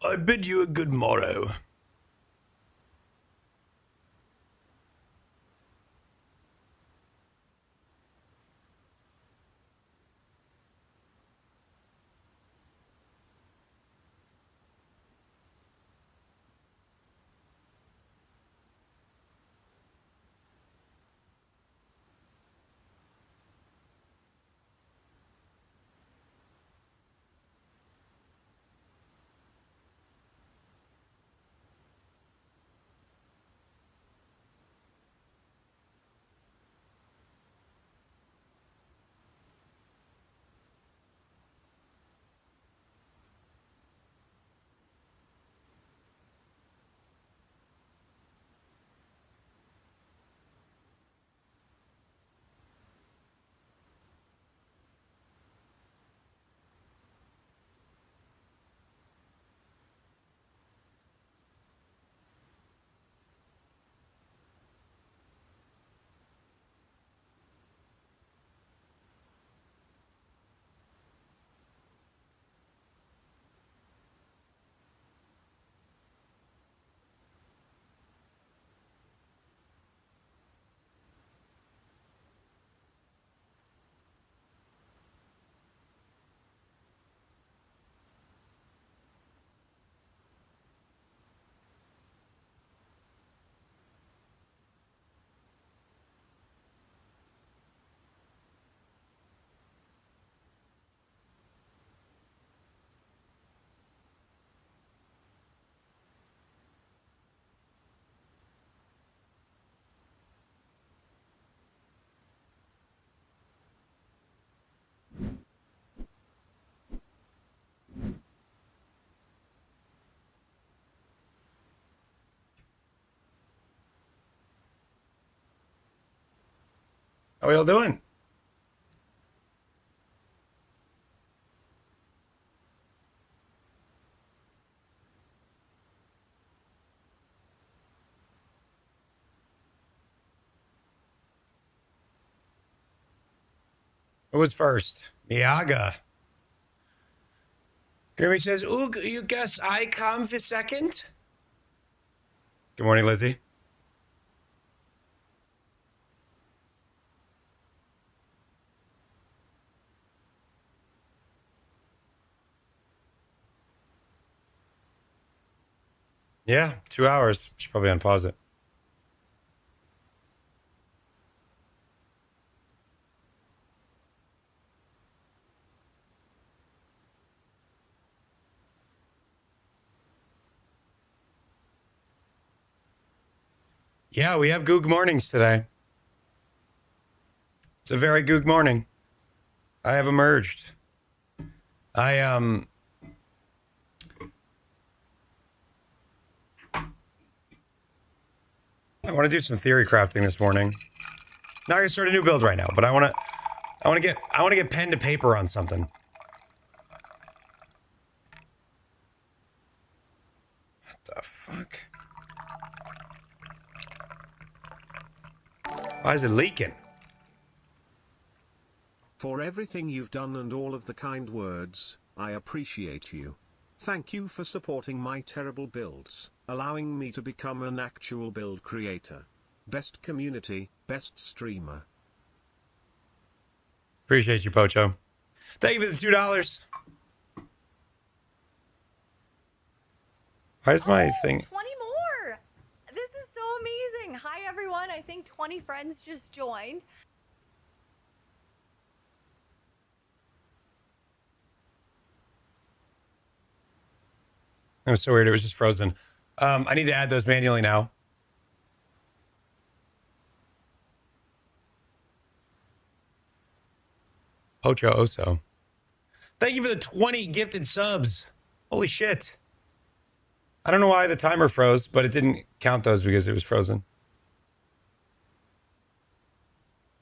I bid you a good morrow. How are y'all doing? Who was first? Miyaga. Grimmy says, ooh, you guess I come for second? Good morning, Lizzie. Yeah, 2 hours. Should probably unpause it. Yeah, we have Goog mornings today. It's a very Goog morning. I have emerged. I want to do some theory crafting this morning. Not gonna start a new build right now, but I want to get pen to paper on something. What the fuck? Why is it leaking? For everything you've done and all of the kind words, I appreciate you. Thank you for supporting my terrible builds, allowing me to become an actual build creator. Best community, best streamer. Appreciate you, Pocho. Thank you for the $2. Why is my thing? 20 more. This is so amazing. Hi, everyone. I think 20 friends just joined. It was so weird. It was just frozen. I need to add those manually now. Pocho Oso. Thank you for the 20 gifted subs. Holy shit. I don't know why the timer froze, but it didn't count those because it was frozen.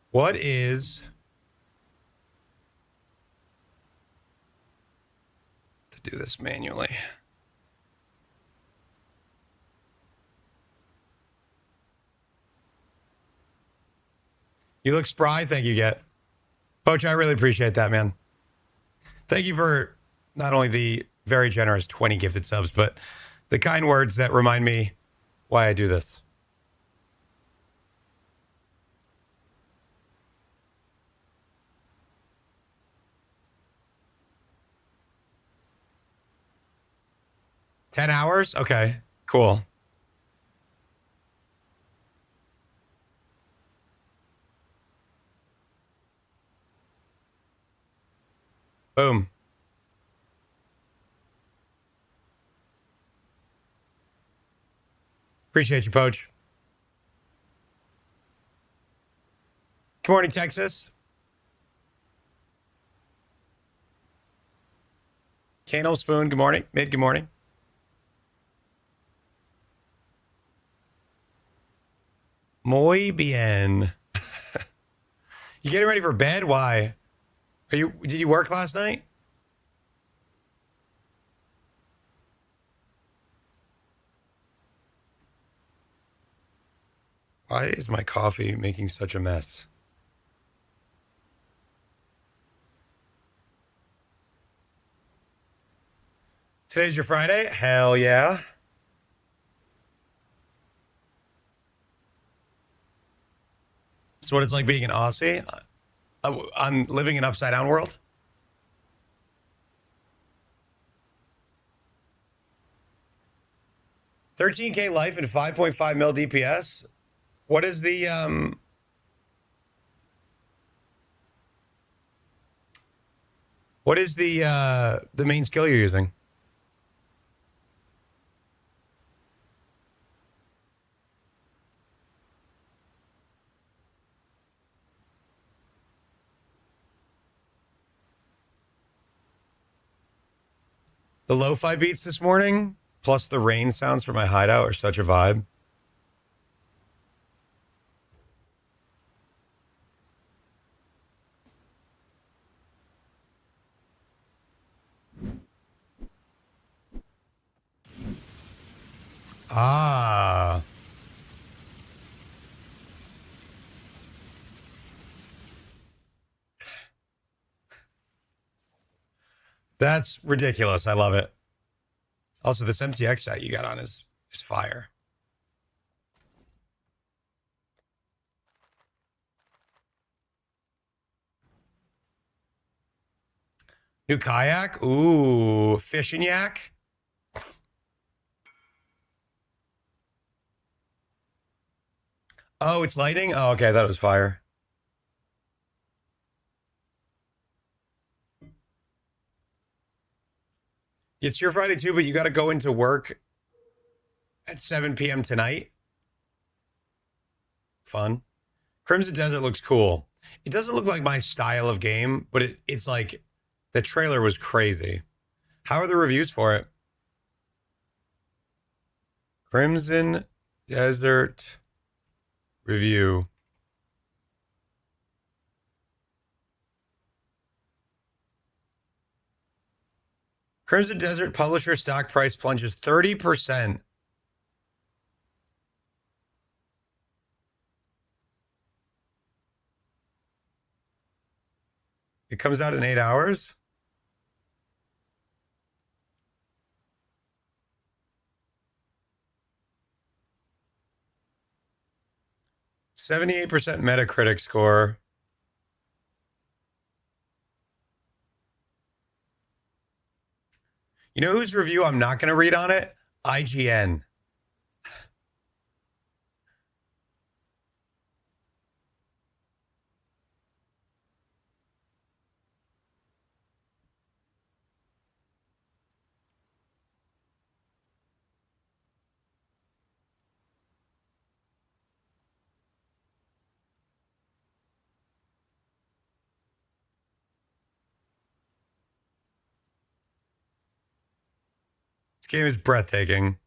What is... to do this manually. You look spry. Thank you, Get. Poach, I really appreciate that, man. Thank you for not only the very generous 20 gifted subs, but the kind words that remind me why I do this. $10 hours? Okay, cool. Boom. Appreciate you, Poach. Good morning, Texas. Candle Spoon, good morning. Mid, good morning. Muy bien. You getting ready for bed? Why? Did you work last night? Why is my coffee making such a mess? Today's your Friday? Hell yeah. So what it's like being an Aussie? I'm living an upside down world? $13K life and 5.5 mil DPS. What is the main skill you're using? The lo-fi beats this morning, plus the rain sounds from my hideout are such a vibe. Ah. That's ridiculous. I love it. Also, this MTX set you got on is fire. New kayak? Ooh, fishing yak? Oh, it's lighting? Oh, okay, I thought it was fire. It's your Friday too, but you got to go into work at 7 p.m. tonight. Fun. Crimson Desert looks cool. It doesn't look like my style of game, but it's like the trailer was crazy. How are the reviews for it? Crimson Desert review. Crimson Desert publisher stock price plunges 30%. It comes out in 8 hours? %78 Metacritic score. You know whose review I'm not going to read on it? IGN. This game is breathtaking.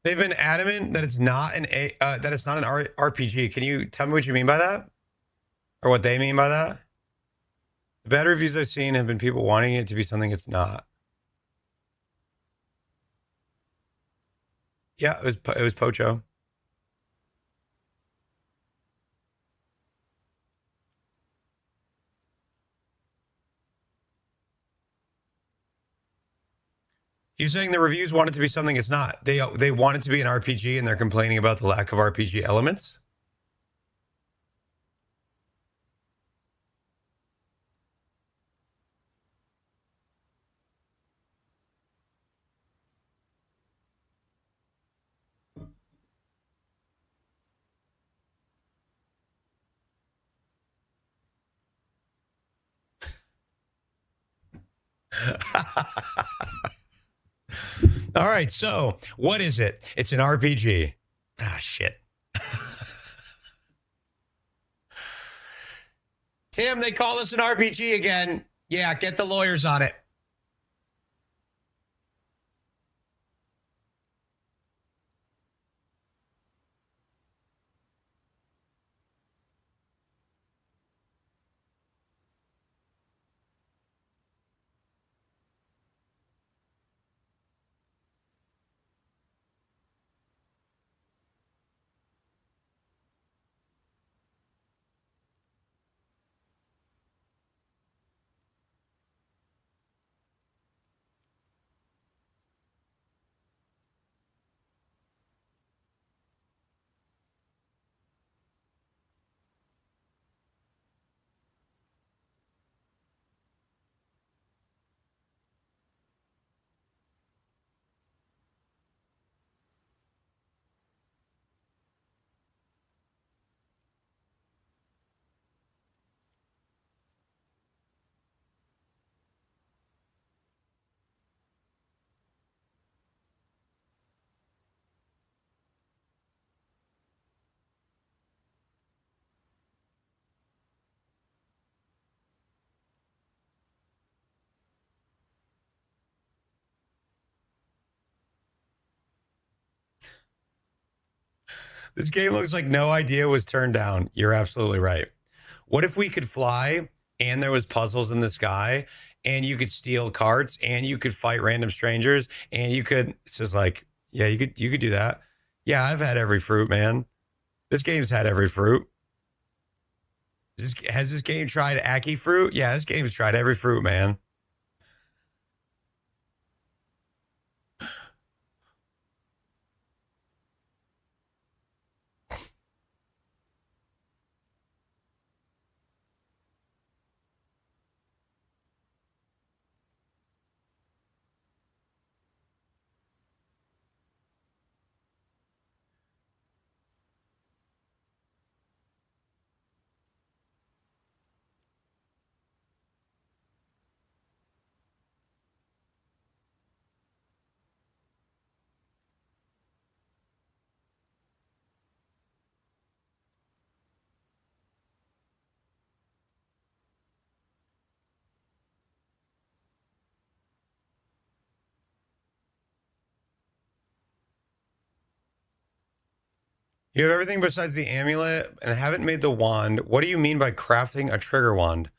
They've been adamant that it's not an RPG. Can you tell me what you mean by that, or what they mean by that? The bad reviews I've seen have been people wanting it to be something it's not. Yeah, it was Pocho. He's saying the reviews want it to be something it's not. They want it to be an RPG, and they're complaining about the lack of RPG elements. All right, so what is it? It's an RPG. Ah, shit. Tim, they call this an RPG again. Yeah, get the lawyers on it. This game looks like no idea was turned down. You're absolutely right. What if we could fly and there was puzzles in the sky and you could steal carts and you could fight random strangers and you could, it's just like, yeah, you could do that. Yeah, I've had every fruit, man. This game's had every fruit. Has this game tried Aki fruit? Yeah, this game's tried every fruit, man. You have everything besides the amulet and haven't made the wand. What do you mean by crafting a trigger wand?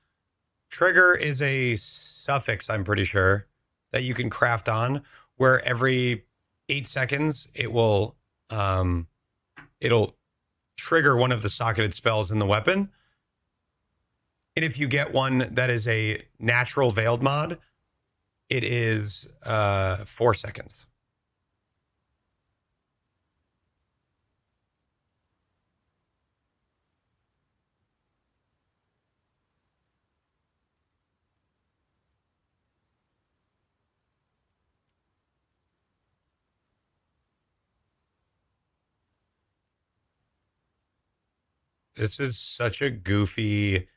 Trigger is a suffix, I'm pretty sure, that you can craft on, where every 8 seconds it'll trigger one of the socketed spells in the weapon. And if you get one that is a natural veiled mod, it is 4 seconds. This is such a goofy,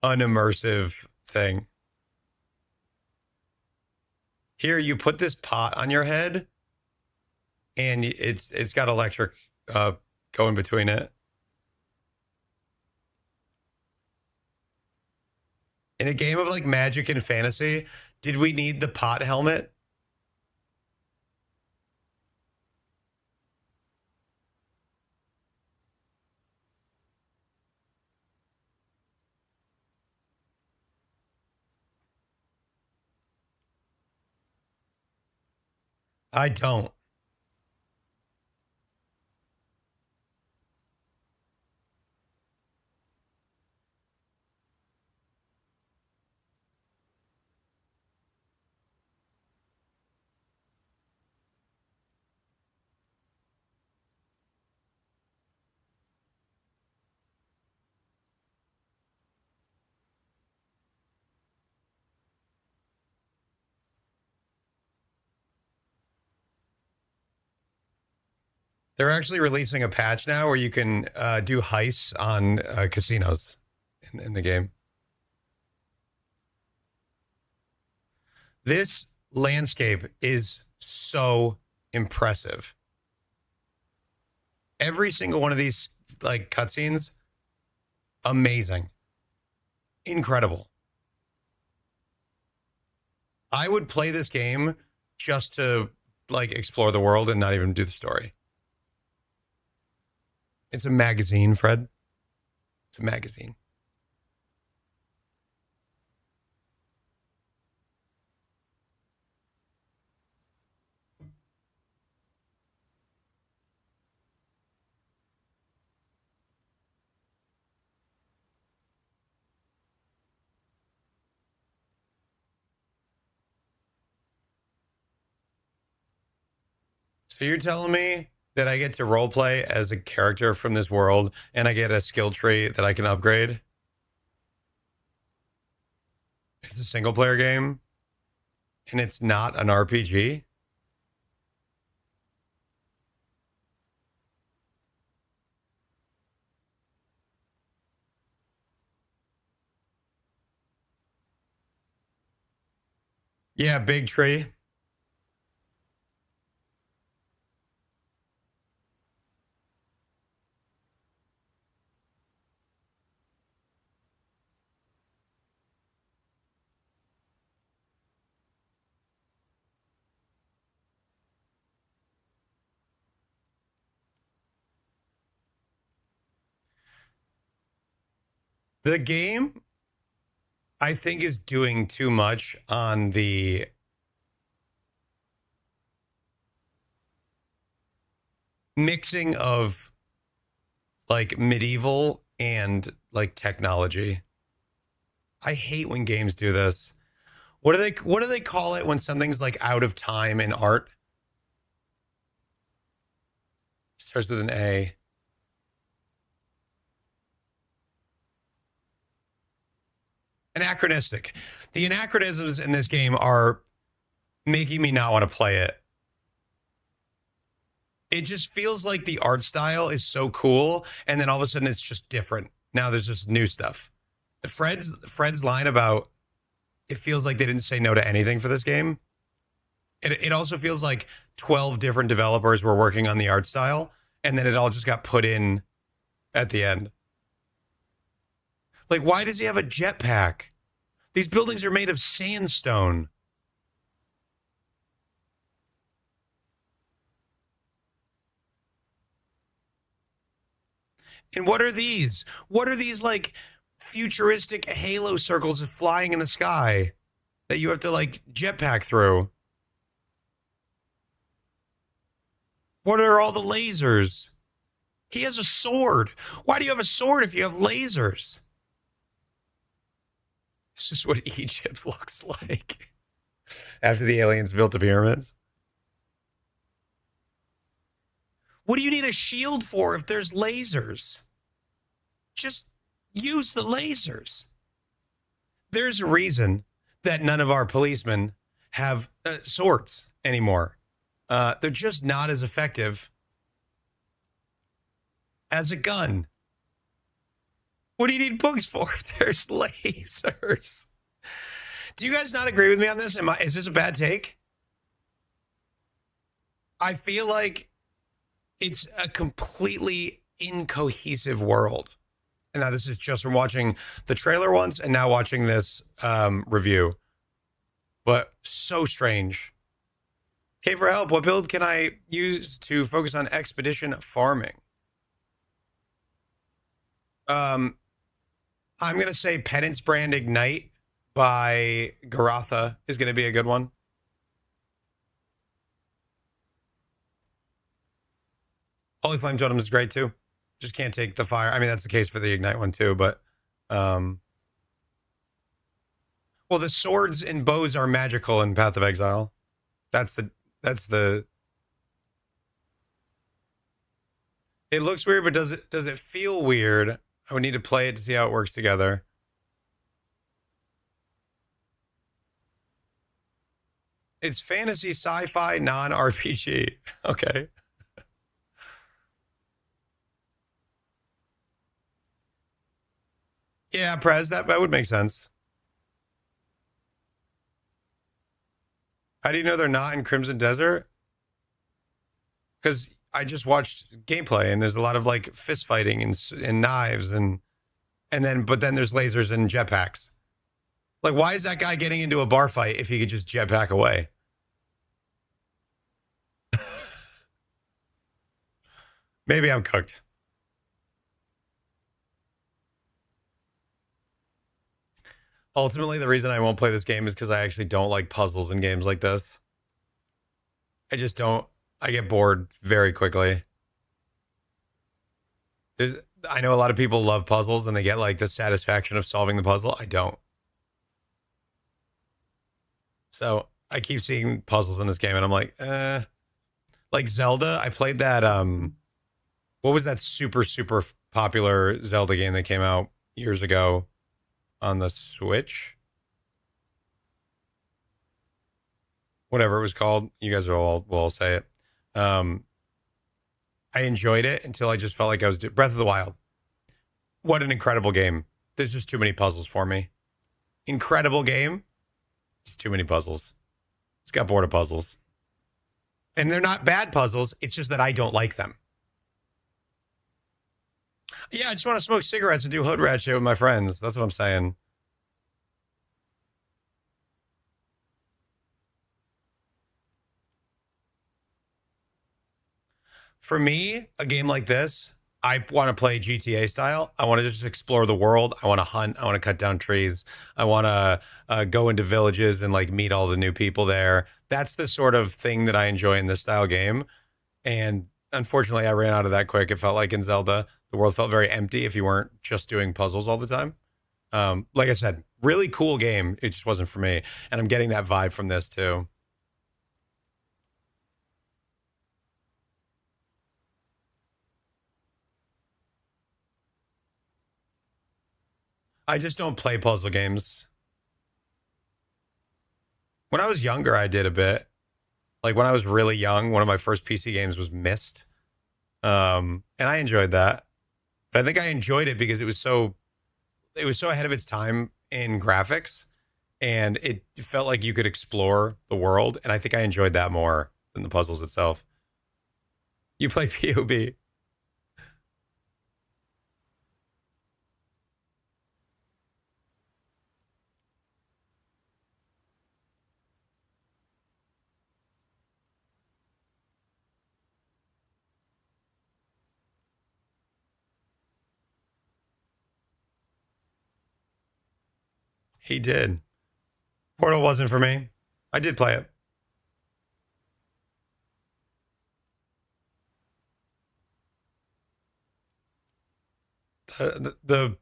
unimmersive thing. Here, you put this pot on your head, and it's got electric going between it. In a game of like magic and fantasy, did we need the pot helmet? I don't. They're actually releasing a patch now where you can do heists on casinos in the game. This landscape is so impressive. Every single one of these like cutscenes, amazing, incredible. I would play this game just to like explore the world and not even do the story. It's a magazine, Fred. It's a magazine. So you're telling me that I get to roleplay as a character from this world and I get a skill tree that I can upgrade? It's a single player game and it's not an RPG? Yeah, big tree. The game, I think, is doing too much on the mixing of like medieval and like technology. I hate when games do this. What do they call it when something's like out of time in art? Starts with an A. Anachronistic. The anachronisms in this game are making me not want to play it. It just feels like the art style is so cool, and then all of a sudden it's just different. Now there's just new stuff. Fred's line about it feels like they didn't say no to anything for this game. It also feels like 12 different developers were working on the art style, and then it all just got put in at the end. Like, why does he have a jetpack? These buildings are made of sandstone. And what are these? What are these like futuristic halo circles flying in the sky that you have to like jetpack through? What are all the lasers? He has a sword. Why do you have a sword if you have lasers? This is what Egypt looks like after the aliens built the pyramids. What do you need a shield for if there's lasers? Just use the lasers. There's a reason that none of our policemen have swords anymore. They're just not as effective as a gun. What do you need books for if there's lasers? Do you guys not agree with me on this? Is this a bad take? I feel like it's a completely incohesive world. And now this is just from watching the trailer once and now watching this review. But so strange. Okay, for help, what build can I use to focus on expedition farming? I'm going to say Penance Brand Ignite by Garatha is going to be a good one. Holy Flame Totem is great too. Just can't take the fire. I mean, that's the case for the Ignite one too, but well, the swords and bows are magical in Path of Exile. That's the It looks weird, but does it feel weird? I would need to play it to see how it works together. It's fantasy, sci-fi, non-RPG. Okay. Yeah, Prez, that would make sense. How do you know they're not in Crimson Desert? Because I just watched gameplay and there's a lot of like fist fighting and knives and then there's lasers and jetpacks. Like, why is that guy getting into a bar fight if he could just jetpack away? Maybe I'm cooked. Ultimately, the reason I won't play this game is because I actually don't like puzzles in games like this. I just don't. I get bored very quickly. I know a lot of people love puzzles and they get like the satisfaction of solving the puzzle. I don't. So I keep seeing puzzles in this game and I'm like, like Zelda. I played that, what was that super, super popular Zelda game that came out years ago on the Switch? Whatever it was called. You guys will all say it. I enjoyed it until I just felt like I was Breath of the Wild. What an incredible game. There's just too many puzzles for me. Incredible game. Just too many puzzles. It's got bored of puzzles. And they're not bad puzzles. It's just that I don't like them. Yeah, I just want to smoke cigarettes and do hood rat shit with my friends. That's what I'm saying. For me, a game like this, I want to play GTA style. I want to just explore the world. I want to hunt. I want to cut down trees. I want to go into villages and like meet all the new people there. That's the sort of thing that I enjoy in this style game. And unfortunately, I ran out of that quick. It felt like in Zelda, the world felt very empty if you weren't just doing puzzles all the time. Like I said, really cool game. It just wasn't for me. And I'm getting that vibe from this too. I just don't play puzzle games. When I was younger, I did a bit. Like when I was really young, one of my first PC games was Myst. And I enjoyed that. But I think I enjoyed it because it was so ahead of its time in graphics and it felt like you could explore the world. And I think I enjoyed that more than the puzzles itself. You play PUB. He did. Portal wasn't for me. I did play it. The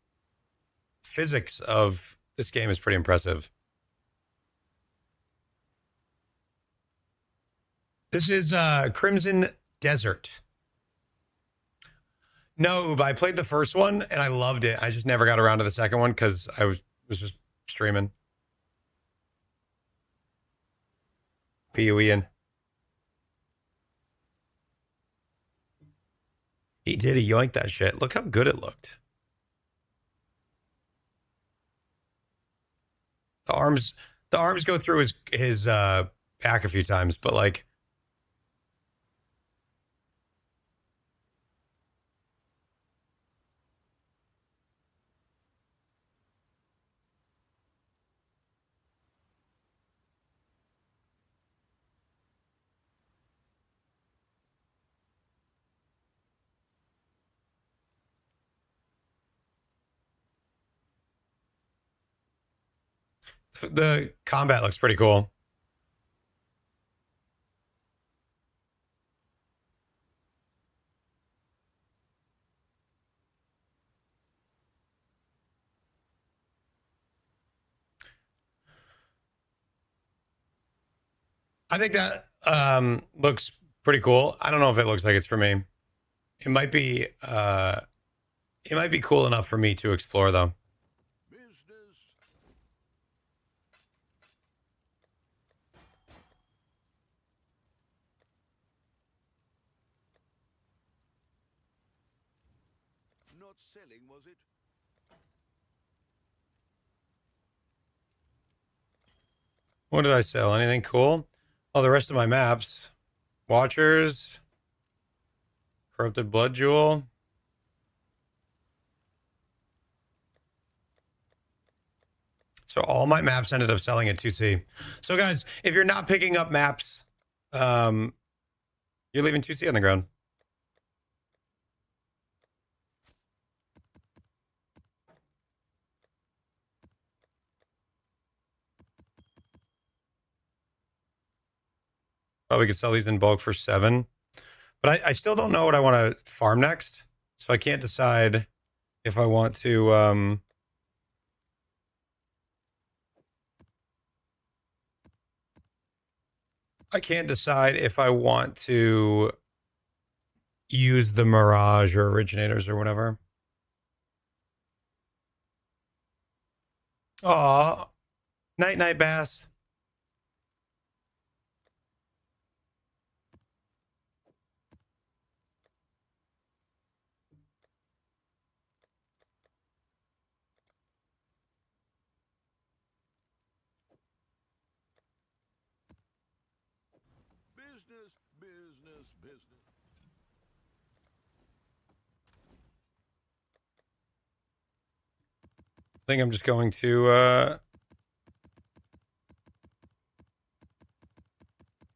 physics of this game is pretty impressive. This is Crimson Desert. No, but I played the first one and I loved it. I just never got around to the second one because I was just streaming. PUE. He did. He yoinked that shit. Look how good it looked. The arms go through his back a few times, but like the combat looks pretty cool. I think that looks pretty cool. I don't know if it looks like it's for me. It might be cool enough for me to explore though. Business. Not selling, was it? What did I sell? Anything cool? Oh, the rest of my maps. Watchers. Corrupted Blood Jewel. So all my maps ended up selling at 2C. So guys, if you're not picking up maps, you're leaving 2C on the ground. Probably could sell these in bulk for 7. But I still don't know what I want to farm next. So I can't decide if I want to... I can't decide if I want to use the Mirage or Originators or whatever. Aw. Night, night, Bass. Business, business, business. I think I'm just going to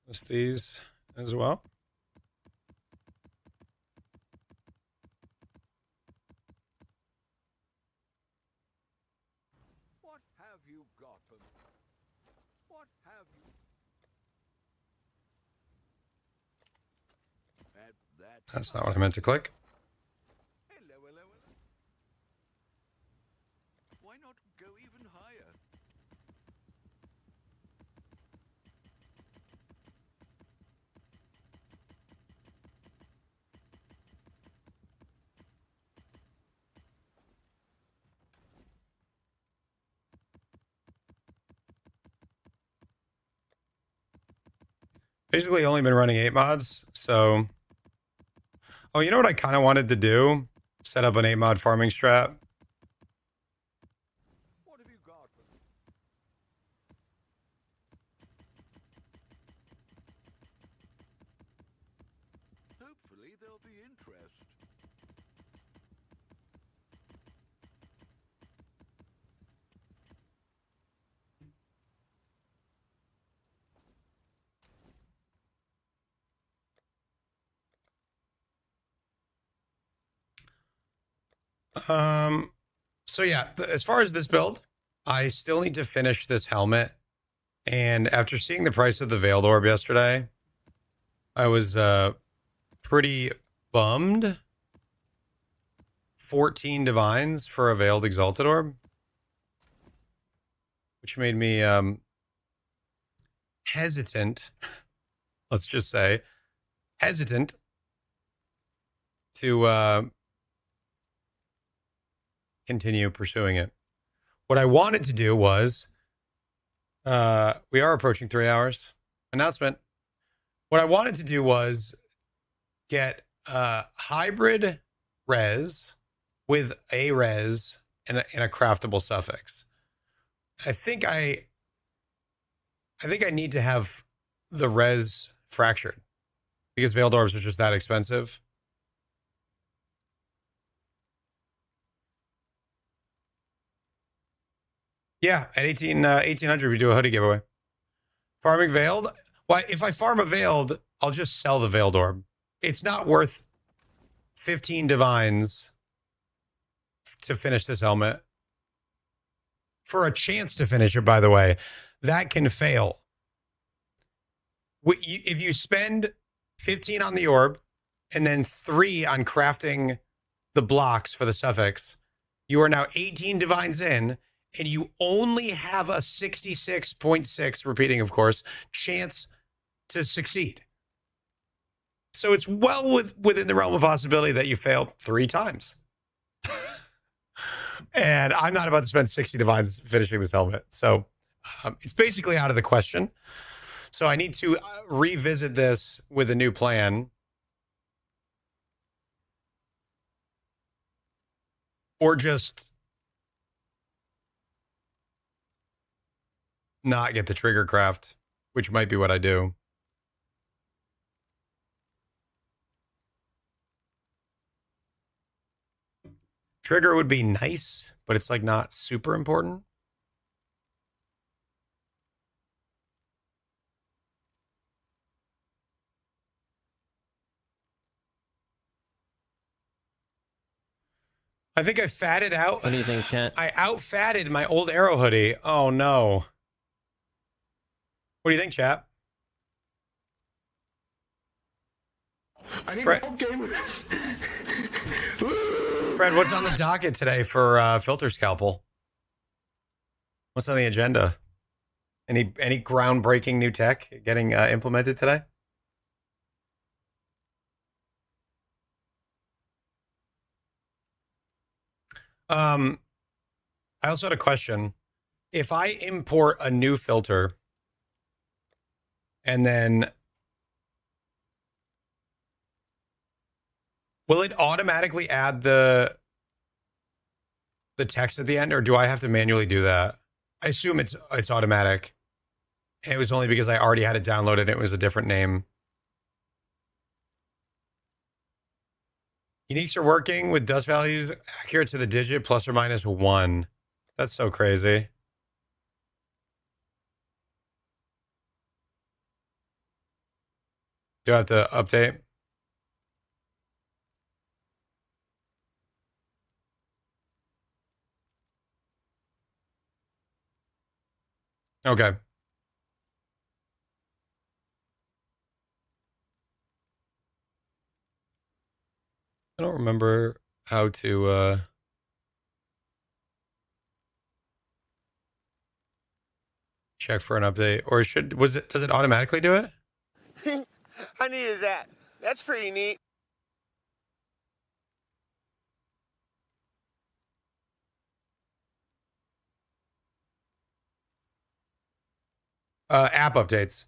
list these as well. What have you got for me? What have you? That's not what I meant to click. Hello, hello, hello. Why not go even higher? Basically only been running 8 mods, so... Oh, you know what I kind of wanted to do? Set up an 8 mod farming strat. What have you got for me? Hopefully there'll be interest. So yeah, as far as this build, I still need to finish this helmet. And after seeing the price of the Veiled Orb yesterday, I was pretty bummed. 14 divines for a Veiled Exalted Orb, which made me hesitant, let's just say, hesitant to continue pursuing it. What I wanted to do was, we are approaching 3 hours. Announcement. What I wanted to do was get hybrid res with a res and a craftable suffix. I think I need to have the res fractured because Veiled Orbs are just that expensive. Yeah, at 1800 we do a hoodie giveaway. Farming Veiled? Why, if I farm a Veiled, I'll just sell the Veiled Orb. It's not worth 15 divines to finish this helmet. For a chance to finish it, by the way, that can fail. If you spend 15 on the orb and then 3 on crafting the blocks for the suffix, you are now 18 divines in, and you only have a 66.6, repeating, of course, chance to succeed. So it's well within the realm of possibility that you fail 3 times. And I'm not about to spend 60 divines finishing this helmet. So it's basically out of the question. So I need to revisit this with a new plan. Or just not get the trigger craft, which might be what I do. Trigger would be nice, but it's like not super important. I think I fatted out. What do you think, chat? I out-fatted my old Arrow hoodie. Oh, no. What do you think, chap? I need Fred- to help game with this. Fred, what's on the docket today for Filter Scalpel? What's on the agenda? Any groundbreaking new tech getting implemented today? I also had a question. If I import a new filter and then will it automatically add the text at the end, or do I have to manually do that? I assume it's automatic. And it was only because I already had it downloaded and it was a different name. Uniques are working with dust values accurate to the digit plus or minus 1. That's so crazy. Do I have to update? Okay. I don't remember how to check for an update, or does it automatically do it? How neat is that? That's pretty neat. App updates.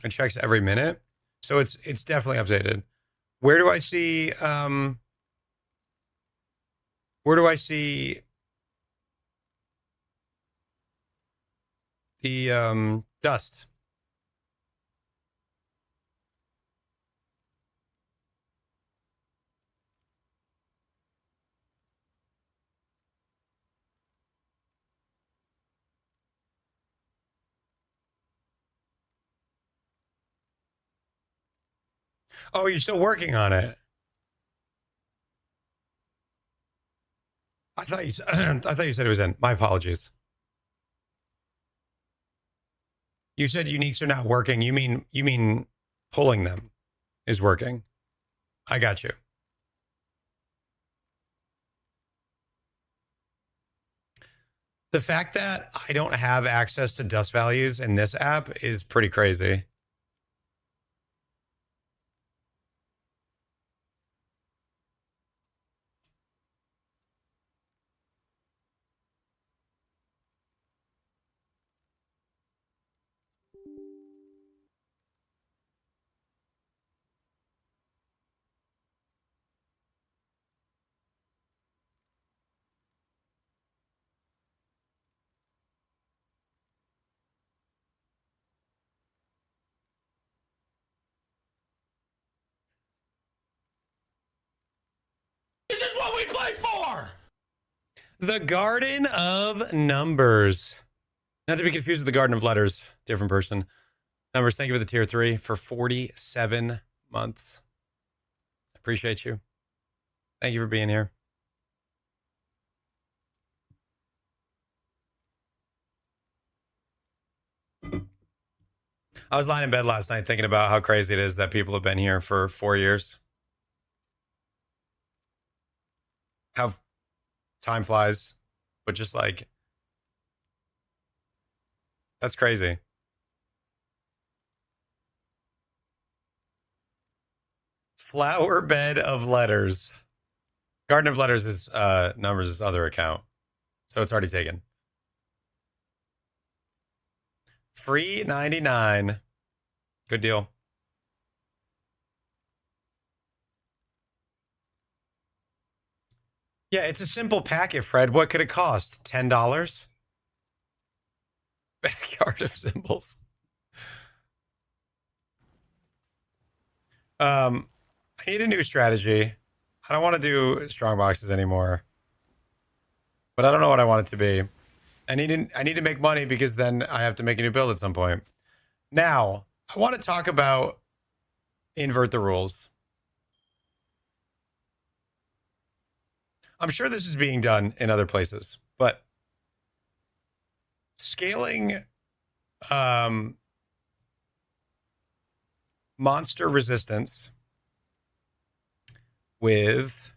It checks every minute. So it's definitely updated. Where do I see the dust? Oh, you're still working on it. I thought you said it was in. My apologies. You said uniques are not working. You mean pulling them is working. I got you. The fact that I don't have access to dust values in this app is pretty crazy. This is what we play for! The Garden of Numbers. Not to be confused with the Garden of Letters. Different person. Numbers, thank you for the tier 3 for 47 months. Appreciate you. Thank you for being here. I was lying in bed last night thinking about how crazy it is that people have been here for 4 years. how time flies, but just like, that's crazy. Flower bed of letters. Garden of Letters is Numbers' other account, so it's already taken. Free 99. Good deal. Yeah, it's a simple packet, Fred. What could it cost? $10? Backyard of Symbols. I need a new strategy. I don't want to do strong boxes anymore. But I don't know what I want it to be. I need to make money because then I have to make a new build at some point. Now, I want to talk about invert the rules. I'm sure this is being done in other places, but scaling monster resistance with,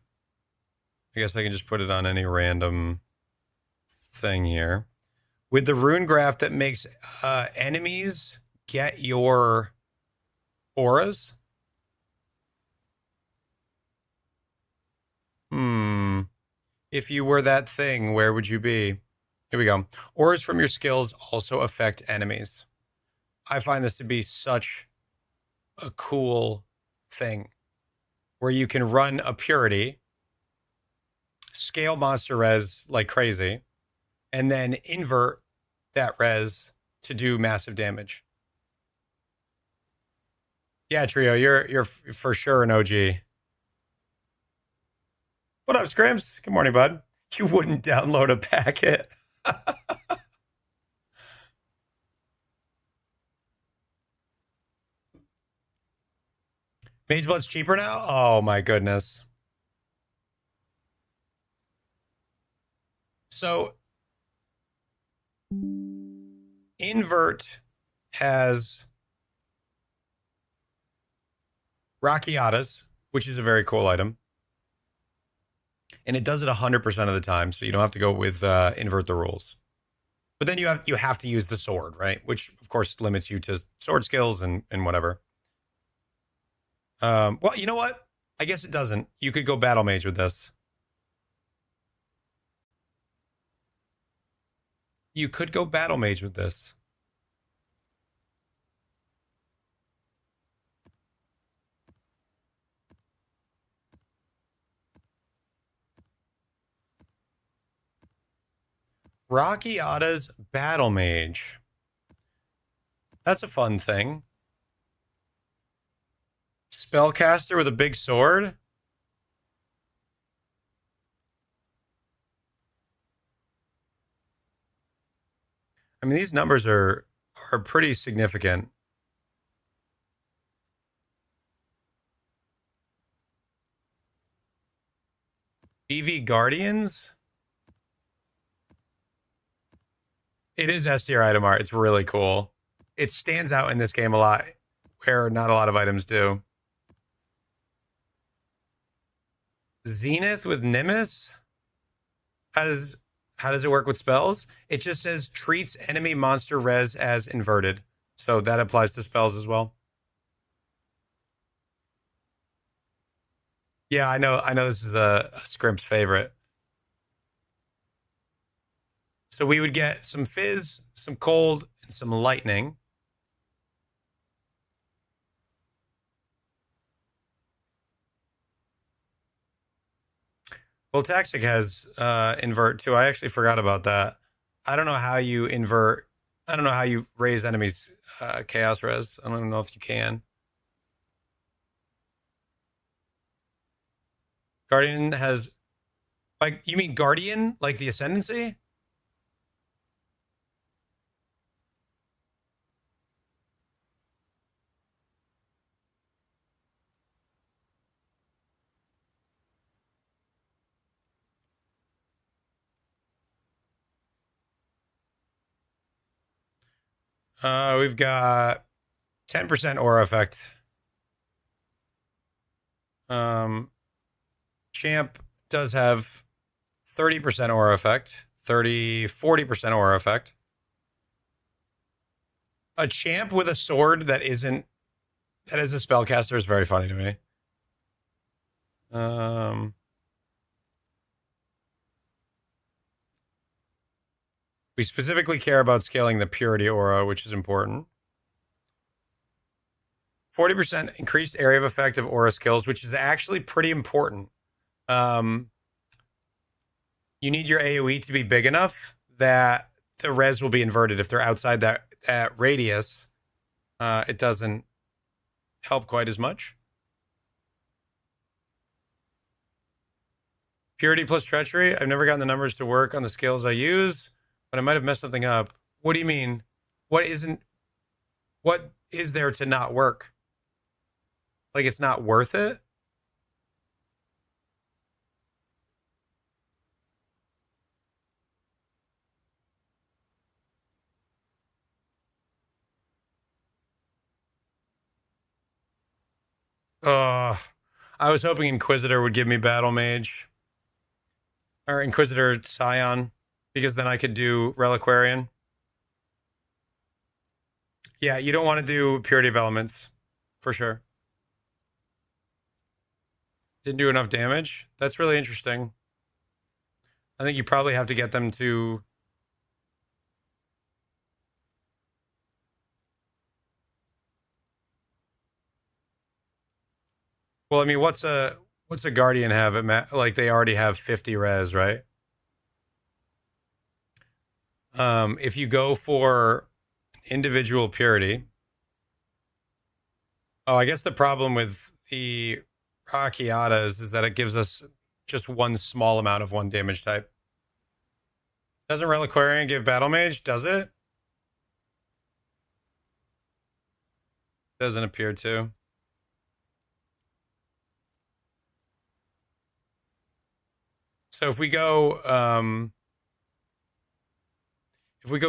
I guess I can just put it on any random thing here, with the rune graph that makes enemies get your auras. If you were that thing, where would you be? Here we go. Auras from your skills also affect enemies. I find this to be such a cool thing where you can run a purity, scale monster res like crazy, and then invert that res to do massive damage. Yeah, Trio, you're for sure an OG. What up, Scrimps? Good morning, bud. You wouldn't download a packet. Mage Blood's cheaper now? Oh my goodness. So invert has Rakiatas, which is a very cool item. And it does it 100% of the time, so you don't have to go with invert the rules. But then you have to use the sword, right? Which of course limits you to sword skills and whatever. Well, you know what? I guess it doesn't. You could go battle mage with this. You could go battle mage with this. Rakiata's battle mage. That's a fun thing. Spellcaster with a big sword. I mean, these numbers are pretty significant. EV Guardians. It is S tier item art. It's really cool. It stands out in this game a lot, where not a lot of items do. Zenith with Nimbus? How does it work with spells? It just says treats enemy monster res as inverted. So that applies to spells as well. Yeah, I know this is a Scrimp's favorite. So we would get some fizz, some cold, and some lightning. Well, Taxic has invert too. I actually forgot about that. I don't know how you invert. I don't know how you raise enemies chaos res. I don't even know if you can. Guardian has, like, you mean Guardian, like the Ascendancy? We've got 10% aura effect. Champ does have 30% aura effect, 40% aura effect. A champ with a sword that is a spellcaster is very funny to me. We specifically care about scaling the purity aura, which is important. 40% increased area of effect of aura skills, which is actually pretty important. You need your AoE to be big enough that the res will be inverted. If they're outside that radius, it doesn't help quite as much. Purity plus treachery. I've never gotten the numbers to work on the skills I use, but I might have messed something up. What do you mean? What is there to not work? Like it's not worth it? I was hoping Inquisitor would give me Battle Mage. Or Inquisitor Scion, because then I could do Reliquarian. Yeah, you don't want to do Purity of Elements, for sure. Didn't do enough damage. That's really interesting. I think you probably have to get them to... Well, I mean, what's a Guardian have? Like, they already have 50 res, right? If you go for individual purity... Oh, I guess the problem with the Rakiatas is that it gives us just one small amount of one damage type. Doesn't Reliquarian give Battle Mage? Does it? Doesn't appear to. So if we go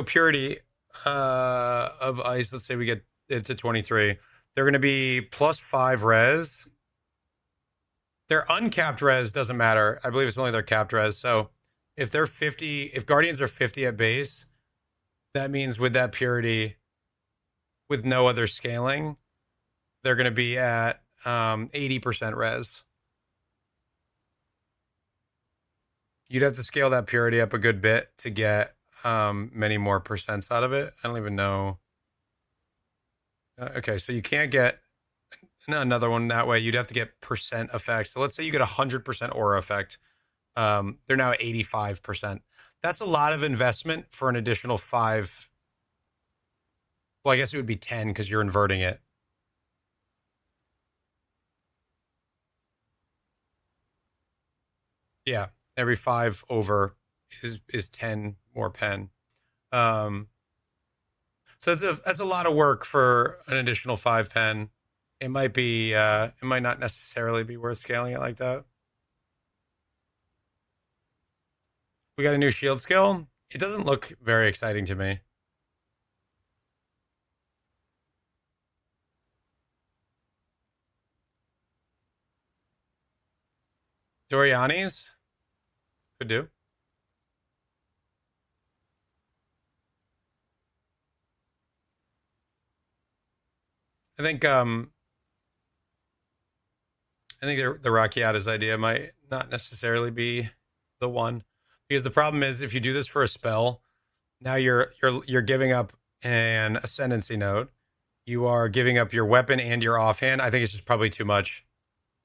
purity of ice, let's say we get it to 23, they're going to be plus 5 res. Their uncapped res doesn't matter. I believe it's only their capped res. So if they're 50, if Guardians are 50 at base, that means with that purity, with no other scaling, they're going to be at 80% res. You'd have to scale that purity up a good bit to get many more percents out of it. I don't even know. Okay, so you can't get another one that way. You'd have to get percent effect. So let's say you get 100% aura effect. They're now at 85%. That's a lot of investment for an additional 5. Well, I guess it would be 10 because you're inverting it. Yeah, every 5 over is 10 more pen. So that's a lot of work for an additional 5 pen. It might not necessarily be worth scaling it like that. We got a new shield skill. It doesn't look very exciting to me. Doriani's could do. I think the Rakiata's idea might not necessarily be the one, because the problem is if you do this for a spell, now you're giving up an ascendancy node. You are giving up your weapon and your offhand. I think it's just probably too much.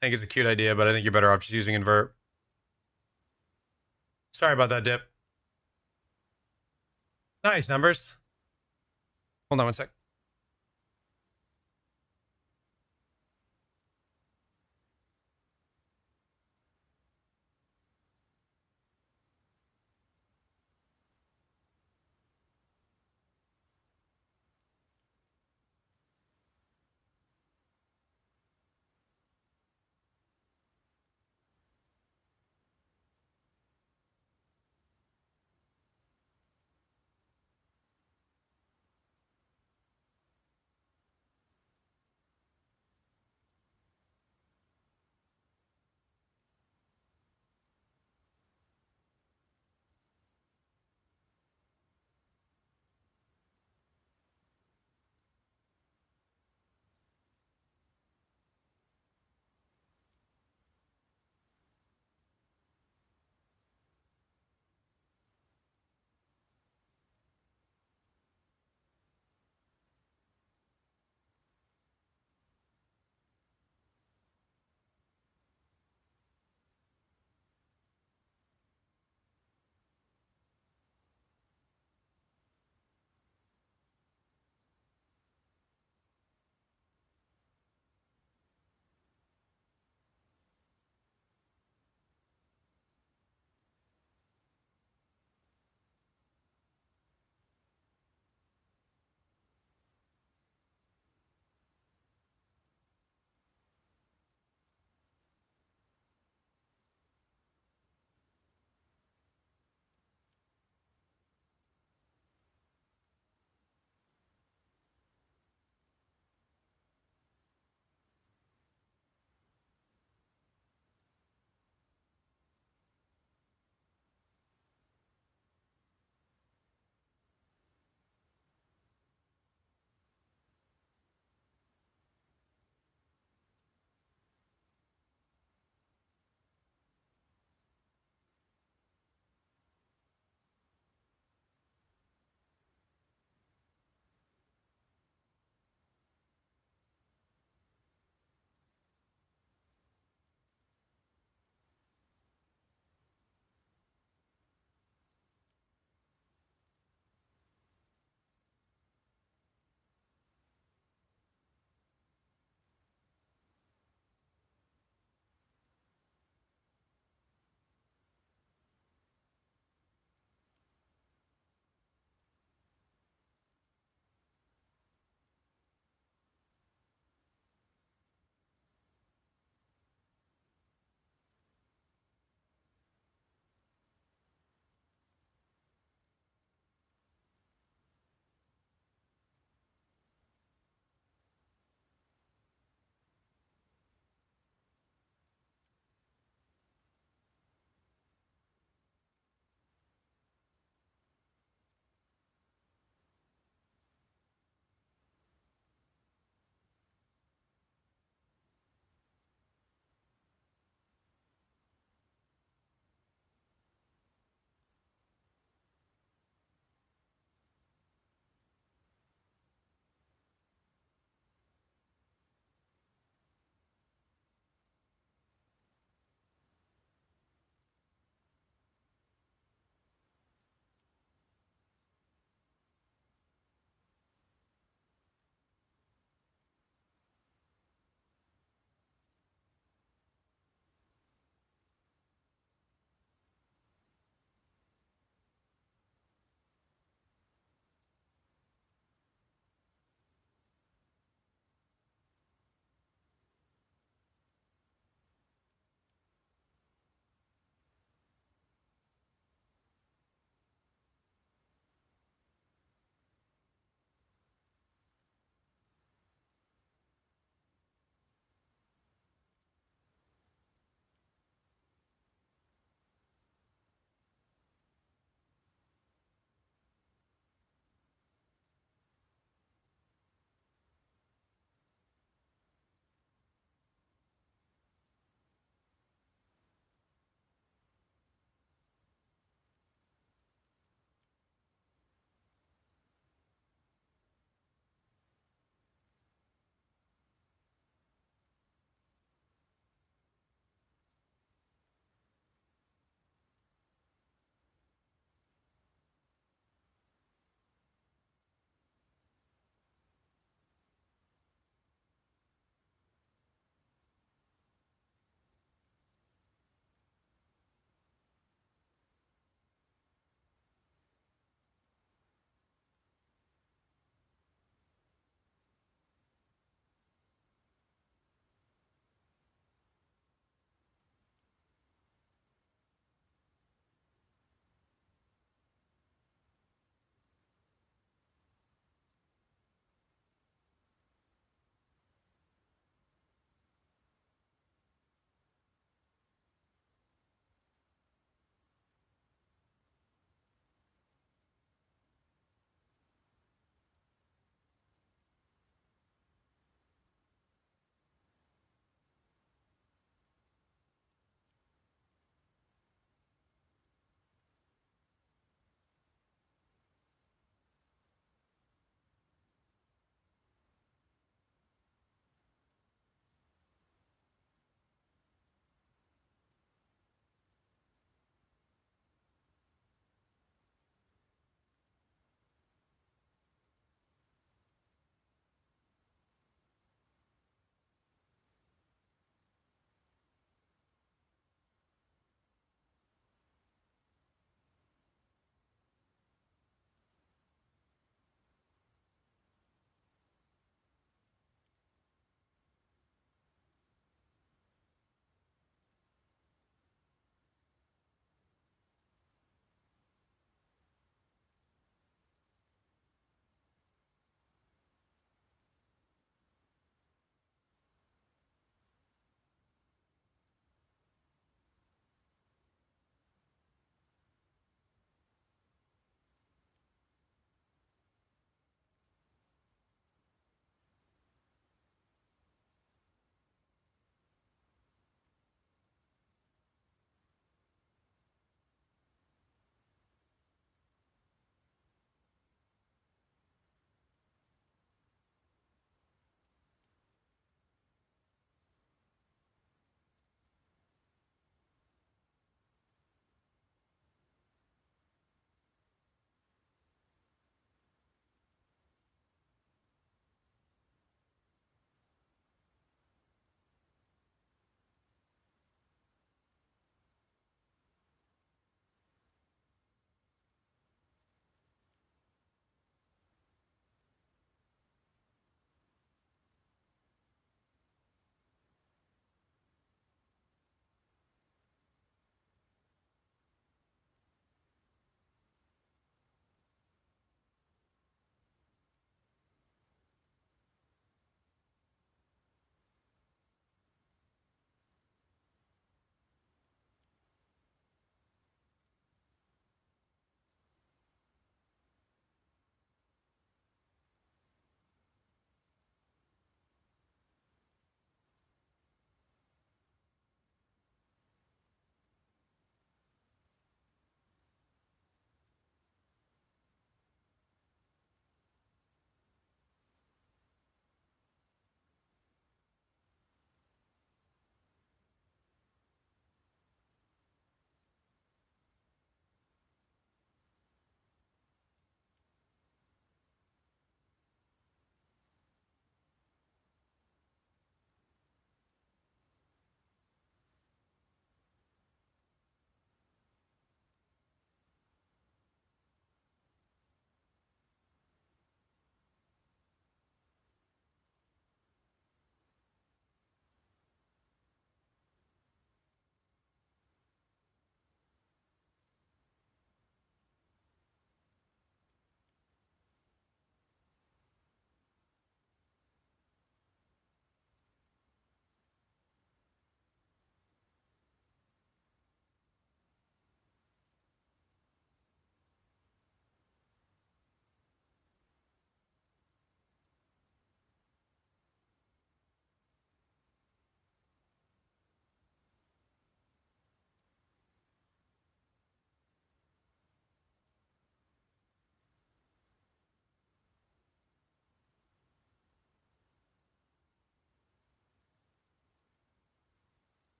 I think it's a cute idea, but I think you're better off just using invert. Sorry about that, Dip. Nice numbers. Hold on one sec.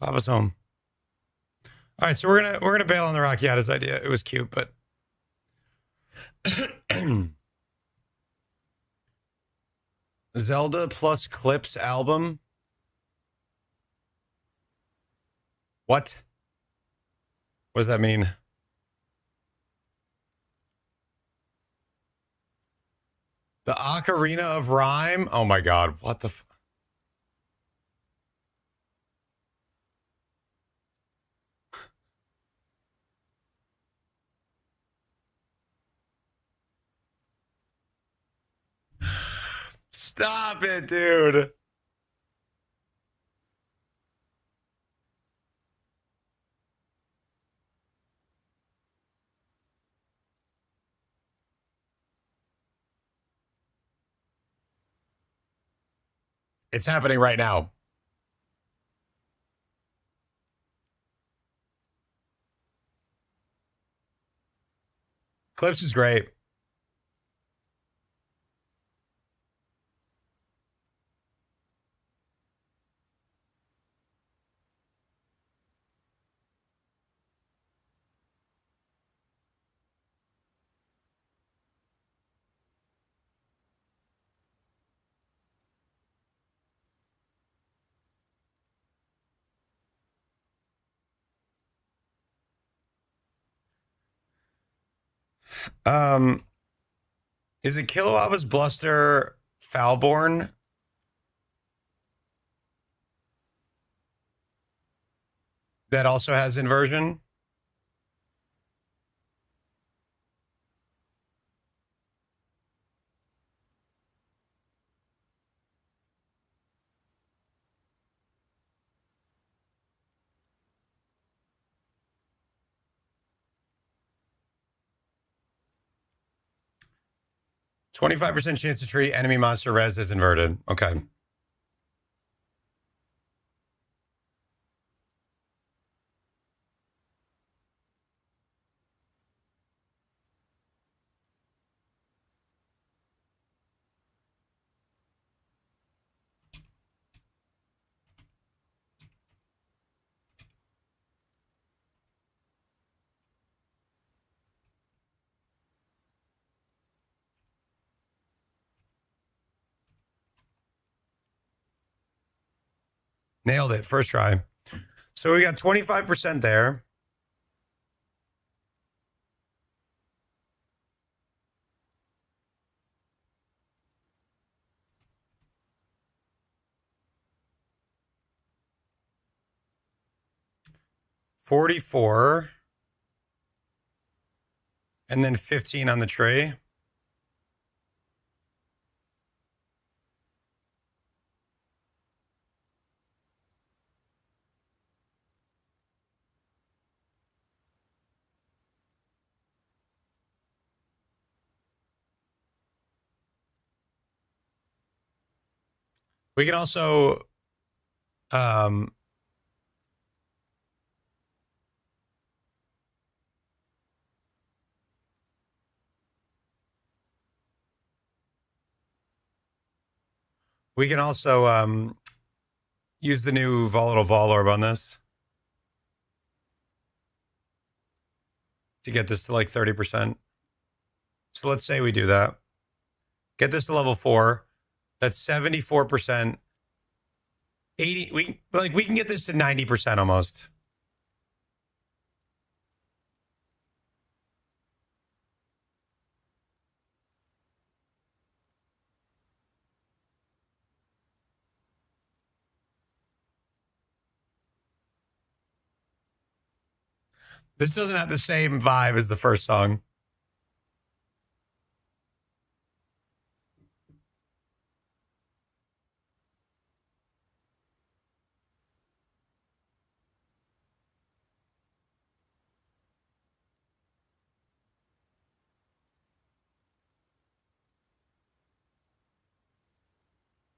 Papa's home. All right, so we're gonna bail on the Rockiatas idea. It was cute, but Zelda plus Clips album. What? What does that mean? The Ocarina of Rhyme? Oh my god, what the Stop it, dude. It's happening right now. Clips is great. Is it Kilowava's Bluster Falborn? That also has inversion? %25 chance to treat enemy monster res as inverted. Okay. Nailed it. First try. So we got 25% there. $44. And then 15 on the tray. We can also use the new volatile vol orb on this to get this to like 30%. So let's say we do that. Get this to level 4. That's 74%. 80 we can get this to 90% almost. This doesn't have the same vibe as the first song.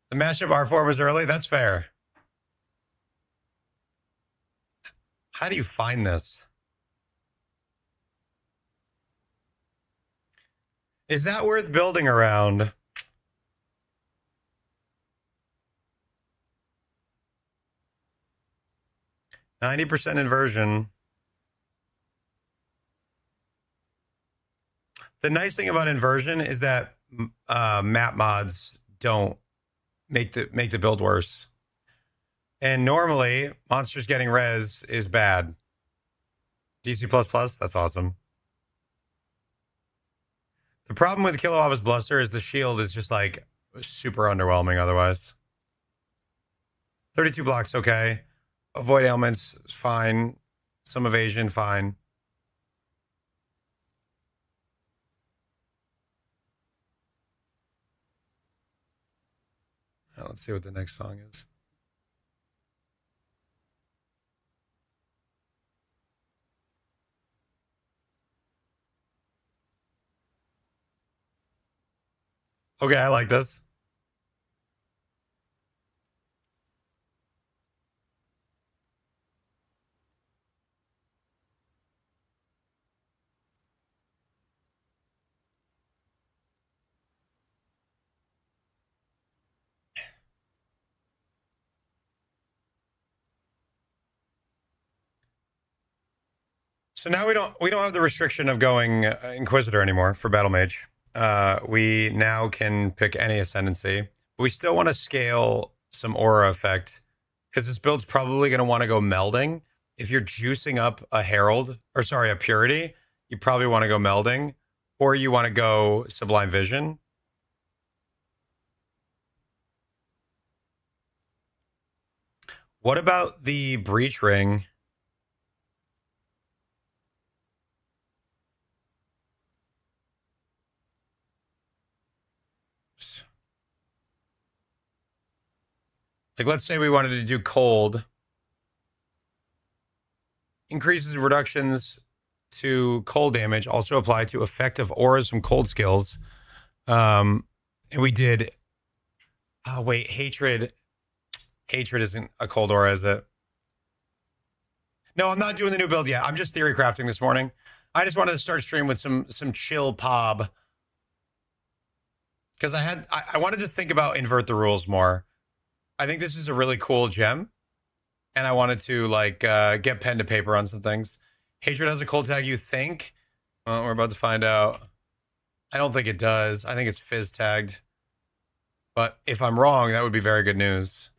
The mashup R4 was early. That's fair. How do you find this? Is that worth building around? 90% inversion. The nice thing about inversion is that map mods don't make the build worse. And normally, monsters getting res is bad. DC++, that's awesome. The problem with Kilowatts Bluster is the shield is just like super underwhelming otherwise. 32 blocks, okay. Avoid ailments, fine. Some evasion, fine. Now let's see what the next song is. Okay, I like this. So now we don't have the restriction of going Inquisitor anymore for Battle Mage. We now can pick any ascendancy. But we still want to scale some aura effect because this build's probably going to want to go melding. If you're juicing up a Herald, or sorry, a Purity, you probably want to go melding, or you want to go Sublime Vision. What about the Breach Ring? Like, let's say we wanted to do cold. Increases reductions to cold damage also apply to effective auras from cold skills. And we did... Oh, wait, Hatred. Hatred isn't a cold aura, is it? No, I'm not doing the new build yet. I'm just theory crafting this morning. I just wanted to start stream with some chill pob. Because I wanted to think about invert the rules more. I think this is a really cool gem. And I wanted to like get pen to paper on some things. Hatred has a cold tag, you think? Well, we're about to find out. I don't think it does. I think it's fizz tagged. But if I'm wrong, that would be very good news.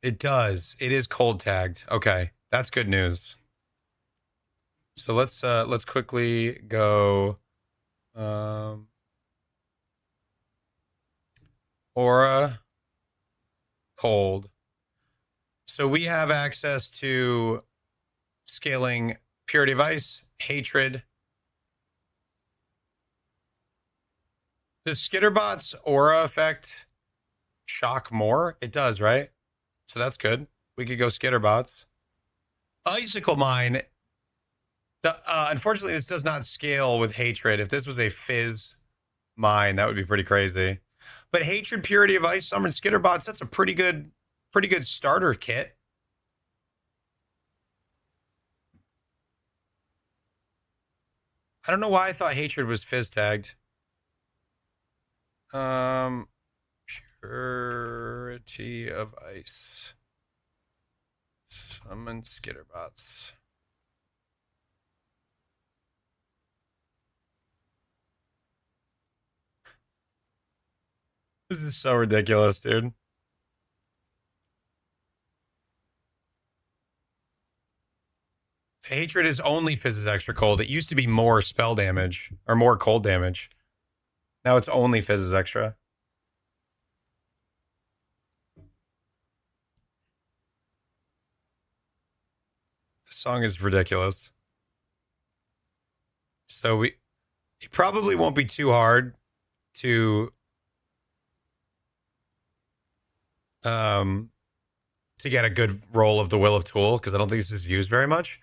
It does. It is cold tagged. Okay, that's good news. So let's quickly go aura cold. So we have access to scaling Purity of Ice, Hatred. Does Skitterbot's aura effect shock more? It does, right? So that's good. We could go Skitterbots. Icicle Mine. Unfortunately, this does not scale with Hatred. If this was a Fizz mine, that would be pretty crazy. But Hatred, Purity of Ice, Summoned Skitterbots, that's a pretty good starter kit. I don't know why I thought Hatred was Fizz tagged. Purity of Ice. Summon Skitterbots. This is so ridiculous, dude. Hatred is only Fizz's extra cold. It used to be more spell damage, or more cold damage. Now it's only Fizz's extra. This song is ridiculous. So it probably won't be too hard to get a good roll of the Will of Tool, because I don't think this is used very much.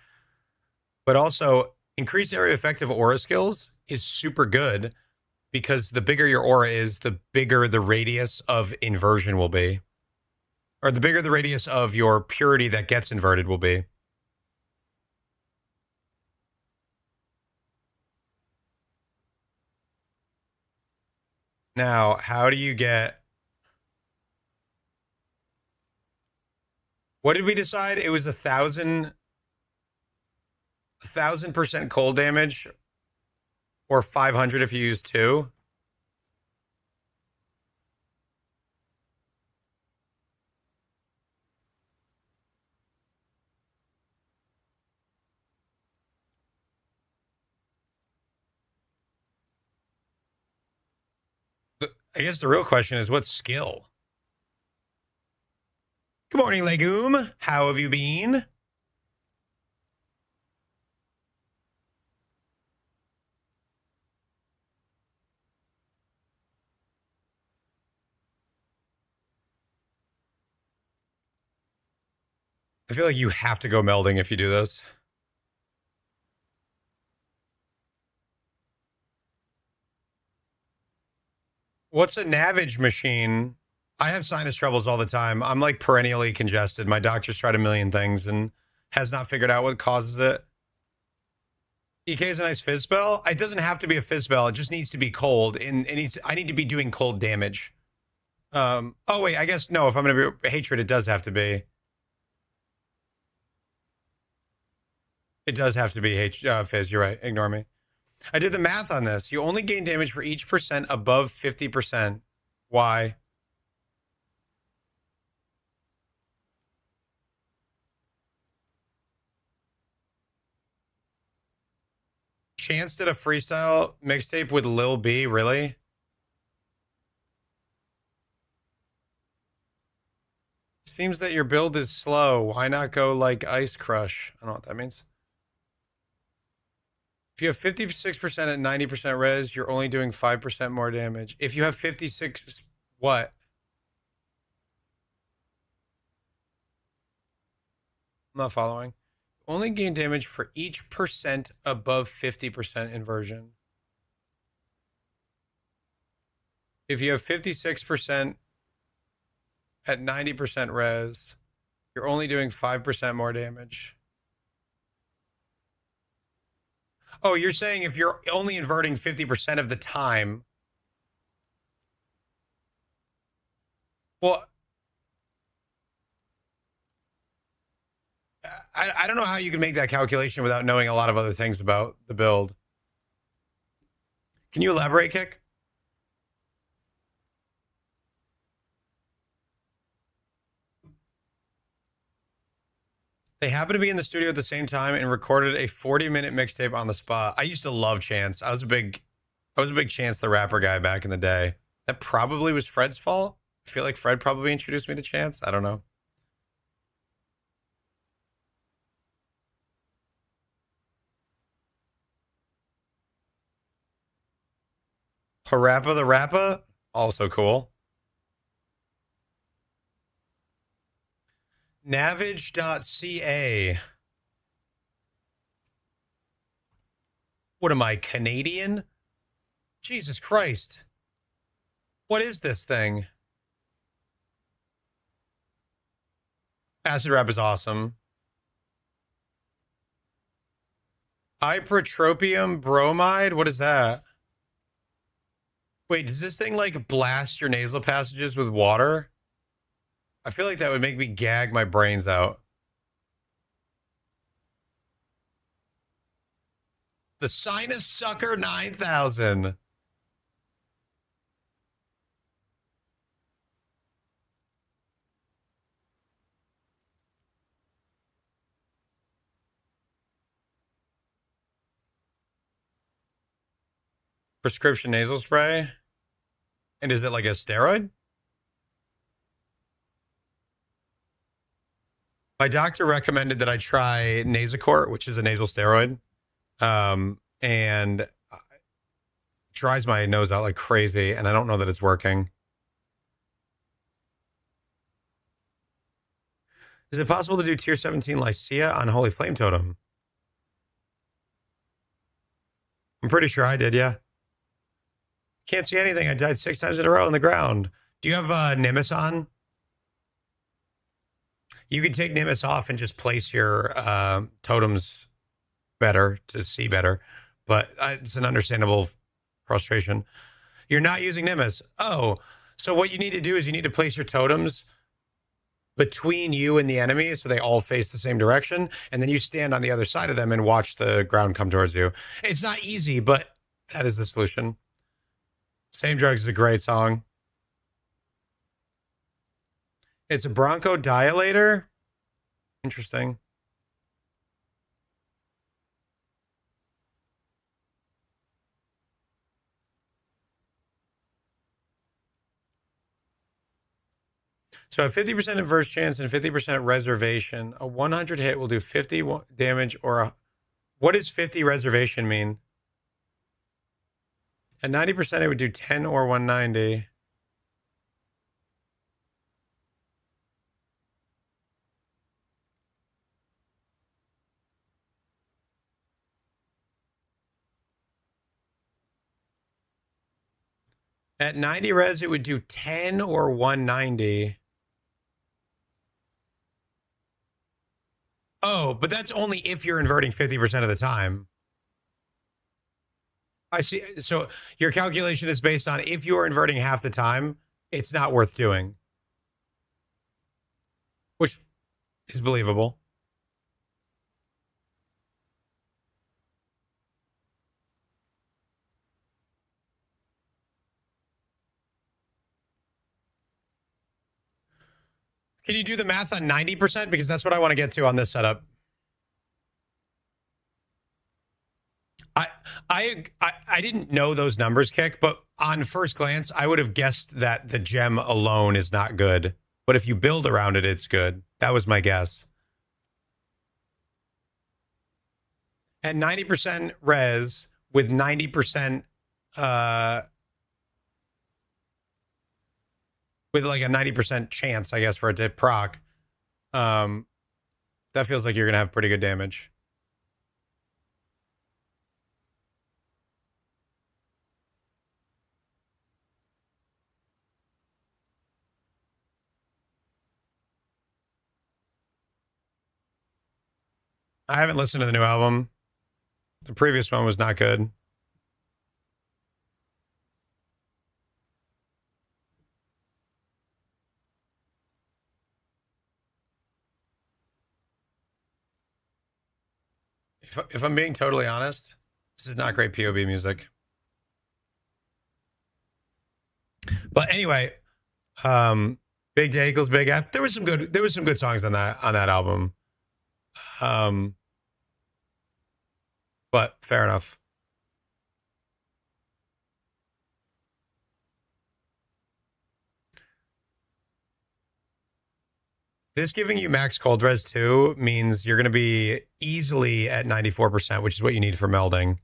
But also, increased area effective aura skills is super good, because the bigger your aura is, the bigger the radius of inversion will be. Or the bigger the radius of your purity that gets inverted will be. Now, how do you get What did we decide? It was 1,000% cold damage, or 500 if you use 2. I guess the real question is, what skill? Good morning, Legume. How have you been? I feel like you have to go melding if you do this. What's a Navage machine? I have sinus troubles all the time. I'm like perennially congested. My doctor's tried a million things and has not figured out what causes it. EK is a nice fizz spell. It doesn't have to be a fizz spell. It just needs to be cold. And I need to be doing cold damage. Oh, wait. I guess, no. If I'm going to be hatred, it does have to be. It does have to be fizz. You're right. Ignore me. I did the math on this. You only gain damage for each percent above 50%. Why? Chance did a freestyle mixtape with Lil B, really? Seems that your build is slow. Why not go like Ice Crush? I don't know what that means. If you have 56% at 90% res, you're only doing 5% more damage. If you have 56, what? I'm not following. Only gain damage for each percent above 50% inversion. If you have 56% at 90% res, you're only doing 5% more damage. Oh, you're saying if you're only inverting 50% of the time. Well, I don't know how you can make that calculation without knowing a lot of other things about the build. Can you elaborate, Kick? They happened to be in the studio at the same time and recorded a 40-minute mixtape on the spot. I used to love Chance. I was a big Chance the Rapper guy back in the day. That probably was Fred's fault. I feel like Fred probably introduced me to Chance. I don't know. Parappa the Rappa, also cool. Navage.ca. What am I, Canadian? Jesus Christ. What is this thing? Acid Rap is awesome. Ipratropium bromide? What is that? Wait, does this thing like blast your nasal passages with water? I feel like that would make me gag my brains out. The Sinus Sucker 9000. Prescription nasal spray? And is it like a steroid? My doctor recommended that I try Nasacort, which is a nasal steroid. And it dries my nose out like crazy, and I don't know that it's working. Is it possible to do tier 17 Lycia on Holy Flame Totem? I'm pretty sure I did, yeah. Can't see anything. I died 6 times in a row on the ground. Do you have Nimbus on? You could take Nimbus off and just place your totems better to see better. But it's an understandable frustration. You're not using Nimbus. Oh, so what you need to do is you need to place your totems between you and the enemy so they all face the same direction, and then you stand on the other side of them and watch the ground come towards you. It's not easy, but that is the solution. Same Drugs is a great song. It's a bronchodilator. Interesting. So a 50% inverse chance and 50% reservation. A 100 hit will do 50 damage or a... What does 50 reservation mean? At 90%, it would do 10 or 190. At 90 res, it would do 10 or 190. Oh, but that's only if you're inverting 50% of the time. I see. So your calculation is based on if you are inverting half the time, it's not worth doing. Which is believable. Can you do the math on 90%? Because that's what I want to get to on this setup. I didn't know those numbers, Kick, but on first glance, I would have guessed that the gem alone is not good. But if you build around it, it's good. That was my guess. At 90% res with 90% with like a 90% chance, I guess, for it to proc, that feels like you're going to have pretty good damage. I haven't listened to the new album. The previous one was not good. If I'm being totally honest, this is not great POB music. But anyway, Big Day equals Big F. There was some good songs on that album. But fair enough. This giving you max cold res too means you're going to be easily at 94%, which is what you need for melding.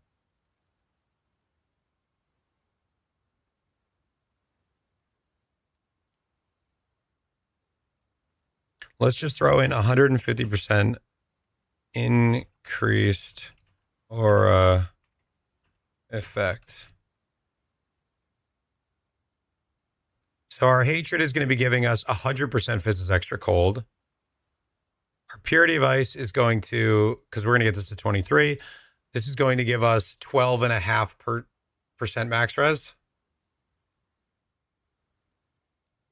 Let's just throw in 150% increased aura effect. So our hatred is going to be giving us 100% Fizz's extra cold. Our purity of ice is going to, because we're going to get this to 23, this is going to give us 12.5% max res. Is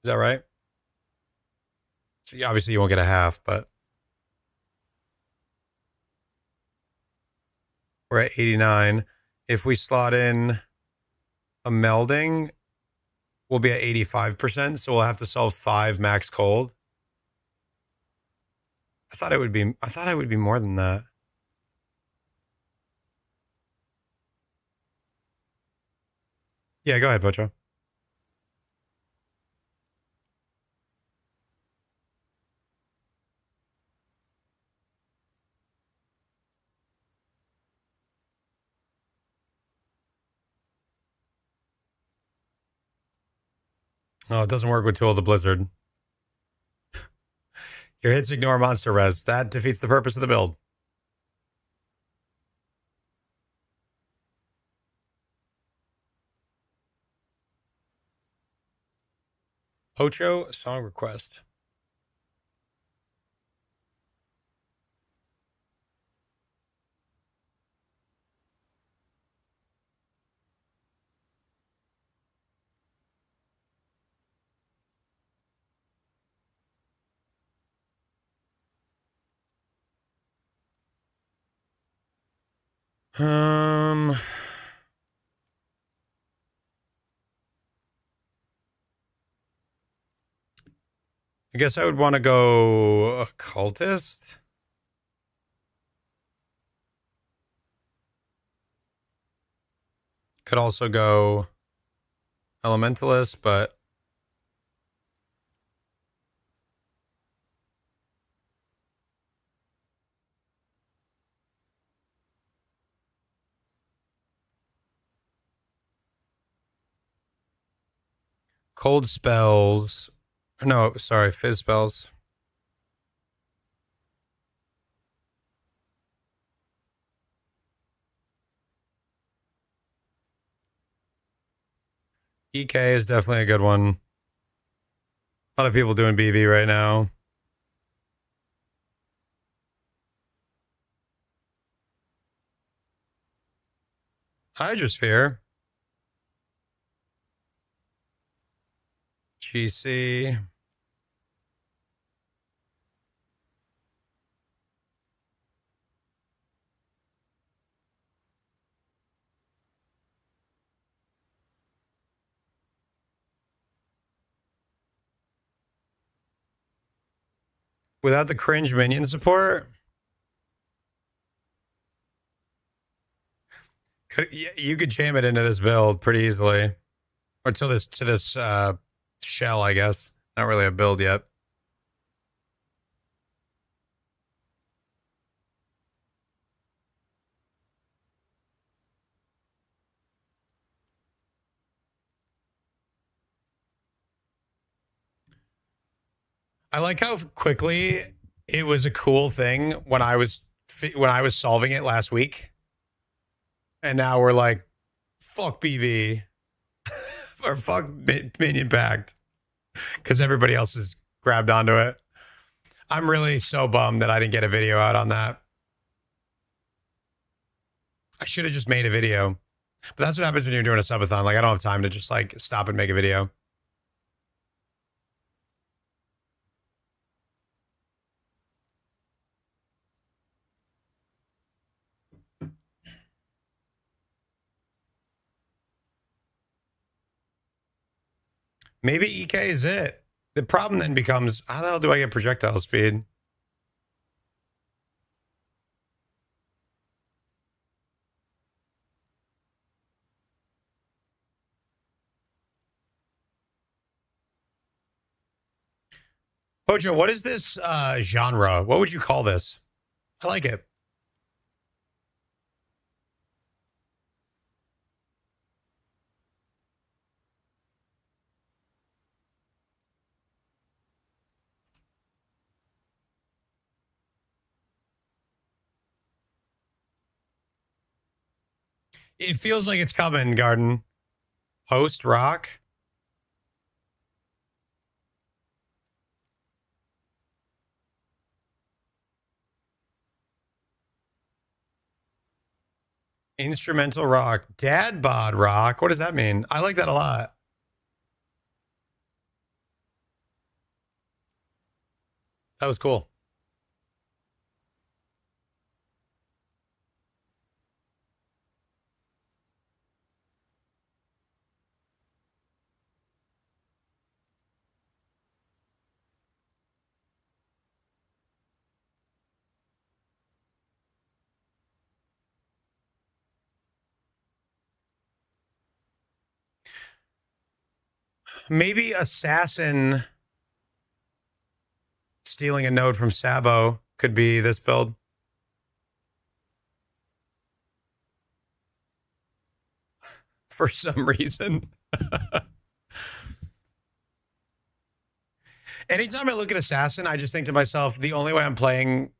that right? So obviously you won't get a half, but we're at 89. If we slot in a melding, we'll be at 85%, so we'll have to solve 5 max cold. I thought it would be more than that. Yeah, go ahead, Pocho. Oh, it doesn't work with Tool of the Blizzard. Your hits ignore monster res. That defeats the purpose of the build. Ocho, song request. I guess I would want to go occultist. Could also go elementalist, but cold spells. No, sorry, fizz spells. EK is definitely a good one. A lot of people doing BV right now. Hydrosphere. GC. Without the cringe minion support, you could jam it into this build pretty easily, or to this shell, I guess. Not really a build yet. I like how quickly it was a cool thing when I was solving it last week, and now we're like, fuck BV or fuck minion pact because everybody else has grabbed onto it. I'm really so bummed that I didn't get a video out on that. I should have just made a video, but that's what happens when you're doing a subathon. Like I don't have time to just like stop and make a video. Maybe EK is it. The problem then becomes, how the hell do I get projectile speed? Hojo, what is this genre? What would you call this? I like it. It feels like it's coming, Garden. Post rock. Instrumental rock. Dad bod rock. What does that mean? I like that a lot. That was cool. Maybe Assassin stealing a node from Sabo could be this build. For some reason. Anytime I look at Assassin, I just think to myself, the only way I'm playing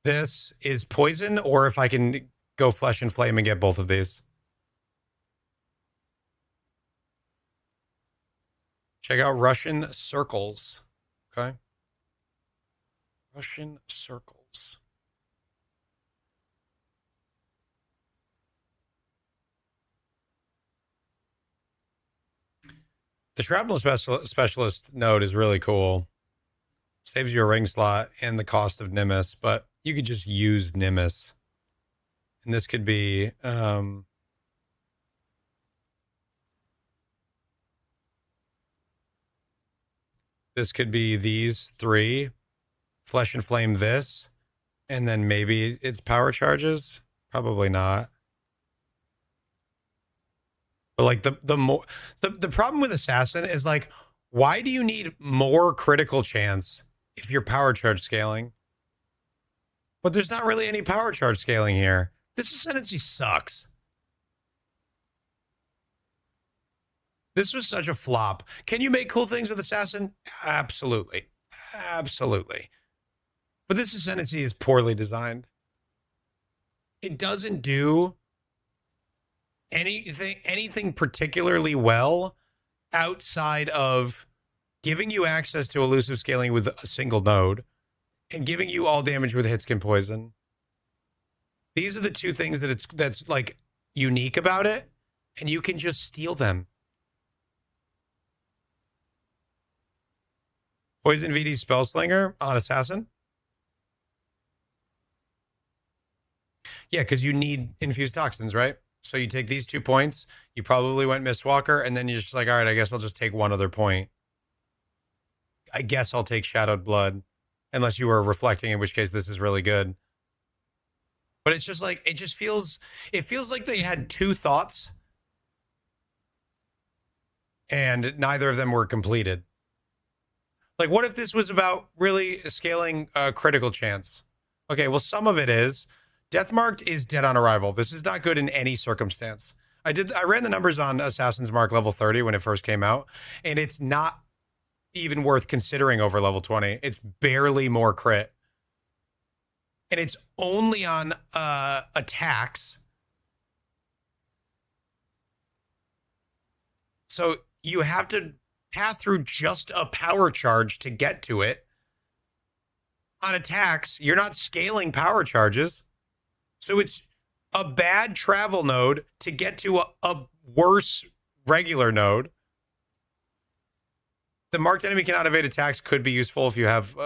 this is Poison, or if I can go Flesh and Flame and get both of these. Check out Russian Circles. Okay. Russian Circles. The Shrapnel Specialist node is really cool. Saves you a ring slot and the cost of Nimbus, but you could just use Nimbus. And this could be this could be these three. Flesh and Flame this. And then maybe it's power charges. Probably not. But like the problem with Assassin is like, why do you need more critical chance if you're power charge scaling? But there's not really any power charge scaling here. This Ascendancy sucks. This was such a flop. Can you make cool things with Assassin? Absolutely. Absolutely. But this Ascendancy is poorly designed. It doesn't do anything particularly well outside of giving you access to elusive scaling with a single node and giving you all damage with Hitskin Poison. These are the two things that's like unique about it, and you can just steal them. Poison VD Spellslinger on Assassin? Yeah, because you need infused toxins, right? So you take these 2 points, you probably went Mistwalker, and then you're just like, all right, I guess I'll just take one other point. I guess I'll take Shadowed Blood, unless you were reflecting, in which case this is really good. But it's just like, it feels like they had two thoughts, and neither of them were completed. Like, what if this was about really scaling critical chance? Okay, well, some of it is. Deathmarked is dead on arrival. This is not good in any circumstance. I ran the numbers on Assassin's Mark level 30 when it first came out, and it's not even worth considering over level 20. It's barely more crit. And it's only on attacks. So you have to pass through just a power charge to get to it. On attacks, you're not scaling power charges. So it's a bad travel node to get to a worse regular node. The marked enemy cannot evade attacks could be useful if you have,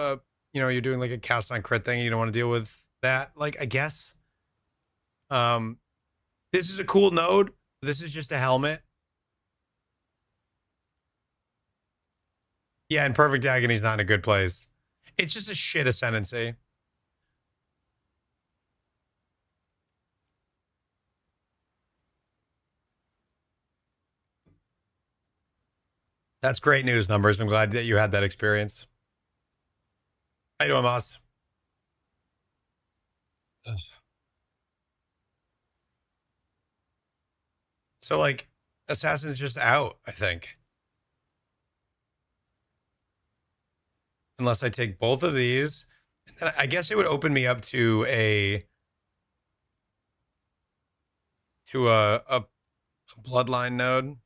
you're doing like a cast on crit thing and you don't want to deal with that. Like, I guess. This is a cool node. This is just a helmet. Yeah, and Perfect Agony's not in a good place. It's just a shit ascendancy. That's great news, Numbers. I'm glad that you had that experience. How you doing, Moss? Ugh. So, like, Assassin's just out, I think. Unless I take both of these. And then I guess it would open me up to a bloodline node.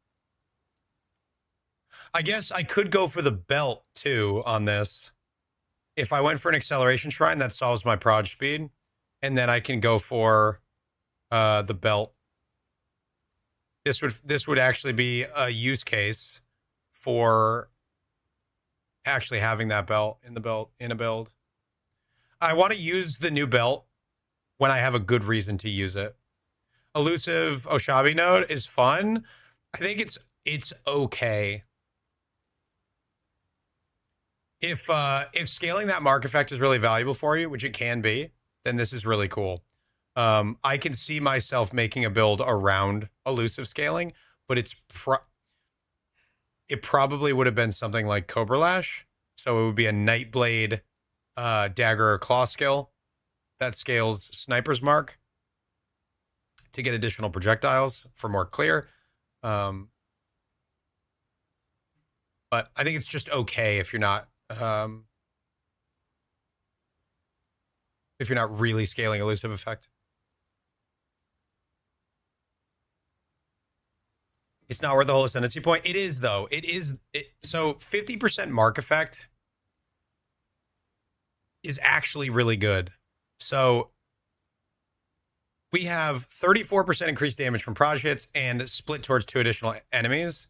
I guess I could go for the belt, too, on this. If I went for an acceleration shrine, that solves my proj speed. And then I can go for the belt. This would actually be a use case for actually having that belt in a build. I want to use the new belt when I have a good reason to use it. Elusive Oshabi node is fun. I think it's okay. If scaling that mark effect is really valuable for you, which it can be, then this is really cool. I can see myself making a build around elusive scaling, but it probably would have been something like Cobra Lash. So it would be a Nightblade dagger or claw skill that scales Sniper's Mark to get additional projectiles for more clear. But I think it's just okay if you're not really scaling elusive effect. It's not worth the whole ascendancy point. It is, though. So 50% mark effect is actually really good. So we have 34% increased damage from proj hits and split towards 2 additional enemies.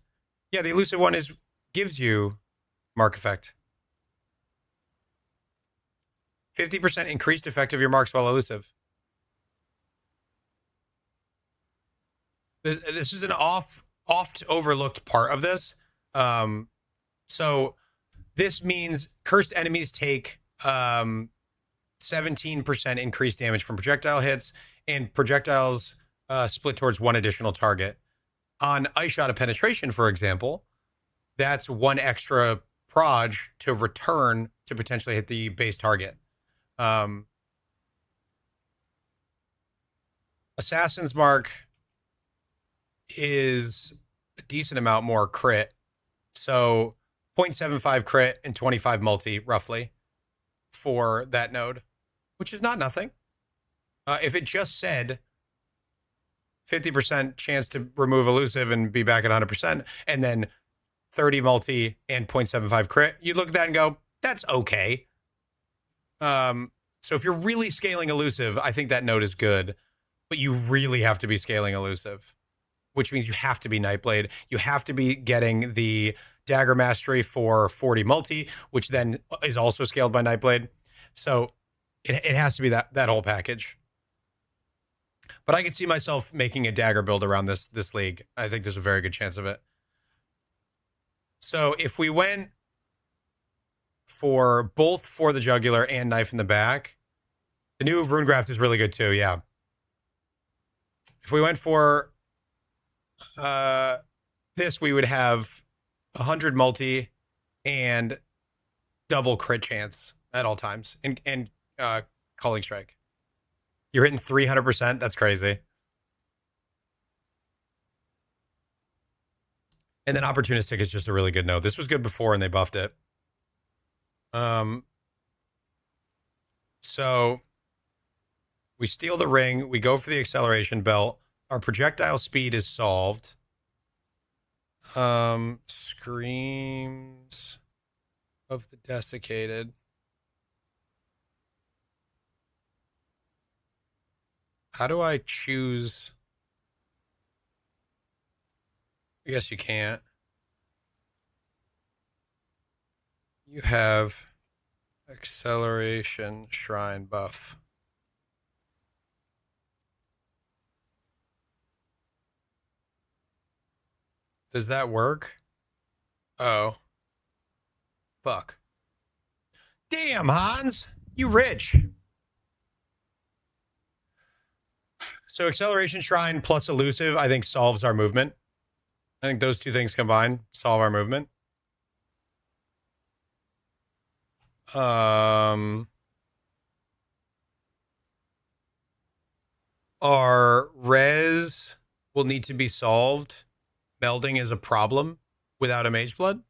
Yeah, the elusive one gives you mark effect. 50% increased effect of your marks while elusive. This is an oft overlooked part of this. So this means cursed enemies take 17% increased damage from projectile hits, and projectiles split towards one additional target. On Ice Shot of Penetration, for example, that's one extra proj to return to potentially hit the base target. Assassin's Mark is a decent amount more crit. So 0.75 crit and 25 multi, roughly, for that node, which is not nothing. If it just said 50% chance to remove elusive and be back at 100%, and then 30 multi and 0.75 crit, you'd look at that and go, that's okay. So if you're really scaling elusive, I think that node is good, but you really have to be scaling elusive, which means you have to be Nightblade. You have to be getting the Dagger Mastery for 40 multi, which then is also scaled by Nightblade. So it has to be that whole package. But I could see myself making a dagger build around this league. I think there's a very good chance of it. So if we went for both for the jugular and knife in the back, the new Runegraft is really good too, yeah. If we went for this, we would have 100 multi and double crit chance at all times, and Calling Strike. You're hitting 300%. That's crazy. And then Opportunistic is just a really good node. This was good before and they buffed it. So we steal the ring. We go for the acceleration belt. Our projectile speed is solved. Screams of the Desiccated. How do I choose? I guess you can't. You have acceleration shrine buff. Does that work? Oh. Fuck. Damn, Hans. You rich. So acceleration shrine plus elusive, I think, solves our movement. I think those two things combined solve our movement. Our res will need to be solved. Melding is a problem without a Mage Blood,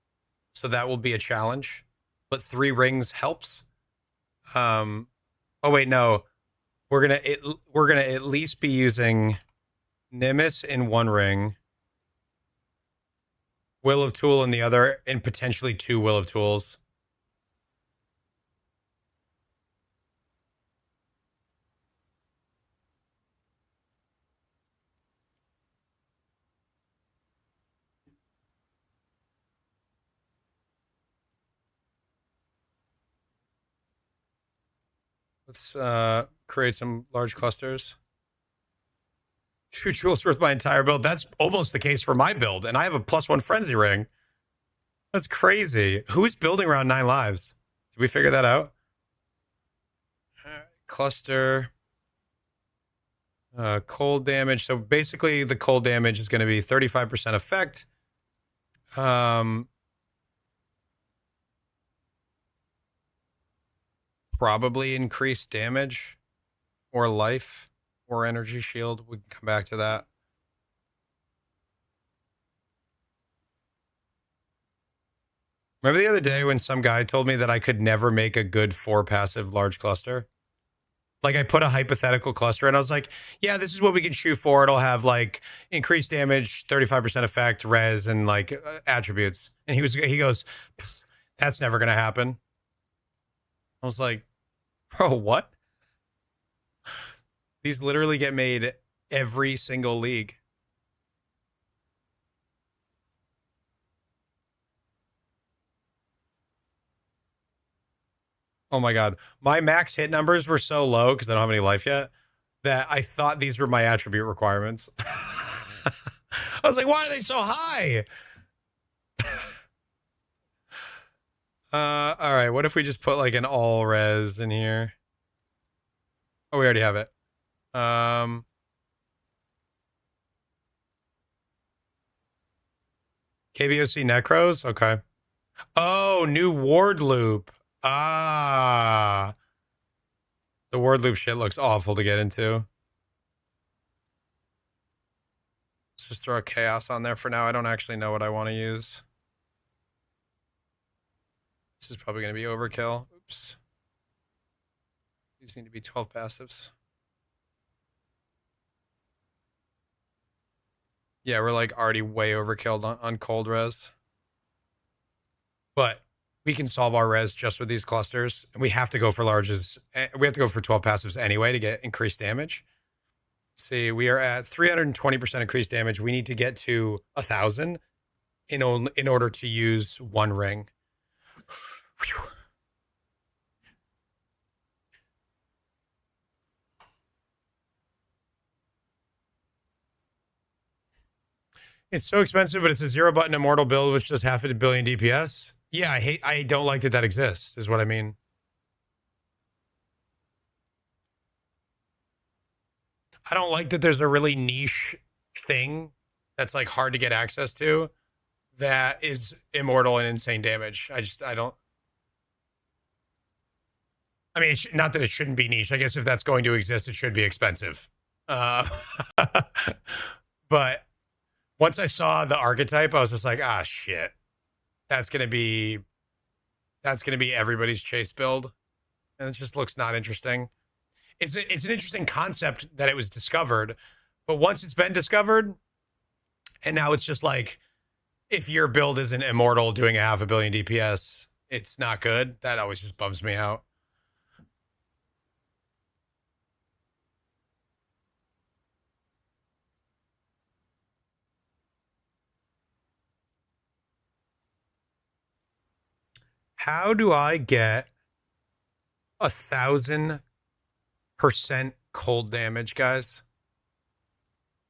so that will be a challenge. But 3 rings helps. Oh wait, no. We're gonna at least be using Nimbus in 1 ring, Will of Tool in the other, and potentially 2 Will of Tools. Let's create some large clusters. 2 jewels worth my entire build. That's almost the case for my build, and I have a +1 frenzy ring. That's crazy. Who is building around 9 lives? Did we figure that out? Cluster. Cold damage. So basically the cold damage is going to be 35% effect. Probably increased damage or life or energy shield. We can come back to that. Remember the other day when some guy told me that I could never make a good 4 passive large cluster? Like, I put a hypothetical cluster and I was like, yeah, this is what we can shoot for. It'll have like increased damage, 35% effect, res, and like attributes. And he goes, that's never going to happen. I was like, bro, what? These literally get made every single league. Oh my God. My max hit numbers were so low because I don't have any life yet that I thought these were my attribute requirements. I was like, why are they so high? All right. What if we just put like an all res in here? Oh, we already have it. KBOC Necros? Okay. Oh, new ward loop. Ah. The ward loop shit looks awful to get into. Let's just throw a chaos on there for now. I don't actually know what I want to use. This is probably going to be overkill. Oops. These need to be 12 passives. Yeah, we're like already way overkilled on cold res. But we can solve our res just with these clusters. And we have to go for larges. We have to go for 12 passives anyway to get increased damage. See, we are at 320% increased damage. We need to get to 1,000 in order to use one ring. Whew. It's so expensive, but it's a 0-button immortal build, which does 500 million DPS. Yeah, I don't like that exists, is what I mean. I don't like that there's a really niche thing that's like hard to get access to that is immortal and insane damage. I don't. I mean, not that it shouldn't be niche. I guess if that's going to exist, it should be expensive. But once I saw the archetype, I was just like, ah, shit. That's gonna be everybody's chase build, and it just looks not interesting. It's an interesting concept that it was discovered, but once it's been discovered, and now it's just like, if your build isn't immortal doing 500 million DPS, it's not good. That always just bums me out. How do I get 1,000% cold damage, guys?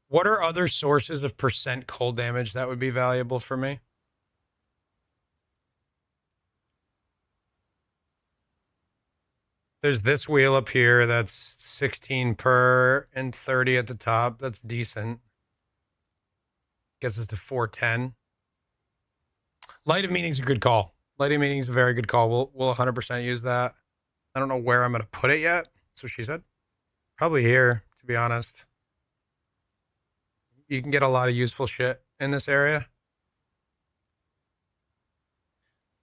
What are other sources of percent cold damage that would be valuable for me? There's this wheel up here that's 16 per and 30 at the top. That's decent. Gets us to 410. Light of Meaning's a good call. Light of Meaning's a very good call. We'll 100% use that. I don't know where I'm going to put it yet. That's what she said. Probably here, to be honest. You can get a lot of useful shit in this area.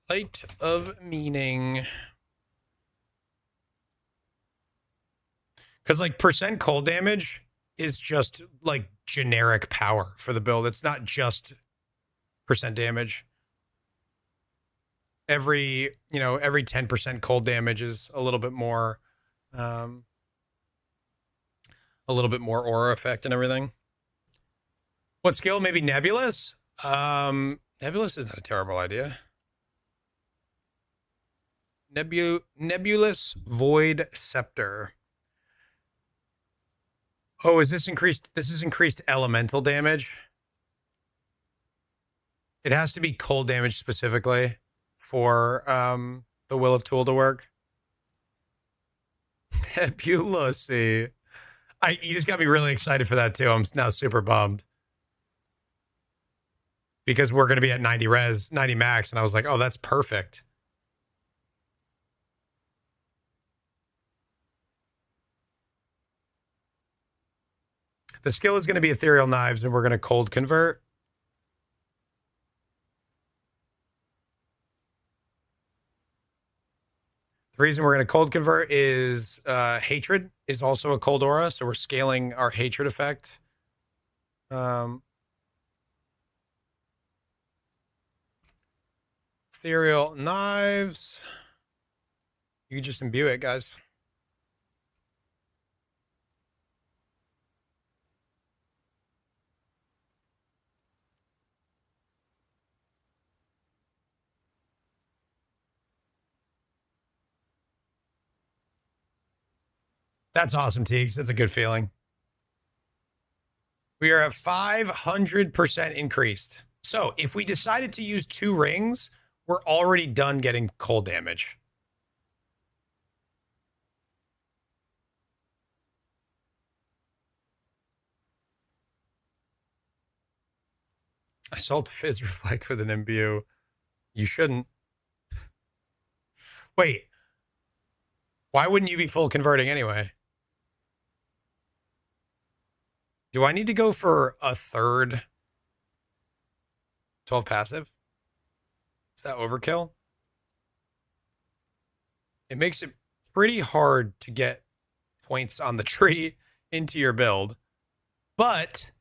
Light of Meaning. Because, like, percent cold damage is just, like, generic power for the build. It's not just percent damage. Every 10% cold damage is a little bit more aura effect and everything. What skill? Maybe Nebulous? Nebulous is not a terrible idea. Nebulous Void Scepter. Oh, is this increased? This is increased elemental damage. It has to be cold damage specifically for the Will of Tool to work. Nebulosy. You just got me really excited for that too. I'm now super bummed. Because we're going to be at 90 res, 90 max, and I was like, oh, that's perfect. The skill is going to be Ethereal Knives, and we're going to cold convert. The reason we're going to cold convert is Hatred is also a cold aura, so we're scaling our Hatred effect. Ethereal Knives. You can just imbue it, guys. That's awesome, Teagues. That's a good feeling. We are at 500% increased. So if we decided to use 2 rings, we're already done getting cold damage. I sold Fizz Reflect with an MBU. You shouldn't. Wait. Why wouldn't you be full converting anyway? Do I need to go for a third 12 passive? Is that overkill? It makes it pretty hard to get points on the tree into your build, but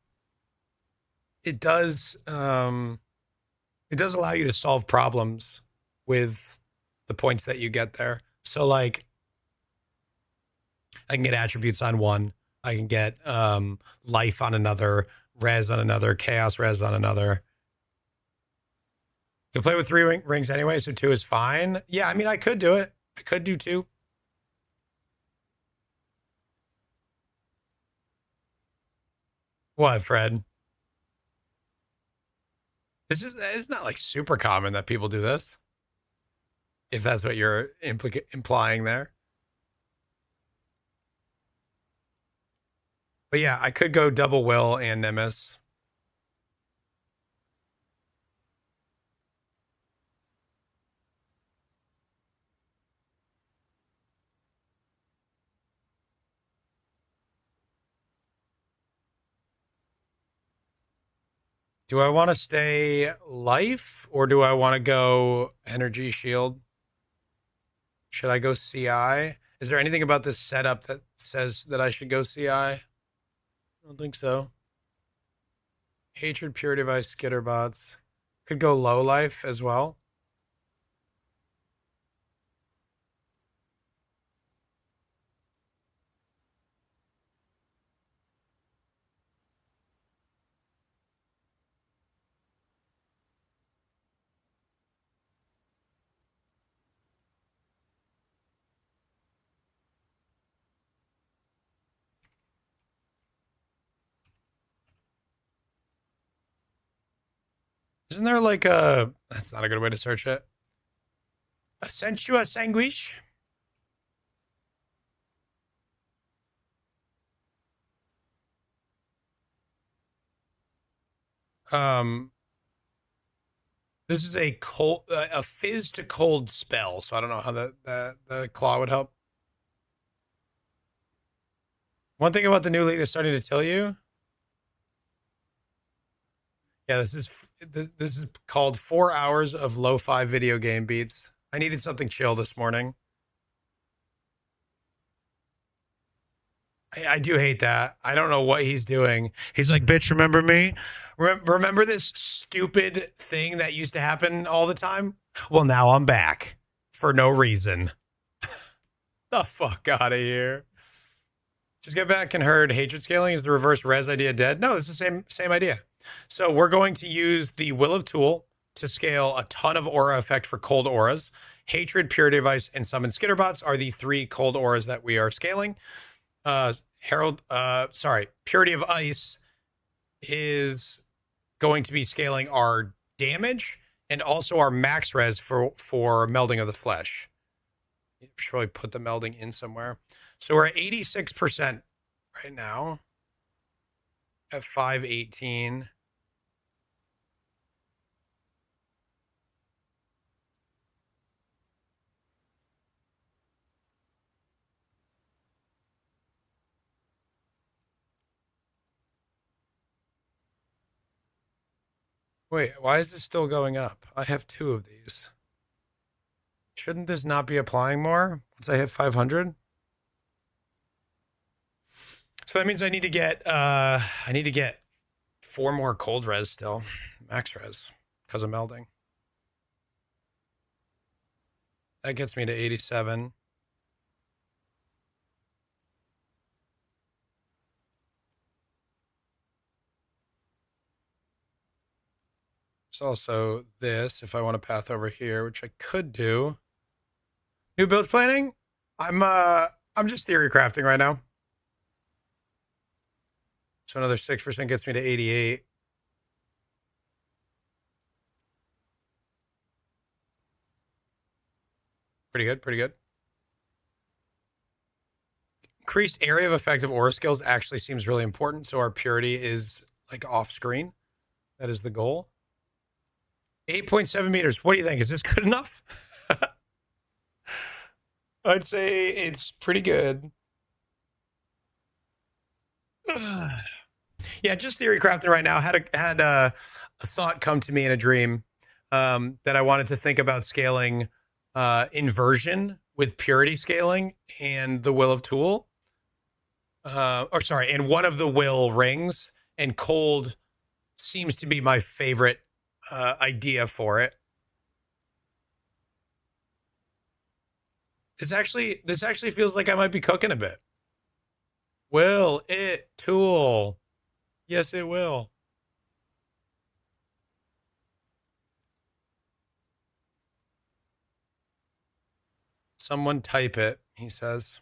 it does allow you to solve problems with the points that you get there. So like I can get attributes on one, I can get life on another, res on another, chaos res on another. You'll play with 3 rings anyway, so 2 is fine. Yeah, I mean, I could do it. I could do 2. What, Fred? It's not like super common that people do this. If that's what you're implying there. But yeah, I could go double will and Nemesis. Do I want to stay life or do I want to go energy shield? Should I go CI? Is there anything about this setup that says that I should go CI? I don't think so. Hatred, Pure Device, Skitter bots. Could go low life as well. Isn't there like a... That's not a good way to search it. A Sensuous Sanguish? This is a cold, a fizz to cold spell, so I don't know how the claw would help. One thing about the new league they're starting to tell you. Yeah, this is called 4 hours of lo-fi video game beats. I needed something chill this morning. I do hate that. I don't know what he's doing. He's like, bitch, remember me? Remember this stupid thing that used to happen all the time? Well, now I'm back for no reason. The fuck out of here. Just get back and heard hatred scaling is the reverse res idea dead? No, it's the same idea. So we're going to use the Will of Tool to scale a ton of aura effect for cold auras. Hatred, Pure Device, and Summon Skitterbots are the 3 cold auras that we are scaling. Purity of Ice is going to be scaling our damage and also our max res for melding of the flesh. You should probably put the melding in somewhere. So we're at 86% right now at 518. Wait, why is this still going up? I have 2 of these. Shouldn't this not be applying more once I hit 500? So that means I need to get 4 more cold res still, max res, because of melding. That gets me to 87. There's also this, if I want to path over here, which I could do. New build planning? I'm just theory crafting right now. So another 6% gets me to 88. Pretty good, pretty good. Increased area of effective aura skills actually seems really important, so our purity is like off screen. That is the goal. 8.7 meters. What do you think? Is this good enough? I'd say it's pretty good. Yeah, just theory crafting right now. Had a thought come to me in a dream that I wanted to think about scaling inversion with purity scaling and the will of tool. And one of the will rings, and cold seems to be my favorite idea for it. This actually feels like I might be cooking a bit. Will it tool? Yes, it will. Someone type it, he says.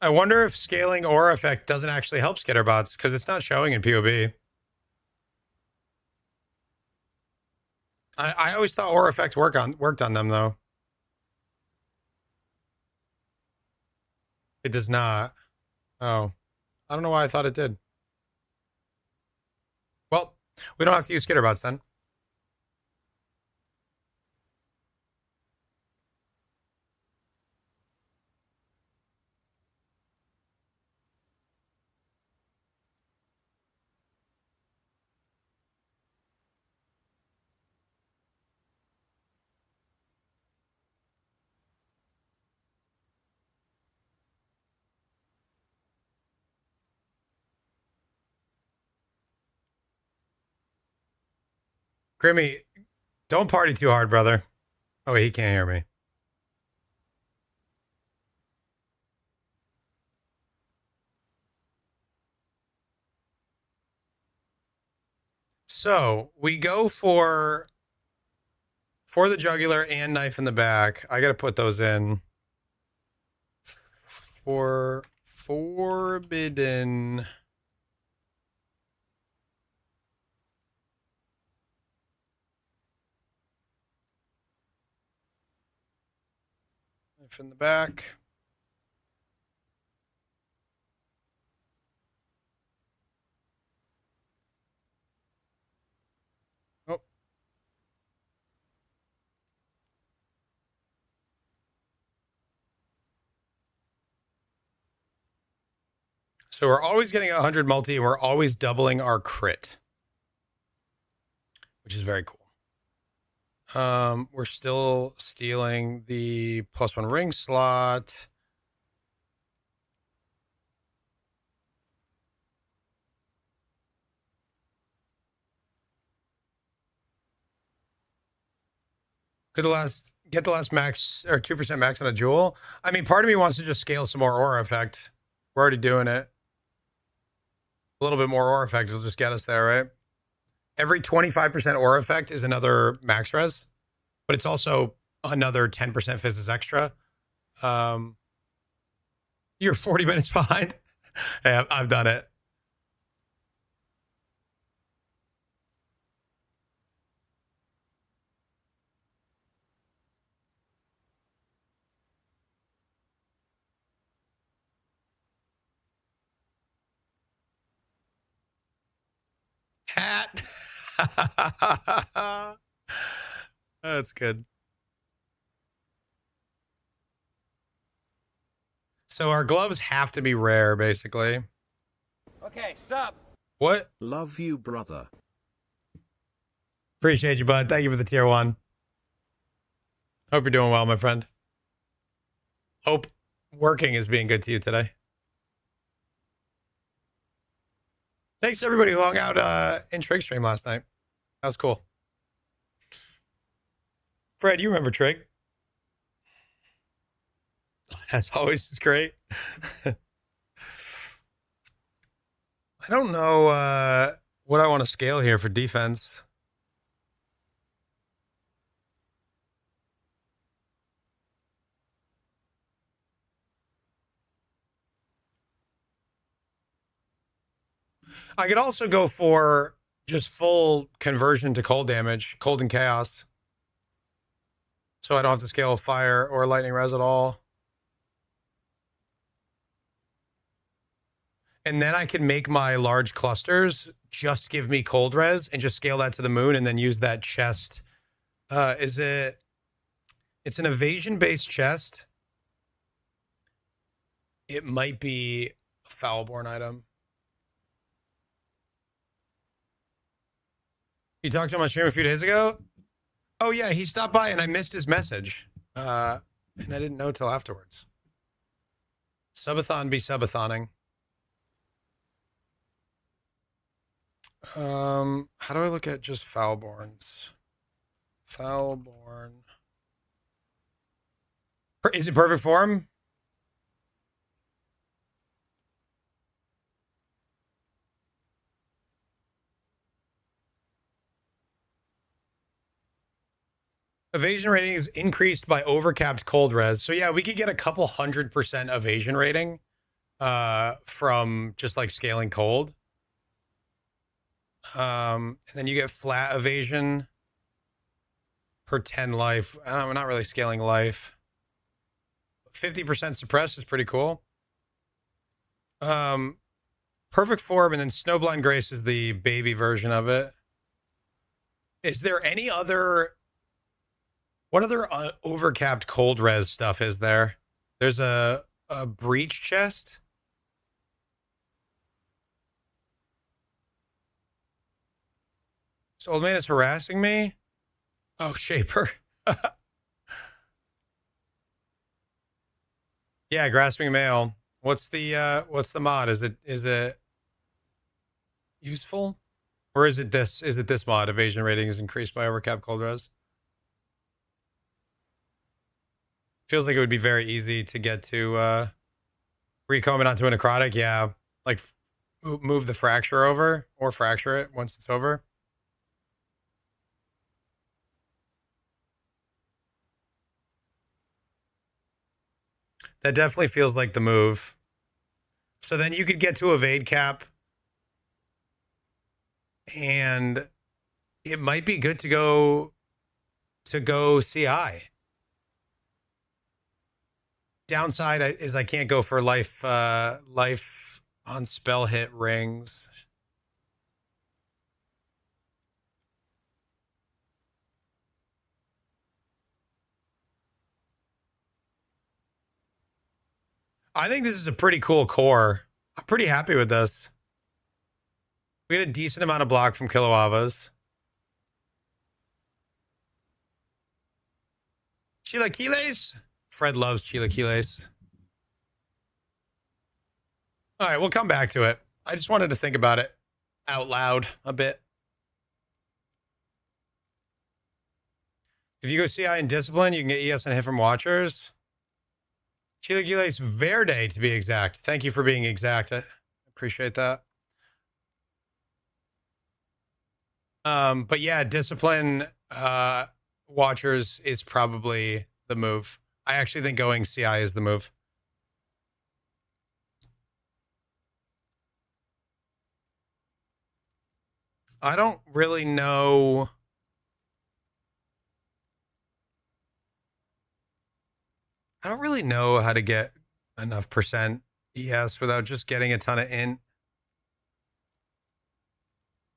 I wonder if scaling aura effect doesn't actually help skitterbots because it's not showing in POB. I always thought aura effect worked on them though. It does not. Oh, I don't know why I thought it did. Well, we don't have to use skitterbots then. Grimmy, don't party too hard, brother. Oh, wait, he can't hear me. So we go for the jugular and knife in the back. I got to put those in. For forbidden. Knife in the back. Oh. So we're always getting 100 multi, and we're always doubling our crit, which is very cool. We're still stealing the +1 ring slot. Get the last max or 2% max on a jewel. I mean, part of me wants to just scale some more aura effect. We're already doing it. A little bit more aura effect will just get us there, right? Every 25% aura effect is another max res, but it's also another 10% physis extra. You're 40 minutes behind. Hey, I've done it. Hat. That's good. So our gloves have to be rare, basically. Okay, sup? What? Love you, brother. Appreciate you, bud. Thank you for the tier 1. Hope you're doing well, my friend. Hope working is being good to you today. Thanks to everybody who hung out in Trig stream last night. That was cool. Fred, you remember Trig? As always, it's great. I don't know what do I want to scale here for defense? I could also go for just full conversion to cold damage, cold and chaos. So I don't have to scale fire or lightning res at all. And then I can make my large clusters just give me cold res and just scale that to the moon and then use that chest. It's an evasion based chest. It might be a Foulborn item. You talked to him on stream a few days ago? Oh yeah, he stopped by and I missed his message. And I didn't know till afterwards. Subathon be subathoning. How do I look at just Foulborns? Foulborn. Is it perfect form? Evasion rating is increased by overcapped cold res. So yeah, we could get a couple 100% evasion rating from just like scaling cold. And then you get flat evasion per 10 life. I'm not really scaling life. 50% suppressed is pretty cool. Perfect form, and then Snowblind Grace is the baby version of it. Is there any other... What other overcapped cold res stuff is there? There's a breach chest. So old man is harassing me. Oh, Shaper. Yeah, grasping male. What's the mod? Is it useful? Or is it this mod? Evasion rating is increased by overcapped cold res. Feels like it would be very easy to get to recomb it onto a necrotic. Yeah, like move the fracture over or fracture it once it's over. That definitely feels like the move. So then you could get to evade cap. And it might be good to go CI. Downside is I can't go for life on spell hit rings. I think this is a pretty cool core. I'm pretty happy with this. We get a decent amount of block from Kiloavas. Chilaquiles? Fred loves chilaquiles. All right, we'll come back to it. I just wanted to think about it out loud a bit. If you go CI and Discipline, you can get ES and hit from Watchers. Chilaquiles Verde, to be exact. Thank you for being exact. I appreciate that. But yeah, Discipline Watchers is probably the move. I actually think going CI is the move. I don't really know. I don't really know how to get enough percent ES without just getting a ton of int.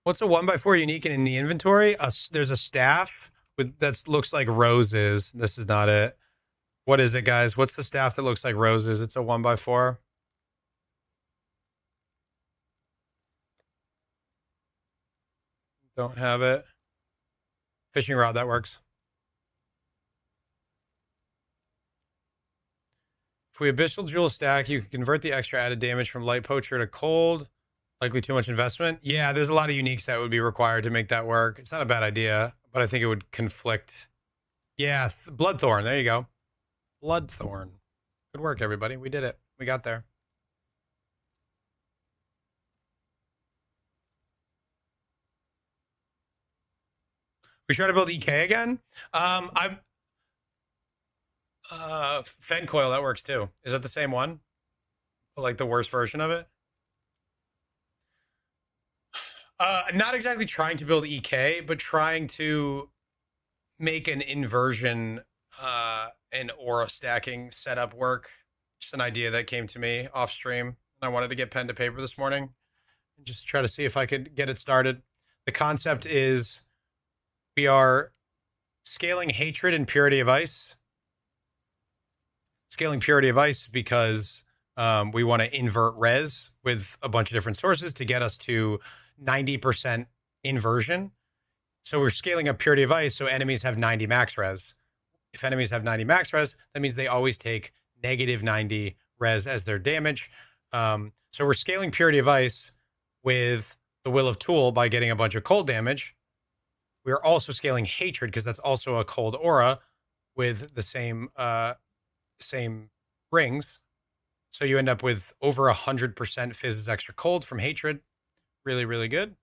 What's a 1x4 unique in the inventory? There's a staff that looks like roses. This is not it. What is it, guys? What's the staff that looks like roses? It's a 1x4. Don't have it. Fishing rod, that works. If we Abyssal Jewel stack, you can convert the extra added damage from Light Poacher to Cold. Likely too much investment. Yeah, there's a lot of uniques that would be required to make that work. It's not a bad idea, but I think it would conflict. Yeah, Bloodthorn. There you go. Bloodthorn. Good work, everybody. We did it. We got there. We try to build EK again. I'm Fen Coil, that works too. Is that the same one? Like the worst version of it? Not exactly trying to build EK, but trying to make an inversion and aura stacking setup work. Just an idea that came to me off stream. I wanted to get pen to paper this morning and just try to see if I could get it started. The concept is we are scaling hatred and purity of ice. Scaling purity of ice because we want to invert res with a bunch of different sources to get us to 90% inversion. So we're scaling up purity of ice so enemies have 90 max res. If enemies have 90 max res, that means they always take negative 90 res as their damage. So we're scaling purity of ice with the Will of Tool by getting a bunch of cold damage. We are also scaling hatred because that's also a cold aura with the same rings. So you end up with over 100% Fizz's extra cold from hatred. Really, really good.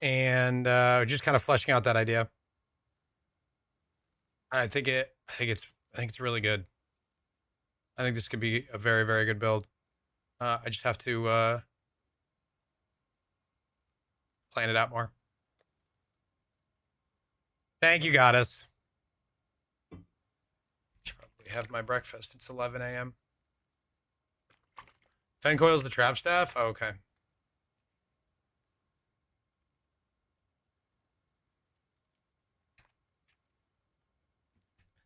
And just kind of fleshing out that idea. I think it's really good. I think this could be a very, very good build. I just have to plan it out more. Thank you, Goddess. Should probably have my breakfast. It's 11 a.m. Fencoil's the trap staff? Oh, okay.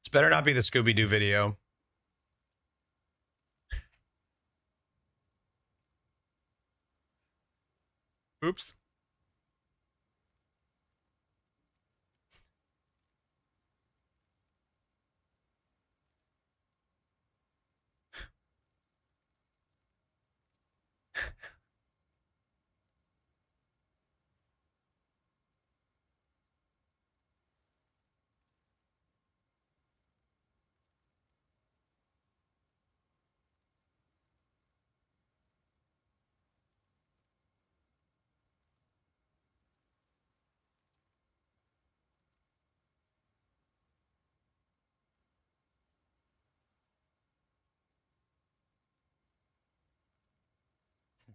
It's better not be the Scooby-Doo video. Oops.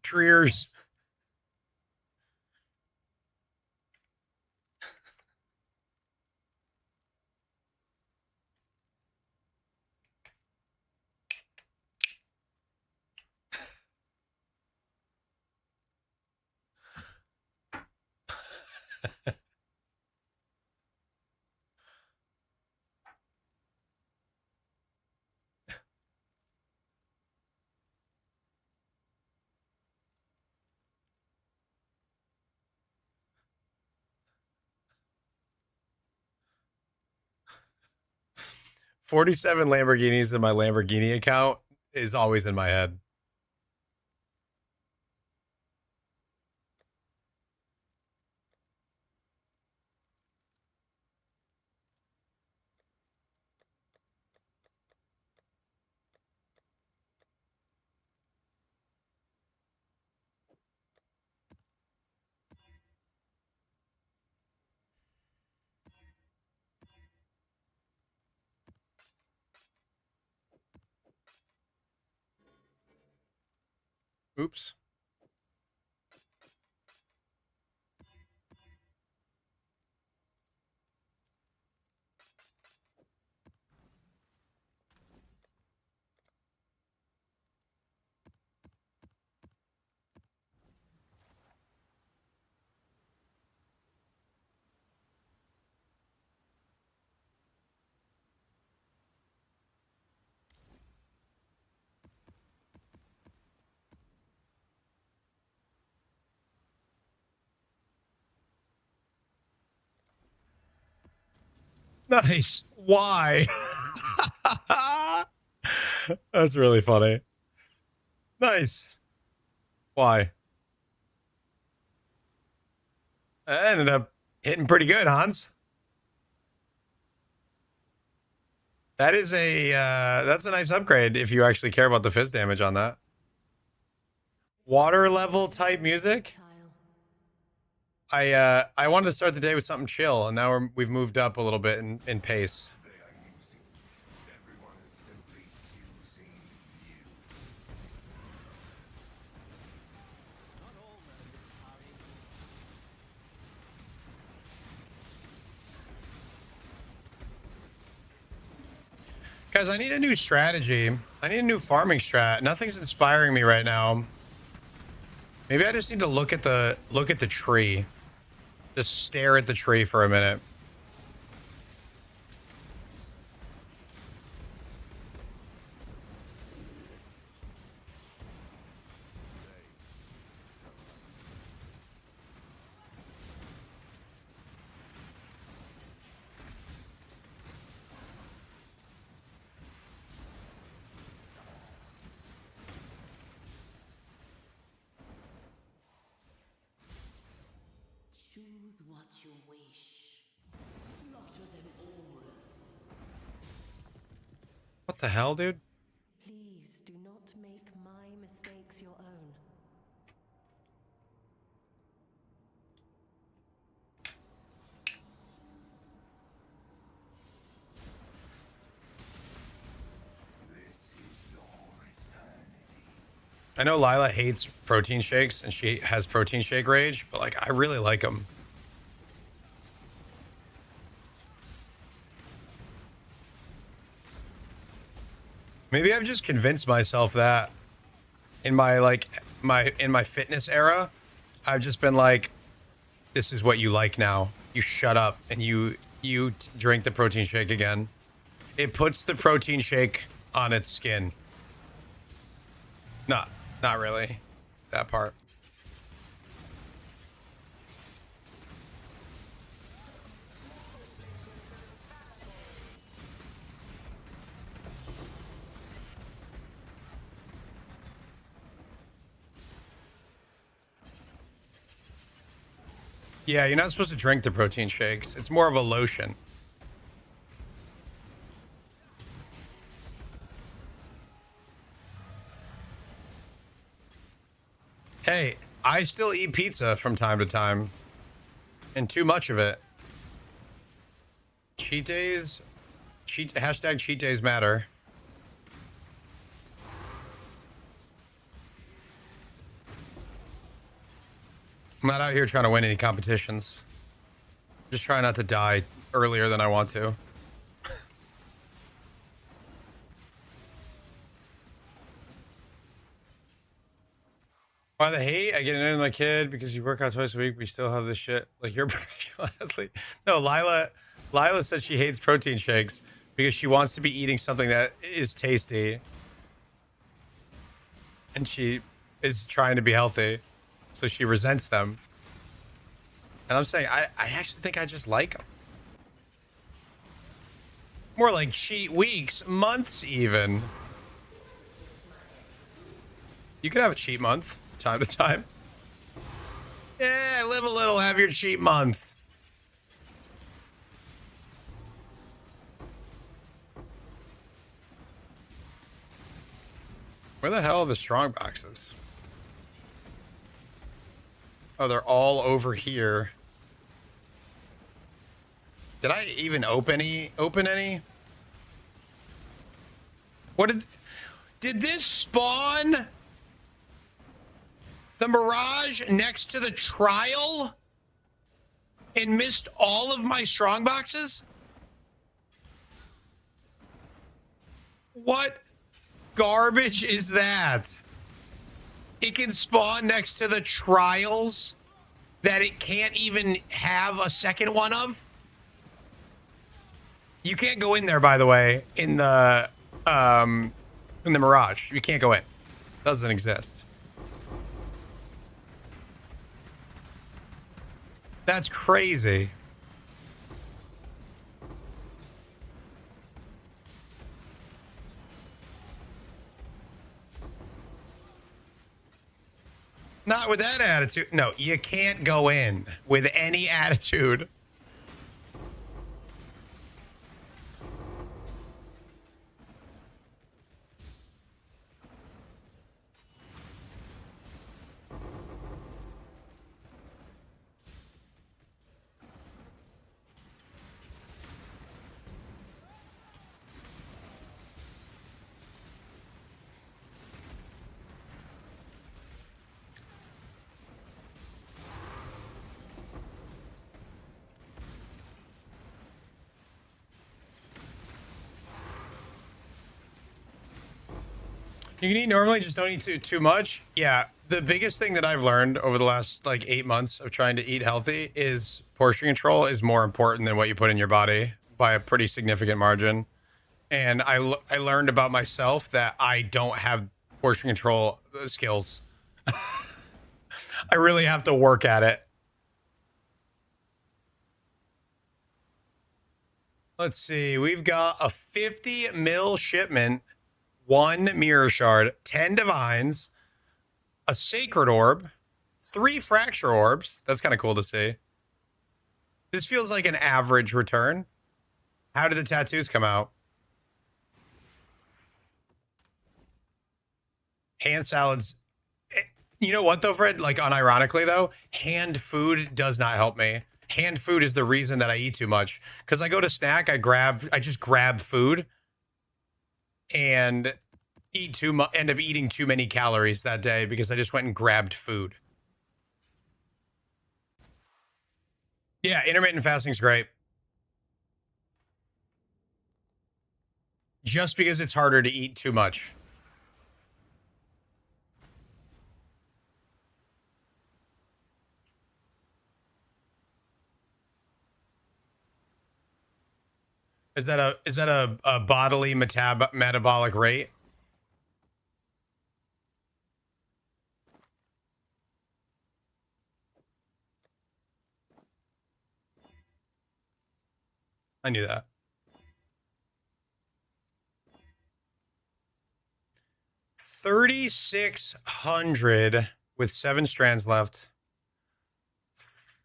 Triers. $47 Lamborghinis in my Lamborghini account is always in my head. Oops. Nice. Why? That's really funny. Nice. Why? I ended up hitting pretty good, Hans. That is that's a nice upgrade if you actually care about the fizz damage on that. Water level type music? I wanted to start the day with something chill, and now we've moved up a little bit in pace. Guys, I need a new strategy. I need a new farming strat. Nothing's inspiring me right now. Maybe I just need to look at the tree. Just stare at the tree for a minute. Choose what you wish. Slaughter them all. What the hell, dude? Please do not make my mistakes your own. I know Lila hates protein shakes and she has protein shake rage, but like I really like them. Maybe I've just convinced myself that in my fitness era, I've just been like, this is what you like now. You shut up and you drink the protein shake again. It puts the protein shake on its skin. Not really. That part. Yeah, you're not supposed to drink the protein shakes. It's more of a lotion. Hey, I still eat pizza from time to time. And too much of it. Cheat days. Hashtag cheat days matter. I'm not out here trying to win any competitions. Just trying not to die earlier than I want to. Why the hate? I get annoyed with my kid because you work out twice a week, but you still have this shit. Like, you're a professional athlete. No, Lila said she hates protein shakes because she wants to be eating something that is tasty. And she is trying to be healthy. So she resents them. And I'm saying, I actually think I just like them. More like cheat weeks, months even. You could have a cheat month, time to time. Yeah, live a little, have your cheat month. Where the hell are the Strongboxes? Oh, they're all over here. Did I even open any? What did this spawn? The Mirage next to the trial? And missed all of my Strongboxes? What garbage is that? It can spawn next to the trials that it can't even have a second one of. You can't go in there, by the way, in the Mirage. You can't go in. It doesn't exist. That's crazy. Not with that attitude. No, you can't go in with any attitude. You can eat normally, just don't eat too much. Yeah, the biggest thing that I've learned over the last like 8 months of trying to eat healthy is portion control is more important than what you put in your body by a pretty significant margin. And I learned about myself that I don't have portion control skills. I really have to work at it. Let's see. We've got a 50 mil shipment, 1 mirror shard, 10 divines, a sacred orb, 3 fracture orbs. That's kind of cool to see. This feels like an average return. How did the tattoos come out? Hand salads. You know what though, Fred? Like unironically though, hand food does not help me. Hand food is the reason that I eat too much. Because I go to snack, I just grab food and eat too much, end up eating too many calories that day because I just went and grabbed food. Yeah, intermittent fasting's great. Just because it's harder to eat too much. Is that a bodily metabolic rate? I knew that. 3,600 with 7 strands left.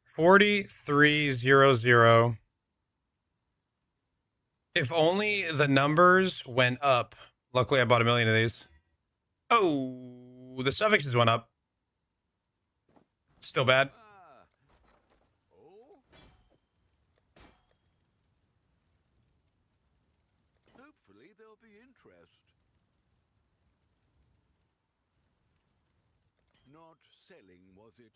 4,300. If only the numbers went up. Luckily, I bought 1 million of these. Oh, the suffixes went up. Still bad. Hopefully there'll be interest. Not selling, was it?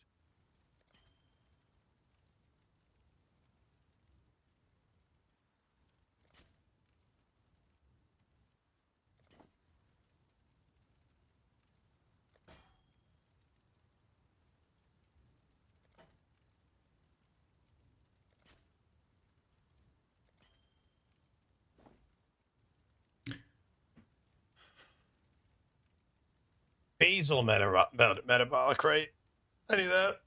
Basal metabolic rate. I knew that.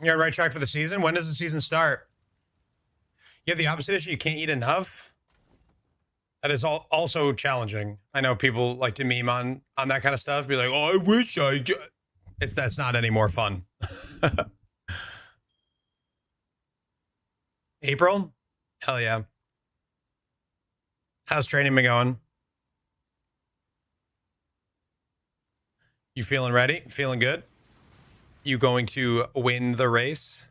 You're on the right track for the season. When does the season start? You have the opposite issue. You can't eat enough. That is also challenging. I know people like to meme on that kind of stuff. Be like, oh, I wish I. That's not any more fun. April? Hell yeah. How's training been going? You feeling ready? Feeling good? You going to win the race?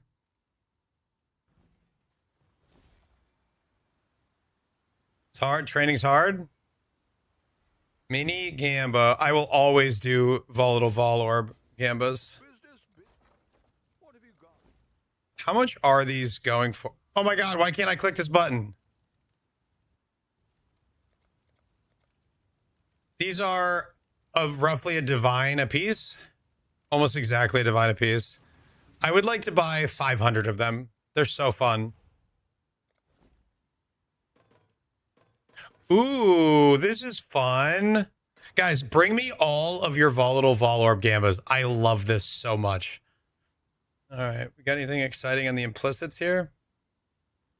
It's hard. Training's hard. Mini Gamba. I will always do volatile Vol Orb Gambas. What have you got? How much are these going for? Oh my god, why can't I click this button? These are of roughly a divine a piece. Almost exactly a divine a piece. I would like to buy 500 of them. They're so fun. Ooh, this is fun. Guys, bring me all of your volatile Vol Orb Gambas. I love this so much. All right, we got anything exciting on the implicits here?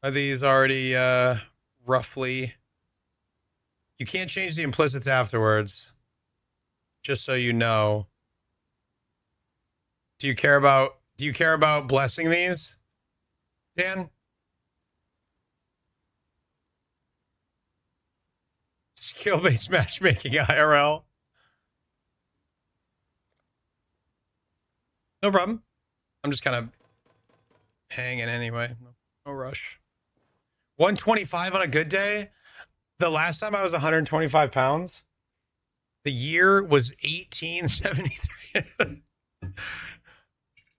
Are these already roughly... You can't change the implicits afterwards. Just so you know. Do you care about blessing these, Dan? Skill-based matchmaking IRL. No problem. I'm just kind of hanging anyway. No rush. 125 on a good day? The last time I was 125 pounds, the year was 1873.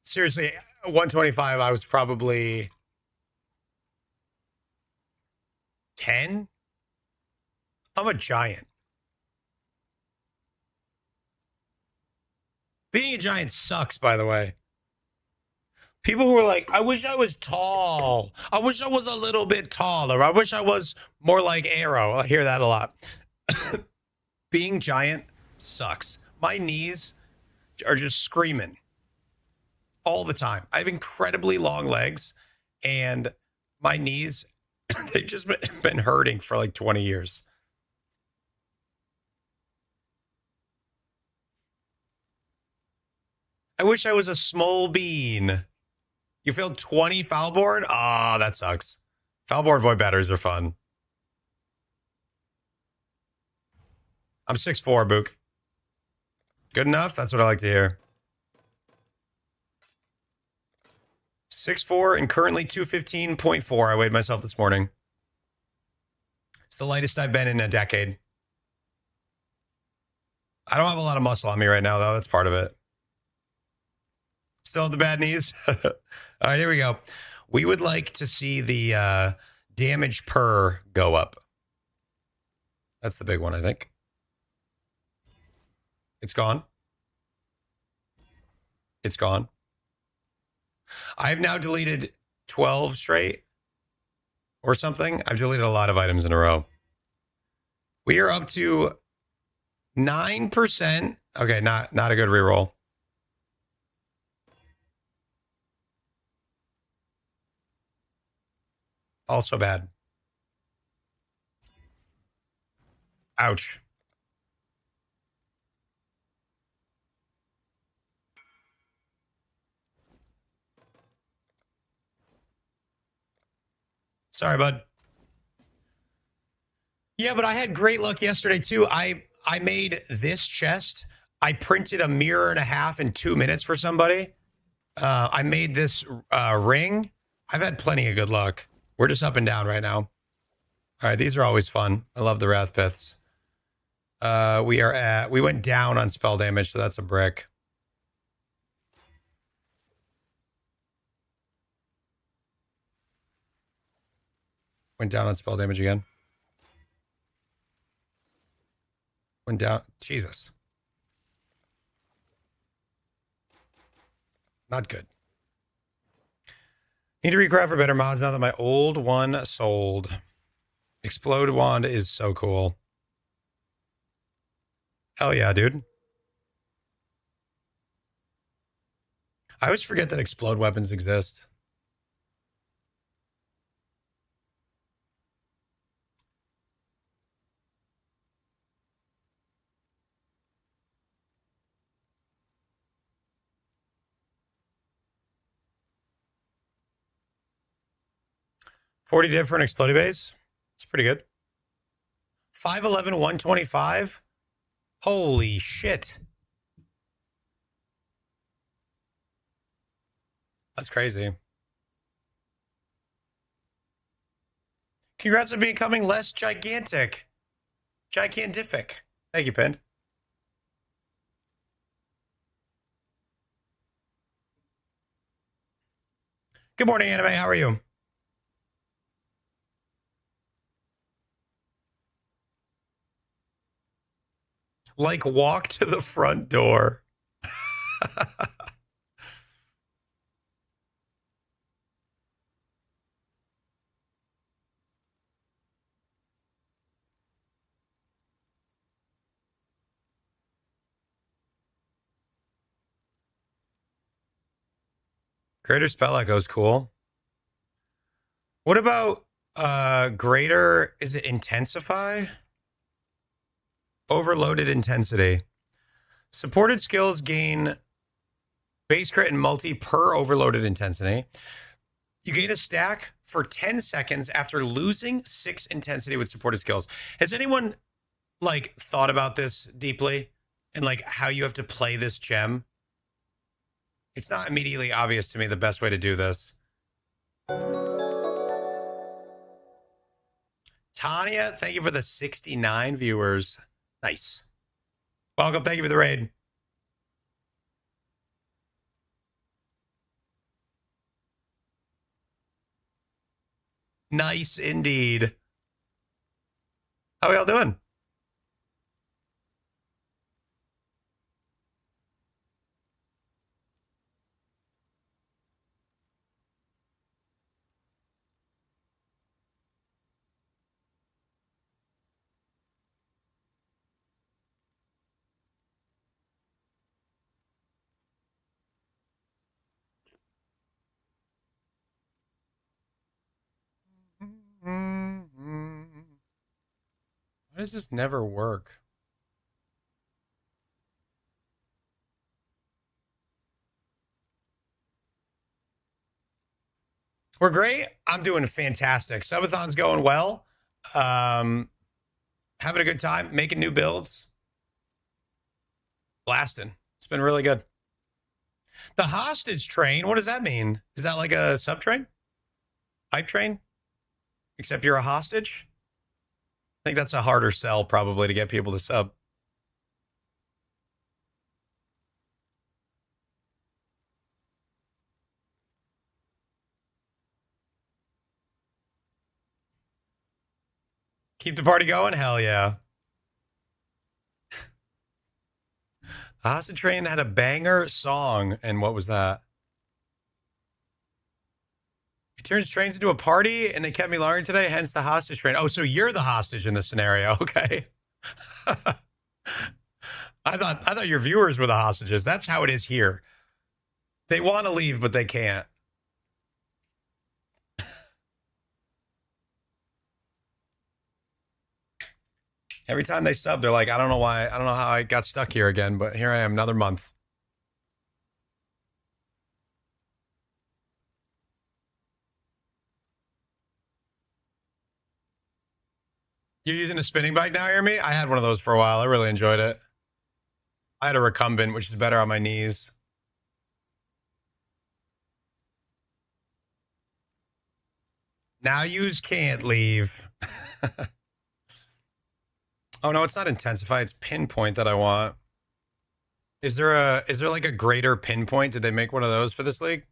Seriously, 125, I was probably 10. I'm a giant. Being a giant sucks, by the way. People who are like, I wish I was tall. I wish I was a little bit taller. I wish I was more like Arrow. I hear that a lot. Being giant sucks. My knees are just screaming all the time. I have incredibly long legs, and my knees, they've just been hurting for like 20 years. I wish I was a small bean. You failed 20 foul board? Ah, that sucks. Foul board void batteries are fun. I'm 6'4", Book. Good enough? That's what I like to hear. 6'4" and currently 215.4. I weighed myself this morning. It's the lightest I've been in a decade. I don't have a lot of muscle on me right now, though. That's part of it. Still have the bad knees? All right, here we go. We would like to see the damage per go up. That's the big one, I think. It's gone. It's gone. I've now deleted 12 straight or something. I've deleted a lot of items in a row. We are up to 9%. Okay, not a good reroll. Also bad. Ouch. Sorry, bud. Yeah, but I had great luck yesterday, too. I made this chest. I printed a mirror and a half in 2 minutes for somebody. I made this ring. I've had plenty of good luck. We're just up and down right now. All right, these are always fun. I love the Wrathpiths. We went down on spell damage, so that's a brick. Went down on spell damage again. Went down. Jesus. Not good. Need to recraft for better mods now that my old one sold. Explode wand is so cool. Hell yeah, dude. I always forget that explode weapons exist. $40 different exploding base. It's pretty good. 511, 125. Holy shit. That's crazy. Congrats on becoming less gigantic. Gigantific. Thank you, Pin. Good morning, Anime. How are you? Like, walk to the front door. Greater spell echo's cool. What about greater, is it intensify? Overloaded intensity. Supported skills gain base crit and multi per overloaded intensity. You gain a stack for 10 seconds after losing 6 intensity with supported skills. Has anyone like thought about this deeply and like how you have to play this gem? It's not immediately obvious to me the best way to do this. Tanya, thank you for the 69 viewers. Nice. Welcome. Thank you for the raid. Nice indeed. How are y'all doing? Why does this never work? We're great. I'm doing fantastic. Subathon's going well. Having a good time, making new builds. Blasting. It's been really good. The hostage train, what does that mean? Is that like a sub train? Hype train? Except you're a hostage? I think that's a harder sell probably to get people to sub. Keep the party going? Hell yeah. The hostage train had a banger song. And what was that? It turns trains into a party and they kept me longer today, hence the hostage train. Oh, so you're the hostage in this scenario. Okay. I thought your viewers were the hostages. That's how it is here. They want to leave, but they can't. Every time they sub, they're like, I don't know why. I don't know how I got stuck here again, but here I am another month. You're using a spinning bike now, hear me? I had one of those for a while. I really enjoyed it. I had a recumbent, which is better on my knees. Now yous can't leave. Oh no, it's not intensify, it's pinpoint that I want. Is there like a greater pinpoint? Did they make one of those for this league?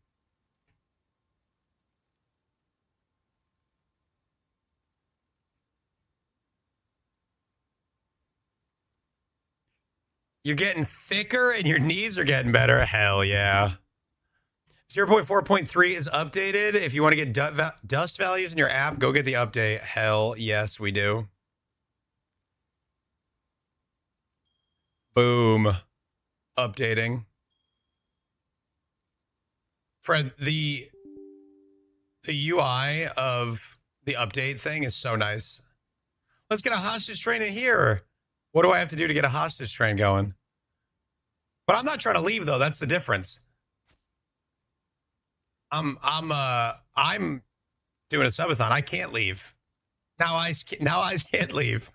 You're getting thicker and your knees are getting better. Hell yeah. 0.4.3 is updated. If you want to get dust values in your app, go get the update. Hell yes, we do. Boom. Updating. Fred, the UI of the update thing is so nice. Let's get a hostage train in here. What do I have to do to get a hostage train going? But I'm not trying to leave though. That's the difference. I'm doing a subathon. I can't leave. Now eyes can't leave.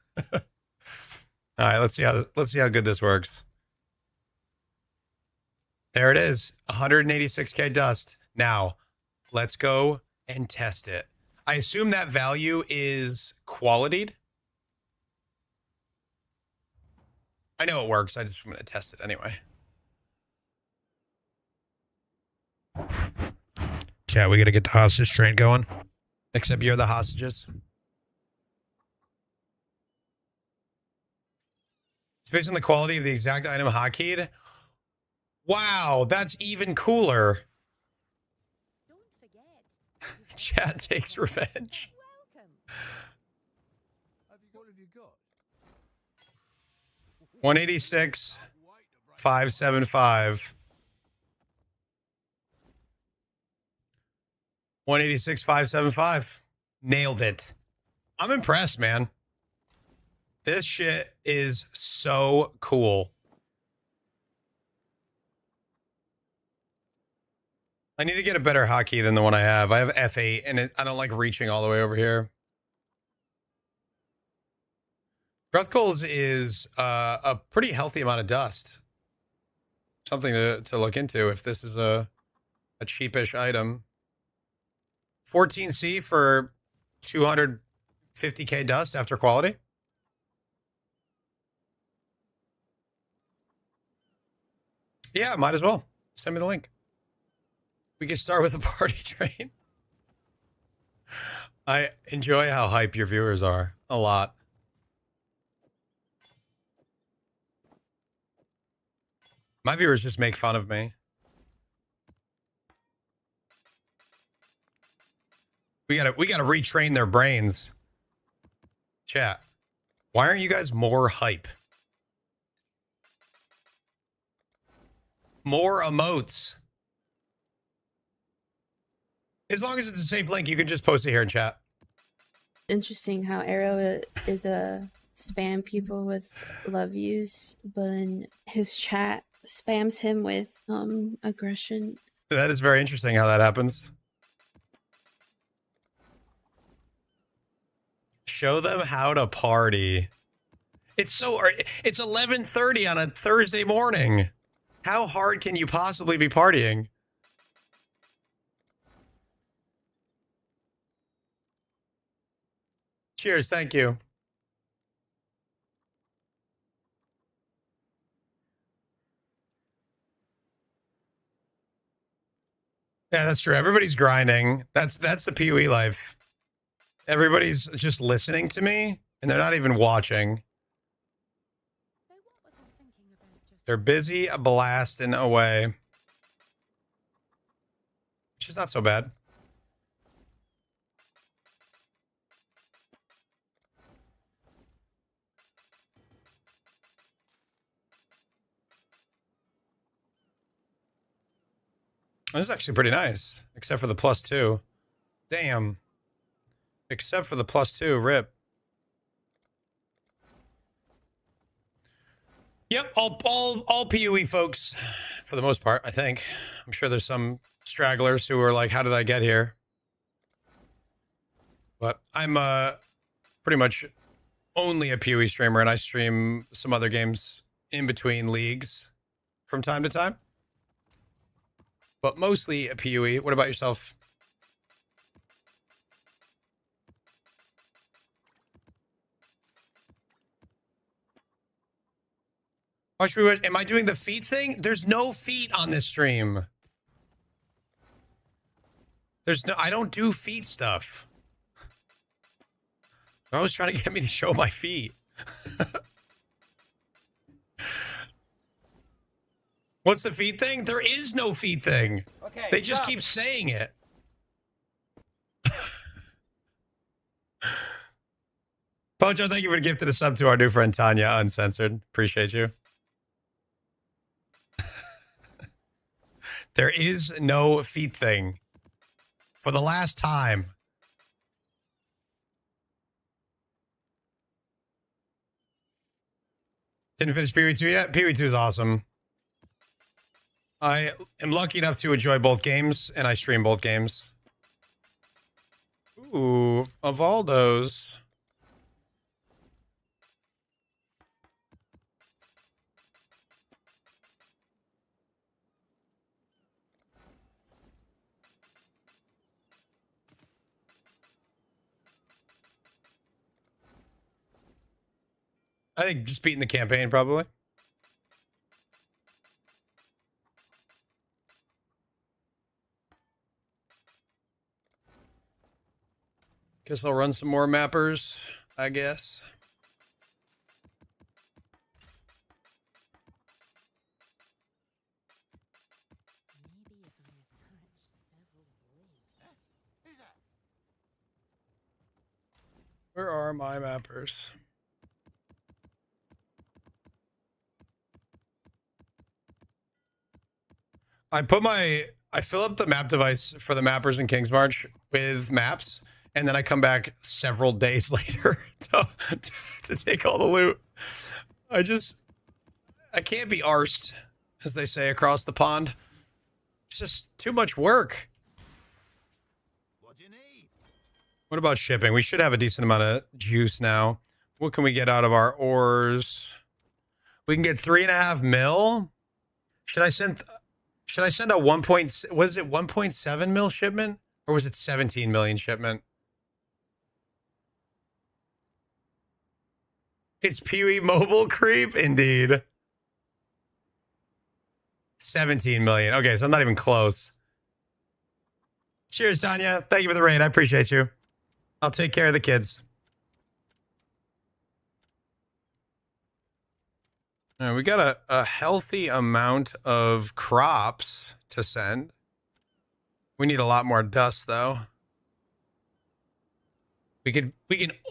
All right, let's see how good this works. There it is. 186k dust. Now, let's go and test it. I assume that value is qualityed. I know it works. I just want to test it anyway. Chat, we got to get the hostage train going. Except you're the hostages. It's based on the quality of the exact item hotkeyed. Wow, that's even cooler. Don't forget. Chat takes revenge. Have you got? 186, 575. 186, 575. Nailed it. I'm impressed, man. This shit is so cool. I need to get a better hotkey than the one I have. I have F8 and I don't like reaching all the way over here. Gruthkul's is a pretty healthy amount of dust. Something to look into if this is a cheapish item. 14C for 250k dust after quality. Yeah, might as well. Send me the link. We can start with a party train. I enjoy how hype your viewers are. A lot. My viewers just make fun of me. We gotta retrain their brains. Chat. Why aren't you guys more hype? More emotes. As long as it's a safe link, you can just post it here in chat. Interesting how Arrow is a spam people with love yous, but then his chat spams him with aggression. That is very interesting how that happens. Show them how to party. It's 11:30 on a Thursday morning. How hard can you possibly be partying? Cheers, thank you. Yeah, that's true. Everybody's grinding. That's the PoE life. Everybody's just listening to me, and they're not even watching. They're busy blasting away. Which is not so bad. This is actually pretty nice, except for the +2. Damn. Except for the +2, rip. Yep, all PoE folks, for the most part, I think. I'm sure there's some stragglers who are like, how did I get here? But I'm pretty much only a PoE streamer, and I stream some other games in between leagues from time to time. But mostly a PoE. What about yourself? Am I doing the feet thing? There's no feet on this stream. I don't do feet stuff. They're always trying to get me to show my feet. What's the feet thing? There is no feet thing. Okay, They just keep saying it. Pocho, thank you for gifting a sub to our new friend Tanya, uncensored. Appreciate you. There is no feet thing. For the last time. Didn't finish PoE 2 yet? PoE 2 is awesome. I am lucky enough to enjoy both games, and I stream both games. Ooh, Evaldo's. I think just beating the campaign, probably. Guess I'll run some more mappers, I guess. Where are my mappers? I fill up the map device for the mappers in King's March with maps, and then I come back several days later to take all the loot. I can't be arsed, as they say across the pond. It's just too much work. What do you need? What about shipping? We should have a decent amount of juice now. What can we get out of our ores? We can get 3.5 mil. Should I send a 1.7 mil shipment, or was it 17 million shipment? It's PoE mobile creep, indeed. 17 million. Okay, so I'm not even close. Cheers, Tanya. Thank you for the raid. I appreciate you. I'll take care of the kids. All right, we got a healthy amount of crops to send. We need a lot more dust, though. We can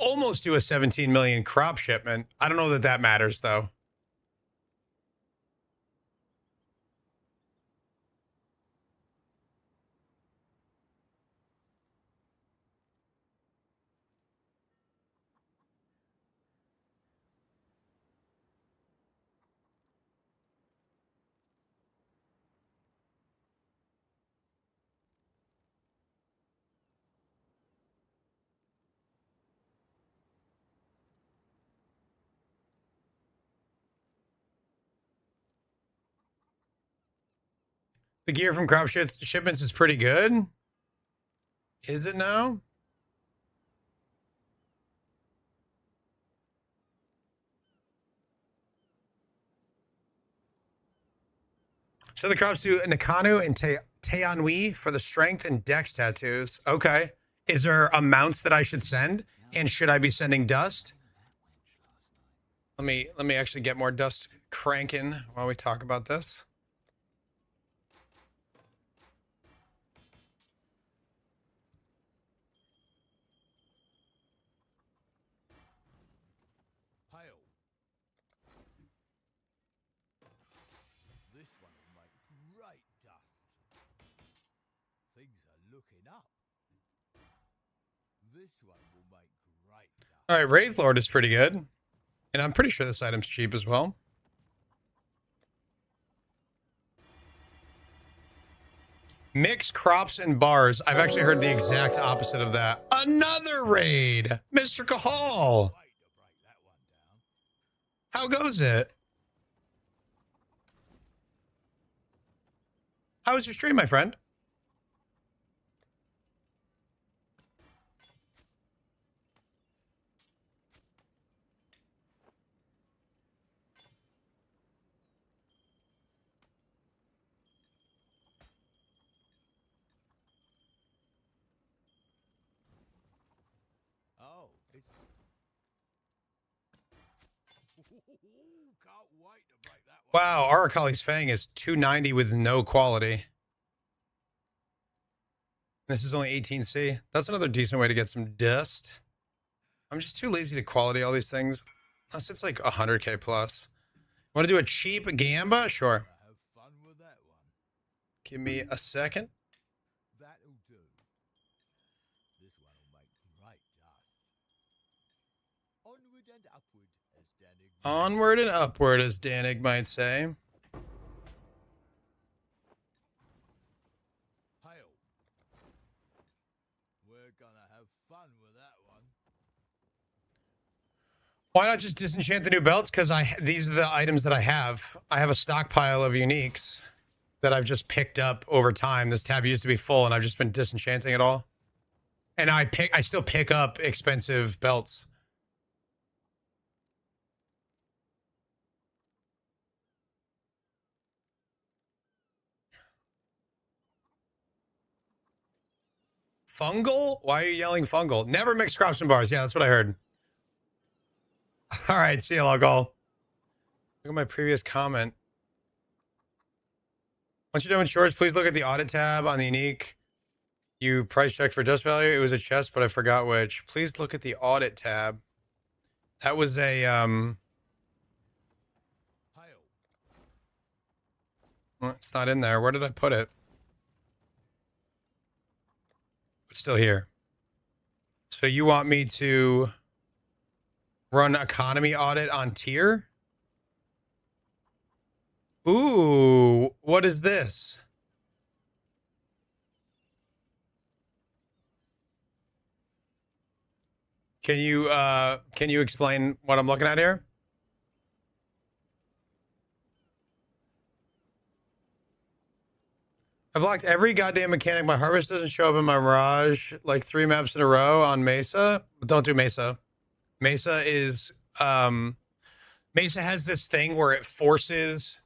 almost do a 17 million crop shipment. I don't know that matters, though. The gear from crop shipments is pretty good. Is it now? So the crops do Nakanu and Teanui for the strength and dex tattoos. Okay. Is there amounts that I should send? And should I be sending dust? Let me actually get more dust cranking while we talk about this. Hail. This one will make great dust. Things are looking up. This one will make great dust. All right, Wraith Lord is pretty good. And I'm pretty sure this item's cheap as well. Mix crops and bars. I've actually heard the exact opposite of that. Another raid! Mr. Cahal! Way to break that one down. How goes it? How was your stream, my friend? Oh, it's... Can't wait to break that one. Wow, Arakali's Fang is 290 with no quality. This is only 18C. That's another decent way to get some dust. I'm just too lazy to quality all these things. Unless it's like 100k plus. Want to do a cheap Gamba? Sure. Have fun with that one. Give me a second. That'll do. This one will make great dust. Onward and upward, as Danig. Onward and upward, as Danig might say. Hail. We're gonna have fun with that one. Why not just disenchant the new belts? Because these are the items that I have. I have a stockpile of uniques that I've just picked up over time. This tab used to be full, and I've just been disenchanting it all. And I still pick up expensive belts. Fungal? Why are you yelling fungal? Never mix crops and bars. Yeah, that's what I heard. All right, see you, Logol. Look at my previous comment. Once you're done with chores, please look at the audit tab on the unique. You price checked for dust value. It was a chest, but I forgot which. Please look at the audit tab. That was a Hail. well, it's not in there. Where did I put it? It's still here. So you want me to run economy audit on tier? Ooh, what is this? Can you explain what I'm looking at here? I blocked every goddamn mechanic. My harvest doesn't show up in my Mirage like 3 maps in a row on Mesa. Don't do Mesa. Mesa is Mesa has this thing where it forces,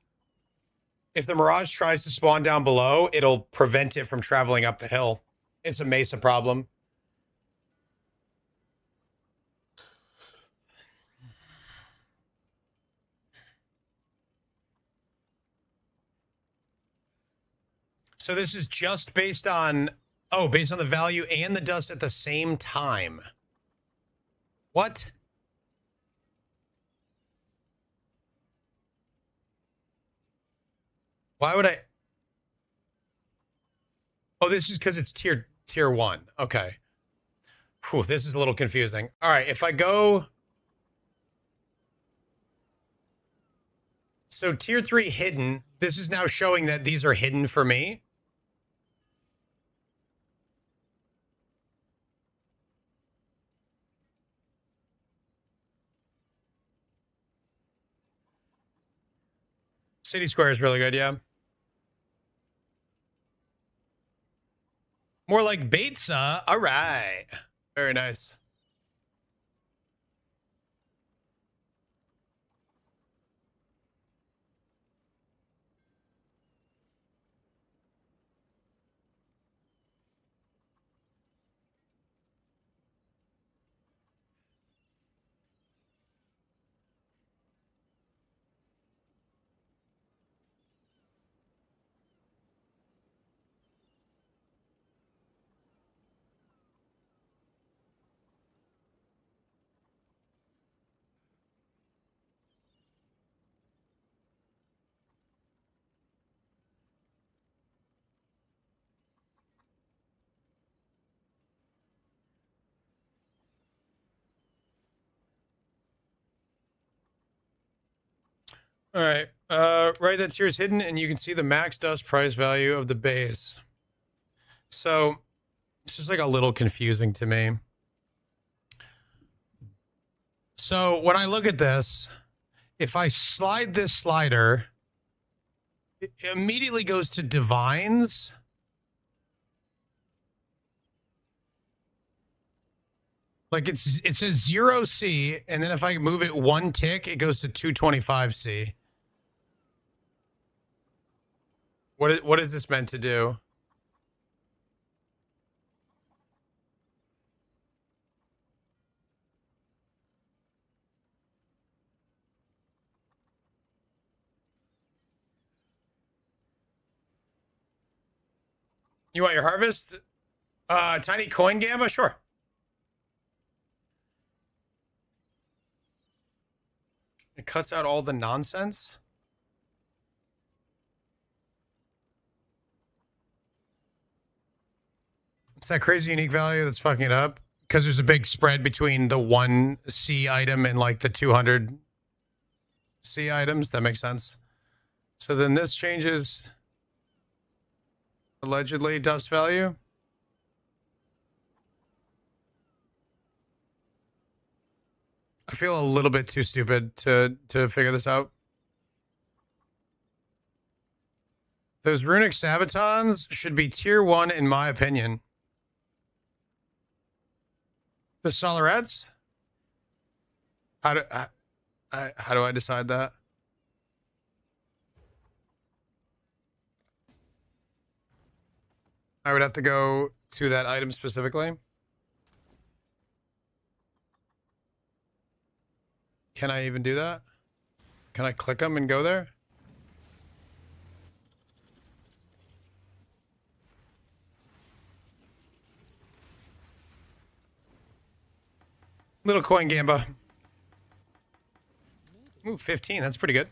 if the Mirage tries to spawn down below, it'll prevent it from traveling up the hill. It's a Mesa problem. So this is just based on, based on the value and the dust at the same time. What? Why would I? Oh, this is because it's tier 1. Okay. Whew, this is a little confusing. All right, if I go, so tier 3 hidden, this is now showing that these are hidden for me. City Square is really good, yeah. More like Batesa. All right. Very nice. All right. Right, that tier is hidden, and you can see the max dust price value of the base. So it's just like a little confusing to me. So when I look at this, if I slide this slider, it immediately goes to divines. Like it says 0C, and then if I move it one tick, it goes to 225C. What is this meant to do? You want your harvest? Tiny coin gamba? Sure. It cuts out all the nonsense. It's that crazy unique value that's fucking it up. Because there's a big spread between the 1C item and like the 200C items. That makes sense. So then this changes allegedly dust value. I feel a little bit too stupid to figure this out. Those runic sabatons should be tier 1 in my opinion. The Solarettes? How do I decide that? I would have to go to that item specifically. Can I even do that? Can I click them and go there? Little coin gamba. Ooh, 15. That's pretty good.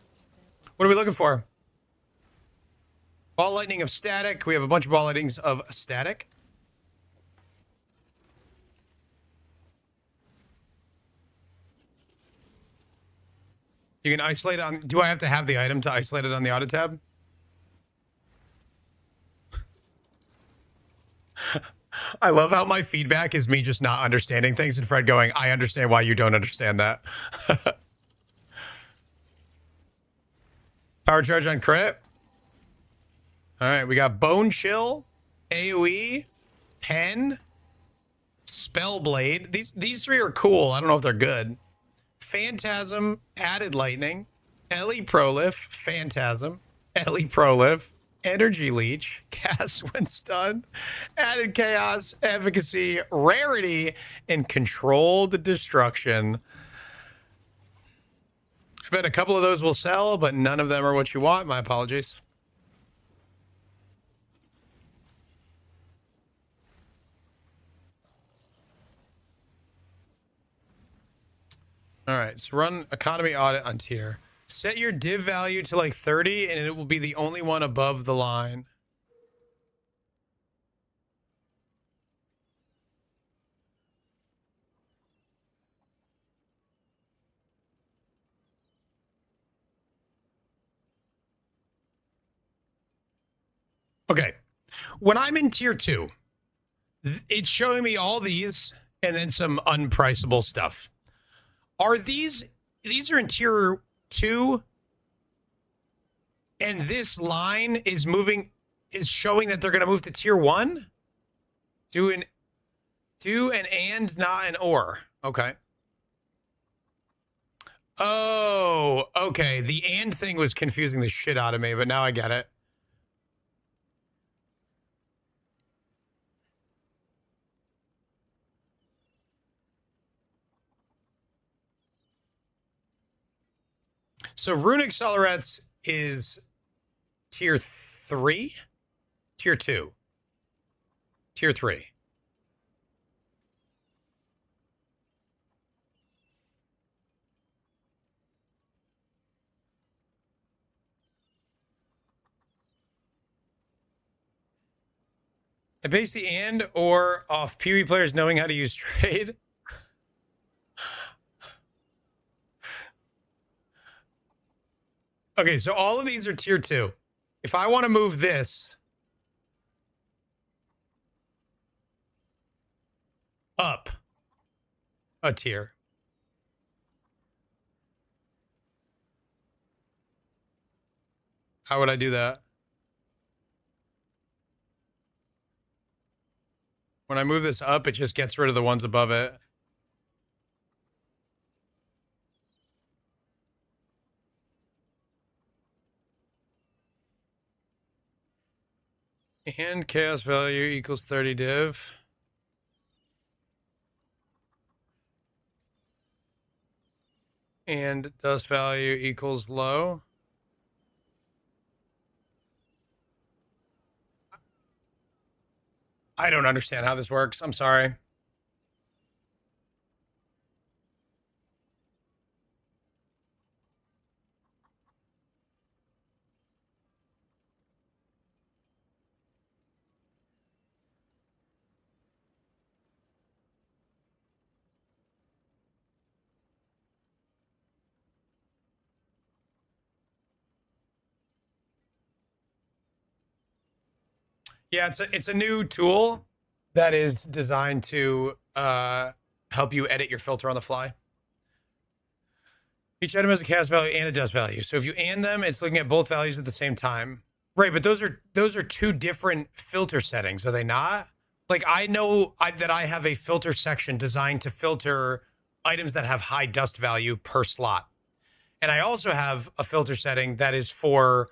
What are we looking for? Ball lightning of static. We have a bunch of ball lightnings of static. You can isolate on. Do I have to have the item to isolate it on the auto tab? I love how my feedback is me just not understanding things and Fred going, I understand why you don't understand that. Power charge on crit. All right, we got Bone Chill, AoE, Pen, Spellblade. These three are cool. I don't know if they're good. Phantasm, added lightning, Ellie Prolif, Phantasm, Ellie Prolif, Energy Leech, cast when stunned, added chaos, efficacy, rarity, and controlled destruction. I bet a couple of those will sell, but none of them are what you want. My apologies. All right, so run economy audit on tier. Set your div value to like 30 and it will be the only one above the line. Okay, when I'm in tier 2, it's showing me all these and then some unpriceable stuff. Are these are in tier 2 and this line is showing that they're going to move to tier 1? Do an and, not an or. Okay. Oh, okay. The and thing was confusing the shit out of me, but now I get it. So Rune Accelerates is tier 3? Tier 2? Tier 3. I base the and or off PvE players knowing how to use trade. Okay, so all of these are tier 2. If I want to move this up a tier, how would I do that? When I move this up, it just gets rid of the ones above it. And chaos value equals 30 div. And dust value equals low. I don't understand how this works. I'm sorry. Yeah, it's a new tool that is designed to help you edit your filter on the fly. Each item has a cast value and a dust value. So if you and them, it's looking at both values at the same time. Right, but those are two different filter settings, are they not? Like I know that I have a filter section designed to filter items that have high dust value per slot. And I also have a filter setting that is for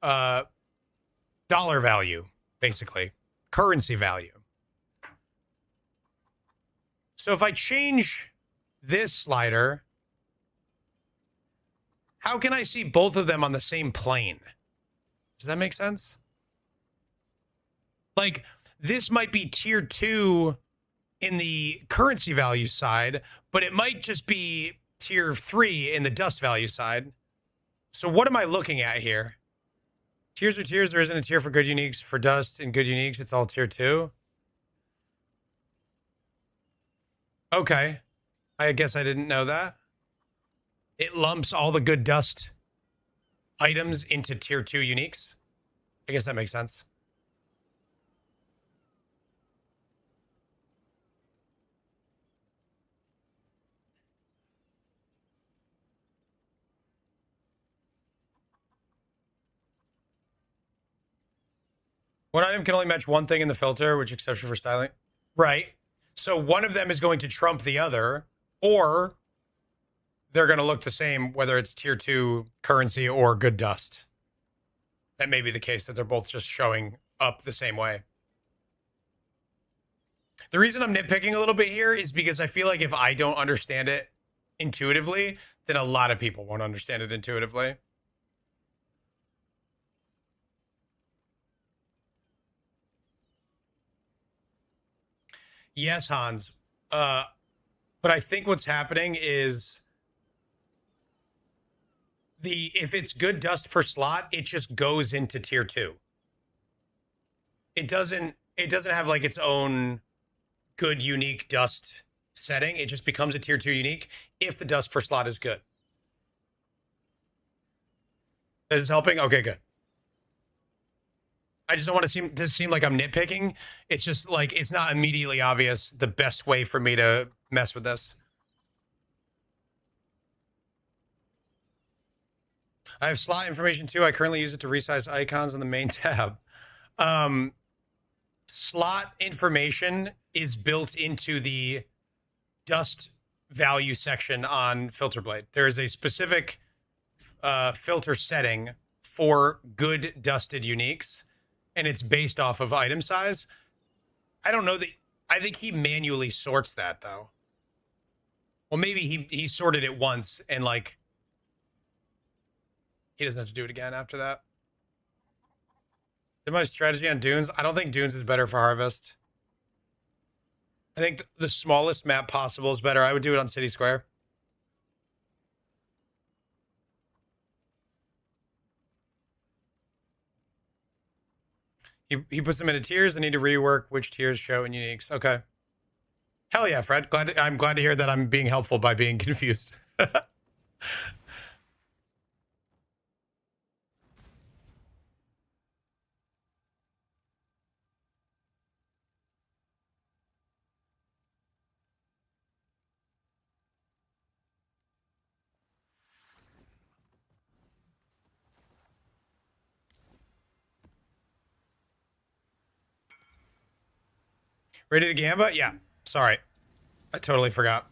dollar value, basically, currency value. So if I change this slider, how can I see both of them on the same plane? Does that make sense? Like, this might be tier 2 in the currency value side, but it might just be tier 3 in the dust value side. So what am I looking at here? Tiers are tiers. There isn't a tier for good uniques. For dust and good uniques, it's all tier 2. Okay. I guess I didn't know that. It lumps all the good dust items into tier 2 uniques. I guess that makes sense. One item can only match one thing in the filter, which exception for styling. Right. So one of them is going to trump the other, or they're going to look the same, whether it's tier 2 currency or good dust. That may be the case, that they're both just showing up the same way. The reason I'm nitpicking a little bit here is because I feel like if I don't understand it intuitively, then a lot of people won't understand it intuitively. Yes, Hans. But I think what's happening is if it's good dust per slot, it just goes into tier 2. It doesn't have like its own good unique dust setting. It just becomes a tier 2 unique if the dust per slot is good. Is this helping? Okay, good. I just don't want to seem like I'm nitpicking. It's just like, it's not immediately obvious the best way for me to mess with this. I have slot information too. I currently use it to resize icons on the main tab. slot information is built into the dust value section on Filterblade. There is a specific filter setting for good dusted uniques, and it's based off of item size. I don't know that. I think he manually sorts that though. Well, maybe he sorted it once and like he doesn't have to do it again after that. Did my strategy on Dunes? I don't think Dunes is better for Harvest. I think the smallest map possible is better. I would do it on City Square. He puts them into tiers. I need to rework which tiers show in uniques. Okay. Hell yeah, Fred. I'm glad to hear that I'm being helpful by being confused. Ready to Gamba? Yeah. Sorry. I totally forgot.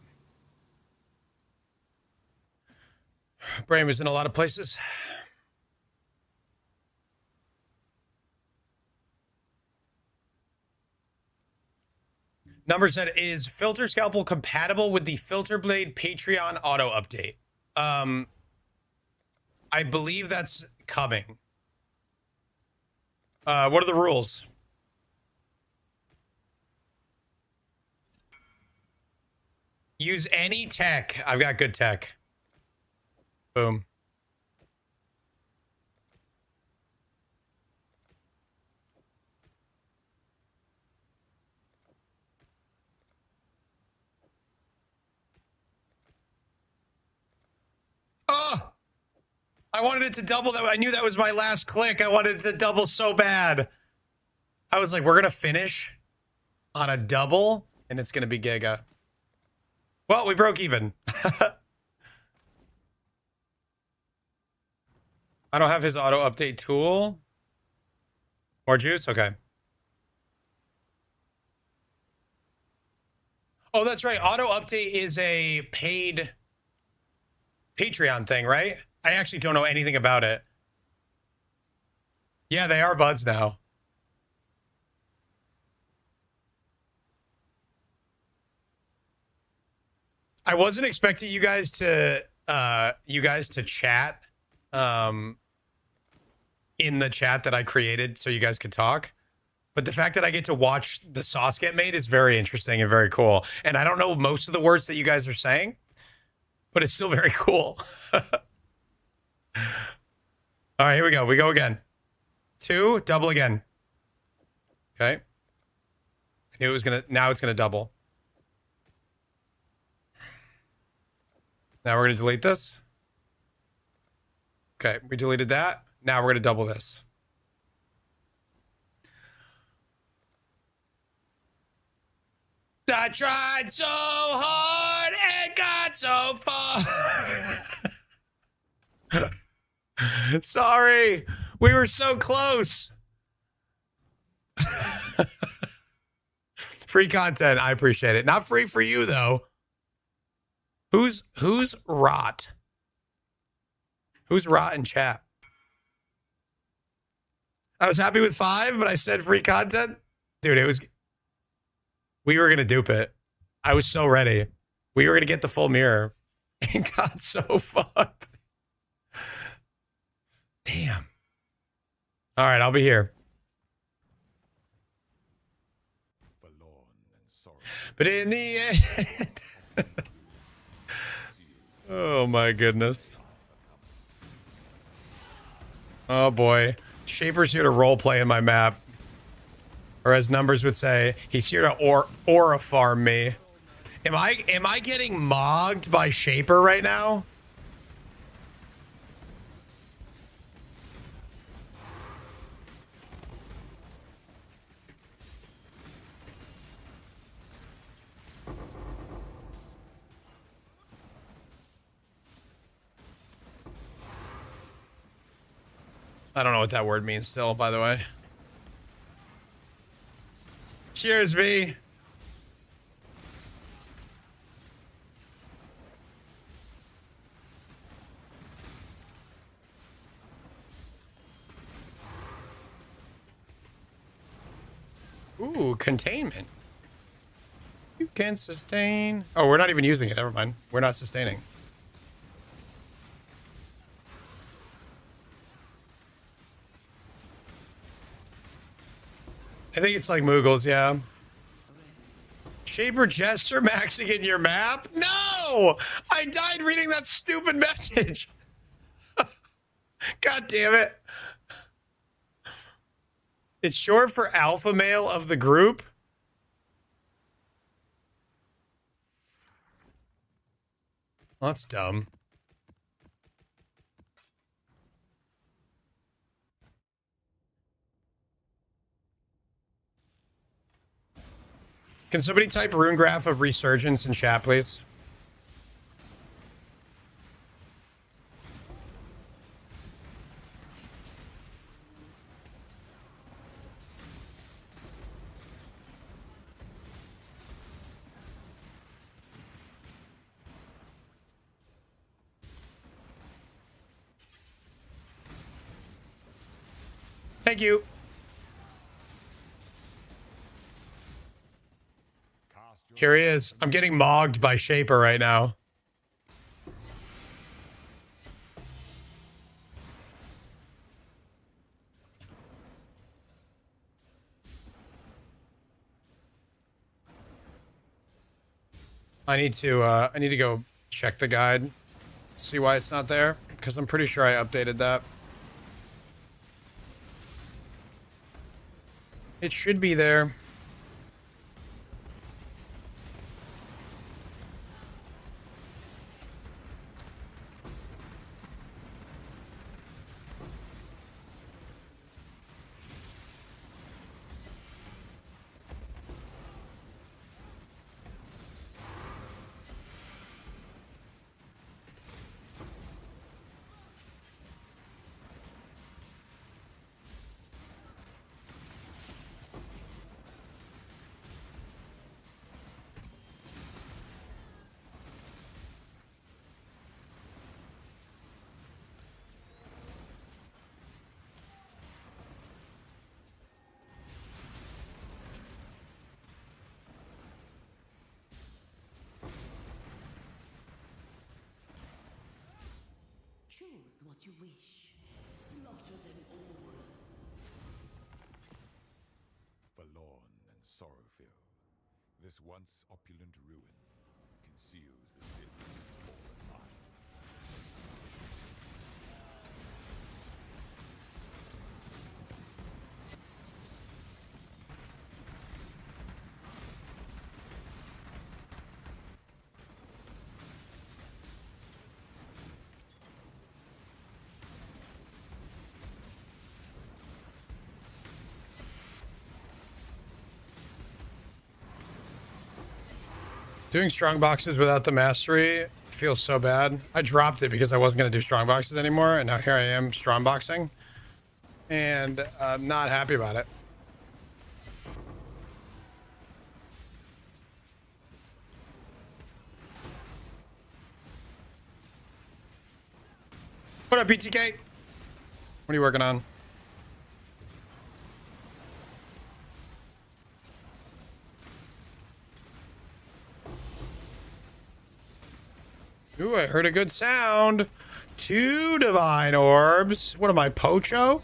Brain was in a lot of places. Number said, is Filter Scalpel compatible with the Filterblade Patreon auto update? I believe that's coming. What are the rules? Use any tech. I've got good tech. Boom. Oh! I wanted it to double that. I knew that was my last click. I wanted it to double so bad. I was like, we're going to finish on a double, and it's going to be Giga. Well, we broke even. I don't have his auto update tool. More juice? Okay. Oh, that's right. Auto update is a paid Patreon thing, right? I actually don't know anything about it. Yeah, they are buds now. I wasn't expecting you guys to chat in the chat that I created so you guys could talk. But the fact that I get to watch the sauce get made is very interesting and very cool. And I don't know most of the words that you guys are saying, but it's still very cool. All right, here we go. We go again. 2, double again. Okay. I knew it was now it's gonna double. Now we're going to delete this. Okay, we deleted that. Now we're going to double this. I tried so hard and got so far. Sorry, we were so close. Free content, I appreciate it. Not free for you though. Who's rot? Who's rot in chat? I was happy with 5, but I said free content. Dude, we were gonna dupe it. I was so ready. We were gonna get the full mirror and got so fucked. Damn. All right, I'll be here. But in the end. Oh my goodness. Oh boy. Shaper's here to roleplay in my map. Or as Numbers would say, he's here to aura farm me. Am I getting mogged by Shaper right now? I don't know what that word means still, by the way. Cheers, V. Ooh, containment. You can sustain. Oh, we're not even using it. Never mind. We're not sustaining. I think it's like Moogles, yeah. Shaper Jester maxing in your map? No! I died reading that stupid message. God damn it. It's short for alpha male of the group. Well, that's dumb. Can somebody type rune graph of resurgence in chat, please? Thank you. Here he is. I'm getting mogged by Shaper right now. I need to go check the guide, see why it's not there, because I'm pretty sure I updated that. It should be there. Choose what you wish. Slaughter them all. Forlorn and sorrow-filled, this once opulent ruin conceals the sins of fallen minds. Doing strong boxes without the mastery feels so bad. I dropped it because I wasn't going to do strong boxes anymore, and now here I am strong boxing, and I'm not happy about it. What up, BTK? What are you working on? Ooh, I heard a good sound. 2 divine orbs. What am I, Pocho?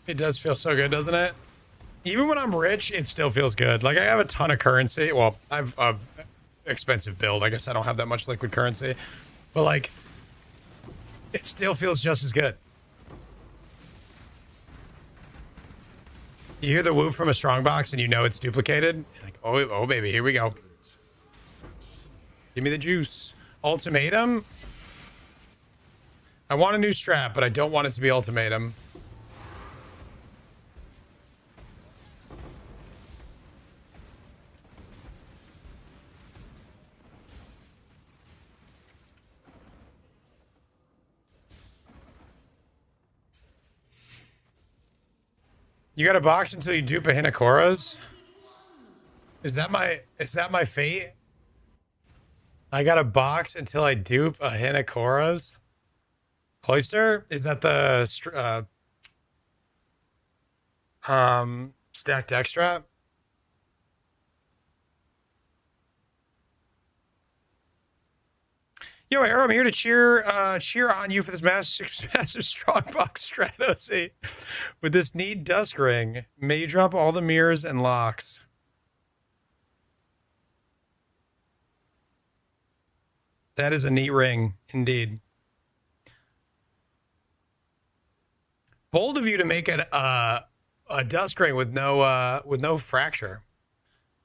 It does feel so good, doesn't it? Even when I'm rich, it still feels good. Like, I have a ton of currency. Well, I've expensive build. I guess I don't have that much liquid currency. But, like, it still feels just as good. You hear the whoop from a Strongbox and you know it's duplicated. You're like, oh, baby, here we go. Give me the juice. Ultimatum? I want a new strap, but I don't want it to be ultimatum. You got a box until you dupe a Hinakora's? Is that my fate? I got a box until I dupe a Hinakora's? Cloister? Is that the stacked extra? Yo, Arrow, I'm here to cheer on you for this massive Strongbox Stratos with this neat dusk ring. May you drop all the mirrors and locks. That is a neat ring, indeed. Bold of you to make it a dusk ring with no fracture.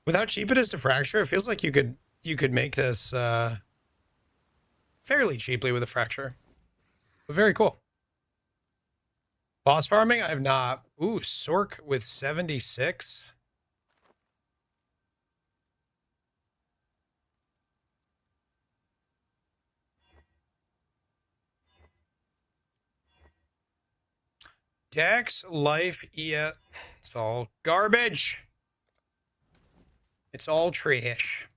With how cheap it is to fracture, it feels like you could make this fairly cheaply with a fracture. But very cool. Boss farming? I have not. Ooh, Sork with 76. Dex, life, yeah. It's all garbage. It's all trash.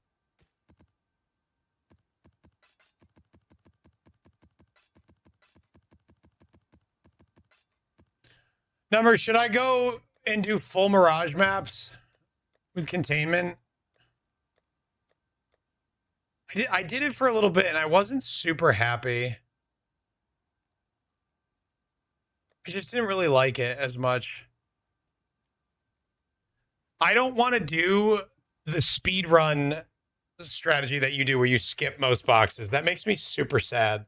Numbers, should I go and do full Mirage maps with containment? I did it for a little bit and I wasn't super happy. I just didn't really like it as much. I don't want to do the speed run strategy that you do where you skip most boxes. That makes me super sad.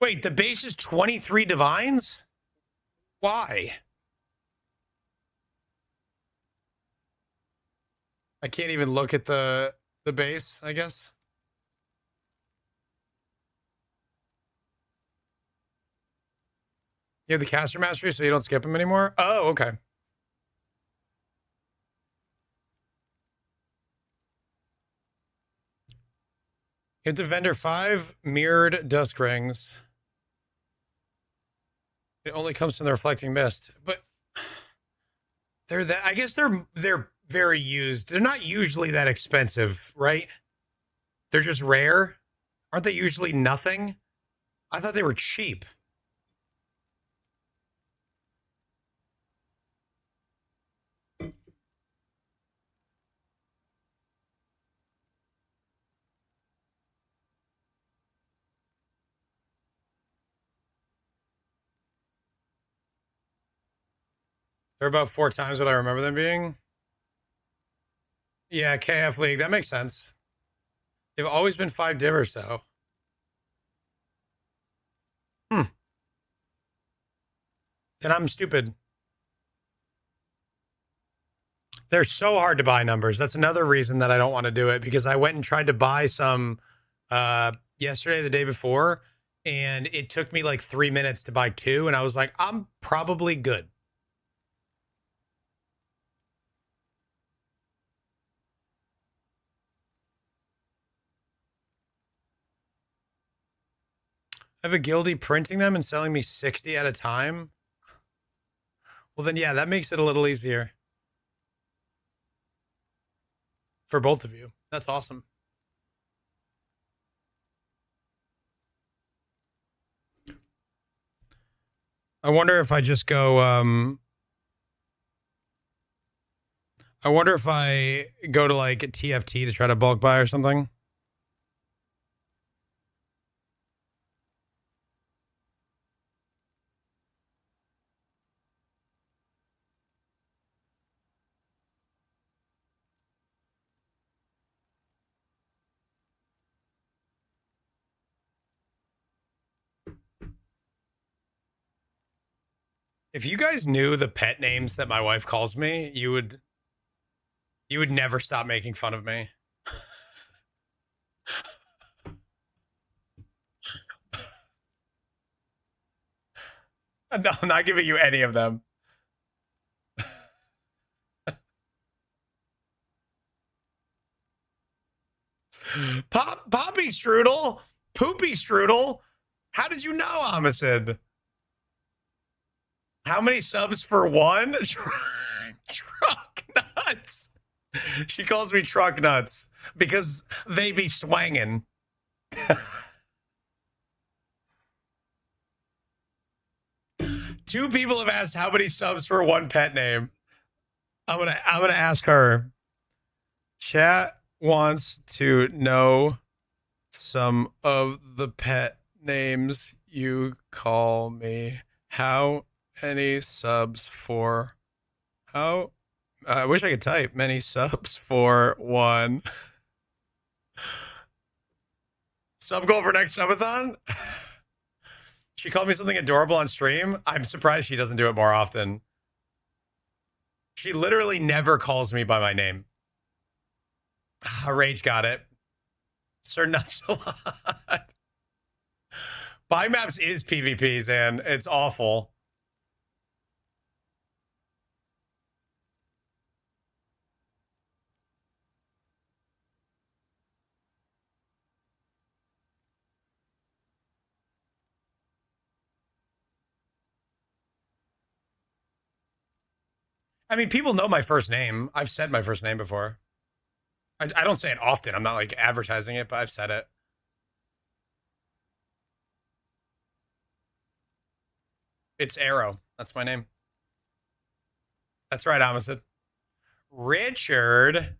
Wait, the base is 23 divines? Why? I can't even look at the base, I guess. You have the caster mastery so you don't skip them anymore? Oh, okay. You have the vendor 5 mirrored dusk rings. It only comes from the reflecting mist, but they're that. I guess they're very used. They're not usually that expensive, right? They're just rare. Aren't they usually nothing? I thought they were cheap. They're about 4 times what I remember them being. Yeah, KF League. That makes sense. They've always been 5 divers, though. Then I'm stupid. They're so hard to buy numbers. That's another reason that I don't want to do it, because I went and tried to buy some yesterday, the day before, and it took me like 3 minutes to buy 2, and I was like, I'm probably good. I have a guildie printing them and selling me 60 at a time. Well, then, yeah, that makes it a little easier. For both of you. That's awesome. I wonder if I just go, I wonder if I go to like a TFT to try to bulk buy or something. If you guys knew the pet names that my wife calls me, you would never stop making fun of me. No, I'm not giving you any of them. Poppy Strudel, Poopy Strudel. How did you know, Homicide? How many subs for one? Truck nuts. She calls me truck nuts because they be swanging. Two people have asked how many subs for one pet name. I'm gonna ask her. Chat wants to know some of the pet names you call me. How many subs for? How? I wish I could type. Many subs for one. Sub goal for next subathon? She called me something adorable on stream. I'm surprised she doesn't do it more often. She literally never calls me by my name. Rage got it. Sir Nuts a lot. Buy maps is PvPs, and it's awful. I mean, people know my first name. I've said my first name before. I don't say it often. I'm not like advertising it, but I've said it. It's Arrow. That's my name. That's right, Homicide. Richard.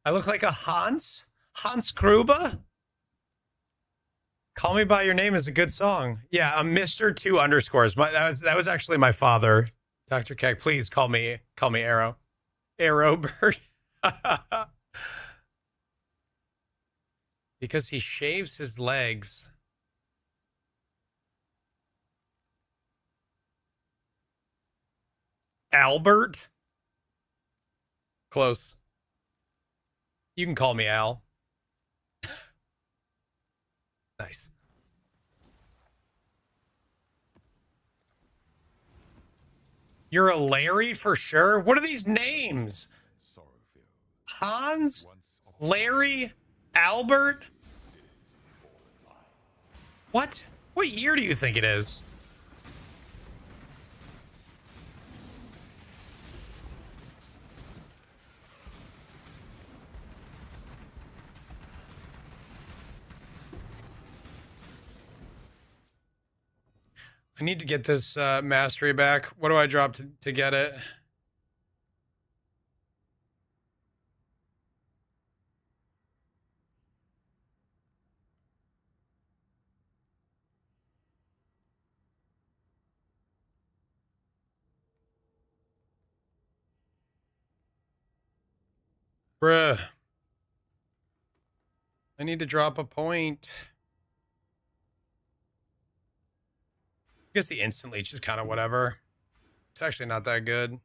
I look like a Hans? Hans Gruber? Call Me By Your Name is a good song. Yeah, a Mr. 2 underscores. That was actually my father. Dr. Keck, please call me Arrow. Arrow Bird. Because he shaves his legs. Albert? Close. You can call me Al. Nice. You're a Larry for sure? What are these names? Hans? Larry? Albert? What? What year do you think it is? I need to get this mastery back. What do I drop to get it? Bruh. I need to drop a point. I guess the instant leech is kind of whatever. It's actually not that good.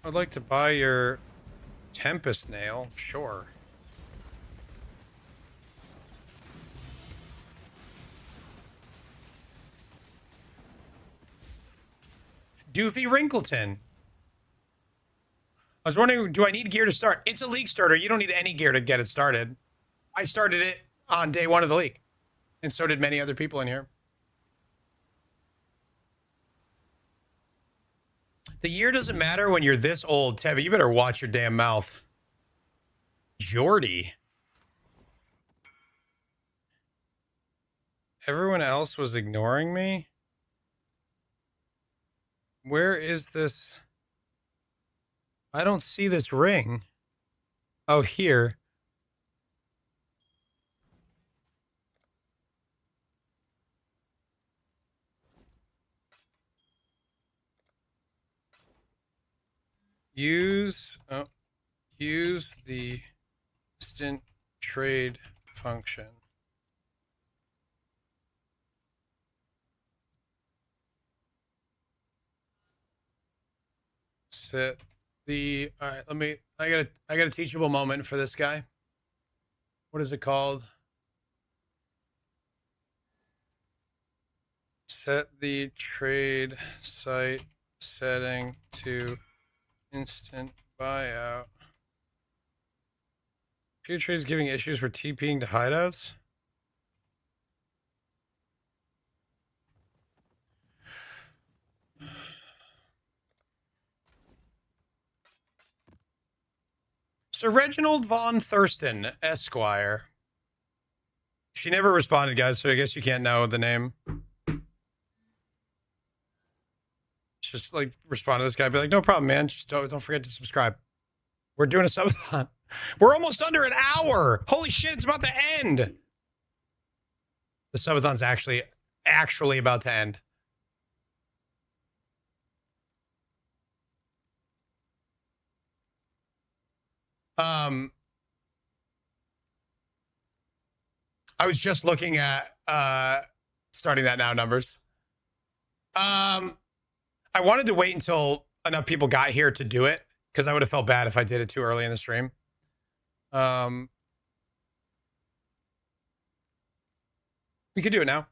I'd like to buy your Tempest Nail. Sure. Doofy Wrinkleton. I was wondering, do I need gear to start? It's a league starter. You don't need any gear to get it started. I started it on day 1 of the league. And so did many other people in here. The year doesn't matter when you're this old, Tevi. You better watch your damn mouth. Jordy. Everyone else was ignoring me? Where is this? I don't see this ring. Oh, here. Use the instant trade function. Set the, all right, I got a teachable moment for this guy. What is it called? Set the trade site setting to instant buyout. Future is giving issues for TPing to hideouts. Sir Reginald von Thurston, Esquire. She never responded, guys, so I guess you can't know the name. Just like respond to this guy, be like, no problem, man. Just don't forget to subscribe. We're doing a subathon. We're almost under an hour. Holy shit, it's about to end. The subathon's actually about to end. I was just looking at starting that now numbers. I wanted to wait until enough people got here to do it, because I would have felt bad if I did it too early in the stream. We could do it now.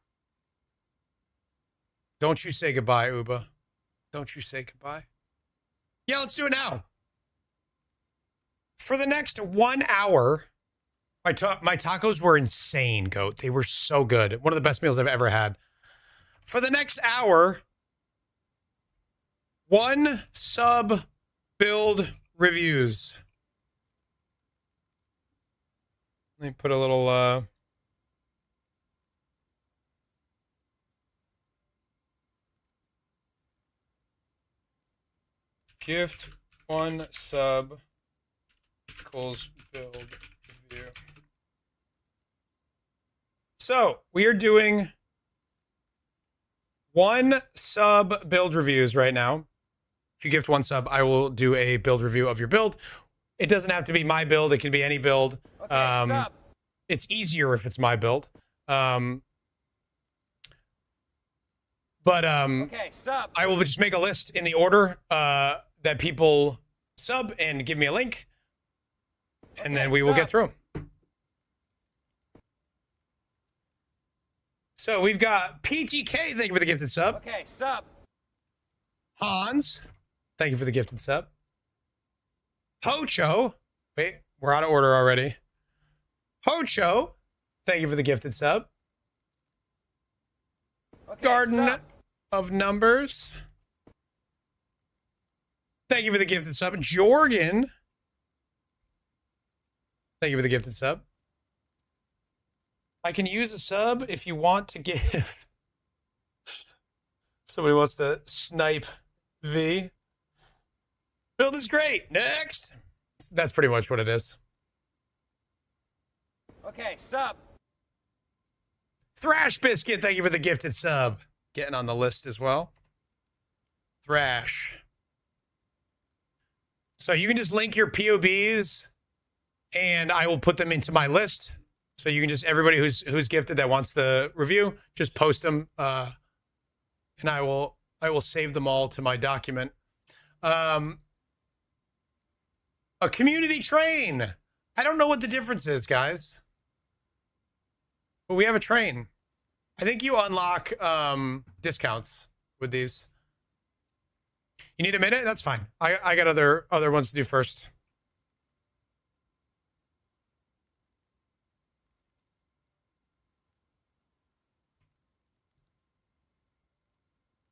Don't you say goodbye, Uba. Don't you say goodbye. Yeah, let's do it now. For the next 1 hour, my tacos were insane, Goat. They were so good. One of the best meals I've ever had. For the next hour, 1 sub build reviews. Let me put a little gift 1 sub equals build review. So we are doing 1 sub build reviews right now. If you gift 1 sub, I will do a build review of your build. It doesn't have to be my build. It can be any build. Okay, It's easier if it's my build. Okay, sub. I will just make a list in the order that people sub and give me a link. And then we will get through them. So we've got PTK, thank you for the gifted sub. Okay, sub. Hans, thank you for the gifted sub. Hocho, wait, we're out of order already. Hocho, thank you for the gifted sub. Okay, Garden sub. of Numbers, thank you for the gifted sub. Jorgen, thank you for the gifted sub. I can use a sub if you want to give. Somebody wants to snipe V. Build is great. Next. That's pretty much what it is. Okay, sub. Thrash Biscuit, thank you for the gifted sub. Getting on the list as well. Thrash. So you can just link your POBs and I will put them into my list. So you can just, everybody who's gifted that wants the review, just post them. And I will save them all to my document. A community train. I don't know what the difference is, guys. But we have a train. I think you unlock discounts with these. You need a minute? That's fine. I got other ones to do first.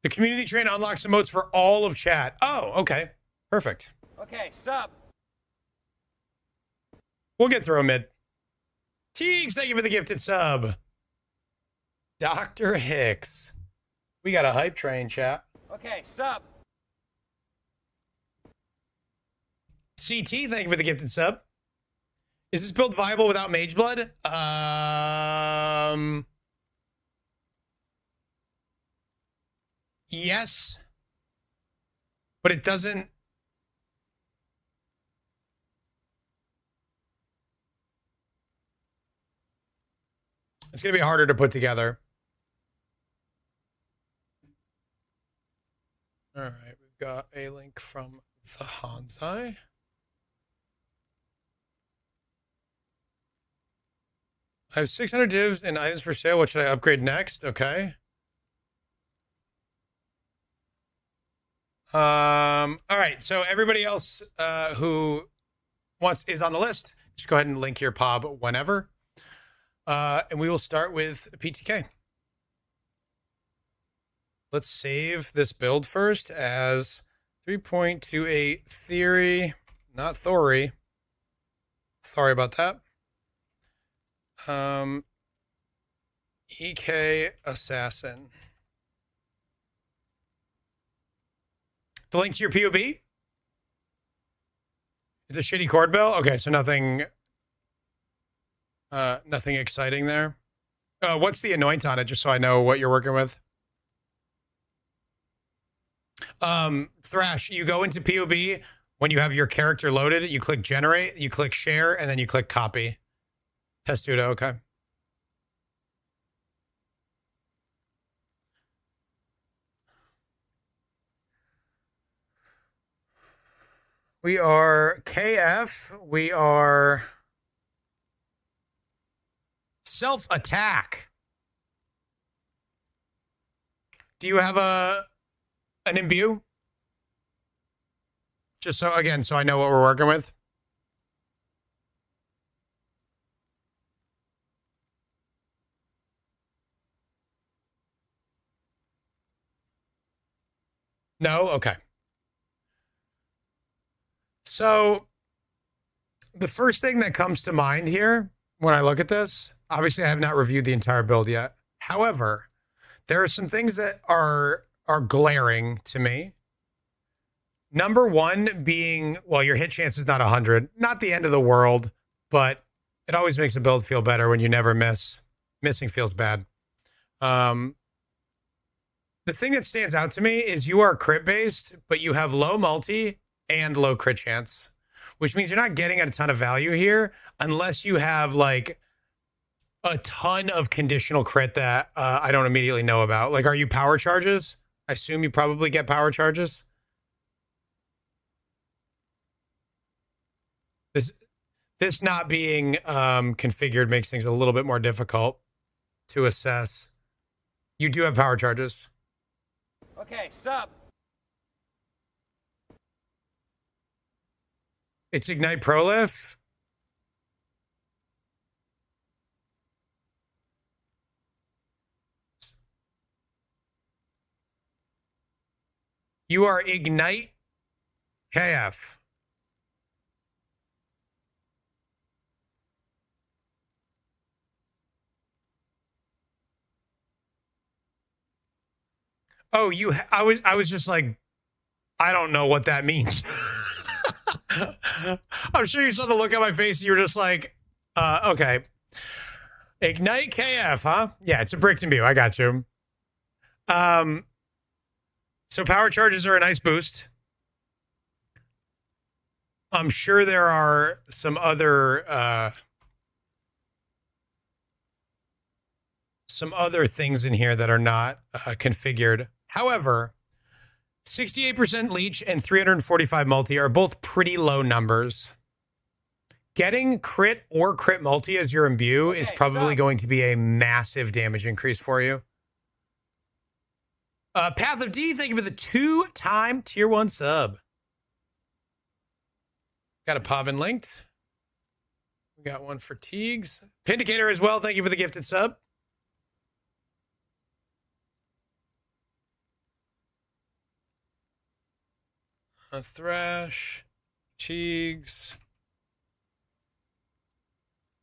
The community train unlocks emotes for all of chat. Oh, okay. Perfect. Okay, sub. We'll get through a mid. Teagues, thank you for the gifted sub. Dr. Hicks. We got a hype train, chat. Okay, sub. CT, thank you for the gifted sub. Is this build viable without Mage Blood? Yes. But it doesn't. It's going to be harder to put together. All right, we've got a link from The Hanzai. I have 600 divs and items for sale. What should I upgrade next? Okay. All right. So everybody else who is on the list, just go ahead and link your POB whenever. And we will start with PTK. Let's save this build first as 3.28 theory, not Thori. Sorry about that. EK Assassin. The link to your POB? It's a shitty chord bell? Okay, so nothing exciting there. What's the anoint on it, just so I know what you're working with? Thrash, you go into POB when you have your character loaded, you click generate, you click share, and then you click copy. Testudo, okay. We are KF. We are self-attack. Do you have an imbue? Just so, again, so I know what we're working with. No? Okay. So the first thing that comes to mind here when I look at this, obviously I have not reviewed the entire build yet. However, there are some things that are glaring to me. Number one being, well, your hit chance is not 100. Not the end of the world, but it always makes a build feel better when you never miss. Missing feels bad. The thing that stands out to me is you are crit based, but you have low multi and low crit chance, which means you're not getting a ton of value here unless you have like a ton of conditional crit that I don't immediately know about. Like, are you power charges? I assume you probably get power charges. This not being configured makes things a little bit more difficult to assess. You do have power charges. Okay, sub. It's Ignite Prolif. You are Ignite KF. Oh, I was just like, I don't know what that means. I'm sure you saw the look on my face. You were just like, okay. Ignite KF, huh? Yeah, it's a brick and I got you. So power charges are a nice boost. I'm sure there are some other things in here that are not configured. However, 68% leech and 345 multi are both pretty low numbers. Getting crit or crit multi as your imbue is probably going to be a massive damage increase for you. Path of D, thank you for the 2-time tier 1 sub. Got a POB and linked. We got one for Teagues. Pindicator as well, thank you for the gifted sub. Thrash, Teagues,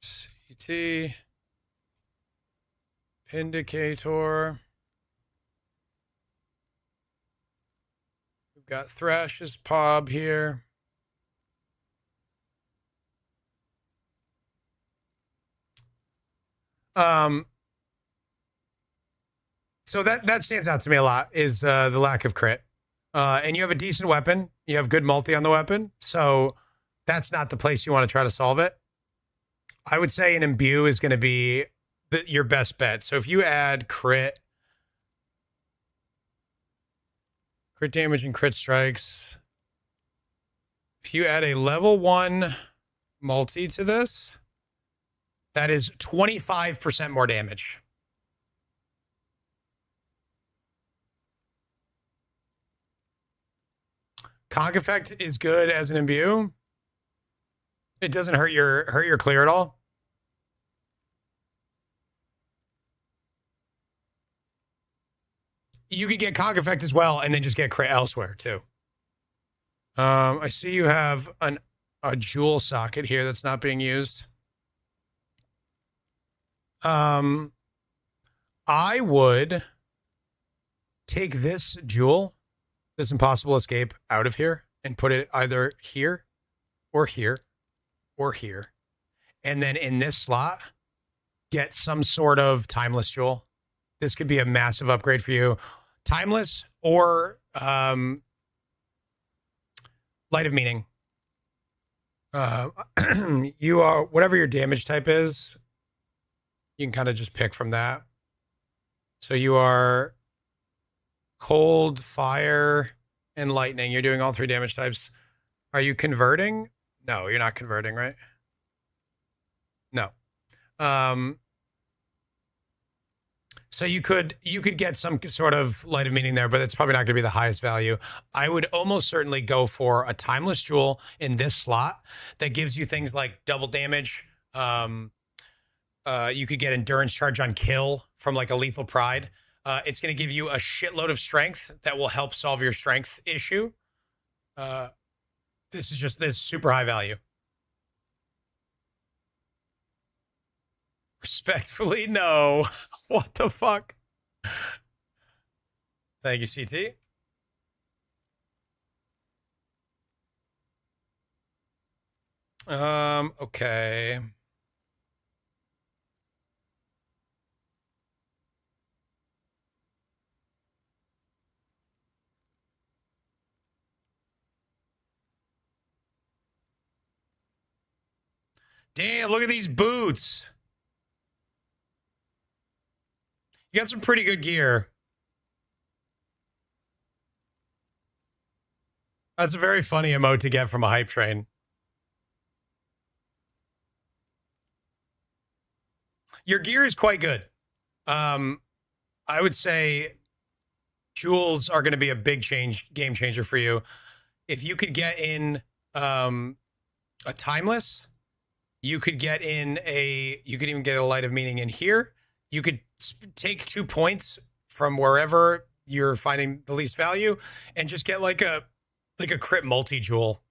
CT, Pindicator. We've got Thrash's POB here. So that stands out to me a lot is the lack of crit. And you have a decent weapon. You have good multi on the weapon. So that's not the place you want to try to solve it. I would say an imbue is going to be your best bet. So if you add crit damage and crit strikes, If you add a level 1 multi to this, that is 25% more damage. Conk effect is good as an imbue. It doesn't hurt your clear at all. You could get Conk effect as well and then just get crit elsewhere too. I see you have a jewel socket here that's not being used. I would take this jewel, this impossible escape, out of here and put it either here or here or here. And then in this slot, get some sort of timeless jewel. This could be a massive upgrade for you. Timeless or Light of Meaning. You are, whatever your damage type is, you can kind of just pick from that. So you are cold, fire, and lightning. You're doing all 3 damage types. Are you converting? No, you're not converting, right? No. So you could get some sort of Light of Meaning there, but it's probably not going to be the highest value. I would almost certainly go for a Timeless Jewel in this slot that gives you things like double damage. You could get Endurance Charge on kill from like a Lethal Pride. It's going to give you a shitload of strength that will help solve your strength issue. This is super high value. Respectfully, no. What the fuck? Thank you, CT. Okay. Damn, look at these boots. You got some pretty good gear. That's a very funny emote to get from a hype train. Your gear is quite good. I would say jewels are going to be a big game changer for you. If you could get in a timeless, you could get in you could even get a Light of Meaning in here. You could take 2 points from wherever you're finding the least value and just get like a crit multi-jewel.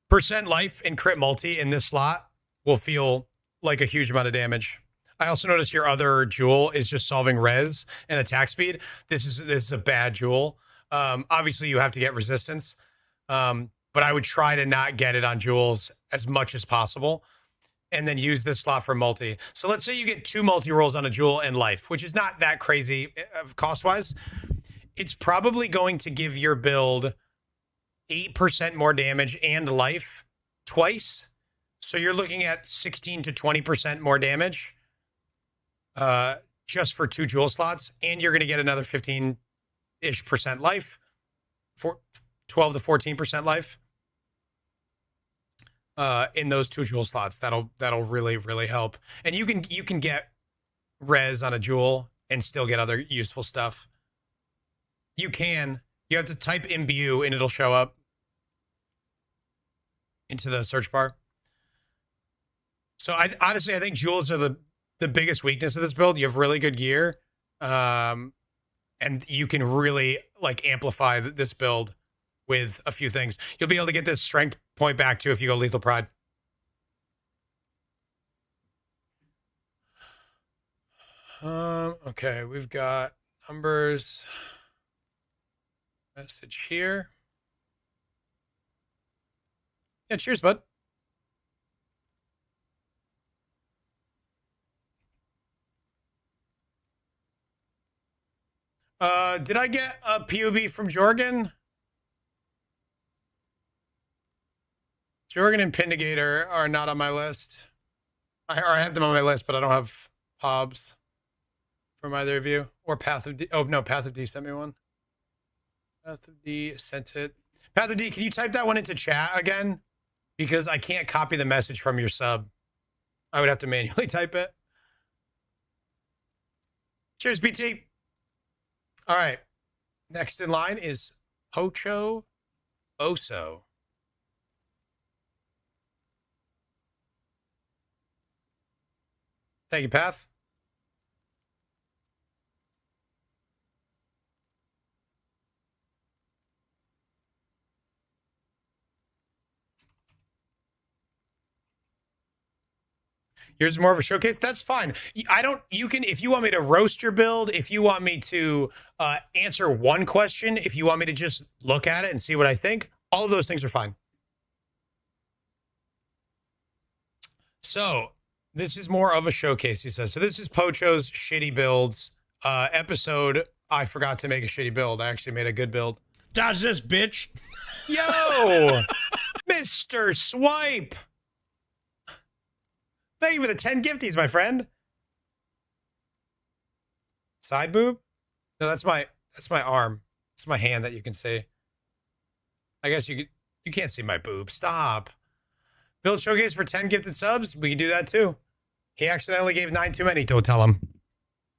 Percent life and crit multi in this slot will feel like a huge amount of damage. I also noticed your other jewel is just solving res and attack speed. This is a bad jewel. Obviously you have to get resistance, but I would try to not get it on jewels as much as possible and then use this slot for multi. So let's say you get 2 multi rolls on a jewel and life, which is not that crazy cost-wise. It's probably going to give your build 8% more damage and life twice. So you're looking at 16 to 20% more damage just for 2 jewel slots. And you're going to get another 15-ish percent life, 12 to 14% life in those 2 jewel slots. That'll really, really help. And you can get res on a jewel and still get other useful stuff. You have to type imbue and it'll show up into the search bar. So honestly, I think jewels are the biggest weakness of this build. You have really good gear, and you can really like amplify this build with a few things. You'll be able to get this strength point back too if you go Lethal Pride. Okay, we've got numbers. Message here. Yeah, cheers, bud. Did I get a POB from Jorgen? Jorgen and Pindigator are not on my list. I have them on my list, but I don't have Hobbs from either of you. Or Path of D. Oh, no, Path of D sent me one. Path of D sent it. Pather D, can you type that one into chat again? Because I can't copy the message from your sub. I would have to manually type it. Cheers, BT. All right. Next in line is Pocho Oso. Thank you, Path. Yours is more of a showcase. That's fine. You can, if you want me to roast your build, if you want me to answer one question, if you want me to just look at it and see what I think, all of those things are fine. So this is more of a showcase, he says. So this is Pocho's shitty builds episode. I forgot to make a shitty build. I actually made a good build. Dodge this, bitch. Yo, Mr. Swipe. Thank you for the 10 gifties, my friend. Side boob? No, that's my arm. It's my hand that you can see. I guess you can't see my boob. Stop. Build showcase for 10 gifted subs? We can do that too. He accidentally gave 9 too many. Don't tell him.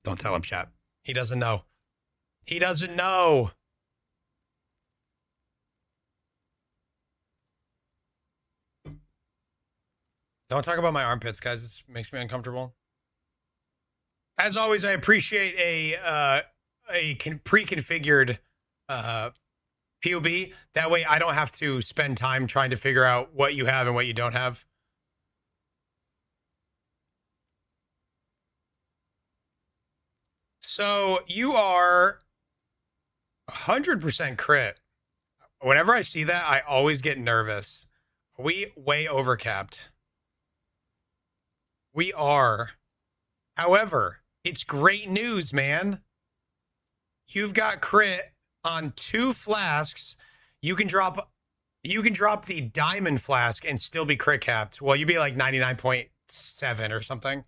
Don't tell him, chat. He doesn't know. He doesn't know. Don't talk about my armpits, guys. This makes me uncomfortable. As always, I appreciate a pre-configured POB. That way I don't have to spend time trying to figure out what you have and what you don't have. So you are 100% crit. Whenever I see that, I always get nervous. Are we way overcapped? We are. However, it's great news, man. You've got crit on 2 flasks. You can drop the diamond flask and still be crit capped. Well, you'd be like 99.7 or something.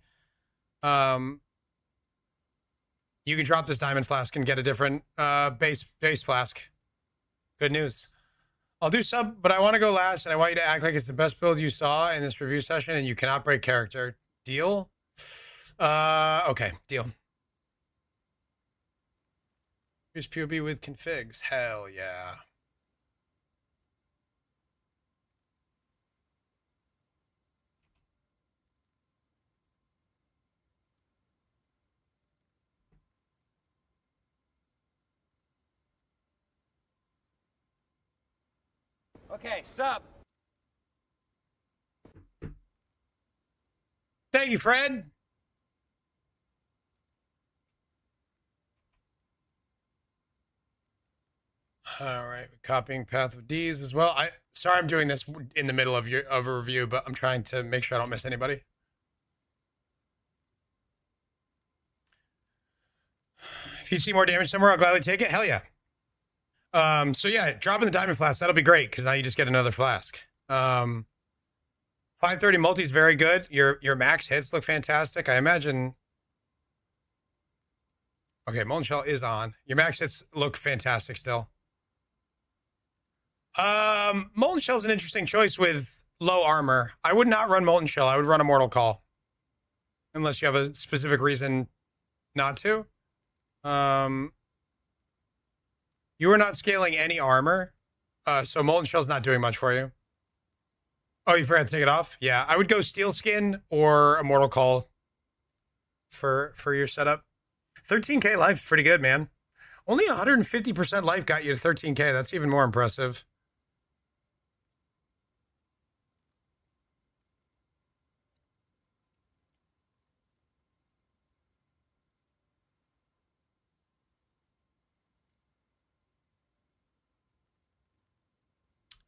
You can drop this diamond flask and get a different base flask. Good news. I'll do sub, but I want to go last, and I want you to act like it's the best build you saw in this review session, and you cannot break character. Deal? Okay, deal. Here's POB with configs. Hell yeah. Okay, sub. Thank you, Fred. All right, copying path of D's as well. Sorry I'm doing this in the middle of a review, but I'm trying to make sure I don't miss anybody. If you see more damage somewhere, I'll gladly take it. Hell yeah. So yeah, dropping the diamond flask, that'll be great because now you just get another flask. 530 multi is very good. Your max hits look fantastic. I imagine. Okay, Molten Shell is on. Your max hits look fantastic still. Molten Shell is an interesting choice with low armor. I would not run Molten Shell. I would run Immortal Call. Unless you have a specific reason not to. You are not scaling any armor. So Molten Shell's not doing much for you. Oh, you forgot to take it off? Yeah, I would go Steel Skin or Immortal Call for your setup. 13k life's pretty good, man. Only 150% life got you to 13k. That's even more impressive.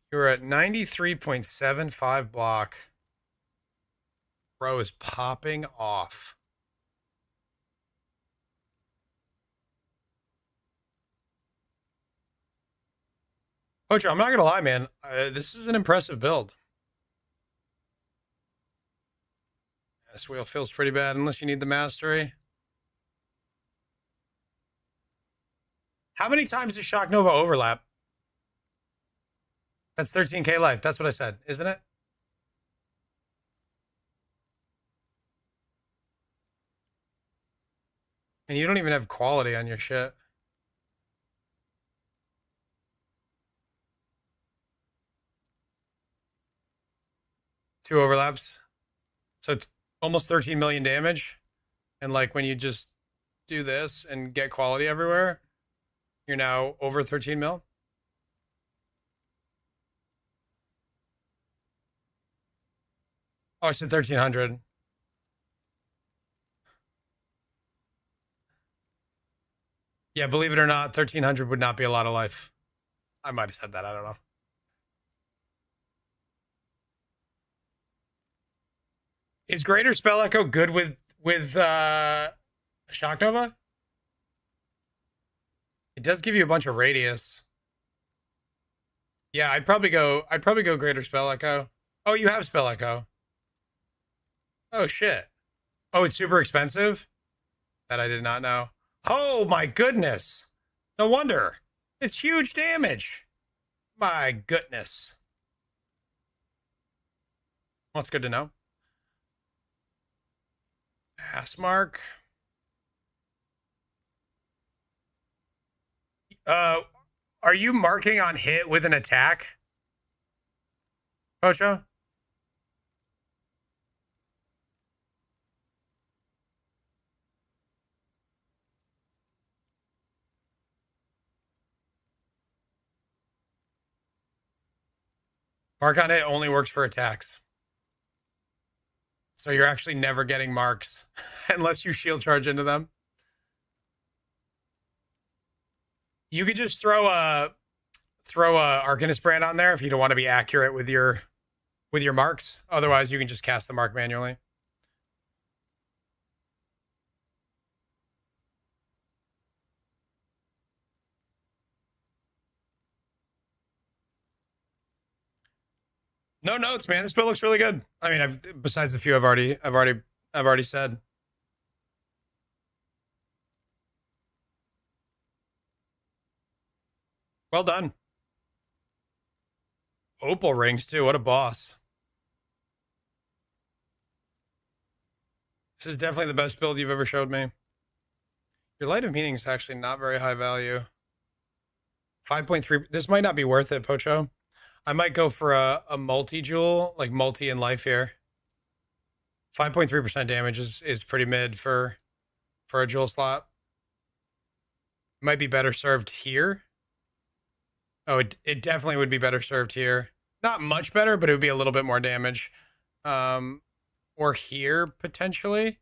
You're at 93.75 block. Bro is popping off. Poacher, I'm not going to lie, man. This is an impressive build. This wheel feels pretty bad unless you need the mastery. How many times does Shock Nova overlap? That's 13k life. That's what I said, isn't it? And you don't even have quality on your shit. Two overlaps. So almost 13 million damage. And like when you just do this and get quality everywhere, you're now over 13 mil. Oh, I said 1300. Yeah, believe it or not, 1300 would not be a lot of life. I might have said that. I don't know. Is Greater Spell Echo good with Shock Nova? It does give you a bunch of radius. Yeah, I'd probably go Greater Spell Echo. Oh, you have Spell Echo. Oh shit. Oh, it's super expensive? That I did not know. Oh my goodness. No wonder. It's huge damage. My goodness. Well, that's good to know. Pass mark. Are you marking on hit with an attack? Pocho? Mark on hit only works for attacks. So you're actually never getting marks unless you shield charge into them. You could just throw a Arcanist brand on there if you don't want to be accurate with your marks. Otherwise, you can just cast the mark manually. No notes, man. This build looks really good. I mean, besides the few I've already said. Well done. Opal rings too. What a boss. This is definitely the best build you've ever showed me. Your Light of Meaning is actually not very high value. 5.3. This might not be worth it, Pocho. I might go for a multi-jewel, like multi in life here. 5.3% damage is pretty mid for a jewel slot. Might be better served here. Oh, it definitely would be better served here. Not much better, but it would be a little bit more damage. Or here, potentially.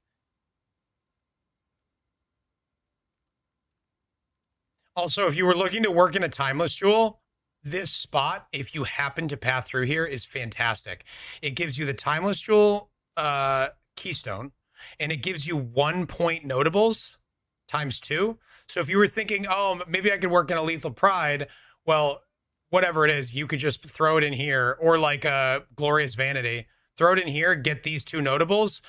Also, if you were looking to work in a timeless jewel, this spot, if you happen to path through here, is fantastic. It gives you the timeless jewel keystone, and it gives you 1 point notables times 2. So if you were thinking, oh, maybe I could work in a lethal pride, well, whatever it is, you could just throw it in here, or like a glorious vanity. Throw it in here, get these 2 notables.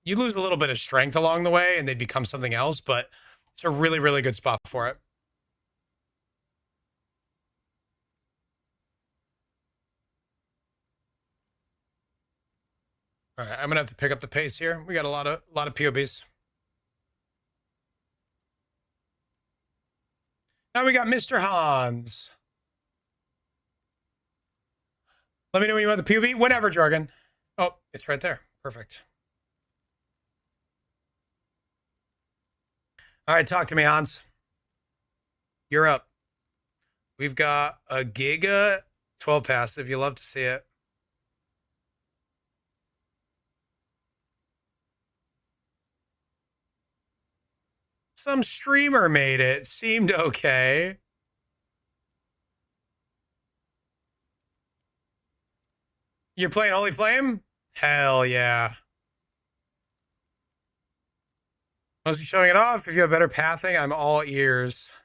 You lose a little bit of strength along the way, and they become something else, but it's a really, really good spot for it. All right, I'm gonna have to pick up the pace here. We got a lot of POBs. Now we got Mr. Hans. Let me know when you want the POB. Whatever, Jargon. Oh, it's right there. Perfect. All right, talk to me, Hans. You're up. We've got a Giga 12 passive. You love to see it. Some streamer made it. Seemed okay. You're playing Holy Flame? Hell yeah. Mostly showing it off. If you have better pathing, I'm all ears.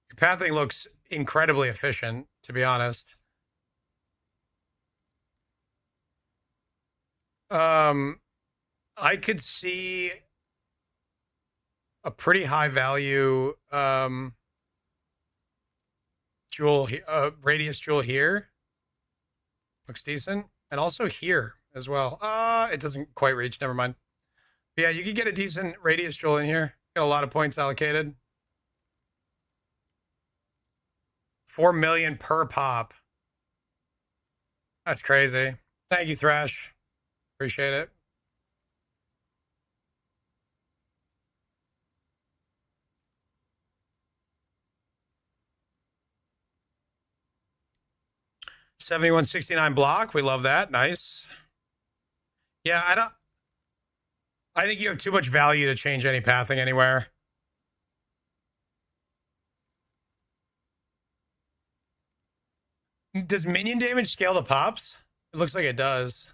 Your pathing looks incredibly efficient, to be honest. I could see a pretty high value jewel, radius jewel here. Looks decent. And also here as well. It doesn't quite reach. Never mind. But yeah, you could get a decent radius jewel in here. Got a lot of points allocated. 4 million per pop. That's crazy. Thank you, Thrash. Appreciate it. $71.69 block. We love that. Nice. Yeah, I think you have too much value to change any pathing anywhere. Does minion damage scale the pops? It looks like it does.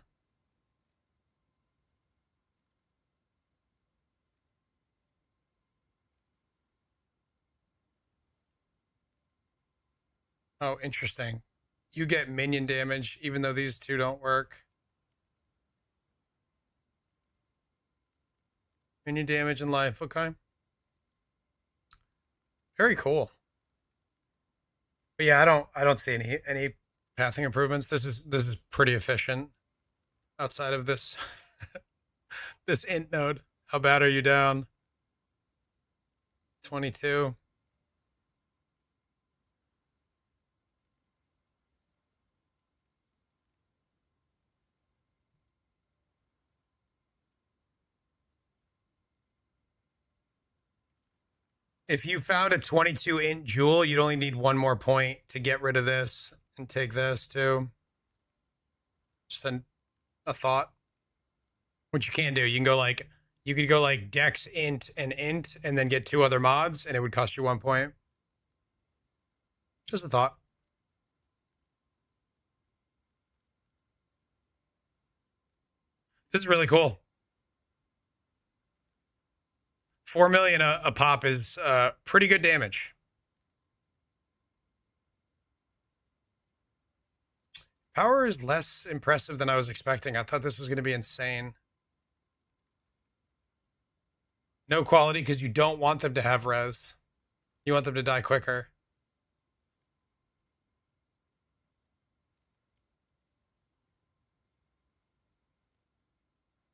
Oh, interesting. You get minion damage even though these two don't work. Minion damage and life. Okay. Very cool. But yeah, I don't see any pathing improvements. This is pretty efficient outside of this this int node. How bad are you down? 22. If you found a 22 int jewel, you'd only need one more point to get rid of this and take this too. Just a thought. What you can do, you could go like dex int and then get 2 other mods and it would cost you 1 point. Just a thought. This is really cool. 4 million a pop is pretty good damage. Power is less impressive than I was expecting. I thought this was going to be insane. No quality because you don't want them to have res. You want them to die quicker.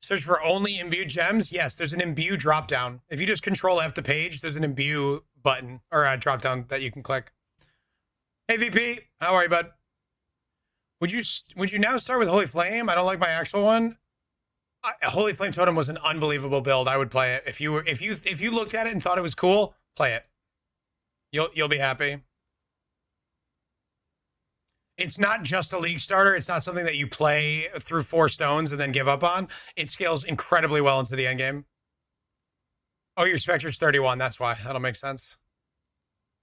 Search for only imbued gems. Yes, there's an imbue dropdown. If you just control F the page, there's an imbue button or a dropdown that you can click. Hey VP, how are you, bud? Would you now start with Holy Flame? I don't like my actual one. Holy Flame Totem was an unbelievable build. I would play it if you looked at it and thought it was cool. Play it. You'll be happy. It's not just a league starter. It's not something that you play through 4 stones and then give up on. It scales incredibly well into the end game. Oh, your Spectre's 31. That's why. That'll make sense.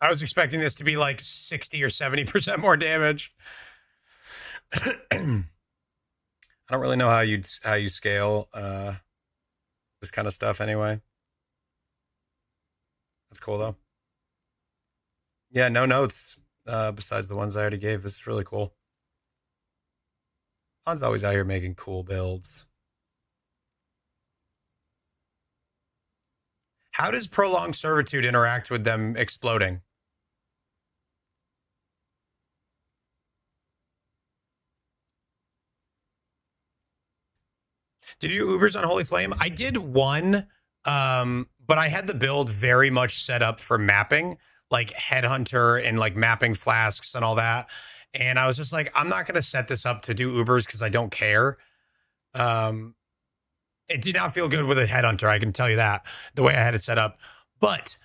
I was expecting this to be like 60 or 70% more damage. I don't really know how you scale this kind of stuff anyway. That's cool though. Yeah, no notes. Besides the ones I already gave. This is really cool. Han's always out here making cool builds. How does prolonged servitude interact with them exploding? Did you do Ubers on Holy Flame? I did one, but I had the build very much set up for mapping, like Headhunter and like mapping flasks and all that. And I was just like, I'm not going to set this up to do Ubers because I don't care. It did not feel good with a Headhunter, I can tell you that, the way I had it set up. But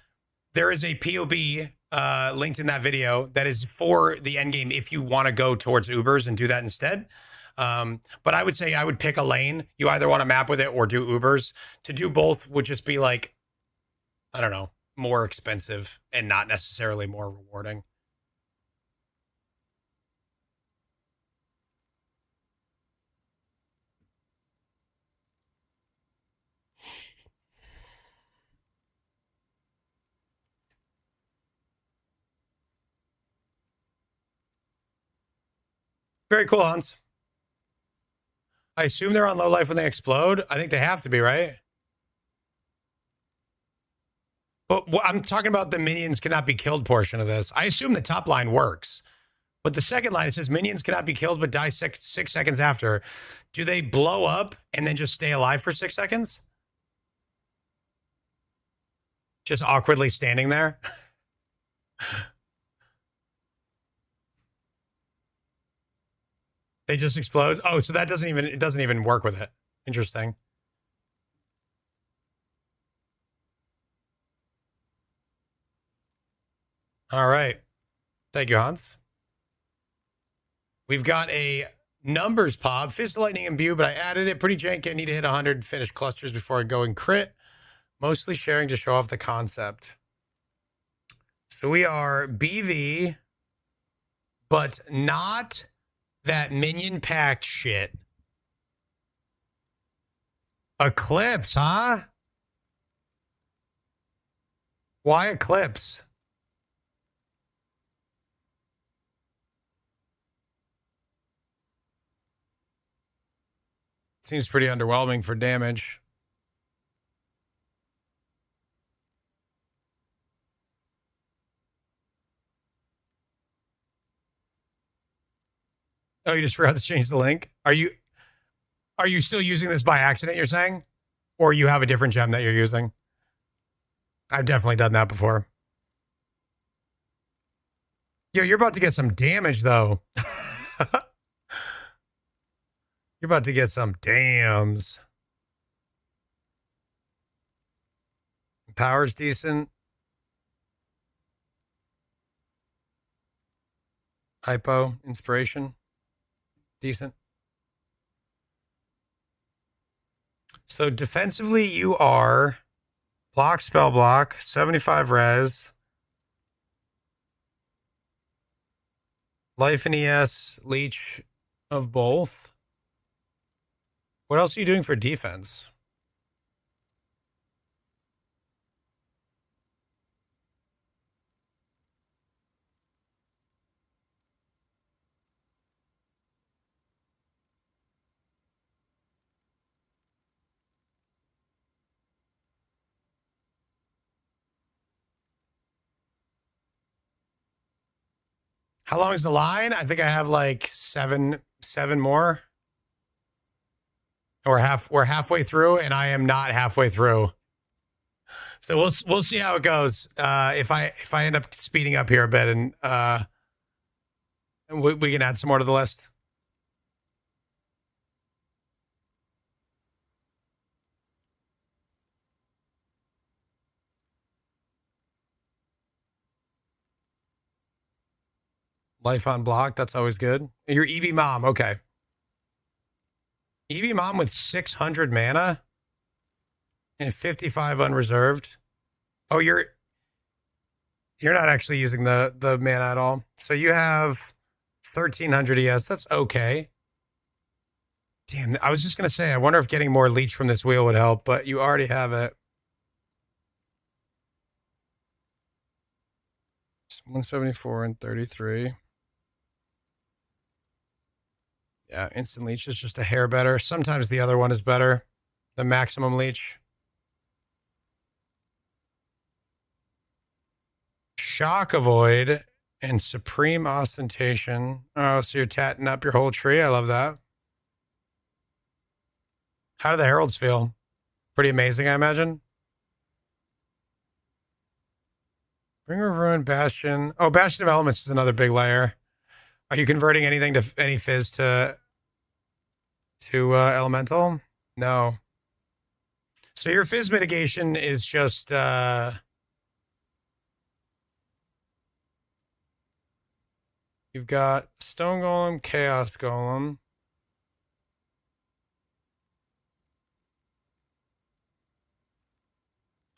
there is a POB linked in that video that is for the end game if you want to go towards Ubers and do that instead. But I would say I would pick a lane. You either want to map with it or do Ubers. To do both would just be like, I don't know, more expensive and not necessarily more rewarding. Very cool, Hans. I assume they're on low life when they explode. I think they have to be, right? But I'm talking about the minions cannot be killed portion of this. I assume the top line works, But the second line, it says minions cannot be killed but die 6 seconds after. Do they blow up and then just stay alive for 6 seconds? Just awkwardly standing there? They just explode? Oh, so that it doesn't even work with it. Interesting. All right. Thank you, Hans. We've got a numbers pop, Fist of Lightning Imbue, but I added it. Pretty janky. I need to hit 100 finished clusters before I go and crit. Mostly sharing to show off the concept. So we are BV, but not that minion packed shit. Eclipse, huh? Why Eclipse? Seems pretty underwhelming for damage. Oh, you just forgot to change the link? Are you still using this by accident, you're saying? Or you have a different gem that you're using? I've definitely done that before. Yo, you're about to get some damage, though. You're about to get some dams. Power's decent. Hypo, inspiration. Decent. So defensively, you are block, spell block, 75 res. Life and ES, leech of both. What else are you doing for defense? How long is the line? I think I have like seven more. We're halfway through, and I am not halfway through. So we'll see how it goes. If I end up speeding up here a bit, and we can add some more to the list. Life on block, that's always good. Your EB Mom, okay. EB Mom with 600 mana and 55 unreserved. Oh, you're not actually using the mana at all. So you have 1300 ES. That's okay. Damn, I was just going to say, I wonder if getting more leech from this wheel would help, but you already have it. 174 and 33. Yeah, instant leech is just a hair better. Sometimes the other one is better. The maximum leech. Shock avoid and supreme ostentation. Oh, so you're tatting up your whole tree. I love that. How do the heralds feel? Pretty amazing, I imagine. Bringer of Ruin, Bastion. Oh, Bastion of Elements is another big layer. Are you converting anything to any fizz to elemental? No. So your fizz mitigation is just you've got Stone Golem, Chaos Golem.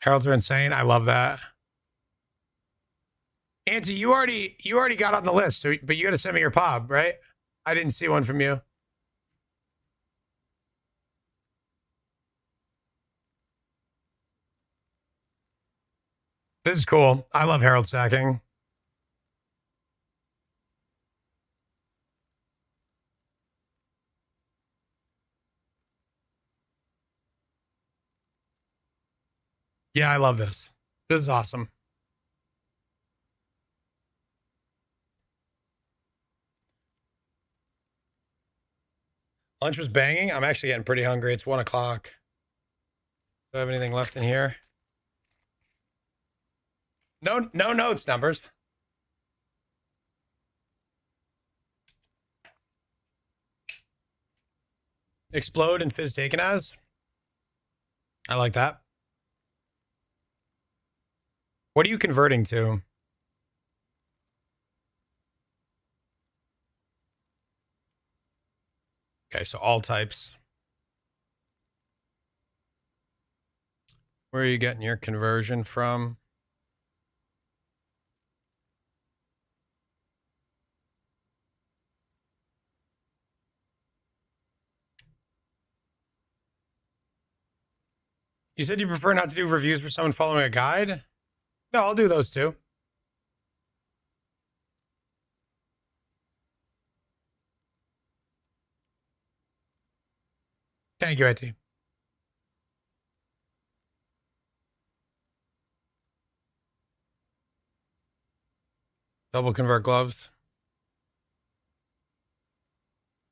Heralds are insane. I love that. Auntie, you already got on the list, so, but you got to send me your pop, right? I didn't see one from you. This is cool. I love Herald stacking. Yeah, I love this. This is awesome. Lunch was banging. I'm actually getting pretty hungry. It's 1 o'clock. Do I have anything left in here? No notes, numbers. Explode and Fizz taken as. I like that. What are you converting to? Okay, so all types. Where are you getting your conversion from? You said you prefer not to do reviews for someone following a guide? No, I'll do those too. Thank you, IT. Double convert gloves.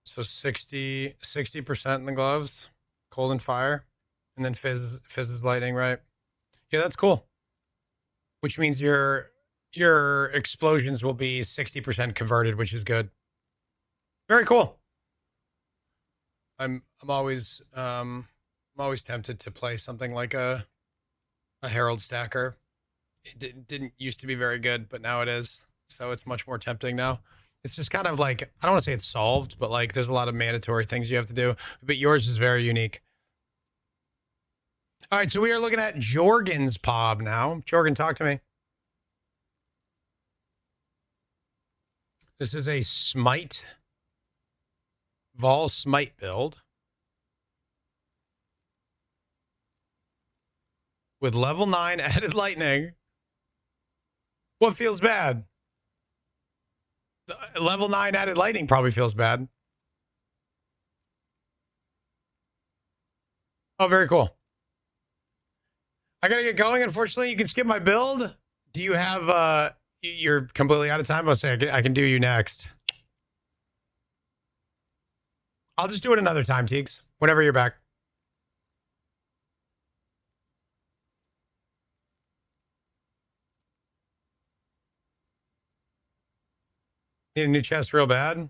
So 60% in the gloves, cold and fire, and then Fizz is lightning, right? Yeah, that's cool. Which means your explosions will be 60% converted, which is good. Very cool. I'm always tempted to play something like a Herald Stacker. It didn't used to be very good, but now it is. So it's much more tempting now. It's just kind of like, I don't want to say it's solved, but like there's a lot of mandatory things you have to do. But yours is very unique. All right, so we are looking at Jorgen's Pob now. Jorgen, talk to me. This is a Smite, Vol Smite build. With level 9 added lightning. What feels bad? Level 9 added lightning probably feels bad. Oh, very cool. I gotta get going. Unfortunately, you can skip my build. Do you have, you're completely out of time? I'll say I can do you next. I'll just do it another time, Teeks. Whenever you're back. Need a new chest real bad?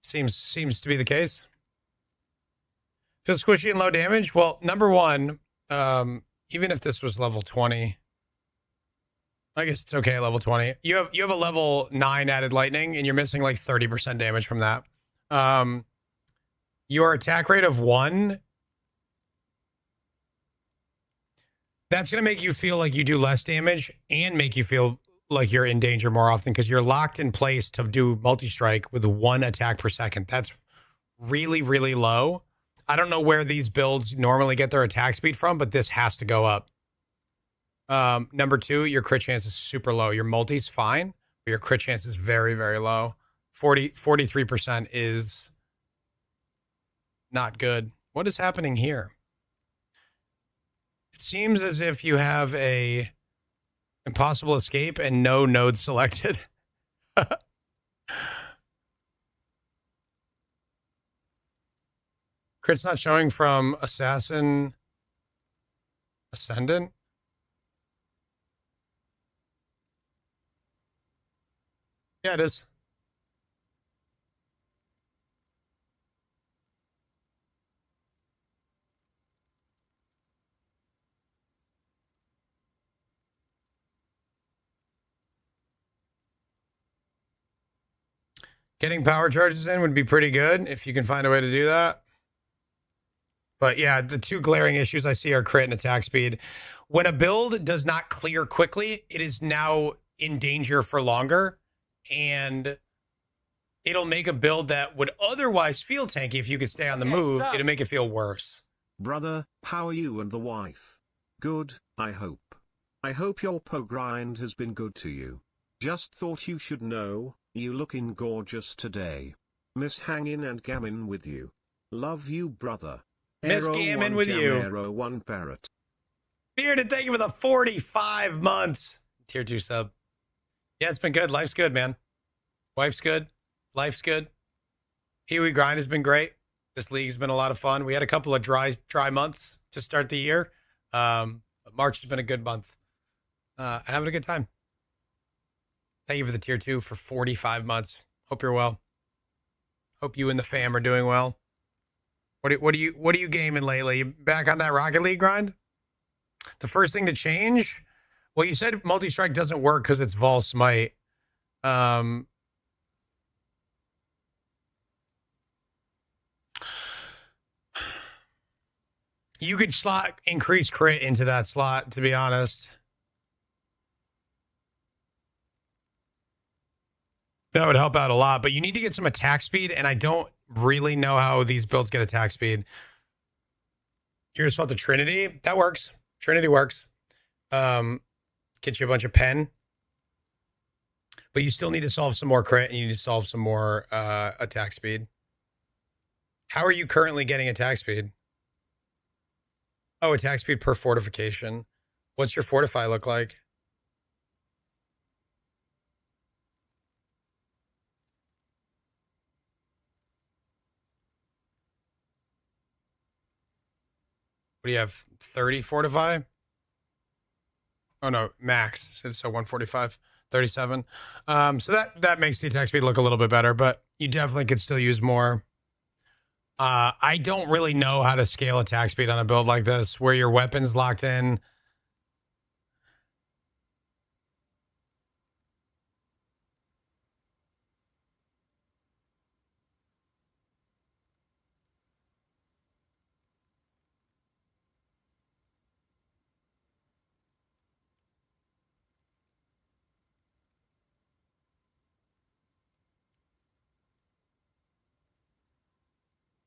Seems to be the case. Feels squishy and low damage? Well, number one, even if this was level 20, I guess it's okay at level 20. You have a level 9 added lightning, and you're missing like 30% damage from that. Your attack rate of 1, that's going to make you feel like you do less damage and make you feel like you're in danger more often because you're locked in place to do multi-strike with 1 attack per second. That's really, really low. I don't know where these builds normally get their attack speed from, but this has to go up. Number 2, your crit chance is super low. Your multi's fine, but your crit chance is very, very low. 43% is not good. What is happening here? It seems as if you have a impossible escape and no node selected. Crit's not showing from Assassin Ascendant. Yeah, it is. Getting power charges in would be pretty good if you can find a way to do that. But yeah, the 2 glaring issues I see are crit and attack speed. When a build does not clear quickly, it is now in danger for longer. And it'll make a build that would otherwise feel tanky if you could stay on the move. It'll make it feel worse. Brother, how are you and the wife? Good, I hope. I hope your grind has been good to you. Just thought you should know, you looking gorgeous today. Miss hanging and gammon with you. Love you, brother. Miss gammon with you. Arrow 1 parrot. Bearded, thank you for the 45 months. Tier 2 sub. Yeah, it's been good. Life's good, man. Wife's good. Life's good. Pee-wee grind has been great. This league's been a lot of fun. We had a couple of dry months to start the year. But March has been a good month. Having a good time. Thank you for the tier 2 for 45 months. Hope you're well. Hope you and the fam are doing well. What are you gaming lately? You back on that Rocket League grind? The first thing to change? Well, you said multi-strike doesn't work because it's Vol Smite. You could slot increase crit into that slot, to be honest. That would help out a lot, but you need to get some attack speed, and I don't really know how these builds get attack speed. You're gonna swap the Trinity? That works. Trinity works. Get you a bunch of pen. But you still need to solve some more crit, and you need to solve some more attack speed. How are you currently getting attack speed? Oh, attack speed per fortification. What's your fortify look like? What do you have? 30 fortify? Oh no, max. So 145, 37. So that makes the attack speed look a little bit better, but you definitely could still use more. I don't really know how to scale attack speed on a build like this, where your weapon's locked in.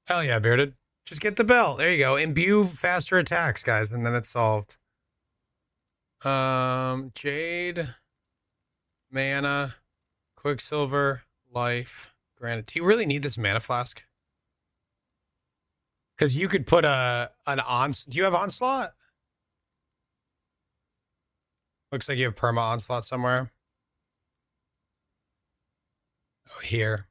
Hell yeah, Bearded. Just get the belt. There you go. Imbue faster attacks, guys, and then it's solved. Jade, mana, Quicksilver, life, granted. Do you really need this mana flask? Because you could put an onslaught. Do you have onslaught? Looks like you have perma onslaught somewhere. Oh, here.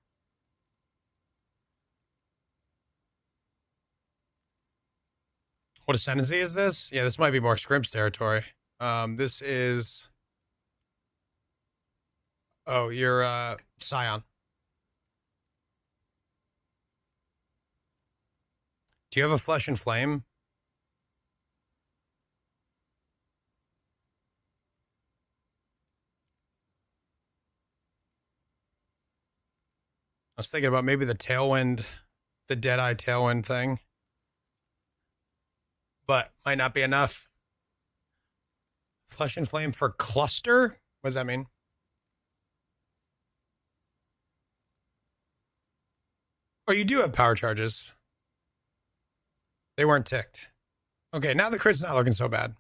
What ascendancy is this? Yeah, this might be more Scrimp's territory. This is... Oh, you're Scion. Do you have a Flesh and Flame? I was thinking about maybe the Tailwind, the Deadeye Tailwind thing. But might not be enough. Flesh and Flame for cluster? What does that mean? Oh, you do have power charges. They weren't ticked. Okay, now the crit's not looking so bad.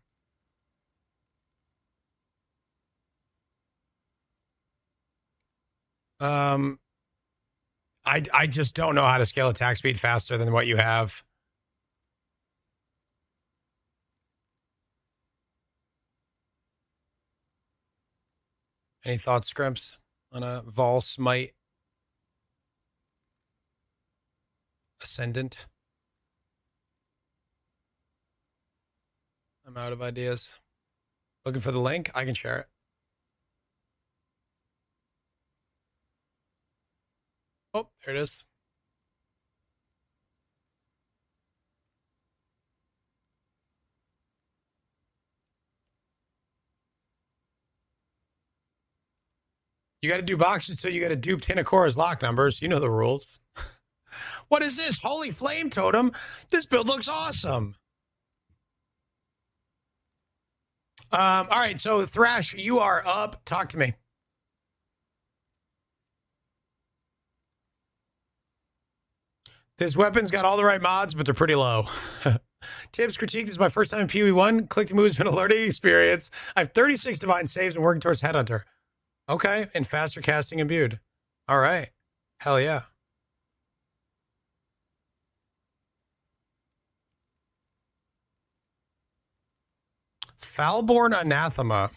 I just don't know how to scale attack speed faster than what you have. Any thoughts, Scrimps, on a Vol Smite Ascendant? I'm out of ideas. Looking for the link? I can share it. Oh, there it is. You got to do boxes till you get a dupe Tinakora's lock numbers. You know the rules. What is this? Holy Flame Totem? This build looks awesome. All right, so Thrash, you are up. Talk to me. This weapon's got all the right mods, but they're pretty low. Tips, critique. This is my first time in PoE1. Click to move has been a learning experience. I have 36 divine saves and working towards Headhunter. Okay, and faster casting imbued. All right. Hell yeah. Foulborn Anathema.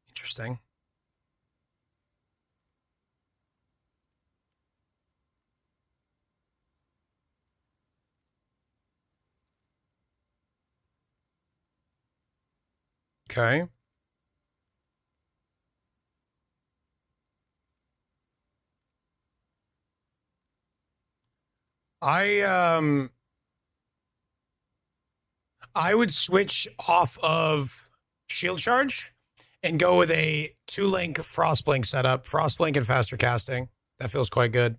Interesting. Okay. I would switch off of shield charge and go with a 2-link Frostblink setup. Frostblink and faster casting. That feels quite good.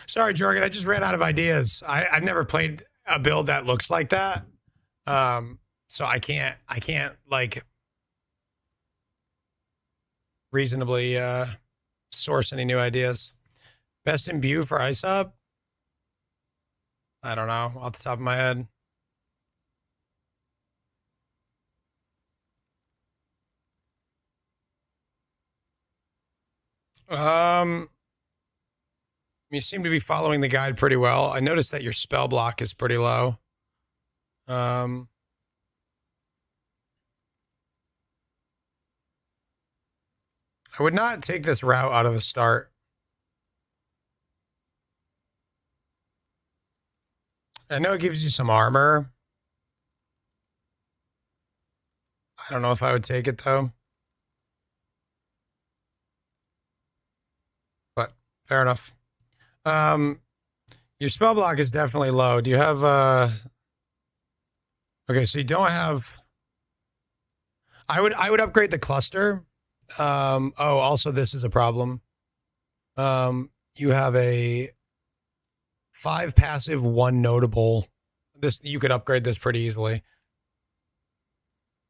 Sorry, Jorgen, I just ran out of ideas. I've never played a build that looks like that. So I can't like reasonably source any new ideas. Best imbue for ISUB? I don't know, off the top of my head. You seem to be following the guide pretty well. I noticed that your spell block is pretty low. I would not take this route out of the start. I know it gives you some armor. I don't know if I would take it though. But fair enough. Your spell block is definitely low. Do you have okay, so you don't have I would upgrade the cluster. Also this is a problem. You have a 5 passive, 1 notable. This you could upgrade this pretty easily.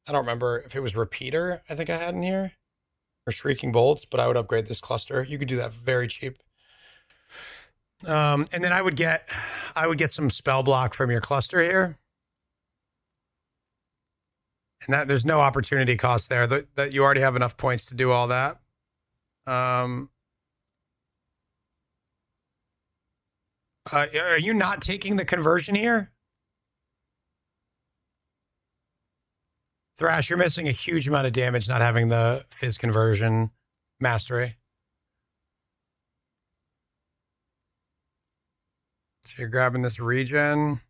I don't remember if it was repeater I think I had in here or shrieking bolts, but I would upgrade this cluster. You could do that very cheap. And then I would get some spell block from your cluster here. And that there's no opportunity cost there. That you already have enough points to do all that. Are you not taking the conversion here? Thrash, you're missing a huge amount of damage not having the fizz conversion mastery. So you're grabbing this regen.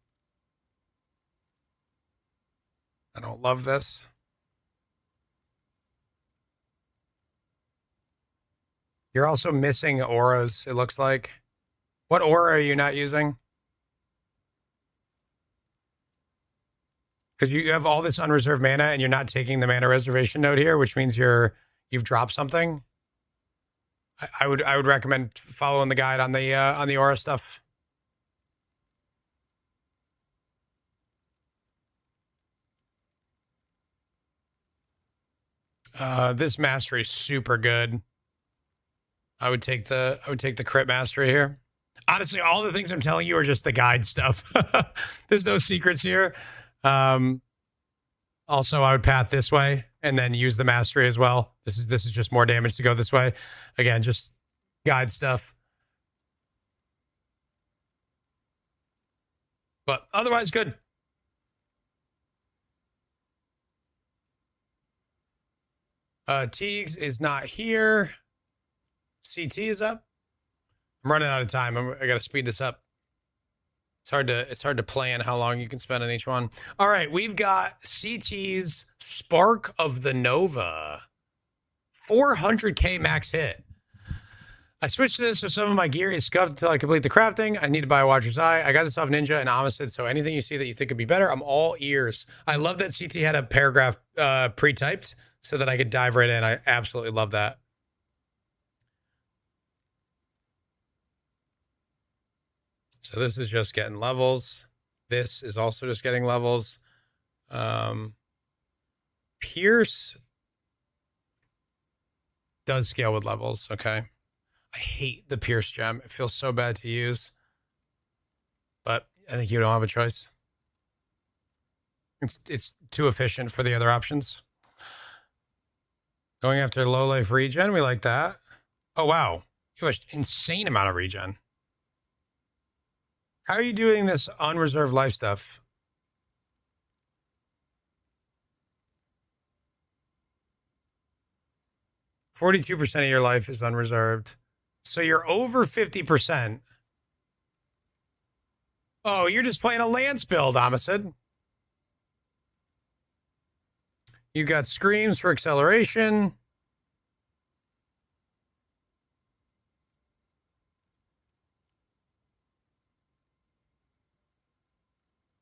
I don't love this. You're also missing auras, it looks like. What aura are you not using? Because you have all this unreserved mana and you're not taking the mana reservation node here, which means you've dropped something. I would recommend following the guide on the aura stuff. This mastery is super good. I would take the crit mastery here. Honestly, all the things I'm telling you are just the guide stuff. There's no secrets here. Also, I would path this way and then use the mastery as well. This is just more damage to go this way. Again, just guide stuff. But otherwise, good. Teagues is not here. CT is up. I'm running out of time. I got to speed this up. It's hard to plan how long you can spend on each one. All right, we've got CT's Spark of the Nova. 400k max hit. I switched to this so some of my gear is scuffed until I complete the crafting. I need to buy a Watcher's Eye. I got this off Ninja and Amistad, so anything you see that you think could be better, I'm all ears. I love that CT had a paragraph pre-typed so that I could dive right in. I absolutely love that. So this is just getting levels. This is also just getting levels. Pierce does scale with levels, okay. I hate the Pierce gem. It feels so bad to use. But I think you don't have a choice. It's too efficient for the other options. Going after low life regen, we like that. Oh, wow. You have an insane amount of regen. How are you doing this unreserved life stuff? %42% of your life is unreserved. So you're over 50%. Oh, you're just playing a Lance build, Amistad. You got screams for acceleration.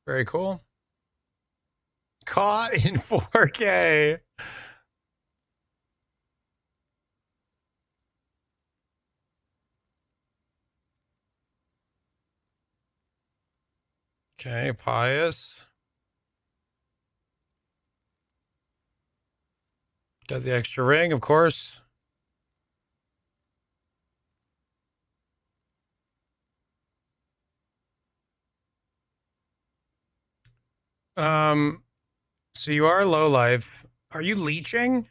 Very cool. Caught in 4K. Okay, Pious. Got the extra ring, of course. So you are low life. Are you leeching?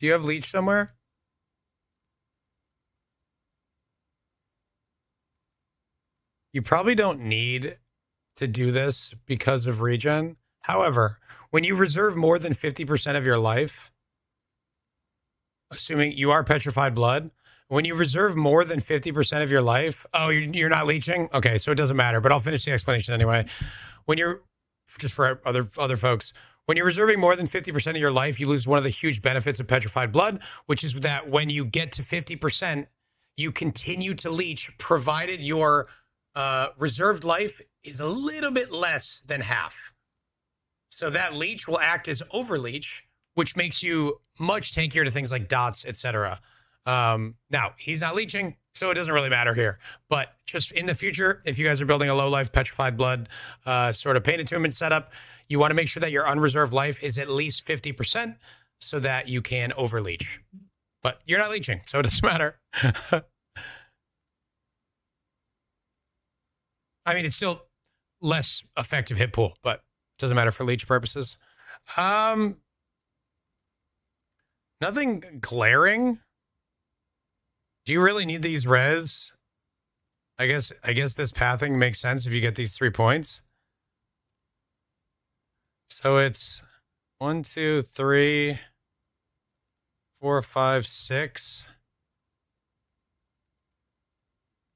Do you have leech somewhere? You probably don't need to do this because of regen. However, when you reserve more than 50% of your life, assuming you are petrified blood, when you reserve more than 50% of your life, oh, you're not leeching? Okay, so it doesn't matter, but I'll finish the explanation anyway. When you're, just for other folks, when you're reserving more than 50% of your life, you lose one of the huge benefits of petrified blood, which is that when you get to 50%, you continue to leech, provided your reserved life is a little bit less than half. So that leech will act as overleech, which makes you much tankier to things like dots, etc. Now, he's not leeching, so it doesn't really matter here. But just in the future, if you guys are building a low-life petrified blood sort of pain attunement setup, you want to make sure that your unreserved life is at least 50% so that you can overleech. But you're not leeching, so it doesn't matter. I mean, it's still less effective hit pool, but it doesn't matter for leech purposes. Nothing glaring. Do you really need these res? I guess this pathing makes sense if you get these 3 points. So it's 1, 2, 3, 4, 5, 6.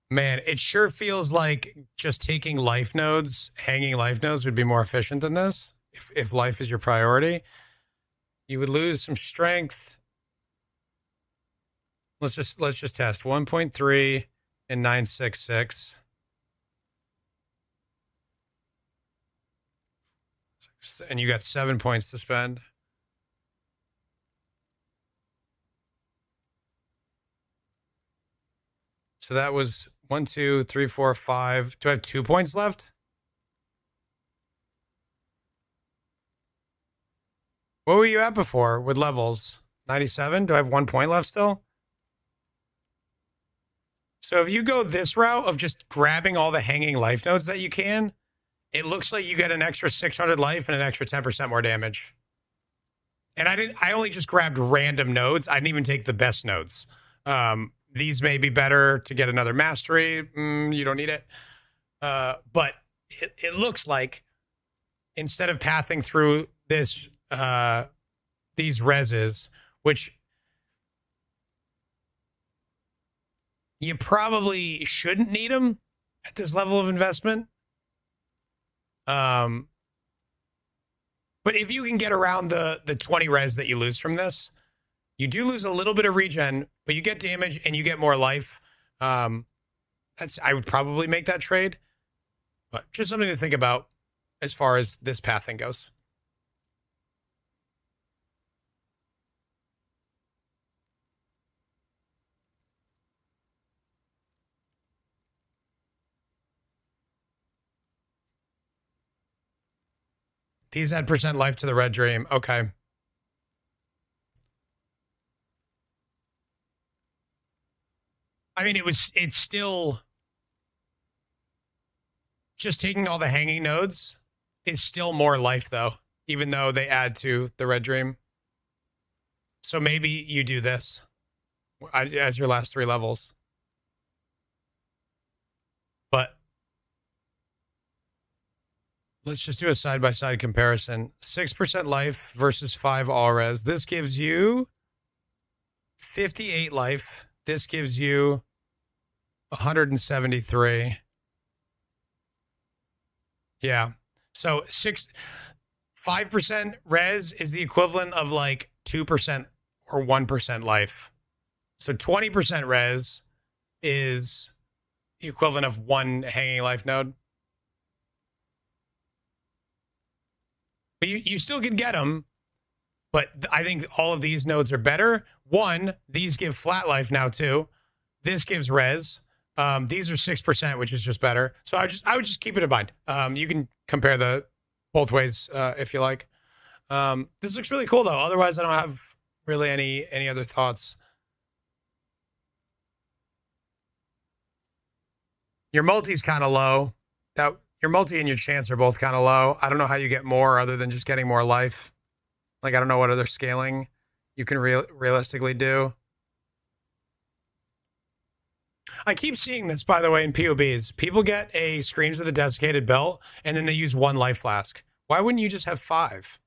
Man, it sure feels like just taking life nodes, hanging life nodes would be more efficient than this. If life is your priority, you would lose some strength. Let's just test 1.3 and 966. And you got 7 points to spend. So that was 1, 2, 3, 4, 5. Do I have 2 points left? What were you at before with levels? 97? Do I have 1 point left still? So if you go this route of just grabbing all the hanging life nodes that you can, it looks like you get an extra 600 life and an extra 10% more damage. And I only just grabbed random nodes. I didn't even take the best nodes. These may be better to get another mastery. You don't need it. But it looks like instead of pathing through this, these reses, which you probably shouldn't need them at this level of investment. But if you can get around the 20 res that you lose from this, you do lose a little bit of regen, but you get damage and you get more life. I would probably make that trade, but just something to think about as far as this pathing goes. These add % life to the red dream. Okay. I mean, it's still just taking all the hanging nodes is still more life though, even though they add to the red dream. So maybe you do this as your last 3 levels. let's just do a side-by-side comparison. 6% life versus 5 all res. This gives you 58 life. This gives you 173. Yeah. So 5% res is the equivalent of like 2% or 1% life. So 20% res is the equivalent of 1 hanging life node. But you still can get them, but I think all of these nodes are better. One, these give flat life now too. This gives res. These are 6%, which is just better. So I would just keep it in mind. You can compare the both ways if you like. This looks really cool though. Otherwise, I don't have really any other thoughts. Your multi's kind of low. Your multi and your chance are both kind of low. I don't know how you get more other than just getting more life. Like, I don't know what other scaling you can realistically do. I keep seeing this, by the way, in POBs. People get a Screams of the Desiccated Belt, and then they use 1 life flask. Why wouldn't you just have 5?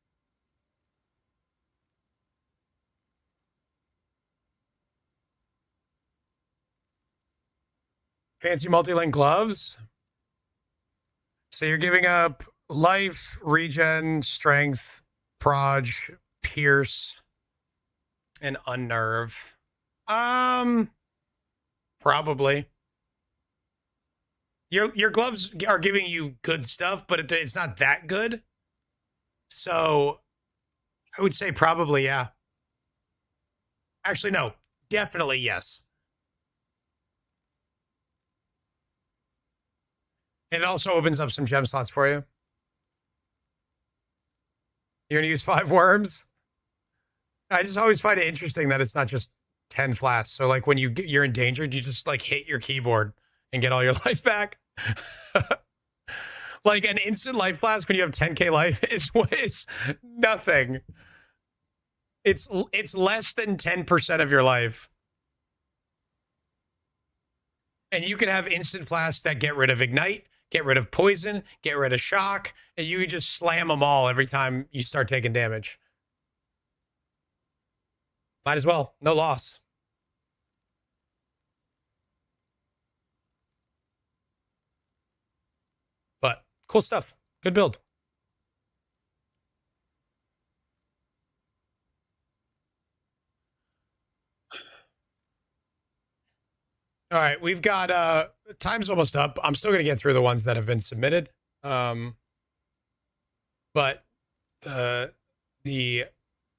Fancy multi-link gloves. So you're giving up life, regen, strength, proj, pierce, and unnerve. Probably. Your gloves are giving you good stuff, but it's not that good. So I would say probably, yeah. Actually, no. Definitely yes. And it also opens up some gem slots for you. You're going to use 5 worms? I just always find it interesting that it's not just 10 flasks. So like when you're endangered, you just like hit your keyboard and get all your life back. Like an instant life flask when you have 10k life is nothing. It's less than 10% of your life. And you can have instant flasks that get rid of ignite, get rid of poison, get rid of shock, and you can just slam them all every time you start taking damage. Might as well. No loss. But cool stuff. Good build. All right, we've got time's almost up. I'm still going to get through the ones that have been submitted. But the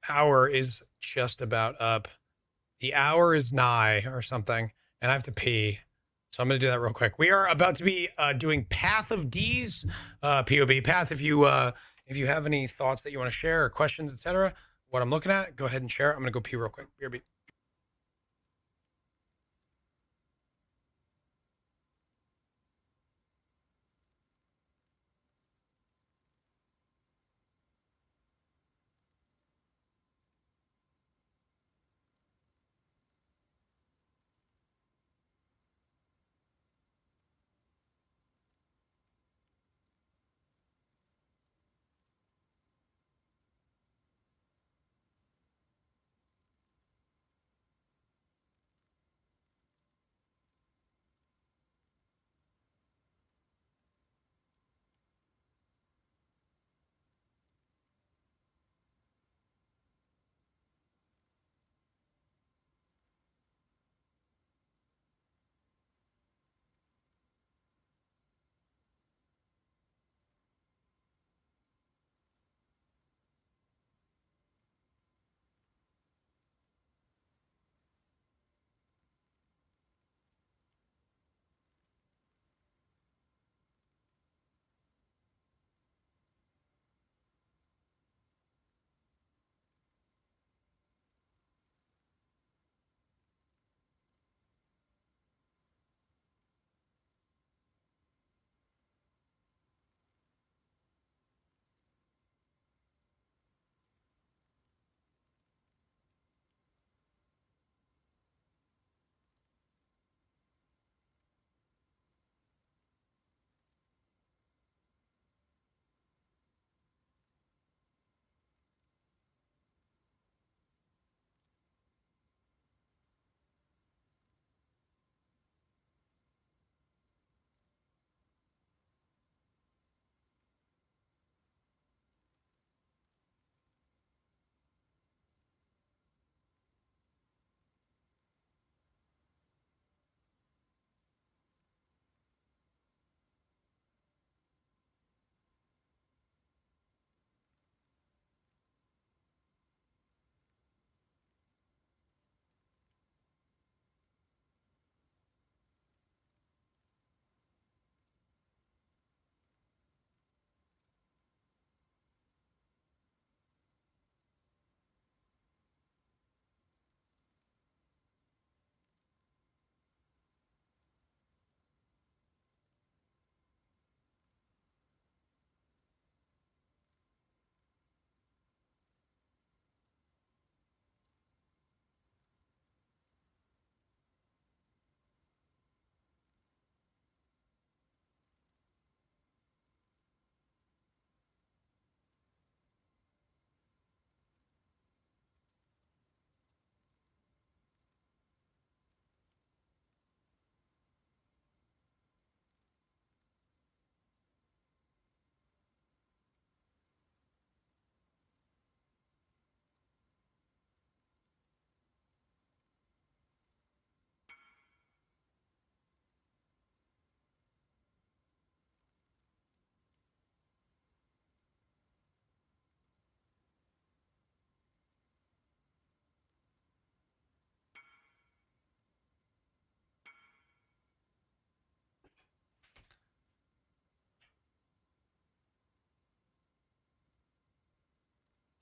hour is just about up. The hour is nigh or something, and I have to pee. So I'm going to do that real quick. We are about to be doing Path of D's POB. Path, if you have any thoughts that you want to share or questions, etc., what I'm looking at, go ahead and share. I'm going to go pee real quick. BRB.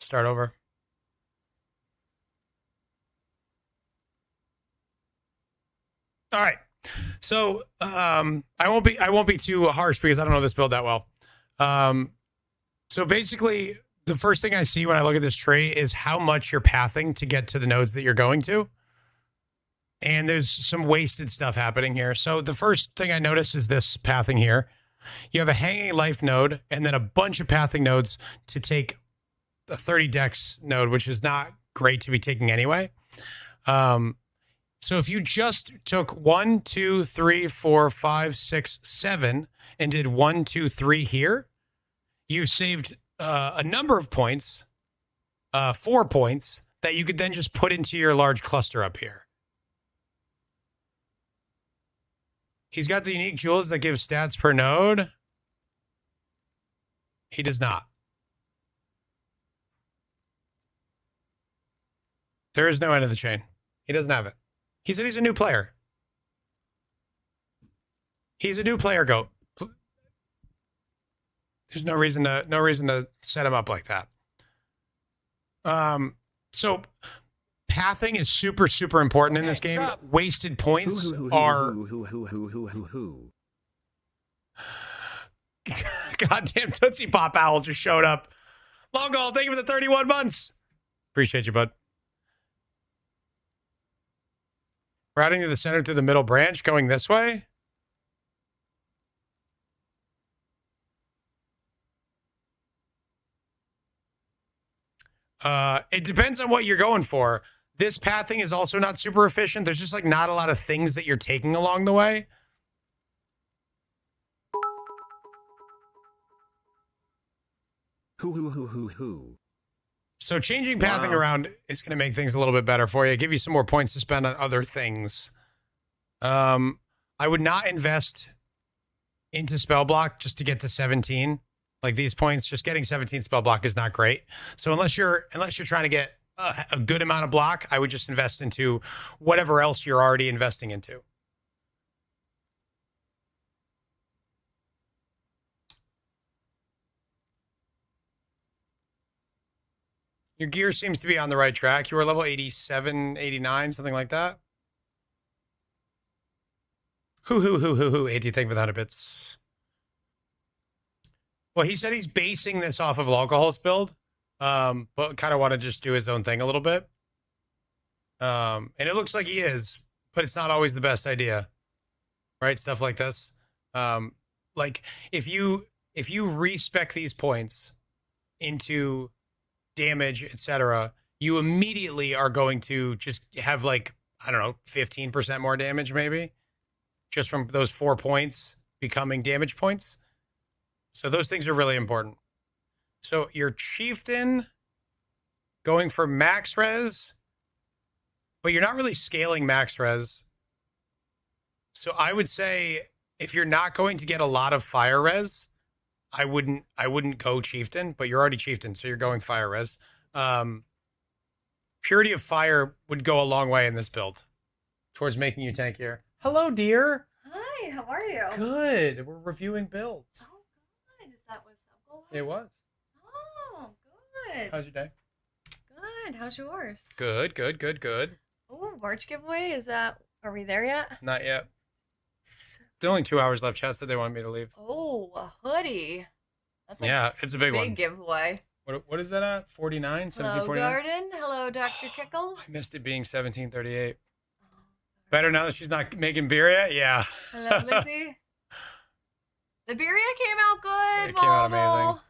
Start over. All right. So I won't be too harsh because I don't know this build that well. So basically, the first thing I see when I look at this tree is how much you're pathing to get to the nodes that you're going to. And there's some wasted stuff happening here. So the first thing I notice is this pathing here. You have a hanging life node and then a bunch of pathing nodes to take a 30 dex node, which is not great to be taking anyway. So if you just took 1, 2, 3, 4, 5, 6, 7 and did 1, 2, 3 here, you've saved a number of points, 4 points that you could then just put into your large cluster up here. He's got the unique jewels that give stats per node. He does not. There is no end of the chain. He doesn't have it. He said he's a new player. He's a new player, goat. There's no reason to set him up like that. So pathing is super, super important in this game. Wasted points are goddamn Tootsie Pop Owl just showed up. Long Haul, thank you for the 31 months. Appreciate you, bud. Routing to the center through the middle branch, going this way. It depends on what you're going for. This pathing is also not super efficient. There's just like not a lot of things that you're taking along the way. So changing pathing around is going to make things a little bit better for you. Give you some more points to spend on other things. I would not invest into spell block just to get to 17. Like these points, just getting 17 spell block is not great. So unless you're trying to get a good amount of block, I would just invest into whatever else you're already investing into. Your gear seems to be on the right track. You are level 87, 89, something like that. Hoo. 80, thank you for the 100 bits. Well, he said he's basing this off of Alcohol's build, but kind of want to just do his own thing a little bit. And it looks like he is, but it's not always the best idea, right? Stuff like this. Like if you respec these points into damage, etc., you immediately are going to just have like, I don't know, 15% more damage maybe, just from those 4 points becoming damage points. So those things are really important. So your chieftain going for max res, but you're not really scaling max res. So I would say if you're not going to get a lot of fire res, I wouldn't go chieftain, but you're already chieftain, so you're going fire res. Purity of fire would go a long way in this build towards making you tankier. Hello, dear. Hi, how are you? Good. We're reviewing builds. Oh, good. Is that what Subgoal was? It was. Oh, good. How's your day? Good. How's yours? Good. Oh, March giveaway. Are we there yet? Not yet. There's only 2 hours left. Chat said they wanted me to leave. Oh, a hoodie. That's It's a big one. Big giveaway. What is that at? 49? Hello, 1749? Garden. Hello, Dr. Kickle. I missed it being 1738. Better now that she's not making beer yet? Yeah. Hello, Lizzie. The birria came out good. It came out amazing.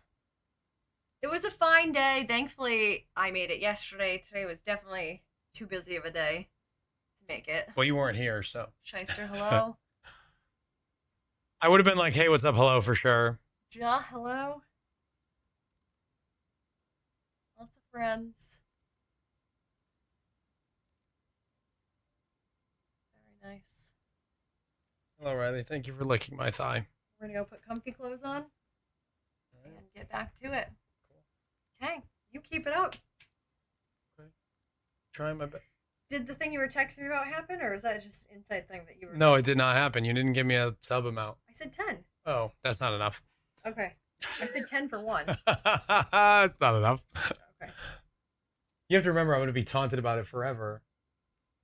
It was a fine day. Thankfully, I made it yesterday. Today was definitely too busy of a day to make it. Well, you weren't here, so. Shyster, hello. I would have been like, hey, what's up? Hello, for sure. Ja, hello. Lots of friends. Very nice. Hello, Riley. Thank you for licking my thigh. We're going to go put comfy clothes on and get back to it. Cool. Okay, you keep it up. Okay. Trying my best. Did the thing you were texting me about happen, or is that just inside thing that you were... No, it did not happen. You didn't give me a sub amount. I said 10. Oh, that's not enough. Okay. I said 10 for one. It's not enough. Okay. You have to remember, I'm going to be taunted about it forever.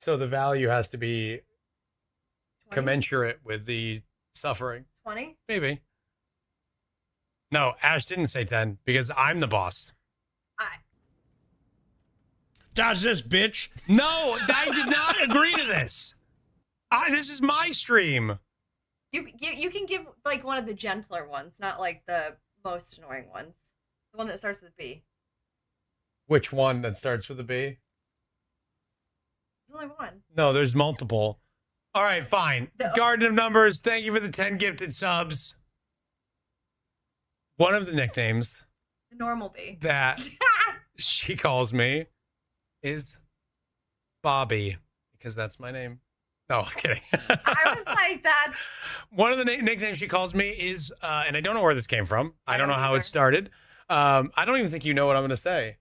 So the value has to be 20? commensurate with the suffering. 20? Maybe. No, Ash didn't say 10 because I'm the boss. Dodge this, bitch. No, I did not agree to this. This is my stream. You can give like one of the gentler ones, not like the most annoying ones. The one that starts with B. Which one that starts with a B? There's only one. No, there's multiple. All right, fine. Garden of Numbers, thank you for the 10 gifted subs. One of the nicknames The normal B. that she calls me is Bobby, because that's my name. No, I'm kidding. I was like, that's... One of the nicknames she calls me is, and I don't know where this came from. I don't know how either. it started. I don't even think you know what I'm going to say.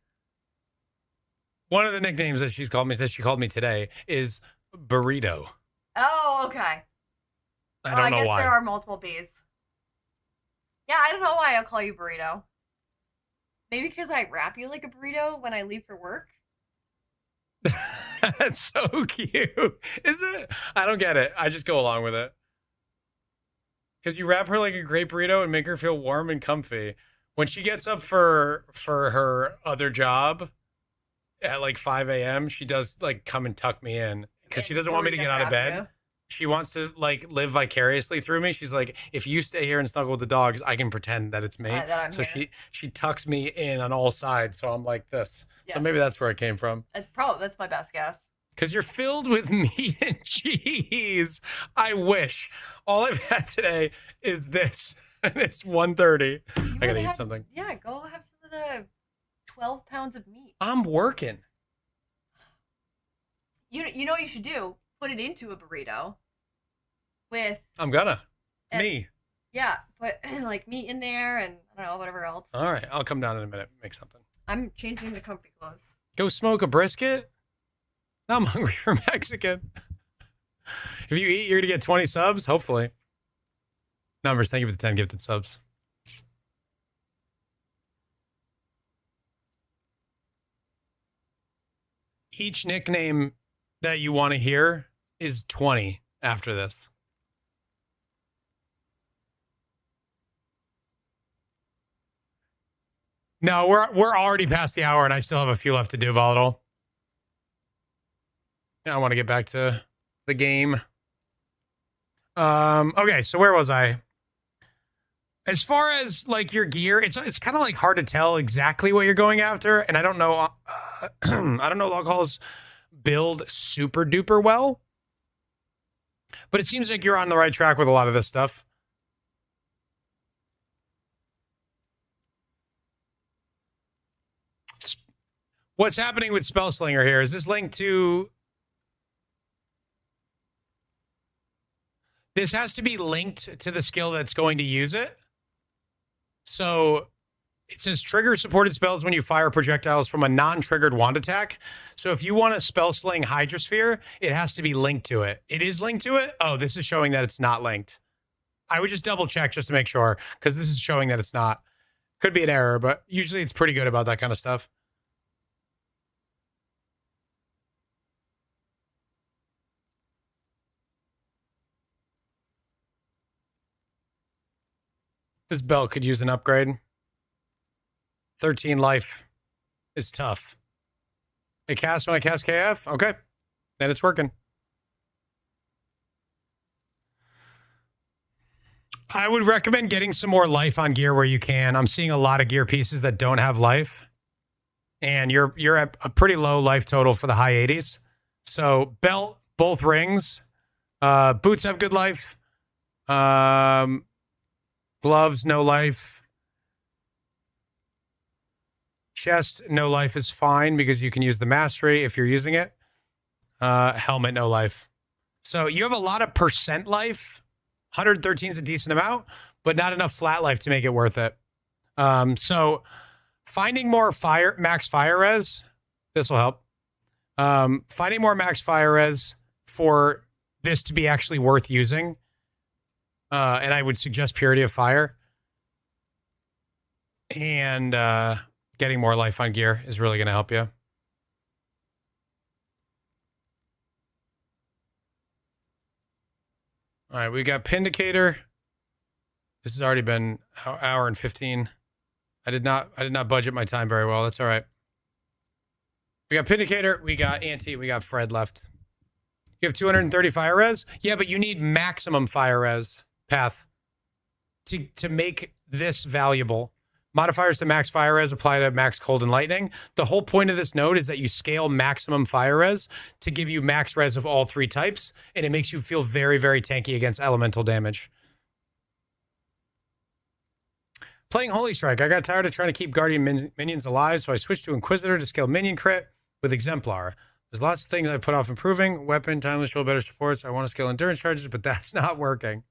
One of the nicknames that she's called me, that she called me today, is Burrito. Oh, okay. I don't know guess why. there are multiple B's. Yeah, I don't know why I'll call you Burrito. Maybe because I wrap you like a burrito when I leave for work? That's so cute. Is it? I don't get it. I just go along with it. Because you wrap her like a great burrito and make her feel warm and comfy. When she gets up for her other job at like 5 a.m., she does like come and tuck me in. Because she doesn't want me to get out of bed. She wants to like live vicariously through me. She's like, if you stay here and snuggle with the dogs, I can pretend that it's me. That I'm So here. she tucks me in on all sides. So I'm like this. So Yes. maybe that's where it came from. That's my best guess. Because you're filled with meat and cheese. I wish. All I've had today is this. And it's 1:30. I gotta eat something. Yeah, go have some of the 12 pounds of meat. I'm working. You know what you should do? Put it into a burrito with... I'm gonna. And- Me. Yeah, put like meat in there and I don't know, whatever else. All right. I'll come down in a minute and make something. I'm changing the comfy clothes. Go smoke a brisket? Now I'm hungry for Mexican. If you eat, you're going to get 20 subs, hopefully. Numbers, thank you for the 10 gifted subs. Each nickname that you want to hear is 20 after this. No, we're already past the hour and I still have a few left to do, Volatile. I want to get back to the game. Okay, so where was I? As far as like your gear, it's kind of like hard to tell exactly what you're going after, and I don't know. I don't know Loghal's build super duper well, but it seems like you're on the right track with a lot of this stuff. What's happening with Spellslinger here? Is this linked to... This has to be linked to the skill that's going to use it. So it says trigger supported spells when you fire projectiles from a non-triggered wand attack. So if you want to spell sling Hydrosphere, it has to be linked to it. It is linked to it? Oh, this is showing that it's not linked. I would just double check just to make sure, because this is showing that it's not. Could be an error, but usually it's pretty good about that kind of stuff. This belt could use an upgrade. 13 life is tough. It casts when I cast KF? Okay. Then it's working. I would recommend getting some more life on gear where you can. I'm seeing a lot of gear pieces that don't have life. And you're at a pretty low life total for the high 80s. So belt, both rings. Boots have good life. Gloves, no life. Chest, no life is fine because you can use the mastery if you're using it. Helmet, no life. So you have a lot of percent life. 113 is a decent amount, but not enough flat life to make it worth it. So finding more max fire res, this will help. Finding more max fire res for this to be actually worth using. And I would suggest Purity of Fire. And getting more life on gear is really going to help you. All right, we got Pindicator. This has already been an hour and 15. I did not budget my time very well. That's all right. We got Pindicator, we got Anti, we got Fred left. You have 230 fire res? Yeah, but you need maximum fire res path to make this valuable. Modifiers to max fire res apply to max cold and lightning. The whole point of this node is that you scale maximum fire res to give you max res of all three types, and it makes you feel very, very tanky against elemental damage. Playing Holy Strike, I got tired of trying to keep Guardian minions alive, so I switched to Inquisitor to scale minion crit with Exemplar. There's lots of things I put off improving. Weapon, timeless roll, better supports. I want to scale endurance charges, but that's not working.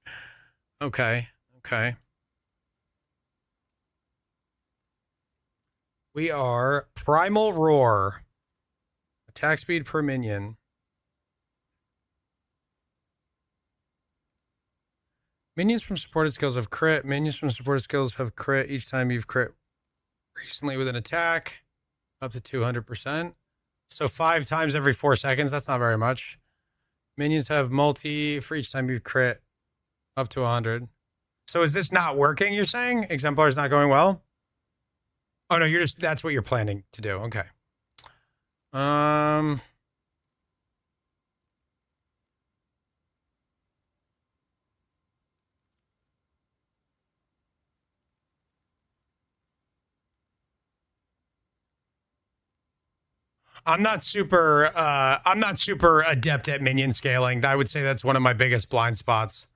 Okay. We are Primal Roar. Attack speed per minion. Minions from supported skills have crit. Minions from supported skills have crit each time you've crit recently with an attack. Up to 200%. So 5 times every 4 seconds. That's not very much. Minions have multi for each time you crit. Up to 100. So is this not working, you're saying? Exemplar is not going well? Oh, no, that's what you're planning to do. Okay. I'm not super adept at minion scaling. I would say that's one of my biggest blind spots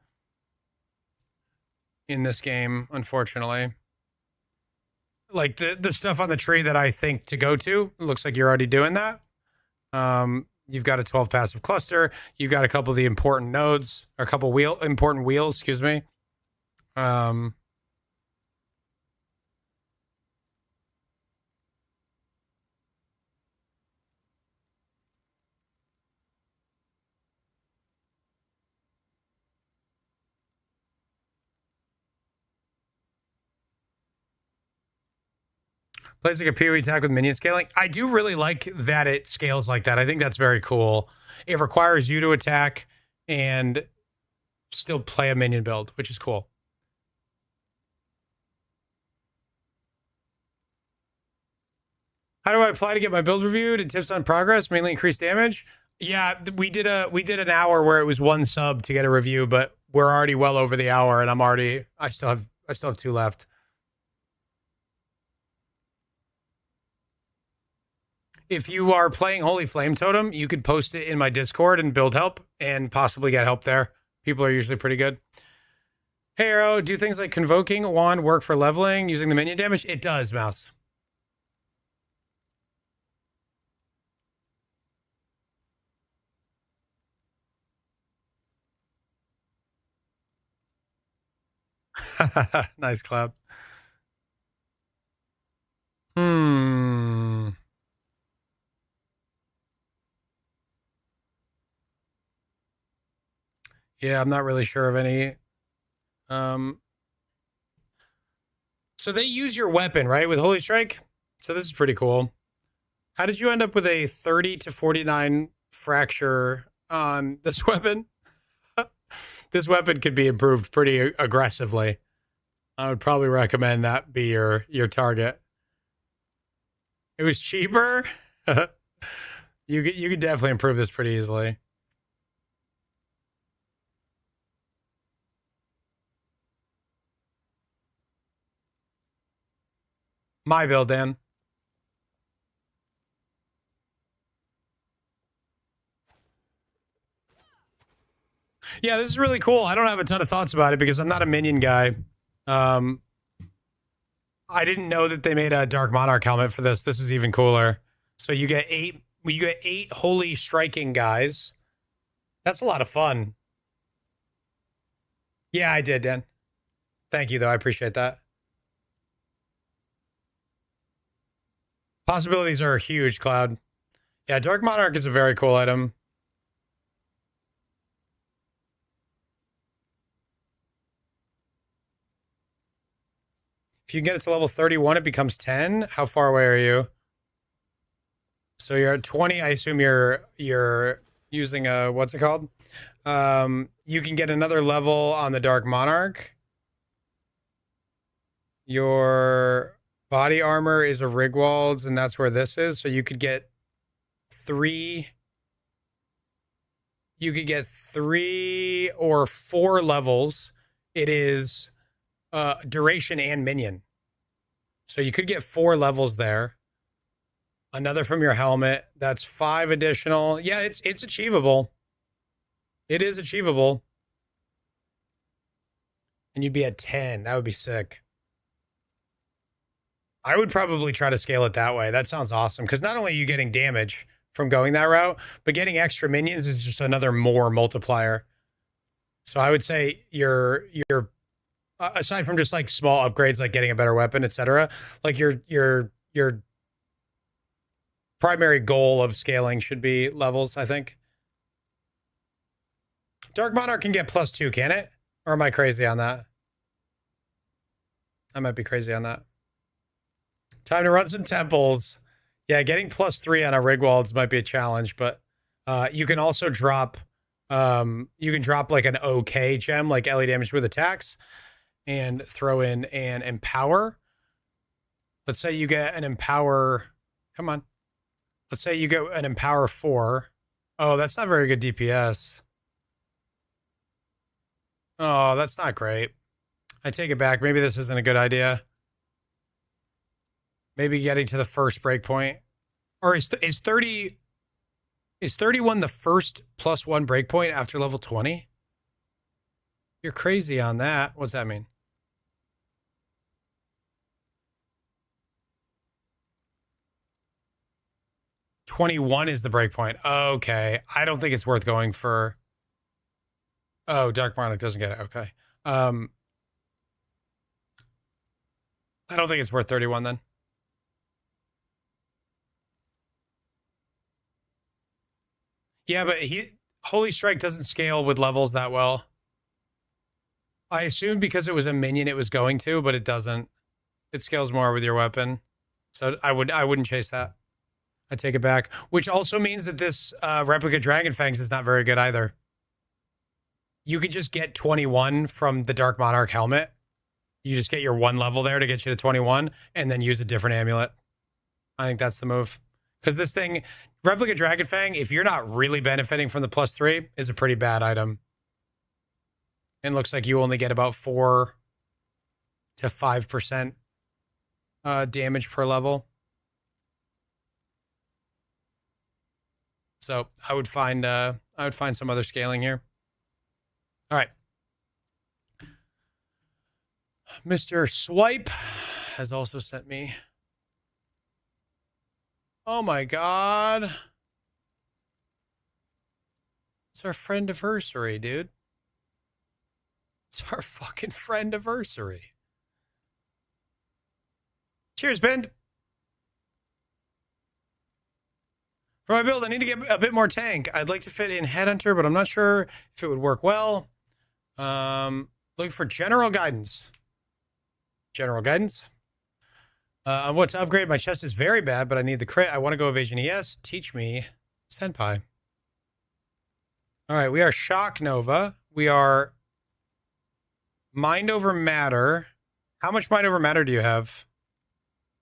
in this game, unfortunately. Like the stuff on the tree that I think to go to, looks like you're already doing that. You've got a 12 passive cluster. You've got a couple of the important nodes, or a couple important wheels, excuse me. Plays like a PoE attack with minion scaling. I do really like that it scales like that. I think that's very cool. It requires you to attack and still play a minion build, which is cool. How do I apply to get my build reviewed and tips on progress? Mainly increase damage. Yeah, we did an hour where it was 1 sub to get a review, but we're already well over the hour, and I still have 2 left. If you are playing Holy Flame Totem, you can post it in my Discord and build help and possibly get help there. People are usually pretty good. Hey, Arrow, do things like Convoking Wand work for leveling using the minion damage? It does, Mouse. Nice clap. Yeah, I'm not really sure of any. So they use your weapon, right, with Holy Strike? So this is pretty cool. How did you end up with a 30 to 49 fracture on this weapon? This weapon could be improved pretty aggressively. I would probably recommend that be your target. It was cheaper? You could definitely improve this pretty easily. My build, Dan. Yeah, this is really cool. I don't have a ton of thoughts about it because I'm not a minion guy. I didn't know that they made a Dark Monarch helmet for this. This is even cooler. So you get 8 holy striking guys. That's a lot of fun. Yeah, I did, Dan. Thank you, though. I appreciate that. Possibilities are huge, Cloud. Yeah, Dark Monarch is a very cool item. If you get it to level 31, it becomes 10. How far away are you? So you're at 20. I assume you're using a, what's it called? You can get another level on the Dark Monarch. Your body armor is a Rigwald's, and that's where this is. So you could get 3. You could get 3 or 4 levels. It is duration and minion. So you could get 4 levels there. Another from your helmet. That's 5 additional. Yeah, it's achievable. It is achievable. And you'd be at 10. That would be sick. I would probably try to scale it that way. That sounds awesome. Because not only are you getting damage from going that route, but getting extra minions is just another more multiplier. So I would say your aside from just like small upgrades like getting a better weapon, etc., like your primary goal of scaling should be levels, I think. Dark Monarch can get +2, can it? Or am I crazy on that? I might be crazy on that. Time to run some temples. Yeah, getting +3 on a Rigwald's might be a challenge, but you can also drop like an OK gem, like LE damage with attacks, and throw in an empower. Let's say you get an empower. Come on. Let's say you get an empower 4. Oh, that's not very good DPS. Oh, that's not great. I take it back. Maybe this isn't a good idea. Maybe getting to the first breakpoint. Or is 31 the first +1 breakpoint after level 20? You're crazy on that. What's that mean? '21 is the breakpoint. Okay. I don't think it's worth going for. Oh, Dark Monarch doesn't get it. Okay. I don't think it's worth 31 then. Yeah, but Holy Strike doesn't scale with levels that well. I assumed because it was a minion it was going to, but it doesn't. It scales more with your weapon. So I wouldn't chase that. I take it back. Which also means that this replica Dragon Fangs is not very good either. You can just get 21 from the Dark Monarch helmet. You just get your 1 level there to get you to 21 and then use a different amulet. I think that's the move. Because this thing, Replica Dragon Fang, if you're not really benefiting from the +3, is a pretty bad item. And looks like you only get about 4 to 5% damage per level. So I would find some other scaling here. All right. Mr. Swipe has also sent me. Oh my God. It's our friend-iversary, dude. It's our fucking friend-iversary. Cheers, Ben. For my build, I need to get a bit more tank. I'd like to fit in Headhunter, but I'm not sure if it would work well. Looking for general guidance. General guidance. On what to upgrade. My chest is very bad, but I need the crit. I want to go Evasion ES. Teach me, Senpai. All right, we are Shock Nova. We are Mind Over Matter. How much Mind Over Matter do you have?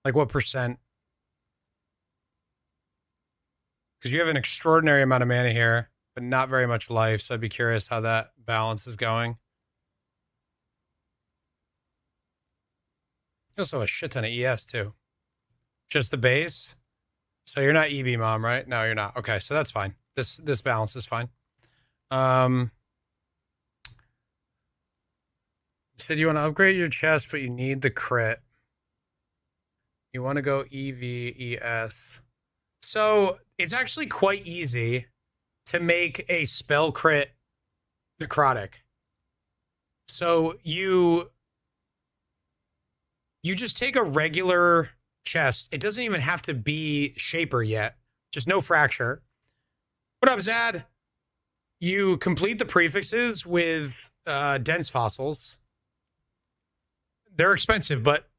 Like what percent? Because you have an extraordinary amount of mana here, but not very much life. So I'd be curious how that balance is going. You also have a shit ton of ES too. Just the base. So you're not EB mom, right? No, you're not. Okay, so that's fine. This balance is fine. You said you want to upgrade your chest, but you need the crit. You want to go EVES. So it's actually quite easy to make a spell crit necrotic. So you just take a regular chest. It doesn't even have to be Shaper yet. Just no fracture. What up, Zad? You complete the prefixes with dense fossils. They're expensive, but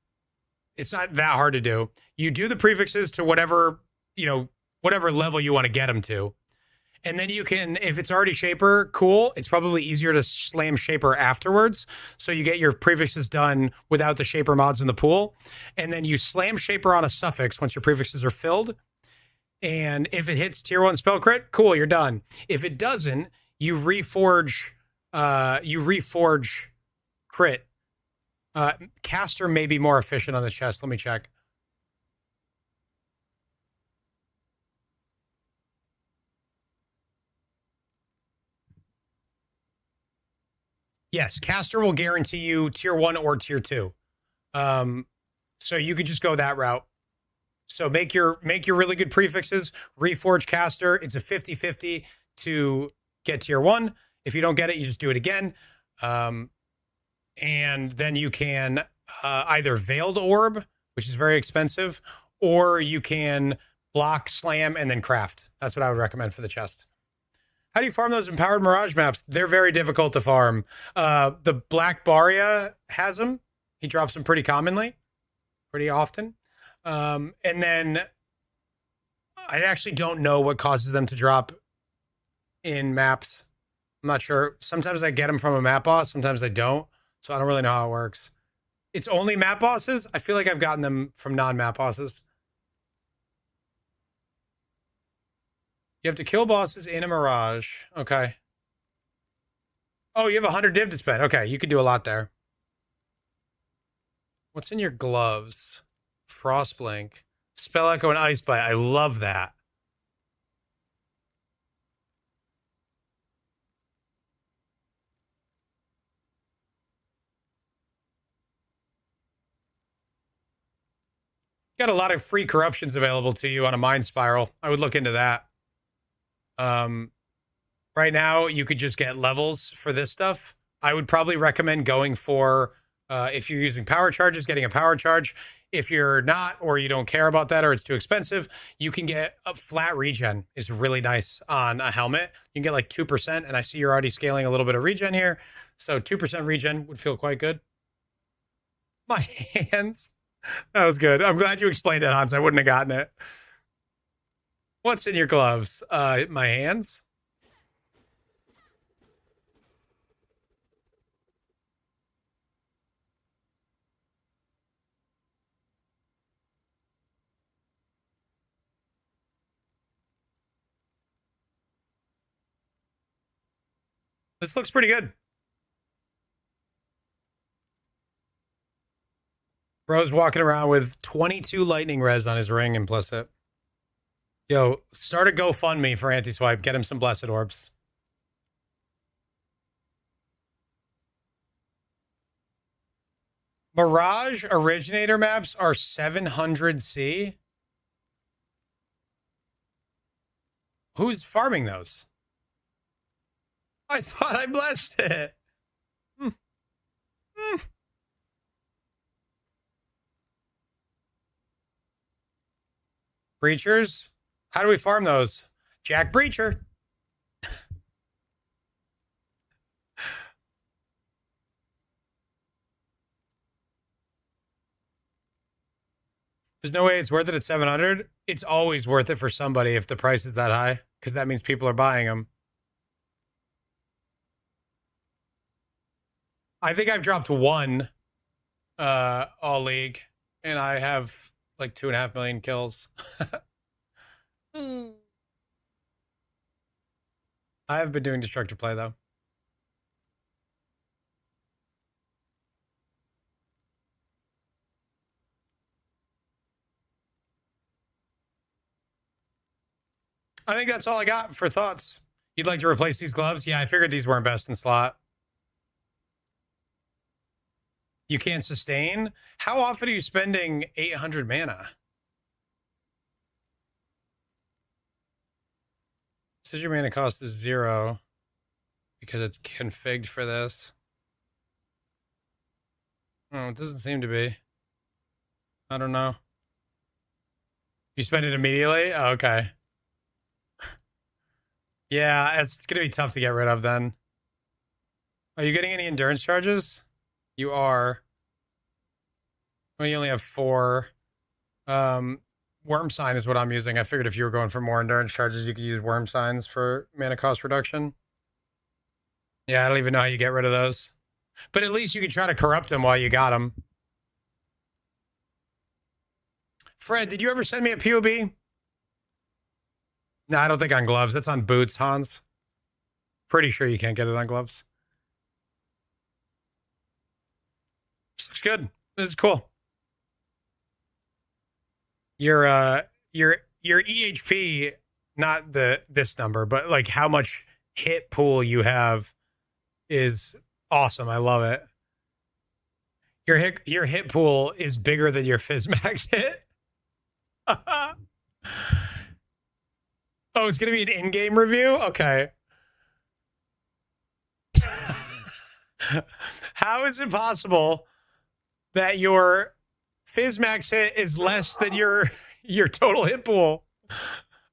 It's not that hard to do. You do the prefixes to whatever, whatever level you want to get them to. And then you can, if it's already Shaper, cool. It's probably easier to slam Shaper afterwards. So you get your prefixes done without the Shaper mods in the pool. And then you slam Shaper on a suffix once your prefixes are filled. And if it hits tier 1 spell crit, cool, you're done. If it doesn't, you reforge crit. Caster may be more efficient on the chest. Let me check. Yes, Caster will guarantee you tier 1 or tier 2. So you could just go that route. So make your really good prefixes, reforge Caster. It's a 50-50 to get tier 1. If you don't get it, you just do it again. And then you can either Veiled Orb, which is very expensive, or you can block, slam, and then craft. That's what I would recommend for the chest. How do you farm those empowered Mirage maps? They're very difficult to farm. The Black Baria has them. He drops them pretty commonly, pretty often. And then I actually don't know what causes them to drop in maps. I'm not sure. Sometimes I get them from a map boss. Sometimes I don't. So I don't really know how it works. It's only map bosses. I feel like I've gotten them from non-map bosses. You have to kill bosses in a Mirage. Okay. Oh, you have 100 div to spend. Okay, you could do a lot there. What's in your gloves? Frostblink. Spell Echo and Ice Bite. I love that. Got a lot of free corruptions available to you on a Mind Spiral. I would look into that. Right now, you could just get levels for this stuff. I would probably recommend going for, if you're using power charges, getting a power charge. If you're not, or you don't care about that, or it's too expensive, you can get a flat regen. Is really nice on a helmet. You can get like 2%, and I see you're already scaling a little bit of regen here. So 2% regen would feel quite good. My hands. That was good. I'm glad you explained it, Hans. I wouldn't have gotten it. What's in your gloves? My hands. This looks pretty good. Bro's walking around with 22 lightning res on his ring implicit. Yo, start a GoFundMe for Anti-Swipe. Get him some blessed orbs. Mirage originator maps are 700C. Who's farming those? I thought I blessed it. Breachers? How do we farm those? Jack Breacher. There's no way it's worth it at 700. It's always worth it for somebody if the price is that high, because that means people are buying them. I think I've dropped one all league, and I have like 2.5 million kills. I have been doing destructive play though. I think that's all I got for thoughts. You'd like to replace these gloves? Yeah, I figured these weren't best in slot. You can't sustain? How often are you spending 800 mana? Says your mana cost is 0 because it's configured for this. Oh, it doesn't seem to be. I don't know. You spend it immediately? Oh, okay. Yeah, it's going to be tough to get rid of then. Are you getting any endurance charges? You are. Well, you only have 4. Worm sign is what I'm using. I figured if you were going for more endurance charges, you could use worm signs for mana cost reduction. Yeah, I don't even know how you get rid of those. But at least you could try to corrupt them while you got them. Fred, did you ever send me a POB? No, I don't think on gloves. That's on boots, Hans. Pretty sure you can't get it on gloves. This looks good. This is cool. Your EHP, not this number, but like how much hit pool you have is awesome. I love it. Your hit pool is bigger than your Fizzmax hit. Oh, it's gonna be an in-game review? Okay. How is it possible that your Fizzmax hit is less than your total hit pool?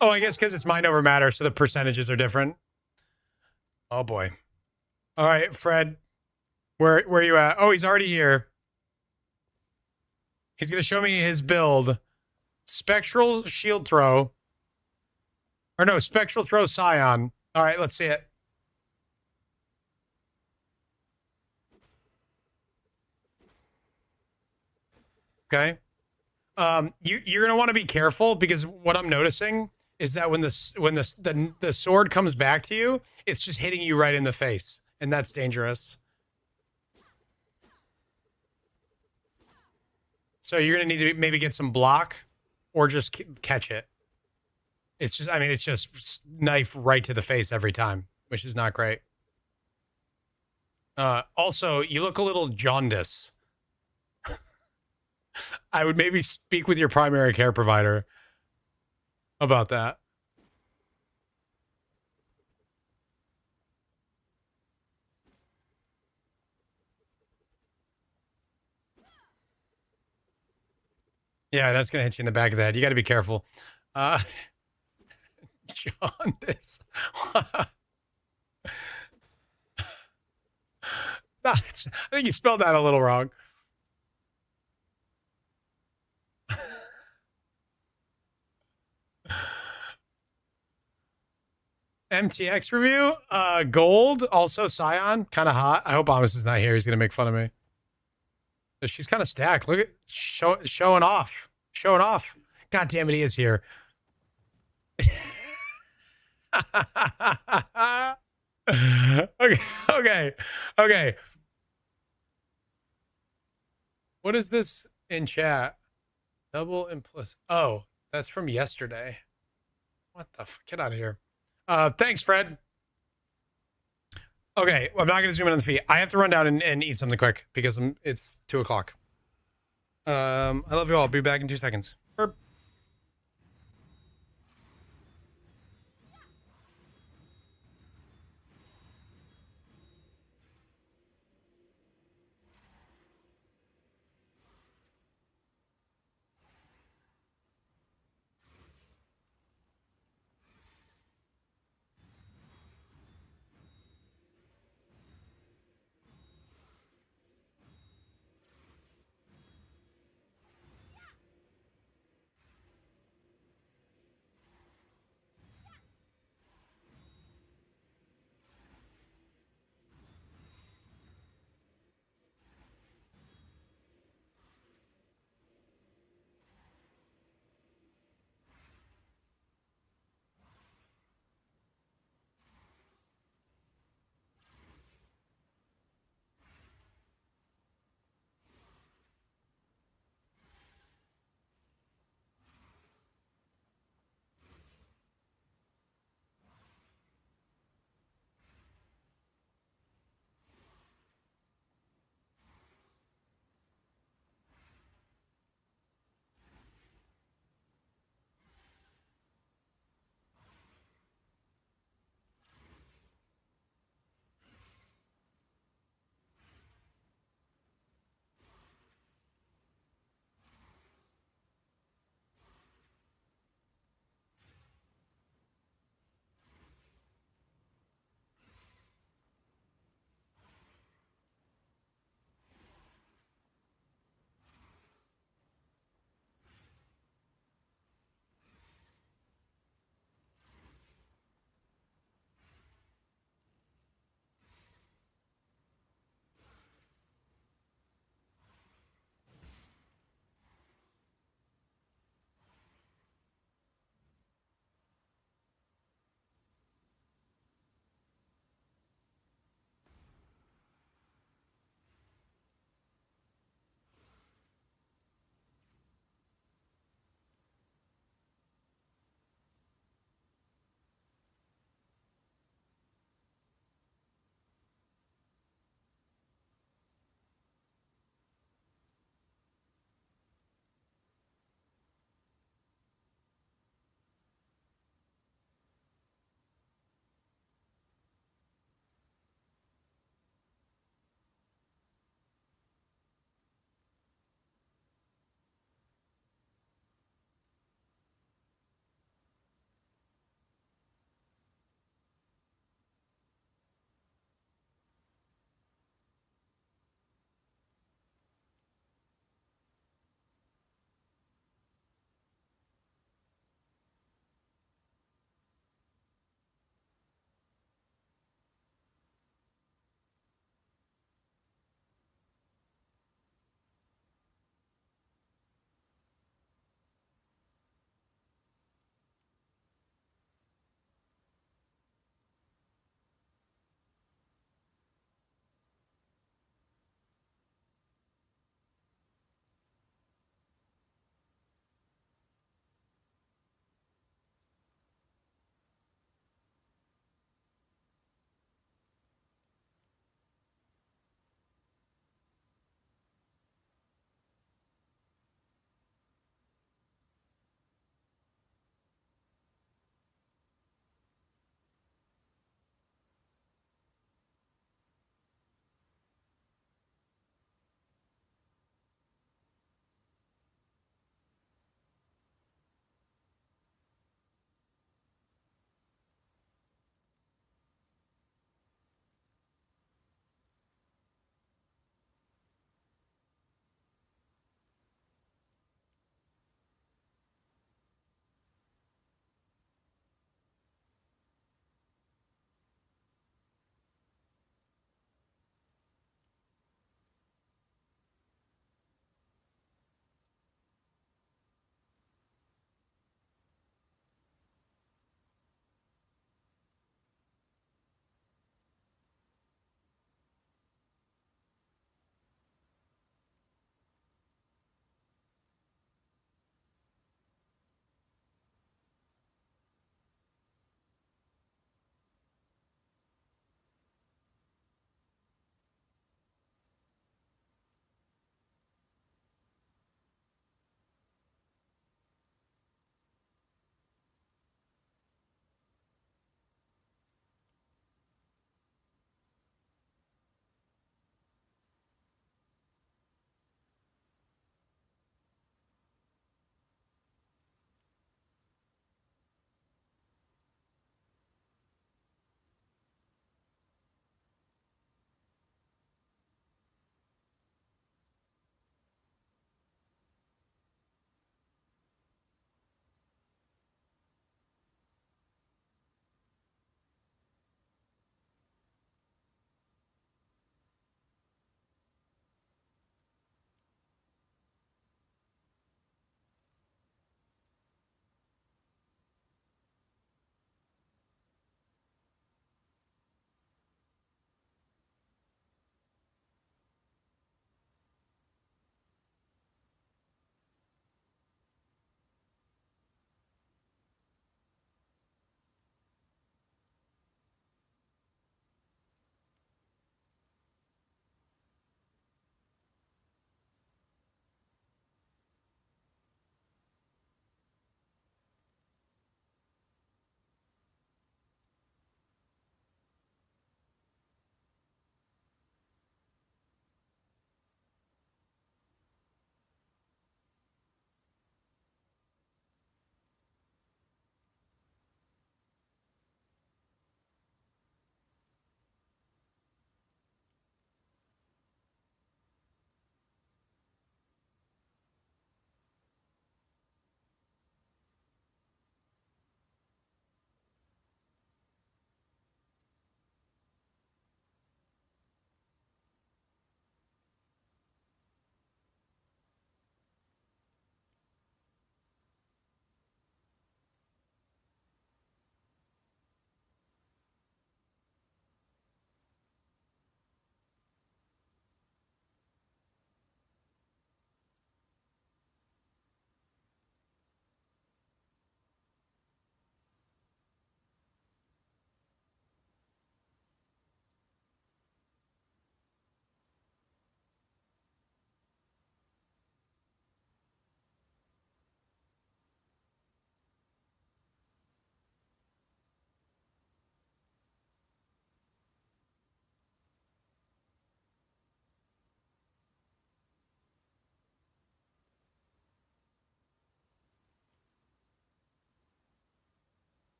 Oh, I guess because it's mind over matter, so the percentages are different. Oh boy. All right, Fred. Where are you at? Oh, he's already here. He's gonna show me his build. Spectral shield throw. Or no, spectral throw Scion. All right, let's see it. Okay. You're gonna want to be careful because what I'm noticing is that when the sword comes back to you, it's just hitting you right in the face, and that's dangerous. So you're gonna need to maybe get some block, or just catch it. It's just, I mean, it's just knife right to the face every time, which is not great. Also, you look a little jaundice. I would maybe speak with your primary care provider about that. Yeah, that's going to hit you in the back of the head. You got to be careful. Jaundice. I think you spelled that a little wrong. MTX review, gold, also Scion, kind of hot. I hope Amos is not here. He's gonna make fun of me. She's kind of stacked. Look at showing off. God damn it, he is here. Okay. What is this in chat? Double implicit. Oh, that's from yesterday. What the fuck? Get out of here. Thanks, Fred. Okay, I'm not going to zoom in on the feed. I have to run down and eat something quick because it's 2 o'clock. I love you all. I'll be back in 2 seconds. Burp.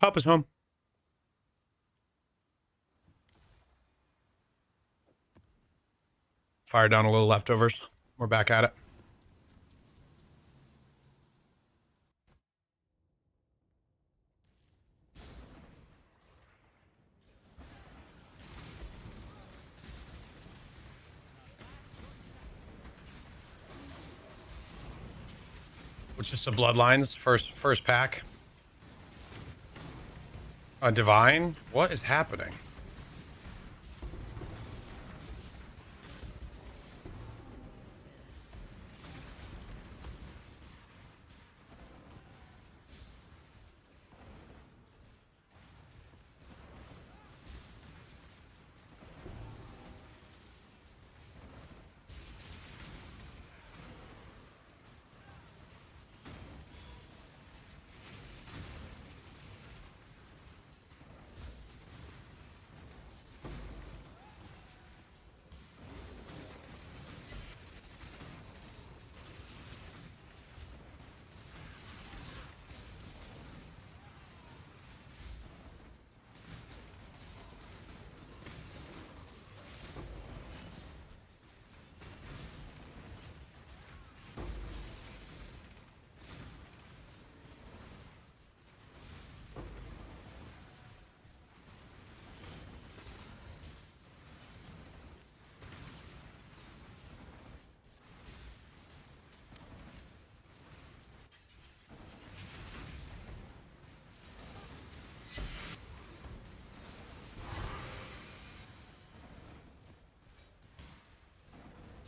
Help us home. Fire down a little leftovers. We're back at it. Which is the Bloodlines first pack. A Divine? What is happening?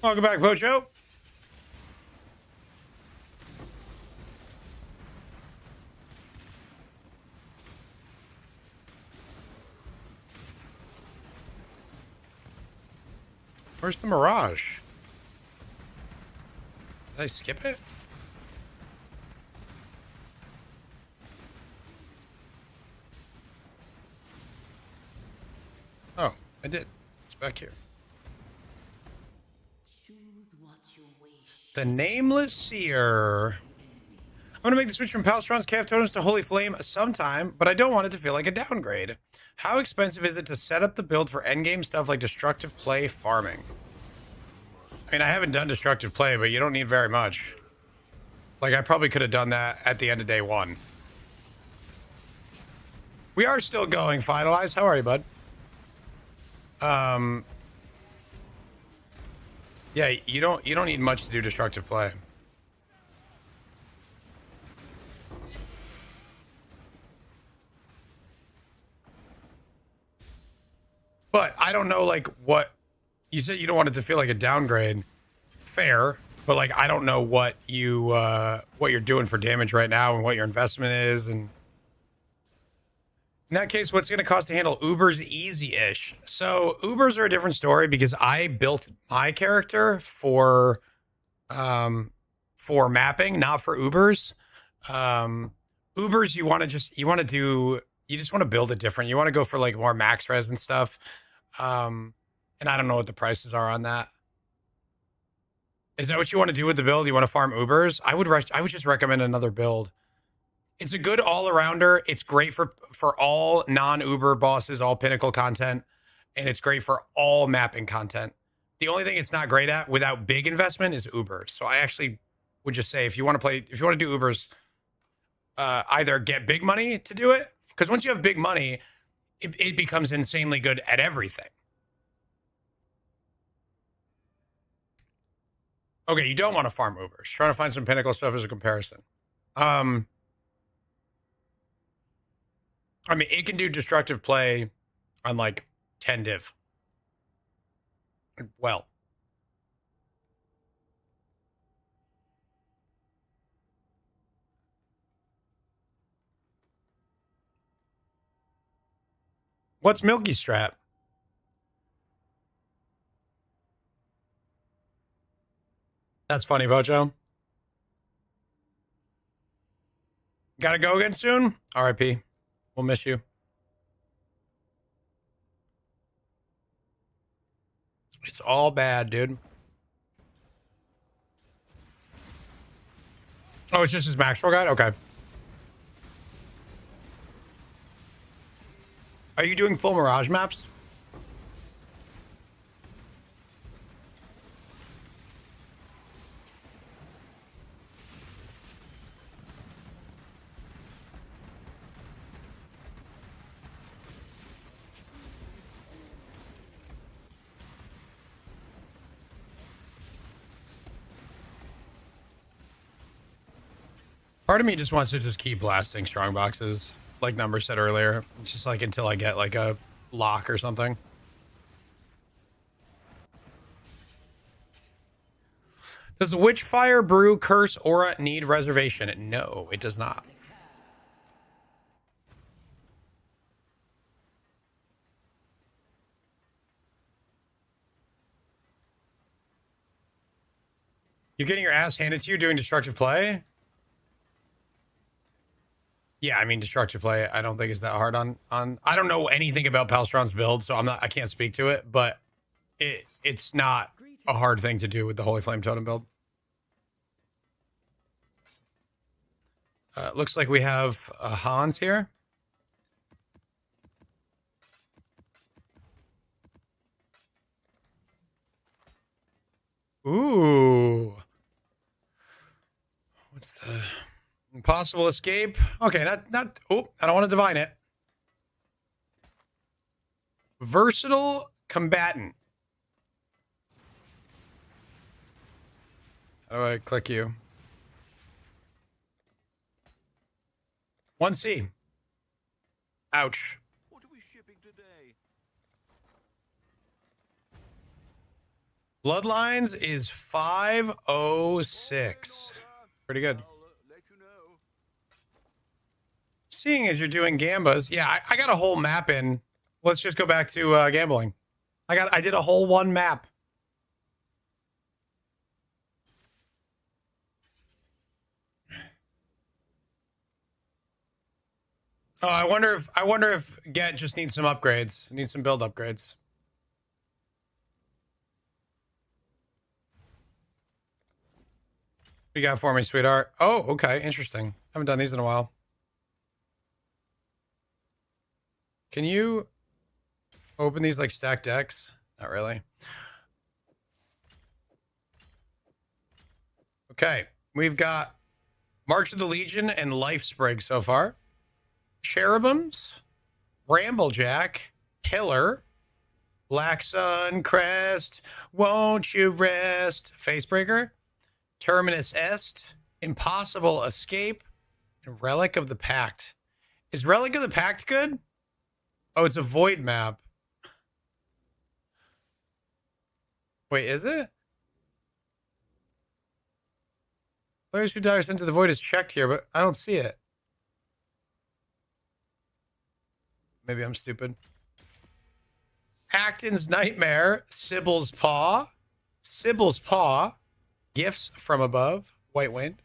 Welcome back, Pocho. Where's the Mirage? Did I skip it? Oh, I did. It's back here. The Nameless Seer. I'm going to make the switch from Palstron's Calf Totems to Holy Flame sometime, but I don't want it to feel like a downgrade. How expensive is it to set up the build for endgame stuff like destructive play farming? I mean, I haven't done destructive play, but you don't need very much. Like, I probably could have done that at the end of day one. We are still going, Finalize. How are you, bud? Yeah, you don't need much to do destructive play. But I don't know, like, what you said. You don't want it to feel like a downgrade. Fair, but like, I don't know what you're doing for damage right now and what your investment is. And in that case, what's it going to cost to handle Ubers easy-ish? So Ubers are a different story because I built my character for mapping, not for Ubers. Ubers, you just want to build it different. You want to go for like more max res and stuff. And I don't know what the prices are on that. Is that what you want to do with the build? You want to farm Ubers? I would just recommend another build. It's a good all-arounder. It's great for all non-Uber bosses, all pinnacle content, and it's great for all mapping content. The only thing it's not great at without big investment is Ubers. So I actually would just say if you want to do Ubers, either get big money to do it, because once you have big money, it becomes insanely good at everything. Okay, you don't want to farm Ubers. Trying to find some pinnacle stuff as a comparison. I mean, it can do destructive play on like 10 div. Well. What's Milky Strat? That's funny, Bojo. Gotta go again soon? RIP. We'll miss you. It's all bad, dude. Oh, it's just his Maxwell guide? Okay. Are you doing full Mirage maps? Part of me just wants to just keep blasting strong boxes, like Number said earlier. Just like until I get like a lock or something. Does the Witchfire Brew Curse Aura need reservation? No, it does not. You're getting your ass handed to you doing destructive play? Yeah, I mean, destructive play, I don't think is that hard on I don't know anything about Palstron's build, so I can't speak to it, but it's not a hard thing to do with the Holy Flame Totem build. Looks like we have Hans here. Ooh. What's the impossible escape? Okay, not oh, I don't want to divine it. Versatile combatant. How do I click you? 1C. Ouch. What are we shipping today? Bloodlines is 506. Pretty good. Let you know. Seeing as you're doing gambas, yeah, I got a whole map in. Let's just go back to gambling. I did a whole one map. Oh, I wonder if Get just needs some upgrades. Needs some build upgrades. What you got for me, sweetheart? Oh, okay, interesting. Haven't done these in a while. Can you open these like stacked decks? Not really. Okay, we've got March of the Legion and Life Sprig so far. Cherubims, Bramblejack, Killer, Black Sun, Crest, Won't You Rest, Facebreaker, Terminus Est, Impossible Escape, and Relic of the Pact. Is Relic of the Pact good? Oh, it's a void map. Wait, is it? Players who die are sent to the void is checked here, but I don't see it. Maybe I'm stupid. Acton's Nightmare, Sybil's Paw, Gifts from Above, White Wind,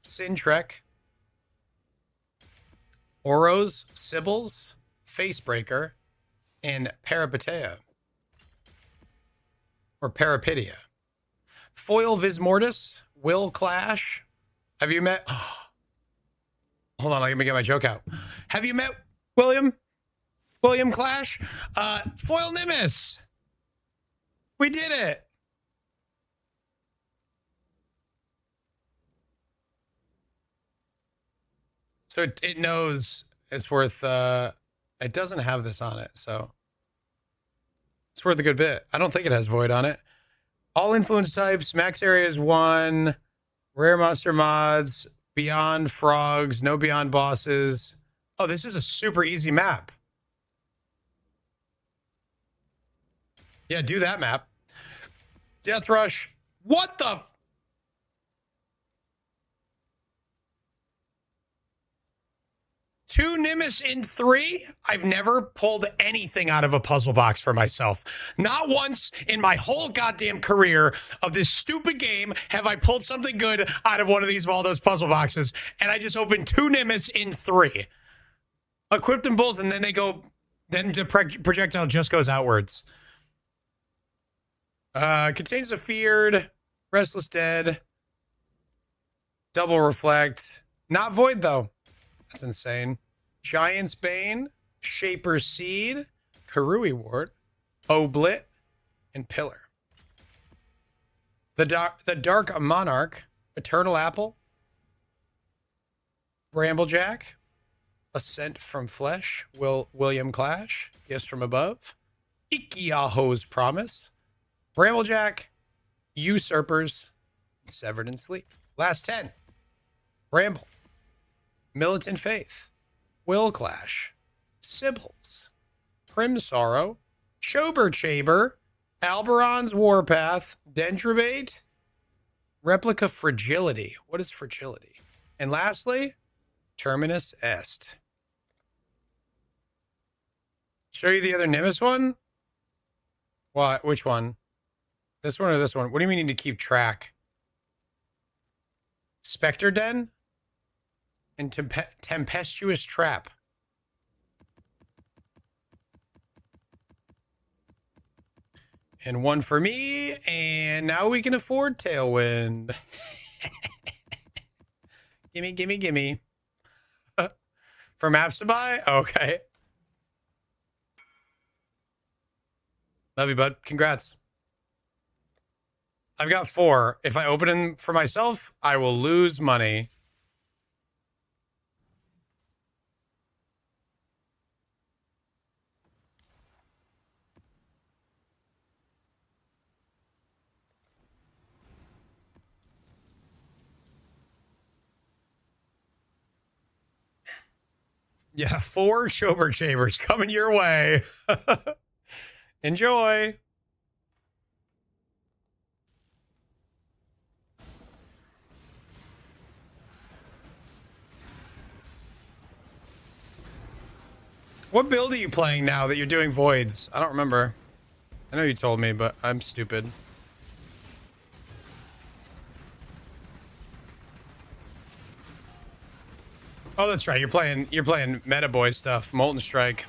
Sintrek, Oros, Sybil's, Facebreaker, and Parapetea. Or Parapedia. Foil Vismortis, Will Clash. Have you met... Hold on, let me get my joke out. Have you met William Clash? Foil Nimbus. We did it. So it knows it's worth, it doesn't have this on it, so it's worth a good bit. I don't think it has void on it. All influence types, max area is 1, rare monster mods, beyond frogs, no beyond bosses. Oh, this is a super easy map. Yeah, do that map. Death Rush. What the? Two Nimbus in 3? I've never pulled anything out of a puzzle box for myself. Not once in my whole goddamn career of this stupid game have I pulled something good out of one of these Valdo's puzzle boxes. And I just opened 2 Nimbus in 3. Equipped them both, and then they go, then the projectile just goes outwards. Contains a Feared, Restless Dead, Double Reflect. Not void, though. That's insane. Giant's Bane, Shaper Seed, Karui Wart, Oblit, and Pillar. The Dark Monarch, Eternal Apple, Bramblejack, Ascent from Flesh, William Clash, Gifts from Above, Ikiaho's Promise, Bramblejack, Usurpers, Severed in Sleep. Last 10. Bramble, Militant Faith, Will Clash, Sibbles, Prim Sorrow, Chober Chaber, Alberon's Warpath, Dendrobate, Replica Fragility. What is Fragility? And lastly, Terminus Est. Show you the other Nimbus one? What? Which one? This one or this one? What do you mean you need to keep track? Spectre Den and Tempestuous Trap. And one for me, and now we can afford Tailwind. Gimme, gimme, gimme. For maps to buy? Okay. Love you, bud. Congrats. I've got 4. If I open them for myself, I will lose money. Yeah, 4 Chober Chambers coming your way. Enjoy. What build are you playing now that you're doing voids? I don't remember. I know you told me, but I'm stupid. Oh, that's right. You're playing Meta Boy stuff, Molten Strike.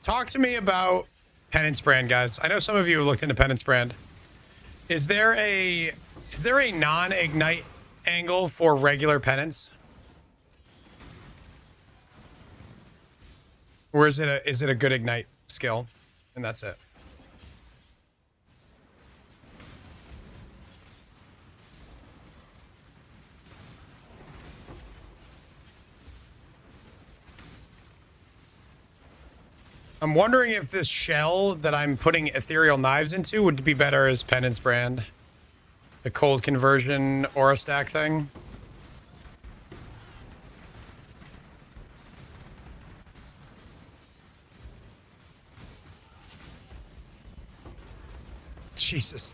Talk to me about Penance Brand, guys. I know some of you have looked into Penance Brand. Is there a non-ignite angle for regular penance? Or is it a good ignite skill? And that's it. I'm wondering if this shell that I'm putting ethereal knives into would be better as Penance Brand. The cold conversion aura stack thing. Jesus.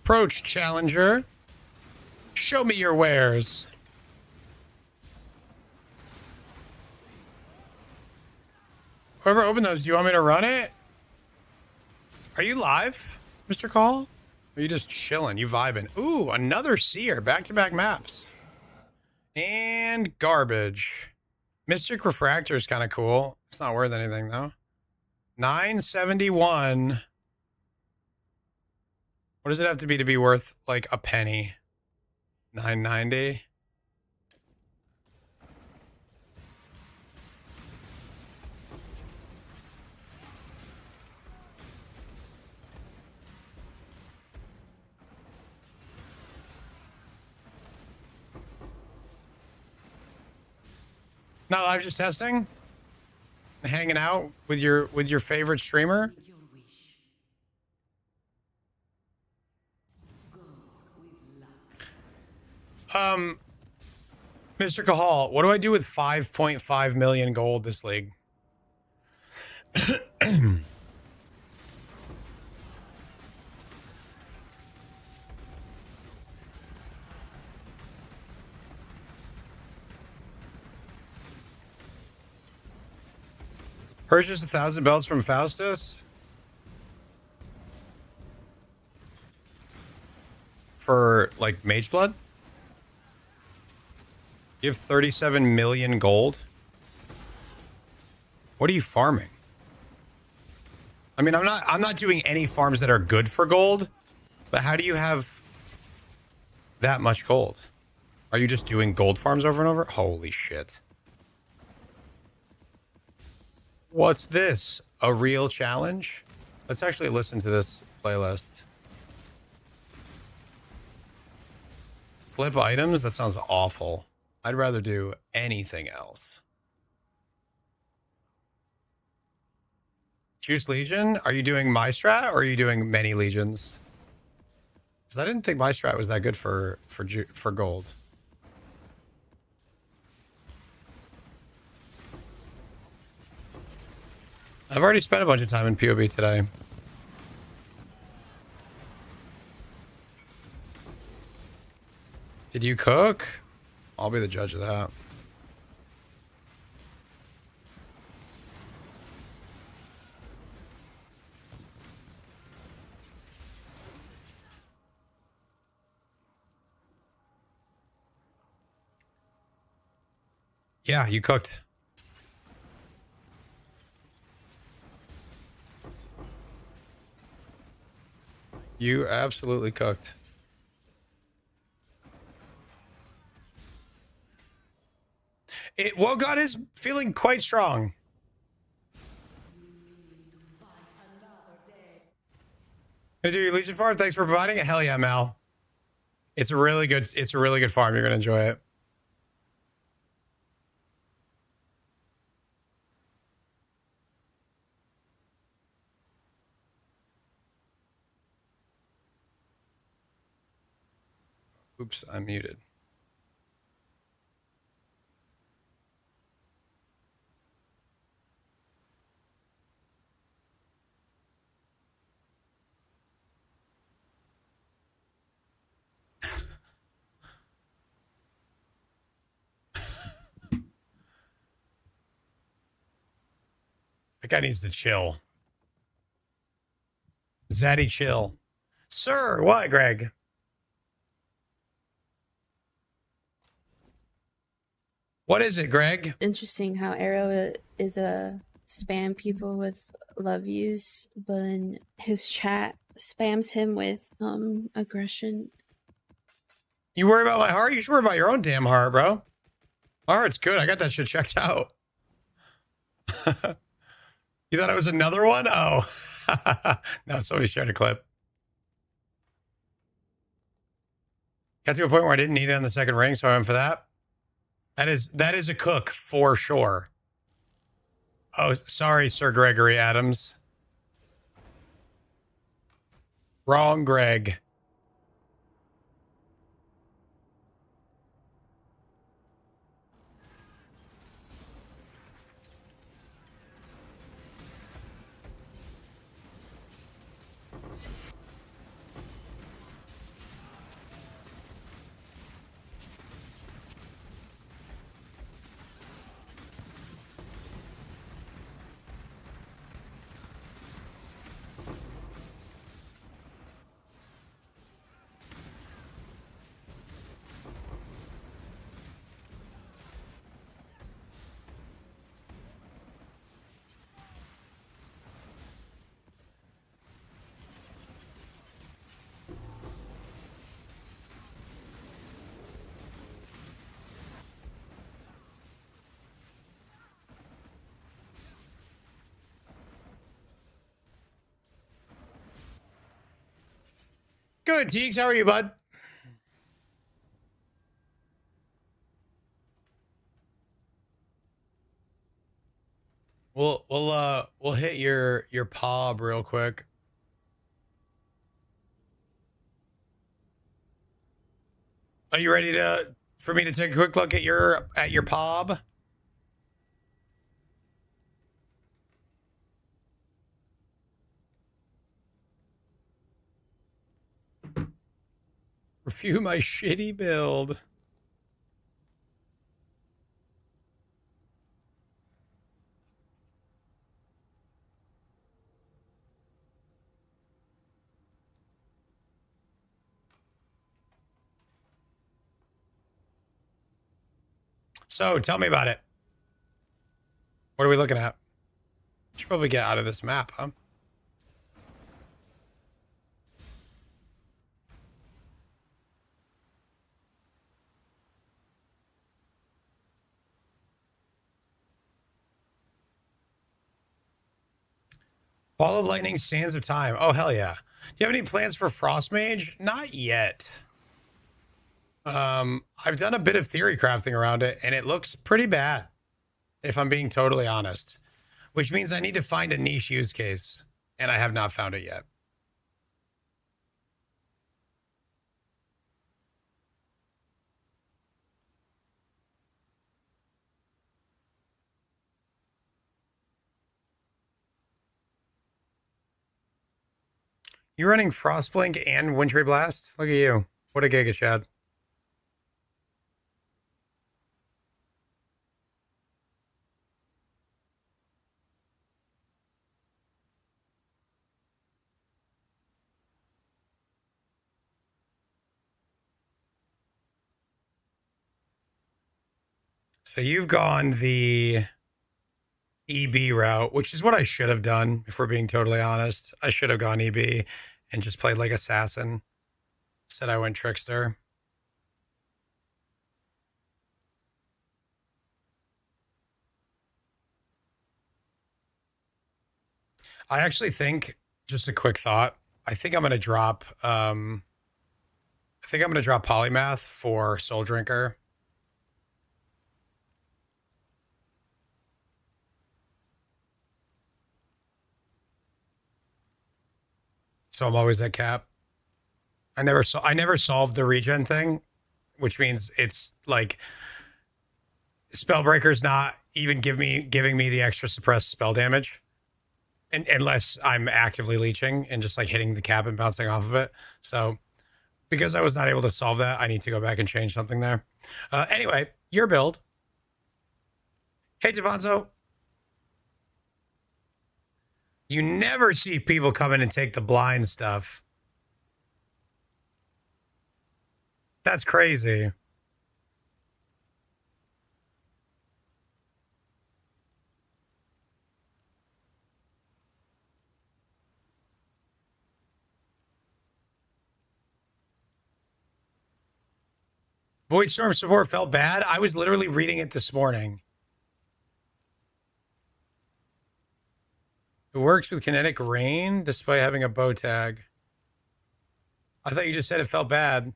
Approach, challenger. Show me your wares. Whoever opened those, do you want me to run it? Are you live, Mr. Call? Or are you just chilling? You vibing? Ooh, another seer. Back-to-back maps. And garbage. Mystic Refractor is kind of cool. It's not worth anything, though. 971. What does it have to be worth, like, a penny? 990. Not live, just testing? Hanging out with your favorite streamer? Your wish. Go with luck. Mr. Cahal, what do I do with 5.5 million gold this league? Purchase 1,000 belts from Faustus for like mage blood. You have 37 million gold. What are you farming? I mean, I'm not doing any farms that are good for gold, but how do you have that much gold? Are you just doing gold farms over and over? Holy shit. What's this? A real challenge? Let's actually listen to this playlist. Flip items? That sounds awful. I'd rather do anything else. Juice Legion? Are you doing my strat or are you doing many legions? Because I didn't think my strat was that good for gold. I've already spent a bunch of time in POB today. Did you cook? I'll be the judge of that. Yeah, you cooked. You absolutely cooked. Wogon is feeling quite strong. Gonna do your Legion farm? Thanks for providing it. Hell yeah, Mal. It's a really good farm. You're gonna enjoy it. Oops, I'm muted. That guy needs to chill. Zaddy, chill. Sir, what, Greg? What is it, Greg? Interesting how Arrow is a spam people with love yous, but then his chat spams him with aggression. You worry about my heart? You should worry about your own damn heart, bro. My heart's good. I got that shit checked out. You thought it was another one? Oh. No, somebody shared a clip. Got to a point where I didn't need it on the second ring, so I went for that. That is a cook for sure. Oh, sorry, Sir Gregory Adams. Wrong, Greg. Good, Teeks. How are you, bud? We'll hit your pub real quick. Are you ready for me to take a quick look at your pub? Review my shitty build. So tell me about it. What are we looking at? Should probably get out of this map, huh? Ball of Lightning, Sands of Time. Oh, hell yeah. Do you have any plans for Frost Mage? Not yet. I've done a bit of theory crafting around it, and it looks pretty bad, if I'm being totally honest. Which means I need to find a niche use case, and I have not found it yet. You're running Frostblink and Wintry Blast? Look at you. What a giga, Chad. So you've gone the EB route, which is what I should have done, if we're being totally honest. I should have gone EB and just played like Assassin. Said I went Trickster. I actually think, just a quick thought, I think I'm going to drop Polymath for Soul Drinker. So I'm always at cap. I never solved the regen thing, which means it's like Spellbreaker's not even giving me the extra suppressed spell damage. And unless I'm actively leeching and just like hitting the cap and bouncing off of it. So because I was not able to solve that, I need to go back and change something there. Anyway, your build. Hey, Javanzo. You never see people come in and take the blind stuff. That's crazy. Voidstorm support felt bad. I was literally reading it this morning. It works with kinetic rain despite having a bow tag. I thought you just said it felt bad.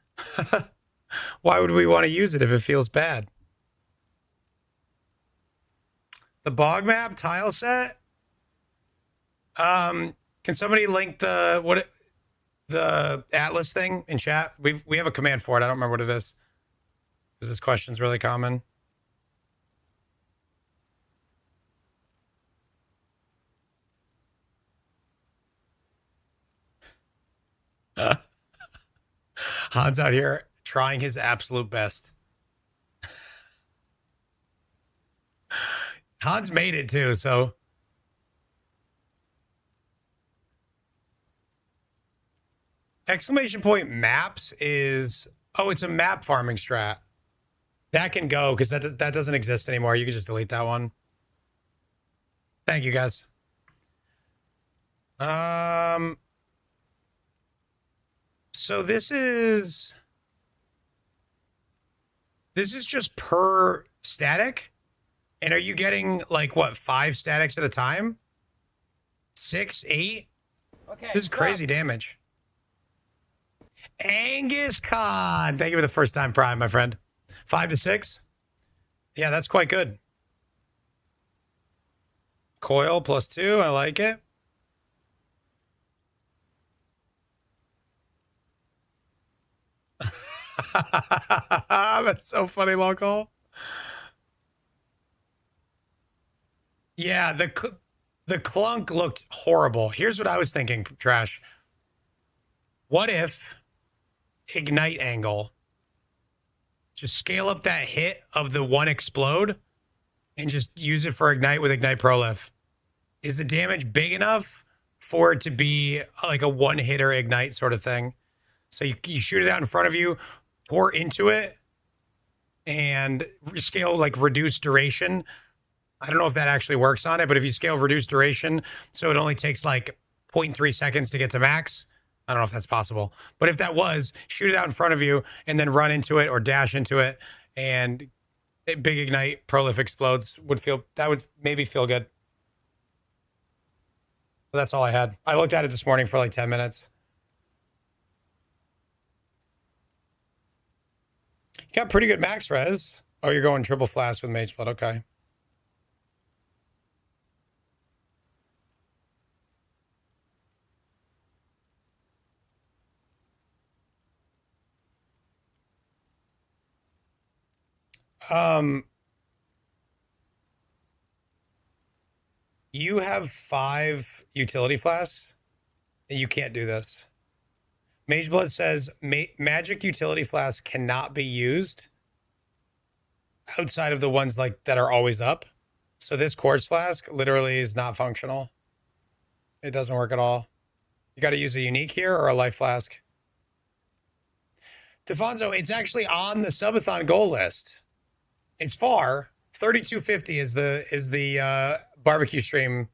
Why would we want to use it if it feels bad? The bog map tile set? Can somebody link the Atlas thing in chat? We have a command for it. I don't remember what it is. Because this question's really common. Hans out here trying his absolute best. Hans made it too, so. Exclamation point maps is, oh, it's a map farming strat. That can go because that doesn't exist anymore. You can just delete that one. Thank you, guys. So this is just per static? And are you getting like what, 5 statics at a time? 6, 8? Okay. This is crazy damage. Angus Khan, thank you for the first time prime, my friend. 5 to 6? Yeah, that's quite good. Coil +2, I like it. That's so funny, long call. Yeah, the clunk looked horrible. Here's what I was thinking, Trash. What if ignite angle, just scale up that hit of the 1 explode and just use it for ignite with ignite prolif? Is the damage big enough for it to be like a 1-hitter ignite sort of thing? So you shoot it out in front of you, pour into it, and scale like reduced duration. I don't know if that actually works on it, but if you scale reduced duration, so it only takes like 0.3 seconds to get to max. I don't know if that's possible, but if that was, shoot it out in front of you and then run into it or dash into it, and big ignite, prolif explodes that would maybe feel good. But that's all I had. I looked at it this morning for like 10 minutes. You got pretty good max res. Oh, you're going triple flash with Mage Blood. Okay. You have 5 utility flasks, and you can't do this. Mage Blood says magic utility flasks cannot be used outside of the ones like that are always up. So this quartz flask literally is not functional. It doesn't work at all. You got to use a unique here or a life flask. Defonso, it's actually on the subathon goal list. It's far. 3250 is the barbecue stream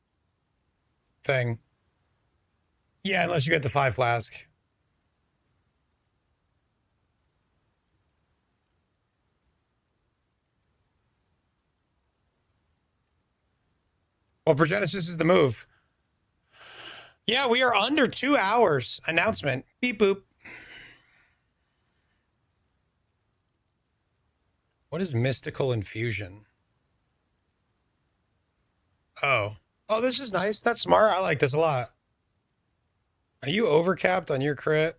thing. Yeah, unless you get the 5 flask. Well, Progenesis is the move. Yeah, we are under 2 hours. Announcement. Beep boop. What is mystical infusion? Oh, this is nice. That's smart. I like this a lot. Are you overcapped on your crit?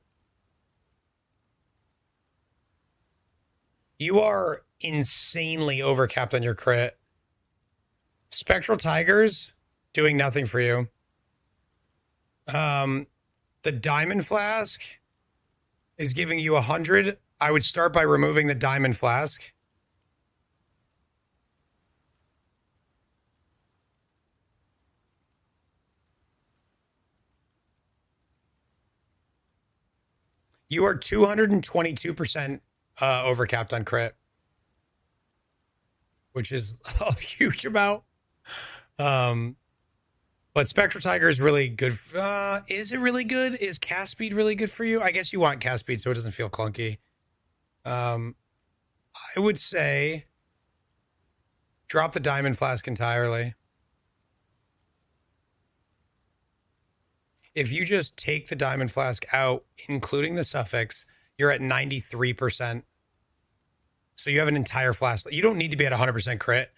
You are insanely overcapped on your crit. Spectral Tigers doing nothing for you. The Diamond Flask is giving you 100. I would start by removing the Diamond Flask. You are 222% overcapped on crit, which is a huge amount. But Spectral Tiger is really good. Is it really good? Is cast speed really good for you? I guess you want cast speed so it doesn't feel clunky. I would say drop the Diamond Flask entirely. If you just take the Diamond Flask out, including the suffix, you're at 93%. So you have an entire flask. You don't need to be at 100% crit.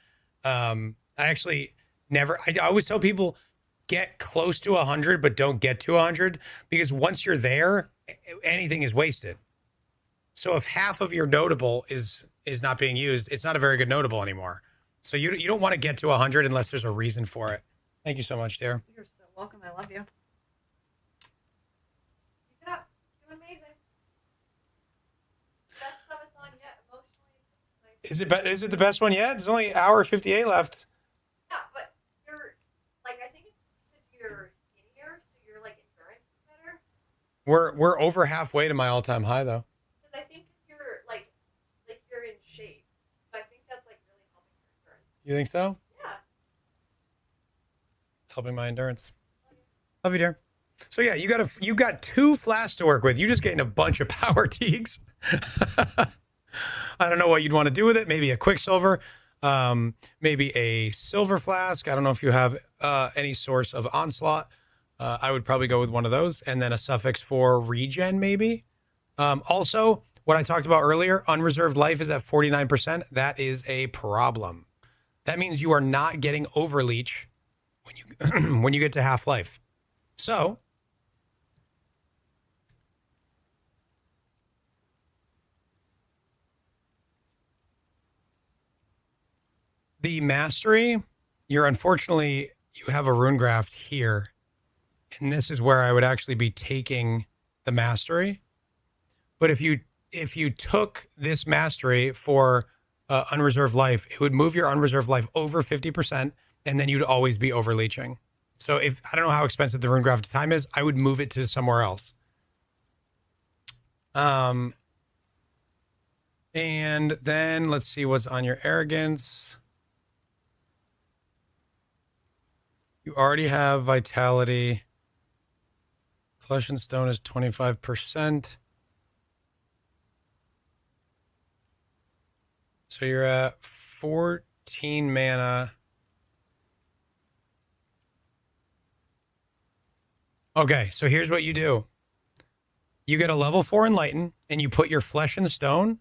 I actually never, I always tell people, get close to 100, but don't get to 100, because once you're there, anything is wasted. So if half of your notable is not being used, it's not a very good notable anymore. So you don't want to get to 100 unless there's a reason for it. Thank you so much, dear. You're so welcome. I love you. Keep it up. You're amazing. Best subathon yet, emotionally. Is it the best one yet? There's only an hour 58 left. Yeah, but you're like, I think it's because you're skinnier, so your like endurance is better. We're over halfway to my all-time high though. Because I think you're like you're in shape. So I think that's like really helping your endurance. You think so? Yeah. It's helping my endurance. Love you, dear. So yeah, you got 2 flasks to work with. You're just getting a bunch of power teagues. I don't know what you'd want to do with it. Maybe a Quicksilver, maybe a Silver Flask. I don't know if you have any source of Onslaught. I would probably go with one of those, and then a suffix for regen, maybe. Also, what I talked about earlier, unreserved life is at 49%. That is a problem. That means you are not getting overleech when you when you get to half life. So the mastery, you have a rune graft here. And this is where I would actually be taking the mastery. But if you took this mastery for unreserved life, it would move your unreserved life over 50%, and then you'd always be overleeching. So I don't know how expensive the rune graft time is, I would move it to somewhere else. And then let's see what's on your arrogance. You already have vitality. Flesh and stone is 25%. So you're at 14 mana. Okay, so here's what you do. You get a level 4 Enlighten, and you put your flesh and stone,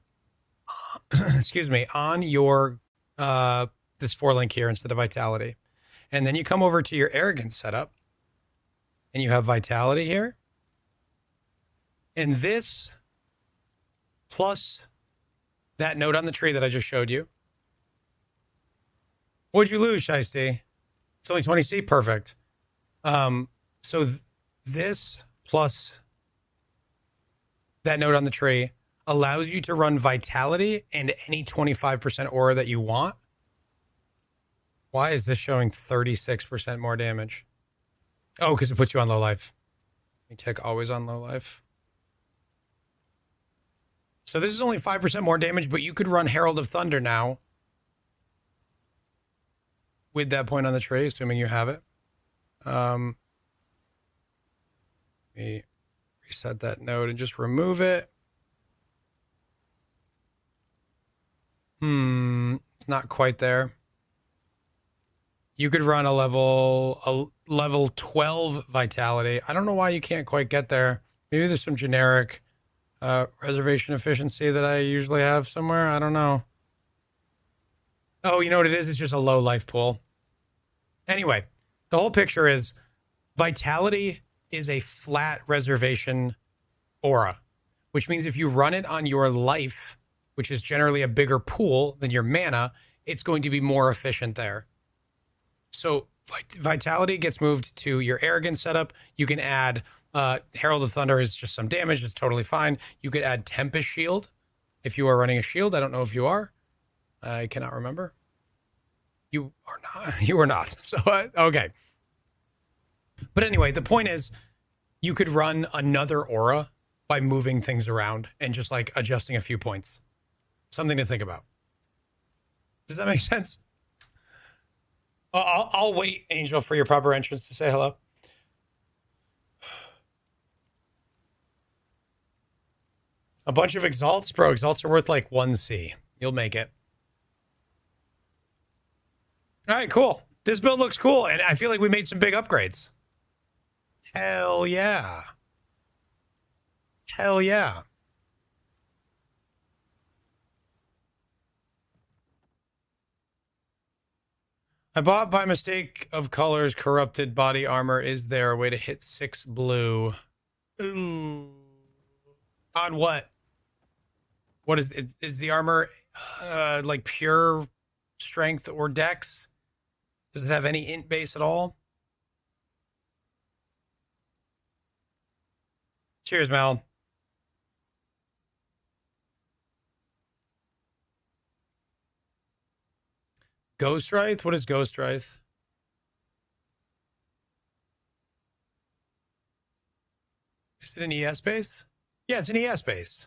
excuse me, on your this 4-link here instead of vitality. And then you come over to your arrogance setup, and you have vitality here. And this plus that note on the tree that I just showed you. What'd you lose, Shiesty? It's only 20C? Perfect. So this plus that note on the tree allows you to run vitality and any 25% aura that you want. Why is this showing 36% more damage? Oh, because it puts you on low life. You tick always on low life. So this is only 5% more damage, but you could run Herald of Thunder now with that point on the tree, assuming you have it. Let me reset that node and just remove it. It's not quite there. You could run a level 12 vitality. I don't know why you can't quite get there. Maybe there's some generic reservation efficiency that I usually have somewhere. I don't know. Oh, you know what it is? It's just a low life pool. Anyway, the whole picture is vitality is a flat reservation aura, which means if you run it on your life, which is generally a bigger pool than your mana, it's going to be more efficient there. So vitality gets moved to your arrogance setup. You can add Herald of Thunder is just some damage. It's totally fine. You could add Tempest Shield if you are running a shield. I don't know if you are. I cannot remember. You are not. You are not. So, okay. But anyway, the point is you could run another aura by moving things around and just like adjusting a few points. Something to think about. Does that make sense? I'll wait, Angel, for your proper entrance to say hello. A bunch of exalts? Bro, exalts are worth like 1C. You'll make it. All right, cool. This build looks cool, and I feel like we made some big upgrades. Hell yeah. Hell yeah. I bought by mistake of colors corrupted body armor. Is there a way to hit 6 blue? Ooh. On what? What is it? Is the armor like pure strength or dex? Does it have any int base at all? Cheers, Mal. Ghostrife? What is Ghostrife? Is it an ES base? Yeah, it's an ES base.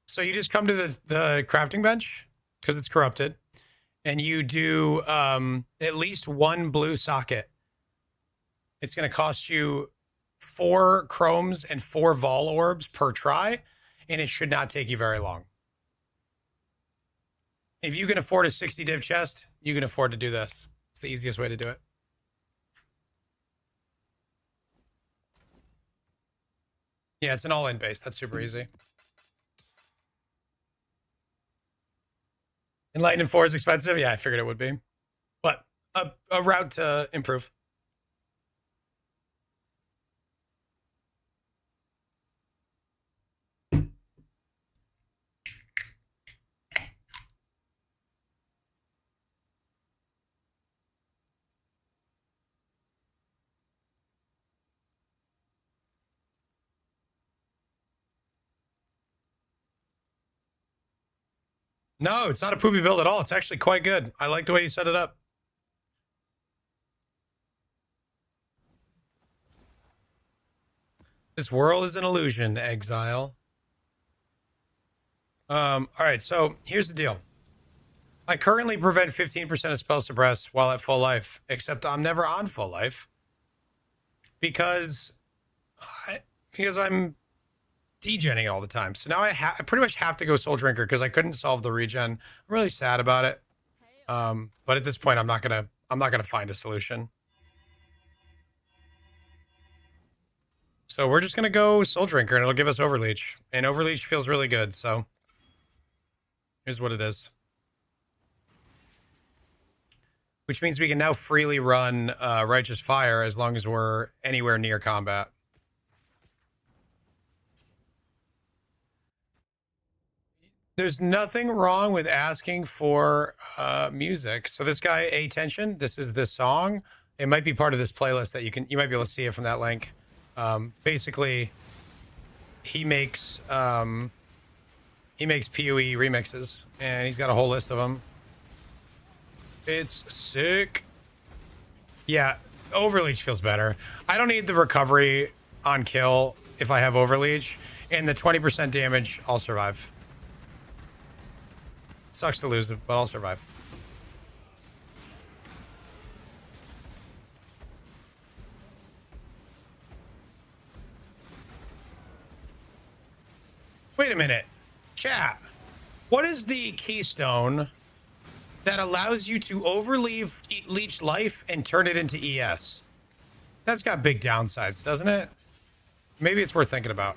So you just come to the crafting bench because it's corrupted, and you do at least 1 blue socket. It's going to cost you 4 chromes and 4 vol orbs per try, and it should not take you very long. If you can afford a 60 div chest, you can afford to do this. It's the easiest way to do it. Yeah, it's an all-in base. That's super easy. Enlightened 4 is expensive? Yeah, I figured it would be. But a route to improve. No, it's not a poopy build at all. It's actually quite good. I like the way you set it up. This world is an illusion, Exile. All right, so here's the deal. I currently prevent 15% of spell suppress while at full life, except I'm never on full life because I'm degenning all the time. So now I pretty much have to go Soul Drinker because I couldn't solve the regen. I'm really sad about it. But at this point, I'm not gonna find a solution. So we're just gonna go Soul Drinker, and it'll give us Overleech, and Overleech feels really good. So here's what it is. Which means we can now freely run Righteous Fire as long as we're anywhere near combat. There's nothing wrong with asking for music. So this guy, Attention, this is this song. It might be part of this playlist that you might be able to see it from that link. Basically, he makes PoE remixes, and he's got a whole list of them. It's sick. Yeah, Overleech feels better. I don't need the recovery on kill if I have Overleech, and the 20% damage, I'll survive. Sucks to lose it, but I'll survive. Wait a minute. Chat. What is the keystone that allows you to overleech life and turn it into ES? That's got big downsides, doesn't it? Maybe it's worth thinking about.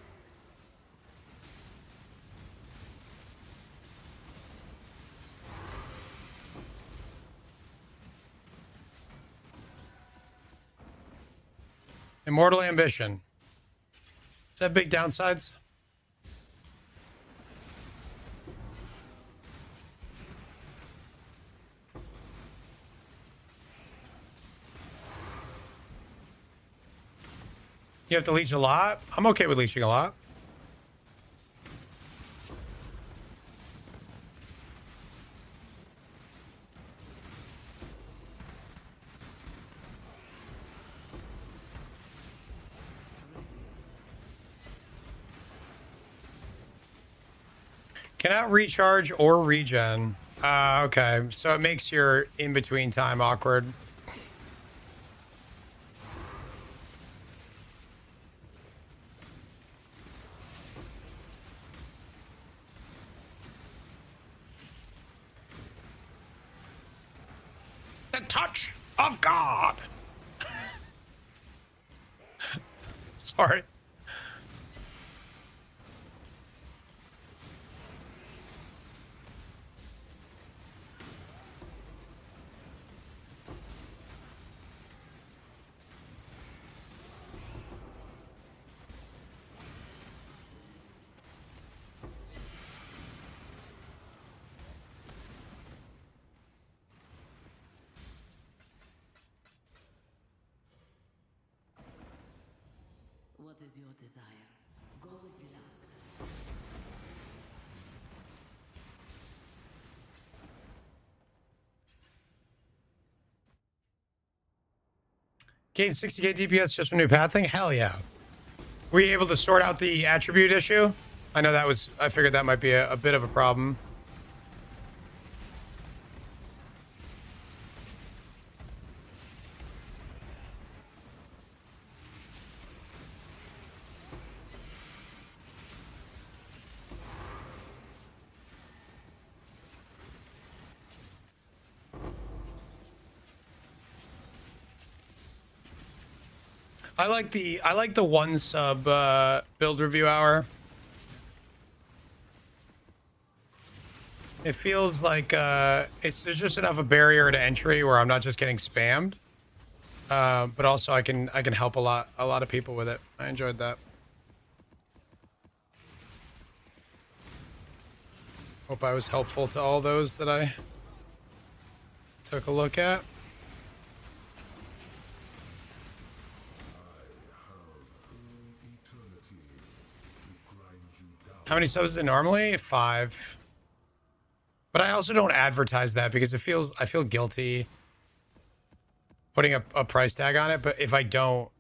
Immortal Ambition. Does that have big downsides? You have to leech a lot? I'm okay with leeching a lot. Cannot recharge or regen. Okay, so it makes your in-between time awkward. The touch of God. Sorry. What is your desire? Go with luck. Gain 60k DPS just from new pathing? Hell yeah. Were you able to sort out the attribute issue? I know that was, I figured that might be a bit of a problem. I like the one sub build review hour. It feels like there's just enough a barrier to entry where I'm not just getting spammed, but also I can help a lot of people with it. I enjoyed that. Hope I was helpful to all those that I took a look at. How many subs is it normally? 5. But I also don't advertise that because I feel guilty putting a price tag on it. But if I don't,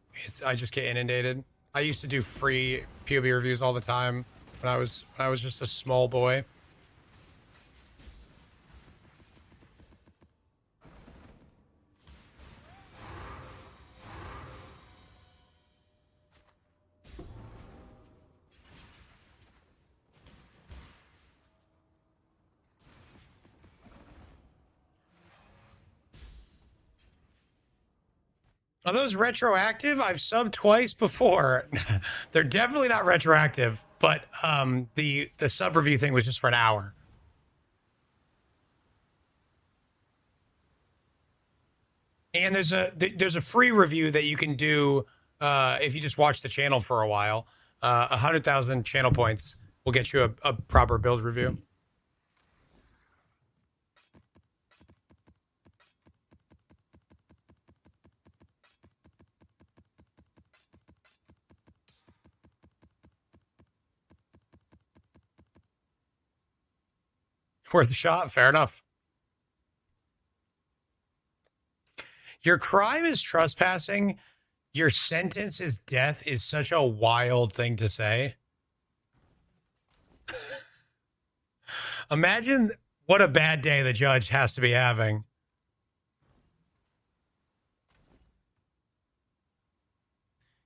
I just get inundated. I used to do free POB reviews all the time when I was just a small boy. Are those retroactive? I've subbed twice before. They're definitely not retroactive, but the sub review thing was just for an hour. And there's a free review that you can do if you just watch the channel for a while. 100,000 channel points will get you a proper build review. Worth a shot. Fair enough. Your crime is trespassing. Your sentence is death is such a wild thing to say. Imagine what a bad day the judge has to be having.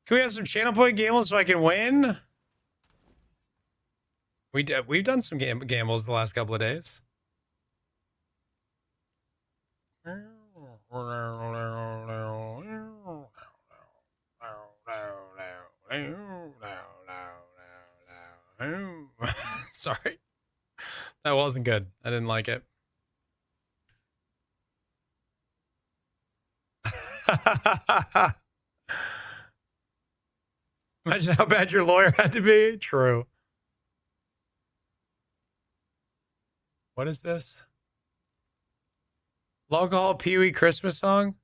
Can we have some channel point gambles so I can win? We've done some gambles the last couple of days. Sorry. That wasn't good. I didn't like it. Imagine how bad your lawyer had to be. True. What is this? Local Pee-wee Christmas song?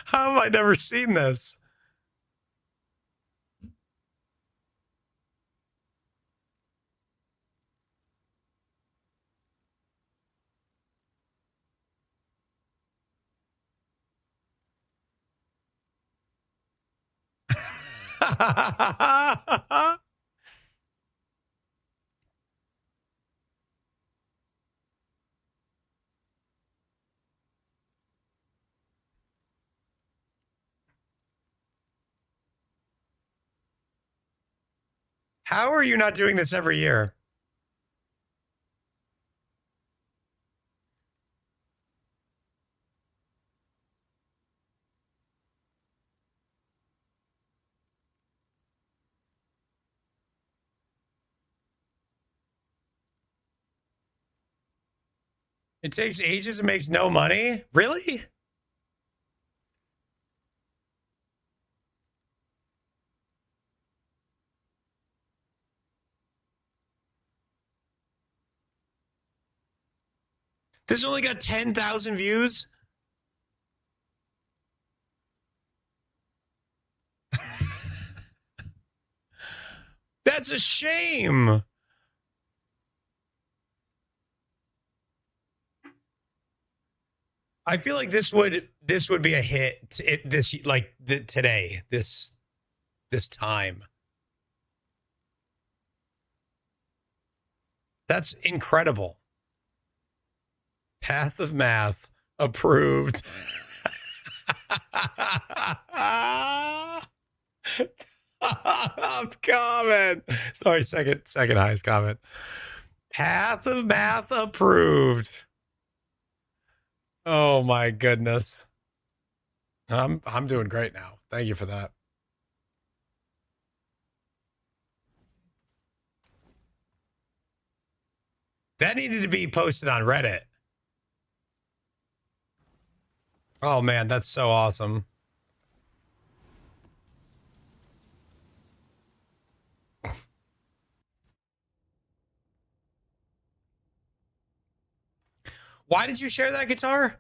How have I never seen this? How are you not doing this every year? It takes ages and makes no money? Really? This only got 10,000 views? That's a shame. I feel like this would be a hit today, this time. That's incredible. Path of Math approved. Top comment. Sorry, second highest comment. Path of Math approved. Oh my goodness. I'm doing great now. Thank you for that. That needed to be posted on Reddit. Oh man, that's so awesome. Why did you share that guitar?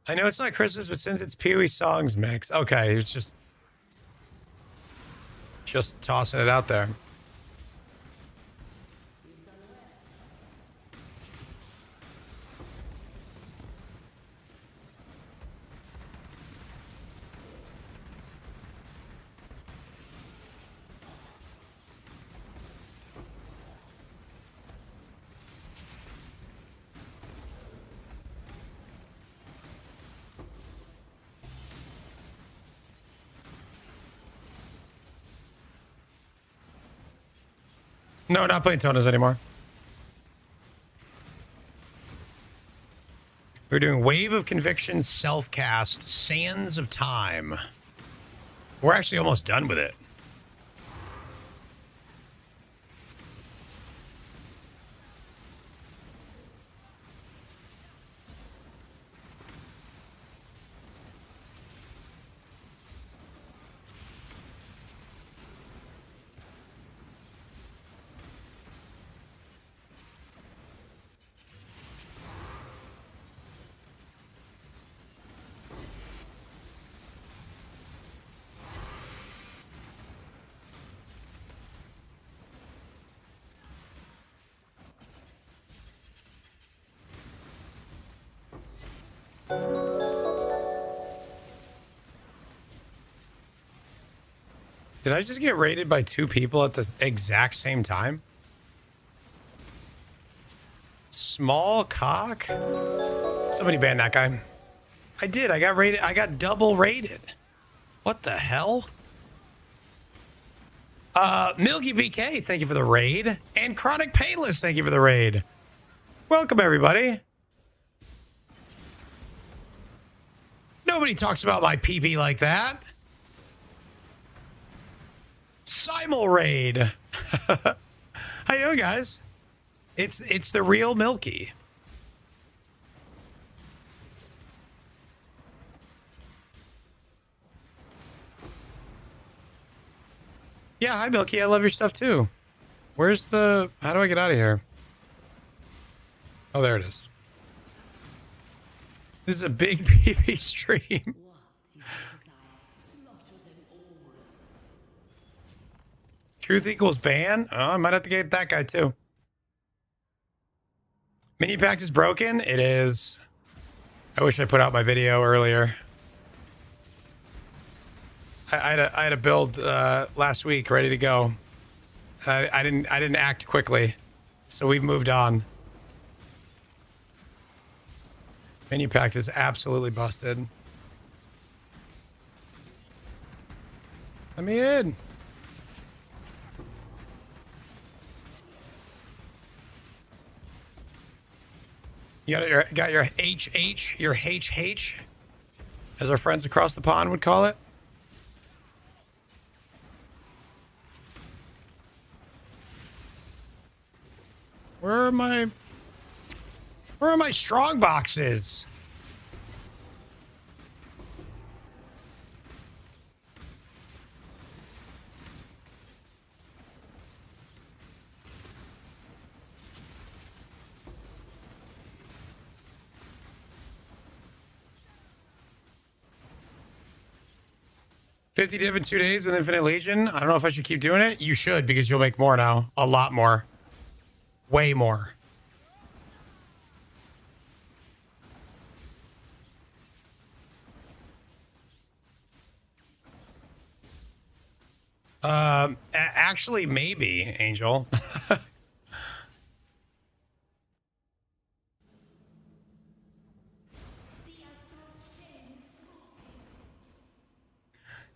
I know it's not Christmas, but since it's Pee-wee songs mix. Okay, it's just tossing it out there. No, not playing Tonas anymore. We're doing Wave of Conviction, self-cast, Sands of Time. We're actually almost done with it. Did I just get raided by 2 people at the exact same time? Small cock? Somebody ban that guy. I did. I got raided. I got double raided. What the hell? Milky BK, thank you for the raid. And Chronic Painless, thank you for the raid. Welcome, everybody. Nobody talks about my PP like that. Simul raid. How you doing, guys? It's the real Milky. Yeah, hi Milky. I love your stuff too. Where's the... How do I get out of here? Oh, there it is. This is a big PV stream. Truth equals ban? Oh, I might have to get that guy too. Mini Pact is broken? It is. I wish I put out my video earlier. I had a build last week ready to go. I didn't act quickly, so we've moved on. Mini Pact is absolutely busted. Let me in. You got your HH, your HH, as our friends across the pond would call it. Where are my strong boxes? $50 div in 2 days with Infinite Legion. I don't know if I should keep doing it. You should, because you'll make more now. A lot more. Way more. Actually, maybe, Angel.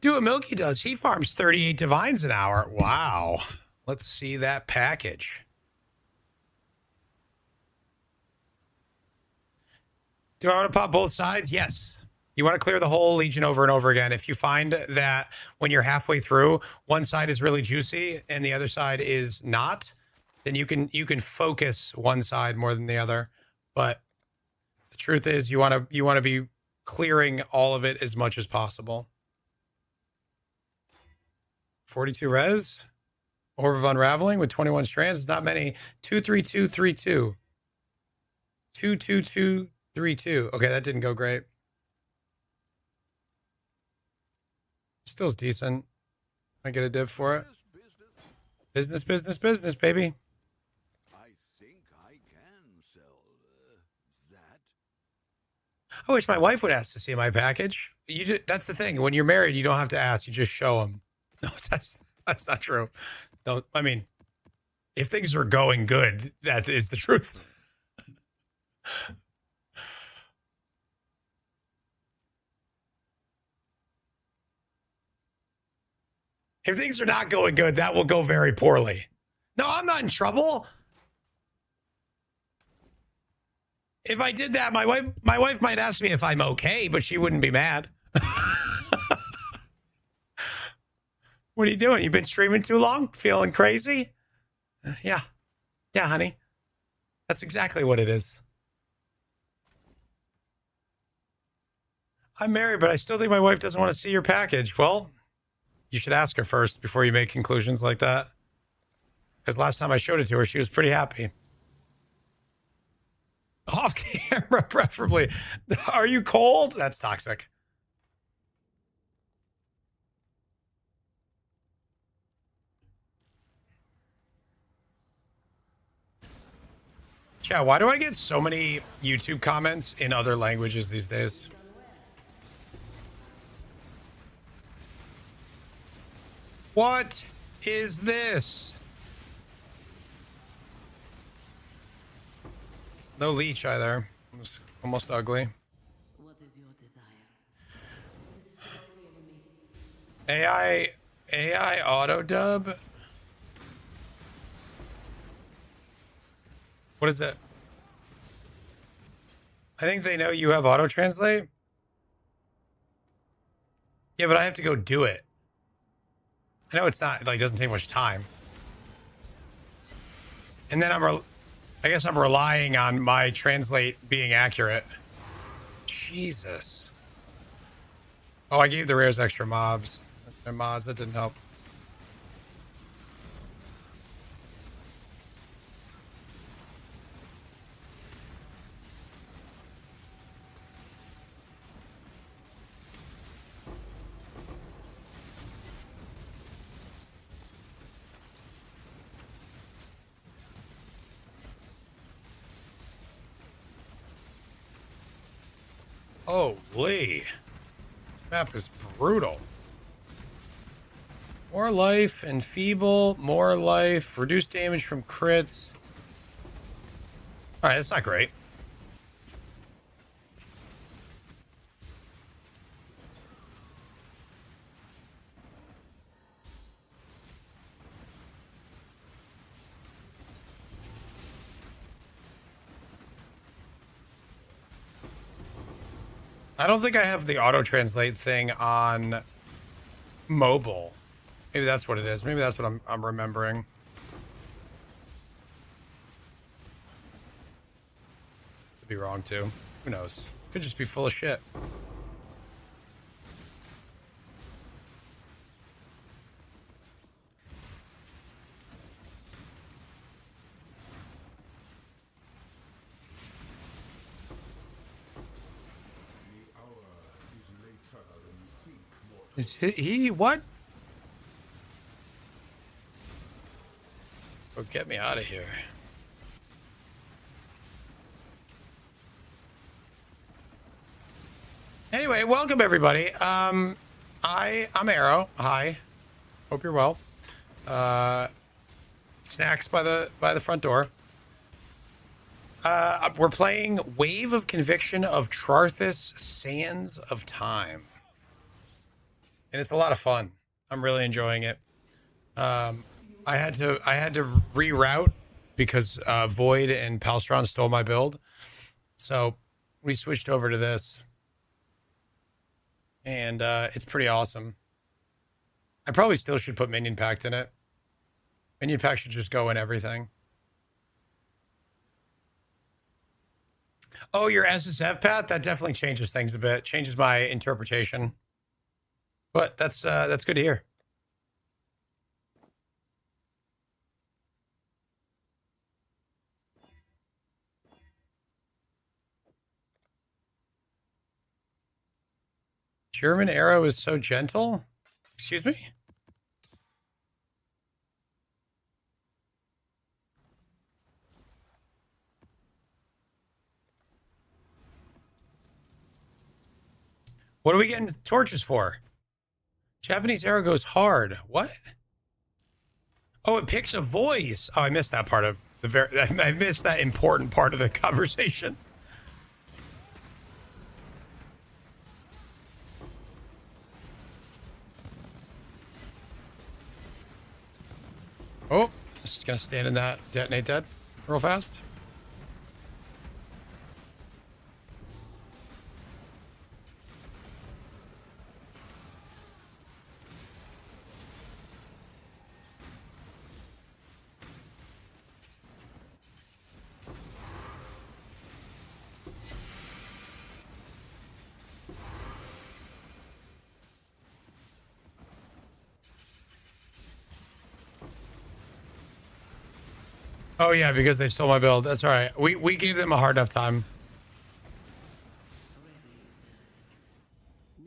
Do what Milky does. He farms 38 divines an hour. Wow. Let's see that package. Do I want to pop both sides? Yes. You want to clear the whole Legion over and over again. If you find that when you're halfway through, one side is really juicy and the other side is not, then you can focus one side more than the other. But the truth is you want to be clearing all of it as much as possible. 42 res. Orb of Unraveling with 21 strands. It's not many. 23232. 22232. Okay, that didn't go great. Still is decent. I get a div for it. Business, business, business, baby. I think I can sell that. I wish my wife would ask to see my package. That's the thing. When you're married, you don't have to ask. You just show them. No, that's not true. Don't. I mean, if things are going good, that is the truth. If things are not going good, that will go very poorly. No, I'm not in trouble. If I did that, my wife might ask me if I'm okay, but she wouldn't be mad. What are you doing? You been streaming too long? Feeling crazy? Yeah. Yeah, honey. That's exactly what it is. I'm married, but I still think my wife doesn't want to see your package. Well, you should ask her first before you make conclusions like that. Because last time I showed it to her, she was pretty happy. Off camera, preferably. Are you cold? That's toxic. Chat, why do I get so many YouTube comments in other languages these days? What is this? No leech either. It's almost ugly. What is your desire? AI auto dub. What is it? I think they know you have auto translate. Yeah, but I have to go do it. I know it's not, like, doesn't take much time. And then I guess I'm relying on my translate being accurate. Jesus. Oh, I gave the rares extra mobs. Their mods, that didn't help. Holy. Map is brutal. More life, enfeeble, more life, reduce damage from crits. Alright, that's not great. I don't think I have the auto translate thing on mobile. Maybe that's what it is. Maybe that's what I'm remembering. Could be wrong too. Who knows? Could just be full of shit. Is he what? Oh, get me out of here. Anyway, welcome everybody. I'm Arrow. Hi. Hope you're well. Snacks by the front door. We're playing Wave of Conviction of Trarthus Sands of Time. And it's a lot of fun. I'm really enjoying it. I had to reroute because Void and Palstron stole my build. So we switched over to this. And it's pretty awesome. I probably still should put Minion Pact in it. Minion Pact should just go in everything. Oh, your SSF path? That definitely changes things a bit. Changes my interpretation. But that's good to hear. German Arrow is so gentle? Excuse me? What are we getting torches for? Japanese Arrow goes hard. What? Oh, it picks a voice. Oh, I missed that part of the I missed that important part of the conversation. Oh, Just gonna stand in that detonate dead real fast. Oh yeah, because they stole my build. That's all right. We gave them a hard enough time.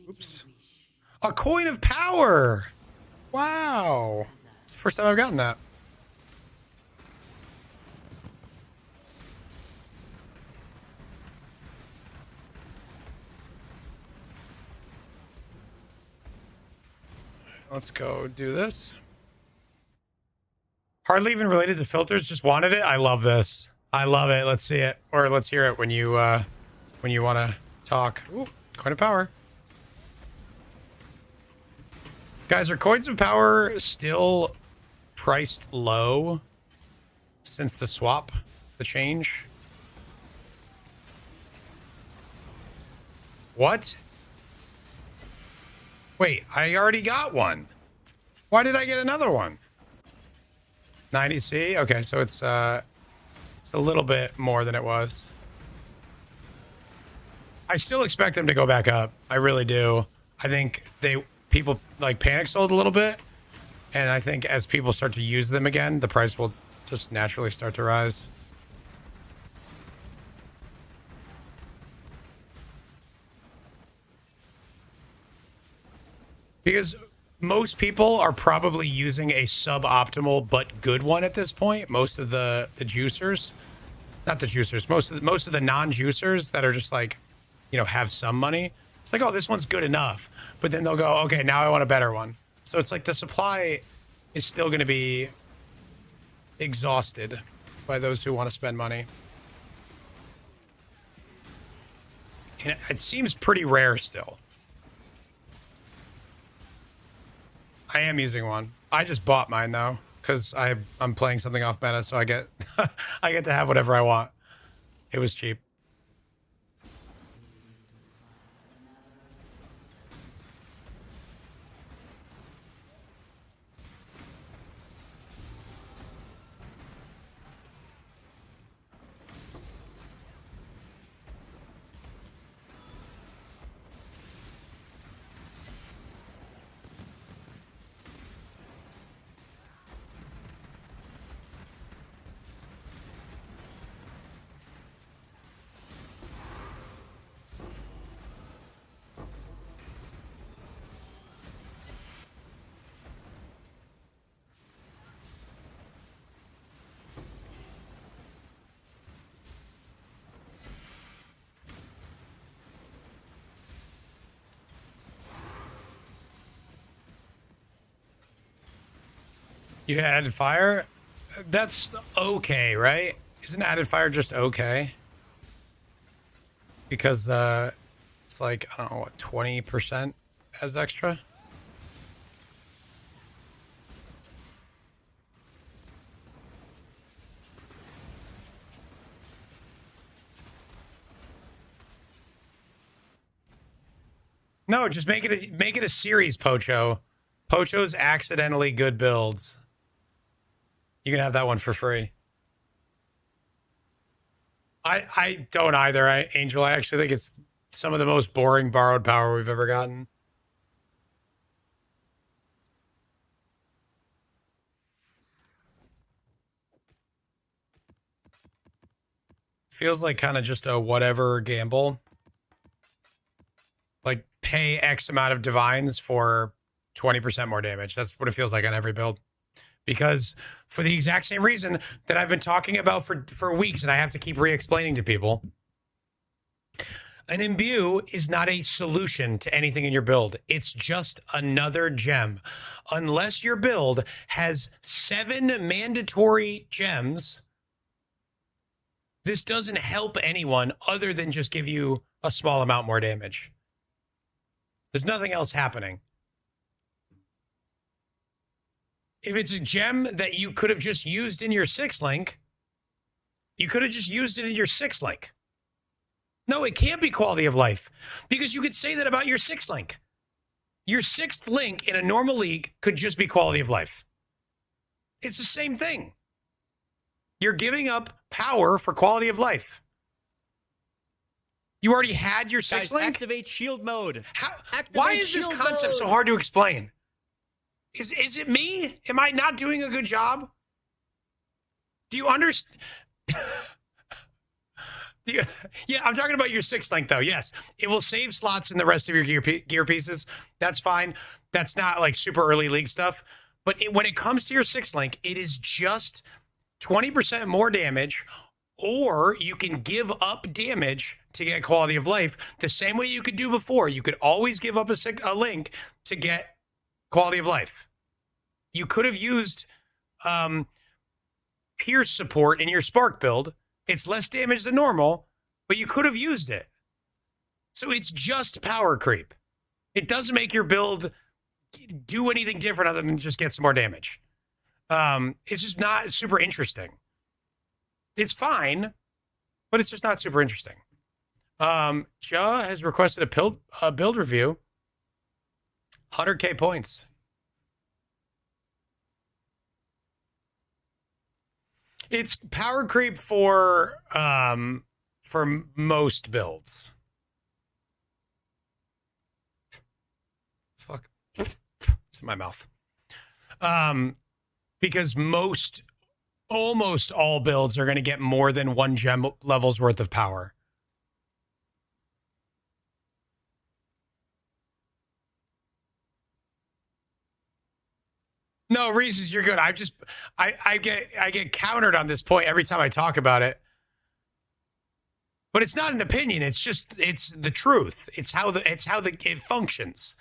Oops. A coin of power. Wow. It's the first time I've gotten that. Let's go do this. Hardly even related to filters, just wanted it. I love this. I love it. Let's see it. Or let's hear it when you want to talk. Ooh, coin of power. Guys, are coins of power still priced low since the swap, the change? What? Wait, I already got one. Why did I get another one? 90C? Okay, so it's a little bit more than it was. I still expect them to go back up. I really do. I think people like panic sold a little bit, and I think as people start to use them again, the price will just naturally start to rise. Because most people are probably using a suboptimal but good one at this point. Most of the juicers, not the juicers, most of the non-juicers that are just like, you know, have some money. It's like, oh, this one's good enough. But then they'll go, okay, now I want a better one. So it's like the supply is still going to be exhausted by those who want to spend money. And it seems pretty rare still. I am using one. I just bought mine though, because I'm playing something off meta, so I get I get to have whatever I want. It was cheap. You added fire? That's okay, right? Isn't added fire just okay? Because it's like, I don't know, what, 20% as extra? No, just make it a series, Pocho. Pocho's accidentally good builds. You can have that one for free. I don't either, Angel. I actually think it's some of the most boring borrowed power we've ever gotten. Feels like kind of just a whatever gamble. Like pay X amount of divines for 20% more damage. That's what it feels like on every build. Because for the exact same reason that I've been talking about for weeks and I have to keep re-explaining to people, an imbue is not a solution to anything in your build. It's just another gem. Unless your build has 7 mandatory gems, this doesn't help anyone other than just give you a small amount more damage. There's nothing else happening. If it's a gem that you could have just used in your 6th link, you could have just used it in your 6th link. No, it can't be quality of life because you could say that about your 6th link. Your 6th link in a normal league could just be quality of life. It's the same thing. You're giving up power for quality of life. You already had your 6th link? Activate shield mode. Why is this concept so hard to explain? Is it me? Am I not doing a good job? Do you understand? Yeah, I'm talking about your 6th link, though. Yes, it will save slots in the rest of your gear pieces. That's fine. That's not like super early league stuff. But when it comes to your 6th link, it is just 20% more damage, or you can give up damage to get quality of life the same way you could do before. You could always give up a link to get quality of life. You could have used pierce support in your spark build. It's less damage than normal, but you could have used it. So it's just power creep. It doesn't make your build do anything different other than just get some more damage. It's just not super interesting. It's fine, but it's just not super interesting. Ja has requested a build review. 100K points. It's power creep for most builds. Fuck. It's in my mouth. Because almost all builds are going to get more than 1 gem level's worth of power. No, Reese's, you're good. I get countered on this point every time I talk about it. But it's not an opinion. It's the truth. It's how it functions.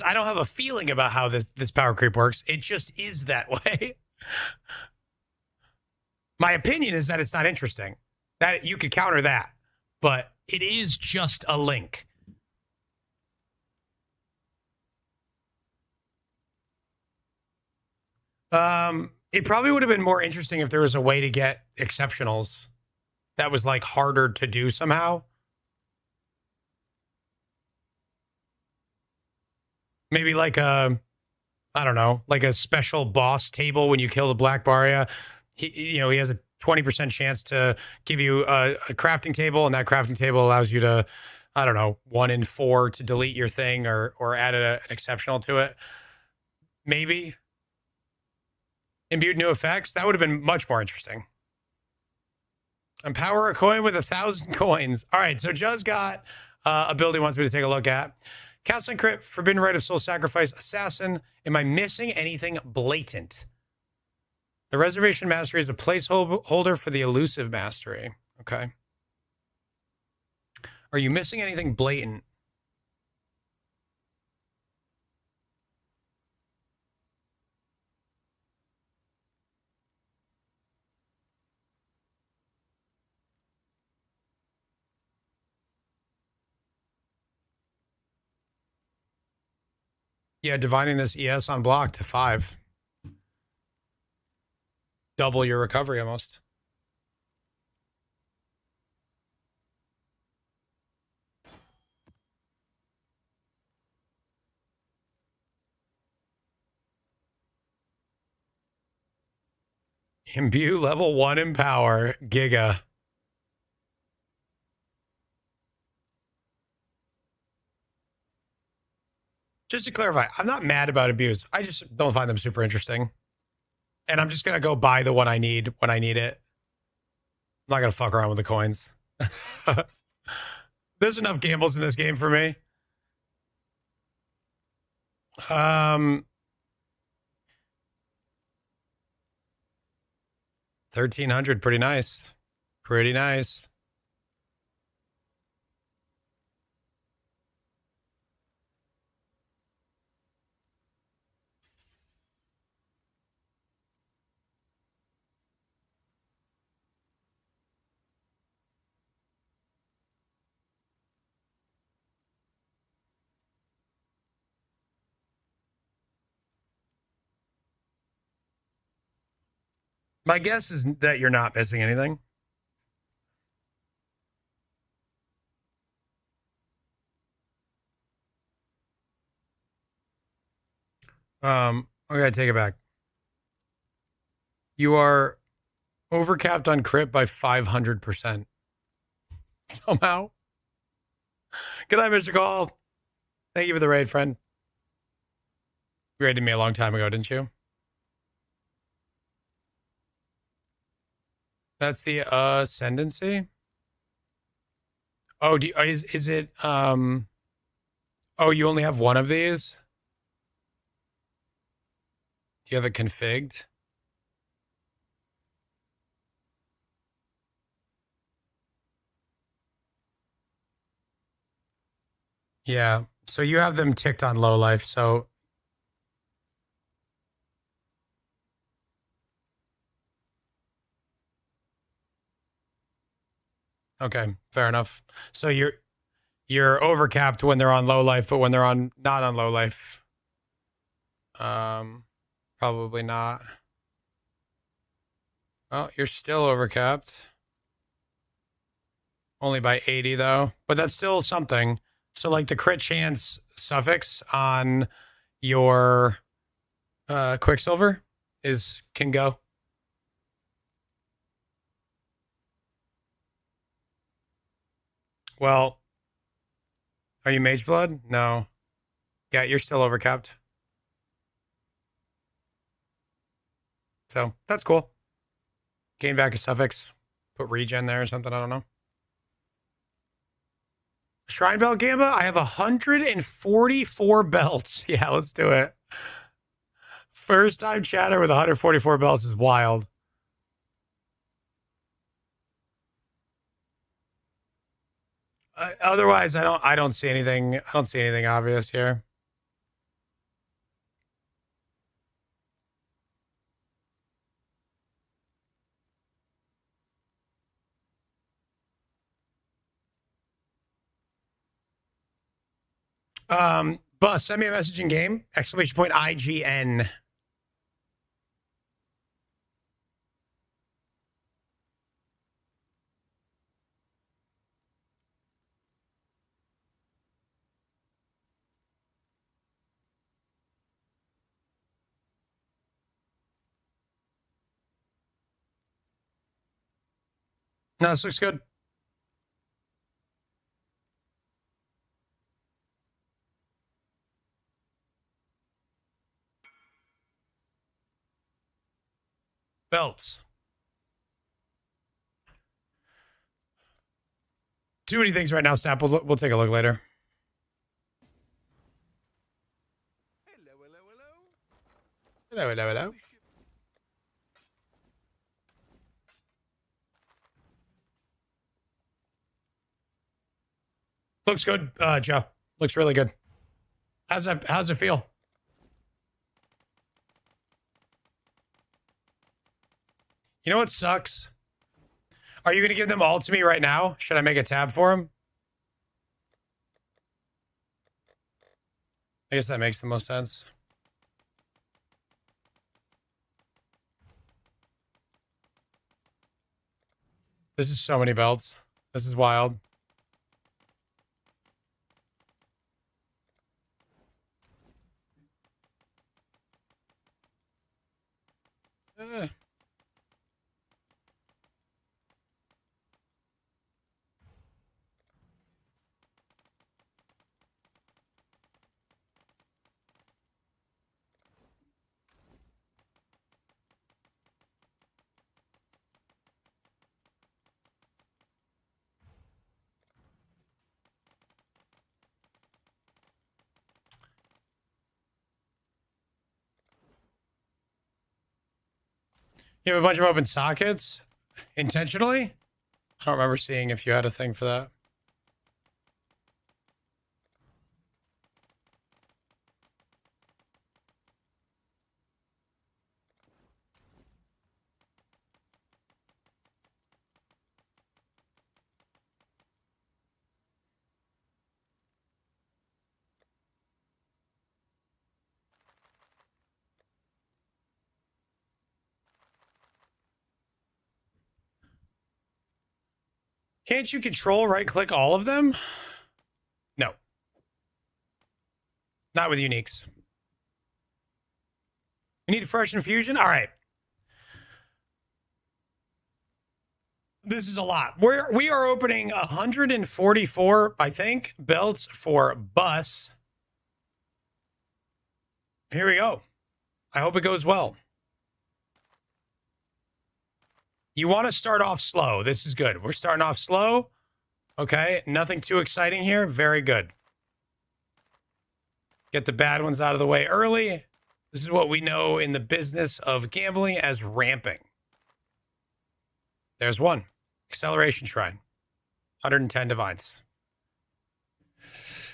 I don't have a feeling about how this power creep works. It just is that way. My opinion is that it's not interesting. That you could counter that, but it is just a link. It probably would have been more interesting if there was a way to get exceptionals that was like harder to do somehow. Maybe like I don't know, like a special boss table when you kill the Black Baria. He has a 20% chance to give you a crafting table, and that crafting table allows you to, I don't know, 1 in 4 to delete your thing or add an exceptional to it. Maybe. Imbued new effects. That would have been much more interesting. Empower a coin with 1,000 coins. All right, so Juz got a build he wants me to take a look at. Cast and Crit, Forbidden Rite of Soul Sacrifice, Assassin. Am I missing anything blatant? The Reservation Mastery is a placeholder for the Elusive Mastery. Okay. Are you missing anything blatant? Yeah, dividing this ES on block to 5. Double your recovery almost. Imbue level 1 in power. Giga. Just to clarify, I'm not mad about imbues. I just don't find them super interesting. And I'm just going to go buy the one I need when I need it. I'm not going to fuck around with the coins. There's enough gambles in this game for me. 1,300, pretty nice. Pretty nice. My guess is that you're not missing anything. Okay, take it back. You are overcapped on crit by 500% somehow. Good night, Mr. Call. Thank you for the raid, friend. You raided me a long time ago, didn't you? That's the ascendancy. Oh, is it oh, you only have one of these? Do you have it configured? Yeah. So you have them ticked on low life, so okay, fair enough. So you're overcapped when they're on low life, but when they're on not on low life, probably not. Oh, you're still overcapped. Only by 80 though, but that's still something. So like the crit chance suffix on your Quicksilver can go. Well, are you Mage Blood? No. Yeah, you're still overcapped. So that's cool. Gain back a suffix. Put regen there or something. I don't know. Shrine Belt Gamba? I have 144 belts. Yeah, let's do it. First time chatter with 144 belts is wild. Otherwise, I don't see anything. I don't see anything obvious here. Bus, send me a message in game. Exclamation point IGN. No, this looks good. Belts. Do what he thinks right now, Snap. We'll take a look later. Hello. Looks good, Joe. Looks really good. How's it feel? You know what sucks? Are you going to give them all to me right now? Should I make a tab for them? I guess that makes the most sense. This is so many belts. This is wild. Eh. You have a bunch of open sockets? Intentionally? I don't remember seeing if you had a thing for that. Can't you control right click all of them? No. Not with uniques. We need a fresh infusion? All right. This is a lot. We are opening 144, I think, belts for bus. Here we go. I hope it goes well. You want to start off slow. This is good. We're starting off slow. Okay. Nothing too exciting here. Very good. Get the bad ones out of the way early. This is what we know in the business of gambling as ramping. There's one. Acceleration Shrine. 110 divines.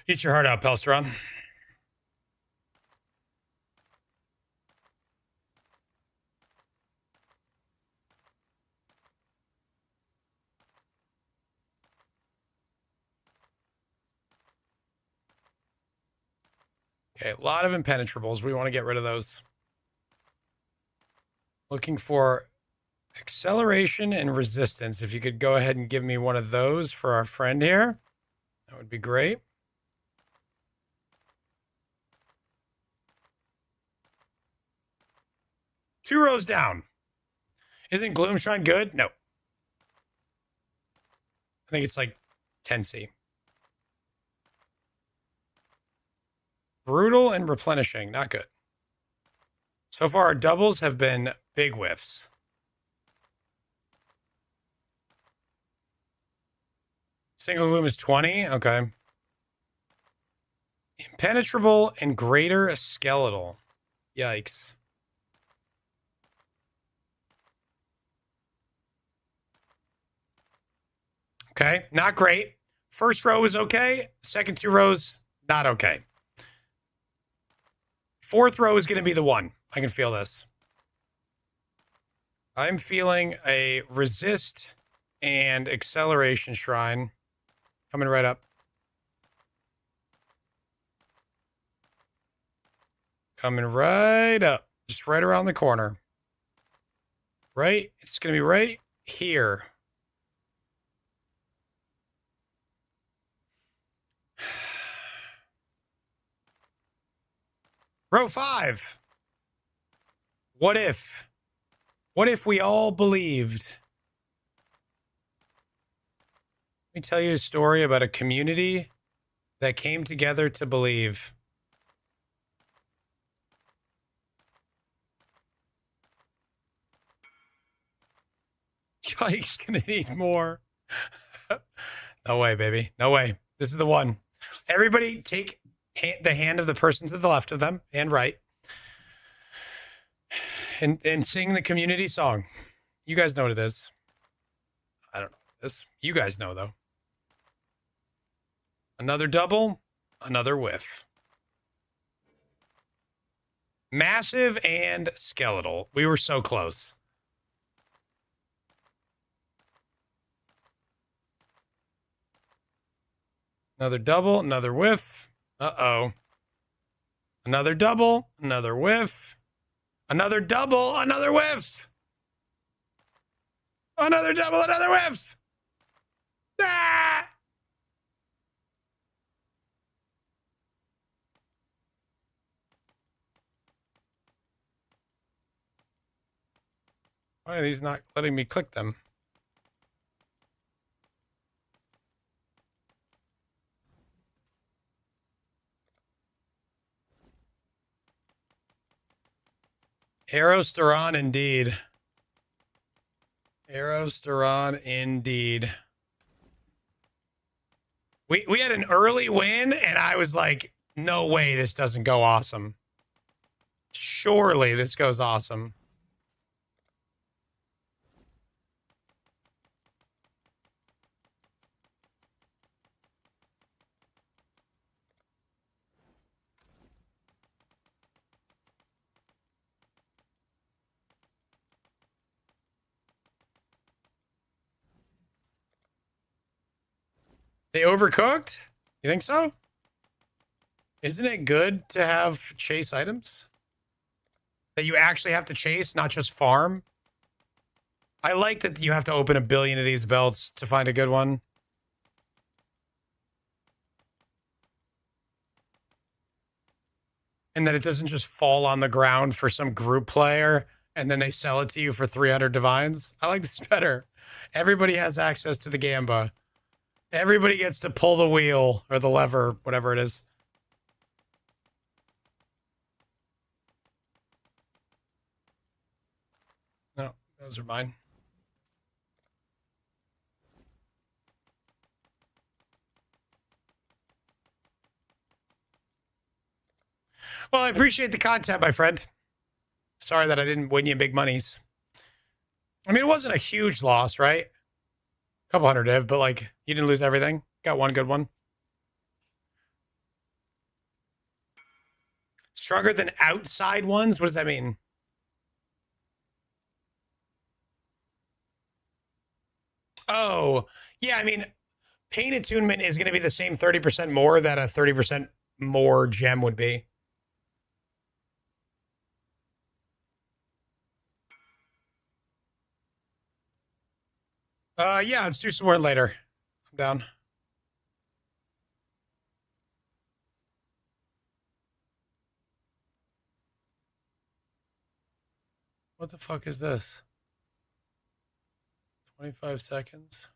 Eat your heart out, Pelstron. Okay, a lot of impenetrables. We want to get rid of those. Looking for acceleration and resistance. If you could go ahead and give me one of those for our friend here, that would be great. Two rows down. Isn't Gloomshrine good? No. I think it's like 10C. Brutal and replenishing. Not good. So far, our doubles have been big whiffs. Single gloom is 20. Okay. Impenetrable and greater skeletal. Yikes. Okay, not great. First row is okay. Second two rows, not okay. Fourth row is going to be the one. I can feel this. I'm feeling a resist and acceleration shrine coming right up. Coming right up. Just right around the corner. Right? It's going to be right here. Row 5. What if? What if we all believed? Let me tell you a story about a community that came together to believe. Yikes, gonna need more. No way, baby. No way. This is the one. Everybody take the hand of the person to the left of them and right. And sing the community song. You guys know what it is. I don't know this. You guys know, though. Another double. Another whiff. Massive and skeletal. We were so close. Another double. Another whiff. Uh-oh. Another double. Another whiff. Another double, another whiff. Another double, another whiff. Ah! Why are these not letting me click them? Aerosteron indeed. Aerosteron indeed. We had an early win, and I was like, no way this doesn't go awesome. Surely this goes awesome. They overcooked? You think so? Isn't it good to have chase items? That you actually have to chase, not just farm? I like that you have to open 1 billion of these belts to find a good one. And that it doesn't just fall on the ground for some group player and then they sell it to you for 300 divines. I like this better. Everybody has access to the Gamba. Everybody gets to pull the wheel or the lever, whatever it is. No, those are mine. Well, I appreciate the content, my friend. Sorry that I didn't win you big monies. I mean, it wasn't a huge loss, right? A couple hundred div, but like, you didn't lose everything. Got one good one. Stronger than outside ones? What does that mean? Oh, yeah, I mean, pain attunement is going to be the same 30% more that a 30% more gem would be. Yeah, let's do some more later. I'm down. What the fuck is this? 25 seconds.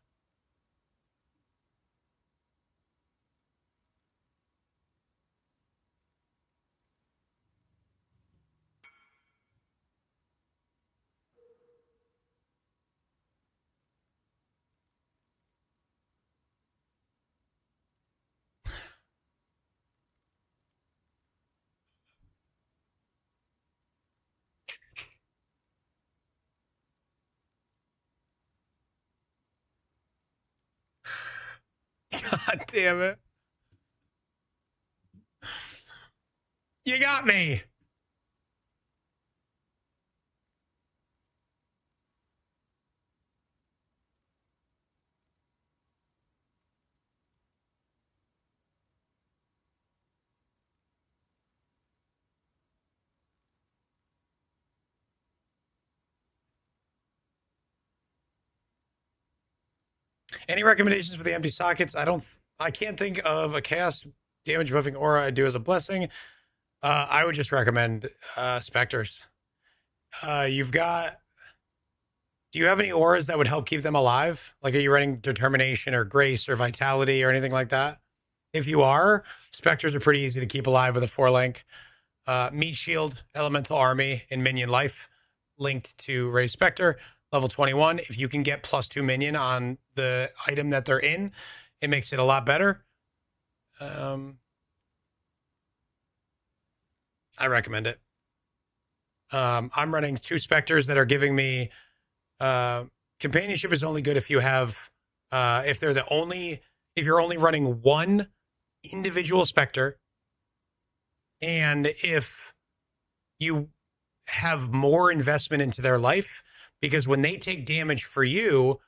God damn it. You got me. Any recommendations for the empty sockets? I can't think of a chaos damage buffing aura I do as a blessing. I would just recommend specters. Do you have any auras that would help keep them alive? Like, are you running determination or grace or vitality or anything like that? If you are, specters are pretty easy to keep alive with a 4-link. Meat shield, elemental army, and minion life linked to raise specter. Level 21. If you can get +2 minion on the item that they're in, it makes it a lot better. I recommend it. I'm running 2 specters that are giving me companionship is only good if you have if you're only running 1 individual specter, and if you have more investment into their life, because when they take damage for you,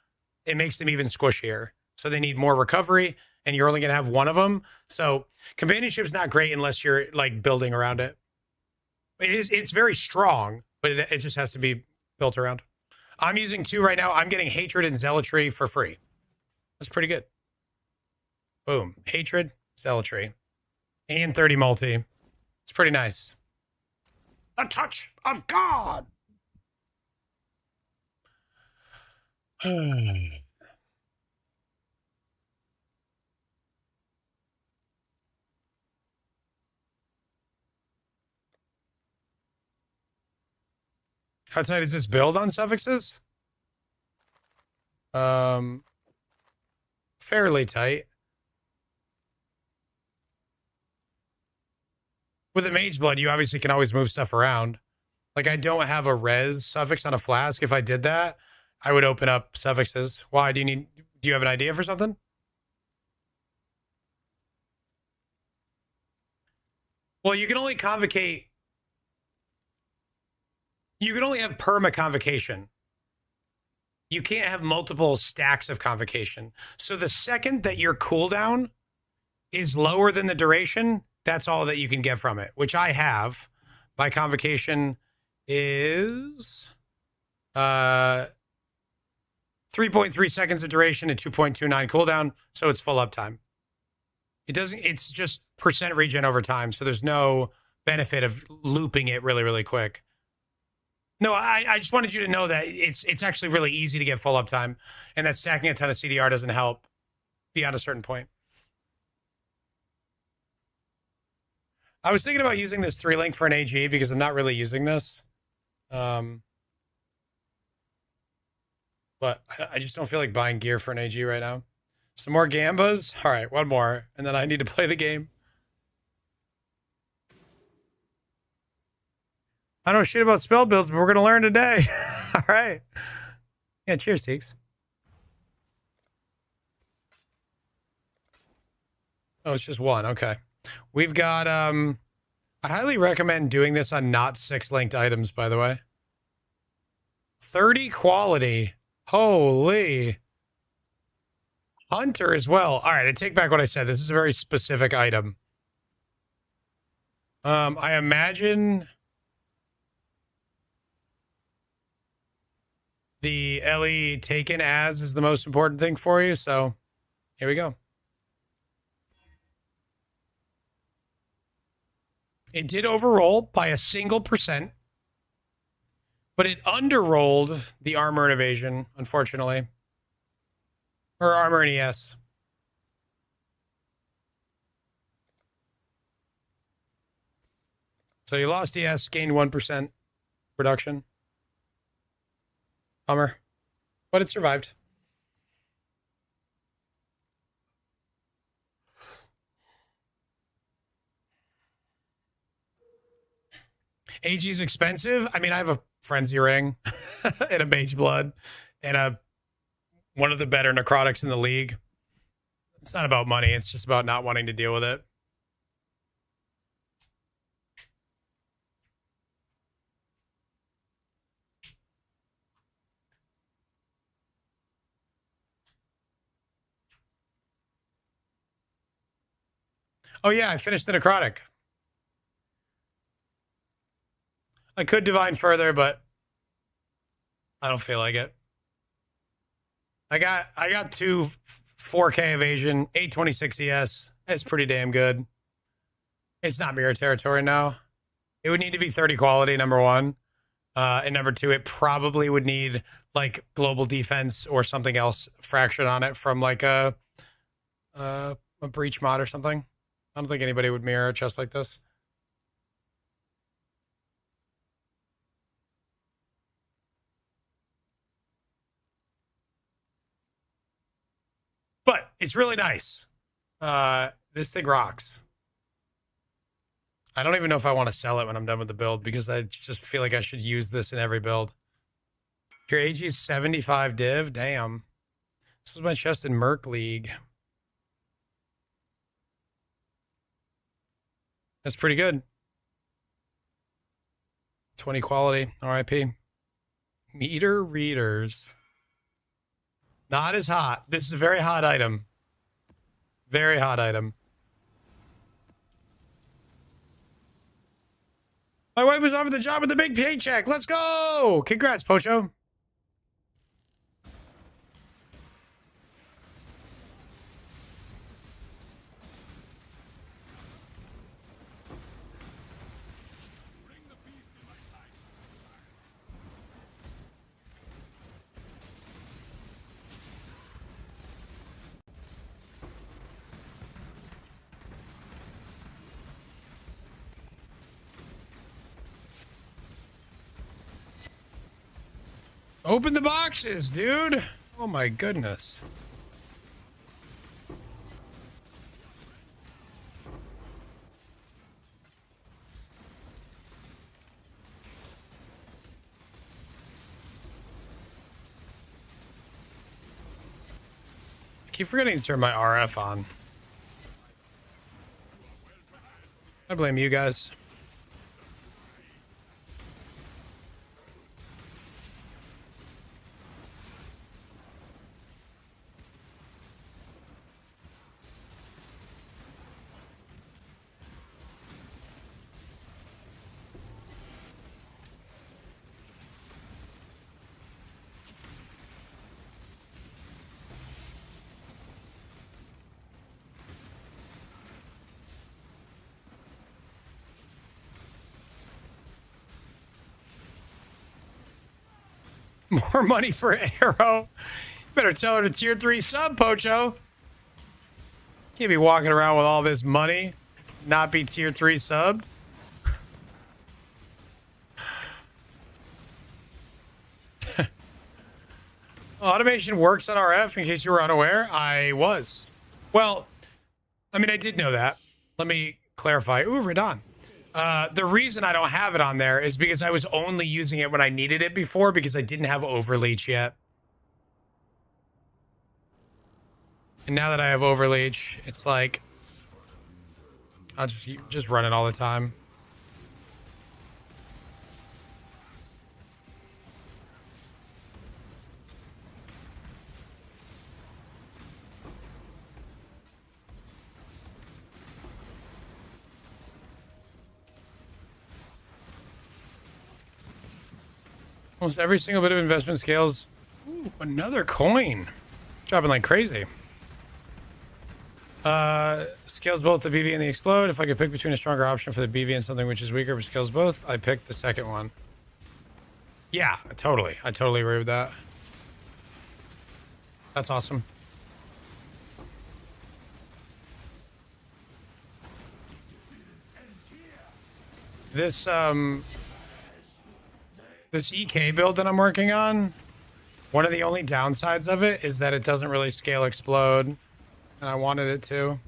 it makes them even squishier. So they need more recovery, and you're only going to have 1 of them. So companionship is not great unless you're like building around it. It's very strong, but it just has to be built around. I'm using 2 right now. I'm getting hatred and zealotry for free. That's pretty good. Boom. Hatred, zealotry, and 30 multi. It's pretty nice. A touch of God. How tight is this build on suffixes? Fairly tight. With a mage blood, you obviously can always move stuff around. Like, I don't have a res suffix on a flask. If I did that, I would open up suffixes. Why? Do you have an idea for something? Well, you can only convocate. You can only have perma convocation. You can't have multiple stacks of convocation. So the second that your cooldown is lower than the duration, that's all that you can get from it, which I have. My convocation is 3.3 seconds of duration and 2.29 cooldown, so it's full uptime. It's just percent regen over time, so there's no benefit of looping it really, really quick. No, I just wanted you to know that it's actually really easy to get full uptime, and that stacking a ton of CDR doesn't help beyond a certain point. I was thinking about using this 3-link for an AG because I'm not really using this. But I just don't feel like buying gear for an AG right now. Some more Gambas? All right, one more, and then I need to play the game. I don't know shit about spell builds, but we're going to learn today. All right. Yeah, cheers, Seeks. Oh, it's just one. Okay. We've got, I highly recommend doing this on not 6-linked items, by the way. 30 quality. Holy. Hunter as well. All right, I take back what I said. This is a very specific item. I imagine the LE taken as is the most important thing for you, so here we go. It did overroll by a single %, but it underrolled the armor and evasion, unfortunately. Or armor and ES. So you lost ES, gained 1% reduction. Bummer. But it survived. AG's expensive. I mean, I have a Frenzy Ring and a Mage Blood and one of the better necrotics in the league. It's not about money. It's just about not wanting to deal with it. Oh yeah, I finished the necrotic. I could divine further, but I don't feel like it. I got 2 4K evasion, 826 ES. It's pretty damn good. It's not mirror territory now. It would need to be 30 quality, number one. And number two, it probably would need like global defense or something else fraction on it from like a breach mod or something. I don't think anybody would mirror a chest like this. But it's really nice. This thing rocks. I don't even know if I want to sell it when I'm done with the build because I just feel like I should use this in every build. Your AG's 75 div? Damn. This was my chest in Merc League. That's pretty good. 20 quality. RIP. Meter readers. Not as hot. This is a very hot item. Very hot item. My wife was offered the job with the big paycheck. Let's go! Congrats, Pocho. Open the boxes, dude. Oh my goodness. I keep forgetting to turn my RF on. I blame you guys. More money for Arrow. Better tell her to tier 3 sub, Pocho. Can't be walking around with all this money, not be tier 3 subbed. Automation works on RF, in case you were unaware. I was. Well, I mean, I did know that. Let me clarify. Ooh, Radon. The reason I don't have it on there is because I was only using it when I needed it before because I didn't have Overleach yet. And now that I have Overleach, it's like I'll just run it all the time. Almost every single bit of investment scales. Ooh, another coin. Dropping like crazy. Scales both the BV and the explode. If I could pick between a stronger option for the BV and something which is weaker but scales both, I picked the second one. Yeah, totally. I totally agree with that. That's awesome. This EK build that I'm working on, one of the only downsides of it is that it doesn't really scale explode, and I wanted it to.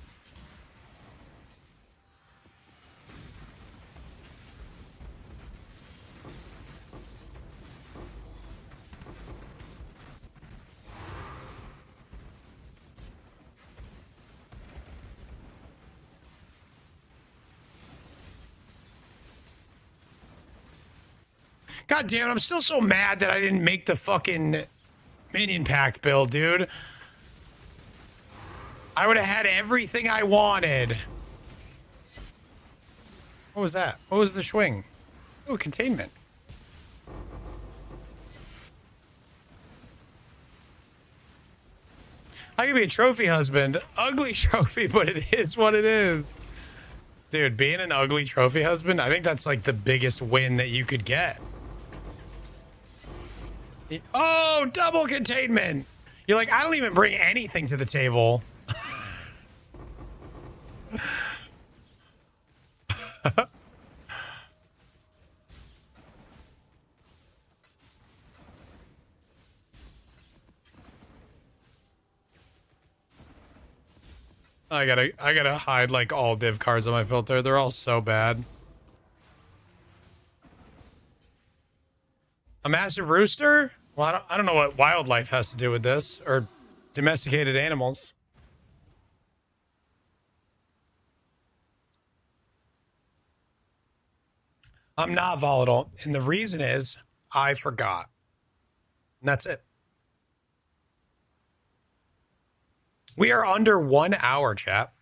God damn it, I'm still so mad that I didn't make the fucking minion pact build, dude. I would have had everything I wanted. What was that? What was the swing? Oh, containment. I could be a trophy husband. Ugly trophy, but it is what it is. Dude, being an ugly trophy husband, I think that's like the biggest win that you could get. Oh, double containment. You're like, I don't even bring anything to the table. I gotta hide like all div cards on my filter. They're all so bad. A massive rooster? Well, I don't know what wildlife has to do with this, or domesticated animals. I'm not volatile, and the reason is I forgot. And that's it. We are under 1 hour, chat.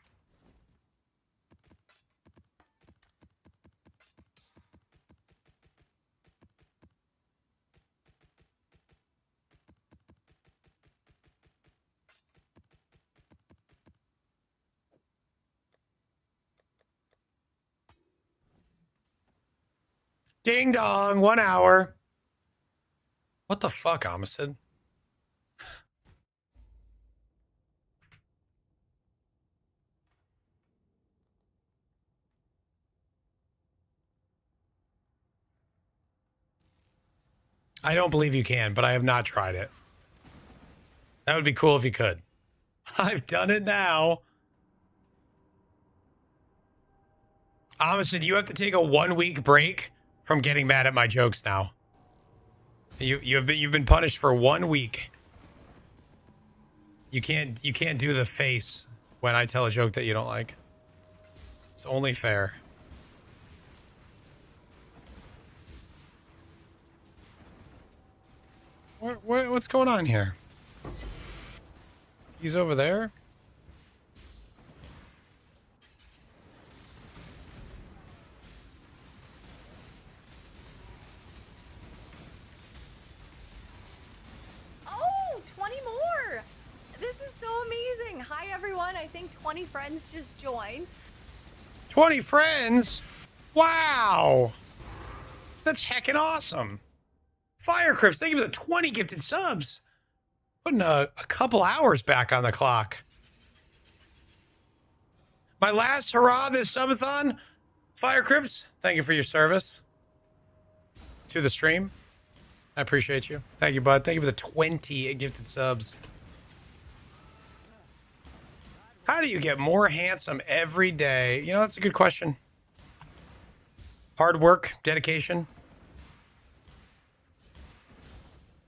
Ding dong, 1 hour. What the fuck, Amistad? I don't believe you can, but I have not tried it. That would be cool if you could. I've done it now. Amistad, you have to take a 1 week break from getting mad at my jokes now. You've been punished for 1 week. You can't do the face when I tell a joke that you don't like. It's only fair. What's going on here? He's over there? Oh, 20 more. This is so amazing. Hi, everyone. I think 20 friends just joined. 20 friends? Wow. That's heckin' awesome. Fire Crips, thank you for the 20 gifted subs. Putting a couple hours back on the clock. My last hurrah this subathon. Fire Crips, thank you for your service to the stream. I appreciate you. Thank you, bud. Thank you for the 20 gifted subs. How do you get more handsome every day? You know, that's a good question. Hard work, dedication.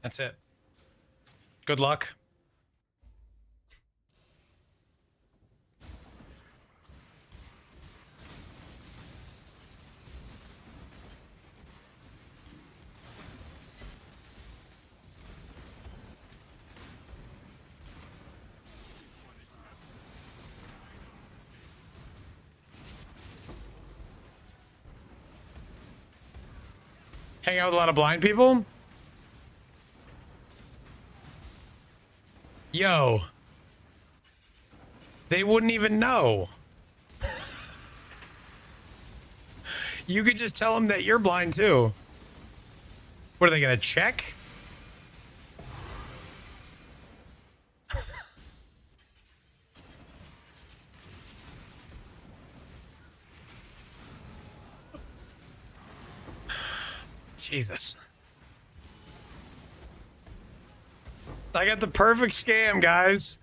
That's it. Good luck. Hang out with a lot of blind people? Yo. They wouldn't even know. You could just tell them that you're blind too. What are they gonna check? Jesus. I got the perfect scam, guys.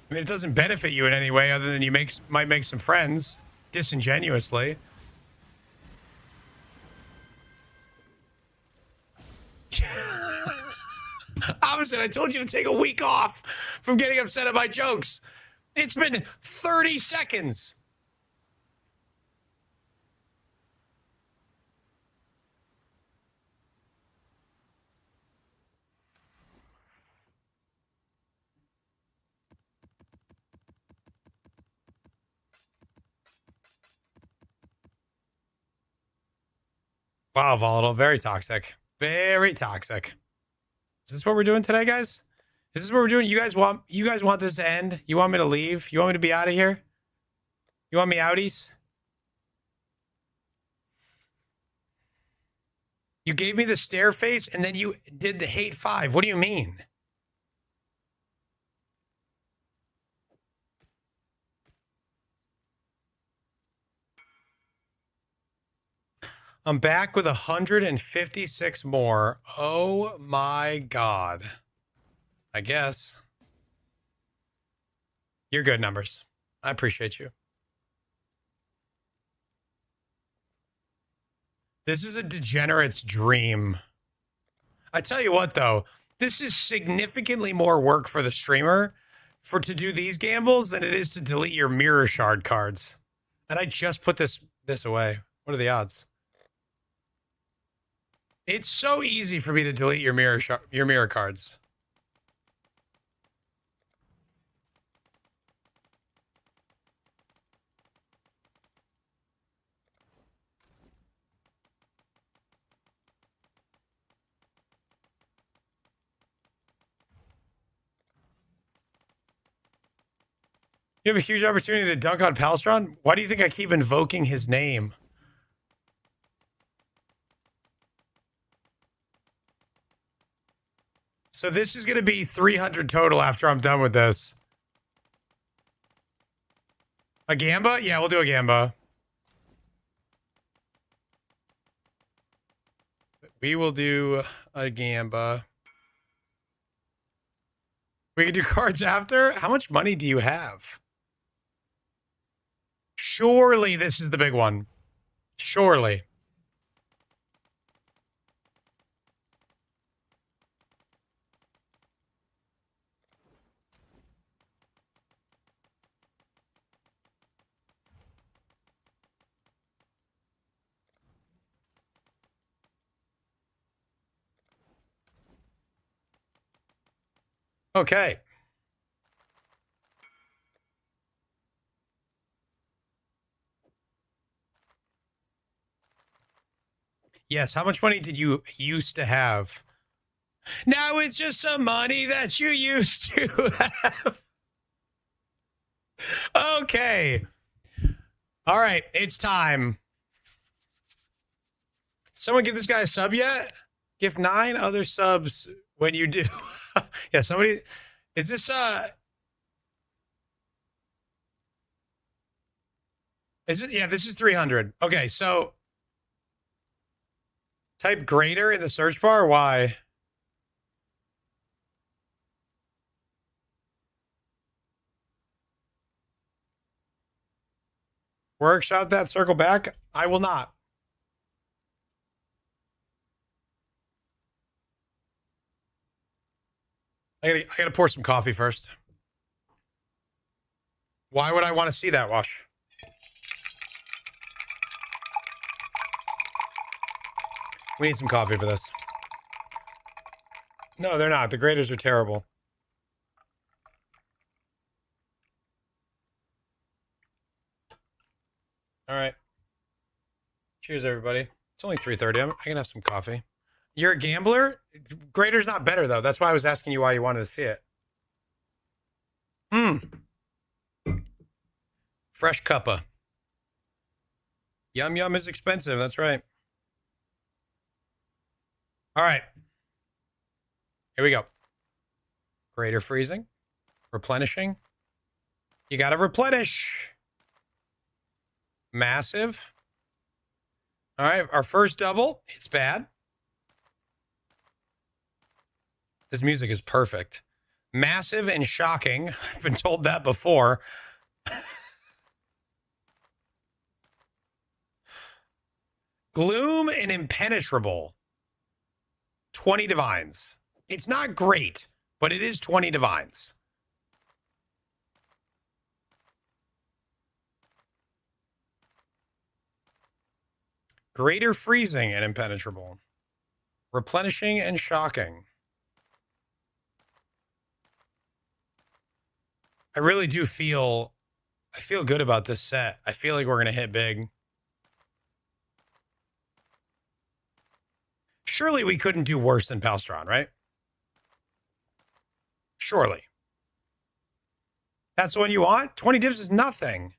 I mean, it doesn't benefit you in any way other than you might make some friends disingenuously. Opposite, I told you to take a week off from getting upset at my jokes. It's been 30 seconds. Wow, volatile, very toxic. Very toxic. Is this what we're doing today, guys? Is this what we're doing? You guys want this to end? You want me to leave? You want me to be out of here? You want me outies? You gave me the stare face and then you did the hate 5. What do you mean? I'm back with 156 more. Oh my God. I guess. You're good numbers. I appreciate you. This is a degenerate's dream. I tell you what, though, this is significantly more work for the streamer to do these gambles than it is to delete your mirror shard cards. And I just put this away. What are the odds? It's so easy for me to delete your mirror cards. You have a huge opportunity to dunk on Palstron? Why do you think I keep invoking his name? So this is going to be 300 total after I'm done with this. A Gamba? Yeah, we'll do a Gamba. We will do a Gamba. We can do cards after? How much money do you have? Surely this is the big one. Surely. Okay. Yes, how much money did you used to have? Now it's just some money that you used to have. Okay. All right, it's time. Someone give this guy a sub yet? Give 9 other subs when you do. Yeah, somebody. Is this Is it? Yeah, this is 300. Okay, so type greater in the search bar. Why? Workshop that, circle back. I will not. I gotta pour some coffee first. Why would I want to see that, Wash? We need some coffee for this. No, they're not. The graders are terrible. All right. Cheers, everybody. It's only 3:30. I can have some coffee. You're a gambler? Grader's not better, though. That's why I was asking you why you wanted to see it. Fresh cuppa. Yum Yum is expensive. That's right. All right. Here we go. Greater freezing. Replenishing. You got to replenish. Massive. All right. Our first double. It's bad. This music is perfect. Massive and shocking. I've been told that before. Gloom and impenetrable. 20 divines. It's not great, but it is 20 divines. Greater freezing and impenetrable. Replenishing and shocking. I really do feel, I feel good about this set. I feel like we're going to hit big. Surely we couldn't do worse than Palstron, right? Surely. That's the one you want? 20 divs is nothing.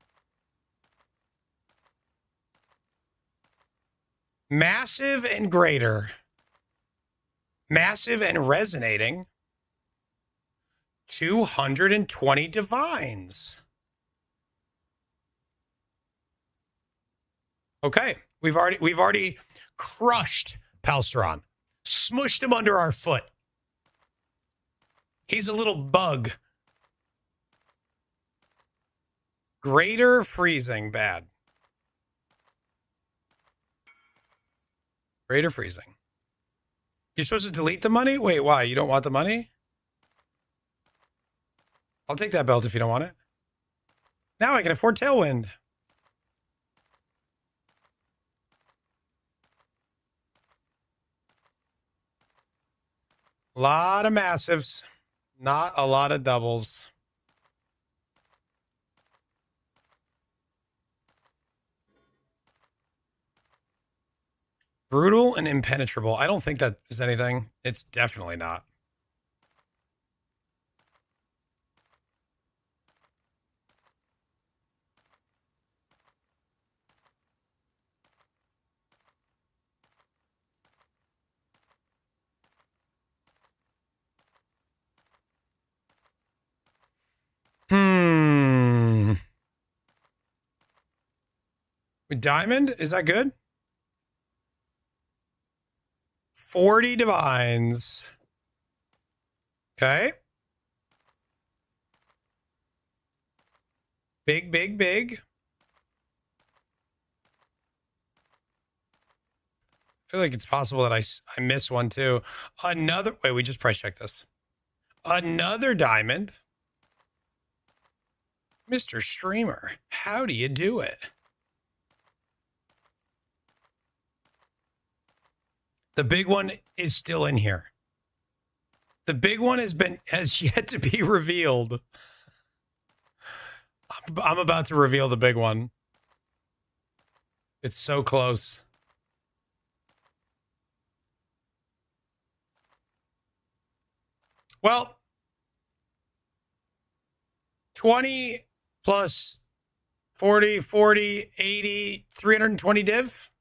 Massive and greater. Massive and resonating. 220 divines. Okay, we've already crushed Palsteron. Smushed him under our foot. He's a little bug. Greater freezing, bad. Greater freezing. You're supposed to delete the money? Wait, why? You don't want the money? I'll take that belt if you don't want it. Now I can afford Tailwind. A lot of massives. Not a lot of doubles. Brutal and impenetrable. I don't think that is anything. It's definitely not. Diamond? Is that good? 40 divines. Okay. Big, big, big. I feel like it's possible that I miss one too. Another, wait, we just price checked this. Another diamond. Mr. Streamer, how do you do it? The big one is still in here. The big one has yet to be revealed. I'm about to reveal the big one. It's so close. Well, 20 plus 40, 40, 80, 320 div.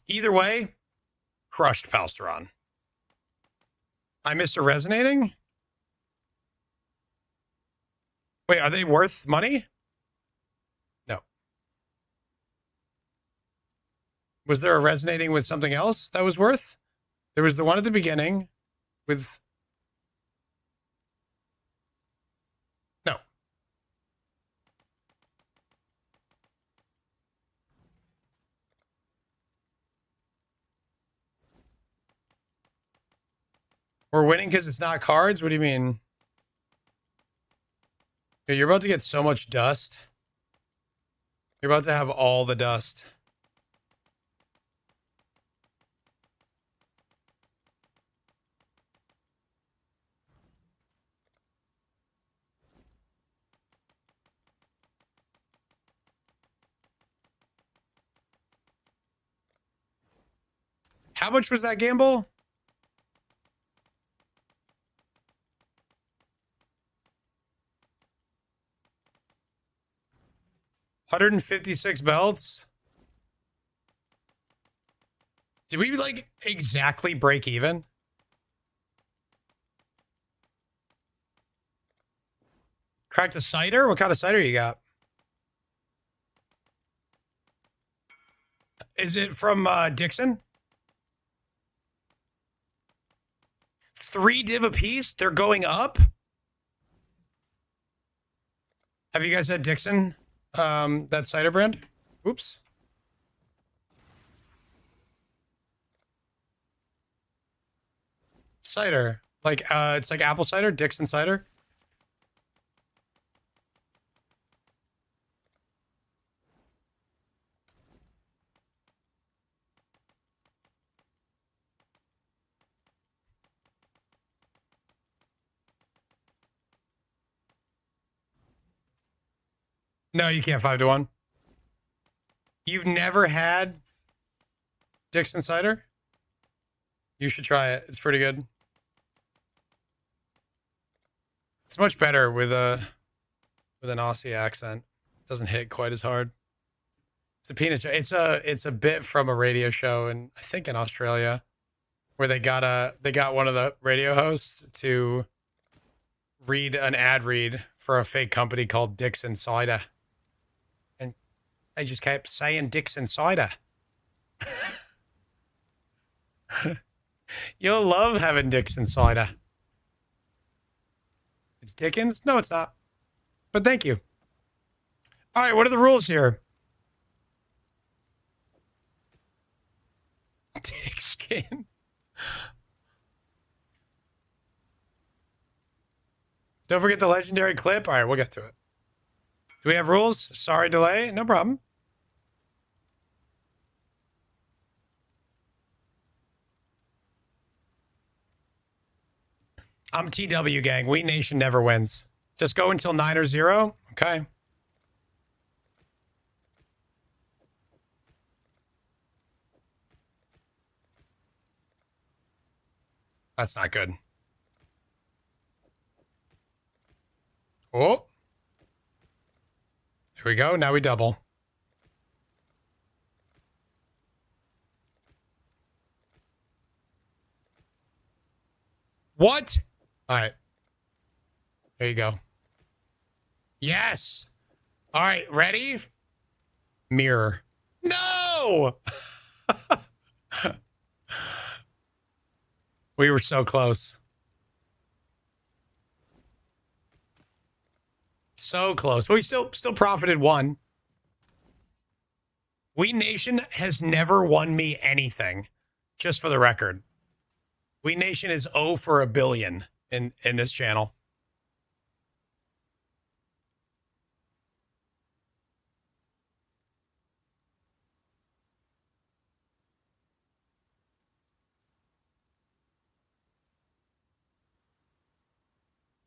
Either way, crushed Palsteron. I missed a resonating? Wait, are they worth money? No. Was there a resonating with something else that was worth? There was the one at the beginning with... No. We're winning because it's not cards? What do you mean? You're about to get so much dust. You're about to have all the dust. How much was that gamble? $156 belts. Did we like exactly break even? Cracked a cider? What kind of cider you got? Is it from Dixon? 3 div a piece? They're going up? Have you guys had Dixon? That cider brand? Oops. Cider. Like, it's like apple cider, Dixon cider. No, you can't 5 to 1. You've never had Dixon cider? You should try it. It's pretty good. It's much better with an Aussie accent. Doesn't hit quite as hard. It's a peanut. It's a bit from a radio show, and I think in Australia, where they got one of the radio hosts to read an ad read for a fake company called Dixon Cider. They just kept saying Dixon cider. You'll love having Dixon cider. It's Dickens? No, it's not. But thank you. All right, what are the rules here? Dick skin. Don't forget the legendary clip. All right, we'll get to it. Do we have rules? Sorry, delay. No problem. I'm TW, gang. Wheat Nation never wins. Just go until 9 or 0. Okay. That's not good. Oh. Here we go. Now we double. What? All right. There you go. Yes. All right. Ready? Mirror. No! We were so close. So close. But we still profited 1. We Nation has never won me anything. Just for the record. We Nation is 0 for a billion in this channel.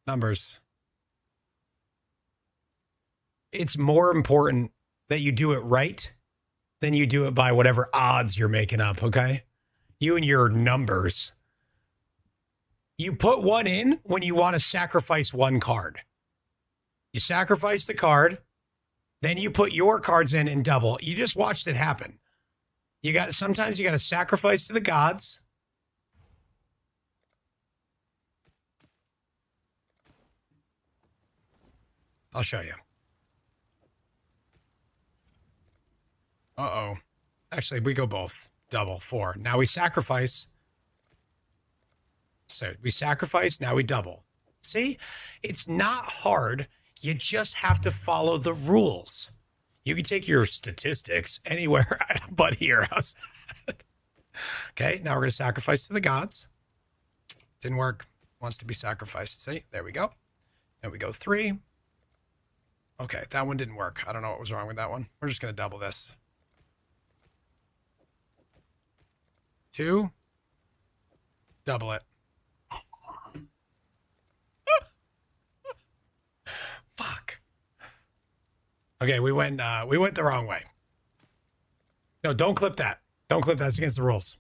Numbers. It's more important that you do it right than you do it by whatever odds you're making up, okay? You and your numbers. You put 1 in when you want to sacrifice 1 card. You sacrifice the card, then you put your cards in and double. You just watched it happen. Sometimes you got to sacrifice to the gods. I'll show you. Uh-oh. Actually, we go both. Double, 4. Now we sacrifice. So we sacrifice, now we double. See? It's not hard. You just have to follow the rules. You can take your statistics anywhere but here. How's that? Okay, now we're going to sacrifice to the gods. Didn't work. Wants to be sacrificed. See? There we go. There we go. 3. Okay, that one didn't work. I don't know what was wrong with that one. We're just going to double this. 2. Double it. Fuck. Okay, we went the wrong way. No, don't clip that. Don't clip that. It's against the rules.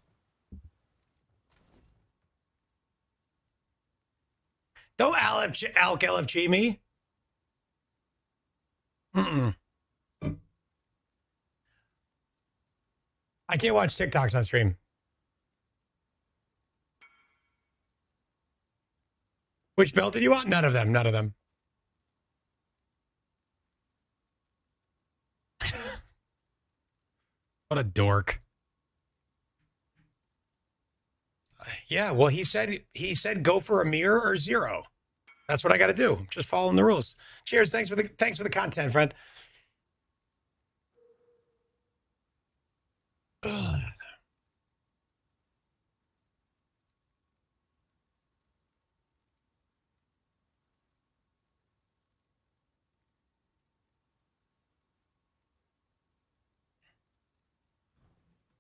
Don't ALK LFG me. Mm-mm. I can't watch TikToks on stream. Which belt did you want? None of them. None of them. What a dork. Yeah, well, he said go for a mirror or 0. That's what I got to do. Just following the rules. Cheers. Thanks for the content, friend. Ugh.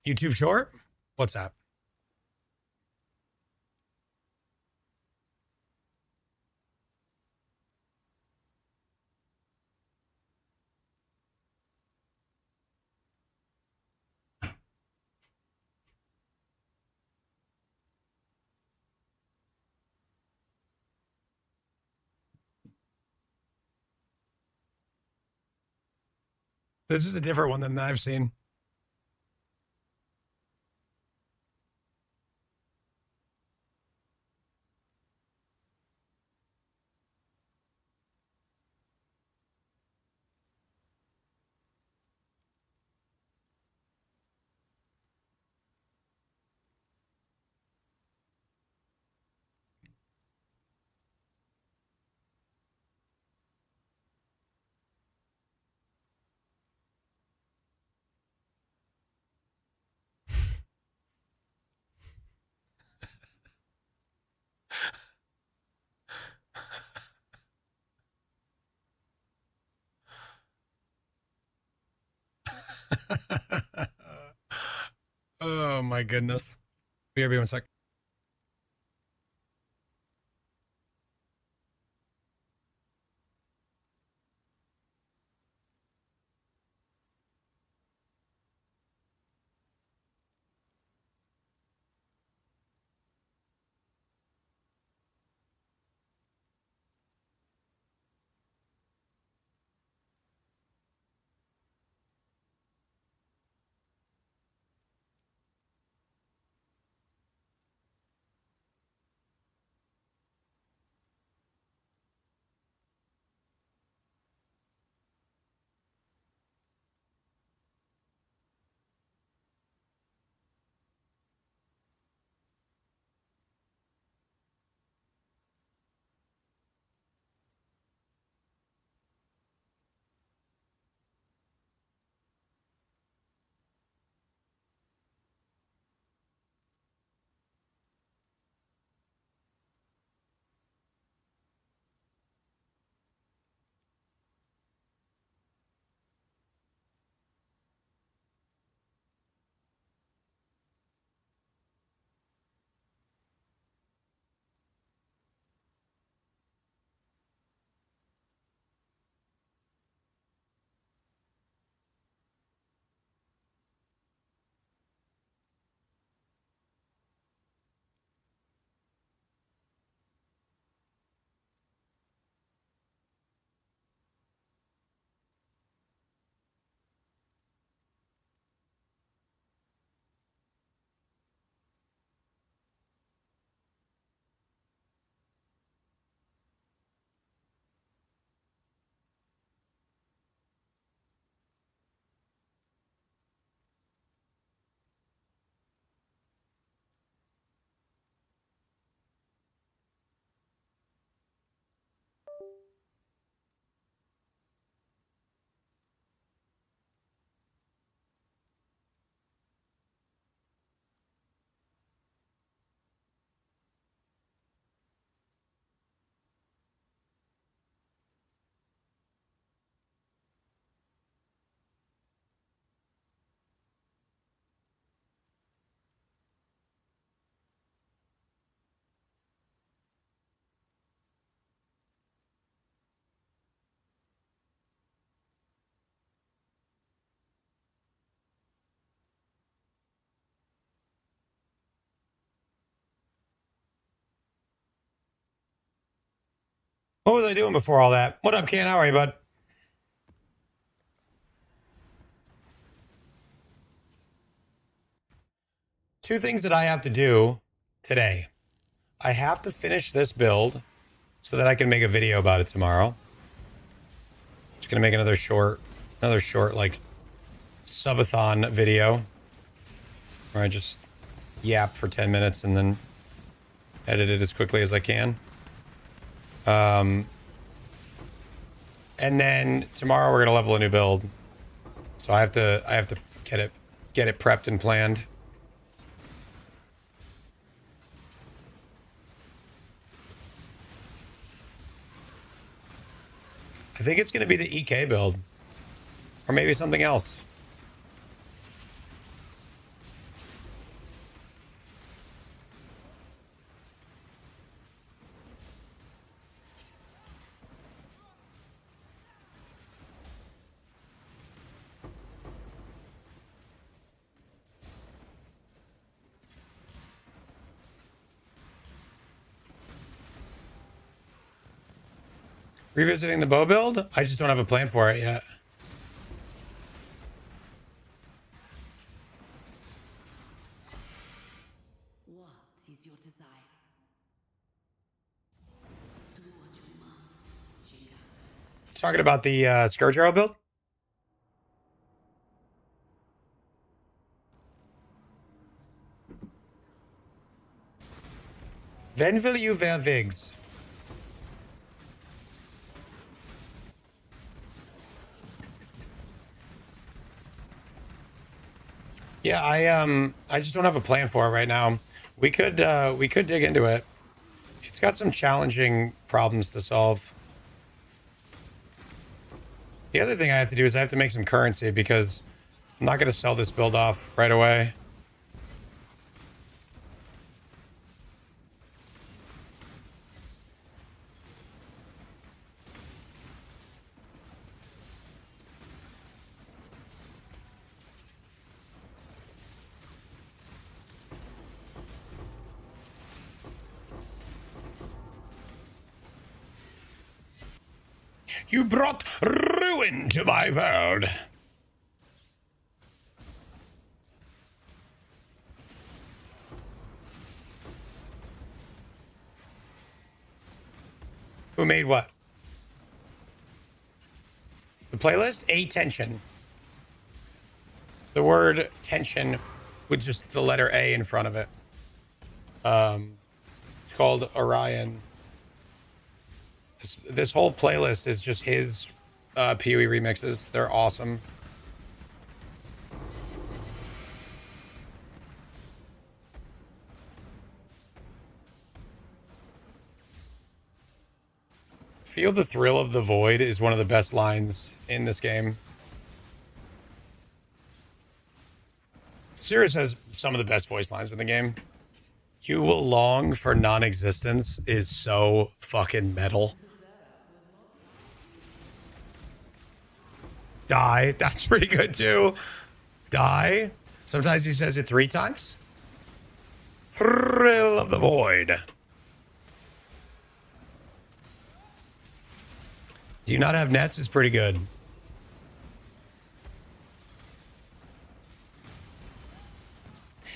YouTube short? What's that? This is a different one than I've seen. Oh my goodness. BRB 1 sec. What was I doing before all that? What up, Ken? How are you, bud? Two things that I have to do today. I have to finish this build so that I can make a video about it tomorrow. Just gonna make another short like subathon video where I just yap for 10 minutes and then edit it as quickly as I can. And then tomorrow we're gonna level a new build. So I have to get it prepped and planned. I think it's gonna be the EK build. Or maybe something else. Revisiting the bow build? I just don't have a plan for it yet. What is your desire? Do what you must, Shinga. Talking about the Scourge Arrow build? When will you wear wigs? Yeah, I just don't have a plan for it right now. We could dig into it. It's got some challenging problems to solve. The other thing I have to do is I have to make some currency because I'm not going to sell this build off right away. You brought ruin to my world. Who made what? The playlist? A tension. The word tension with just the letter A in front of it. It's called Orion. This whole playlist is just his PoE remixes. They're awesome. Feel the thrill of the void is one of the best lines in this game. Sirius has some of the best voice lines in the game. You will long for non-existence is so fucking metal. Die. That's pretty good too. Die. Sometimes he says it 3 times. Thrill of the void. Do you not have nets? Is pretty good.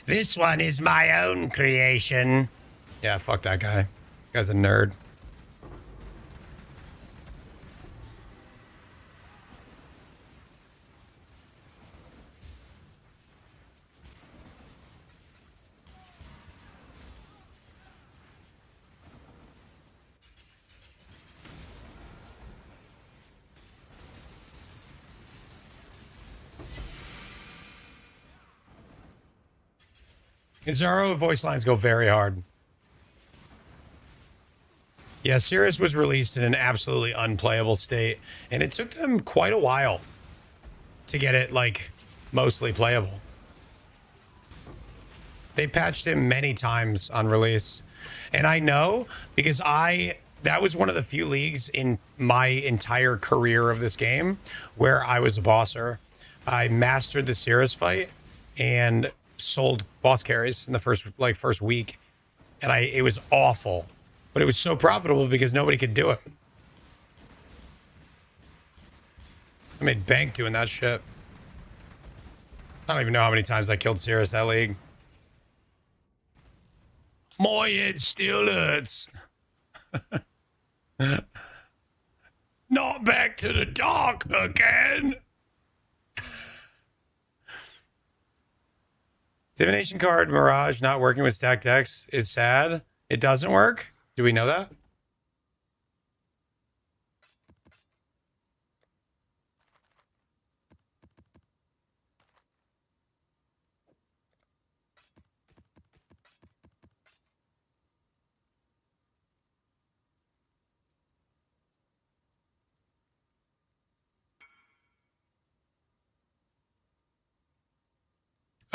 This one is my own creation. Yeah, fuck that guy. Guy's a nerd. Zaro voice lines go very hard. Yeah, Cirrus was released in an absolutely unplayable state, and it took them quite a while to get it, like, mostly playable. They patched him many times on release. And I know because that was one of the few leagues in my entire career of this game where I was a bosser. I mastered the Cirrus fight and sold boss carries in the first week. And it was awful. But it was so profitable because nobody could do it. I made bank doing that shit. I don't even know how many times I killed Cirrus that league. My head still hurts. Not back to the dark again. Divination card Mirage not working with stacked decks is sad. It doesn't work. Do we know that?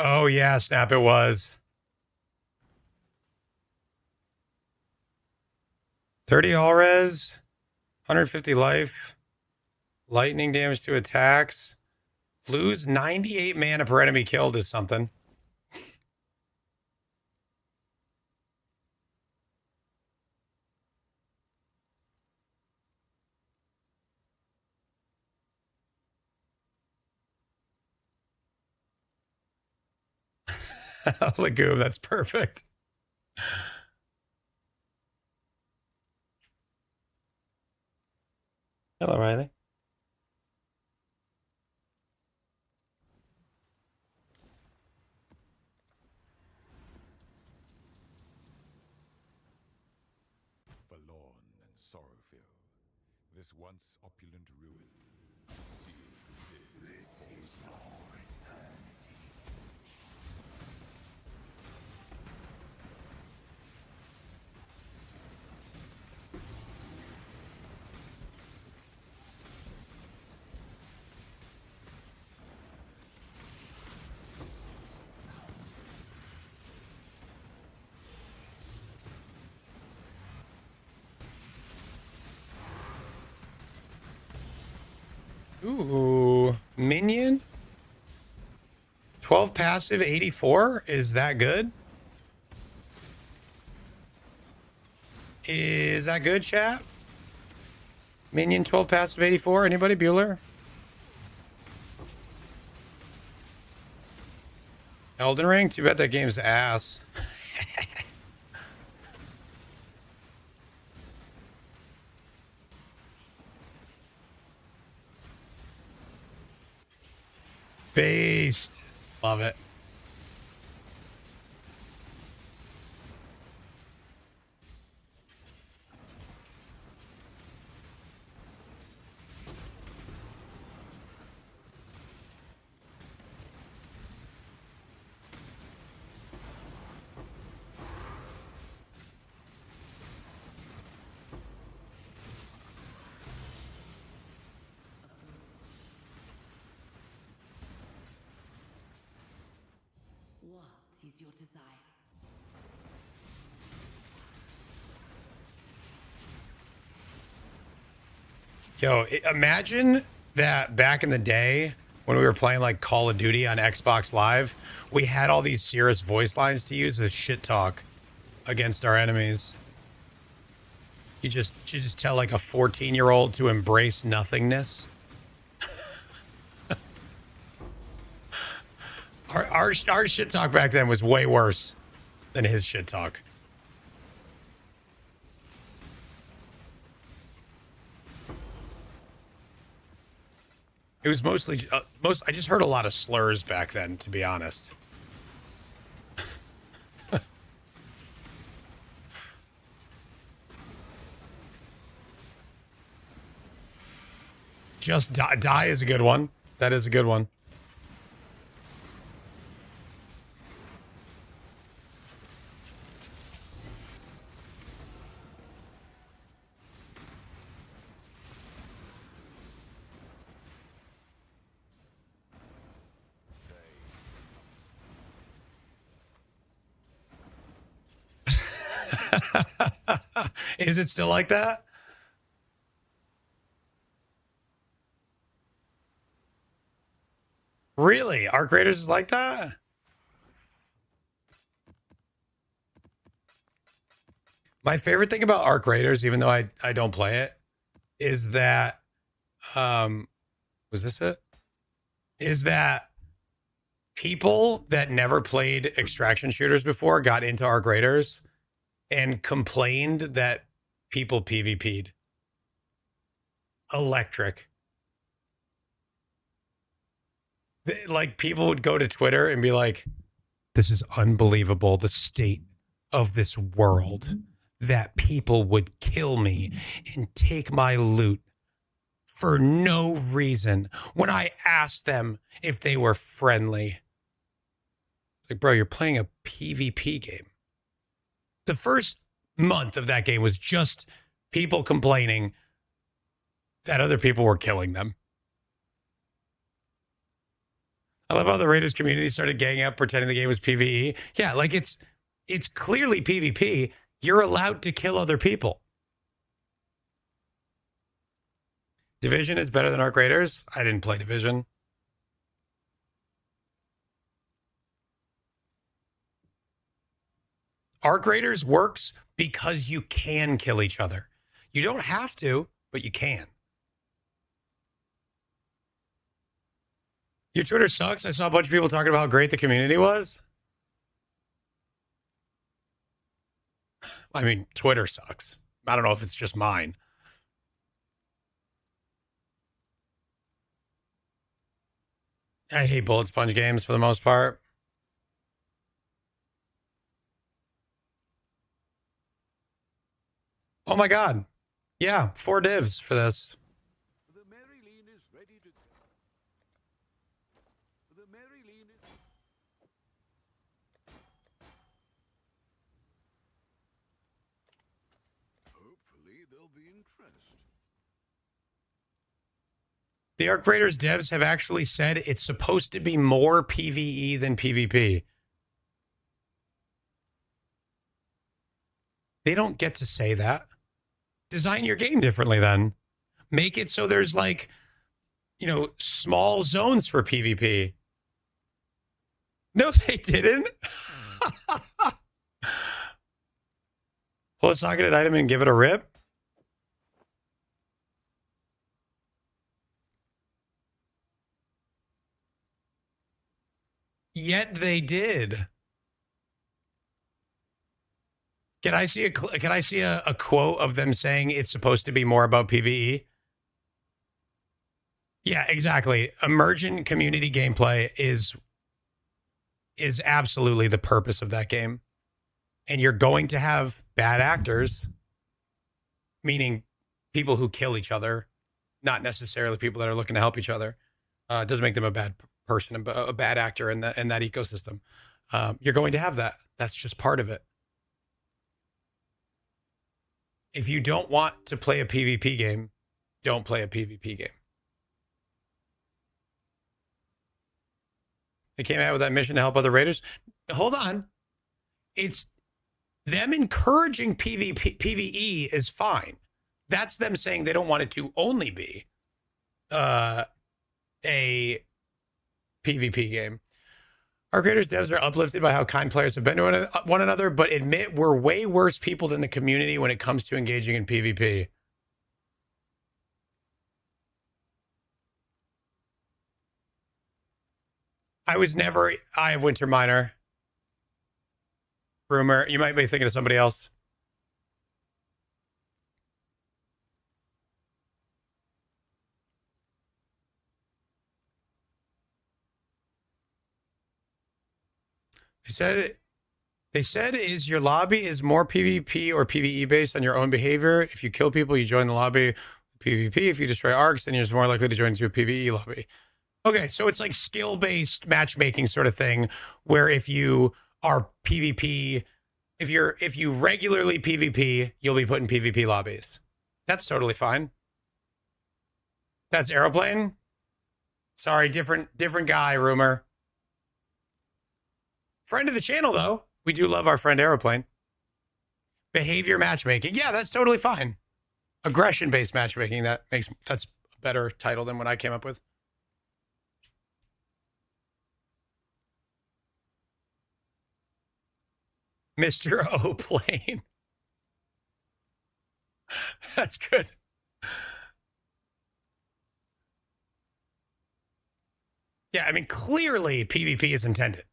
Oh, yeah, snap, it was. 30 all res, 150 life, lightning damage to attacks, lose 98 mana per enemy killed is something. Legume, that's perfect. Hello, Riley. Forlorn and sorrow-filled, this once opulent ruin seals the sin. This is your eternity. Ooh, minion? 12 passive, 84? Is that good? Is that good, chat? Minion 12 passive, 84? Anybody? Bueller? Elden Ring? Too bad that game's ass. Based. Love it. What is your desire? Yo, imagine that back in the day when we were playing like Call of Duty on Xbox Live, we had all these Cirrus voice lines to use as shit talk against our enemies. You just tell like a 14-year-old to embrace nothingness. Our shit talk back then was way worse than his shit talk. It was mostly I just heard a lot of slurs back then, to be honest. Just die is a good one. That is a good one. Is it still like that? Really? Arc Raiders is like that? My favorite thing about Arc Raiders, even though I don't play it, is that was this it? Is that people that never played extraction shooters before got into Arc Raiders and complained that people PvP'd. Electric. Like, people would go to Twitter and be like, this is unbelievable, the state of this world, that people would kill me and take my loot for no reason when I asked them if they were friendly. Like, bro, you're playing a PvP game. The first month of that game was just people complaining that other people were killing them. I love how the Raiders community started ganging up pretending the game was PvE. Yeah, like it's clearly PvP. You're allowed to kill other people. Division is better than Arc Raiders. I didn't play Division. Arc Raiders works because you can kill each other. You don't have to, but you can. Your Twitter sucks. I saw a bunch of people talking about how great the community was. I mean, Twitter sucks. I don't know if it's just mine. I hate bullet sponge games for the most part. Oh my God. Yeah, 4 divs for this. The Marilyn is ready to... The Marilyn is... Hopefully they'll be impressed. The Arc Raiders devs have actually said it's supposed to be more PvE than PvP. They don't get to say that. Design your game differently then. Make it so there's like, small zones for PvP. No, they didn't. Pull a socketed item and give it a rip. Yet they did. Can I see a quote of them saying it's supposed to be more about PvE? Yeah, exactly. Emergent community gameplay is absolutely the purpose of that game. And you're going to have bad actors, meaning people who kill each other, not necessarily people that are looking to help each other. It doesn't make them a bad person, a bad actor in that ecosystem. You're going to have that. That's just part of it. If you don't want to play a PvP game, don't play a PvP game. They came out with that mission to help other raiders. Hold on. It's them encouraging PvE is fine. That's them saying they don't want it to only be a PvP game. Arc Raiders devs are uplifted by how kind players have been to one another, but admit we're way worse people than the community when it comes to engaging in PvP. I have Winter Miner. Rumor, you might be thinking of somebody else. They said is your lobby is more PvP or PvE based on your own behavior. If you kill people, you join the lobby PvP. If you destroy arcs, then you're more likely to join into a PvE lobby. Okay, so it's like skill-based matchmaking sort of thing, where if you are PvP, if you regularly PvP, you'll be put in PvP lobbies. That's totally fine. That's Aeroplane? Sorry, different guy, Rumor. Friend of the channel, though. We do love our friend Aeroplane. Behavior matchmaking. Yeah, that's totally fine. Aggression-based matchmaking. That's a better title than what I came up with. Mr. O plane. That's good. Yeah, I mean, clearly PvP is intended.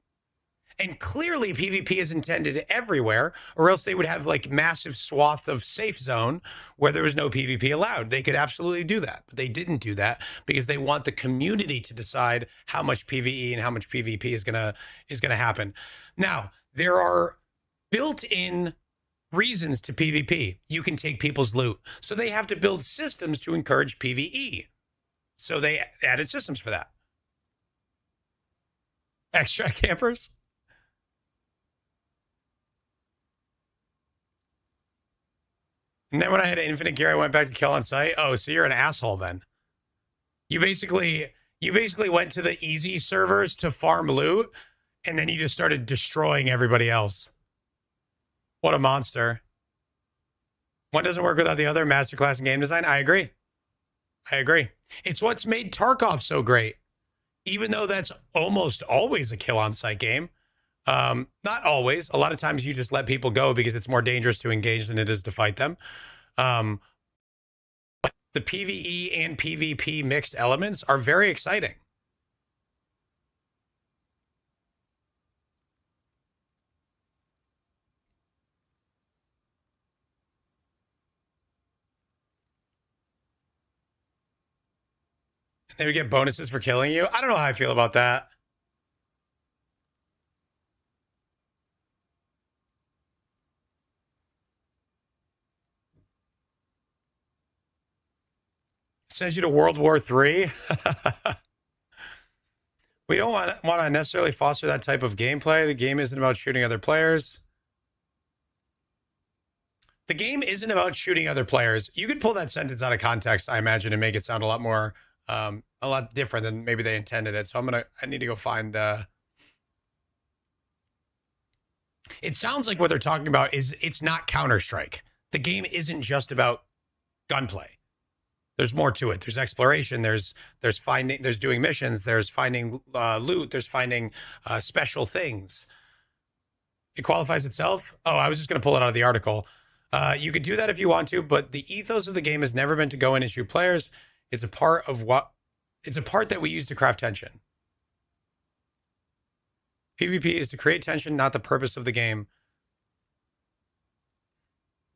And clearly PvP is intended everywhere, or else they would have like massive swath of safe zone where there was no PvP allowed. They could absolutely do that, but they didn't do that because they want the community to decide how much PvE and how much PvP is gonna happen. Now, there are built-in reasons to PvP. You can take people's loot. So they have to build systems to encourage PvE. So they added systems for that. Extra campers? And then when I had infinite gear, I went back to kill on sight. Oh, so you're an asshole then. You basically went to the easy servers to farm loot, and then you just started destroying everybody else. What a monster. One doesn't work without the other. Masterclass in game design. I agree. It's what's made Tarkov so great. Even though that's almost always a kill on sight game. Not always. A lot of times you just let people go because it's more dangerous to engage than it is to fight them. But the PvE and PvP mixed elements are very exciting. They would get bonuses for killing you. I don't know how I feel about that. Sends you to World War III. We don't want to necessarily foster that type of gameplay. The game isn't about shooting other players. The game isn't about shooting other players. You could pull that sentence out of context, I imagine, and make it sound a lot more, a lot different than maybe they intended it. So I need to go find, it sounds like what they're talking about is it's not Counter-Strike. The game isn't just about gunplay. There's more to it. There's exploration. There's doing missions. There's finding loot. There's finding special things. It qualifies itself. Oh, I was just going to pull it out of the article. You could do that if you want to, but the ethos of the game has never been to go in and shoot players. It's a part that we use to craft tension. PvP is to create tension, not the purpose of the game.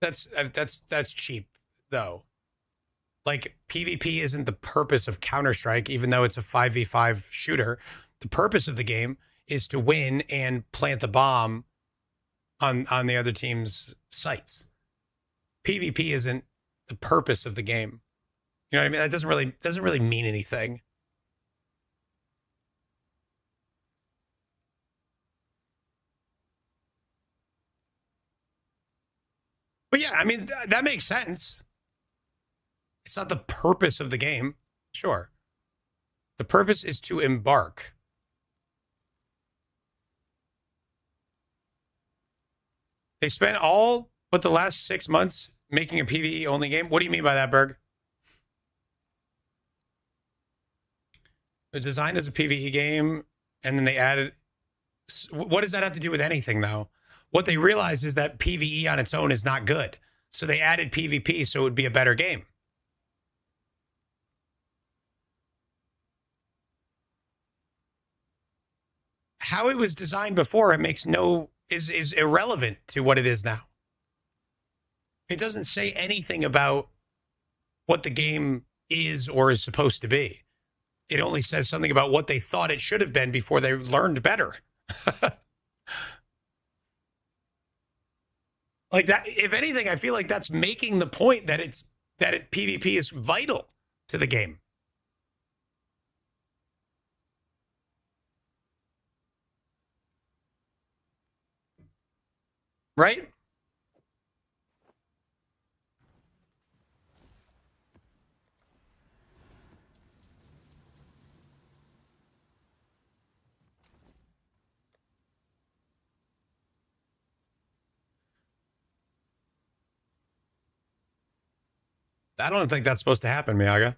That's cheap, though. Like, PvP isn't the purpose of Counter-Strike, even though it's a 5v5 shooter. The purpose of the game is to win and plant the bomb on the other team's sites. PvP isn't the purpose of the game. You know what I mean? That doesn't really mean anything. But yeah, I mean, that makes sense. It's not the purpose of the game. Sure. The purpose is to embark. They spent all but the last 6 months making a PvE only game. What do you mean by that, Berg? The design is a PvE game, and then they added. What does that have to do with anything, though? What they realized is that PvE on its own is not good. So they added PvP so it would be a better game. How it was designed before, is irrelevant to what it is now. It doesn't say anything about what the game is or is supposed to be. It only says something about what they thought it should have been before they learned better. Like that, if anything, I feel like that's making the point that PvP is vital to the game. Right? I don't think that's supposed to happen, Miyaga.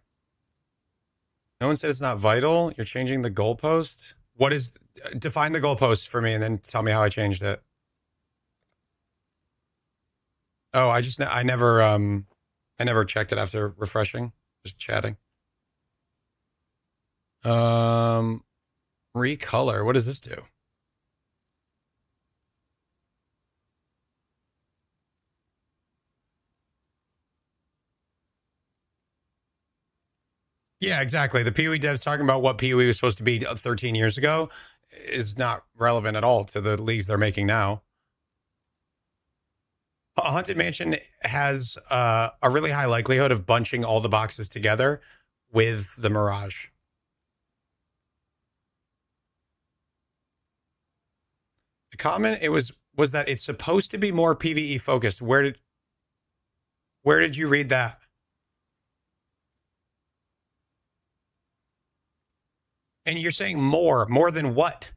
No one said it's not vital. You're changing the goalpost. What is, define the goalpost for me and then tell me how I changed it. Oh, I never checked it after refreshing, just chatting. Recolor. What does this do? Yeah, exactly. The PoE devs talking about what PoE was supposed to be 13 years ago is not relevant at all to the leagues they're making now. Haunted Mansion has a really high likelihood of bunching all the boxes together with the Mirage. The comment was that it's supposed to be more PvE focused. Where did you read that? And you're saying more than what?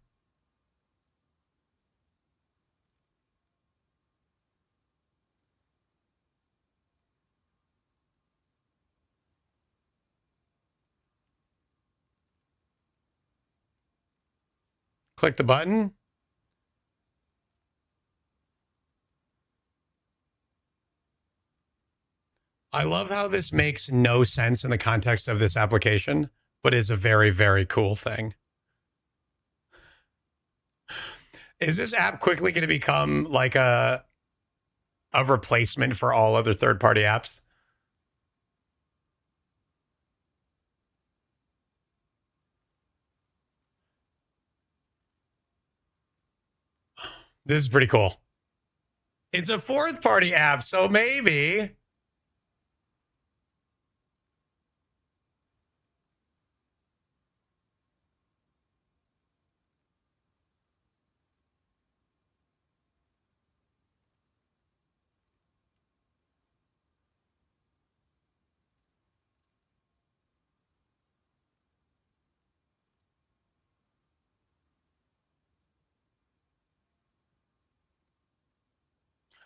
Click the button. I love how this makes no sense in the context of this application, but is a very, very cool thing. Is this app quickly going to become like a replacement for all other third-party apps? This is pretty cool. It's a fourth-party app, so maybe.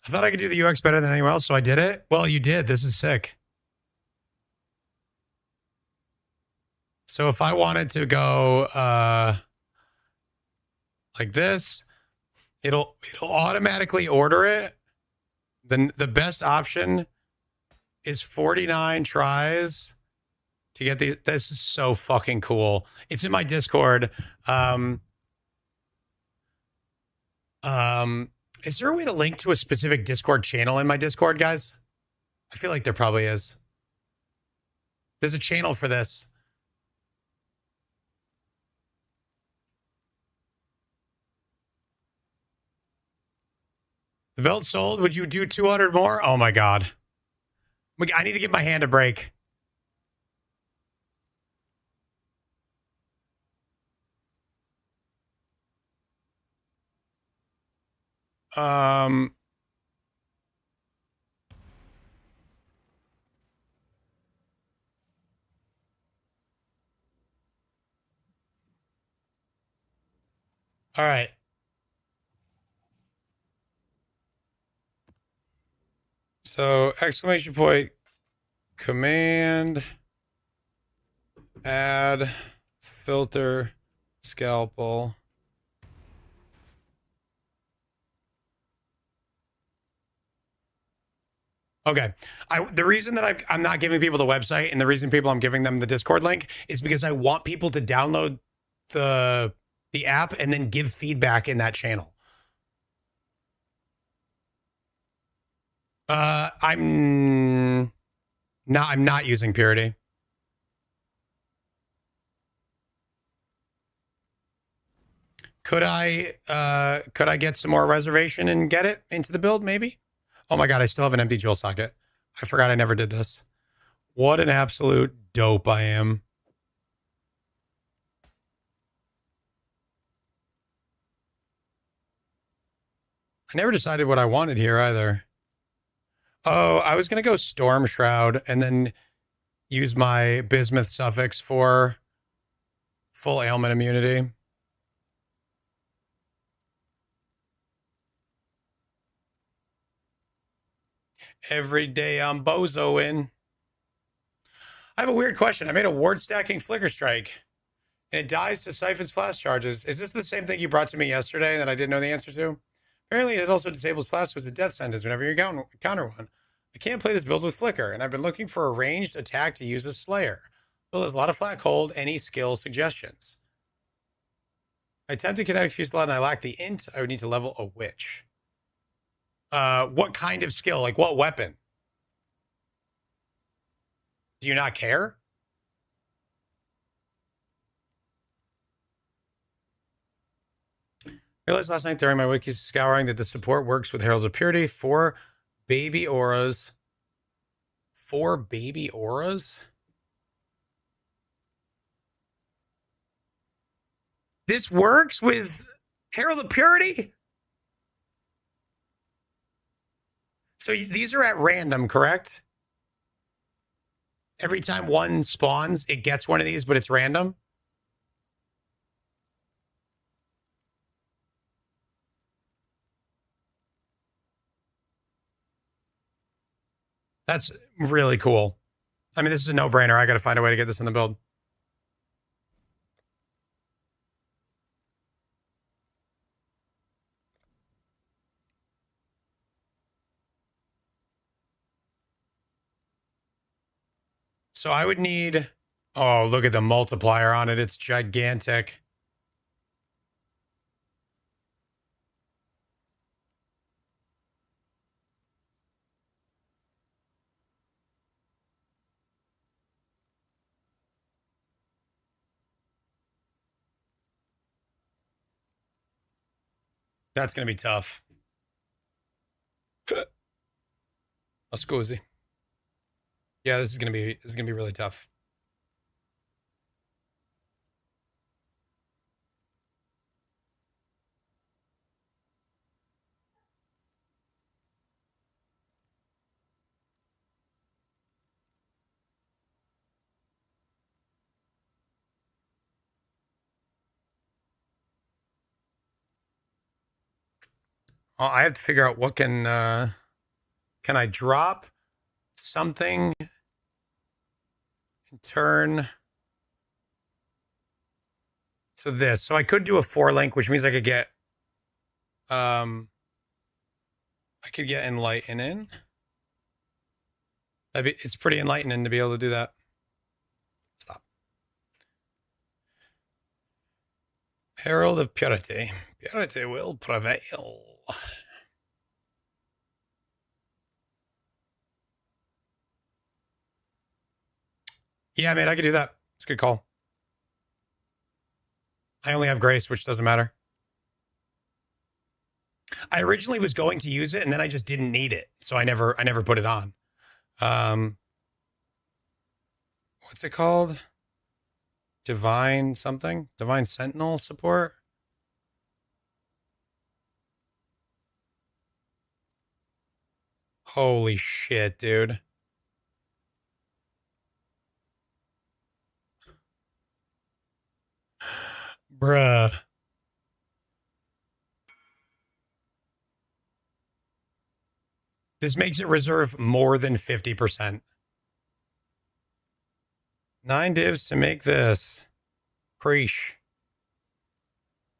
I thought I could do the UX better than anyone else, so I did it. Well, you did. This is sick. So if I wanted to go like this, it'll automatically order it. Then the best option is 49 tries to get these. This is so fucking cool. It's in my Discord. Is there a way to link to a specific Discord channel in my Discord, guys? I feel like there probably is. There's a channel for this. The belt sold. Would you do 200 more? Oh my God. I need to give my hand a break. All right. So exclamation point, command, add, filter, scalpel. Okay. The reason that I'm not giving people the website and the reason I'm giving them the Discord link is because I want people to download the app and then give feedback in that channel. I'm not using Purity. Could I get some more reservation and get it into the build maybe? Oh my God, I still have an empty jewel socket. I forgot I never did this. What an absolute dope I am. I never decided what I wanted here either. Oh, I was going to go Storm Shroud and then use my Bismuth suffix for full ailment immunity. Every day I'm bozoing. I have a weird question. I made a ward stacking flicker strike, and it dies to Siphon's flash charges. Is this the same thing you brought to me yesterday that I didn't know the answer to? Apparently, it also disables flash with a death sentence whenever you counter one. I can't play this build with flicker, and I've been looking for a ranged attack to use as Slayer. Build has a lot of flat hold. Any skill suggestions? I attempted kinetic fusillade and I lack the int. I would need to level a witch. What kind of skill? Like what weapon? Do you not care? Realized last night during my wiki scouring that the support works with Heralds of Purity. 4 baby auras. 4 baby auras? This works with Herald of Purity? So these are at random, correct? Every time one spawns, it gets one of these, but it's random? That's really cool. I mean, this is a no-brainer. I got to find a way to get this in the build. So I would need... Oh, look at the multiplier on it. It's gigantic. That's going to be tough. Oh, scusi. Yeah, this is gonna be really tough. I have to figure out what can I drop something and turn to this. So I could do a 4-link, which means I could get enlightening. It's pretty enlightening to be able to do that. Stop. Herald of Purity. Purity will prevail. Yeah, man, I could do that. It's a good call. I only have Grace, which doesn't matter. I originally was going to use it, and then I just didn't need it, so I never put it on. What's it called? Divine something? Divine Sentinel support? Holy shit, dude. Bruh. This makes it reserve more than 50%. 9 divs to make this. Preesh.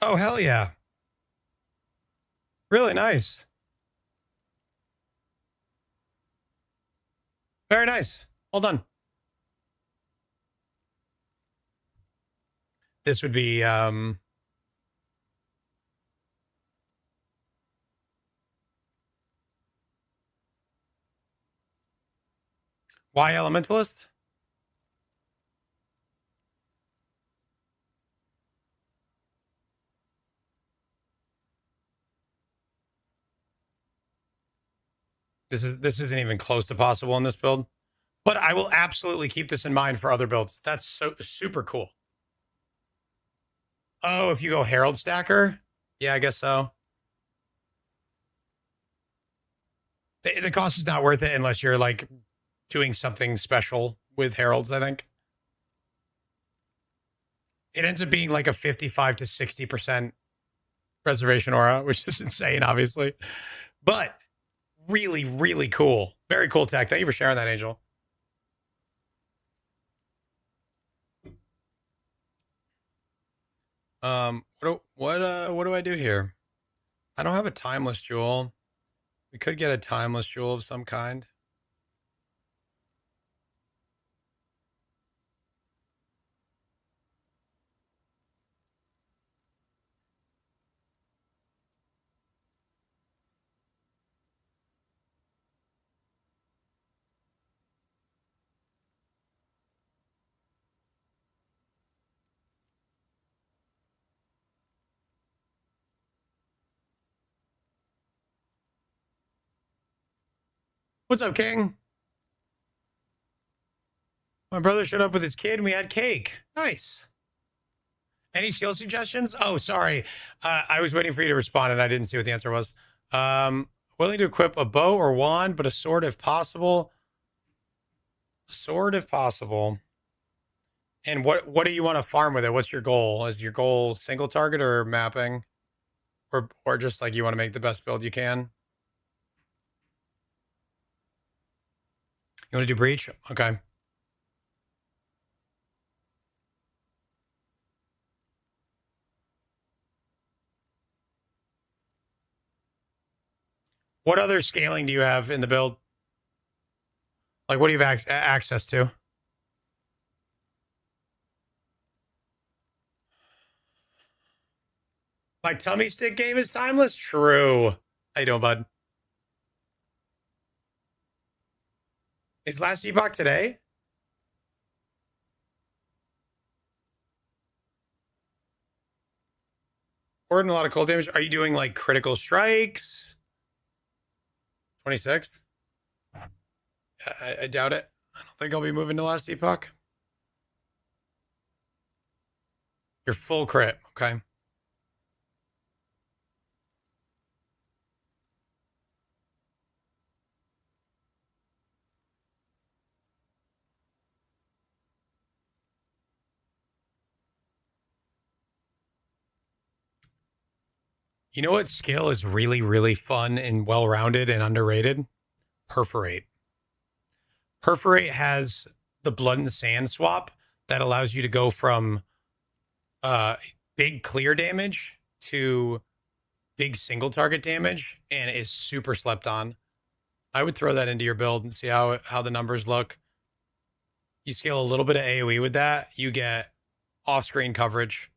Oh, hell yeah. Really nice. Very nice. Well done. This would be why Elementalist? This isn't even close to possible in this build. But I will absolutely keep this in mind for other builds. That's so super cool. Oh, if you go Herald Stacker? Yeah, I guess so. The cost is not worth it unless you're like doing something special with Heralds, I think. It ends up being like a 55 to 60% preservation aura, which is insane, obviously. But really, really cool. Very cool tech. Thank you for sharing that, Angel. What do I do here? I don't have a timeless jewel. We could get a timeless jewel of some kind. What's up, King? My brother showed up with his kid and we had cake. Nice. Any skill suggestions? Oh, sorry. I was waiting for you to respond and I didn't see what the answer was. Willing to equip a bow or wand, but a sword if possible. A sword if possible. And what do you want to farm with it? What's your goal? Is your goal single target or mapping? Or just like you want to make the best build you can? You want to do breach? Okay. What other scaling do you have in the build? Like, what do you have access to? My tummy stick game is timeless? True. How you doing, bud? Is last epoch today? Ordering a lot of cold damage. Are you doing like critical strikes? 26th? I doubt it. I don't think I'll be moving to last epoch. You're full crit. Okay. You know what skill is really, really fun and well-rounded and underrated? Perforate. Perforate has the blood and sand swap that allows you to go from big clear damage to big single target damage and is super slept on. I would throw that into your build and see how the numbers look. You scale a little bit of AoE with that, you get off-screen coverage.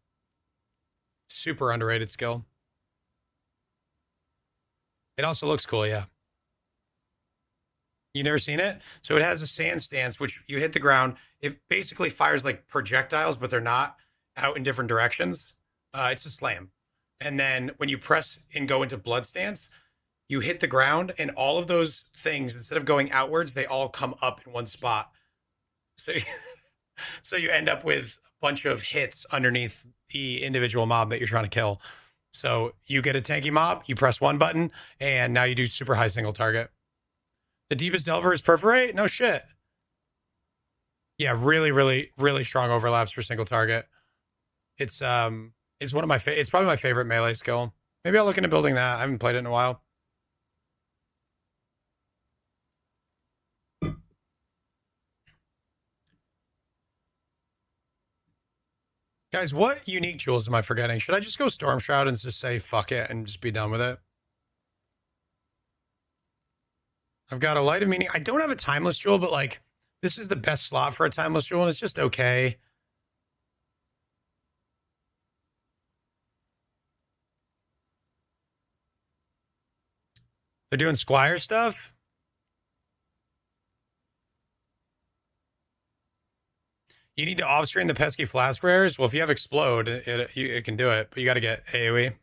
Super underrated skill. It also looks cool, yeah. You never seen it? So it has a sand stance, which you hit the ground. It basically fires like projectiles, but they're not out in different directions. It's a slam. And then when you press and go into blood stance, you hit the ground and all of those things, instead of going outwards, they all come up in one spot. So, so you end up with a bunch of hits underneath the individual mob that you're trying to kill. So you get a tanky mob, you press one button, and now you do super high single target. The deepest delver is perforate? No shit. Yeah, really, really, really strong overlaps for single target. It's one of my it's probably my favorite melee skill. Maybe I'll look into building that. I haven't played it in a while. Guys, what unique jewels am I forgetting? Should I just go Storm Shroud and just say fuck it and just be done with it? I've got a Light of Meaning. I don't have a Timeless Jewel, but like, this is the best slot for a Timeless Jewel, and it's just okay. They're doing Squire stuff? You need to off-screen the pesky flask rares? Well, if you have Explode, it can do it, but you got to get AoE.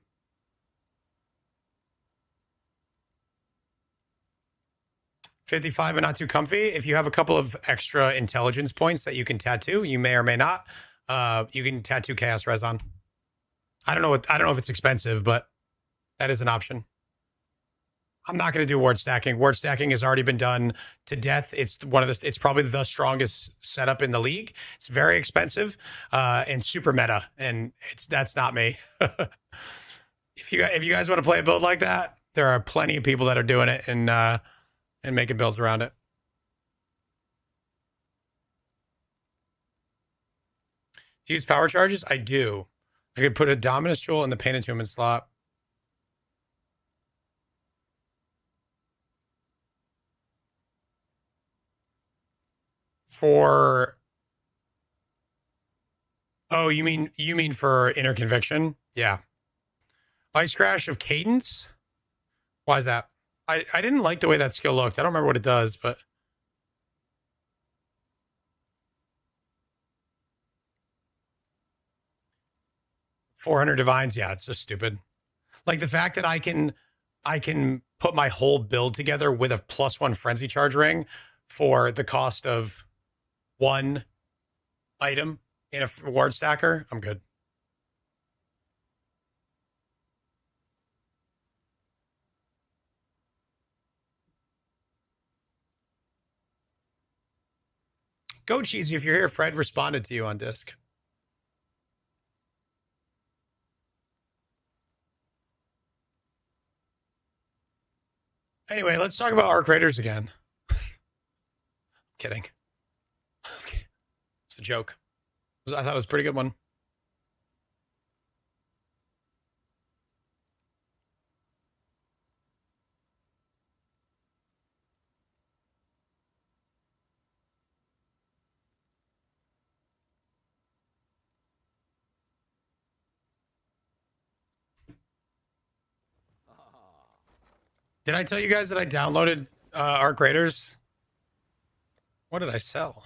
$55, but not too comfy. If you have a couple of extra intelligence points that you can tattoo, you may or may not. You can tattoo Chaos Res on. I don't know if it's expensive, but that is an option. I'm not going to do ward stacking. Ward stacking has already been done to death. It's probably the strongest setup in the league. It's very expensive and super meta, and that's not me. If you guys want to play a build like that, there are plenty of people that are doing it and making builds around it. Do you use power charges? I do. I could put a Dominus Jewel in the Pain Attunement slot. For... Oh, you mean for Inner Conviction? Yeah. Ice Crash of Cadence? Why is that? I didn't like the way that skill looked. I don't remember what it does, but... 400 divines, yeah, it's just stupid. Like the fact that I can put my whole build together with a +1 frenzy charge ring for the cost of one item in a reward stacker, I'm good. Go Cheesy, if you're here, Fred responded to you on Disc. Anyway, let's talk about Arc Raiders again. Kidding. Okay. It's a joke. I thought it was a pretty good one. Did I tell you guys that I downloaded Arc Raiders? What did I sell?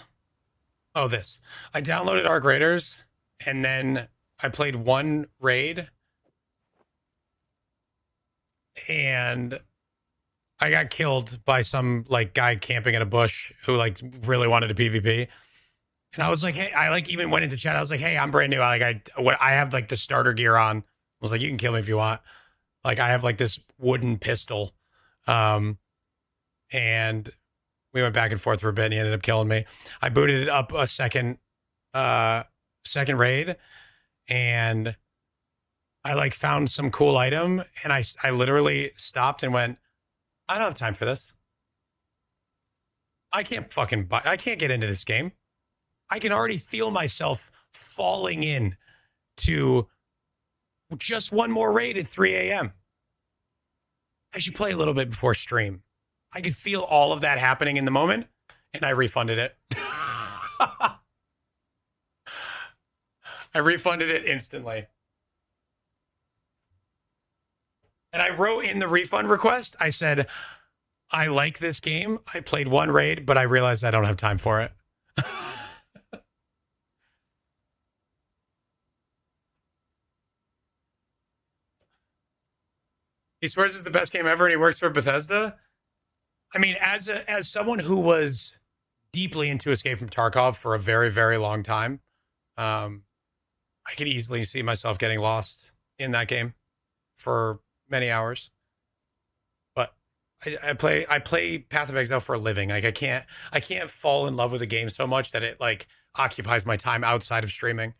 Oh, this. I downloaded Arc Raiders, and then I played one raid, and I got killed by some like guy camping in a bush who like really wanted to PvP. And I was like, hey, I like even went into chat. I was like, hey, I'm brand new. I have like the starter gear on. I was like, you can kill me if you want. Like I have like this wooden pistol. And we went back and forth for a bit and he ended up killing me. I booted it up a second raid and I like found some cool item and I literally stopped and went, I don't have time for this. I can't get into this game. I can already feel myself falling in to just one more raid at 3 a.m. I should play a little bit before stream. I could feel all of that happening in the moment, and I refunded it. I refunded it instantly. And I wrote in the refund request, I said, I like this game. I played one raid, but I realized I don't have time for it. He swears it's the best game ever and he works for Bethesda. I mean, as someone who was deeply into Escape from Tarkov for a very, very long time, I could easily see myself getting lost in that game for many hours. But I play Path of Exile for a living. Like I can't fall in love with a game so much that it like occupies my time outside of streaming.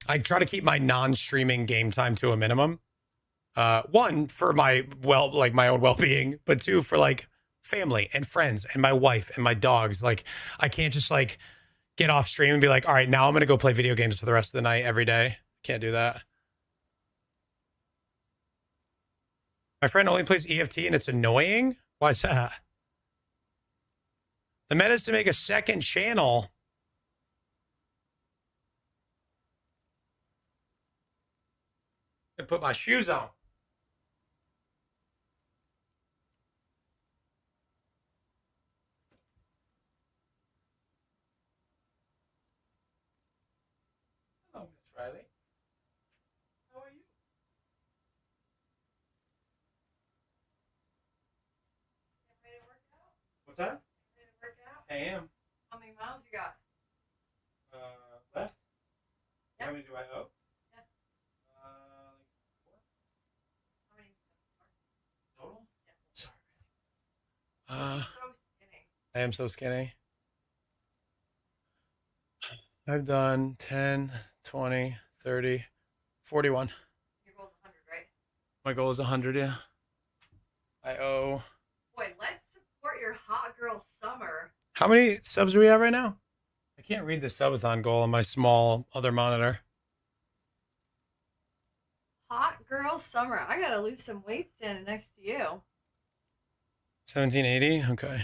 I try to keep my non-streaming game time to a minimum. One, for my own well-being, but two, for like family and friends and my wife and my dogs. Like I can't just like get off stream and be like, all right, now I'm going to go play video games for the rest of the night every day. Can't do that. My friend only plays EFT and it's annoying. Why is that? The meta is to make a second channel. I put my shoes on. Hello, Miss Riley. How are you? Ready to work out? What's that? Ready to work out? I am. How many miles you got? Left. Yeah. How many do I owe? Yeah. 4. How many? Total? Yeah. Sorry. You're so skinny. I am so skinny. I've done 10, 20, 30, 41. Your goal's 100, right? My goal is 100, yeah. I owe... Boy, let's support your hot girl summer. How many subs are we at right now? I can't read the subathon goal on my small other monitor. Hot girl summer. I gotta lose some weight standing next to you. 1780? Okay.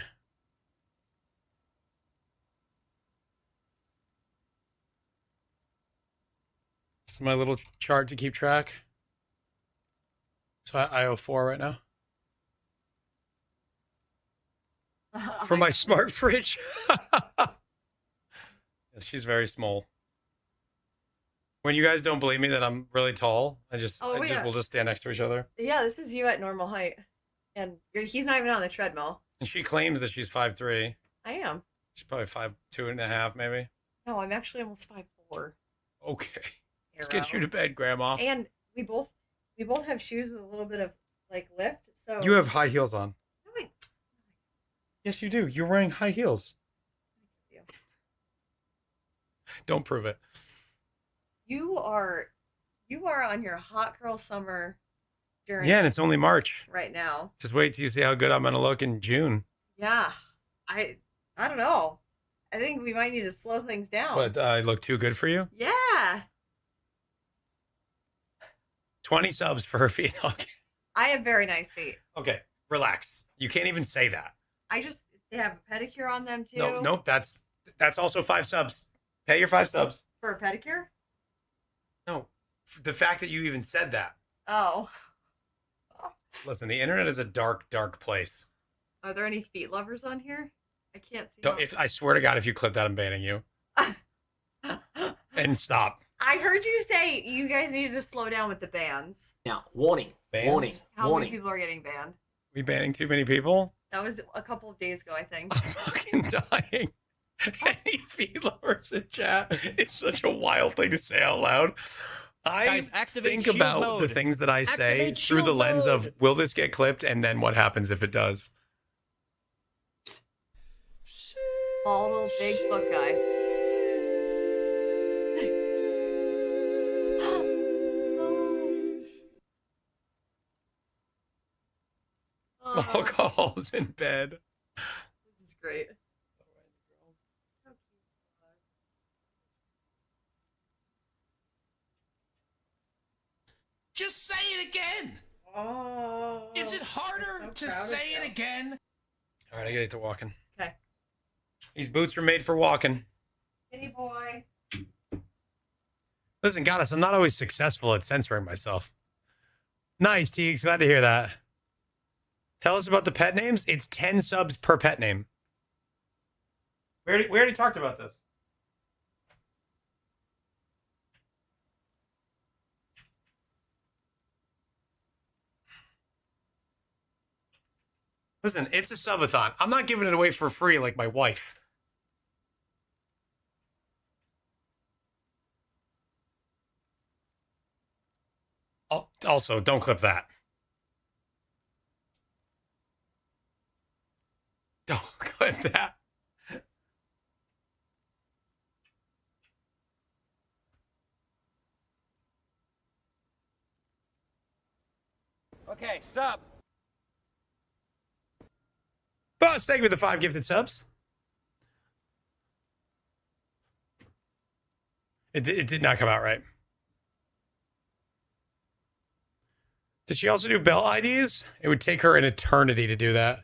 This is my little chart to keep track. So I owe 4 right now. For my smart fridge. Yes, she's very small. When you guys don't believe me that I'm really tall, we'll just stand next to each other. Yeah, this is you at normal height. And he's not even on the treadmill. And she claims that she's 5'3". I am. She's probably 5'2.5", maybe. No, I'm actually almost 5'4". Okay. Let's get you to bed, Grandma. And we both have shoes with a little bit of like lift. So You have high heels on. No, wait. Yes, you do. You're wearing high heels. Thank you. Don't prove it. You are on your hot girl summer journey. Yeah, and it's only March. Right now. Just wait till you see how good I'm gonna look in June. Yeah. I don't know. I think we might need to slow things down. But I look too good for you? Yeah. 20 subs for her feet. Okay. I have very nice feet. Okay, relax. You can't even say that. They have a pedicure on them too. No, nope. That's also 5 subs. Pay your 5 subs. For a pedicure? No, the fact that you even said that. Oh. Listen, the internet is a dark, dark place. Are there any feet lovers on here? I can't see. I swear to God, if you clip that, I'm banning you. And stop. I heard you say you guys needed to slow down with the bans. Now, warning. Bans? Warning. How warning. many people are getting banned? We banning too many people? That was a couple of days ago, I think. I'm fucking dying. Any feet lovers in chat? It's such a wild thing to say out loud. I Guys, activate think shield about mode. the things that I say Activate through the shield lens of mode. will this get clipped, and then what happens if it does. Small little big foot guy. Alcohol's in bed. This is great. Just say it again. Oh. Is it harder to say it again? All right, I gotta get to walking. Okay. These boots were made for walking. Kitty boy. Listen, Goddess, I'm not always successful at censoring myself. Nice, Teagues. Glad to hear that. Tell us about the pet names. It's 10 subs per pet name. We already talked about this. Listen, it's a subathon. I'm not giving it away for free like my wife. Also, don't clip that. Don't clip that. Okay, sub. Boss, thank you for the 5 gifted subs. It did not come out right. Did she also do bell IDs? It would take her an eternity to do that.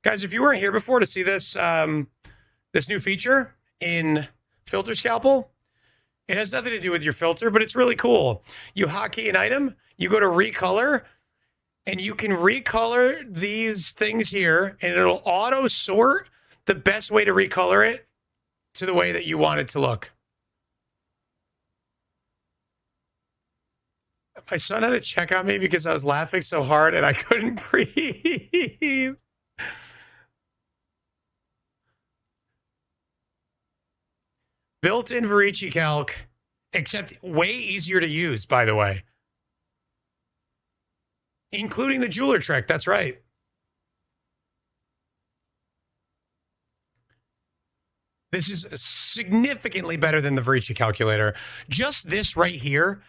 Guys, if you weren't here before to see this this new feature in Filter Scalpel, it has nothing to do with your filter, but it's really cool. You hotkey an item, you go to recolor, and you can recolor these things here, and it'll auto sort the best way to recolor it to the way that you want it to look. My son had to check on me because I was laughing so hard and I couldn't breathe. Built-in Verici Calc, except way easier to use, by the way. Including the jeweler trick, that's right. This is significantly better than the Verici calculator. Just this right here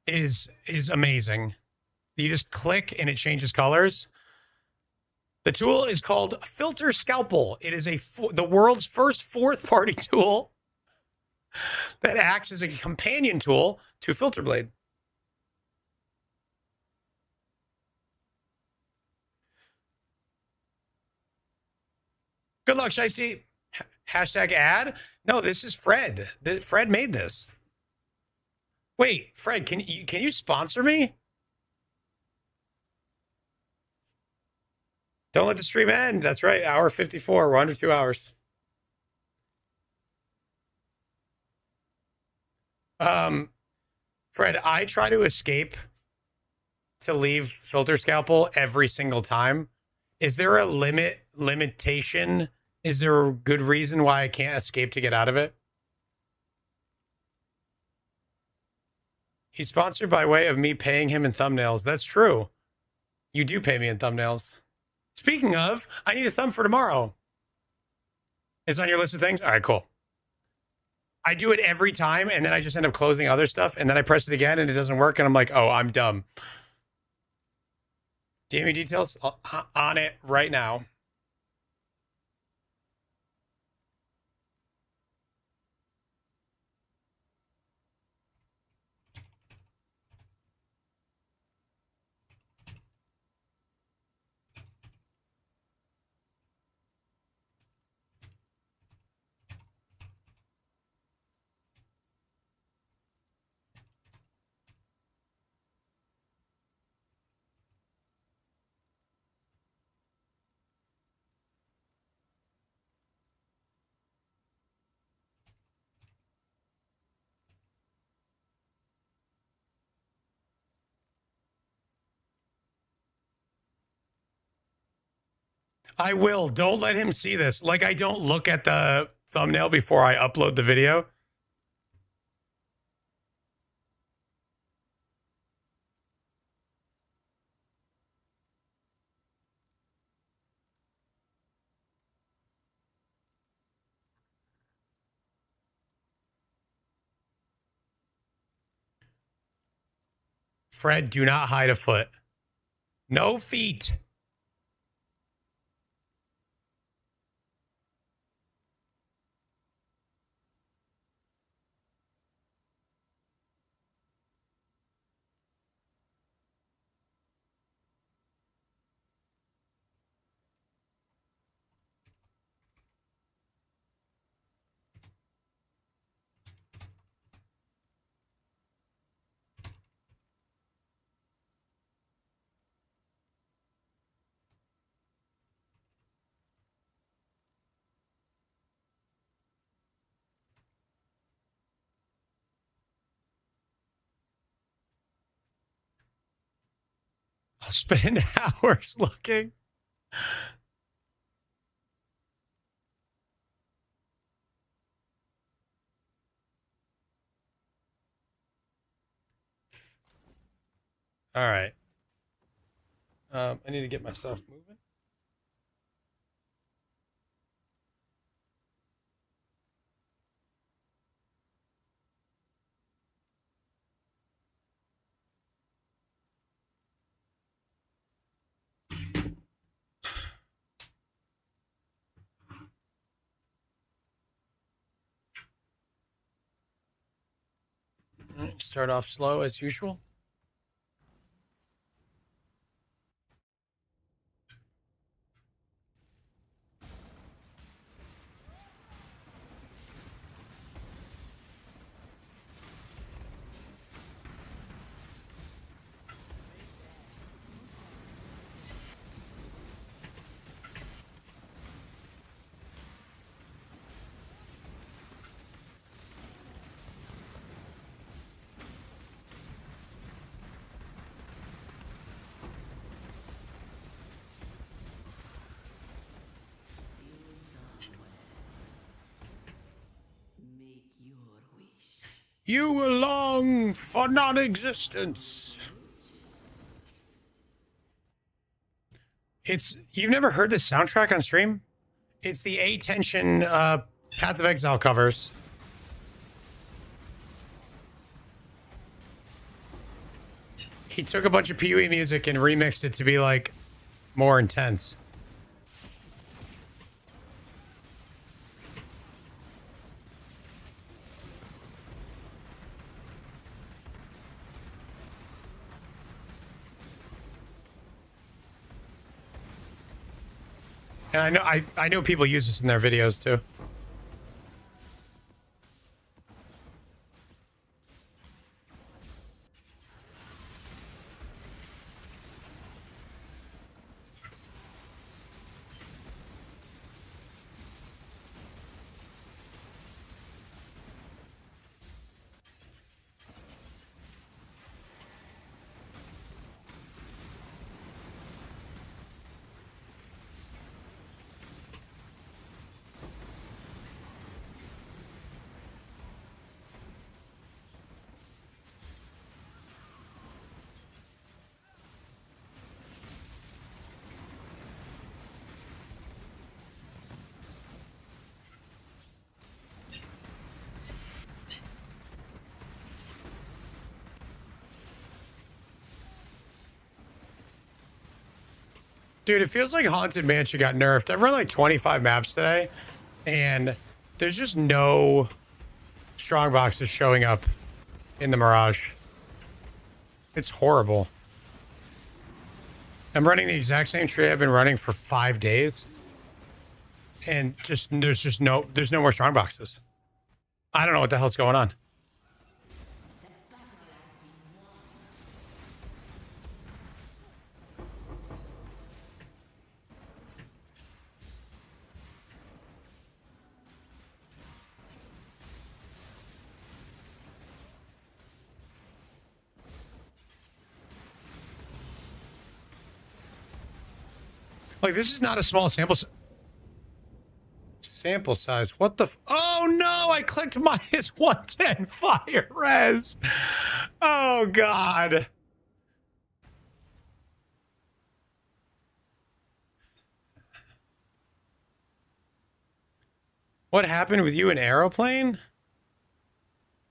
is amazing. You just click and it changes colors. The tool is called Filter Scalpel. It is the world's first fourth-party tool that acts as a companion tool to Filter Blade. Good luck, Shiesty. Hashtag ad? No, this is Fred. Fred made this. Wait, Fred, can you sponsor me? Don't let the stream end. That's right. Hour 54. We're under 2 hours. Fred, I try to escape to leave Filter Scalpel every single time. Is there a limitation? Is there a good reason why I can't escape to get out of it? He's sponsored by way of me paying him in thumbnails. That's true. You do pay me in thumbnails. Speaking of, I need a thumb for tomorrow. It's on your list of things? All right, cool. I do it every time, and then I just end up closing other stuff, and then I press it again, and it doesn't work, and I'm like, oh, I'm dumb. DM me details on it right now. I will. Don't let him see this. Like, I don't look at the thumbnail before I upload the video. Fred, do not hide a foot. No feet. I'll spend hours looking. All right. I need to get myself moving. All right, start off slow as usual. You will long for non-existence. You've never heard this soundtrack on stream? It's the A-Tension Path of Exile covers. He took a bunch of PoE music and remixed it to be like more intense. And I know people use this in their videos too. Dude, it feels like Haunted Mansion got nerfed. I've run like 25 maps today, and there's just no Strongboxes showing up in the Mirage. It's horrible. I'm running the exact same tree I've been running for 5 days, and there's no more Strongboxes. I don't know what the hell's going on. Like, this is not a small sample size. What the oh no, I clicked -110 fire res. Oh god. What happened with you in Aeroplane?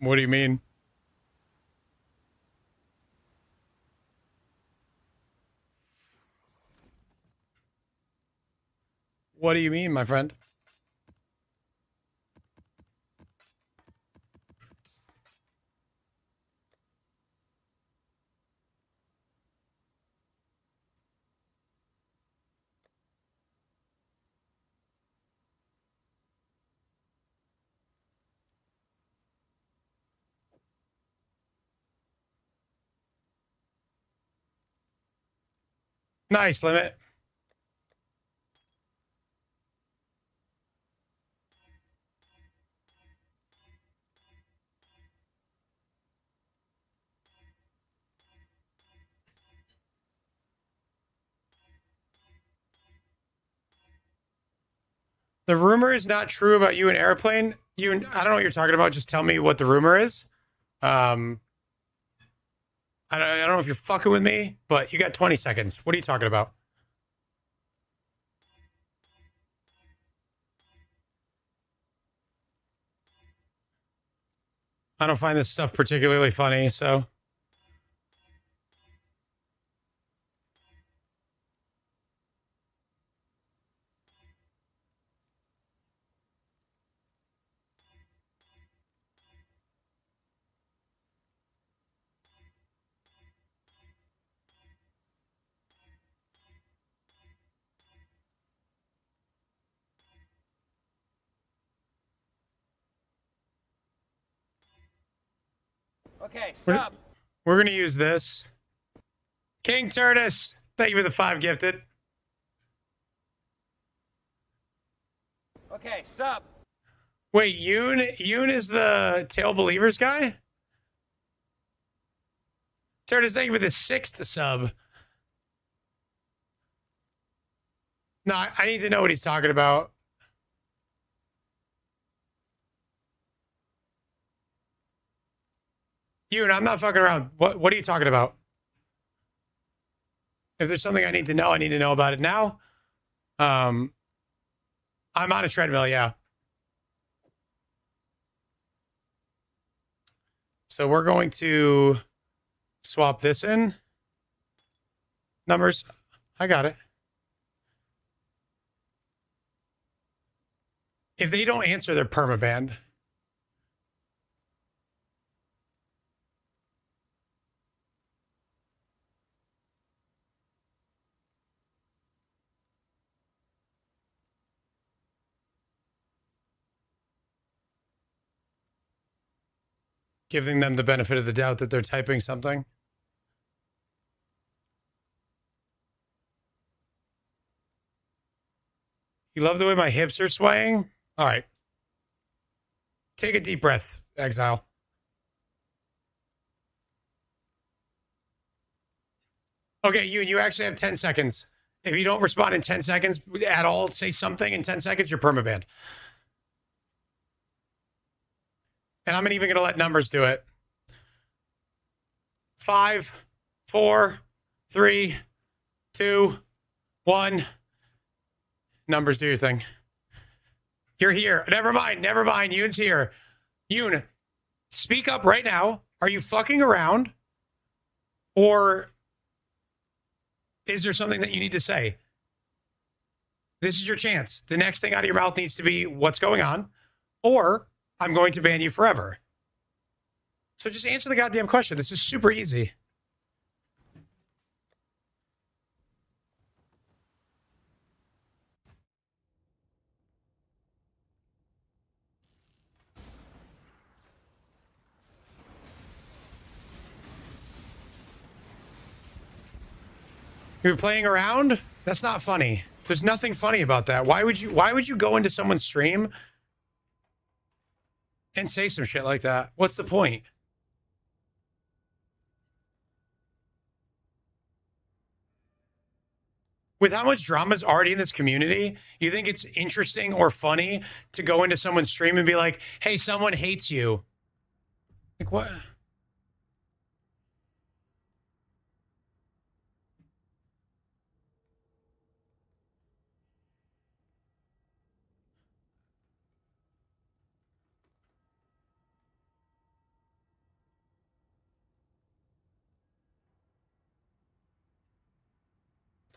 What do you mean? What do you mean, my friend? Nice, Limit. The rumor is not true about you and Airplane. I don't know what you're talking about. Just tell me what the rumor is. I don't know if you're fucking with me, but you got 20 seconds. What are you talking about? I don't find this stuff particularly funny, so. Okay, sub. We're going to use this. King Trarthus, thank you for the 5 gifted. Okay, sub. Wait, Yoon is the Tail Believers guy? Trarthus, thank you for the 6th sub. No, I need to know what he's talking about. Yoon, I'm not fucking around. What are you talking about? If there's something I need to know about it now. I'm on a treadmill, yeah. So we're going to swap this in. Numbers. I got it. If they don't answer, they're permabanned. Giving them the benefit of the doubt that they're typing something. You love the way my hips are swaying? All right. Take a deep breath, Exile. Okay, you actually have 10 seconds. If you don't respond in 10 seconds at all, say something in 10 seconds, you're permabanned. And I'm even going to let numbers do it. 5, 4, 3, 2, 1. Numbers, do your thing. You're here. Never mind. Yoon's here. Yoon, speak up right now. Are you fucking around? Or is there something that you need to say? This is your chance. The next thing out of your mouth needs to be what's going on, or I'm going to ban you forever. So just answer the goddamn question. This is super easy. You're playing around? That's not funny. There's nothing funny about that. Why would you go into someone's stream and say some shit like that? What's the point? With how much drama is already in this community, you think it's interesting or funny to go into someone's stream and be like, hey, someone hates you. Like, what?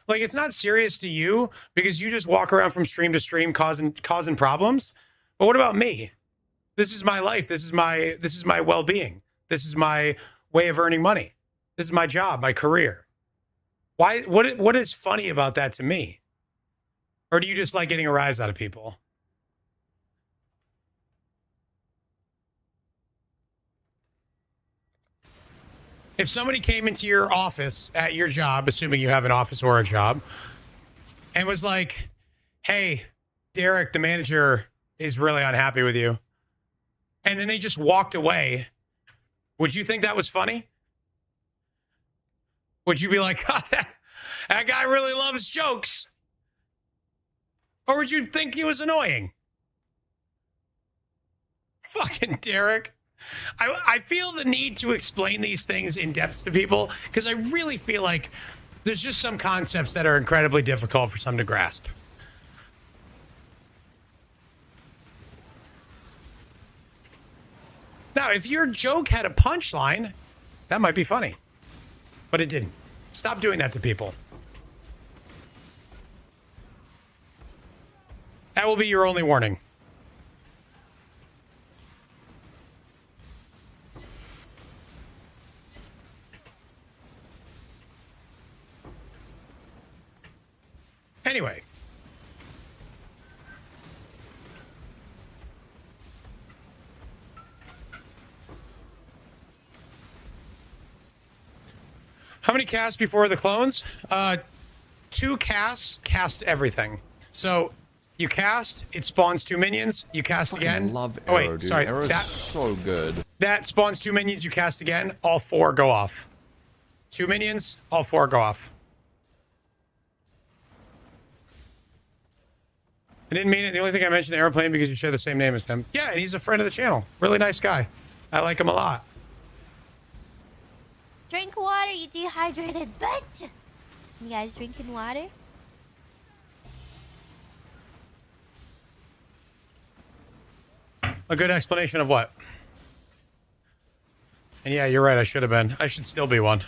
Like, it's not serious to you because you just walk around from stream to stream causing problems. But what about me? This is my life. This is my well-being. This is my way of earning money. This is my job, my career. Why? What is funny about that to me? Or do you just like getting a rise out of people? If somebody came into your office at your job, assuming you have an office or a job, and was like, hey, Derek, the manager, is really unhappy with you, and then they just walked away, would you think that was funny? Would you be like, God, that guy really loves jokes? Or would you think he was annoying? Fucking Derek. I feel the need to explain these things in depth to people because I really feel like there's just some concepts that are incredibly difficult for some to grasp. Now, if your joke had a punchline, that might be funny. But it didn't. Stop doing that to people. That will be your only warning. Anyway. How many casts before the clones? 2 casts cast everything. So you cast, it spawns 2 minions, you cast again. Love oh Arrow, wait, dude. sorry. Arrow's so good. That spawns 2 minions, you cast again, all 4 go off. 2 minions, all 4 go off. I didn't mean it. The only thing I mentioned Airplane because you share the same name as him. Yeah, and he's a friend of the channel. Really nice guy. I like him a lot. Drink water, you dehydrated bitch! You guys drinking water? A good explanation of what? And yeah, you're right. I should have been. I should still be one.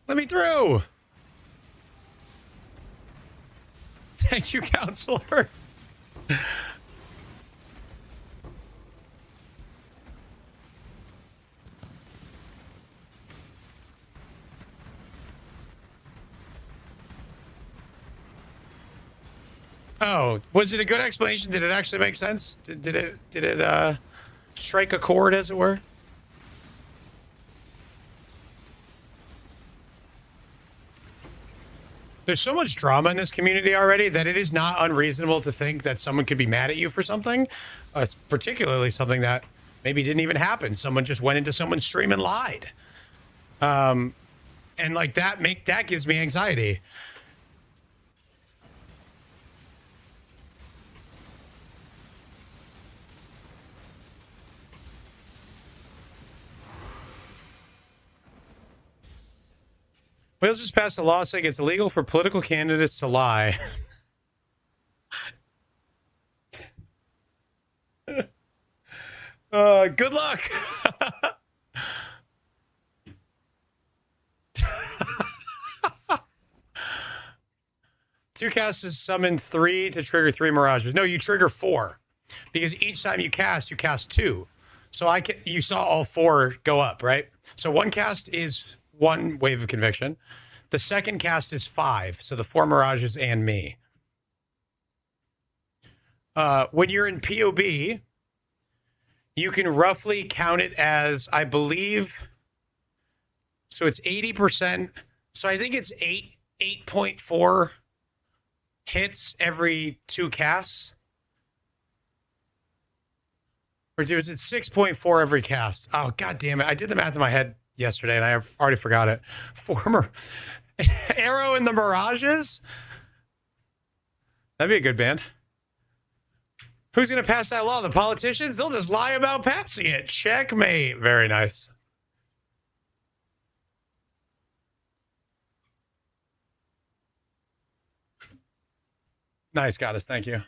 Let me through! Thank you, counselor. Oh, was it a good explanation? Did it actually make sense? Did it strike a chord, as it were? There's so much drama in this community already that it is not unreasonable to think that someone could be mad at you for something. It's particularly something that maybe didn't even happen. Someone just went into someone's stream and lied. And like that gives me anxiety. Wales just passed a law saying it's illegal for political candidates to lie. Good luck. Two casts is summon 3 to trigger 3 mirages. No, you trigger 4 because each time you cast 2. So you saw all 4 go up, right? So one cast is 1 wave of conviction. The second cast is 5. So the 4 mirages and me. When you're in POB, you can roughly count it as, I believe, so it's 80%. So I think it's 8.4 hits every 2 casts. Or was it 6.4 every cast? Oh, god damn it. I did the math in my head yesterday and I already forgot it. Former Arrow in the Mirages? That'd be a good band. Who's going to pass that law? The politicians? They'll just lie about passing it. Checkmate. Very nice. Nice, Goddess. Thank you.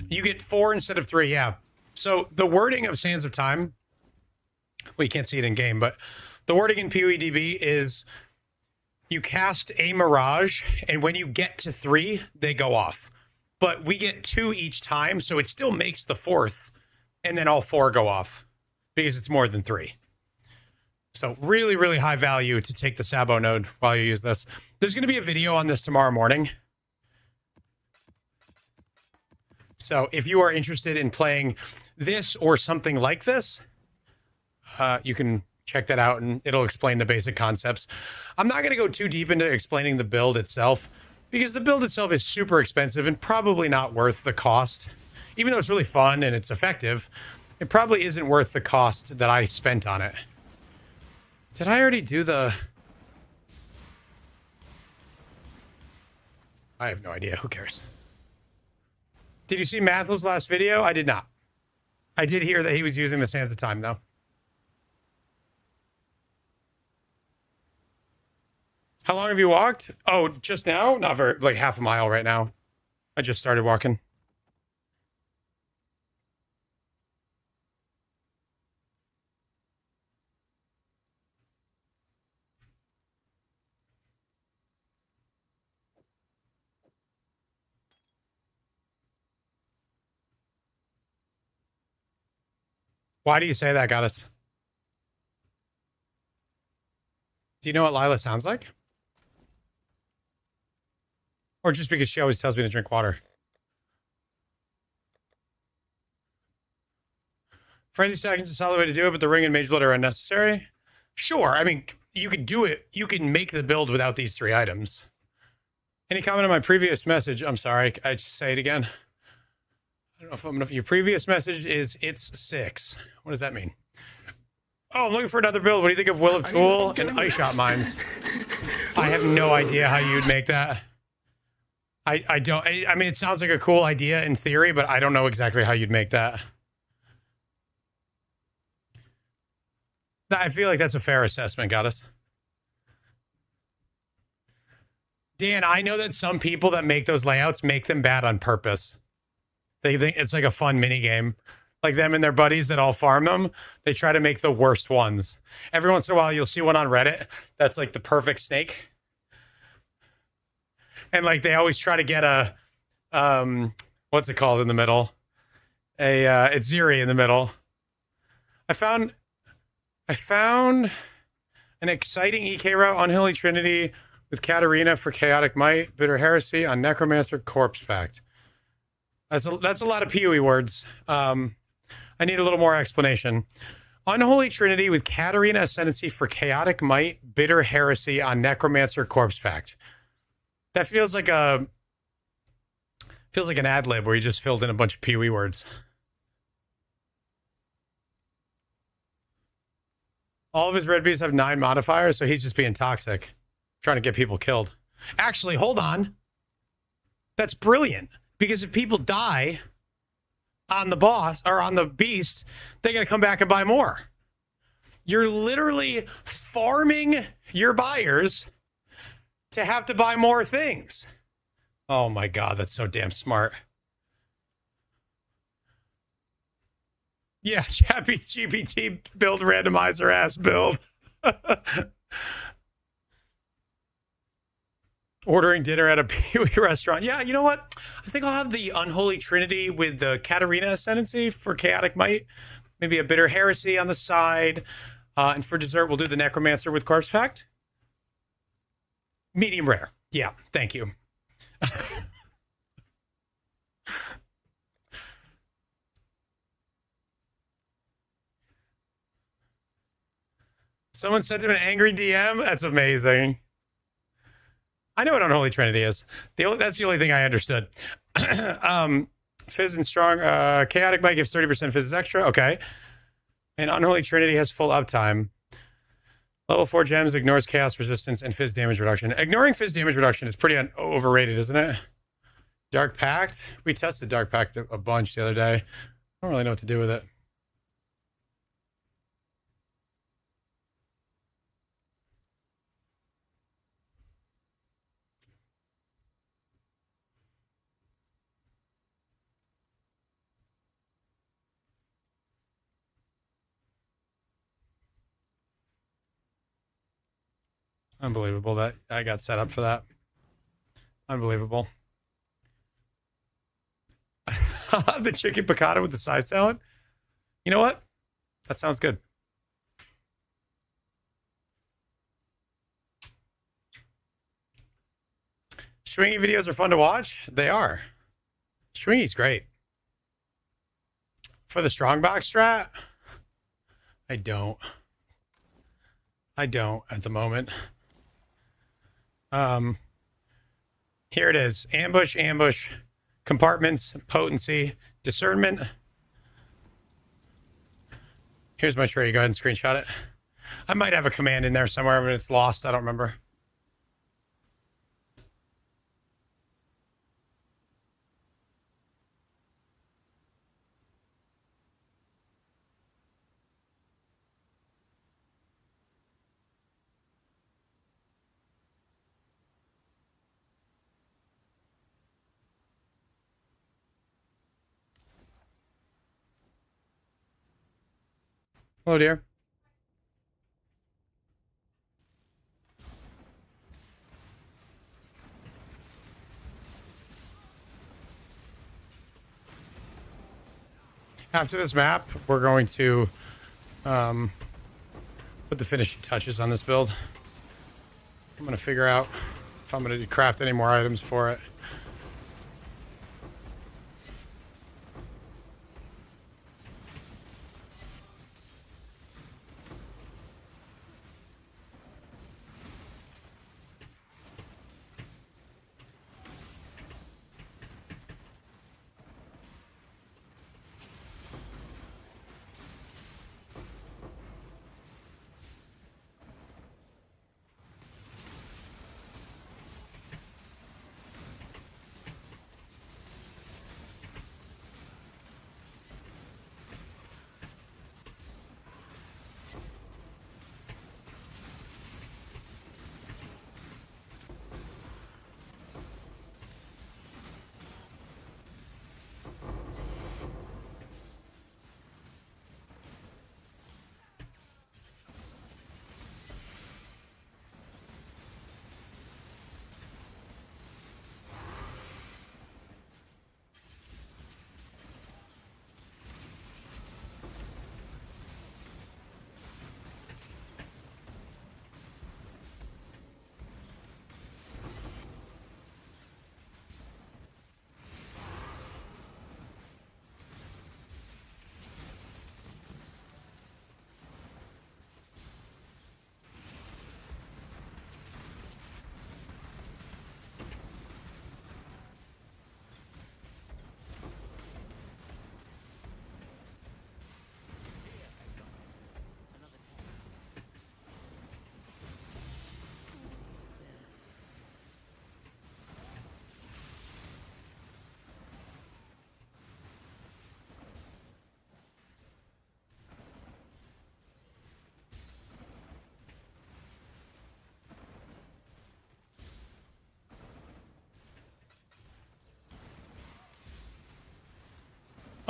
You get 4 instead of 3, yeah. So the wording of Sands of Time, well, you can't see it in game, but the wording in PoEDB is you cast a Mirage, and when you get to 3, they go off. But we get 2 each time, so it still makes the 4th, and then all 4 go off because it's more than 3. So really, really high value to take the Sabo node while you use this. There's going to be a video on this tomorrow morning. So if you are interested in playing this or something like this, you can check that out and it'll explain the basic concepts. I'm not going to go too deep into explaining the build itself because the build itself is super expensive and probably not worth the cost. Even though it's really fun and it's effective, it probably isn't worth the cost that I spent on it. Did I already do the... I have no idea. Who cares? Did you see Mathel's last video? I did not. I did hear that he was using the Sands of Time, though. How long have you walked? Oh, just now? Not very, like half a mile right now. I just started walking. Why do you say that, Goddess? Do you know what Lila sounds like? Or just because she always tells me to drink water? Frenzy Stacking is a solid way to do it, but the ring and mage blood are unnecessary. Sure, I mean, you could do it. You can make the build without these 3 items. Any comment on my previous message? I'm sorry, I just say it again. I don't know if I'm enough. Your previous message is it's 6. What does that mean? Oh, I'm looking for another build. What do you think of Will of Tool and Ice Shot Mines? I have no idea how you'd make that. I don't. I mean, it sounds like a cool idea in theory, but I don't know exactly how you'd make that. I feel like that's a fair assessment, Goddess. Dan, I know that some people that make those layouts make them bad on purpose. They think it's like a fun mini game. Like them and their buddies that all farm them, they try to make the worst ones. Every once in a while, you'll see one on Reddit that's like the perfect snake. And like they always try to get a, what's it called in the middle? It's Ziri in the middle. I found an exciting EK route on Holy Trinity with Katarina for Chaotic Might, Bitter Heresy on Necromancer, Corpse Pact. That's a lot of PoE words. I need a little more explanation. Unholy Trinity with Katarina Ascendancy for Chaotic Might, Bitter Heresy on Necromancer, Corpse Pact. That feels like an ad lib where you just filled in a bunch of PoE words. All of his red beasts have 9 modifiers, so he's just being toxic, trying to get people killed. Actually, hold on. That's brilliant, because if people die on the boss or on the beast, they got to come back and buy more. You're literally farming your buyers to have to buy more things. Oh my God, that's so damn smart. Yeah, Chappy GPT build randomizer ass build. Ordering dinner at a PoE restaurant. Yeah, you know what? I think I'll have the Unholy Trinity with the Katarina Ascendancy for Chaotic Might. Maybe a Bitter Heresy on the side. And for dessert, we'll do the Necromancer with Corpse Pact. Medium rare. Yeah, thank you. Someone sent him an angry DM? That's amazing. I know what Unholy Trinity is. That's the only thing I understood. Fizz and Strong. Chaotic Might gives 30% Fizz extra. Okay. And Unholy Trinity has full uptime. Level 4 gems ignores Chaos Resistance and Fizz damage reduction. Ignoring Fizz damage reduction is pretty overrated, isn't it? Dark Pact. We tested Dark Pact a bunch the other day. I don't really know what to do with it. Unbelievable that I got set up for that. Unbelievable. The chicken piccata with the side salad. You know what? That sounds good. Schwingy videos are fun to watch. They are. Schwingy's great. For the Strongbox strat, I don't at the moment. Here it is. Ambush, ambush, compartments, potency, discernment. Here's my tree. Go ahead and screenshot it. I might have a command in there somewhere, but it's lost. I don't remember. Hello, dear. After this map, we're going to put the finishing touches on this build. I'm going to figure out if I'm going to craft any more items for it.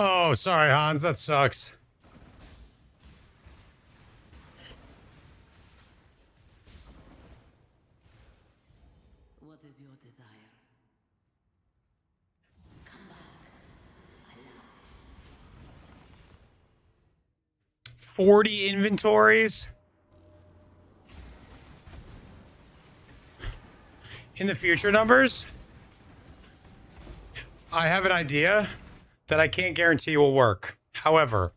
Oh, sorry, Hans. That sucks. What is your desire? Come back. 40 inventories? In the future numbers, I have an idea that I can't guarantee will work. However,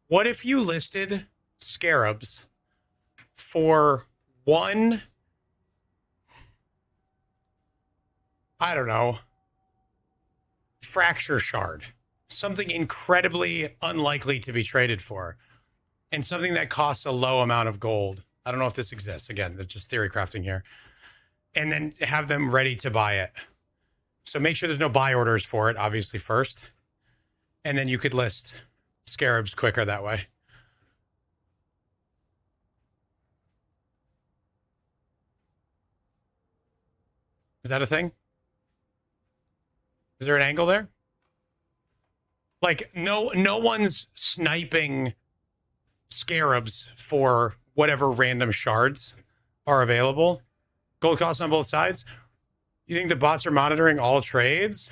what if you listed scarabs for one, I don't know, fracture shard? Something incredibly unlikely to be traded for, and something that costs a low amount of gold. I don't know if this exists. Again, that's just theory crafting here. And then have them ready to buy it. So make sure there's no buy orders for it, obviously, first. And then you could list scarabs quicker that way. Is that a thing? Is there an angle there? Like, no one's sniping scarabs for whatever random shards are available. Gold costs on both sides. You think the bots are monitoring all trades?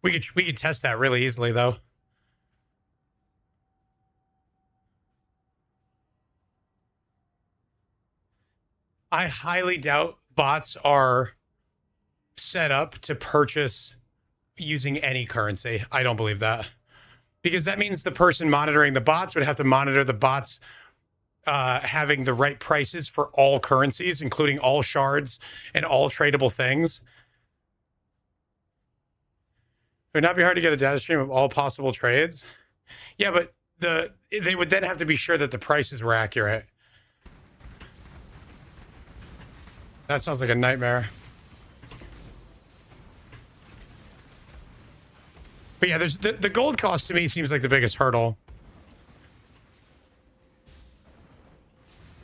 We could test that really easily, though. I highly doubt bots are set up to purchase using any currency. I don't believe that. Because that means the person monitoring the bots would have to monitor the bots having the right prices for all currencies, including all shards and all tradable things. It would not be hard to get a data stream of all possible trades. Yeah, but they would then have to be sure that the prices were accurate. That sounds like a nightmare. But yeah, there's the gold cost to me seems like the biggest hurdle.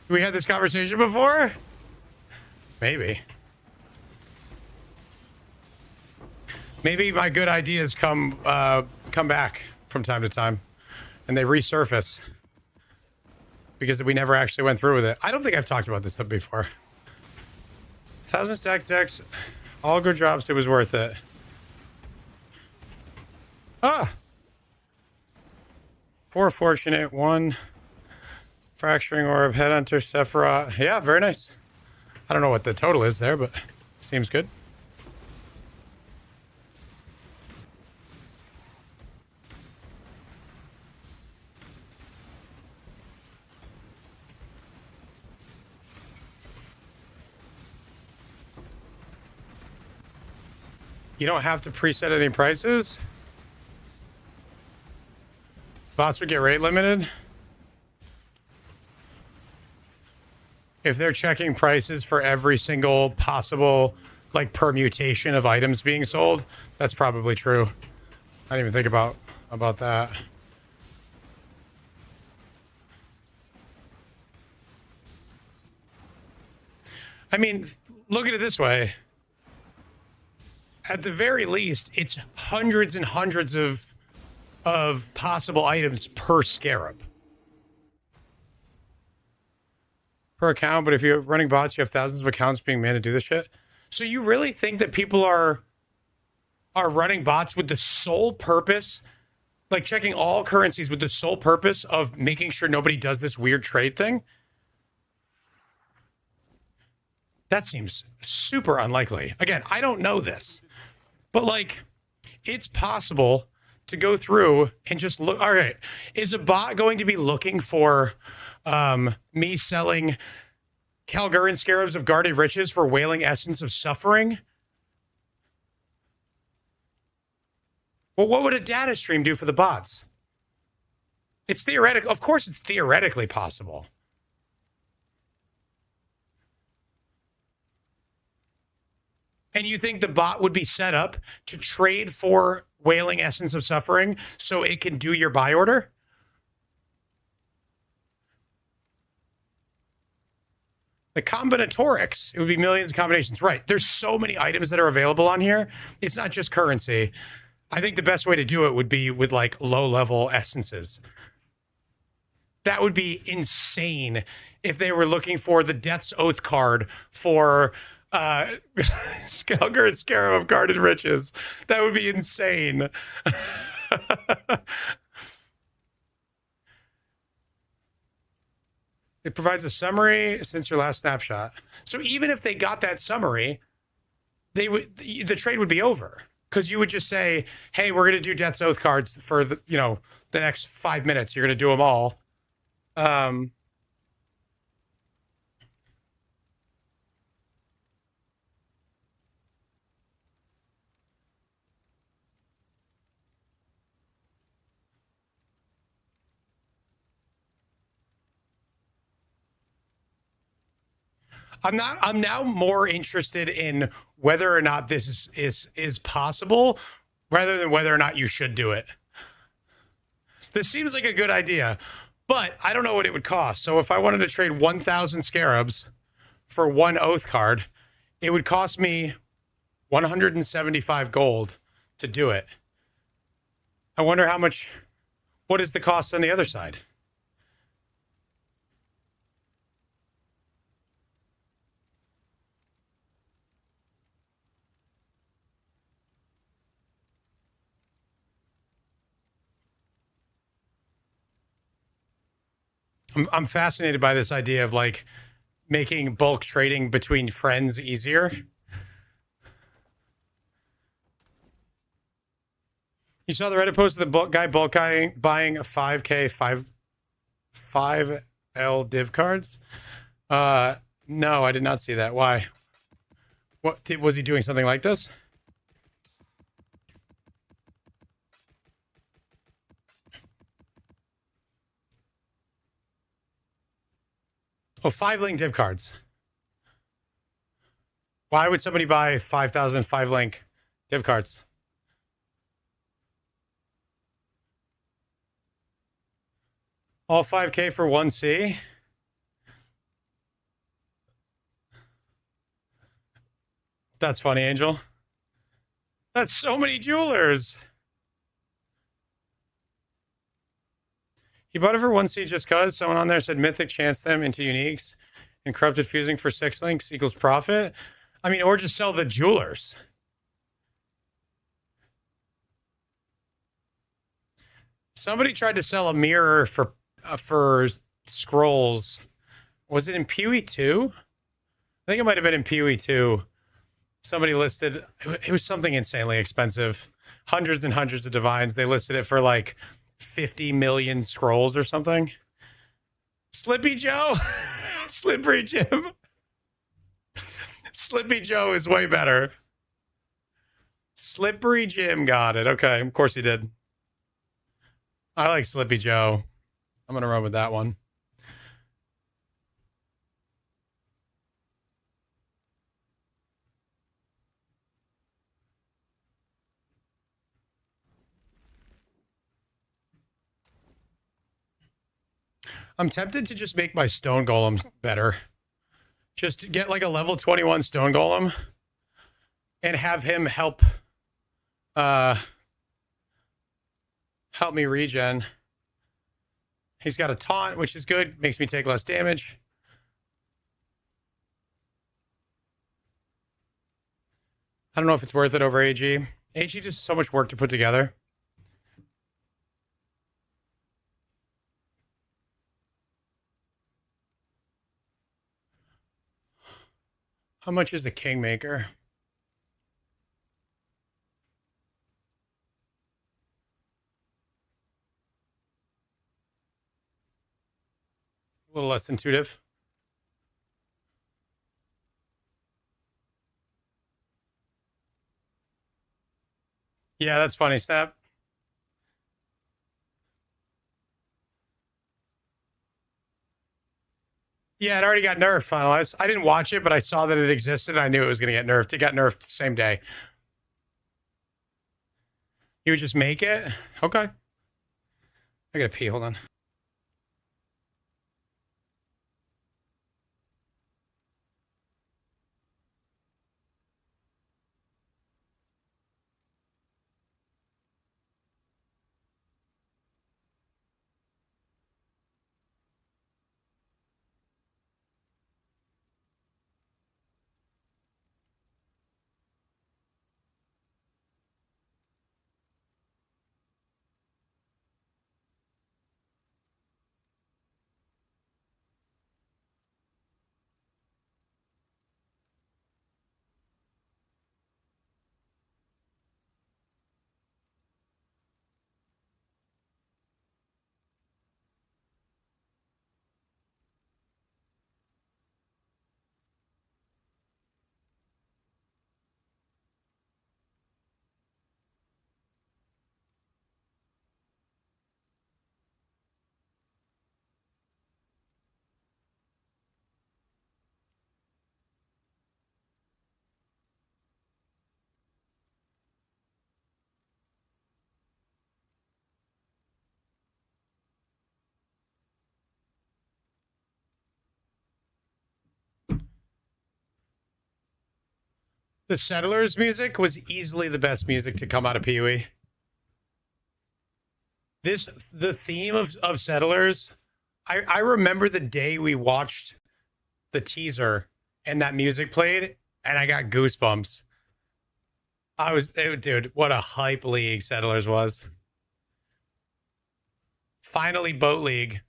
We had this conversation before? Maybe. Maybe my good ideas come back from time to time, and they resurface because we never actually went through with it. I don't think I've talked about this stuff before. 1,000 stacks decks, all good drops. It was worth it. Ah, 4 fortunate, 1 fracturing orb, headhunter, Sephiroth. Yeah, very nice. I don't know what the total is there, but seems good. You don't have to preset any prices. Bots would get rate limited. If they're checking prices for every single possible like permutation of items being sold, that's probably true. I didn't even think about that. I mean, look at it this way. At the very least, it's hundreds and hundreds of possible items per scarab. Per account, but if you're running bots, you have thousands of accounts being made to do this shit. So you really think that people are running bots with the sole purpose, like checking all currencies with the sole purpose of making sure nobody does this weird trade thing? That seems super unlikely. Again, I don't know this, but like, it's possible to go through and just look. All right, is a bot going to be looking for me selling Kalguran scarabs of guarded riches for wailing essence of suffering? Well, what would a data stream do for the bots? It's theoretical. Of course, it's theoretically possible. And you think the bot would be set up to trade for wailing essence of suffering so it can do your buy order? The combinatorics, it would be millions of combinations. Right. There's so many items that are available on here. It's not just currency. I think the best way to do it would be with like low-level essences. That would be insane if they were looking for the Death's Oath card for Skelger and Scarab of Guarded Riches. That would be insane. It provides a summary since your last snapshot. So even if they got that summary, the trade would be over, because you would just say, "Hey, we're going to do Death's Oath cards for the next 5 minutes. You're going to do them all." I'm now more interested in whether or not this is possible, rather than whether or not you should do it. This seems like a good idea, but I don't know what it would cost. So if I wanted to trade 1,000 scarabs for one oath card, it would cost me 175 gold to do it. I wonder what is the cost on the other side? I'm fascinated by this idea of like making bulk trading between friends easier. You saw the Reddit post of the guy bulk buying a 5K 5L div cards? No, I did not see that. Why? Was he doing something like this? Oh, 5-link div cards. Why would somebody buy 5,000 5-link div cards? All 5K for 1C? That's funny, Angel. That's so many jewelers. He bought it for 1C just cause someone on there said Mythic chance them into uniques and corrupted fusing for 6 links equals profit. I mean, or just sell the jewelers. Somebody tried to sell a mirror for scrolls. Was it in PoE 2? I think it might have been in PoE 2. Somebody listed, it was something insanely expensive. Hundreds and hundreds of divines. They listed it for like 50 million scrolls or something. Slippy Joe. Slippery Jim. Slippy Joe is way better. Slippery Jim got it. Okay, of course he did. I like Slippy Joe. I'm going to run with that one. I'm tempted to just make my stone golem better. Just get like a level 21 stone golem and have him help me regen. He's got a taunt, which is good. Makes me take less damage. I don't know if it's worth it over AG. AG just so much work to put together. How much is a Kingmaker? A little less intuitive. Yeah, that's funny, Snap. Yeah, it already got nerfed finalized. I didn't watch it, but I saw that it existed. And I knew it was going to get nerfed. It got nerfed the same day. You would just make it? Okay. I gotta pee. Hold on. The Settlers music was easily the best music to come out of Pee-wee. The theme of Settlers, I remember the day we watched the teaser and that music played and I got goosebumps. Dude, what a hype league Settlers was. Finally, Boat League.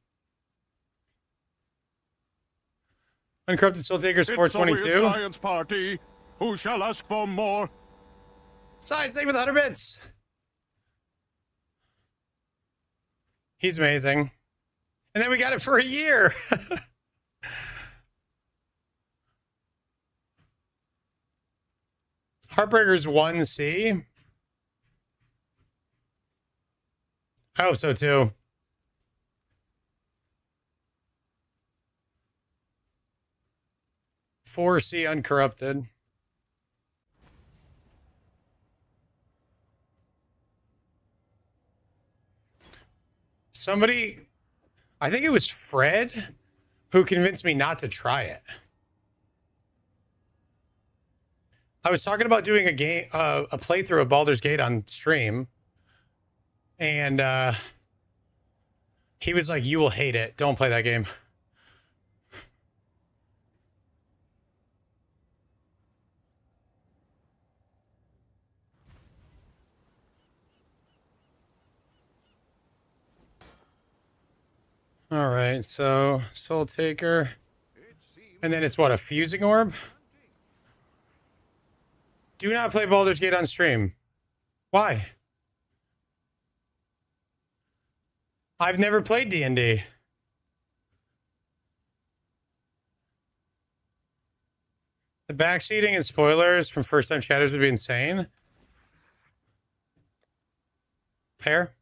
Uncorrupted Soul Takers 422. Science party. Who shall ask for more? Science thing with 100 bits. He's amazing. And then we got it for a year. Heartbreakers 1C. I hope so too. Four C uncorrupted. Somebody, I think it was Fred, who convinced me not to try it. I was talking about doing a playthrough of Baldur's Gate on stream, and he was like, "You will hate it. Don't play that game." All right, so Soul Taker, and then it's what, a fusing orb? Do not play Baldur's Gate on stream. Why? I've never played D&D. The backseating and spoilers from First Time Shadows would be insane. Fair.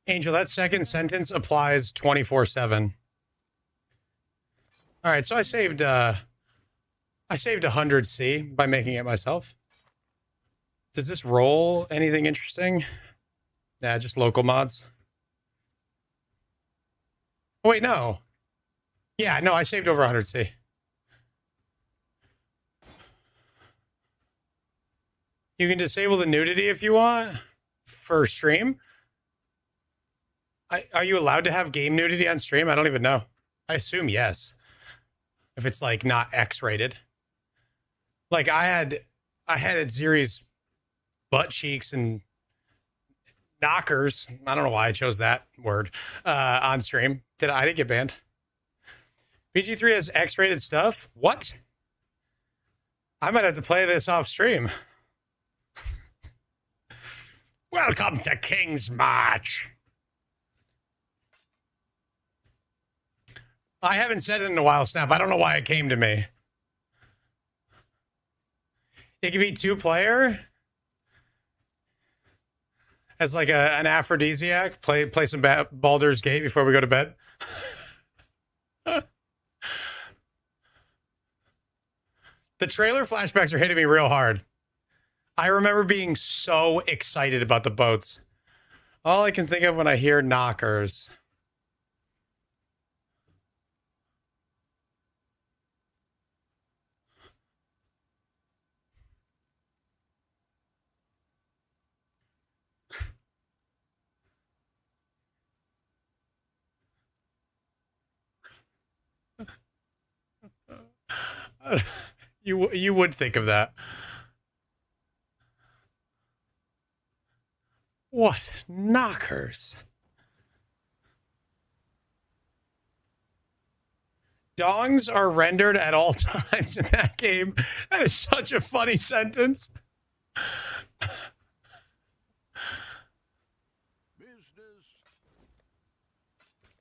Angel, that second sentence applies 24/7. All right, so I saved 100C by making it myself. Does this roll anything interesting? Nah, just local mods. Oh wait, no. Yeah, no, I saved over 100C. You can disable the nudity if you want for stream. Are you allowed to have game nudity on stream? I don't even know. I assume yes. If it's like not X-rated. Like I had at Ziri's butt cheeks and knockers. I don't know why I chose that word on stream. I didn't get banned. BG3 has X-rated stuff? What? I might have to play this off stream. Welcome to King's March. I haven't said it in a while, Snap. I don't know why it came to me. It could be 2-player. As like an aphrodisiac. Play some Baldur's Gate before we go to bed. The trailer flashbacks are hitting me real hard. I remember being so excited about the boats. All I can think of when I hear knockers. You would think of that. What knockers? Dongs are rendered at all times in that game. That is such a funny sentence.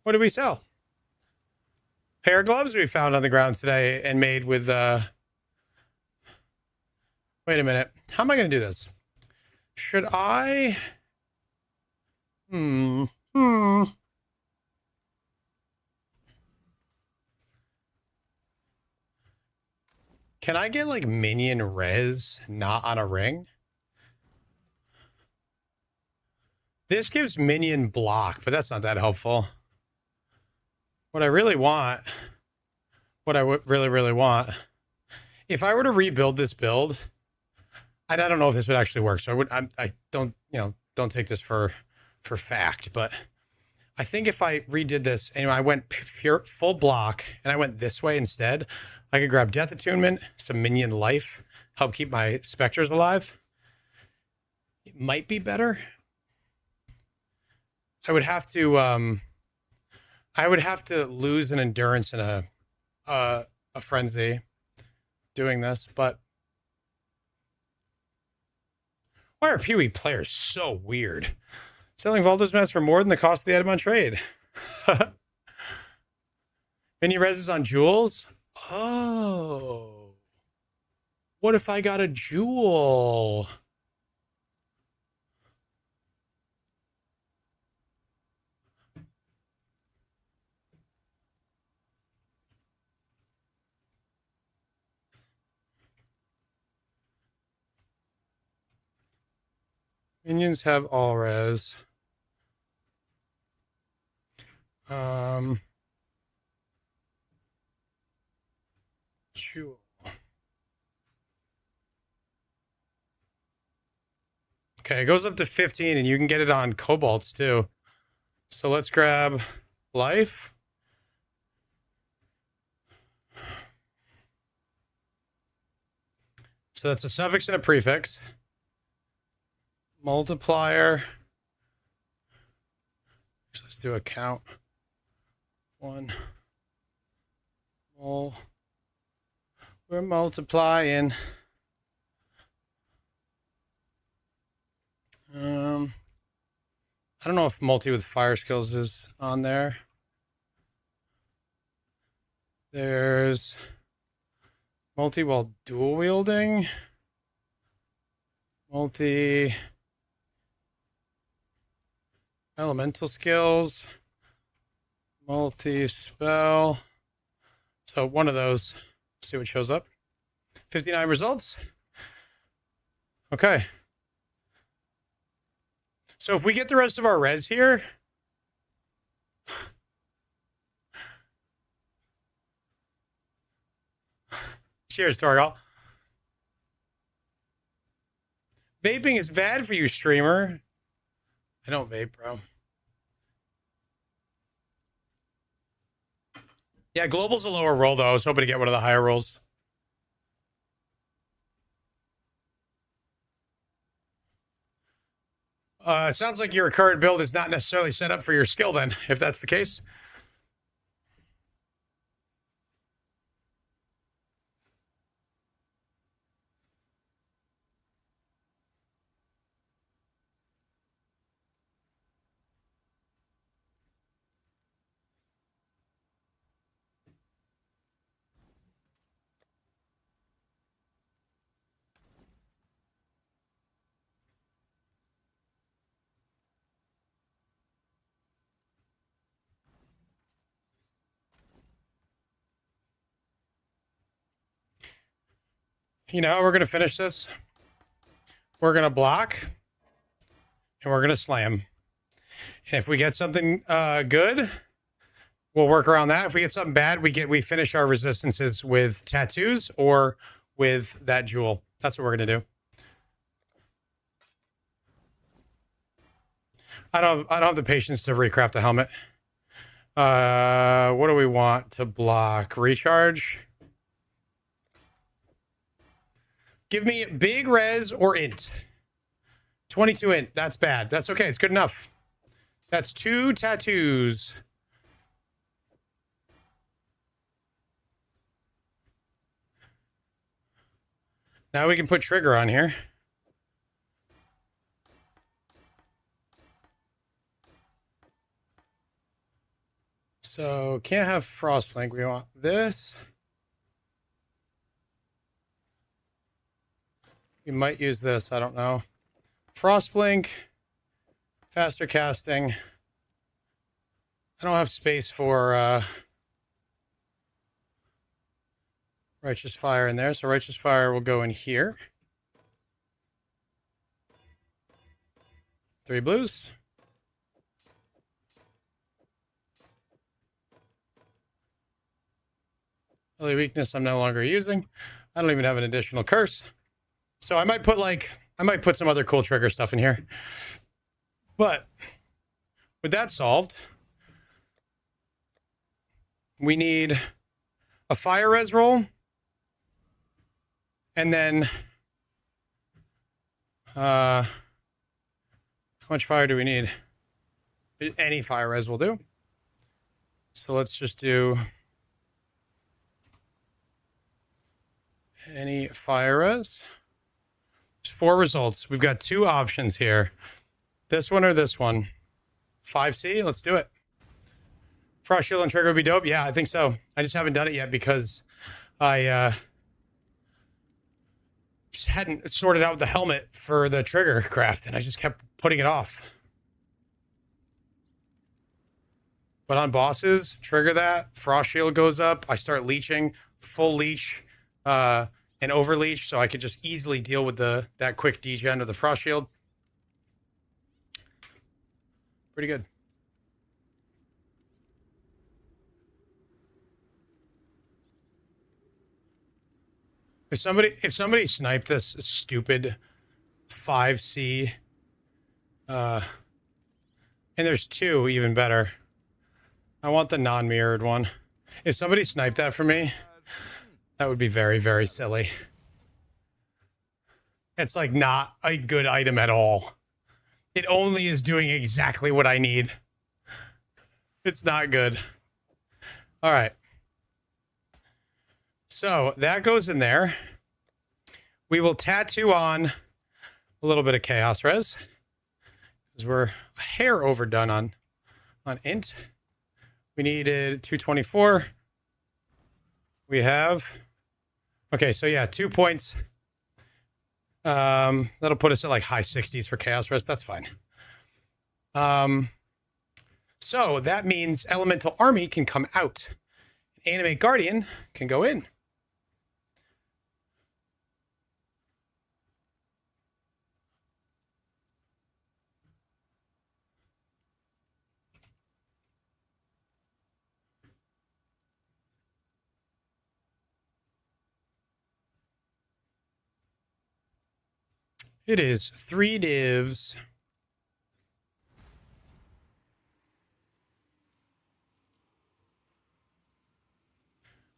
What did we sell? Pair of gloves we found on the ground today and made with, wait a minute. How am I going to do this? Should I? Can I get like minion res not on a ring? This gives minion block, but that's not that helpful. What I really want, what I really, really want, if I were to rebuild this build, I don't know if this would actually work. So I don't, don't take this for fact, but I think if I redid this and I went full block and I went this way instead, I could grab Death Attunement, some minion life, help keep my specters alive. It might be better. I would have to lose an endurance and a frenzy doing this, but why are Pee-wee players so weird? Selling Valdos mats for more than the cost of the item on trade. Mini reses on jewels? Oh. What if I got a jewel? Minions have all res. Jewel. Okay, it goes up to 15 and you can get it on cobalts too. So let's grab life. So that's a suffix and a prefix. Multiplier. So let's do a count. 1. Mul. We're multiplying. I don't know if multi with fire skills is on there. There's multi while dual wielding. Multi elemental skills. Multi spell. So one of those. See what shows up. 59 results. Okay. So if we get the rest of our res here, cheers, Torgal. Vaping is bad for you, streamer. I don't vape, bro. Yeah, global's a lower roll, though. I was hoping to get one of the higher rolls. It sounds like your current build is not necessarily set up for your skill, then, if that's the case. You know how we're going to finish this? We're going to block, and we're going to slam. And if we get something good, we'll work around that. If we get something bad, we finish our resistances with tattoos or with that jewel. That's what we're going to do. I don't have the patience to recraft a helmet. What do we want to block? Recharge. Give me big res or int. 22 int. That's bad. That's okay. It's good enough. That's 2 tattoos. Now we can put trigger on here. So can't have Frostblink. We want this. We might use this. I don't know. Frostblink. Faster casting. I don't have space for Righteous Fire in there. So Righteous Fire will go in here. 3 blues. Early weakness I'm no longer using. I don't even have an additional curse. So I might put some other cool trigger stuff in here. But with that solved, we need a fire res roll. And then how much fire do we need? Any fire res will do. So let's just do any fire res. There's 4 results. We've got 2 options here. This one or this one. 5C, let's do it. Frost shield and trigger would be dope. Yeah, I think so. I just haven't done it yet because I just hadn't sorted out the helmet for the trigger craft, and I just kept putting it off. But on bosses, trigger that, frost shield goes up, I start leeching, full leech, and over leech, so I could just easily deal with that quick degen of the frost shield. Pretty good. If somebody sniped this stupid 5C, and there's 2 even better. I want the non-mirrored one. If somebody sniped that for me, that would be very, very silly. It's like not a good item at all. It only is doing exactly what I need. It's not good. All right. So that goes in there. We will tattoo on a little bit of chaos res because we're a hair overdone on int. We needed 224. We have, okay, so yeah, 2 points. That'll put us at like high 60s for chaos res. That's fine. So that means elemental army can come out. Animate guardian can go in. It is 3 divs.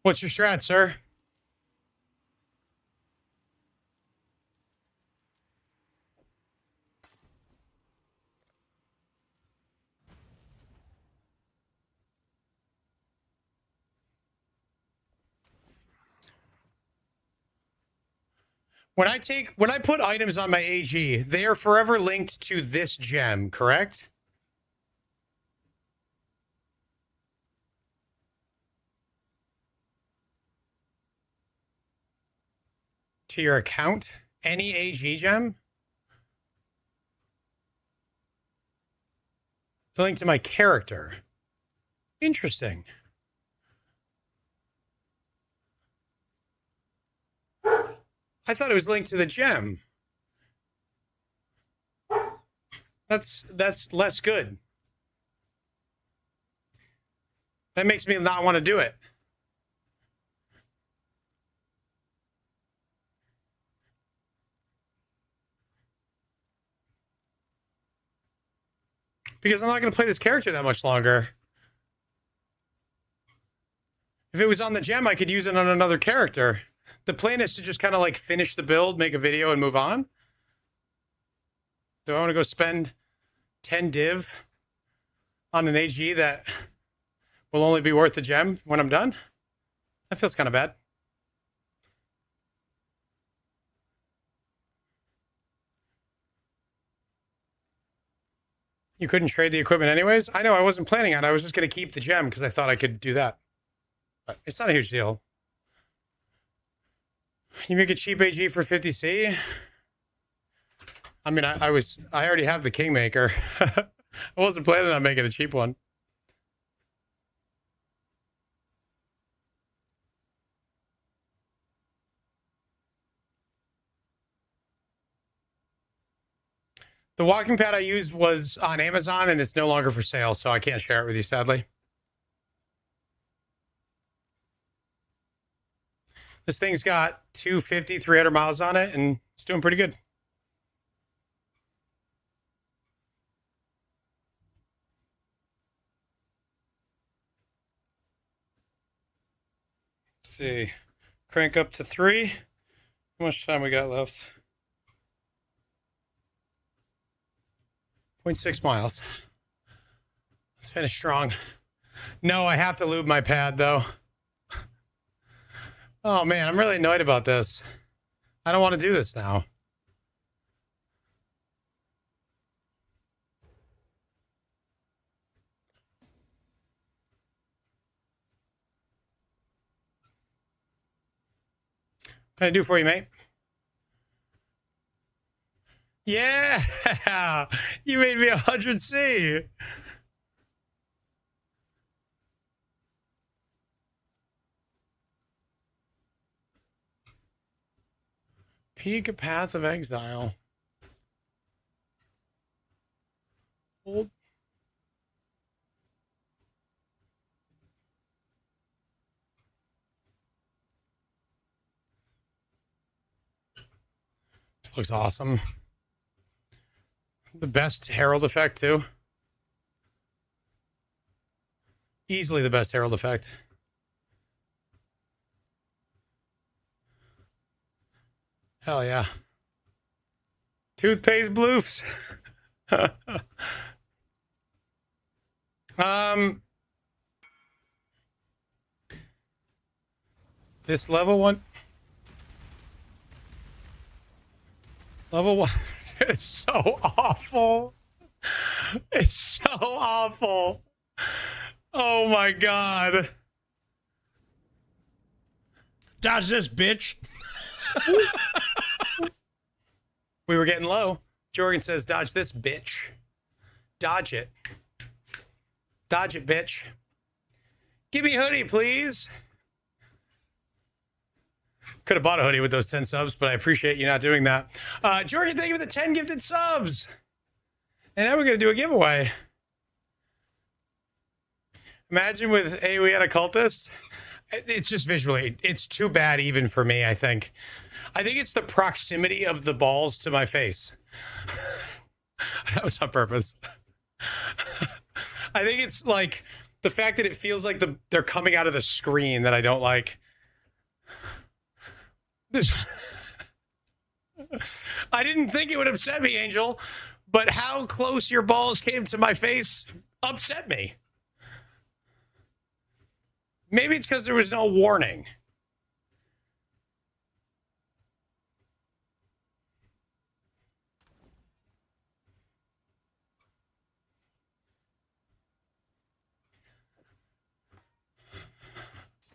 What's your strat, sir? When I put items on my AG, they are forever linked to this gem, correct? To your account? Any AG gem? The link to my character. Interesting. I thought it was linked to the gem. That's less good. That makes me not want to do it. Because I'm not going to play this character that much longer. If it was on the gem, I could use it on another character. The plan is to just kind of like finish the build, make a video, and move on. Do I want to go spend 10 div on an AG that will only be worth the gem when I'm done? That feels kind of bad. You couldn't trade the equipment anyways? I know, I wasn't planning on it. I was just going to keep the gem because I thought I could do that. But it's not a huge deal. You make a cheap AG for 50C? I mean, I already have the Kingmaker. I wasn't planning on making a cheap one. The walking pad I used was on Amazon and it's no longer for sale, so I can't share it with you, sadly. This thing's got 250, 300 miles on it, and it's doing pretty good. Let's see. Crank up to 3. How much time we got left? 0.6 miles. Let's finish strong. No, I have to lube my pad, though. Oh, man, I'm really annoyed about this. I don't want to do this now. What can I do for you, mate? Yeah! You made me 100C! Peak a path of exile. Hold. This looks awesome. The best herald effect, too. Easily the best herald effect. Hell yeah. Toothpaste bloofs. This level 1. Level 1. It's so awful. It's so awful. Oh my god. Dodge this, bitch. We were getting low. Jorgen says, dodge this, bitch. Dodge it. Dodge it, bitch. Give me a hoodie, please. Could have bought a hoodie with those 10 subs, but I appreciate you not doing that. Jorgen, thank you for the 10 gifted subs. And now we're going to do a giveaway. Imagine with AoE and occultist. It's just visually, it's too bad even for me, I think. I think it's the proximity of the balls to my face. That was on purpose. I think it's like the fact that it feels like they're coming out of the screen that I don't like. I didn't think it would upset me, Angel, but how close your balls came to my face upset me. Maybe it's because there was no warning.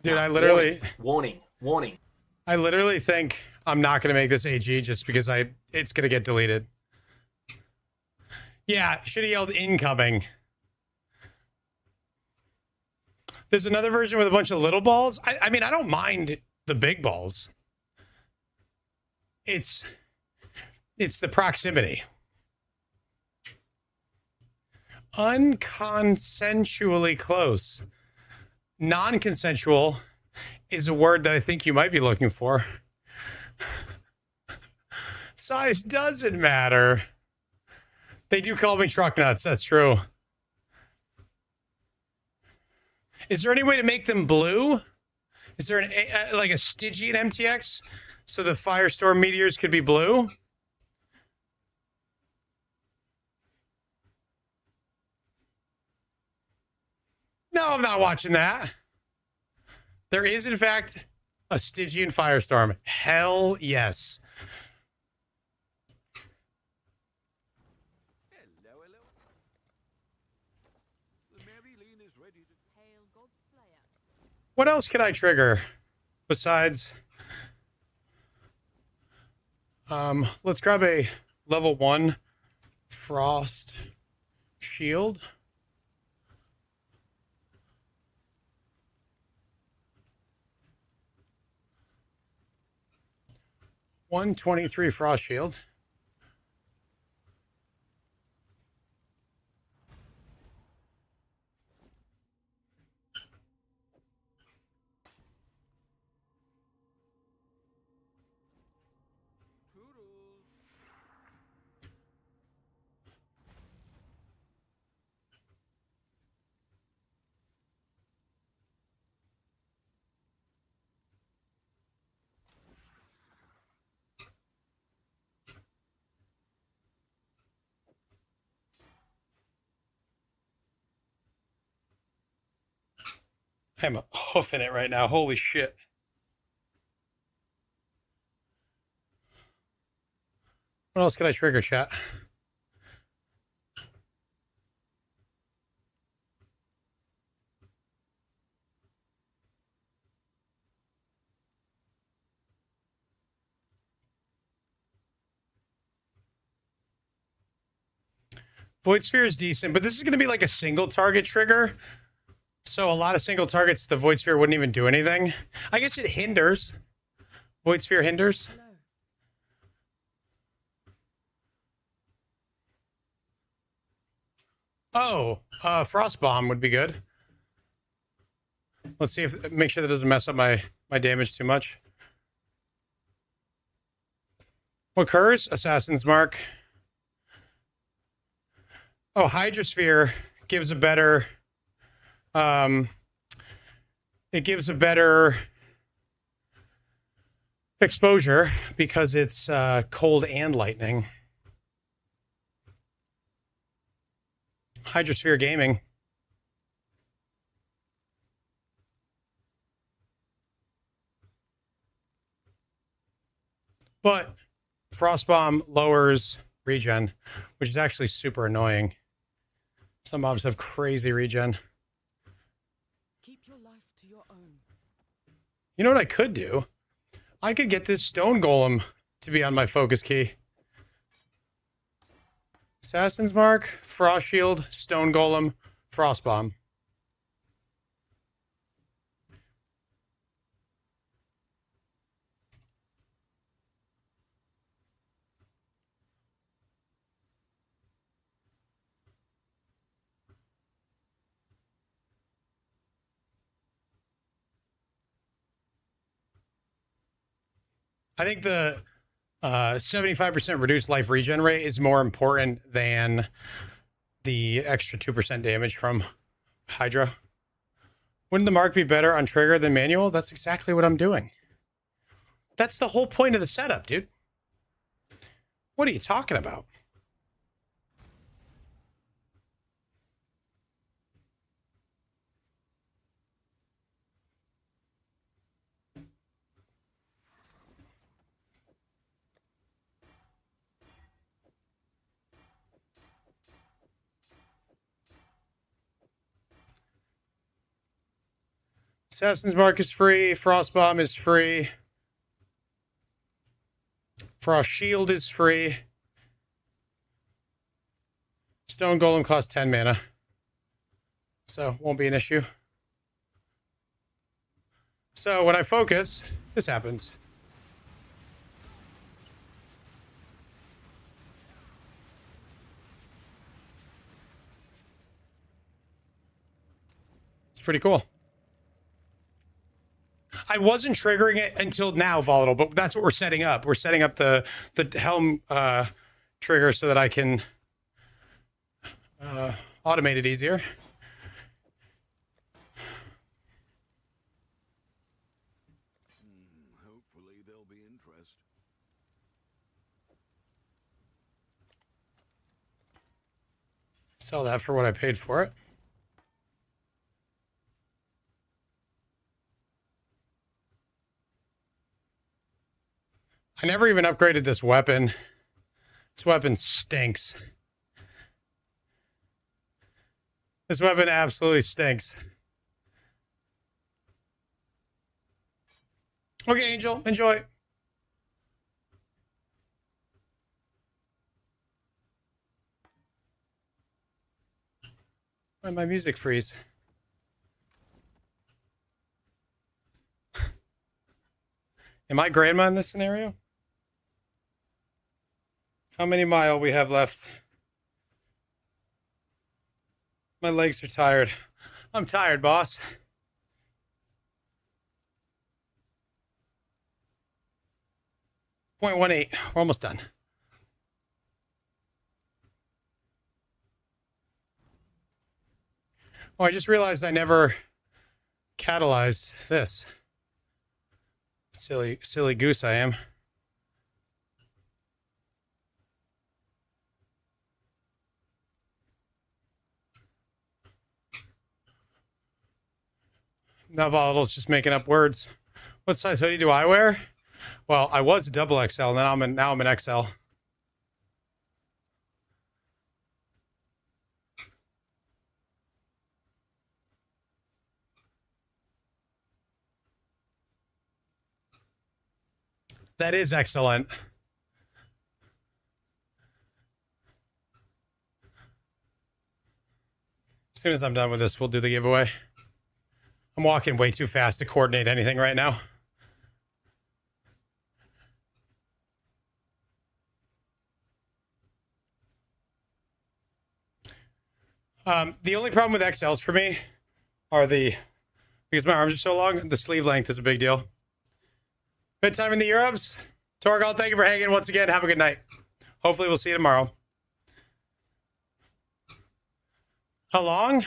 Dude, I literally... Warning. I literally think I'm not going to make this AG just because it's going to get deleted. Yeah, should have yelled incoming. There's another version with a bunch of little balls. I mean, I don't mind the big balls. It's the proximity. Unconsensually close. Non-consensual is a word that I think you might be looking for. Size doesn't matter. They do call me truck nuts. That's true. Is there any way to make them blue? Is there like a Stygian MTX so the Firestorm meteors could be blue? No, I'm not watching that. There is, in fact, a Stygian Firestorm. Hell yes. What else can I trigger besides... let's grab a level 1 Frost Shield. $123 Frost Shield. I'm hoofing it right now. Holy shit. What else can I trigger, chat? Void Sphere is decent, but this is going to be like a single target trigger. So a lot of single targets, the Void Sphere wouldn't even do anything. I guess it hinders. Void Sphere hinders. Oh, Frost Bomb would be good. Let's see if, make sure that doesn't mess up my damage too much. What occurs? Assassin's Mark. Oh, Hydrosphere gives a better, it gives a better exposure because it's cold and lightning. Hydrosphere Gaming. But Frostbomb lowers regen, which is actually super annoying. Some mobs have crazy regen. Keep your life to your own. You know what I could do? I could get this Stone Golem to be on my focus key. Assassin's Mark, Frost Shield, Stone Golem, Frostbomb. I think the 75% reduced life regen rate is more important than the extra 2% damage from Hydra. Wouldn't the mark be better on trigger than manual? That's exactly what I'm doing. That's the whole point of the setup, dude. What are you talking about? Assassin's Mark is free. Frostbomb is free. Frost Shield is free. Stone Golem costs 10 mana. So, won't be an issue. So, when I focus, this happens. It's pretty cool. I wasn't triggering it until now, Volatile, but that's what we're setting up. We're setting up the Helm trigger so that I can automate it easier. Hopefully there'll be interest. Sell that for what I paid for it. I never even upgraded this weapon. This weapon stinks. This weapon absolutely stinks. Okay, Angel, enjoy. Why'd my music freeze? Am I grandma in this scenario? How many mile we have left? My legs are tired. I'm tired, boss. .18. We're almost done. Oh, I just realized I never catalyzed this. Silly goose I am. Not volatile, it's just making up words. What size hoodie do I wear? Well, I was a double XL, now I'm an XL. That is excellent. As soon as I'm done with this, we'll do the giveaway. I'm walking way too fast to coordinate anything right now. The only problem with XLs for me are because my arms are so long, the sleeve length is a big deal. Good time in the Europes. Torgal, thank you for hanging once again. Have a good night. Hopefully we'll see you tomorrow. How long?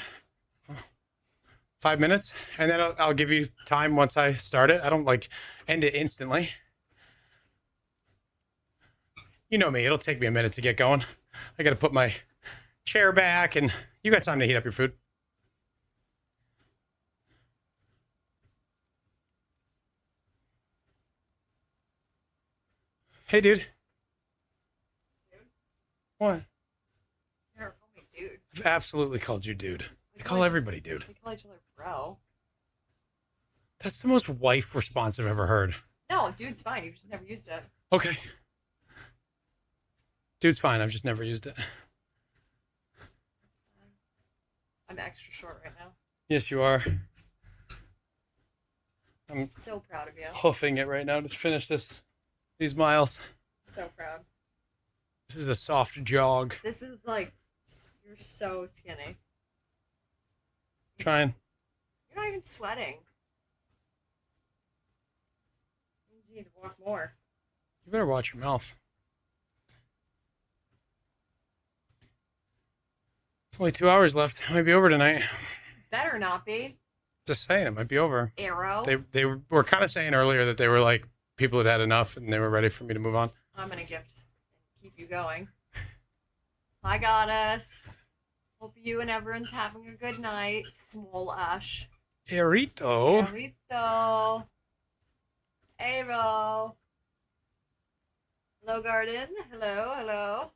5 minutes. And then I'll give you time once I start it. I don't like end it instantly. You know me. It'll take me a minute to get going. I got to put my chair back and you got time to heat up your food. Hey, dude. What? Never call me dude. I've absolutely called you dude. I call everybody dude. We call each other bro. That's the most wife response I've ever heard. No, dude's fine. You've just never used it. Okay. Dude's fine. I've just never used it. I'm extra short right now. Yes, you are. I'm so proud of you. hoofing it right now to finish these miles. So proud. This is a soft jog. This is like, you're so skinny. Trying. You're not even sweating. You need to walk more. You better watch your mouth. It's only 2 hours left. It might be over tonight. Better not be. Just saying, it might be over. Arrow. They were kind of saying earlier that they were like, people had had enough and they were ready for me to move on. I'm gonna keep you going. I got us. Hope you and everyone's having a good night. Small Ash. Erito. Erito. Aro. Hello, Garden. Hello, hello.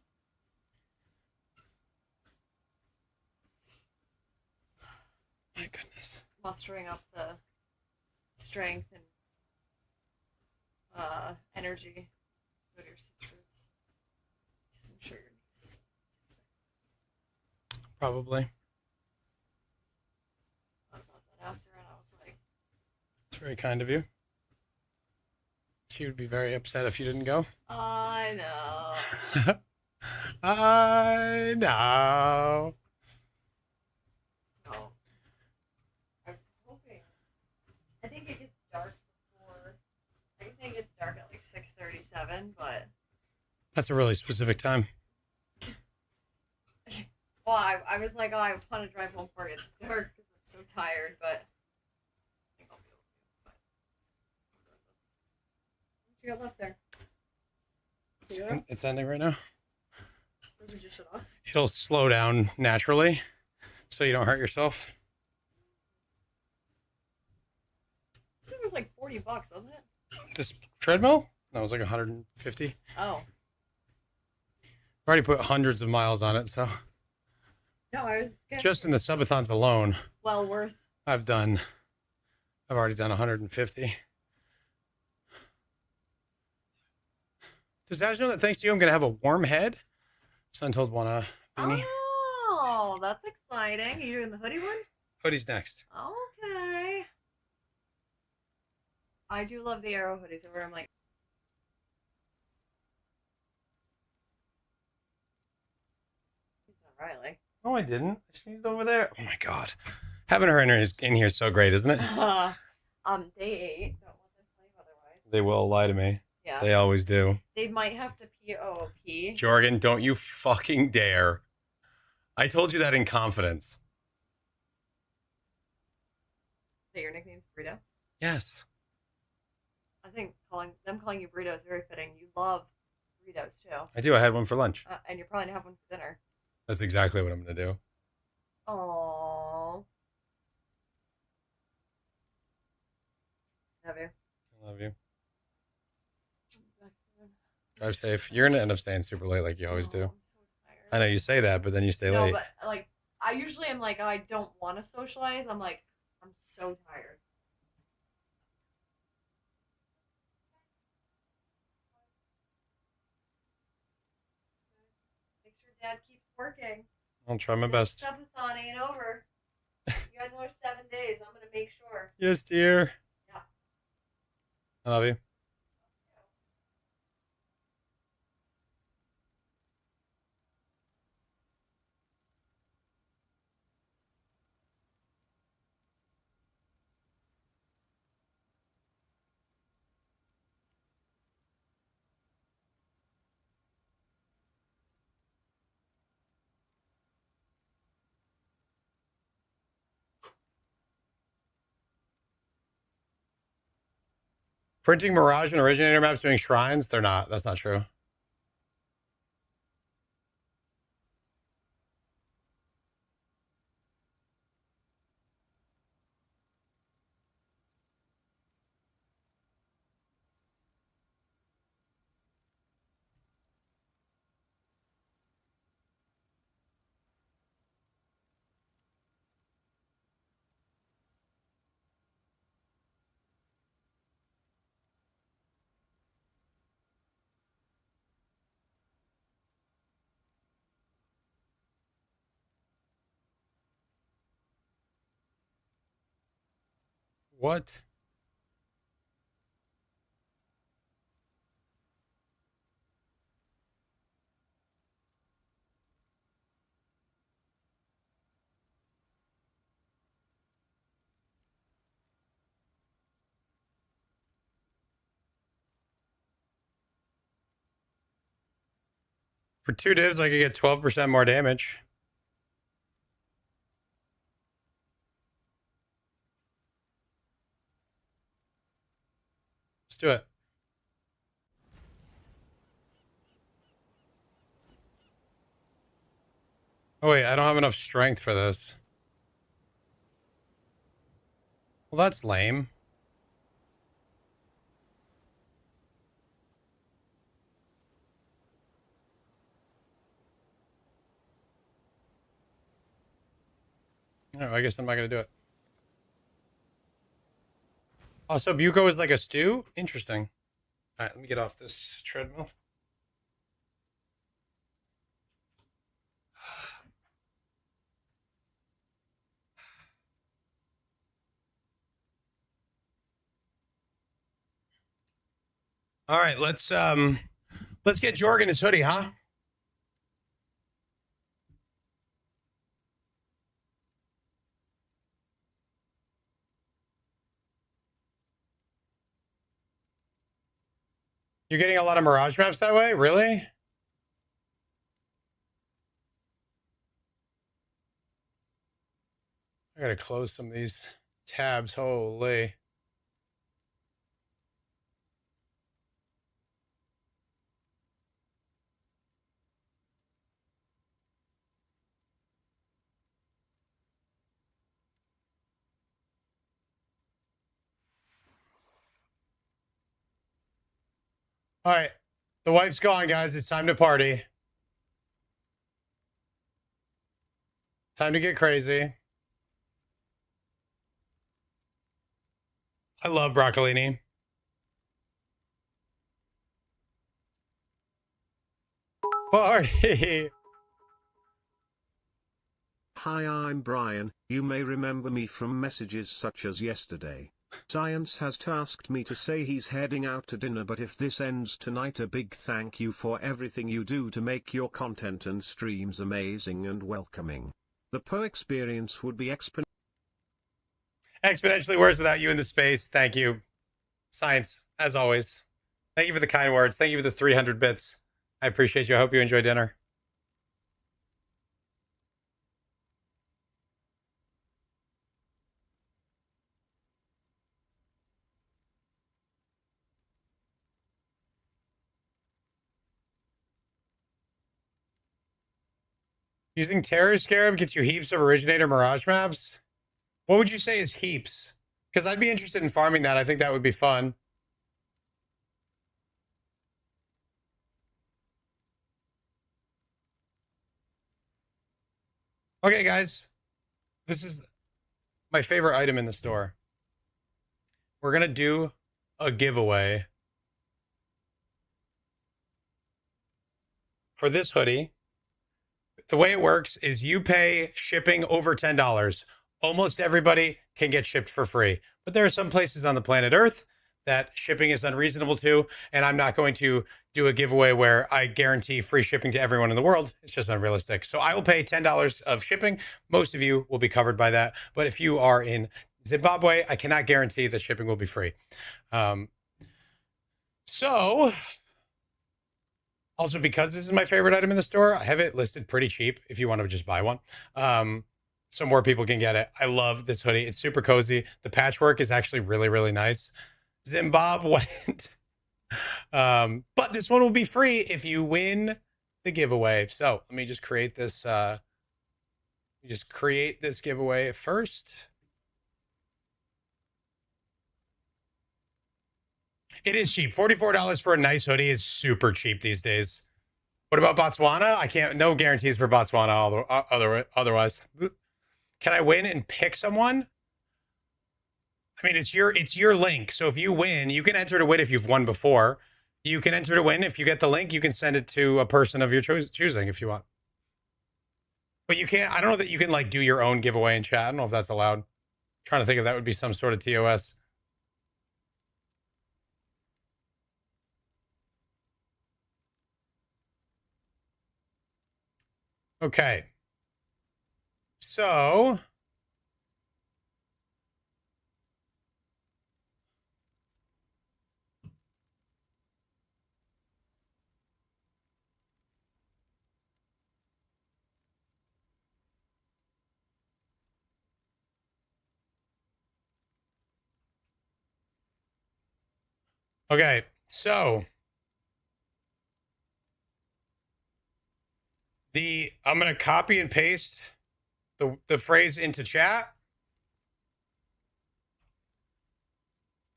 My goodness. Mustering up the strength and energy. Go to your sisters. Because I'm sure your niece. Probably. Thought about that after, and I was like, It's very kind of you. She would be very upset if you didn't go. I know. I know. Oh. I'm hoping. I think it gets dark before. I think it's dark at like 6:37, but. That's a really specific time. Well, I was like, oh, I want to drive home before it gets dark because I'm so tired, but I think I'll be able to. But what you got left there? Zero? It's ending right now. Doesn't just shut off. It'll slow down naturally so you don't hurt yourself. This thing was like $40, wasn't it? This treadmill? That was like 150. Oh. I've already put hundreds of miles on it, so. No, I was gonna Just in the subathons alone, well worth. I've already done 150. Does Ash know that thanks to you, I'm going to have a warm head? Son told one beanie. Oh, that's exciting. Are you doing the hoodie one? Hoodie's next. Okay. I do love the arrow hoodies where I'm like. Riley. Oh, I didn't. I sneezed over there. Oh my god, having her in here is so great, isn't it? Day 8. Don't want them to claim otherwise. They will lie to me. Yeah. They always do. They might have to pee. Jorgen, don't you fucking dare! I told you that in confidence. That your nickname's Burrito? Yes. I think calling you Burrito is very fitting. You love burritos too. I do. I had one for lunch. And you're probably gonna have one for dinner. That's exactly what I'm gonna do. Aww. Love you. I love you. Drive safe. You're gonna end up staying super late like you always do. I know you say that, but then you stay No, late. but like I usually am like, oh, I don't want to socialize. I'm like, I'm so tired. Make sure Dad keeps working. I'll try my best. Subathon ain't over. You guys are 7 days. I'm gonna make sure. Yes, dear. Yeah. I love you. Printing Mirage and Originator maps doing shrines? They're not. That's not true. What? For 2 divs, I could get 12% more damage. Let's do it. Oh, wait. I don't have enough strength for this. Well, that's lame. No, I guess I'm not going to do it. Also, Buko is like a stew? Interesting. All right, let me get off this treadmill. All right, let's get Jorgen his hoodie, huh? You're getting a lot of Mirage maps that way? Really? I gotta close some of these tabs. Holy. All right. The wife's gone, guys. It's time to party. Time to get crazy. I love broccolini. Party. Hi, I'm Brian. You may remember me from messages such as yesterday. Science has tasked me to say he's heading out to dinner, but if this ends tonight, a big thank you for everything you do to make your content and streams amazing and welcoming. The Poe experience would be Exponentially worse without you in the space. Thank you. Science, as always. Thank you for the kind words. Thank you for the 300 bits. I appreciate you. I hope you enjoy dinner. Using Terror Scarab gets you heaps of Originator Mirage maps? What would you say is heaps? Because I'd be interested in farming that. I think that would be fun. Okay, guys. This is my favorite item in the store. We're going to do a giveaway for this hoodie. The way it works is you pay shipping over $10. Almost everybody can get shipped for free. But there are some places on the planet Earth that shipping is unreasonable to, and I'm not going to do a giveaway where I guarantee free shipping to everyone in the world. It's just unrealistic. So I will pay $10 of shipping. Most of you will be covered by that. But if you are in Zimbabwe, I cannot guarantee that shipping will be free. So, also because this is my favorite item in the store, I have it listed pretty cheap if you want to just buy one. So more people can get it. I love this hoodie. It's super cozy. The patchwork is actually really, really nice. Zimbabwe. But this one will be free if you win the giveaway. So let me just create this. Giveaway first. It is cheap. $44 for a nice hoodie is super cheap these days. What about Botswana? I can't. No guarantees for Botswana. Otherwise, can I win and pick someone? I mean, it's your link. So if you win, you can enter to win if you've won before. You can enter to win. If you get the link, you can send it to a person of your choosing if you want. But you can't, I don't know that you can like do your own giveaway in chat. I don't know if that's allowed. I'm trying to think if that would be some sort of TOS. Okay. So okay, so I'm gonna copy and paste the phrase into chat.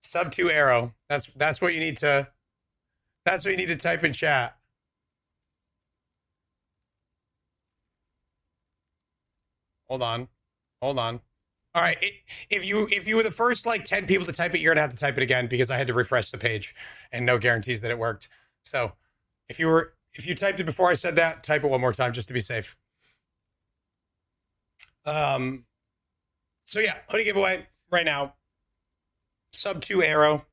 Sub 2 arrow. That's what you need to type in chat. Hold on. All right. If you were the first like 10 people to type it, you're gonna have to type it again because I had to refresh the page and no guarantees that it worked. So if you typed it before I said that, type it one more time just to be safe. So yeah, hoodie giveaway right now. Sub 2 arrow.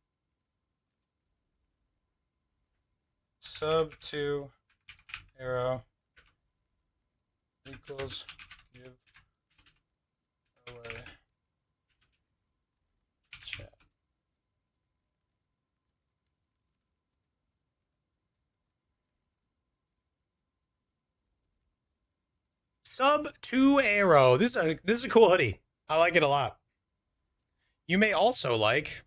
Sub 2 arrow equals give away chat. Sub 2 arrow. This is a cool hoodie. I like it a lot. You may also like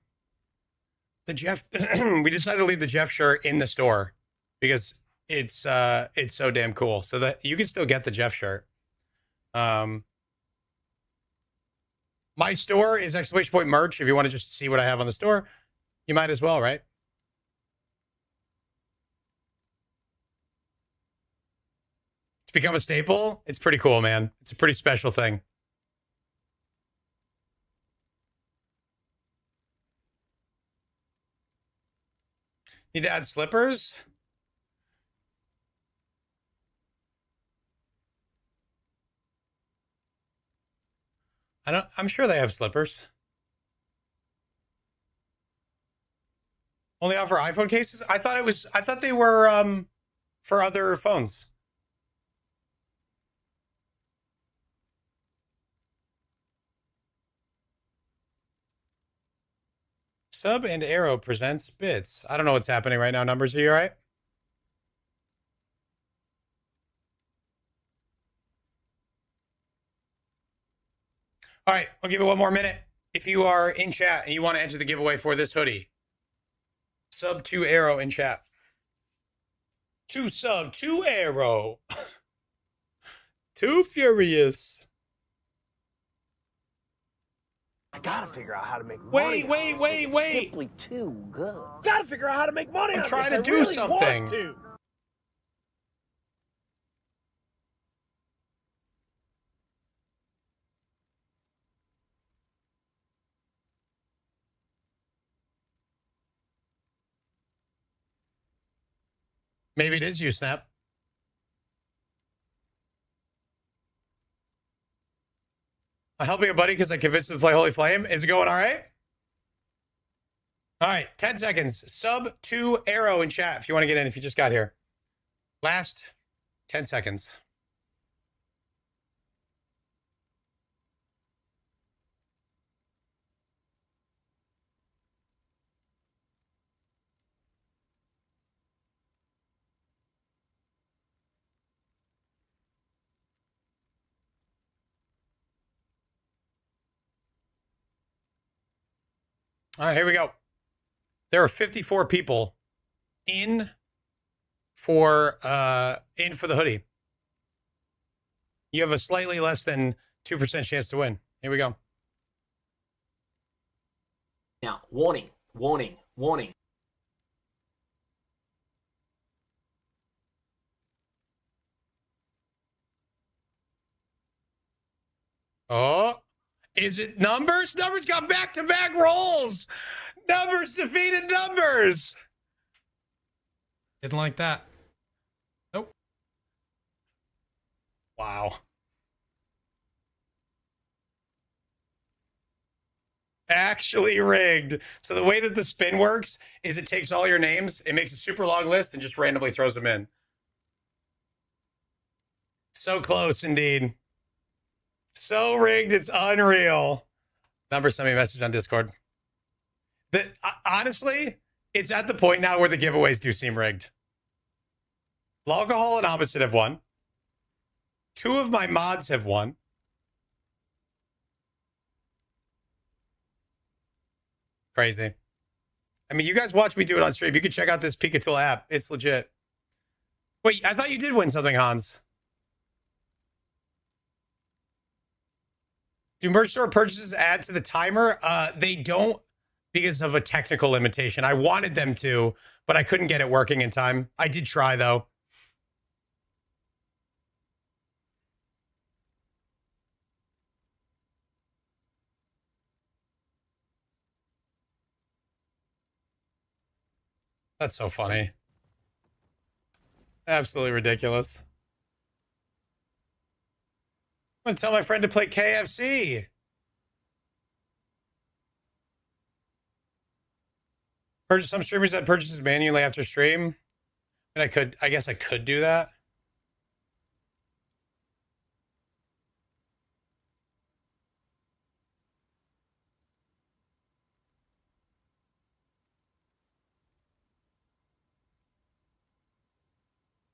the Jeff. We decided to leave the Jeff shirt in the store because it's so damn cool. So that you can still get the Jeff shirt. My store is exclamation point merch. If you want to just see what I have on the store, you might as well, right? To become a staple, it's pretty cool, man. It's a pretty special thing. Need to add slippers? I'm sure they have slippers. Only offer iPhone cases? I thought they were for other phones. Sub and Arrow presents bits. I don't know what's happening right now. Numbers, are you all right? All right, I'll give it one more minute. If you are in chat and you want to enter the giveaway for this hoodie, sub 2 arrow in chat. 2 sub, 2 arrow. Too furious. I gotta figure out how to make Wait, money. wait. It's simply too good. Gotta figure out how to make money. I'm on trying this. to I do really something. Want to. Maybe it is you, Snap. I'm helping a buddy because I convinced him to play Holy Flame. Is it going all right? All right, 10 seconds. Sub to arrow in chat if you want to get in, if you just got here. Last 10 seconds. All right, here we go. There are 54 people in for the hoodie. You have a slightly less than 2% chance to win. Here we go. Now, warning. Oh, is it numbers? Numbers got back-to-back rolls. Numbers defeated numbers. Didn't like that. Nope. Wow. Actually rigged. So the way that the spin works is it takes all your names, it makes a super long list, and just randomly throws them in. So close, indeed. So rigged, it's unreal. Number, send me a message on Discord. Honestly, it's at the point now where the giveaways do seem rigged. Alcohol and Opposite have won. 2 of my mods have won. Crazy. I mean, you guys watch me do it on stream. You can check out this Pikachu app. It's legit. Wait, I thought you did win something, Hans. Do merch store purchases add to the timer? They don't because of a technical limitation. I wanted them to, but I couldn't get it working in time. I did try, though. That's so funny. Absolutely ridiculous. I'm going to tell my friend to play KFC. Some streamers that purchases manually after stream. And I guess I could do that.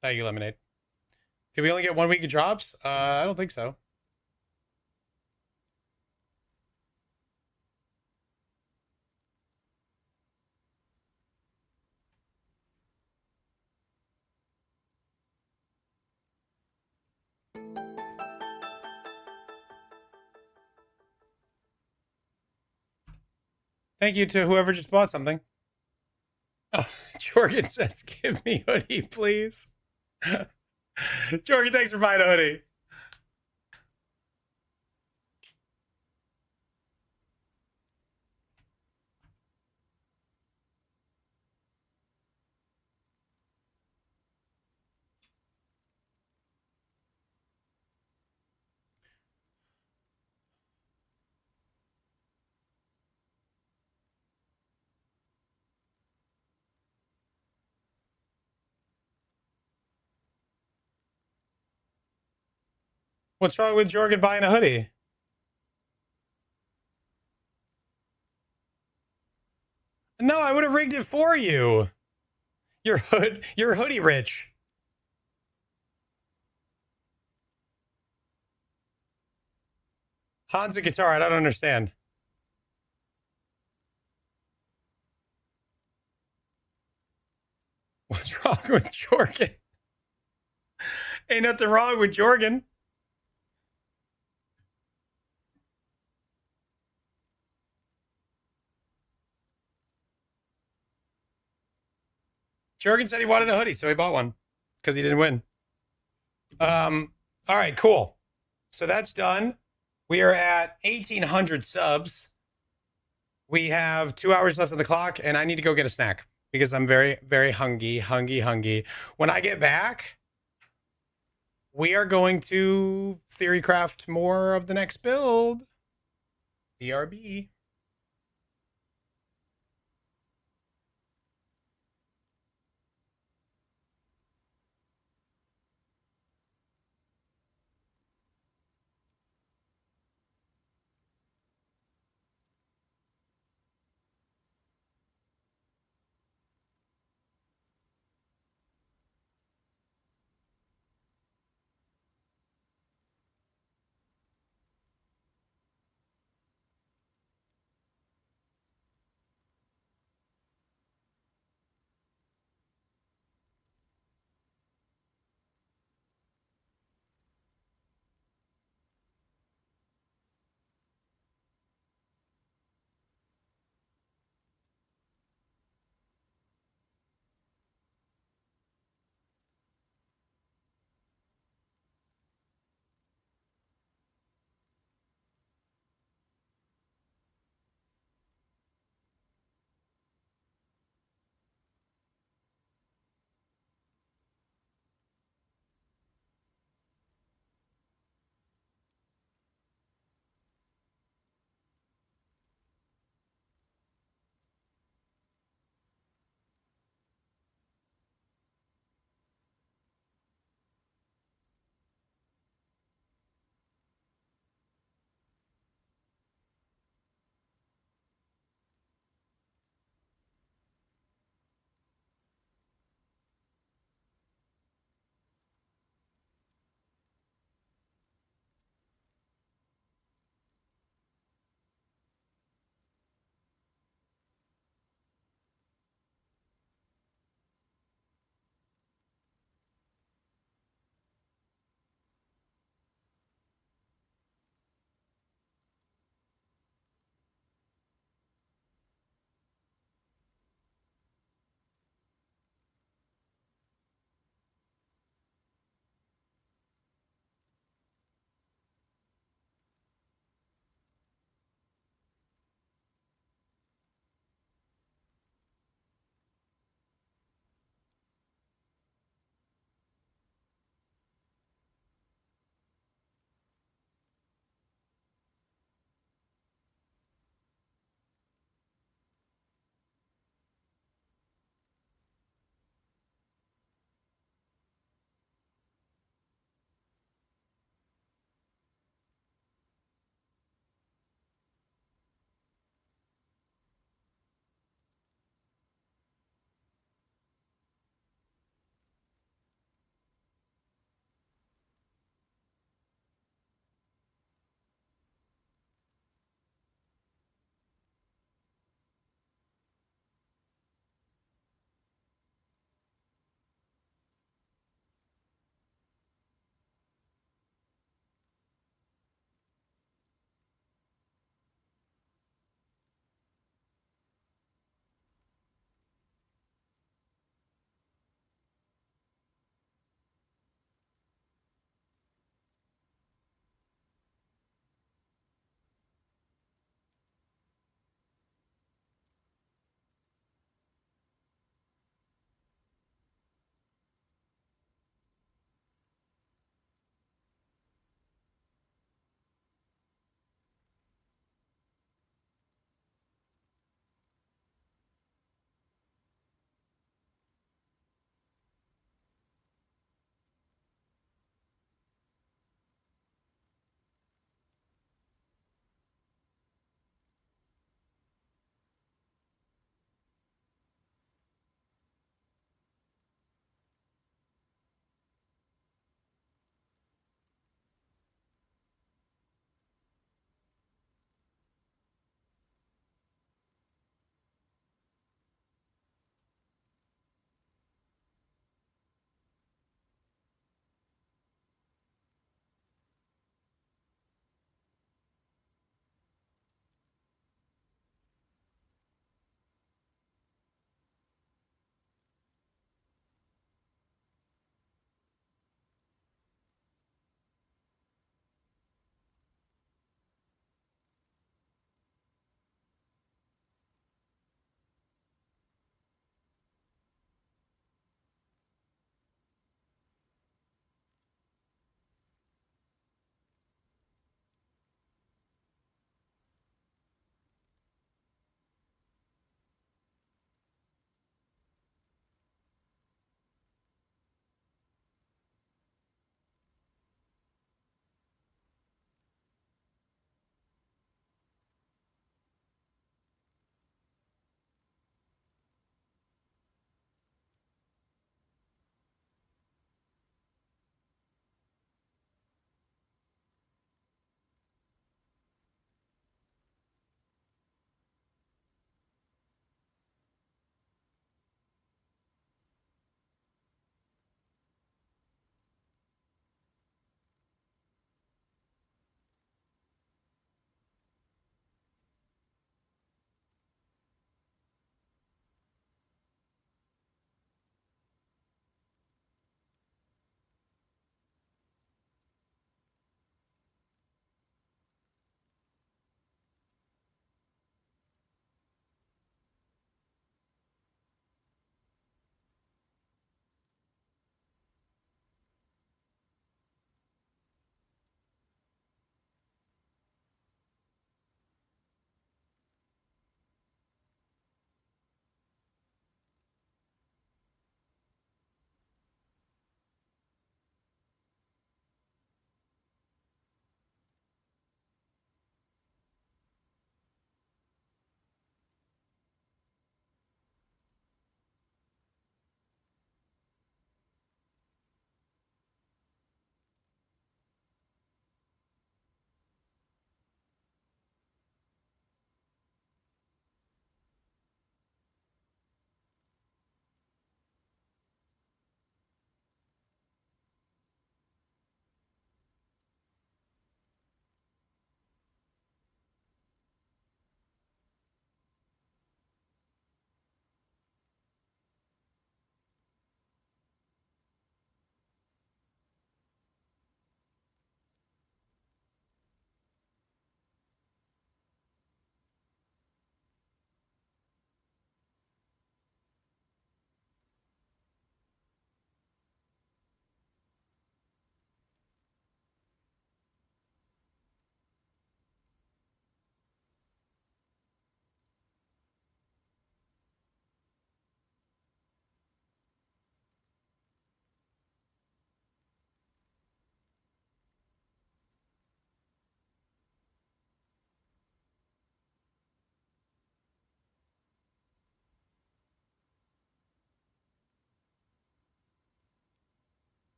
Thank you, Lemonade. Did we only get 1 week of drops? I don't think so. Thank you to whoever just bought something. Oh, Jorgen says, give me hoodie, please. Jorgen, thanks for buying a hoodie. What's wrong with Jorgen buying a hoodie? No, I would have rigged it for you. You're hoodie rich. Hans a guitar, I don't understand. What's wrong with Jorgen? Ain't nothing wrong with Jorgen. Jorgen said he wanted a hoodie, so he bought one because he didn't win. All right, cool. So that's done. We are at 1,800 subs. We have 2 hours left on the clock, and I need to go get a snack because I'm very, very hungry. When I get back, we are going to theory craft more of the next build. BRB.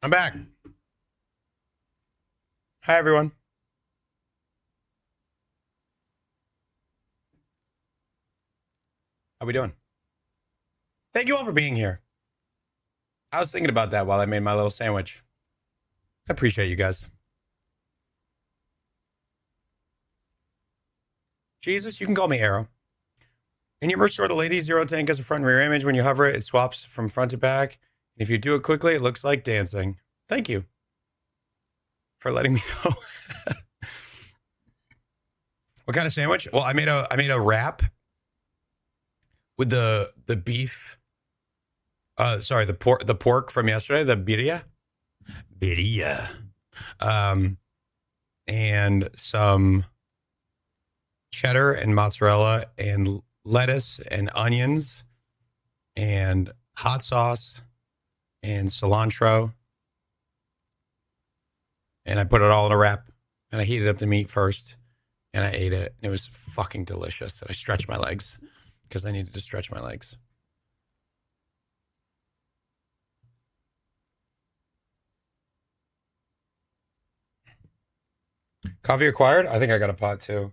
I'm back. Hi, everyone. How we doing? Thank you all for being here. I was thinking about that while I made my little sandwich. I appreciate you guys. Jesus, you can call me Arrow. In your merch store, the Lady Zero tank has a front and rear image. When you hover it, it swaps from front to back. If you do it quickly, it looks like dancing. Thank you for letting me know. What kind of sandwich? Well, I made a wrap with the beef. Sorry, the pork from yesterday, the birria. And some cheddar and mozzarella and lettuce and onions and hot sauce and cilantro. And I put it all in a wrap and I heated up the meat first and I ate it. It was fucking delicious. And I stretched my legs because I needed to stretch my legs. Coffee acquired? I think I got a pot too.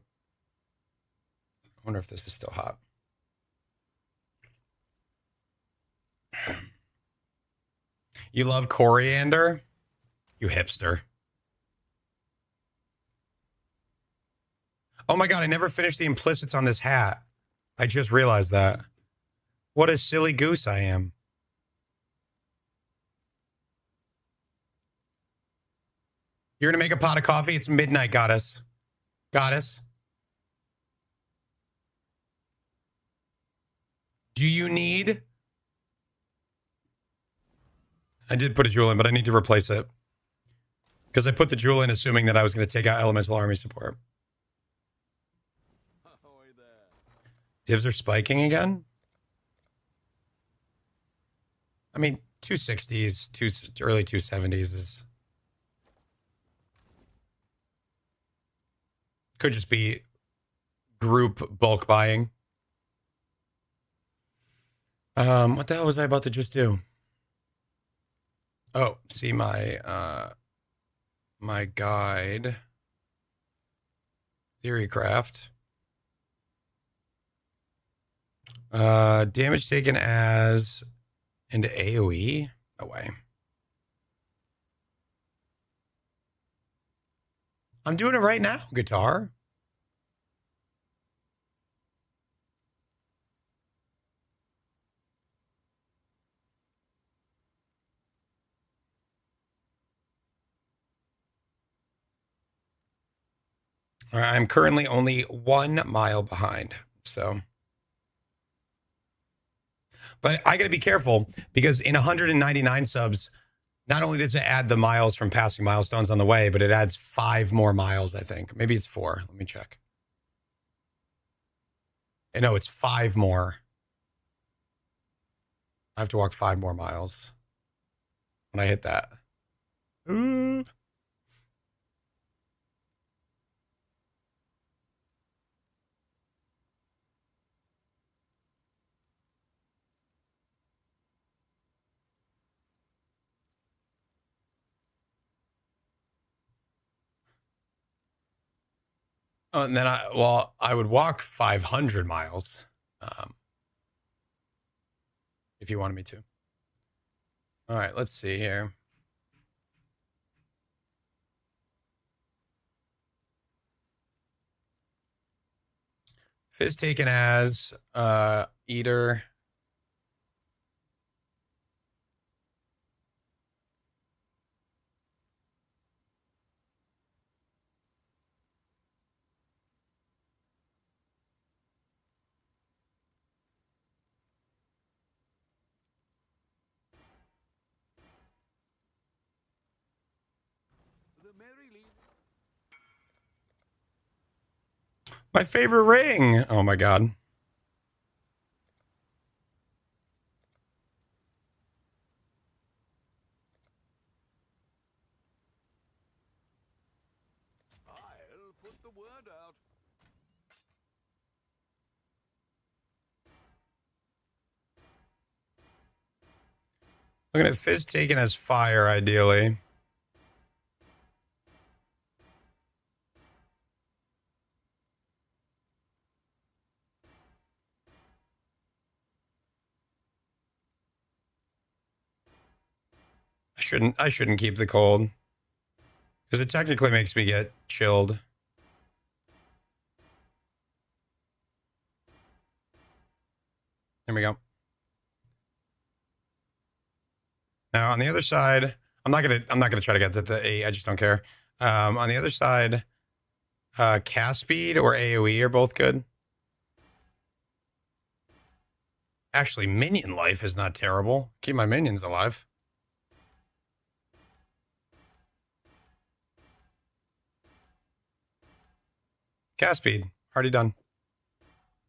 I wonder if this is still hot. You love coriander? You hipster. Oh my God, I never finished the implicits on this hat. I just realized that. What a silly goose I am. You're going to make a pot of coffee? It's midnight, goddess. Goddess. Do you need... I did put a jewel in, but I need to replace it. Because I put the jewel in assuming that I was going to take out Elemental Army support. Divs are spiking again? I mean, 260s, early 270s is... Could just be group bulk buying. What the hell was I about to just do? Oh, see my my guide. Theorycraft. Damage taken as into AoE? No way. I'm doing it right now, guitar. I'm currently only 1 mile behind, so. But I got to be careful because in 199 subs, not only does it add the miles from passing milestones on the way, but it adds 5 more miles, I think. Maybe it's 4. Let me check. No, it's 5 more. I have to walk 5 more miles when I hit that. Ooh. And then I would walk 500 miles if you wanted me to. All right, let's see here. Fizz taken as Eater. My favorite ring. Oh my God. I'll put the word out. Looking at Fizz taken as fire, ideally. I shouldn't keep the cold. Because it technically makes me get chilled. There we go. Now on the other side, I'm not gonna try to get to the 8. I just don't care. On the other side, cast speed or AoE are both good. Actually, minion life is not terrible. Keep my minions alive. Cast speed, already done.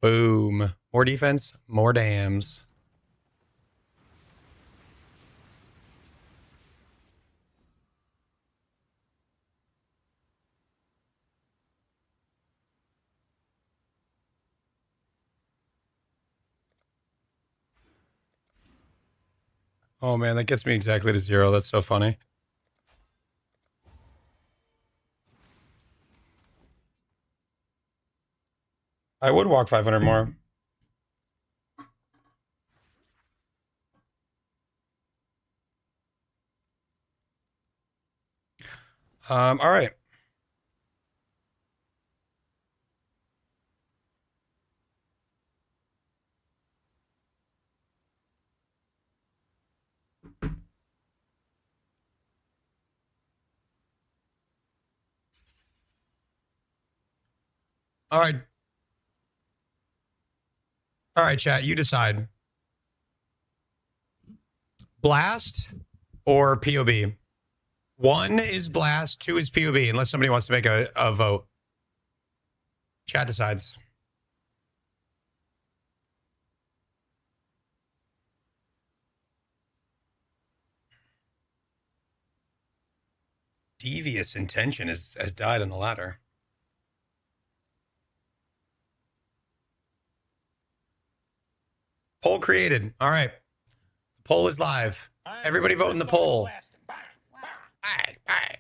Boom. More defense, more dams. Oh man, that gets me exactly to 0. That's so funny. I would walk 500 more. All right. All right. All right, chat, you decide. Blast or POB? 1 is blast, 2 is POB, unless somebody wants to make a vote. Chat decides. Devious intention has died on the ladder. Poll created. All right. The poll is live. Everybody vote in the poll. Bye. Bye.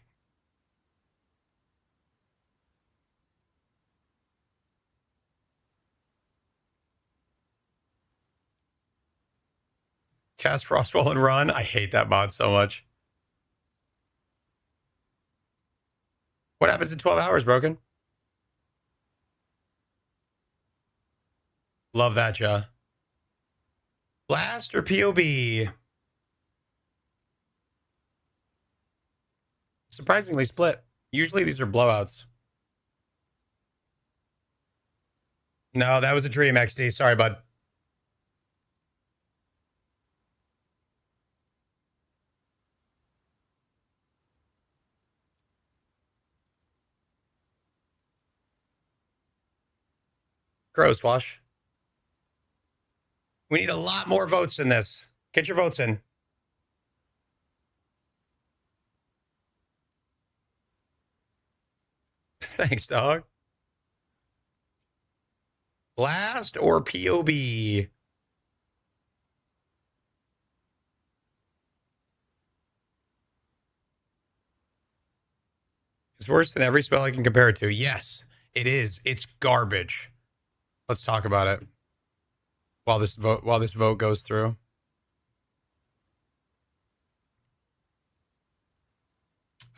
Cast Frostwall and run. I hate that mod so much. What happens in 12 hours, Broken? Love that, Ja. Blast or POB? Surprisingly split. Usually these are blowouts. No, that was a dream, XD. Sorry, bud. Gross, Wash. We need a lot more votes in this. Get your votes in. Thanks, dog. Blast or POB? It's worse than every spell I can compare it to. Yes, it is. It's garbage. Let's talk about it while this vote goes through.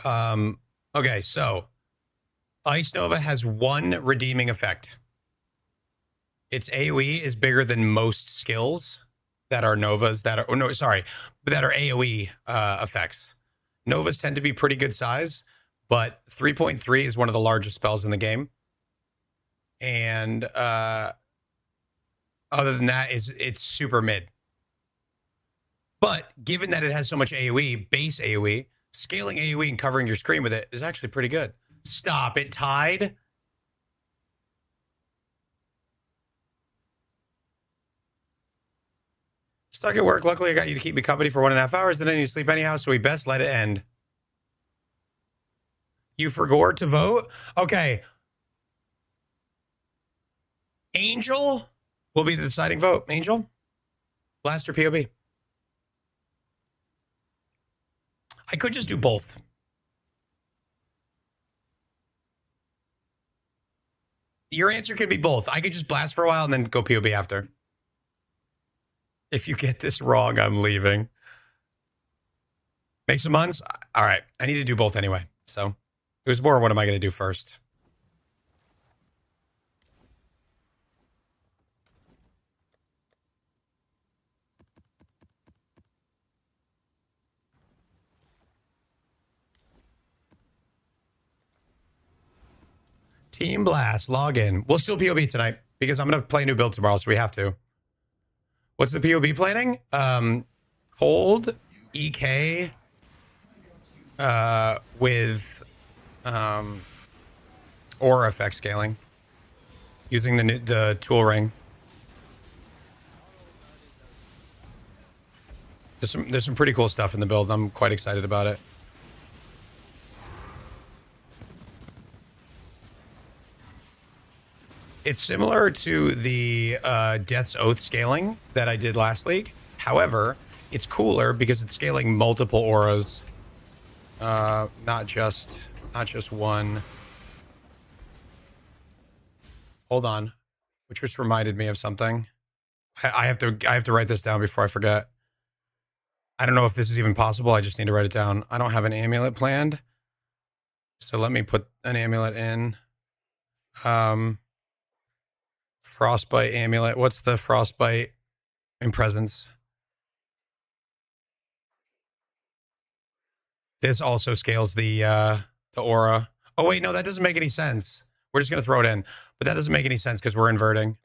Okay, so Ice Nova has 1 redeeming effect. Its AoE is bigger than most skills that are Novas that are, that are AoE effects. Novas tend to be pretty good size, but 3.3 is one of the largest spells in the game. And other than that, it's super mid. But given that it has so much AoE, base AoE, scaling AoE and covering your screen with it is actually pretty good. Stop, it tied? Stuck at work. Luckily, I got you to keep me company for 1.5 hours. Then I need to sleep anyhow, so we best let it end. You forgot to vote? Okay. Angel will be the deciding vote. Angel? Blast or POB? I could just do both. Your answer could be both. I could just blast for a while and then go POB after. If you get this wrong, I'm leaving. Make some months? All right. I need to do both anyway. So it was more, what am I going to do first? Team Blast, log in. We'll still POB tonight because I'm going to play a new build tomorrow, so we have to. What's the POB planning? Cold, EK, with aura effect scaling using the tool ring. There's some pretty cool stuff in the build. I'm quite excited about it. It's similar to the Death's Oath scaling that I did last league. However, it's cooler because it's scaling multiple auras, not just one. Hold on, which just reminded me of something. I have to write this down before I forget. I don't know if this is even possible. I just need to write it down. I don't have an amulet planned, so let me put an amulet in. Frostbite amulet. What's the frostbite in presence? This also scales the aura. Oh wait, no, that doesn't make any sense. We're just gonna throw it in, but that doesn't make any sense because we're inverting.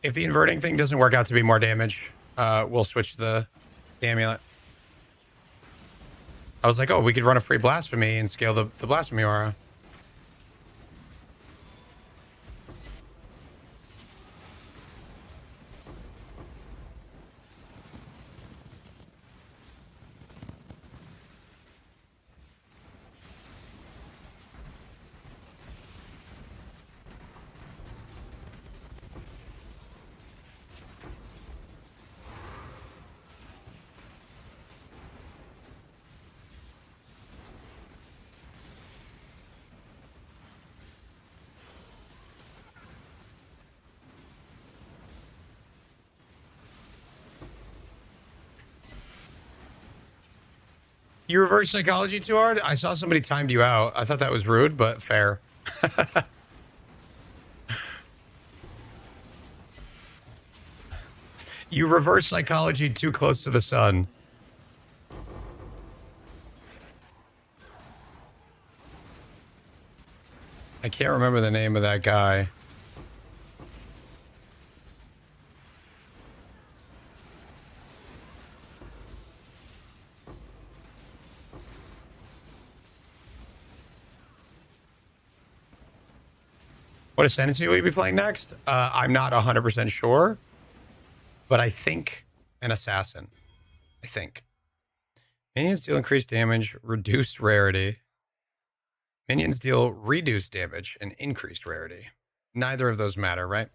If the inverting thing doesn't work out to be more damage, we'll switch the amulet. I was like, oh, we could run a free blasphemy and scale the blasphemy aura. You reverse psychology too hard? I saw somebody timed you out. I thought that was rude, but fair. You reverse psychology too close to the sun. I can't remember the name of that guy. What ascendancy will you be playing next? I'm not 100% sure, but I think an assassin. I think. Minions deal increased damage, reduced rarity. Minions deal reduced damage and increased rarity. Neither of those matter, right?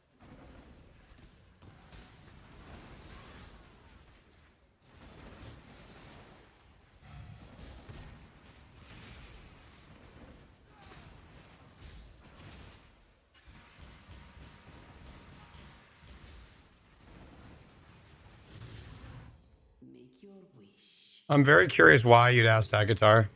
I'm very curious why you'd ask that, Guitar.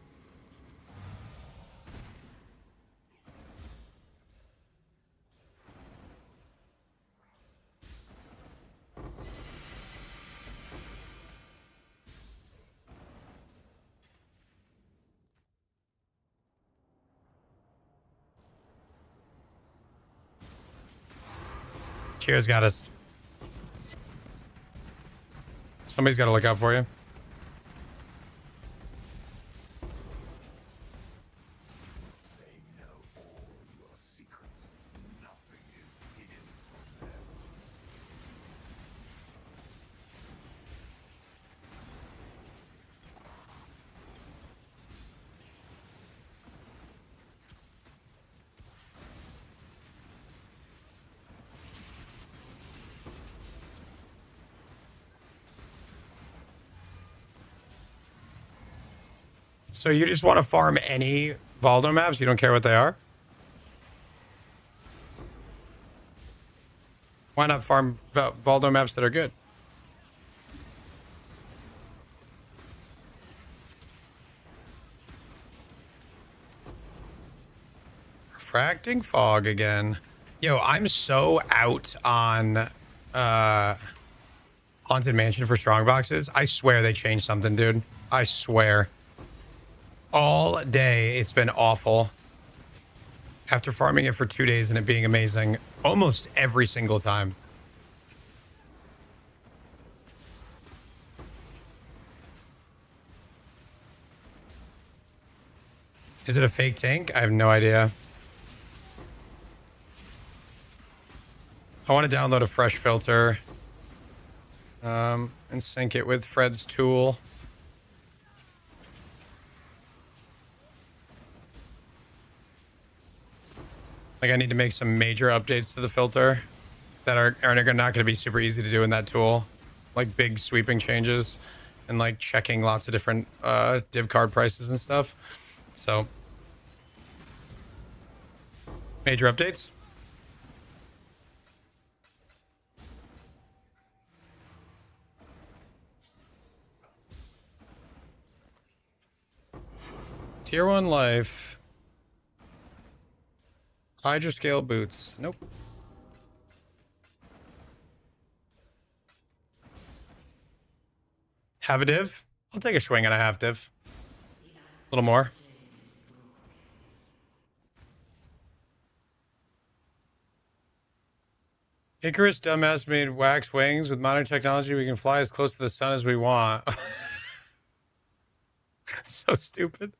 Cheers, got us. Somebody's got to look out for you. So you just want to farm any Valdo maps? You don't care what they are? Why not farm Valdo maps that are good? Refracting fog again. Yo, I'm so out on Haunted Mansion for Strongboxes. I swear they changed something, dude. I swear. All day it's been awful. After farming it for 2 days and it being amazing almost every single time. Is it a fake tank? I have no idea. I want to download a fresh filter and sync it with Fred's tool. Like I need to make some major updates to the filter that are not going to be super easy to do in that tool. Like big sweeping changes and like checking lots of different div card prices and stuff. So major updates. Tier 1 life. Hydra scale boots. Nope. Have a div? I'll take a swing and a half div. A little more. Icarus dumbass made wax wings. With modern technology, we can fly as close to the sun as we want. So stupid.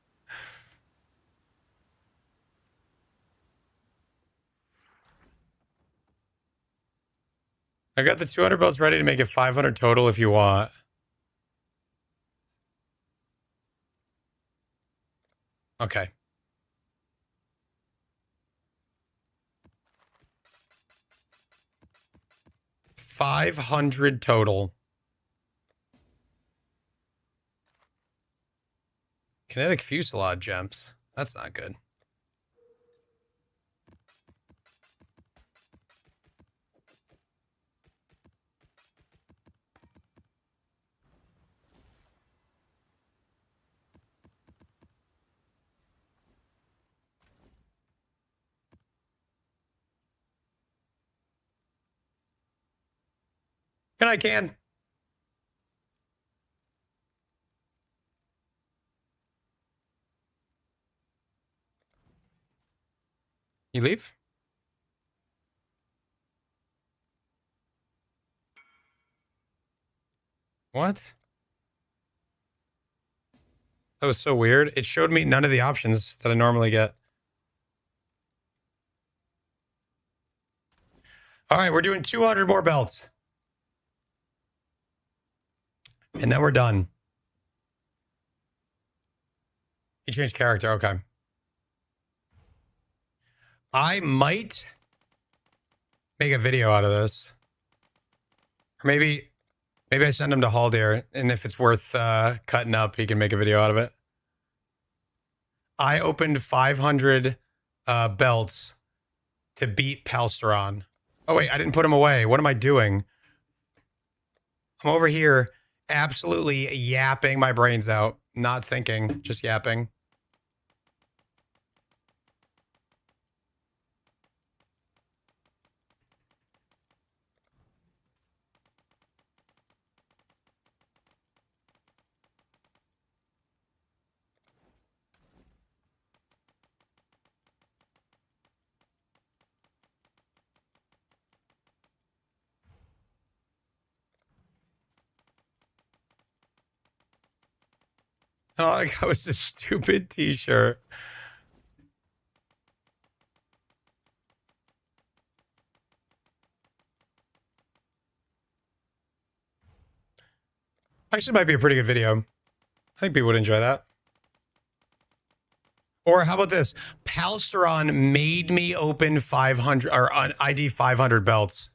I got the 200 belts ready to make it 500 total if you want. Okay. $500 total. Kinetic Fusillade gems. That's not good. Good night, Can. You leave? What? That was so weird. It showed me none of the options that I normally get. All right, we're doing 200 more belts. And then we're done. You changed character, okay. I might make a video out of this. Or maybe I send him to Haldir, and if it's worth cutting up, he can make a video out of it. I opened 500 belts to beat Palsteron. Oh, wait, I didn't put him away. What am I doing? I'm over here absolutely yapping my brains out. Not thinking, just yapping. And all I got was this stupid t-shirt. Actually, might be a pretty good video. I think people would enjoy that. Or how about this? Palsteron made me open 500 or ID 500 belts.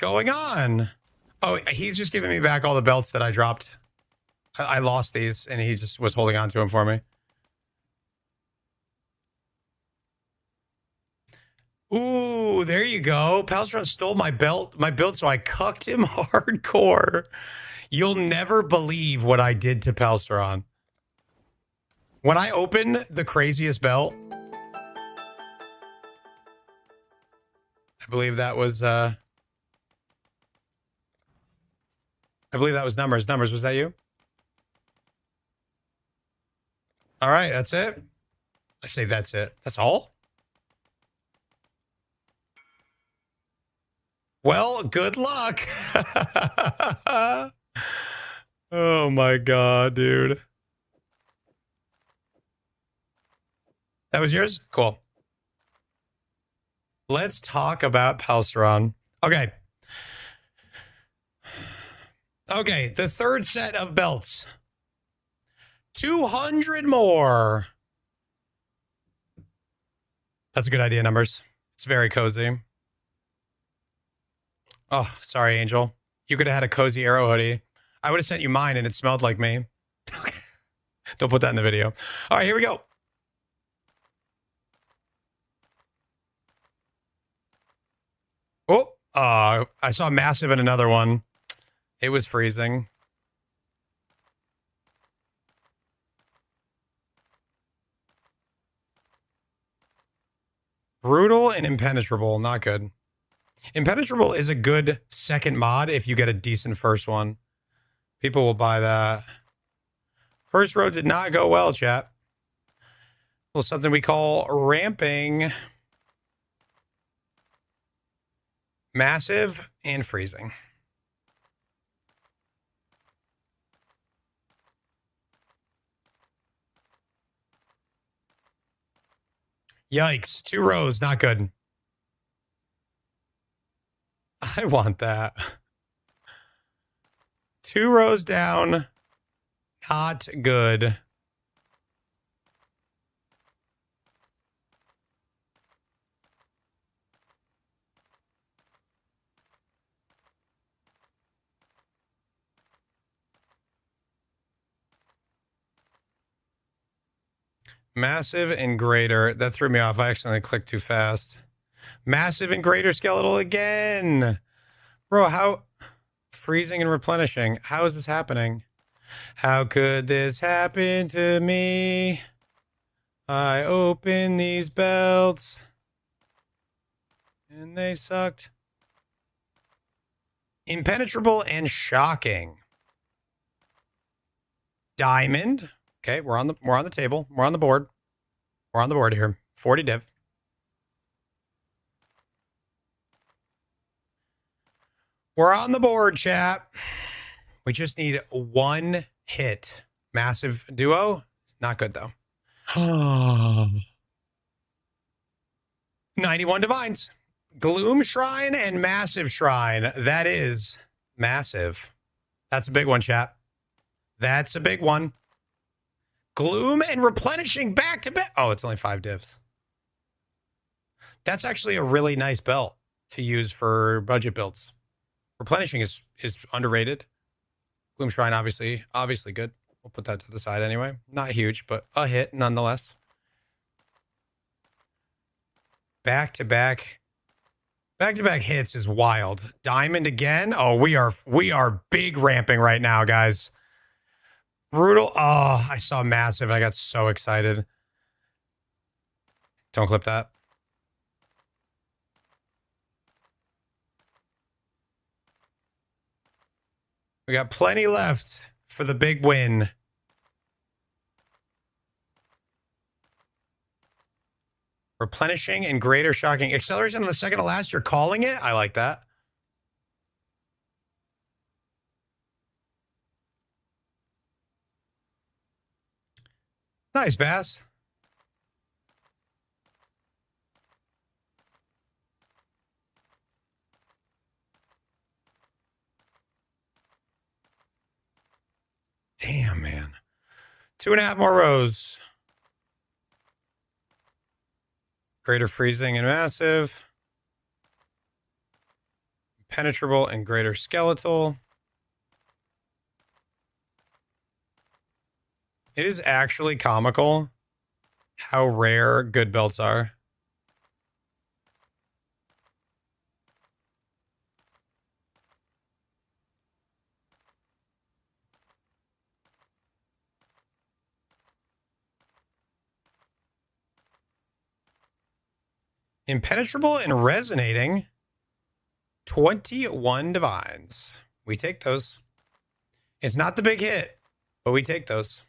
going on? Oh, he's just giving me back all the belts that I dropped. I lost these, and he just was holding on to them for me. Ooh, there you go. Palstron stole my build, so I cucked him hardcore. You'll never believe what I did to Palstron. When I open the craziest belt, I believe that was Numbers. Numbers, was that you? All right, that's it. I say that's it. That's all? Well, good luck. Oh my god, dude. That was yours? Cool. Let's talk about Palstron. Okay. Okay, the third set of belts. 200 more. That's a good idea, Numbers. It's very cozy. Oh, sorry, Angel. You could have had a cozy arrow hoodie. I would have sent you mine and it smelled like me. Don't put that in the video. All right, here we go. Oh, I saw massive in another one. It was freezing. Brutal and impenetrable, not good. Impenetrable is a good second mod if you get a decent first one. People will buy that. First row did not go well, chat. Well, something we call ramping. Massive and freezing. Yikes. 2 rows, not good. I want that. 2 rows down, not good. Massive and greater. That threw me off. I accidentally clicked too fast. Massive and greater skeletal again. Bro, how... Freezing and replenishing. How is this happening? How could this happen to me? I opened these belts. And they sucked. Impenetrable and shocking. Diamond. Okay, we're on the table. We're on the board. We're on the board here. 40 div. We're on the board, chat. We just need 1 hit. Massive duo. Not good, though. 91 divines. Gloom Shrine and Massive Shrine. That is massive. That's a big one, chat. That's a big one. Gloom and replenishing back to back. Oh, it's only 5 divs. That's actually a really nice belt to use for budget builds. Replenishing is underrated. Gloom Shrine, obviously good. We'll put that to the side anyway. Not huge, but a hit nonetheless. Back-to-back hits is wild. Diamond again. Oh, we are big ramping right now, guys. Brutal. Oh, I saw massive and I got so excited. Don't clip that. We got plenty left for the big win. Replenishing and greater shocking. Acceleration on the second to last. You're calling it? I like that. Nice, Bass. Damn, man. 2.5 more rows. Greater freezing and massive. Impenetrable and greater skeletal. It is actually comical how rare good belts are. Impenetrable and resonating. 21 divines. We take those. It's not the big hit, but we take those.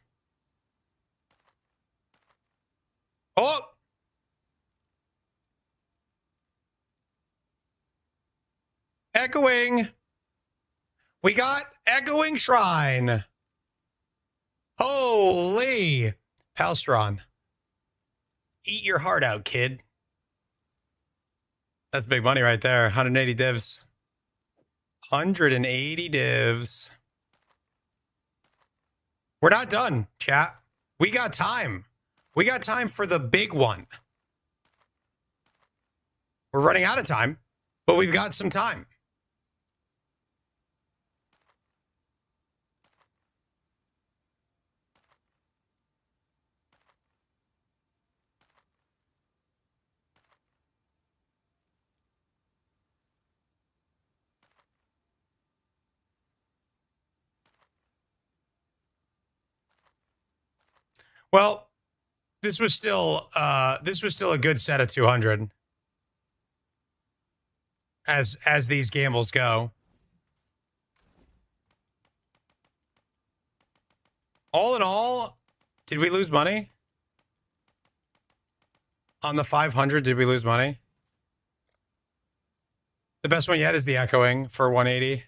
Oh! Echoing. We got Echoing Shrine. Holy. Palstron. Eat your heart out, kid. That's big money right there. 180 divs. 180 divs. We're not done, chat. We got time. We got time for the big one. We're running out of time, but we've got some time. Well, this was still a good set of 200 as these gambles go. All in all, did we lose money? On the 500, did we lose money? The best one yet is the Echoing for 180.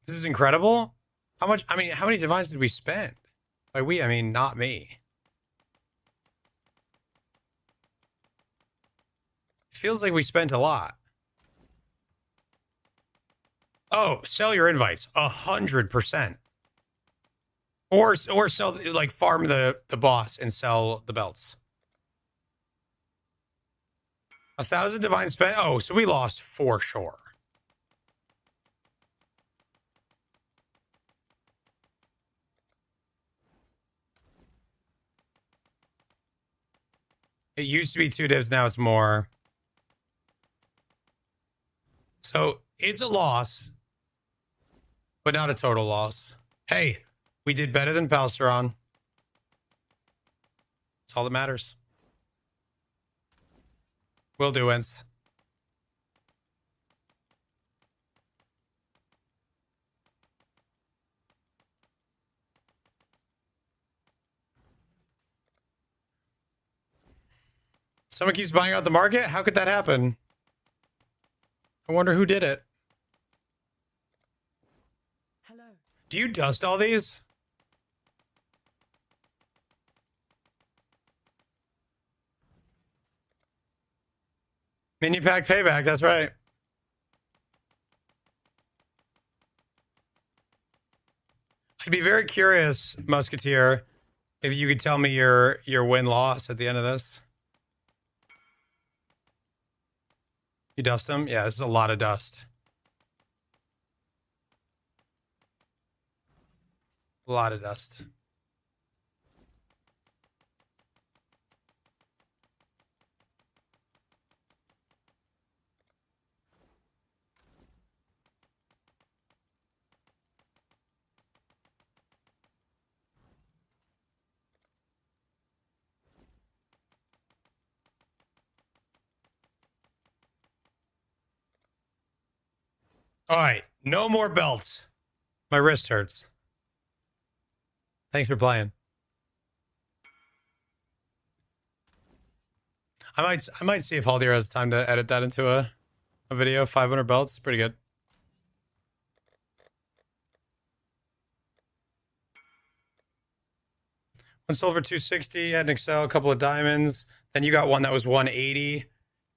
This is incredible. How much? I mean, how many divines did we spend? By we, I mean not me. It feels like we spent a lot. Oh, sell your invites. 100%. Or sell, like, farm the boss and sell the belts. 1,000 divine spent. Oh, so we lost for sure. It used to be 2 divs, now it's more. So it's a loss, but not a total loss. Hey, we did better than Palsteron. That's all that matters. Will do, Wentz. Someone keeps buying out the market? How could that happen? I wonder who did it. Hello. Do you dust all these? Mini pack payback, that's right. I'd be very curious, Musketeer, if you could tell me your win-loss at the end of this. You dust them? Yeah, this is a lot of dust. A lot of dust. All right, no more belts. My wrist hurts. Thanks for playing. I might see if Haldir has time to edit that into a video. 500 belts, pretty good. One silver, 260, had an Excel, a couple of diamonds. Then you got one that was 180.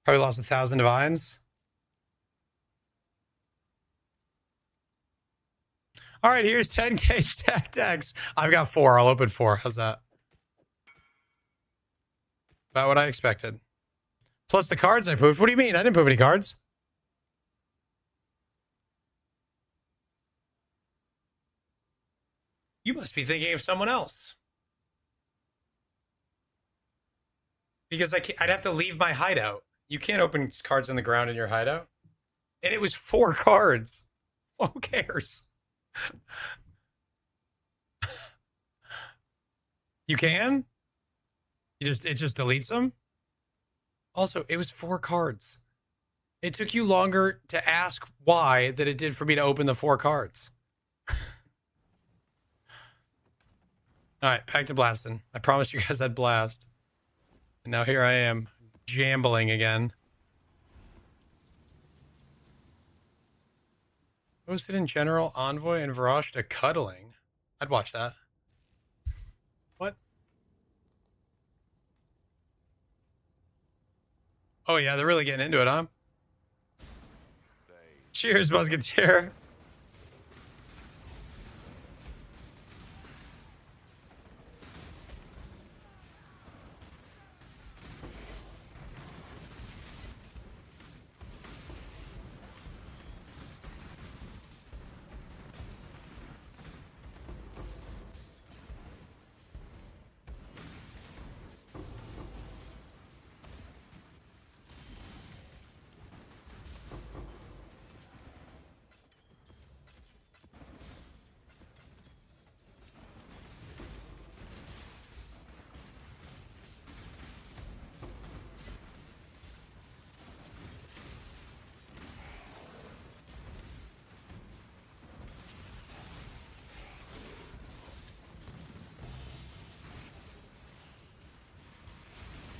Probably lost 1,000 divines. All right, here's 10K stacked decks. I've got 4. I'll open 4. How's that? About what I expected. Plus the cards I poofed. What do you mean? I didn't poof any cards. You must be thinking of someone else. Because I'd have to leave my hideout. You can't open cards on the ground in your hideout. And it was 4 cards. Who cares? You can? It just deletes them? Also, it was 4 cards. It took you longer to ask why than it did for me to open the 4 cards. Alright, back to blasting. I promised you guys I'd blast. And now here I am, jambling again. Posted in general, Envoy and Mirage to cuddling. I'd watch that. What? Oh yeah, they're really getting into it, huh? Cheers, Musketeer.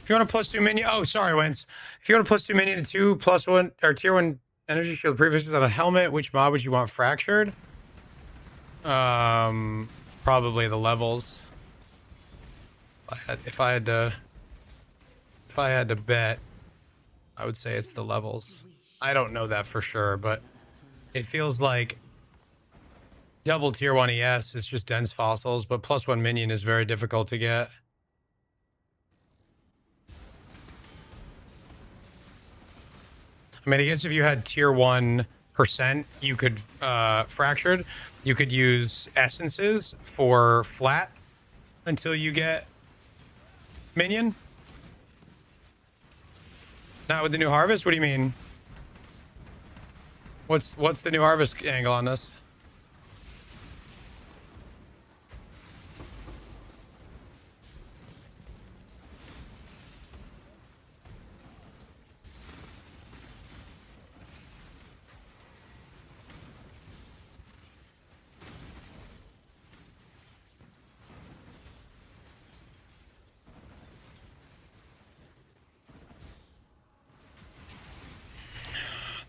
If you want a +2 minion, oh sorry, Wentz. If you want a +2 minion and 2 +1 or tier 1 energy shield prefixes on a helmet, which mob would you want fractured? Probably the levels. If I had to bet, I would say it's the levels. I don't know that for sure, but it feels like double tier 1 ES is just dense fossils, but +1 minion is very difficult to get. I mean, I guess if you had tier 1%, you could, fractured, you could use essences for flat until you get minion. Not with the new harvest? What do you mean? What's the new harvest angle on this?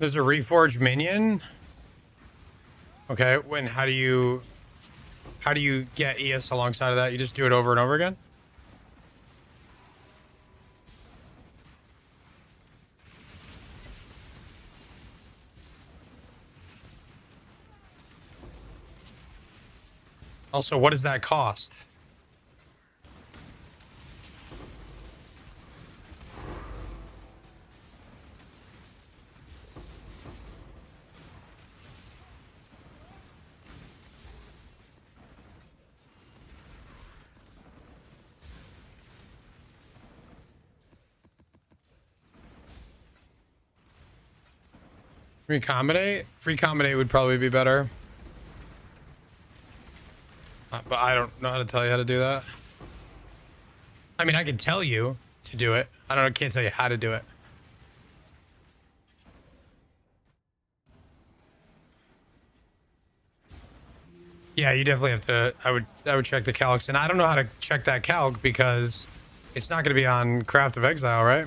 There's a reforged minion. Okay, how do you get ES alongside of that? You just do it over and over again? Also, what does that cost? Recombinate? Recombinate would probably be better. But I don't know how to tell you how to do that. I mean, I can tell you to do it. I can't tell you how to do it. Yeah, you definitely have to. I would check the calcs, and I don't know how to check that calc because it's not going to be on Craft of Exile, right?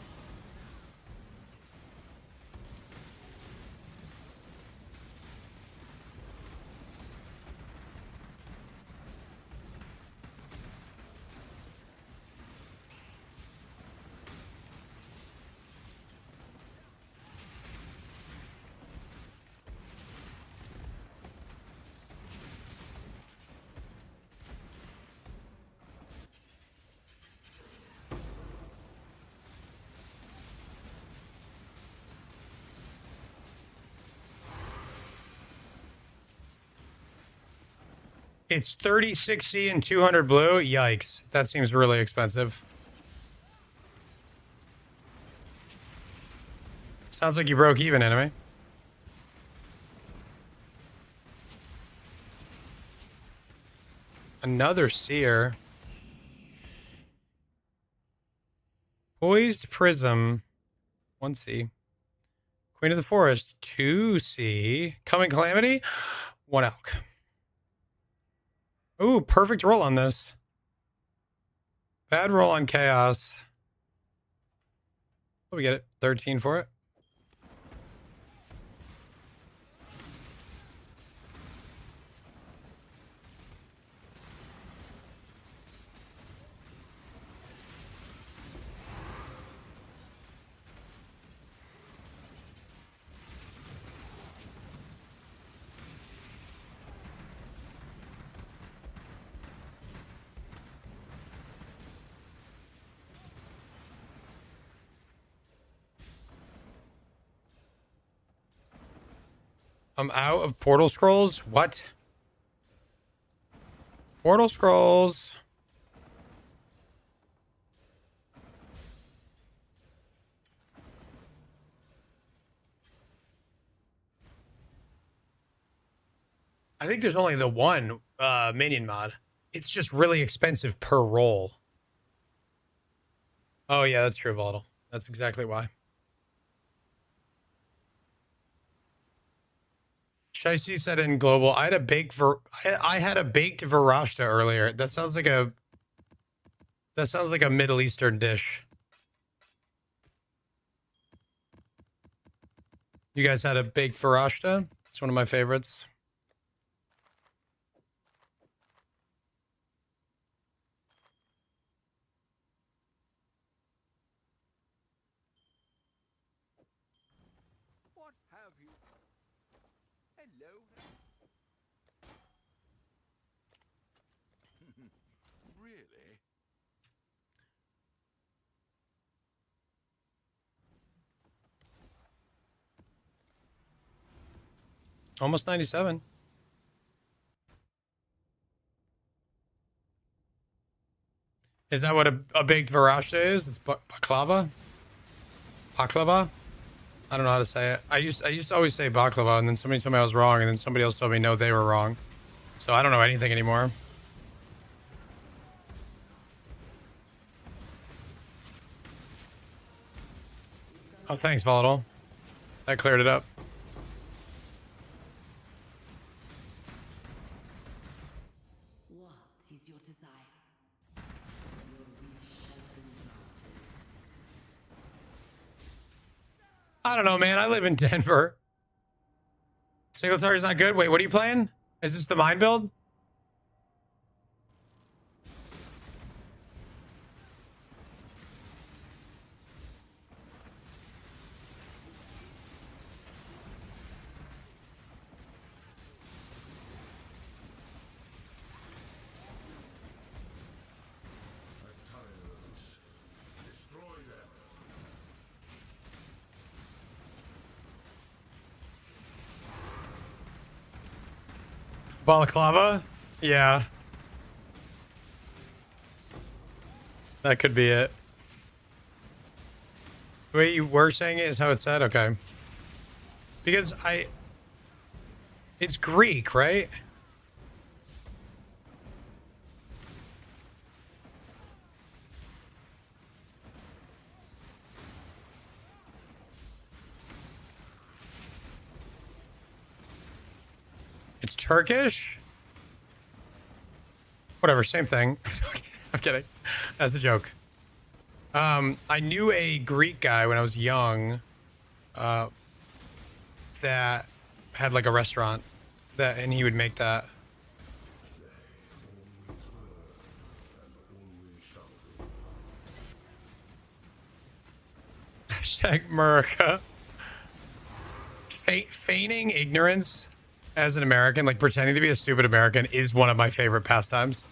It's 36C and 200 blue. Yikes. That seems really expensive. Sounds like you broke even, enemy. Another seer. Poised Prism. 1C. Queen of the Forest. 2C. Coming Calamity. 1 elk. Ooh, perfect roll on this. Bad roll on Chaos. Oh, we get it. 13 for it. I'm out of Portal Scrolls? What? Portal Scrolls. I think there's only the one minion mod. It's just really expensive per roll. Oh yeah, that's true, Volatile. That's exactly why. Shicey said in global, I had a baked Varashta earlier. That sounds like a Middle Eastern dish. You guys had a baked Varashta? It's one of my favorites. What have you? Hello. Really? Almost 97. Is that what a baked Varashta is? It's baklava? Baklava? I don't know how to say it. I used to always say baklava, and then somebody told me I was wrong, and then somebody else told me no, they were wrong. So I don't know anything anymore. Oh, thanks, Volatile. That cleared it up. What is your desire? Your wish has been granted. I don't know, man. I live in Denver. Singletari's not good. Wait, what are you playing? Is this the mine build? Balaclava? Yeah. That could be it. The way you were saying it is how it's said? Okay. Because it's Greek, right? It's Turkish? Whatever, same thing. I'm kidding. That's a joke. I knew a Greek guy when I was young that had like a restaurant and he would make that. Hashtag America. Feigning ignorance as an American, like pretending to be a stupid American, is one of my favorite pastimes.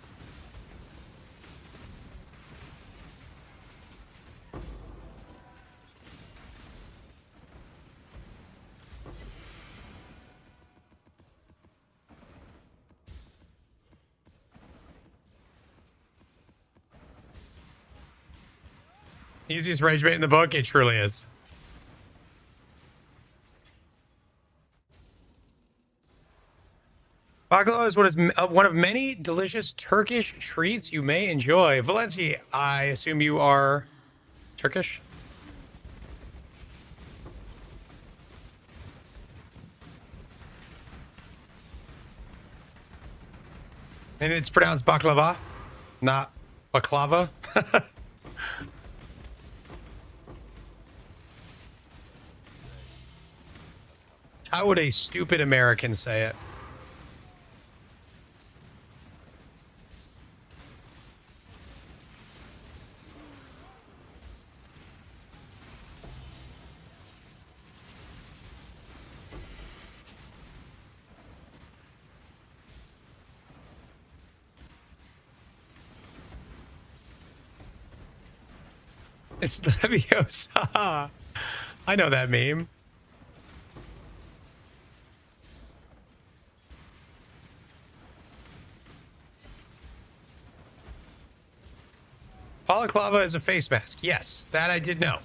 Easiest rage bait in the book. It truly is. Baklava is one of many delicious Turkish treats you may enjoy. Valensky, I assume you are Turkish? And it's pronounced baklava, not baklava. How would a stupid American say it? It's Leviosa. I know that meme. Balaclava is a face mask. Yes, that I did know.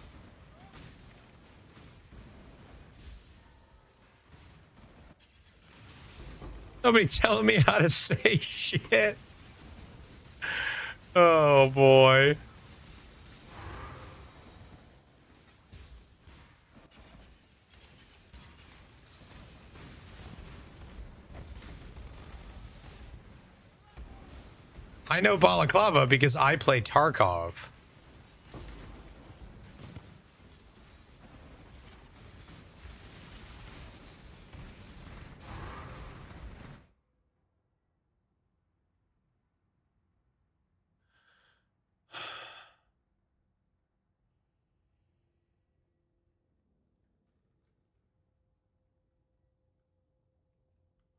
Nobody telling me how to say shit. Oh boy. I know balaclava because I play Tarkov.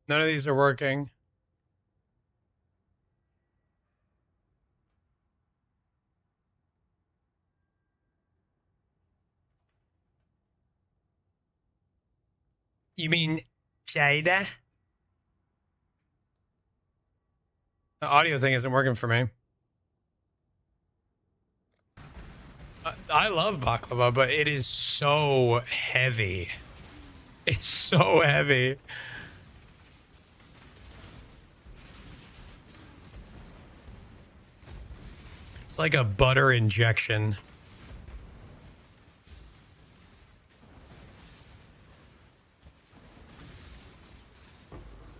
None of these are working. You mean Jada? The audio thing isn't working for me. I love baklava, but it is so heavy. It's so heavy. It's like a butter injection.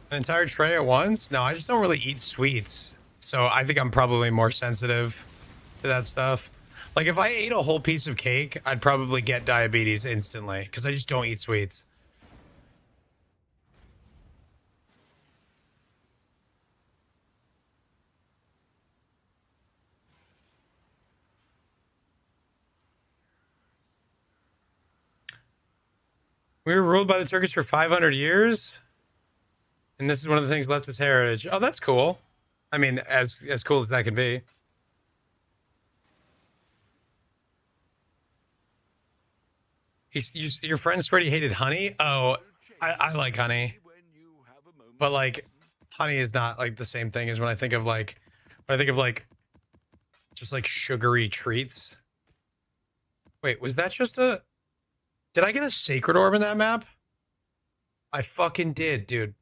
An entire tray at once? No, I just don't really eat sweets. So I think I'm probably more sensitive to that stuff. Like if I ate a whole piece of cake, I'd probably get diabetes instantly because I just don't eat sweets. We were ruled by the Turkish for 500 years. And this is one of the things left as heritage. Oh, that's cool. I mean, as cool as that can be. Your friend swear he hated honey? Oh, I like honey. But like, honey is not like the same thing as when I think of like, just like sugary treats. Wait, was that just a... Did I get a sacred orb in that map? I fucking did, dude.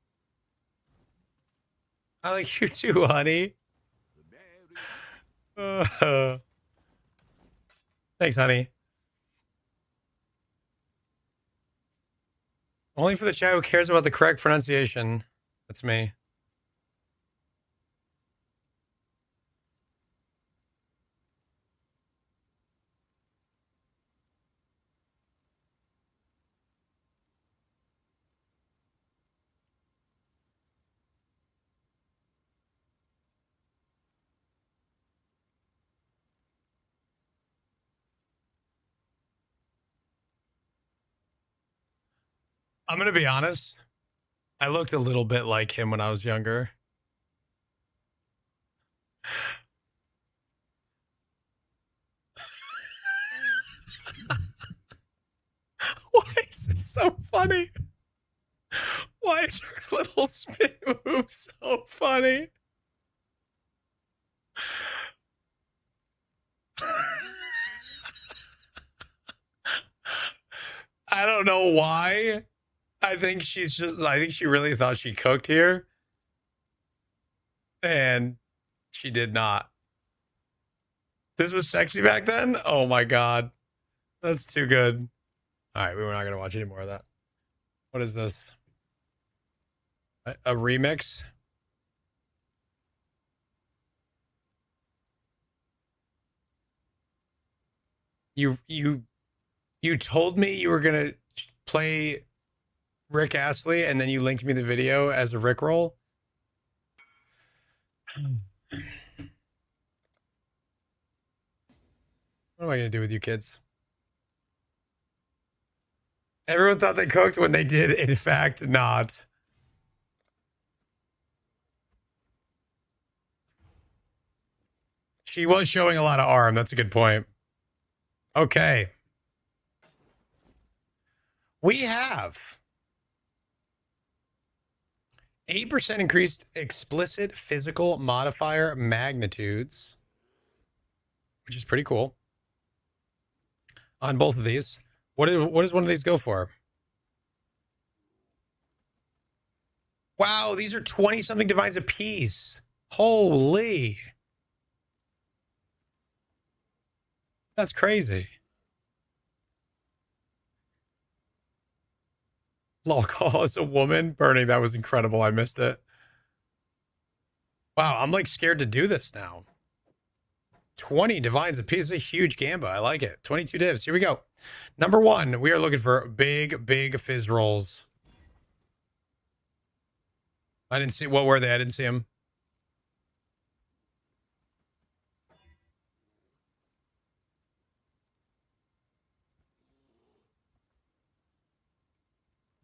I like you too, honey. Thanks, honey. Only for the chat who cares about the correct pronunciation. That's me. I'm going to be honest. I looked a little bit like him when I was younger. Why is this so funny? Why is her little spin move so funny? I don't know why. I think she really thought she cooked here. And she did not. This was sexy back then? Oh my god. That's too good. Alright, we were not gonna watch any more of that. What is this? A remix? You told me you were gonna play Rick Astley, and then you linked me the video as a Rickroll. What am I gonna do with you kids? Everyone thought they cooked when they did, in fact, not. She was showing a lot of arm. That's a good point. Okay. We have 8% increased explicit physical modifier magnitudes, which is pretty cool. On both of these. What does one of these go for? Wow, these are 20-something divines apiece. Holy. That's crazy. Lol, as a woman burning, that was incredible. I missed it. Wow, I'm like scared to do this now. 20 divines apiece, a huge gamba. I like it. 22 divs. Here we go. Number 1, we are looking for big fizz rolls. I didn't see, what were they? I didn't see them.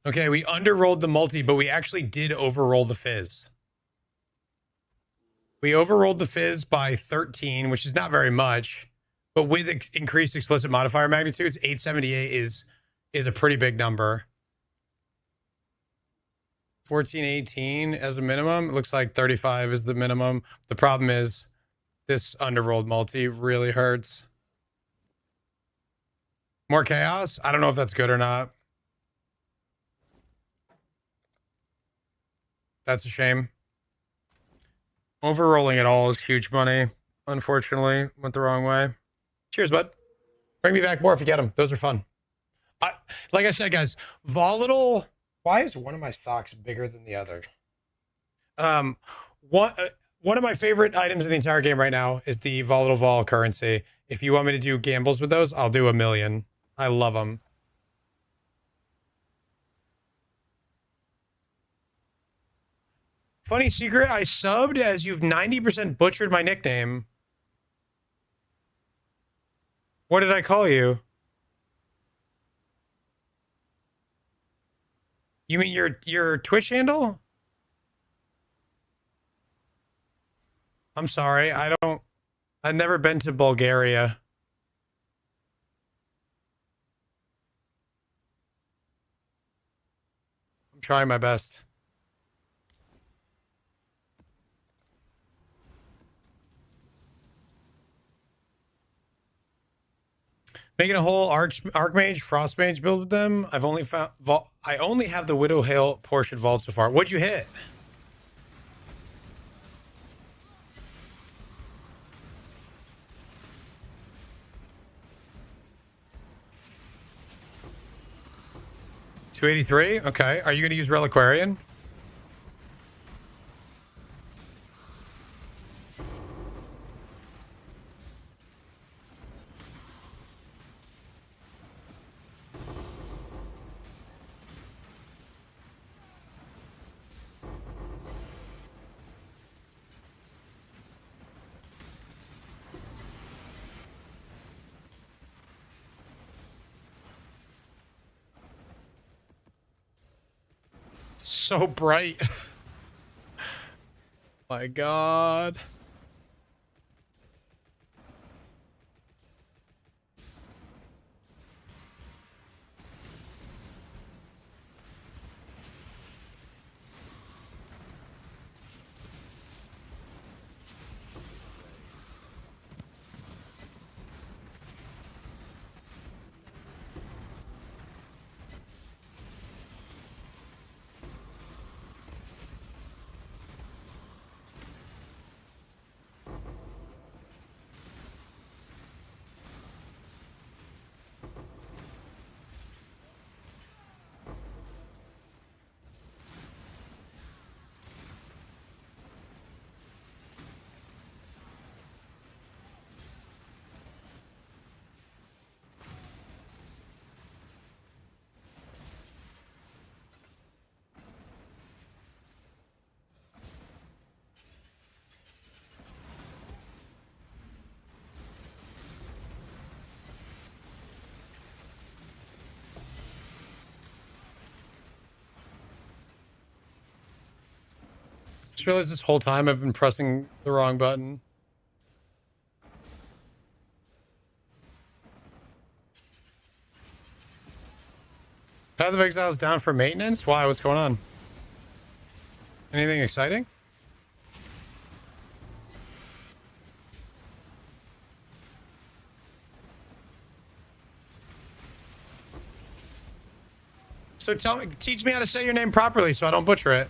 Okay, we underrolled the multi, but we actually did overroll the fizz. We overrolled the fizz by 13, which is not very much, but with increased explicit modifier magnitudes, 878 is a pretty big number. 1418 as a minimum. It looks like 35 is the minimum. The problem is this underrolled multi really hurts. More chaos? I don't know if that's good or not. That's a shame. Overrolling it all is huge money. Unfortunately, went the wrong way. Cheers, bud. Bring me back more if you get them. Those are fun. Like I said, guys, volatile. Why is one of my socks bigger than the other? One of my favorite items in the entire game right now is the volatile vol currency. If you want me to do gambles with those, I'll do 1,000,000. I love them. Funny secret, I subbed as you've 90% butchered my nickname. What did I call you? You mean your Twitch handle? I'm sorry, I've never been to Bulgaria. I'm trying my best. Making a whole Archmage, Frostmage build with them. I've only found I only have the Widow Hail portion vault so far. What'd you hit? $283? Okay. Are you gonna use Reliquarian? So bright. My God. just realized this whole time I've been pressing the wrong button. Path of Exile's down for maintenance? Why? What's going on? Anything exciting? So teach me how to say your name properly so I don't butcher it.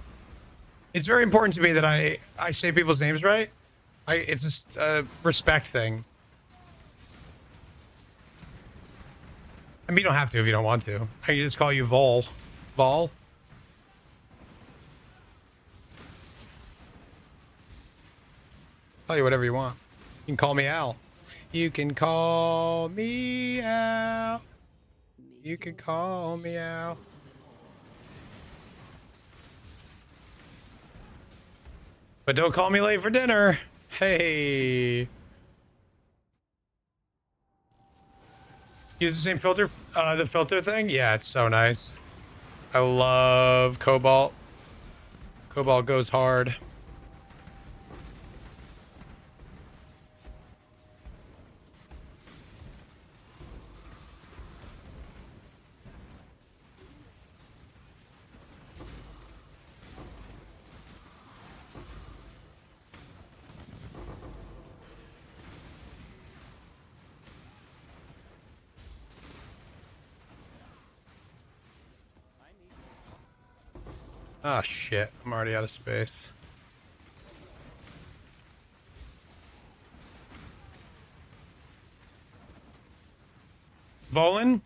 It's very important to me that I say people's names right. It's just a respect thing. I mean, you don't have to if you don't want to. I can just call you Vol. Vol? Call you whatever you want. You can call me Al. You can call me Al. You can call me Al. But don't call me late for dinner. Hey. Use the same filter, the filter thing? Yeah, it's so nice. I love Cobalt. Cobalt goes hard. Oh shit, I'm already out of space. Volan?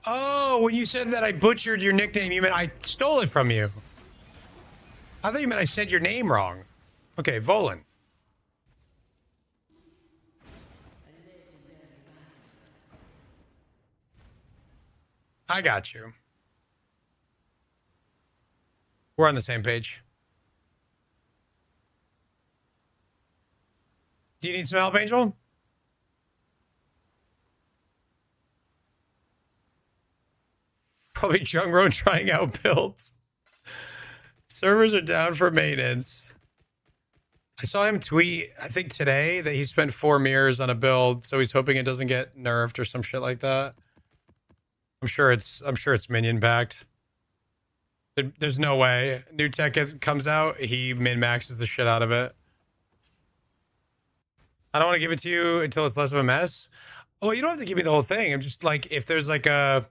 Oh, when you said that I butchered your nickname, you meant I stole it from you. I thought you meant I said your name wrong. Okay, Volan. I got you. We're on the same page. Do you need some help, Angel? Probably Jungro trying out builds. Servers are down for maintenance. I saw him tweet, I think today, that he spent 4 mirrors on a build, so he's hoping it doesn't get nerfed or some shit like that. I'm sure it's minion backed. There's no way. New tech comes out, he min-maxes the shit out of it. I don't want to give it to you until it's less of a mess. Oh, you don't have to give me the whole thing. I'm just like, if there's like a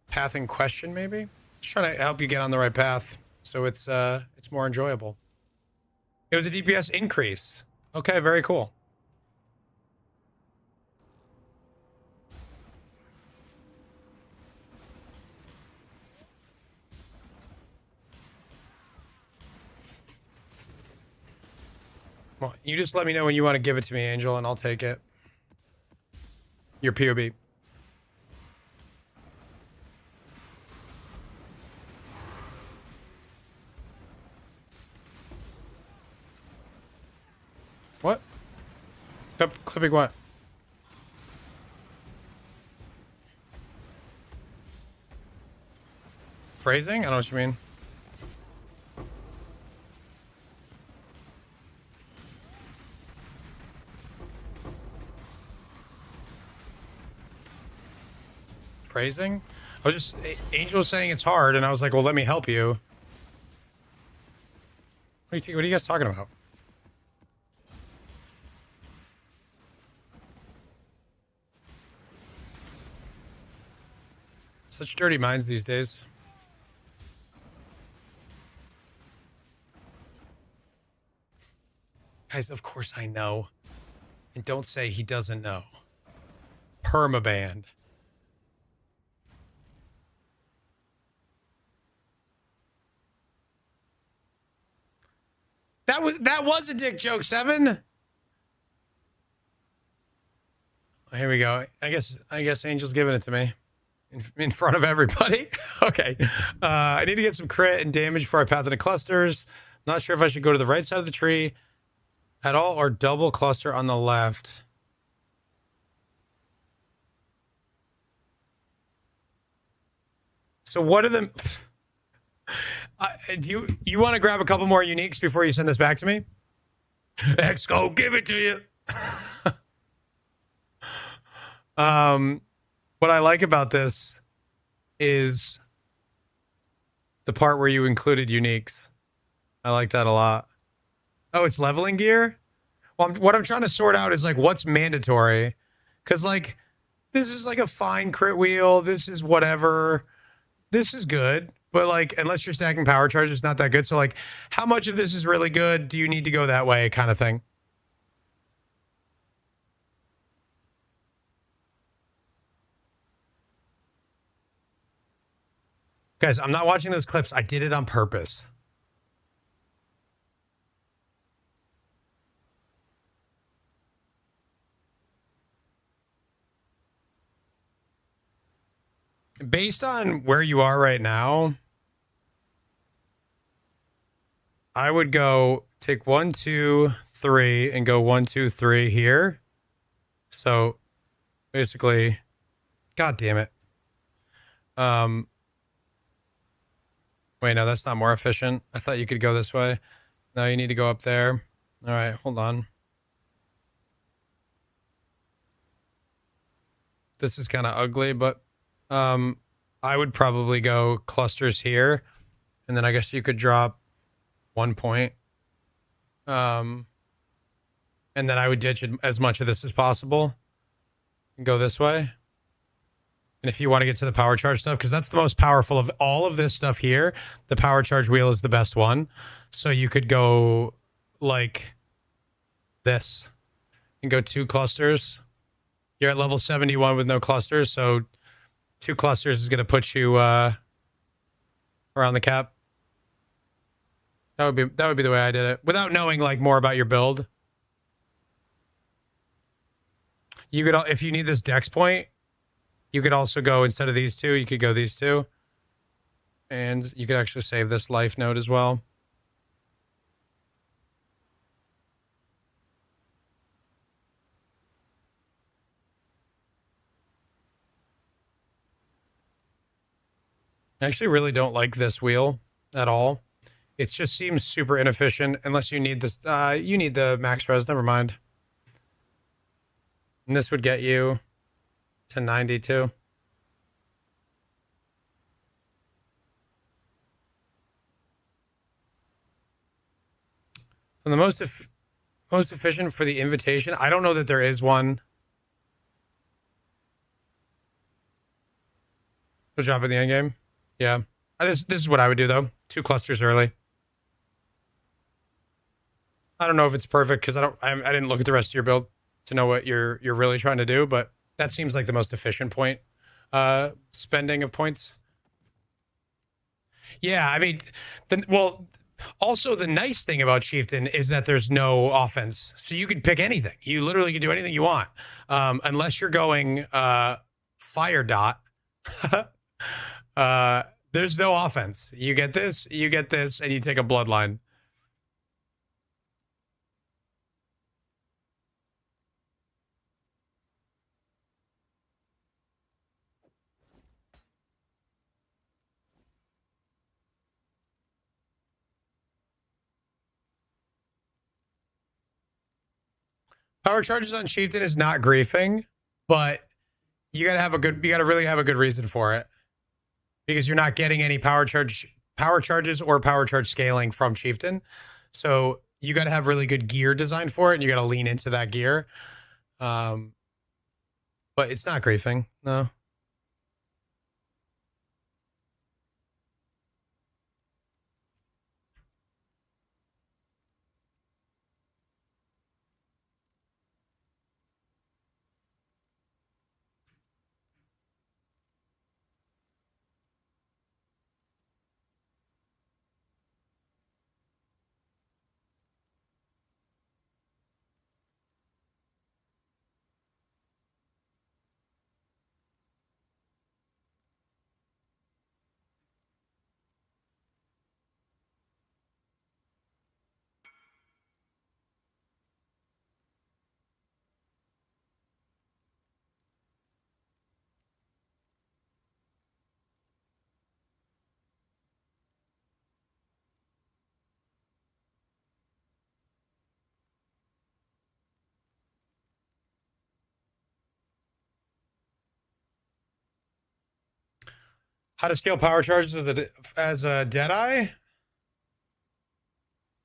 path in question, maybe. Just trying to help you get on the right path, so it's more enjoyable. It was a DPS increase. Okay, very cool. Well, you just let me know when you want to give it to me, Angel, and I'll take it. Your POB. What? Clipping what? Phrasing? I don't know what you mean. Phrasing? I was just, Angel was saying it's hard, and I was like, well, let me help you. What are you guys talking about? Such dirty minds these days. Guys, of course I know. And don't say he doesn't know. Permaband. That was a dick joke, 7. Here we go. I guess Angel's giving it to me. In front of everybody. Okay. I need to get some crit and damage before I path into clusters. Not sure if I should go to the right side of the tree. Pedal or double cluster on the left. So what are the... do you want to grab a couple more uniques before you send this back to me? Exco, give it to you. What I like about this is the part where you included uniques. I like that a lot. Oh, it's leveling gear? Well, what I'm trying to sort out is like what's mandatory. Because like this is like a fine crit wheel. This is whatever. This is good. But like unless you're stacking power charge, it's not that good. So like how much of this is really good? Do you need to go that way kind of thing? Guys, I'm not watching those clips. I did it on purpose. Based on where you are right now, I would go take 1, 2, 3 and go 1, 2, 3 here. So basically, God damn it. Wait, no, that's not more efficient. I thought you could go this way. No, you need to go up there. All right, hold on. This is kind of ugly, but I would probably go clusters here. And then I guess you could drop 1 point. And then I would ditch as much of this as possible and go this way. And if you want to get to the power charge stuff, because that's the most powerful of all of this stuff here, the power charge wheel is the best one. So you could go like this and go 2 clusters. You're at level 71 with no clusters, so 2 clusters is going to put you around the cap. That would be the way I did it without knowing like more about your build. You could, if you need this dex point, you could also go instead of these 2, you could go these 2. And you could actually save this life node as well. I actually really don't like this wheel at all. It just seems super inefficient unless you need this. You need the max res, never mind. And this would get you to 92. And the most efficient for the invitation, I don't know that there is one. Good job in the end game. Yeah. This is what I would do though. 2 clusters early. I don't know if it's perfect because I didn't look at the rest of your build to know what you're really trying to do, but that seems like the most efficient point spending of points. Yeah, I mean, also the nice thing about Chieftain is that there's no offense, so you could pick anything. You literally can do anything you want, unless you're going fire dot. There's no offense. You get this, and you take a bloodline. Power charges on Chieftain is not griefing, but you gotta really have a good reason for it. Because you're not getting any power charges or power charge scaling from Chieftain. So you gotta have really good gear design for it, and you gotta lean into that gear. But it's not griefing, no. How to scale power charges as a Deadeye?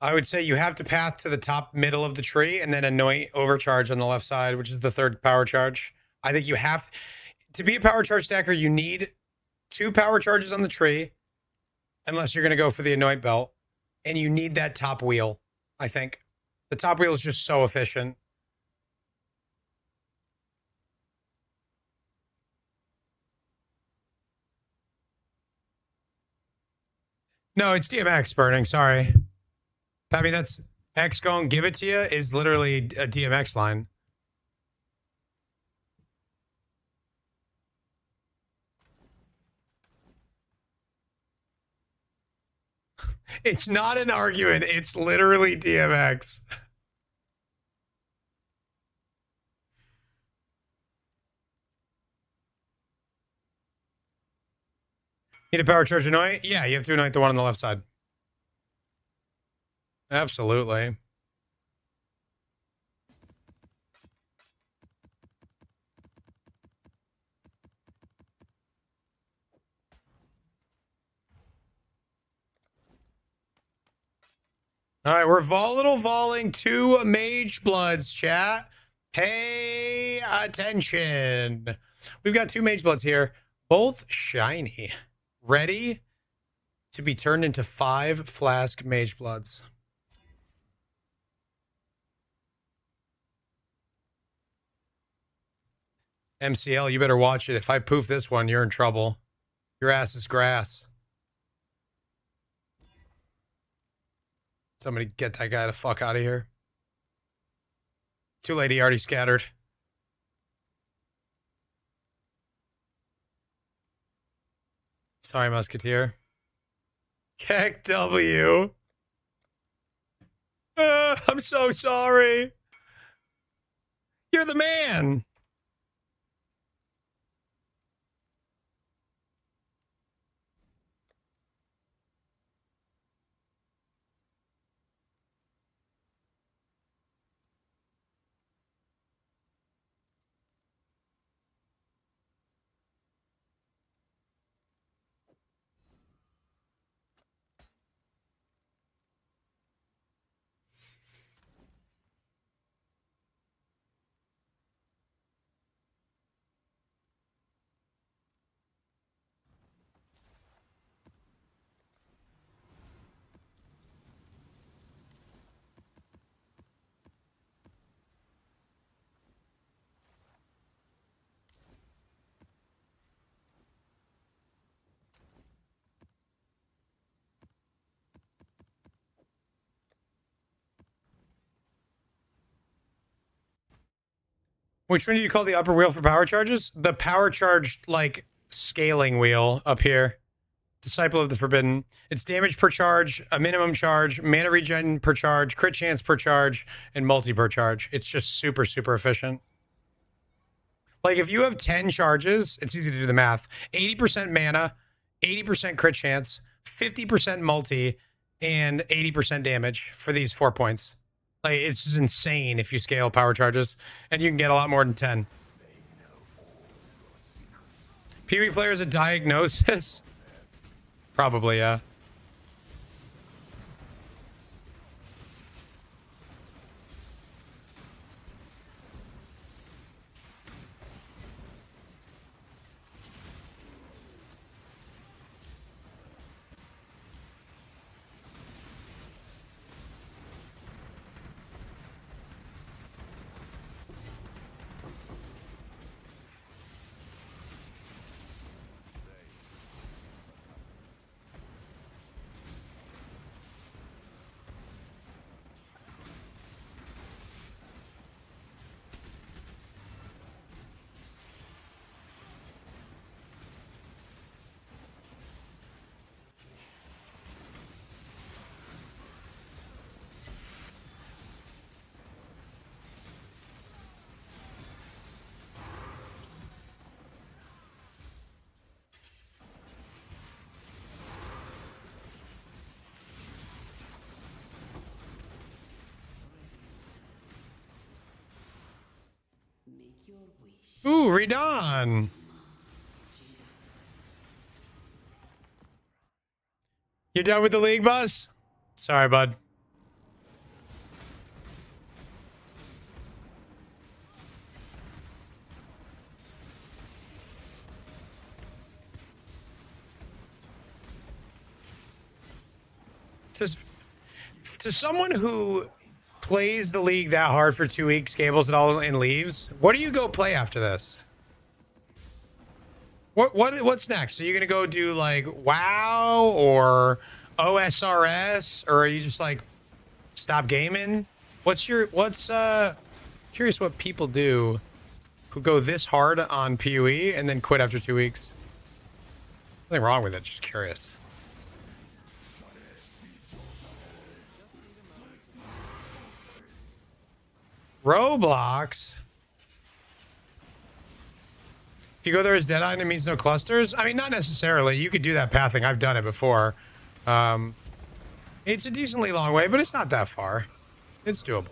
I would say you have to path to the top middle of the tree and then anoint overcharge on the left side, which is the third power charge. I think you have to be a power charge stacker. You need 2 power charges on the tree, unless you're going to go for the anoint belt, and you need that top wheel. I think the top wheel is just so efficient. No, it's DMX burning. Sorry. I mean, that's X going give it to you is literally a DMX line. It's not an argument. It's literally DMX. Need a power charge anoint? Yeah, you have to anoint the one on the left side. Absolutely. All right, we're volatile voling 2 mage bloods, chat. Pay attention. We've got 2 mage bloods here, both shiny, ready to be turned into 5 flask mage bloods. MCL, you better watch it. If I poof this one, you're in trouble. Your ass is grass. Somebody get that guy the fuck out of here. Too late, he already scattered. Sorry, Musketeer. Keck W. I'm so sorry. You're the man. Which one do you call the upper wheel for power charges? The power charge, like, scaling wheel up here. Disciple of the Forbidden. It's damage per charge, a minimum charge, mana regen per charge, crit chance per charge, and multi per charge. It's just super, super efficient. Like, if you have 10 charges, it's easy to do the math. 80% mana, 80% crit chance, 50% multi, and 80% damage for these 4 points. Like, it's just insane if you scale power charges, and you can get a lot more than 10. PvE players a diagnosis? Probably, yeah. Ooh, Redon. You're done with the league, Buzz? Sorry, bud. To someone who plays the league that hard for 2 weeks, cables it all, and leaves, what do you go play after this? What's next? Are you gonna go do like WoW or OSRS, or are you just like stop gaming? What's curious what people do who go this hard on PoE and then quit after 2 weeks? Nothing wrong with it, just curious. Roblox. If you go there as Deadeye and it means no clusters, I mean, not necessarily. You could do that pathing. I've done it before. It's a decently long way, but it's not that far. It's doable.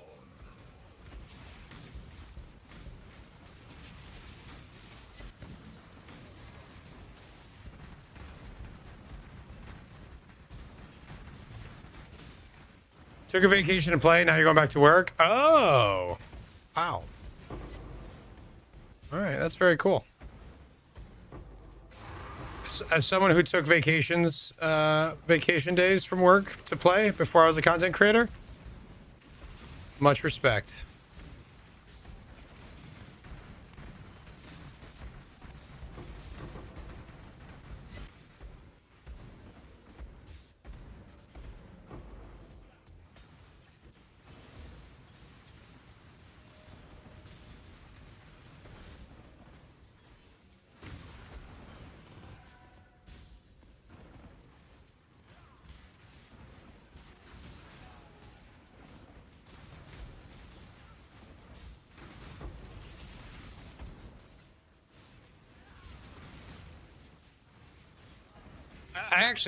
Took a vacation to play. Now you're going back to work. Oh, wow. All right, that's very cool. As someone who took vacation days from work to play before I was a content creator, much respect.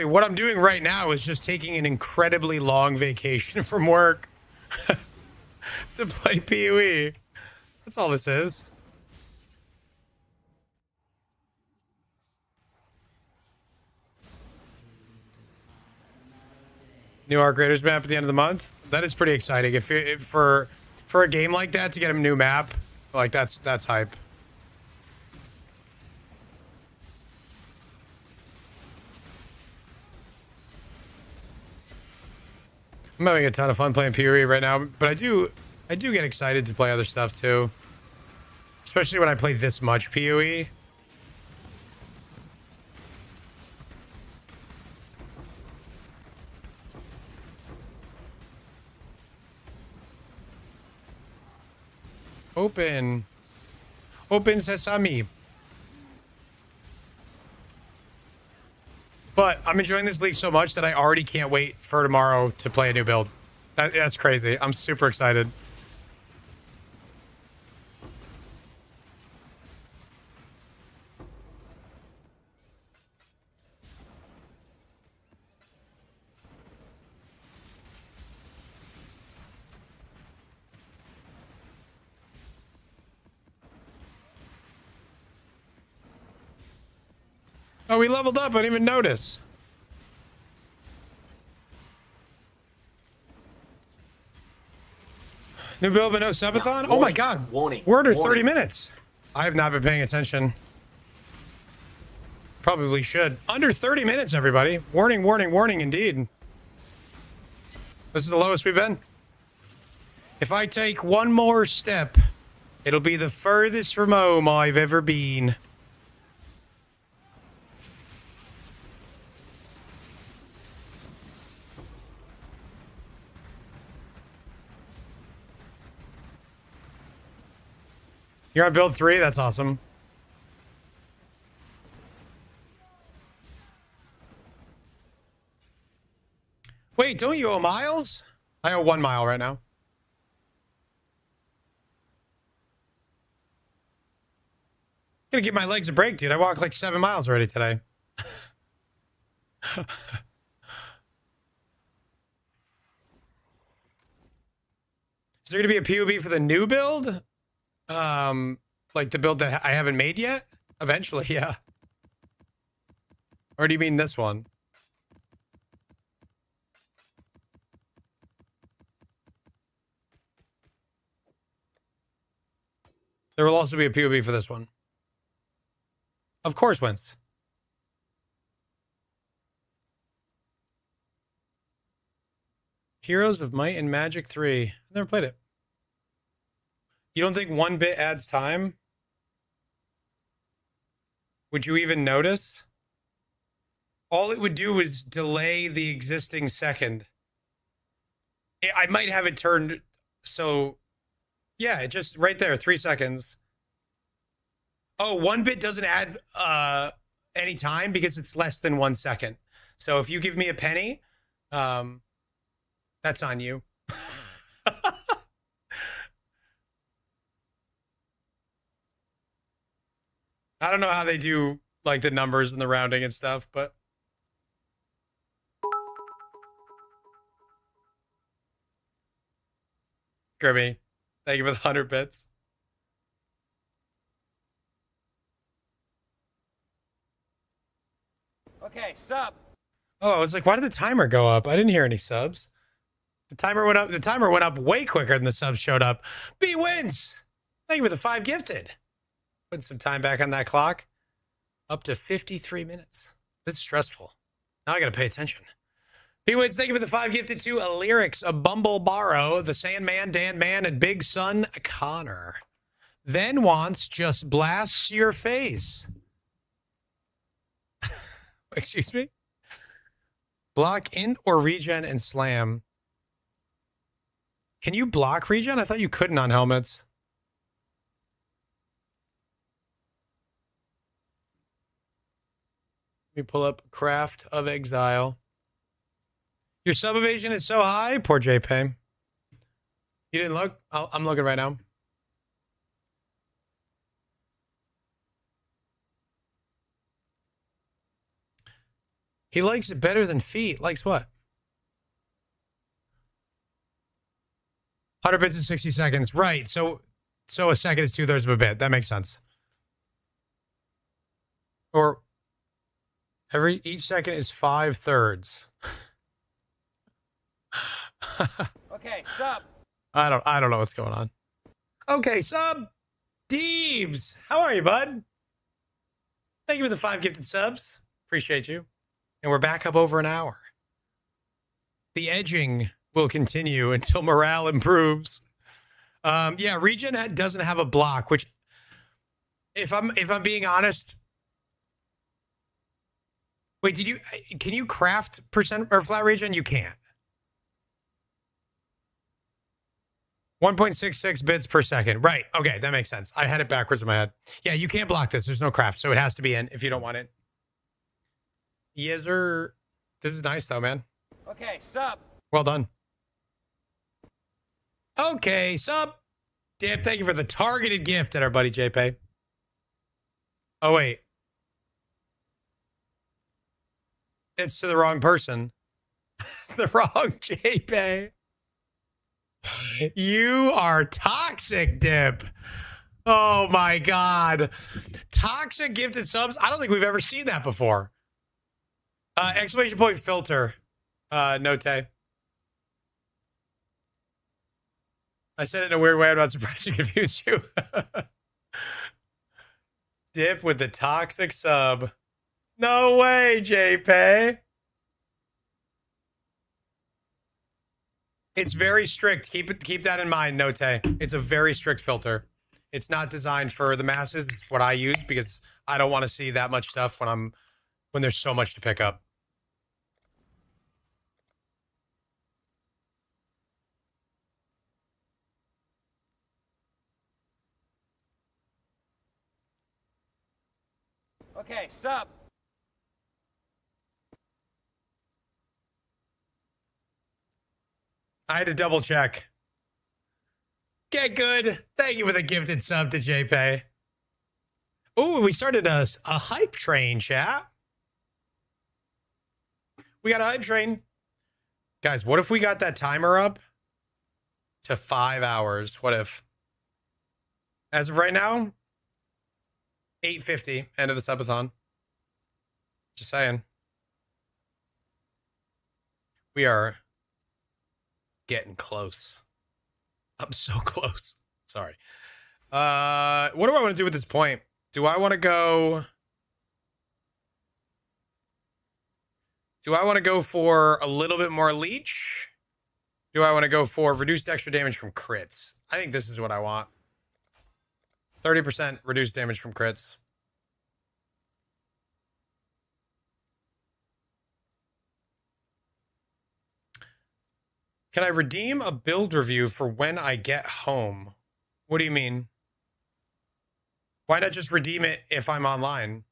What I'm doing right now is just taking an incredibly long vacation from work to play PoE. That's all this is. New Arc Raiders map at the end of the month. That is pretty exciting. If for a game like that to get a new map, like that's hype. I'm having a ton of fun playing PoE right now, but I do get excited to play other stuff too. Especially when I play this much PoE. Open sesame. But I'm enjoying this league so much that I already can't wait for tomorrow to play a new build. That's crazy. I'm super excited. Oh, we leveled up. I didn't even notice. New build, but no subathon? Oh my god. Warning. We're under 30 minutes. I have not been paying attention. Probably should. Under 30 minutes, everybody. Warning, warning, warning indeed. This is the lowest we've been. If I take one more step, it'll be the furthest from home I've ever been. You're on build 3? That's awesome. Wait, don't you owe miles? I owe 1 mile right now. Gonna give my legs a break, dude. I walked like 7 miles already today. Is there gonna be a POB for the new build? Like the build that I haven't made yet? Eventually, yeah. Or do you mean this one? There will also be a POV for this one. Of course, Wins. Heroes of Might and Magic 3. I've never played it. You don't think 1 bit adds time? Would you even notice? All it would do is delay the existing second. I might have it turned so... Yeah, it just right there, 3 seconds. Oh, 1 bit doesn't add any time because it's less than 1 second. So if you give me a penny, that's on you. I don't know how they do like the numbers and the rounding and stuff, but Kirby, thank you for the 100 bits. Okay, sub. Oh, I was like, why did the timer go up? I didn't hear any subs. The timer went up. The timer went up way quicker than the subs showed up. B wins. Thank you for the 5 gifted. Putting some time back on that clock. Up to 53 minutes. This is stressful. Now I got to pay attention. B wins. Thank you for the 5 gifted to Lyrics, a Bumble Borrow, the Sandman, Dan Man, and Big Son Connor. Then wants just blasts your face. Excuse me? Block, int, or regen and slam. Can you block regen? I thought you couldn't on helmets. Let me pull up Craft of Exile. Your sub evasion is so high. Poor JPay. You didn't look? I'm looking right now. He likes it better than feet. Likes what? 100 bits in 60 seconds. Right. So a second is 2/3 of a bit. That makes sense. Or each second is 5/3. Okay, sub. I don't know what's going on. Okay, sub. Deebs. How are you, bud? Thank you for the 5 gifted subs. Appreciate you. And we're back up over an hour. The edging will continue until morale improves. Yeah, regen doesn't have a block, which if I'm being honest. Wait, can you craft percent or flat regen? You can't. 1.66 bits per second. Right. Okay, that makes sense. I had it backwards in my head. Yeah, you can't block this. There's no craft, so it has to be in if you don't want it. Yes, sir. This is nice though, man. Okay, sub. Well done. Okay, sub. Dip, thank you for the targeted gift at our buddy JPay. Oh, wait. It's to the wrong person. The wrong JPay. You are toxic, Dip. Oh my God. Toxic gifted subs? I don't think we've ever seen that before. Exclamation point filter. Note. I said it in a weird way. I'm not surprised to confuse you. Dip with the toxic sub. No way, JPay. It's very strict. Keep that in mind, Note. It's a very strict filter. It's not designed for the masses. It's what I use because I don't want to see that much stuff when there's so much to pick up. Okay, sub. I had to double check. Get good. Thank you for the gifted sub to JPay. Ooh, we started a hype train, chat. We got a hype train. Guys, what if we got that timer up to 5 hours? What if? As of right now, 8:50, end of the subathon. Just saying. We are getting close. I'm so close. Sorry. What do I want to do with this point? Do I want to go... Do I want to go for a little bit more leech? Do I want to go for reduced extra damage from crits? I think this is what I want. 30% reduced damage from crits. Can I redeem a build review for when I get home? What do you mean? Why not just redeem it if I'm online?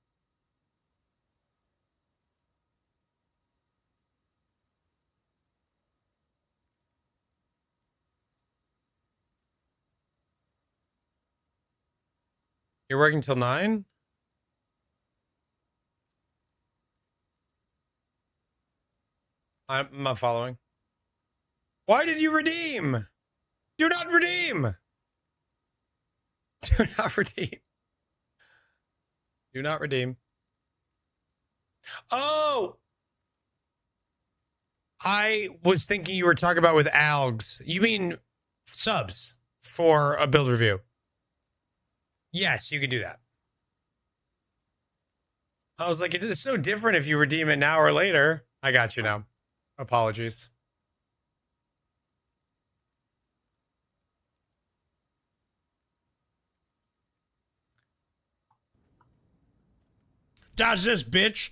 You're working till 9? I'm not following. Why did you redeem? Do not redeem. Do not redeem. Do not redeem. Oh! I was thinking you were talking about with algs. You mean subs for a build review? Yes, you can do that. I was like, it is so different if you redeem it now or later. I got you now. Apologies. Dodge this, bitch.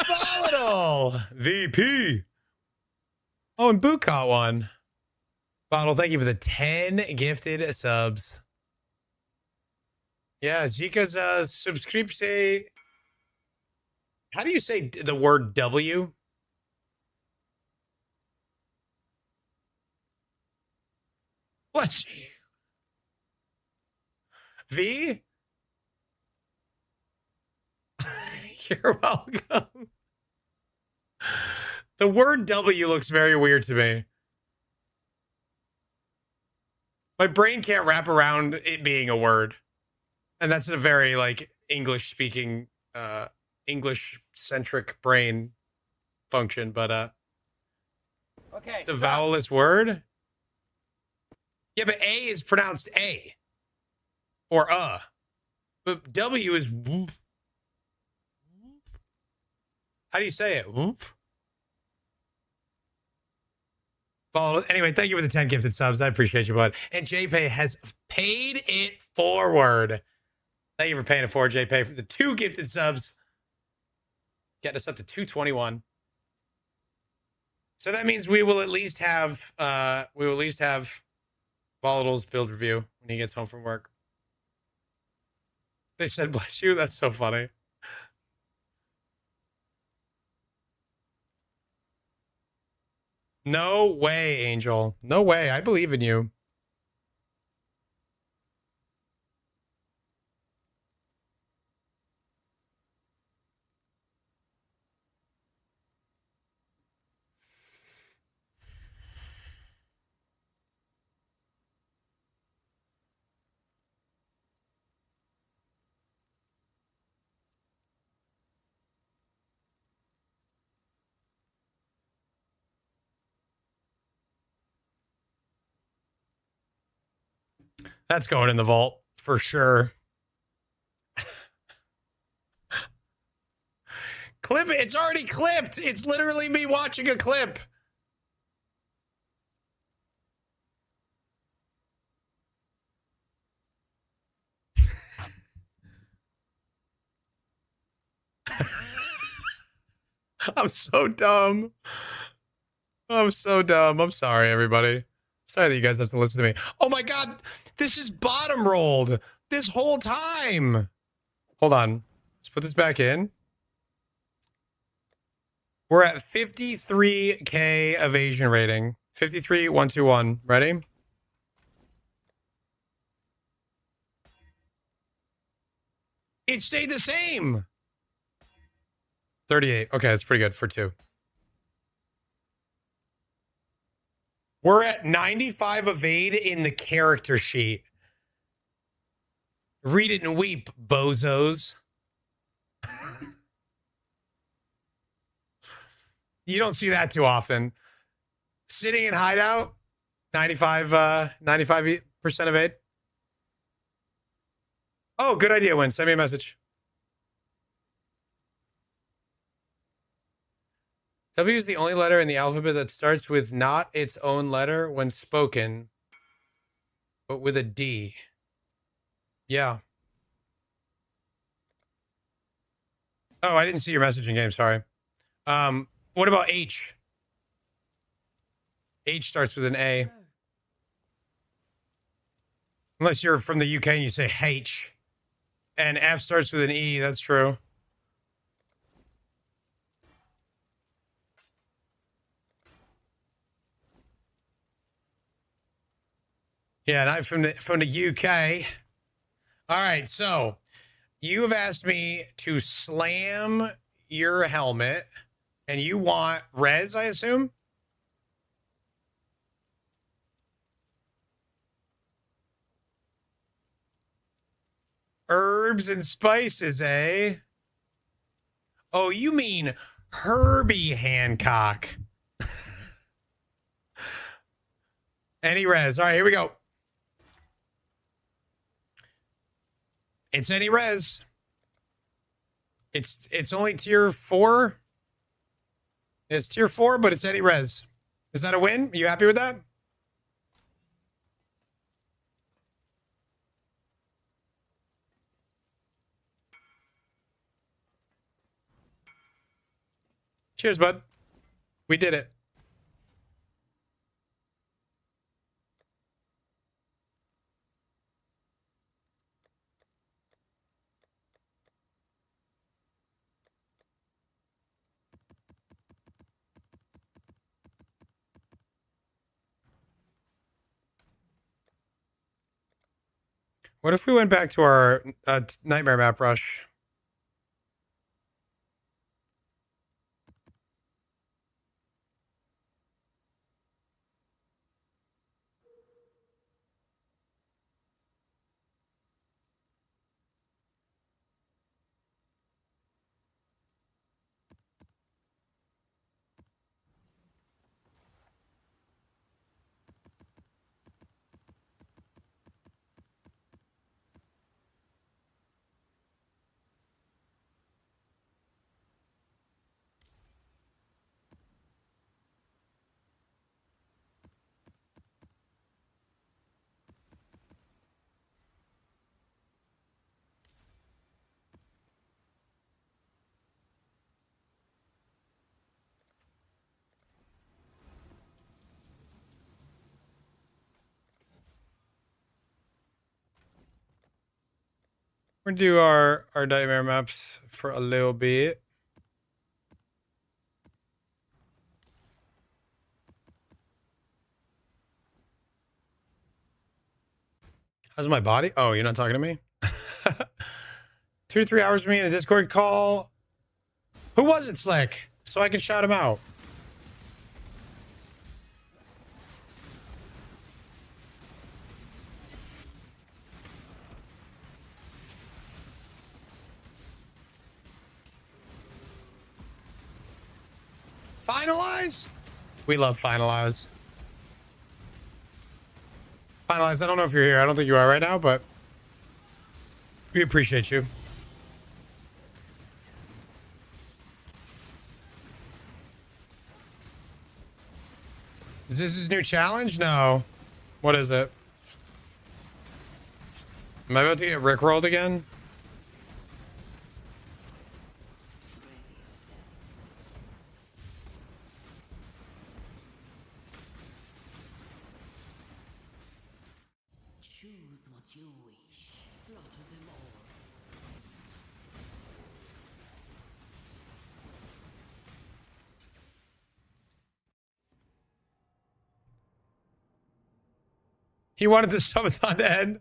Volatile VP. Oh, and Boot caught one. Bottle, thank you for the 10 gifted subs. Yeah, Zika's subscription. How do you say the word W? Bless you. V? You're welcome. The word W looks very weird to me. My brain can't wrap around it being a word. And that's a very, like, English-speaking, English-centric brain function, but, Okay. it's a vowelless word? Yeah, but A is pronounced A. Or But W is whoop. How do you say it? Whoop? Anyway, thank you for the 10 gifted subs. I appreciate you, bud. And JPay has paid it forward. Thank you for paying it forward, JPay, for the 2 gifted subs. Getting us up to 221. So that means we will at least have Volatile's build review when he gets home from work. They said bless you. That's so funny. No way, Angel. No way. I believe in you. That's going in the vault for sure. Clip it. It's already clipped. It's literally me watching a clip. I'm so dumb. I'm so dumb. I'm sorry, everybody. Sorry that you guys have to listen to me. Oh my God. This is bottom rolled this whole time. Hold on. Let's put this back in. We're at 53K evasion rating. 53,121. Ready? It stayed the same. 38. Okay, that's pretty good for 2. We're at 95 evade in the character sheet. Read it and weep, bozos. You don't see that too often. Sitting in hideout, 95% evade. Oh, good idea, Win. Send me a message. W is the only letter in the alphabet that starts with not its own letter when spoken, but with a D. Yeah. Oh, I didn't see your messaging game. Sorry. What about H? H starts with an A. Unless you're from the UK and you say H. And F starts with an E. That's true. Yeah, and I'm from the UK. All right, so you have asked me to slam your helmet, and you want res, I assume? Herbs and spices, eh? Oh, you mean Herbie Hancock. Any res. All right, here we go. It's any res. It's only tier 4. It's tier 4, but it's any res. Is that a win? Are you happy with that? Cheers, bud. We did it. What if we went back to our nightmare map rush? We're gonna do our nightmare maps for a little bit. How's my body? Oh, you're not talking to me? 2 to 3 hours for me in a Discord call. Who was it, Slick? So I can shout him out. Finalize? We love Finalize. Finalize, I don't know if you're here. I don't think you are right now, but we appreciate you. Is this his new challenge? No. What is it? Am I about to get rickrolled again? Choose what you wish. Slaughter them all. He wanted the subathon to end.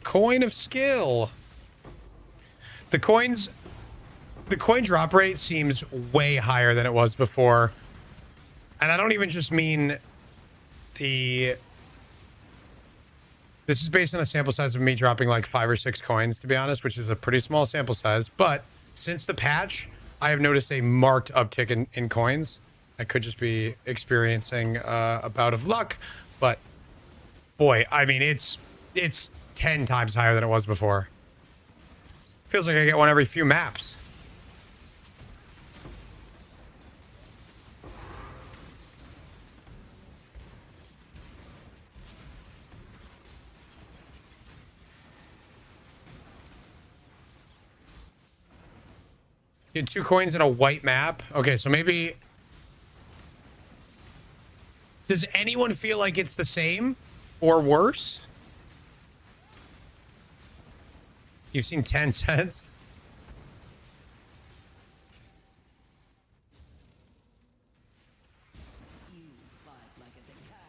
Coin of skill. The coins The coin drop rate seems way higher than it was before. And I don't even just mean the... This is based on a sample size of me dropping like 5 or 6 coins, to be honest, which is a pretty small sample size. But since the patch, I have noticed a marked uptick in coins. I could just be experiencing a bout of luck, but boy, I mean, it's 10 times higher than it was before. Feels like I get one every few maps. Get 2 coins in a white map. Okay, so maybe... Does anyone feel like it's the same or worse? You've seen 10 cents?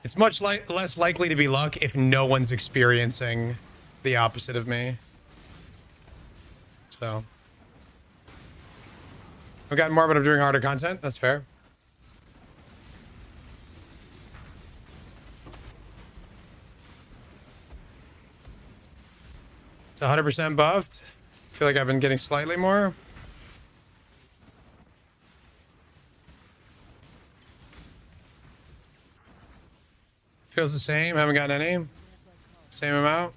It's much less likely to be luck if no one's experiencing the opposite of me. So... I've gotten more, but I'm doing harder content. That's fair. It's 100% buffed. I feel like I've been getting slightly more. Feels the same. Haven't gotten any. Same amount.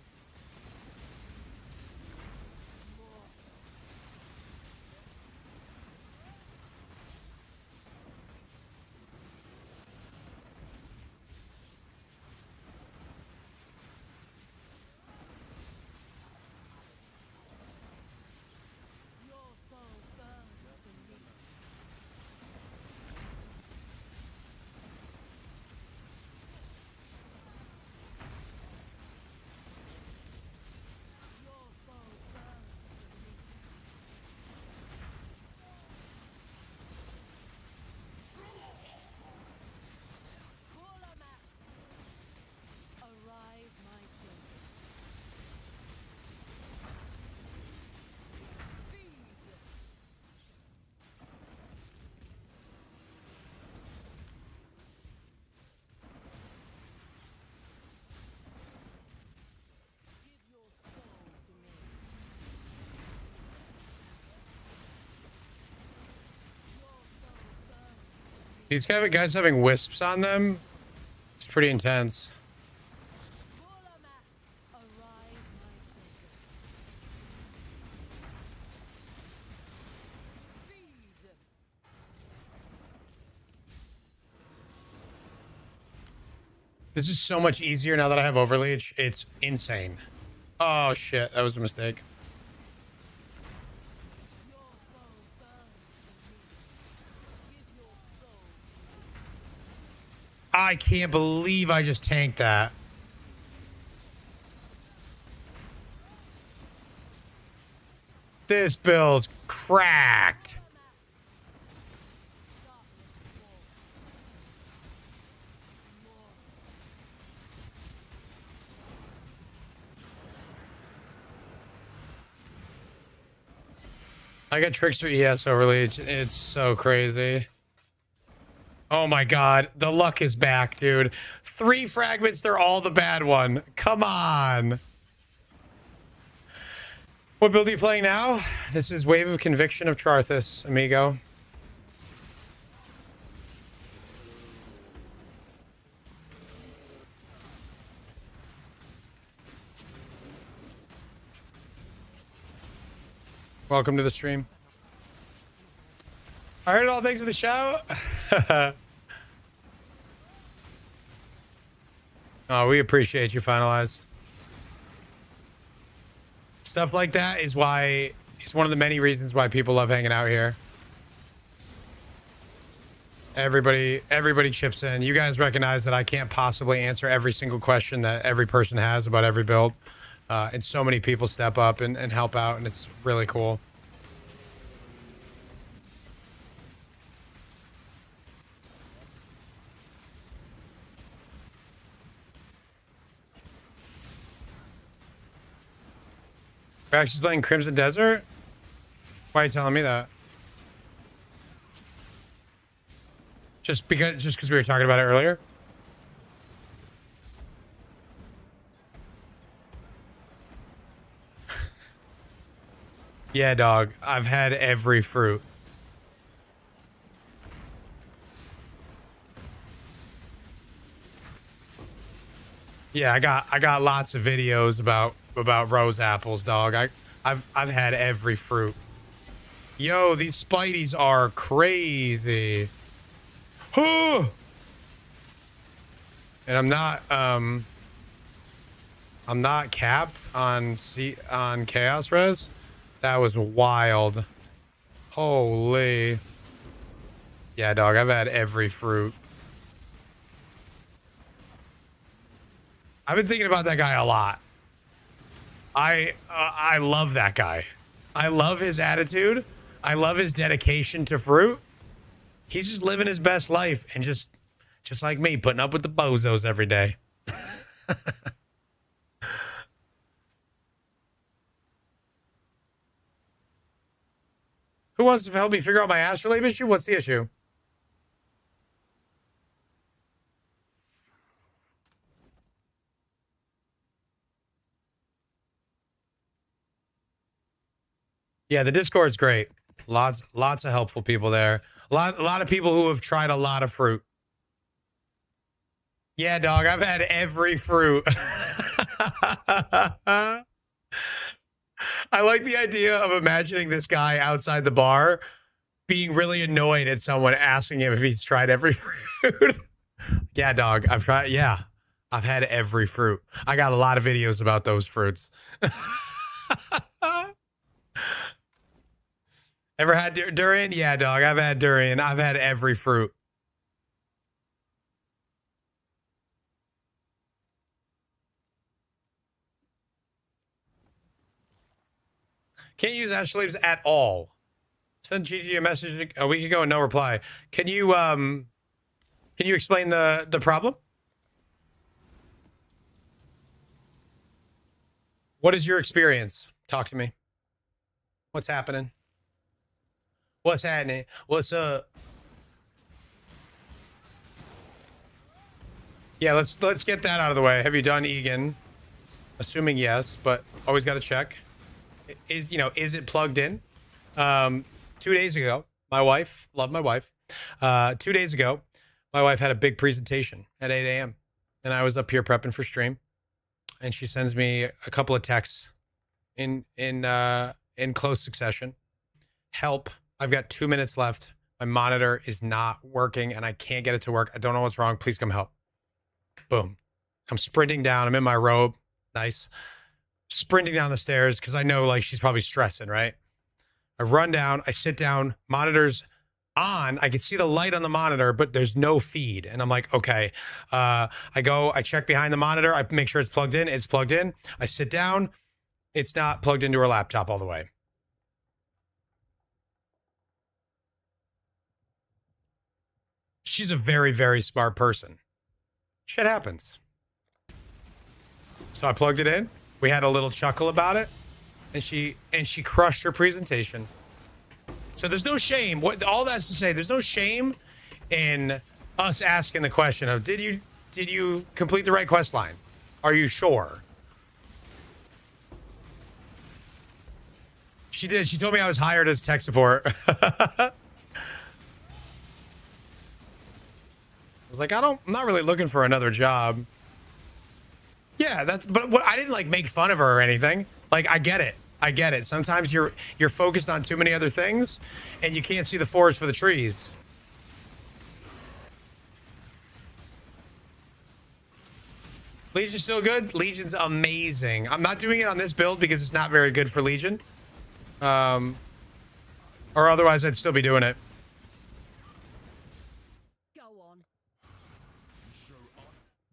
These guys having wisps on them, it's pretty intense. This is so much easier now that I have Overleach. It's insane. Oh shit, that was a mistake. I can't believe I just tanked that. This build's cracked. I got Trickster ES Overleach. It's so crazy. Oh my god, the luck is back, dude. 3 fragments, they're all the bad one. Come on. What build are you playing now? This is Wave of Conviction of Trarthus, amigo. Welcome to the stream. I heard all things of the show. Oh, we appreciate you, Finalize. Stuff like that is why it's one of the many reasons why people love hanging out here. Everybody chips in. You guys recognize that I can't possibly answer every single question that every person has about every build. And so many people step up and help out, and it's really cool. You're actually playing Crimson Desert? Why are you telling me that? Just because we were talking about it earlier. Yeah, dog. I've had every fruit. Yeah, I got lots of videos about rose apples, dog. I've had every fruit. Yo, these Spideys are crazy. And I'm not capped on Chaos Res. That was wild. Holy. Yeah, dog, I've had every fruit. I've been thinking about that guy a lot. I love that guy. I love his attitude. I love his dedication to fruit. He's just living his best life and just like me, putting up with the bozos every day. Who wants to help me figure out my astrolabe issue? What's the issue? Yeah, the Discord's great. Lots of helpful people there. A lot of people who have tried a lot of fruit. Yeah, dog, I've had every fruit. I like the idea of imagining this guy outside the bar being really annoyed at someone asking him if he's tried every fruit. Yeah, dog, I've had every fruit. I got a lot of videos about those fruits. Ever had durian? Yeah, dog, I've had durian. I've had every fruit. Can't use astrolabes at all. Send Gigi a message a week ago and no reply. Can you explain the problem? What is your experience? Talk to me. What's happening? What's happening? What's up? Yeah, let's get that out of the way. Have you done Egan? Assuming yes, but always got to check. Is it plugged in? 2 days ago, my wife, love my wife. 2 days ago, my wife had a big presentation at 8 a.m. and I was up here prepping for stream, and she sends me a couple of texts in close succession. Help! I've got 2 minutes left. My monitor is not working, and I can't get it to work. I don't know what's wrong. Please come help. Boom! I'm sprinting down. I'm in my robe. Nice. Sprinting down the stairs because I know like she's probably stressing, right? I run down, I sit down, monitor's on. I can see the light on the monitor, but there's no feed. And I'm like, okay. I check behind the monitor. I make sure it's plugged in. It's plugged in. I sit down. It's not plugged into her laptop all the way. She's a very, very smart person. Shit happens. So I plugged it in. We had a little chuckle about it, and she crushed her presentation. So there's no shame. What all that's to say, there's no shame in us asking the question of did you complete the right quest line? Are you sure? She did. She told me I was hired as tech support. I was like, I'm not really looking for another job. Yeah, but I didn't like make fun of her or anything. Like, I get it. Sometimes you're focused on too many other things and you can't see the forest for the trees. Legion's still good? Legion's amazing. I'm not doing it on this build because it's not very good for Legion. Or otherwise I'd still be doing it.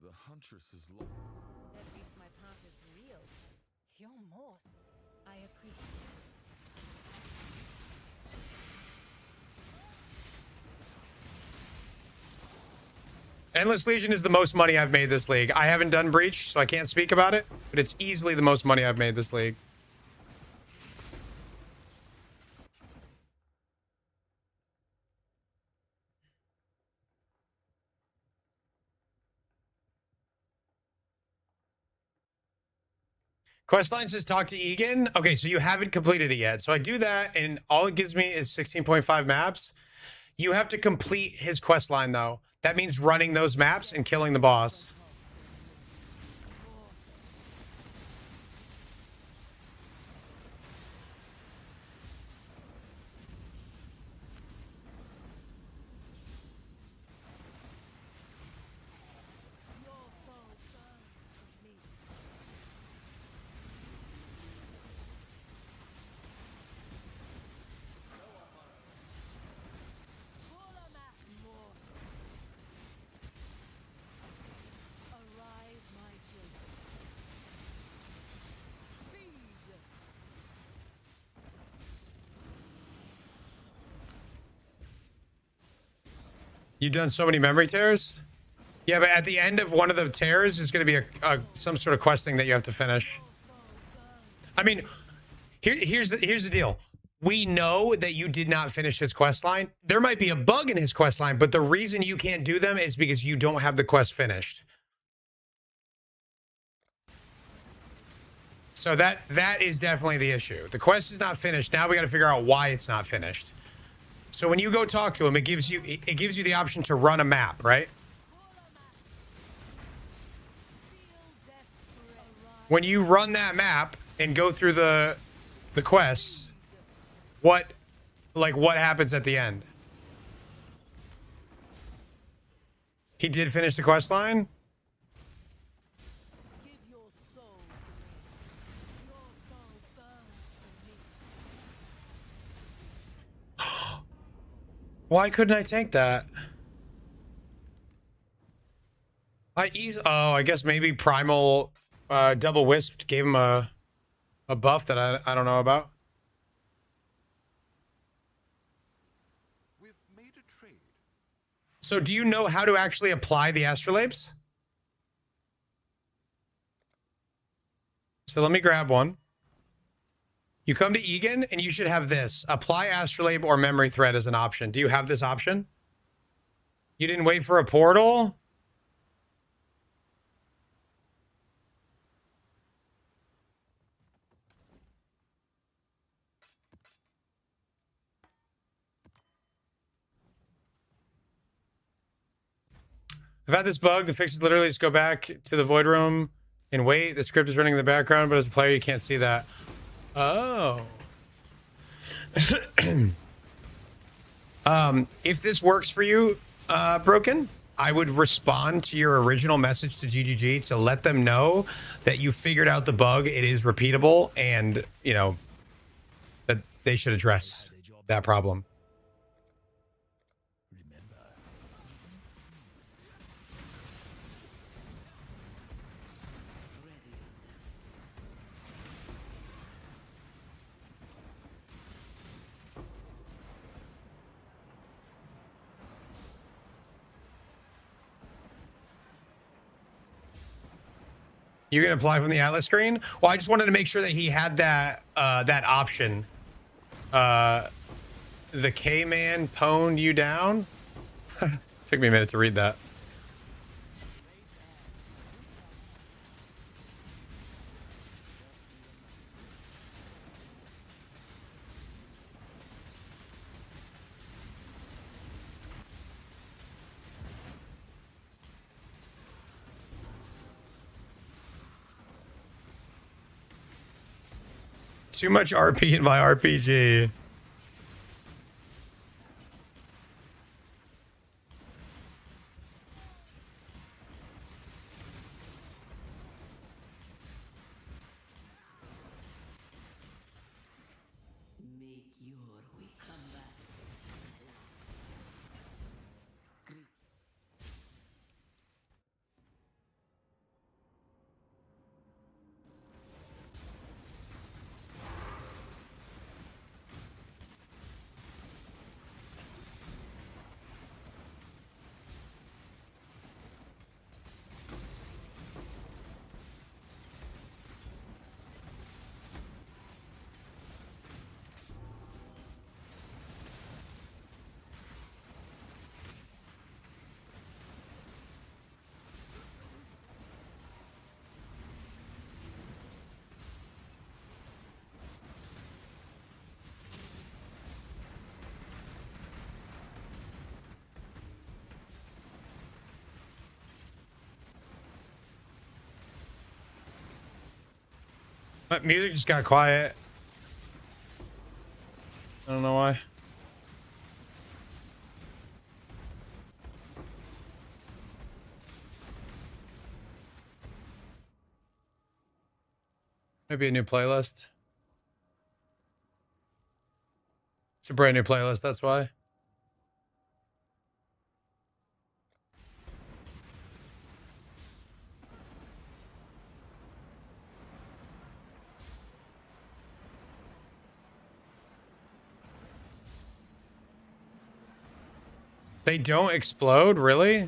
The huntress is lost. At least my path is real. You're more. I appreciate Endless Legion is the most money I've made this league. I haven't done Breach, so I can't speak about it, but it's easily the most money I've made this league. Questline says talk to Egan. Okay, so you haven't completed it yet. So I do that, and all it gives me is 16.5 maps. You have to complete his questline, though. That means running those maps and killing the boss. You've done so many memory tears? Yeah, but at the end of one of the tears is going to be some sort of quest thing that you have to finish. I mean, here's the deal. We know that you did not finish his quest line. There might be a bug in his quest line, but the reason you can't do them is because you don't have the quest finished. So that is definitely the issue. The quest is not finished. Now we got to figure out why it's not finished. So when you go talk to him, it gives you the option to run a map, right? When you run that map and go through the quests, what happens at the end? He did finish the quest line? Why couldn't I tank that? I guess maybe Primal Double Wisp gave him a buff that I don't know about. We've made a trade. So do you know how to actually apply the astrolabes? So let me grab one. You come to Egan, and you should have this. Apply astrolabe or memory thread as an option. Do you have this option? You didn't wait for a portal? I've had this bug. The fix is literally just go back to the void room and wait. The script is running in the background, but as a player, you can't see that. Oh. If this works for you, Broken, I would respond to your original message to GGG to let them know that you figured out the bug, it is repeatable, and, you know, that they should address that problem. You can apply from the Atlas screen? Well, I just wanted to make sure that he had that that option. The K-Man pwned you down? Took me a minute to read that. Too much RP in my RPG. My music just got quiet. I don't know why. Maybe a new playlist. It's a brand new playlist, that's why. They don't explode, really?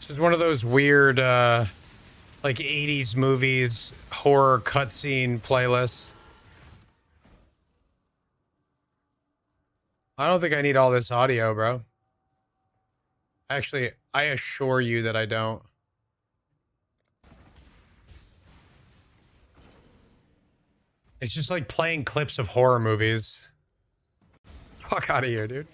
This is one of those weird, like 80s movies, horror cutscene playlists. I don't think I need all this audio, bro. Actually, I assure you that I don't. It's just like playing clips of horror movies. Fuck out of here, dude.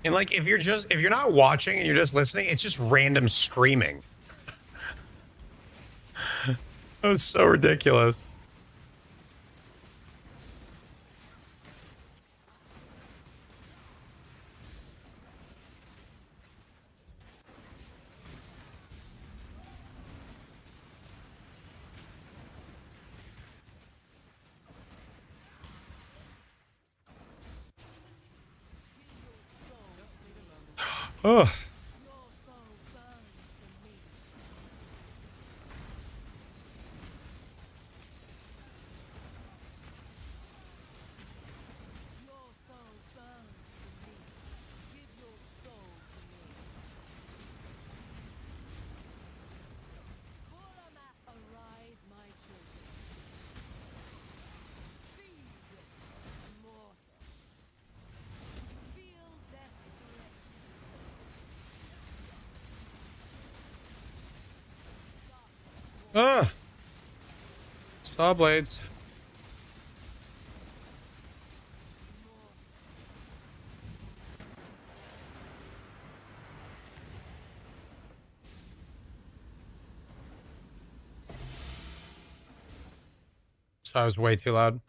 And like, if you're not watching and you're just listening, it's just random screaming. That was so ridiculous. Oh. Ah. Saw blades. So I was way too loud.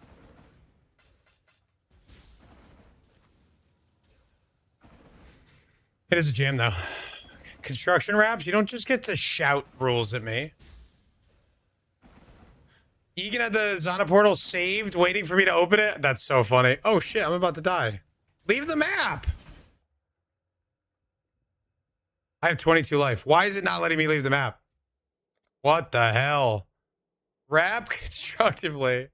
It is a jam, though. Construction raps, you don't just get to shout rules at me. Egan had the Zana portal saved, waiting for me to open it. That's so funny. Oh shit, I'm about to die. Leave the map! I have 22 life. Why is it not letting me leave the map? What the hell? Rap constructively.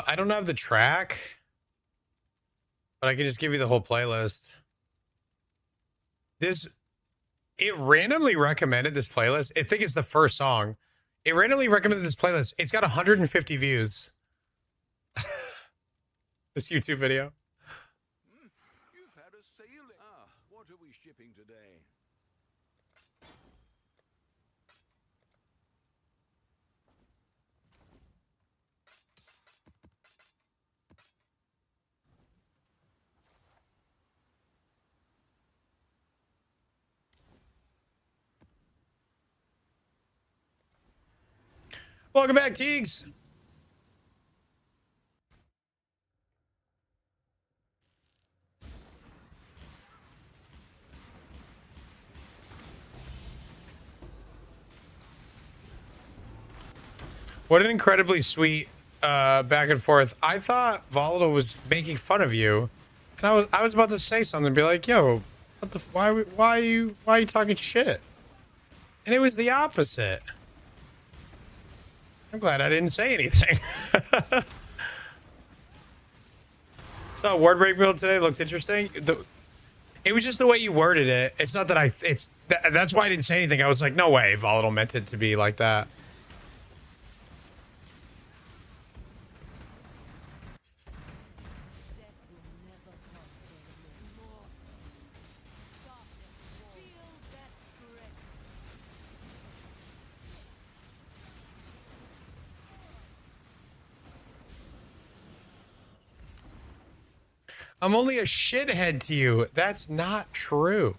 I don't have the track, but I can just give you the whole playlist. It randomly recommended this playlist. I think it's the first song. It randomly recommended this playlist. It's got 150 views. This YouTube video. You've had a sailing. What are we shipping today? Welcome back, Teagues. What an incredibly sweet back and forth. I thought Volatile was making fun of you, and I was about to say something and be like, "Yo, what the? Why are you talking shit?" And it was the opposite. I'm glad I didn't say anything. Saw a word break build today. Looked interesting. It was just the way you worded it. It's not that that's why I didn't say anything. I was like, no way, Volatile meant it to be like that. I'm only a shithead to you. That's not true.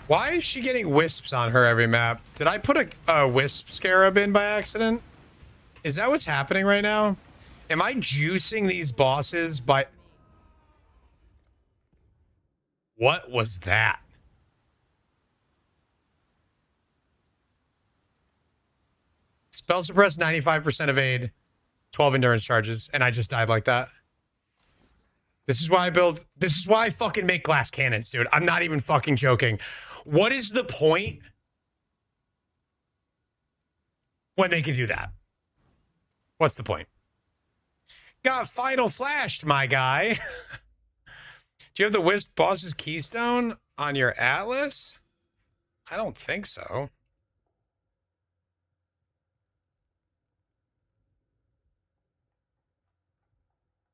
Why is she getting wisps on her every map? Did I put a wisp scarab in by accident? Is that what's happening right now? Am I juicing these bosses by... What was that? Spell suppress 95% evade, 12 endurance charges, and I just died like that. This is why I fucking make glass cannons, dude. I'm not even fucking joking. What is the point when they can do that? What's the point? Got final flashed, my guy. Do you have the Wisp boss's keystone on your atlas? I don't think so.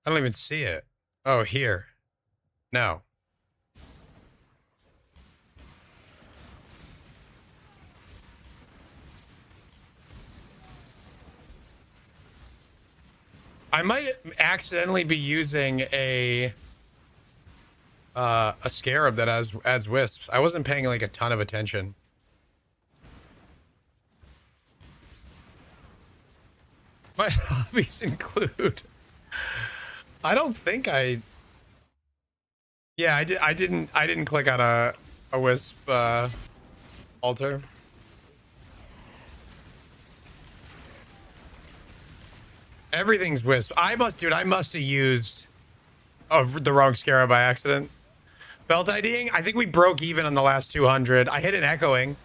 I don't even see it. Oh, here. No. I might accidentally be using a scarab that adds wisps. I wasn't paying like a ton of attention. My hobbies include... I don't think I... Yeah, I didn't click on a wisp altar. Everything's wisp. I must have used the wrong scarab by accident. Belt IDing? I think we broke even on the last 200. I hit an echoing.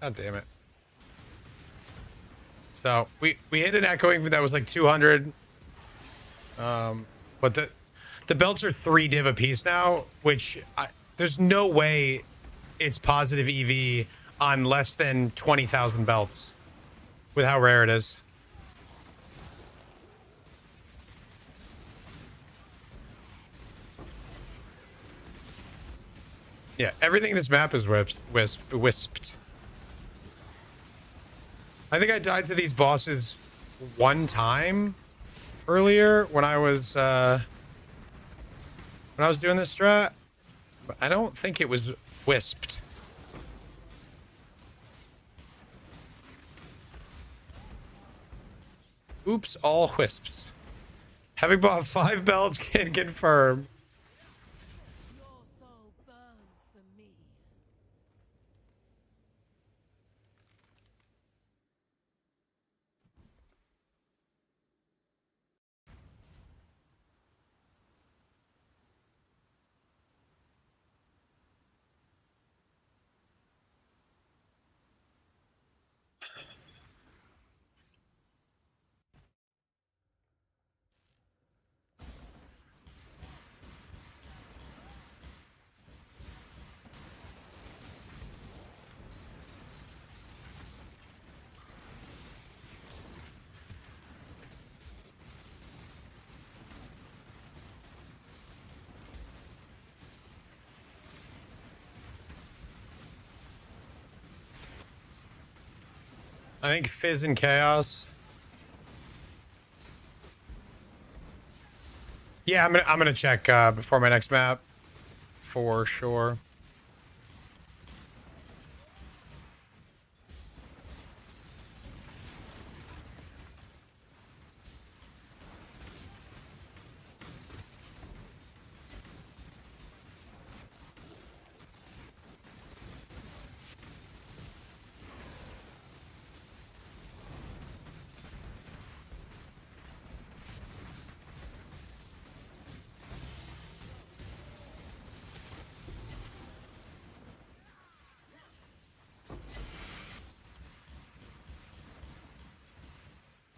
God damn it. So we hit an echoing that was like 200. But the belts are 3 div a piece now, which there's no way it's positive EV on less than 20,000 belts with how rare it is. Yeah, everything in this map is wisped. I think I died to these bosses one time earlier when I was doing this strat, but I don't think it was wisped. Oops, all wisps. Having bought 5 belts can confirm. I think Fizz and Chaos. Yeah, I'm gonna check before my next map for sure.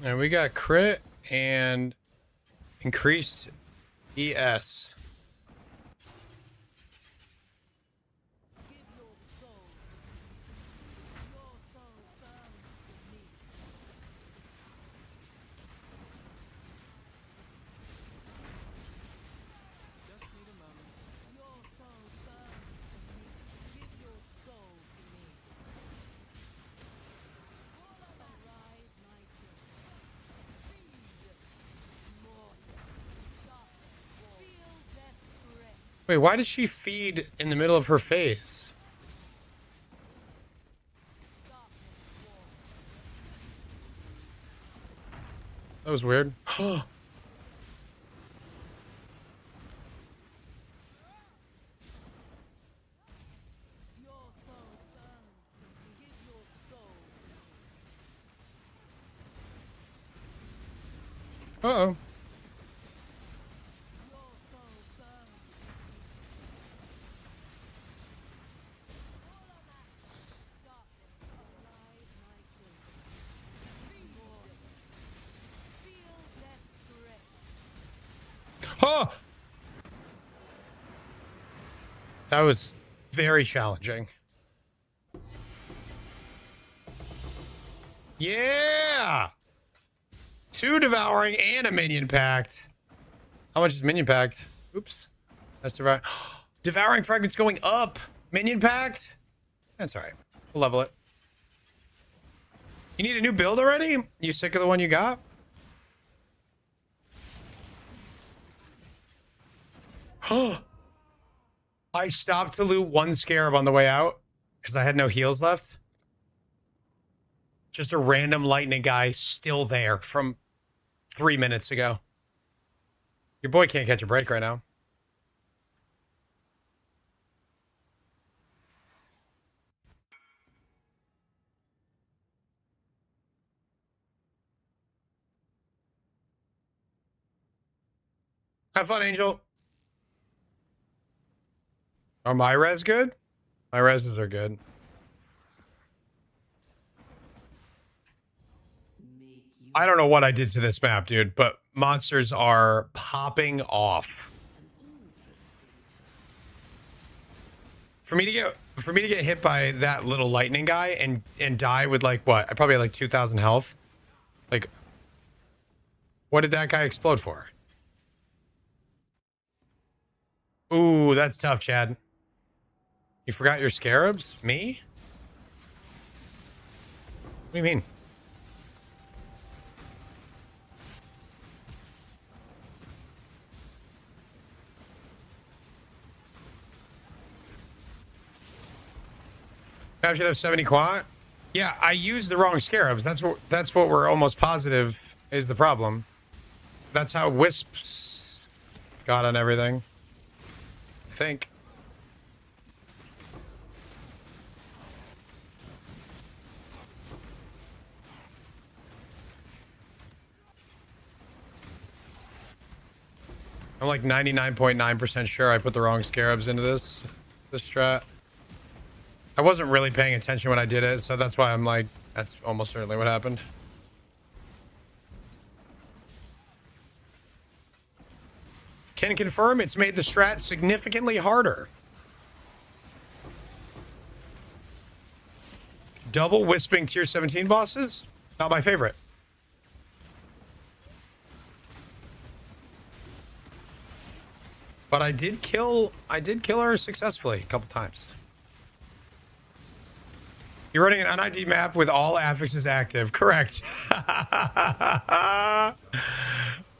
And we got crit and increased ES. Wait, why did she feed in the middle of her phase? That was weird. Uh-oh. Oh! That was very challenging. Yeah! 2 devouring and a minion packed. How much is minion packed? Oops. That's right. Devouring fragments going up. Minion packed? That's alright. We'll level it. You need a new build already? You sick of the one you got? I stopped to loot 1 scarab on the way out because I had no heals left. Just a random lightning guy still there from 3 minutes ago. Your boy can't catch a break right now. Have fun, Angel. Are my res good? My reses are good. I don't know what I did to this map, dude, but monsters are popping off. For me to get hit by that little lightning guy and die with like what? I probably had like 2,000 health. Like, what did that guy explode for? Ooh, that's tough, Chad. You forgot your scarabs? Me? What do you mean? I should have 70 quant. Yeah, I used the wrong scarabs. That's what we're almost positive is the problem. That's how wisps got on everything. I think. I'm like 99.9% sure I put the wrong scarabs into this strat. I wasn't really paying attention when I did it, so that's why I'm like, that's almost certainly what happened. Can confirm it's made the strat significantly harder. Double wisping tier 17 bosses? Not my favorite. But I did kill her successfully a couple times. You're running an un-ID map with all affixes active. Correct.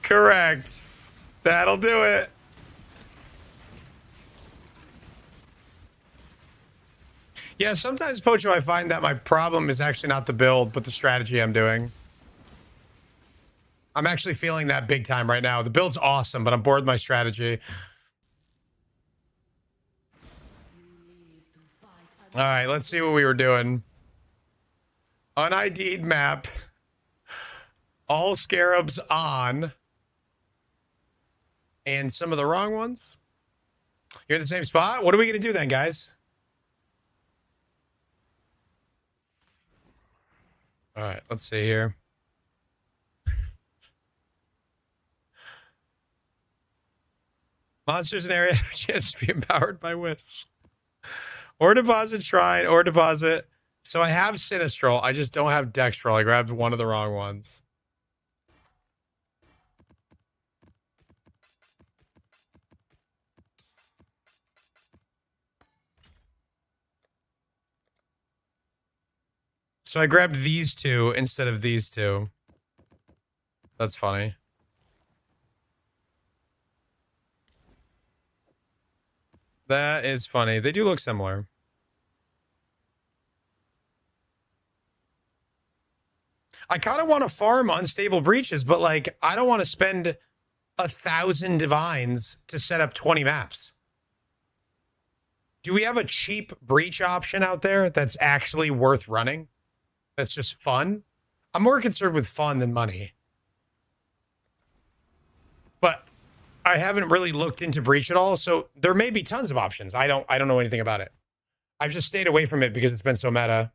Correct. That'll do it. Yeah, sometimes, Pocho, I find that my problem is actually not the build, but the strategy I'm doing. I'm actually feeling that big time right now. The build's awesome, but I'm bored with my strategy. All right, let's see what we were doing. UnID'd map. All scarabs on. And some of the wrong ones. You're in the same spot? What are we going to do then, guys? All right, let's see here. Monsters in area have a chance to be empowered by wisps. Or deposit shrine, or deposit. So I have Sinistral. I just don't have Dextral. I grabbed one of the wrong ones. So I grabbed these two instead of these two. That's funny. That is funny. They do look similar. I kind of want to farm unstable breaches, but like, I don't want to spend 1,000 divines to set up 20 maps. Do we have a cheap breach option out there that's actually worth running? That's just fun? I'm more concerned with fun than money. But I haven't really looked into breach at all, so there may be tons of options. I don't know anything about it. I've just stayed away from it because it's been so meta.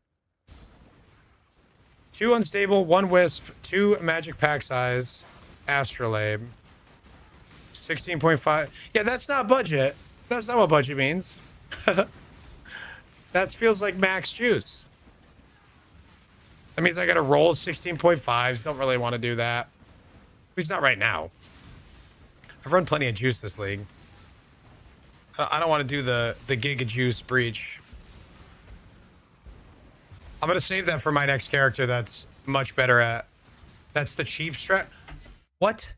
2 unstable, 1 wisp, 2 magic pack size, astrolabe. 16.5. Yeah, that's not budget. That's not what budget means. That feels like max juice. That means I gotta roll 16.5s. Don't really want to do that. At least not right now. I've run plenty of juice this league. I don't want to do the Giga Juice breach. I'm going to save that for my next character that's much better at... That's the cheap strat... What?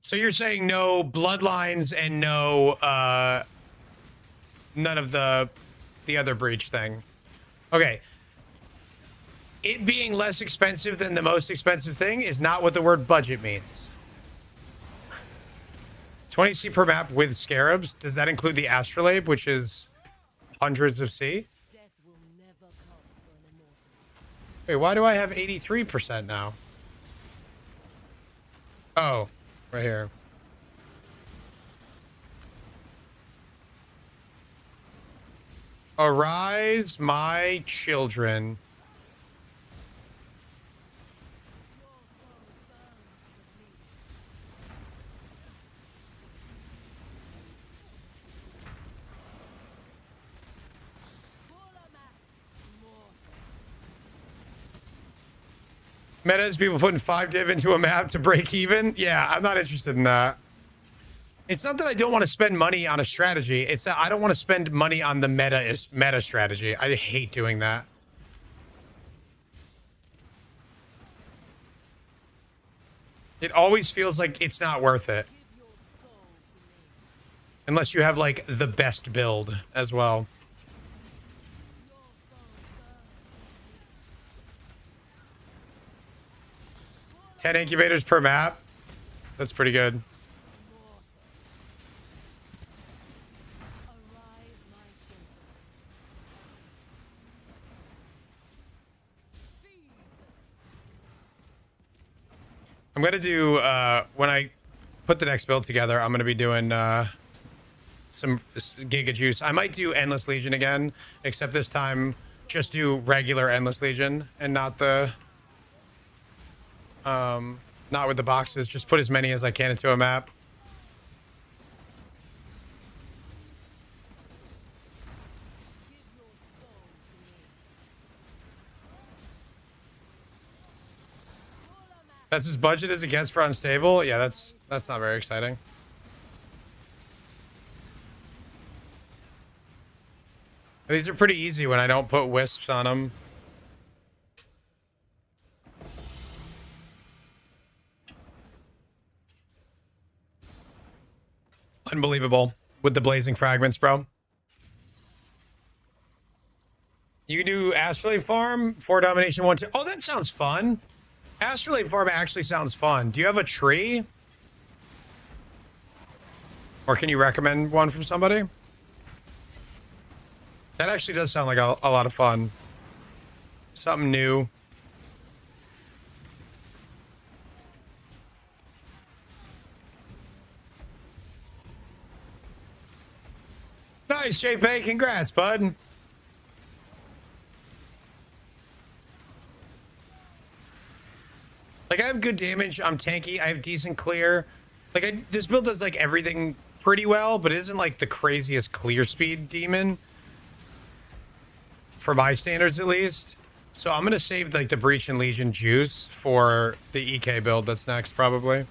So you're saying no bloodlines and no, none of the other breach thing. Okay. It being less expensive than the most expensive thing is not what the word budget means. 20 C per map with scarabs. Does that include the astrolabe, which is hundreds of C? Wait, why do I have 83% now? Oh, right here. Arise, my children. Meta is people putting 5 div into a map to break even. Yeah, I'm not interested in that. It's not that I don't want to spend money on a strategy. It's that I don't want to spend money on the meta strategy. I hate doing that. It always feels like it's not worth it. Unless you have like the best build as well. Ten incubators per map. That's pretty good. I'm going to do, when I put the next build together, I'm going to be doing some Giga Juice. I might do Endless Legion again, except this time just do regular Endless Legion and not the... not with the boxes. Just put as many as I can into a map. That's as budget as it gets for unstable. Yeah, that's not very exciting. These are pretty easy when I don't put wisps on them. Unbelievable with the blazing fragments, bro. You can do Astrolabe Farm, 4 domination, 1, 2. Oh, that sounds fun. Astrolabe Farm actually sounds fun. Do you have a tree? Or can you recommend one from somebody? That actually does sound like a lot of fun. Something new. Nice, JP. Congrats, bud. Like, I have good damage. I'm tanky. I have decent clear. Like, this build does, like, everything pretty well, but it isn't, like, the craziest clear speed demon. For my standards, at least. So I'm going to save, like, the Breach and Legion juice for the EK build that's next, probably.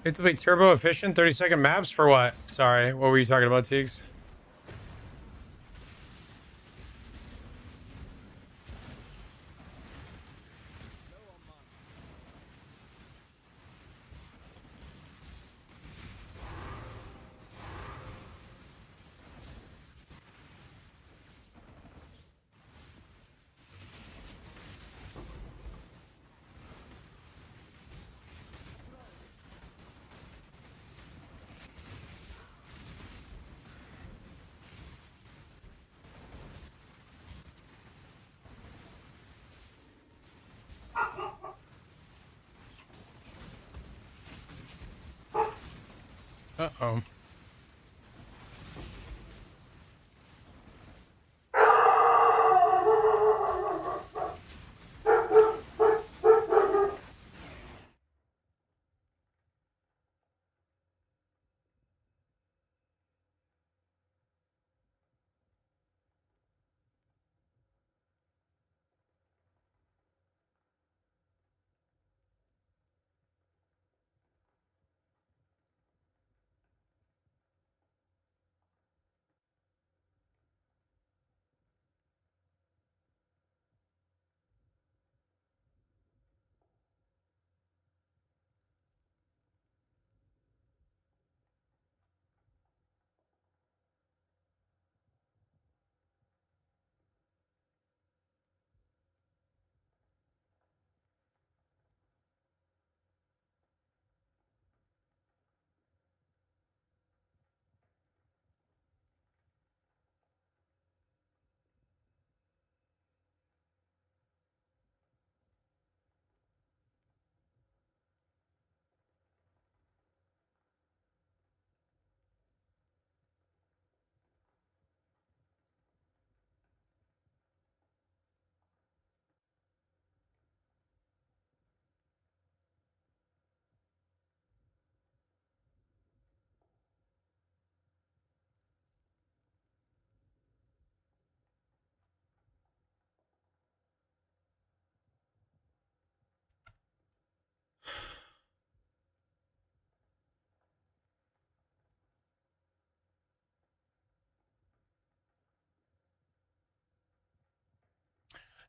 It's to be turbo efficient, 30-second maps for what? Sorry, what were you talking about, Teagues? Uh-oh.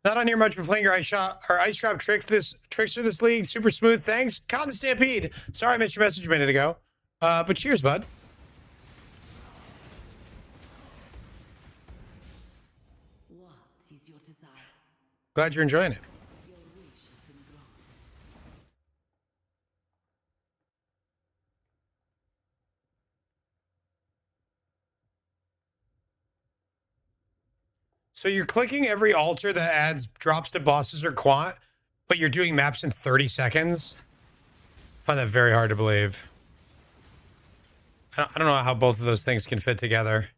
Not on here much, but playing your ice shot or ice drop tricks through this league. Super smooth. Thanks. Con the Stampede. Sorry I missed your message a minute ago. But cheers, bud. What is your desire? Glad you're enjoying it. Your wish has been granted. So you're clicking every altar that adds drops to bosses or quant, but you're doing maps in 30 seconds? I find that very hard to believe. I don't know how both of those things can fit together.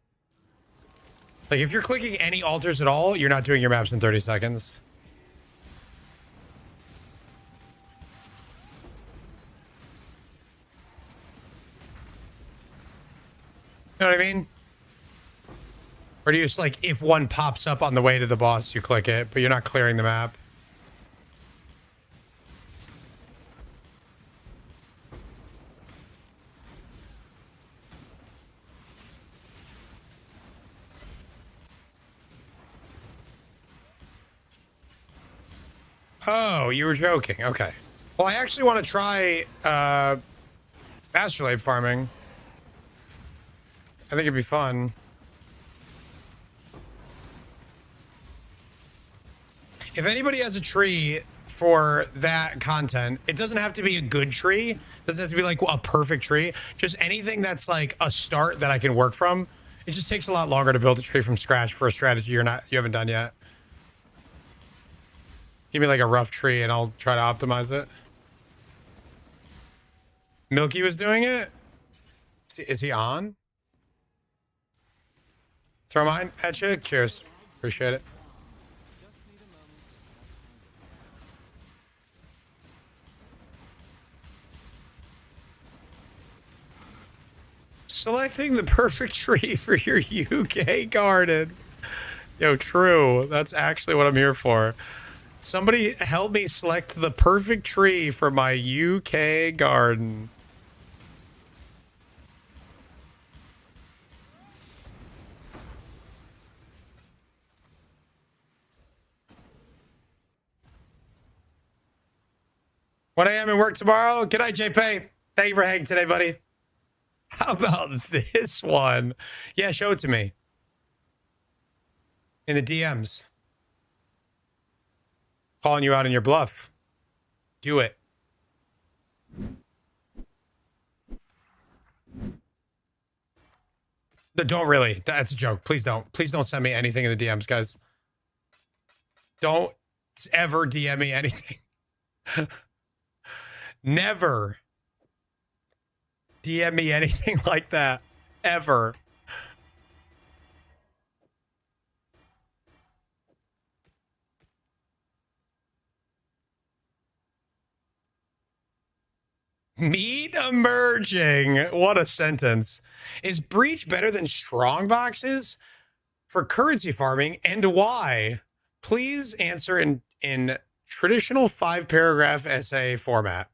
Like, if you're clicking any altars at all, you're not doing your maps in 30 seconds. You know what I mean? Or do you just, like, if one pops up on the way to the boss, you click it, but you're not clearing the map? Oh, you were joking. Okay. Well, I actually want to try astrolabe farming. I think it'd be fun. If anybody has a tree for that content, it doesn't have to be a good tree. It doesn't have to be like a perfect tree. Just anything that's like a start that I can work from. It just takes a lot longer to build a tree from scratch for a strategy you haven't done yet. Give me like a rough tree and I'll try to optimize it. Milky was doing it? Is he on? Throw mine at you? Cheers. Appreciate it. Selecting the perfect tree for your UK garden. Yo, true. That's actually what I'm here for. Somebody help me select the perfect tree for my UK garden. When I am at work tomorrow. Good night, JP. Thank you for hanging today, buddy. How about this one? Yeah, show it to me. In the DMs. Calling you out on your bluff. Do it. No, don't really. That's a joke. Please don't. Please don't send me anything in the DMs, guys. Don't ever DM me anything. Never DM me anything like that. Ever. Meat emerging. What a sentence. Is Breach better than Strongboxes for currency farming, and why? Please answer in traditional 5-paragraph essay format.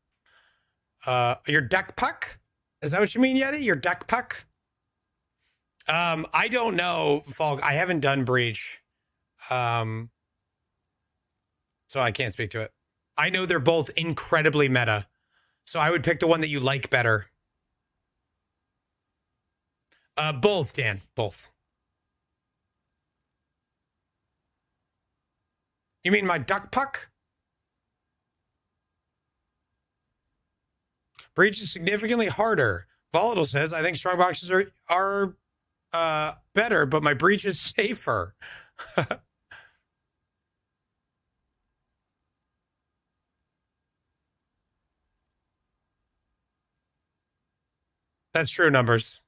Your deck puck? Is that what you mean, Yeti? Your deck puck? I don't know, Falk. I haven't done Breach. So I can't speak to it. I know they're both incredibly meta. So I would pick the one that you like better. Both, Dan. Both. You mean my duck puck? Breach is significantly harder. Volatile says, I think Strongboxes are better, but my Breach is safer. That's true, numbers.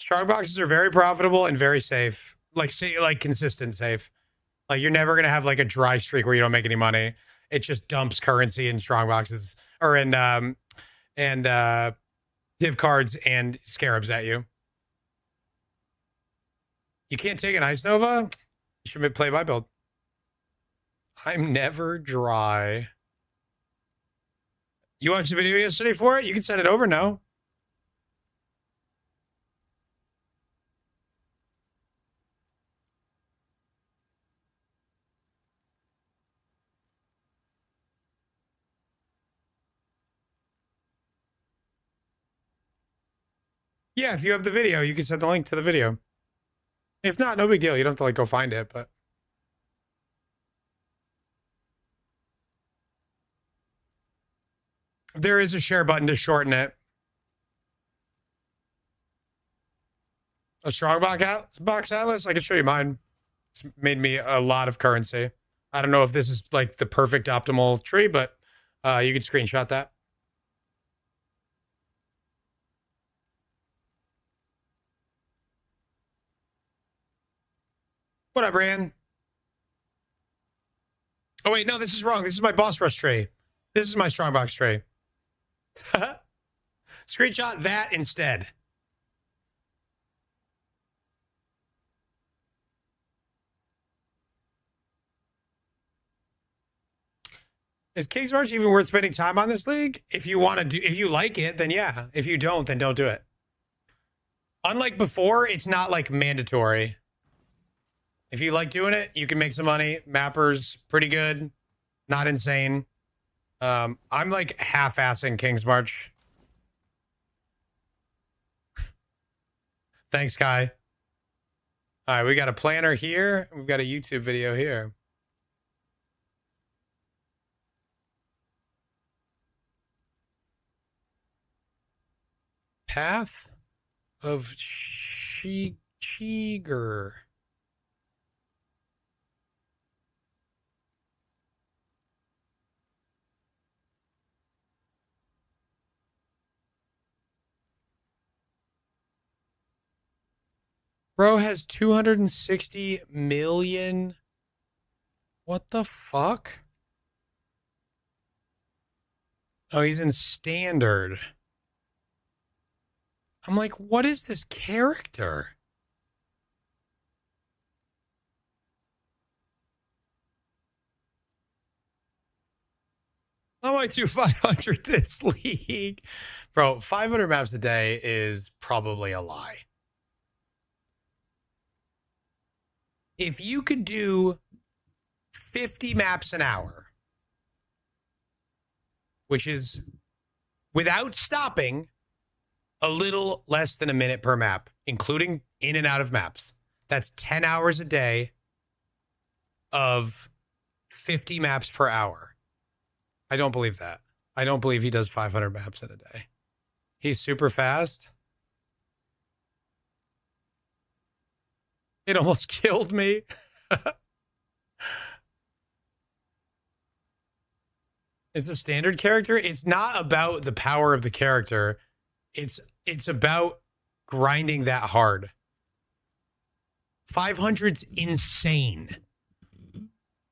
Strongboxes are very profitable and very safe. Like consistent safe. Like you're never gonna have like a dry streak where you don't make any money. It just dumps currency in Strongboxes or in div cards and scarabs at you. You can't take an Ice Nova? You should play my build. I'm never dry. You watched the video yesterday for it? You can send it over now. Yeah, if you have the video, you can send the link to the video. If not, no big deal. You don't have to like go find it, but there is a share button to shorten it. A Strongbox Atlas? I can show you mine. It's made me a lot of currency. I don't know if this is like the perfect optimal tree, but you could screenshot that. What up, Ryan? Oh, wait, no, this is wrong. This is my boss rush tree. This is my Strongbox tree. Screenshot that instead. Is King's March even worth spending time on this league? If you want to do, if you like it, then yeah. If you don't, then don't do it. Unlike before, it's not like mandatory. If you like doing it, you can make some money. Mapper's pretty good. Not insane. I'm like half-assing King's March. Thanks, Kai. All right, we got a planner here. We've got a YouTube video here. Path of Cheeger. Bro has 260 million. What the fuck? Oh, he's in standard. I'm like, what is this character? I might do 500 this league. Bro, 500 maps a day is probably a lie. If you could do 50 maps an hour, which is without stopping, a little less than a minute per map, including in and out of maps. That's 10 hours a day of 50 maps per hour. I don't believe that. I don't believe he does 500 maps in a day. He's super fast. It almost killed me. It's a standard character. It's not about the power of the character. It's about grinding that hard. 500's insane.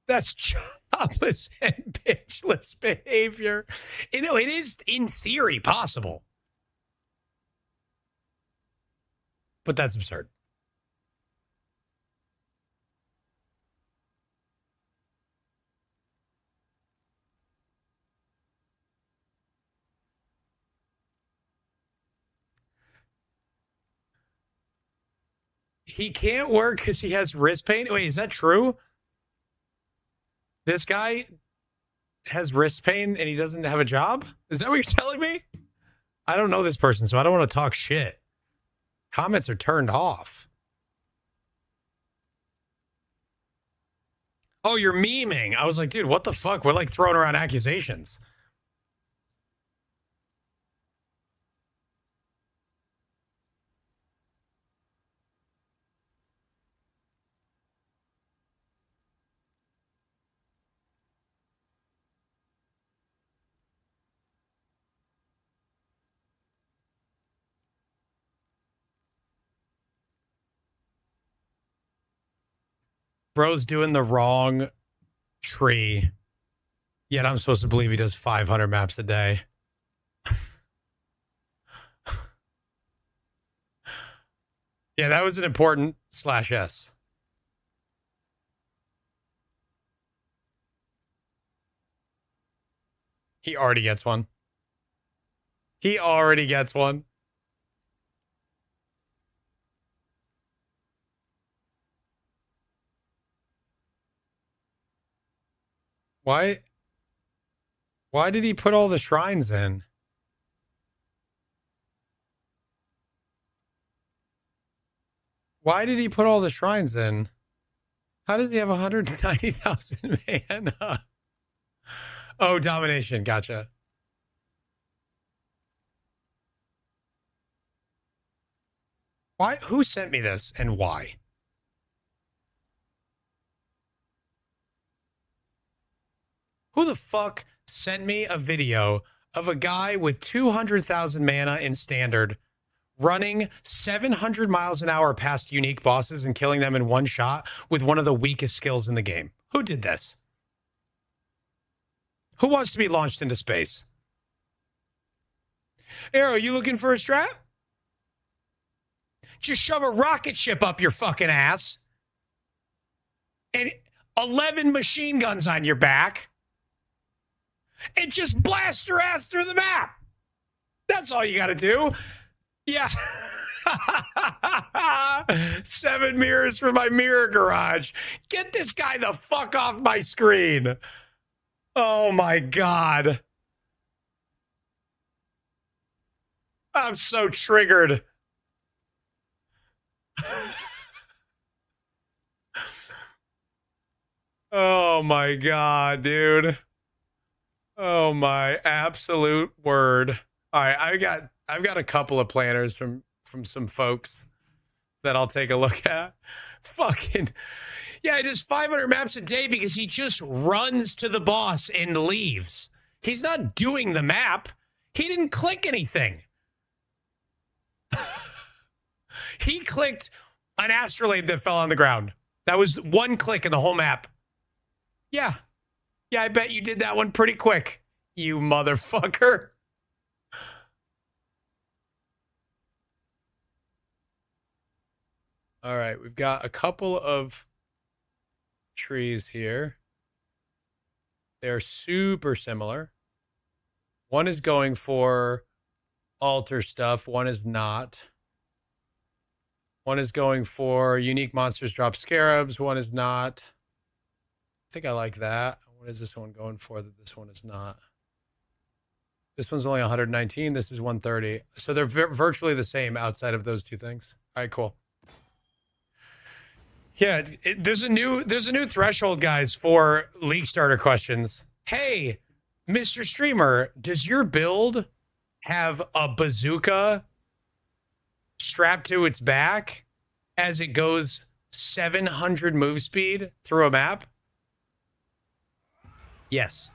That's jobless and bitchless behavior. You know, it is in theory possible. But that's absurd. He can't work because he has wrist pain. Wait, is that true? This guy has wrist pain and he doesn't have a job? Is that what you're telling me? I don't know this person, so I don't want to talk shit. Comments are turned off. Oh, you're memeing. I was like, dude, what the fuck? We're like throwing around accusations. Bro's doing the wrong tree. Yet I'm supposed to believe he does 500 maps a day. Yeah, that was an important /S. He already gets one. He already gets one. Why did he put all the shrines in? Why did he put all the shrines in? How does he have 190,000 mana? Oh, domination. Gotcha. Why? Who sent me this and why? Who the fuck sent me a video of a guy with 200,000 mana in standard running 700 miles an hour past unique bosses and killing them in one shot with one of the weakest skills in the game? Who did this? Who wants to be launched into space? Arrow, you looking for a strat? Just shove a rocket ship up your fucking ass and 11 machine guns on your back and just blast your ass through the map. That's all you got to do. Yeah. 7 mirrors for my mirror garage. Get this guy the fuck off my screen. Oh my God. I'm so triggered. Oh my God, dude. Oh my absolute word. All right, I've got a couple of planners from some folks that I'll take a look at. Fucking yeah, he does 500 maps a day because he just runs to the boss and leaves. He's not doing the map. He didn't click anything. He clicked an astrolabe that fell on the ground. That was one click in the whole map. Yeah. Yeah, I bet you did that one pretty quick, you motherfucker. All right, we've got a couple of trees here. They're super similar. One is going for altar stuff. One is not. One is going for unique monsters drop scarabs. One is not. I think I like that. What is this one going for that this one is not? This one's only 119. This is 130. So they're virtually the same outside of those two things. All right, cool. Yeah, there's a new threshold, guys, for League starter questions. Hey, Mr. Streamer, does your build have a bazooka strapped to its back as it goes 700 move speed through a map? Yes.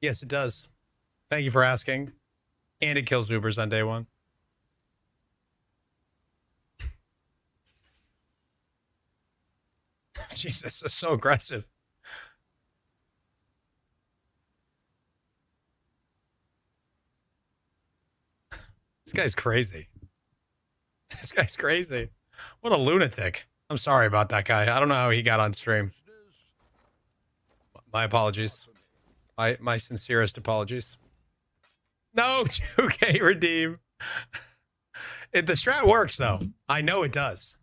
Yes, it does. Thank you for asking. And it kills Ubers on day one. Jesus, that's so aggressive. This guy's crazy. This guy's crazy. What a lunatic. I'm sorry about that guy. I don't know how he got on stream. My apologies. My sincerest apologies. No, 2K redeem. The strat works, though. I know it does.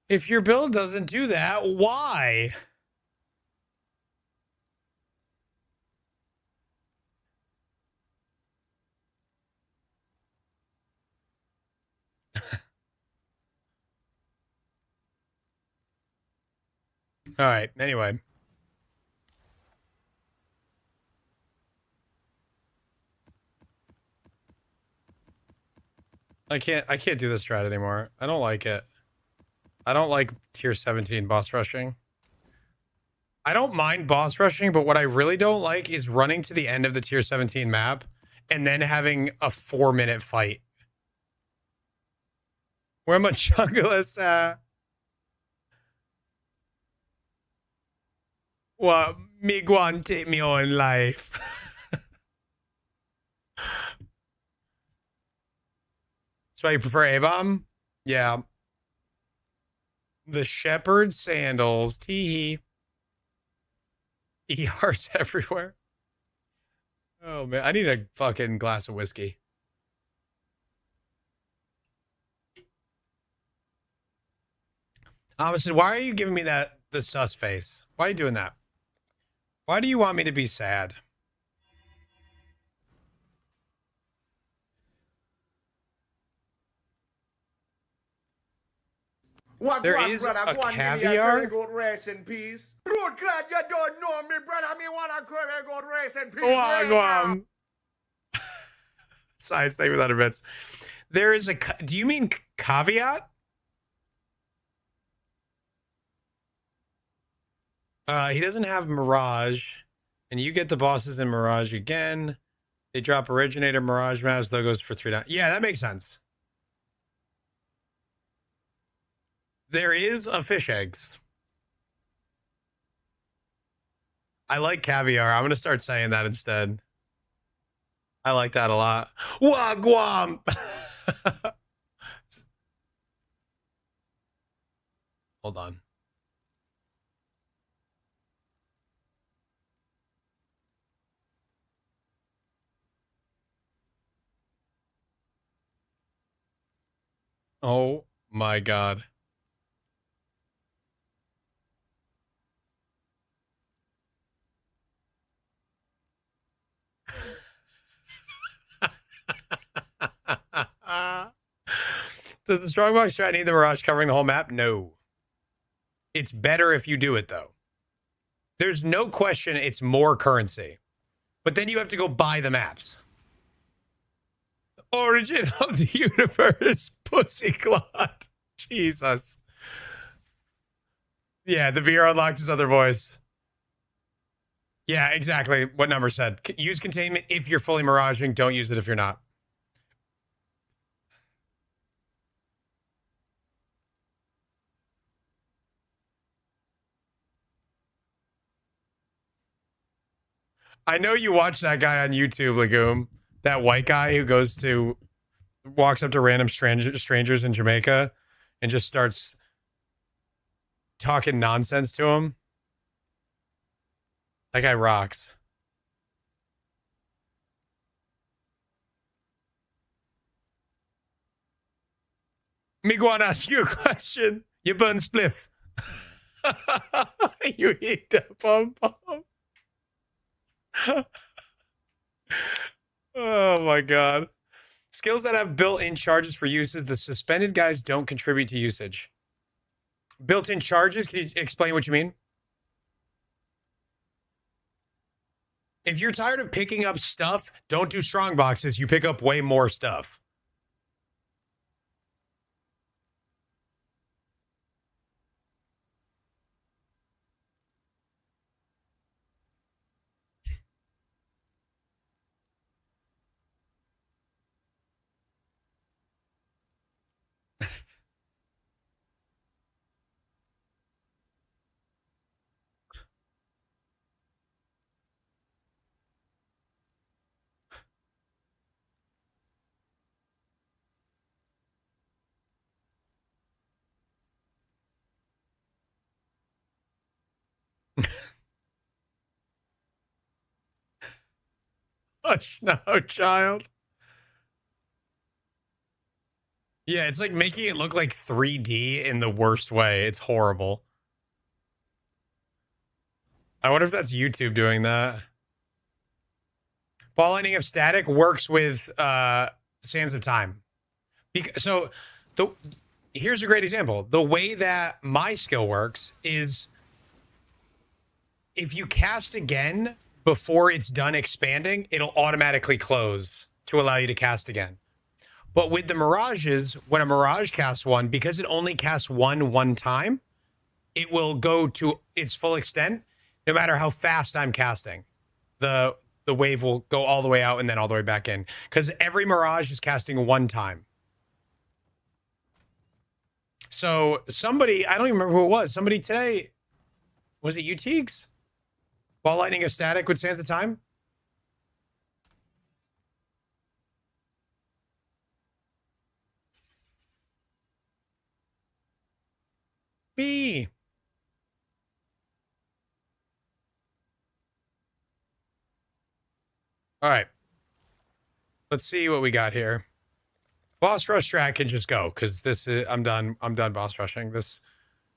If your build doesn't do that, why? All right, anyway. I can't do this strat anymore. I don't like it. I don't like tier 17 boss rushing. I don't mind boss rushing, but what I really don't like is running to the end of the tier 17 map and then having a 4-minute fight. Where my Chungalus at? What? Me go and take me own life. So you prefer A-bomb? Yeah. The shepherd sandals. Tee. ERs everywhere. Oh man, I need a fucking glass of whiskey. Honestly, why are you giving me the sus face? Why are you doing that? Why do you want me to be sad? There is a caviar. Rest in peace. Road glad you don't know me, brother. Me wanna go rest in peace. Wagwan. Side stay without events. There is a. Do you mean caveat? He doesn't have Mirage, and you get the bosses in Mirage again. They drop originator Mirage maps. Logos for 3 down. Yeah, that makes sense. There is a fish eggs. I like caviar. I'm going to start saying that instead. I like that a lot. Wagwam! Hold on. Oh my God. Does the Strongbox strat need the Mirage covering the whole map? No. It's better if you do it, though. There's no question it's more currency. But then you have to go buy the maps. Origin of the universe, pussy clot. Jesus. Yeah, the beer unlocked his other voice. Yeah, exactly what number said. Use containment if you're fully miraging. Don't use it if you're not. I know you watch that guy on YouTube, Legume. That white guy who walks up to random strangers in Jamaica and just starts talking nonsense to him. That guy rocks. Me go and ask you a question. You burn spliff. You eat the pom-pom. Oh my God. Skills that have built-in charges for uses. The suspended guys don't contribute to usage. Built-in charges? Can you explain what you mean? If you're tired of picking up stuff, don't do strong boxes. You pick up way more stuff. Hush now, child. Yeah, it's like making it look like 3D in the worst way. It's horrible. I wonder if that's YouTube doing that. Ball lightning of static works with Sands of Time. Here's a great example. The way that my skill works is if you cast again before it's done expanding, it'll automatically close to allow you to cast again. But with the Mirages, when a Mirage casts one, because it only casts one time, it will go to its full extent no matter how fast I'm casting. The wave will go all the way out and then all the way back in. Because every Mirage is casting one time. So somebody, I don't even remember who it was. Somebody today, was it you, Teagues? Ball lightning of static with Sands of Time? Me. All right. Let's see what we got here. Boss rush strat can just go because this is I'm done boss rushing. It's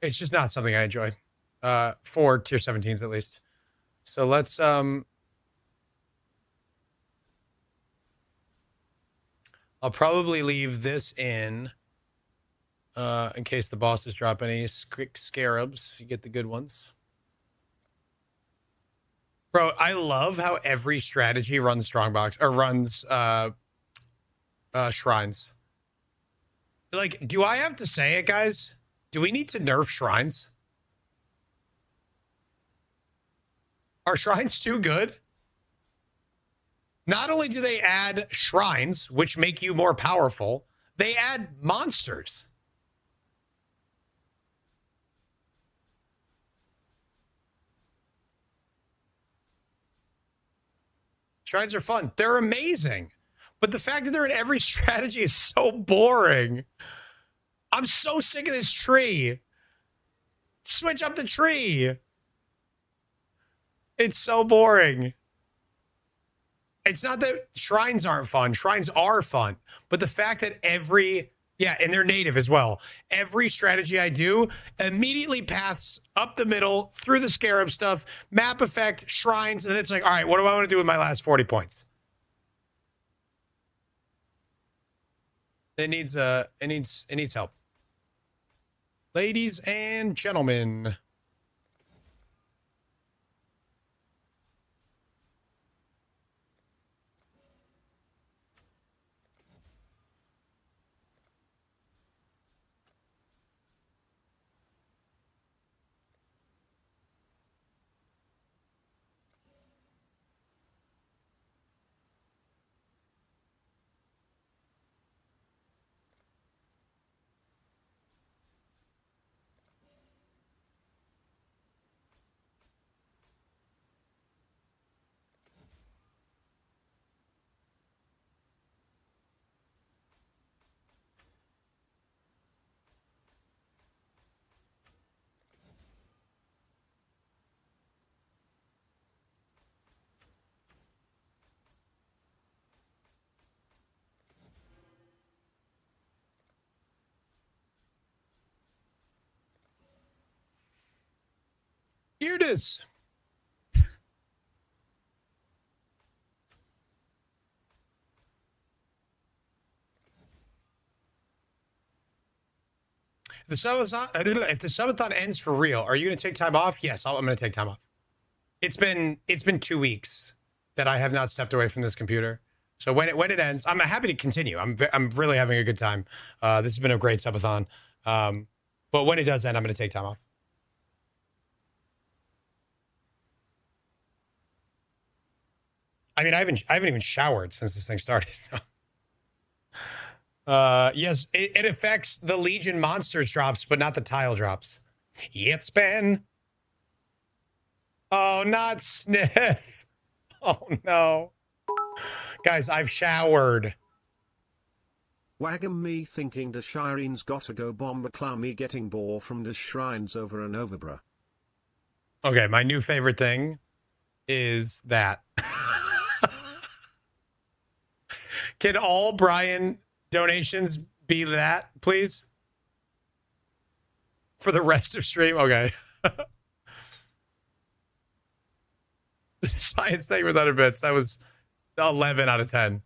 just not something I enjoy. For tier 17s at least. So let's I'll probably leave this in case the bosses drop any scarabs. You get the good ones. Bro, I love how every strategy runs Strongbox or runs shrines. Like, do I have to say it, guys? Do we need to nerf shrines? Are shrines too good? Not only do they add shrines, which make you more powerful, they add monsters. Shrines are fun. They're amazing. But the fact that they're in every strategy is so boring. I'm so sick of this tree. Switch up the tree. It's so boring. It's not that shrines aren't fun. Shrines are fun. But the fact that and they're native as well. Every strategy I do immediately paths up the middle, through the scarab stuff, map effect, shrines, and it's like, all right, what do I want to do with my last 40 points? It needs help. Ladies and gentlemen. Here it is. If the subathon ends for real, are you going to take time off? Yes, I'm going to take time off. It's been 2 weeks that I have not stepped away from this computer. So when it ends, I'm happy to continue. I'm really having a good time. This has been a great subathon. But when it does end, I'm going to take time off. I mean, I haven't even showered since this thing started. Yes, it affects the Legion monsters drops, but not the tile drops. It's been. Oh, not Sniff. Oh, no. Guys, I've showered. Wagging me thinking the Shirene's gotta go bomber clammy getting bore from the shrines over and over, bruh. Okay, my new favorite thing is that. Can all Brian donations be that, please? For the rest of stream? Okay. Science thing with 100 bits. That was 11 out of 10.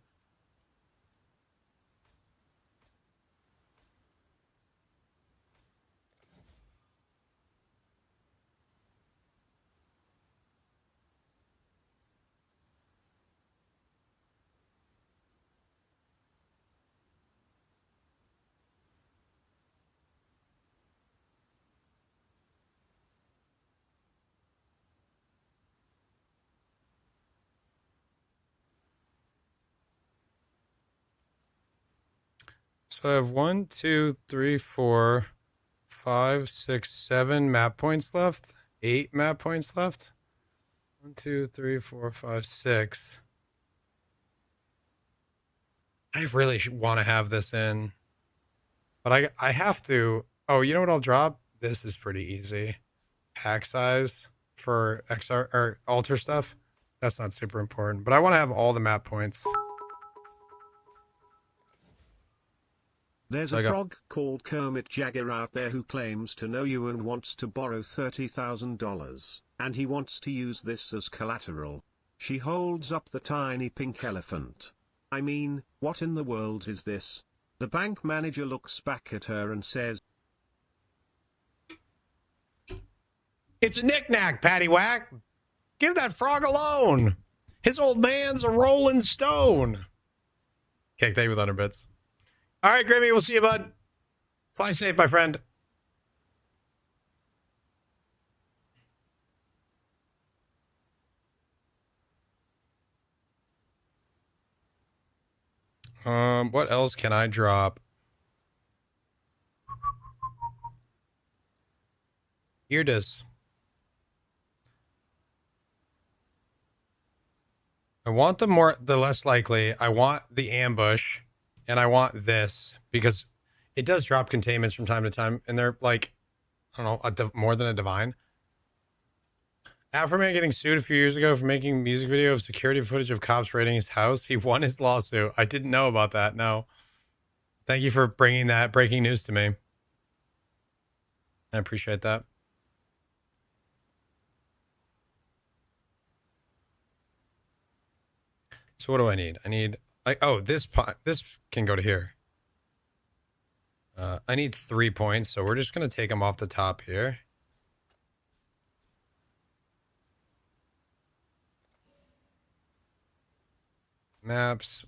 So I have 1, 2, 3, 4, 5, 6, 7 map points left. 8 map points left. 1, 2, 3, 4, 5, 6. I really want to have this in. But I have to. Oh, you know what I'll drop? This is pretty easy. Pack size for XR or altar stuff. That's not super important. But I want to have all the map points. There's a frog called Kermit Jagger out there who claims to know you and wants to borrow $30,000, and he wants to use this as collateral. She holds up the tiny pink elephant. I mean, what in the world is this? The bank manager looks back at her and says, It's a knick-knack, paddywhack. Give that frog alone. His old man's a rolling stone. Okay, thank you with 100 bits. All right, Grimmy, we'll see you, bud. Fly safe, my friend. What else can I drop? Here it is. I want the less likely. I want the ambush, and I want this because it does drop containments from time to time, and they're like I don't know, more than a divine. Afterman getting sued a few years ago for making a music video of security footage of cops raiding his house. He won his lawsuit. I didn't know about that. No. Thank you for bringing that breaking news to me. I appreciate that. So what do I need? I need this can go to here. I need 3 points, so we're just gonna take them off the top here. Maps.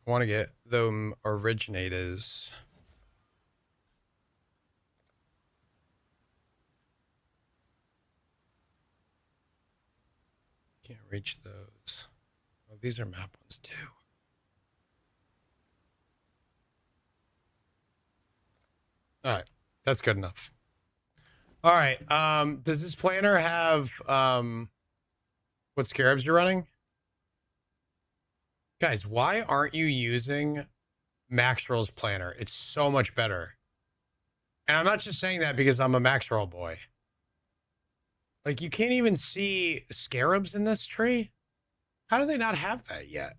I want to get them originators. Can't reach those. Oh, these are map ones too. All right, that's good enough. All right, does this planner have what scarabs you're running? Guys, why aren't you using Maxroll's planner? It's so much better. And I'm not just saying that because I'm a Maxroll boy. Like, you can't even see scarabs in this tree? How do they not have that yet?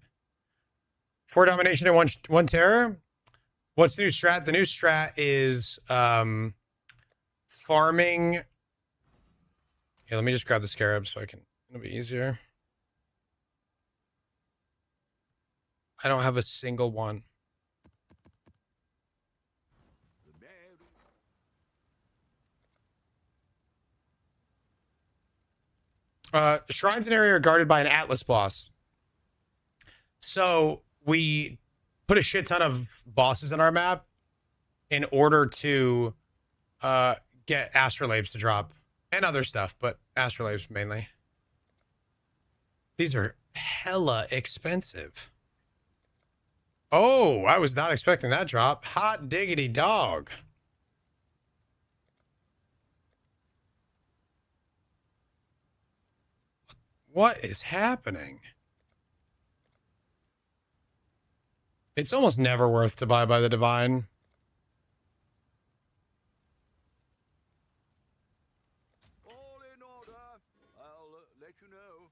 4 domination and 1 terror? What's the new strat? The new strat is farming. Here, let me just grab the scarabs so it'll be easier. I don't have a single one. Shrines in area are guarded by an Atlas boss. So we put a shit ton of bosses in our map in order to get astrolabes to drop and other stuff, but astrolabes mainly. These are hella expensive. Oh, I was not expecting that drop. Hot diggity dog. What is happening? It's almost never worth to buy by the divine. All in order. I'll let you know.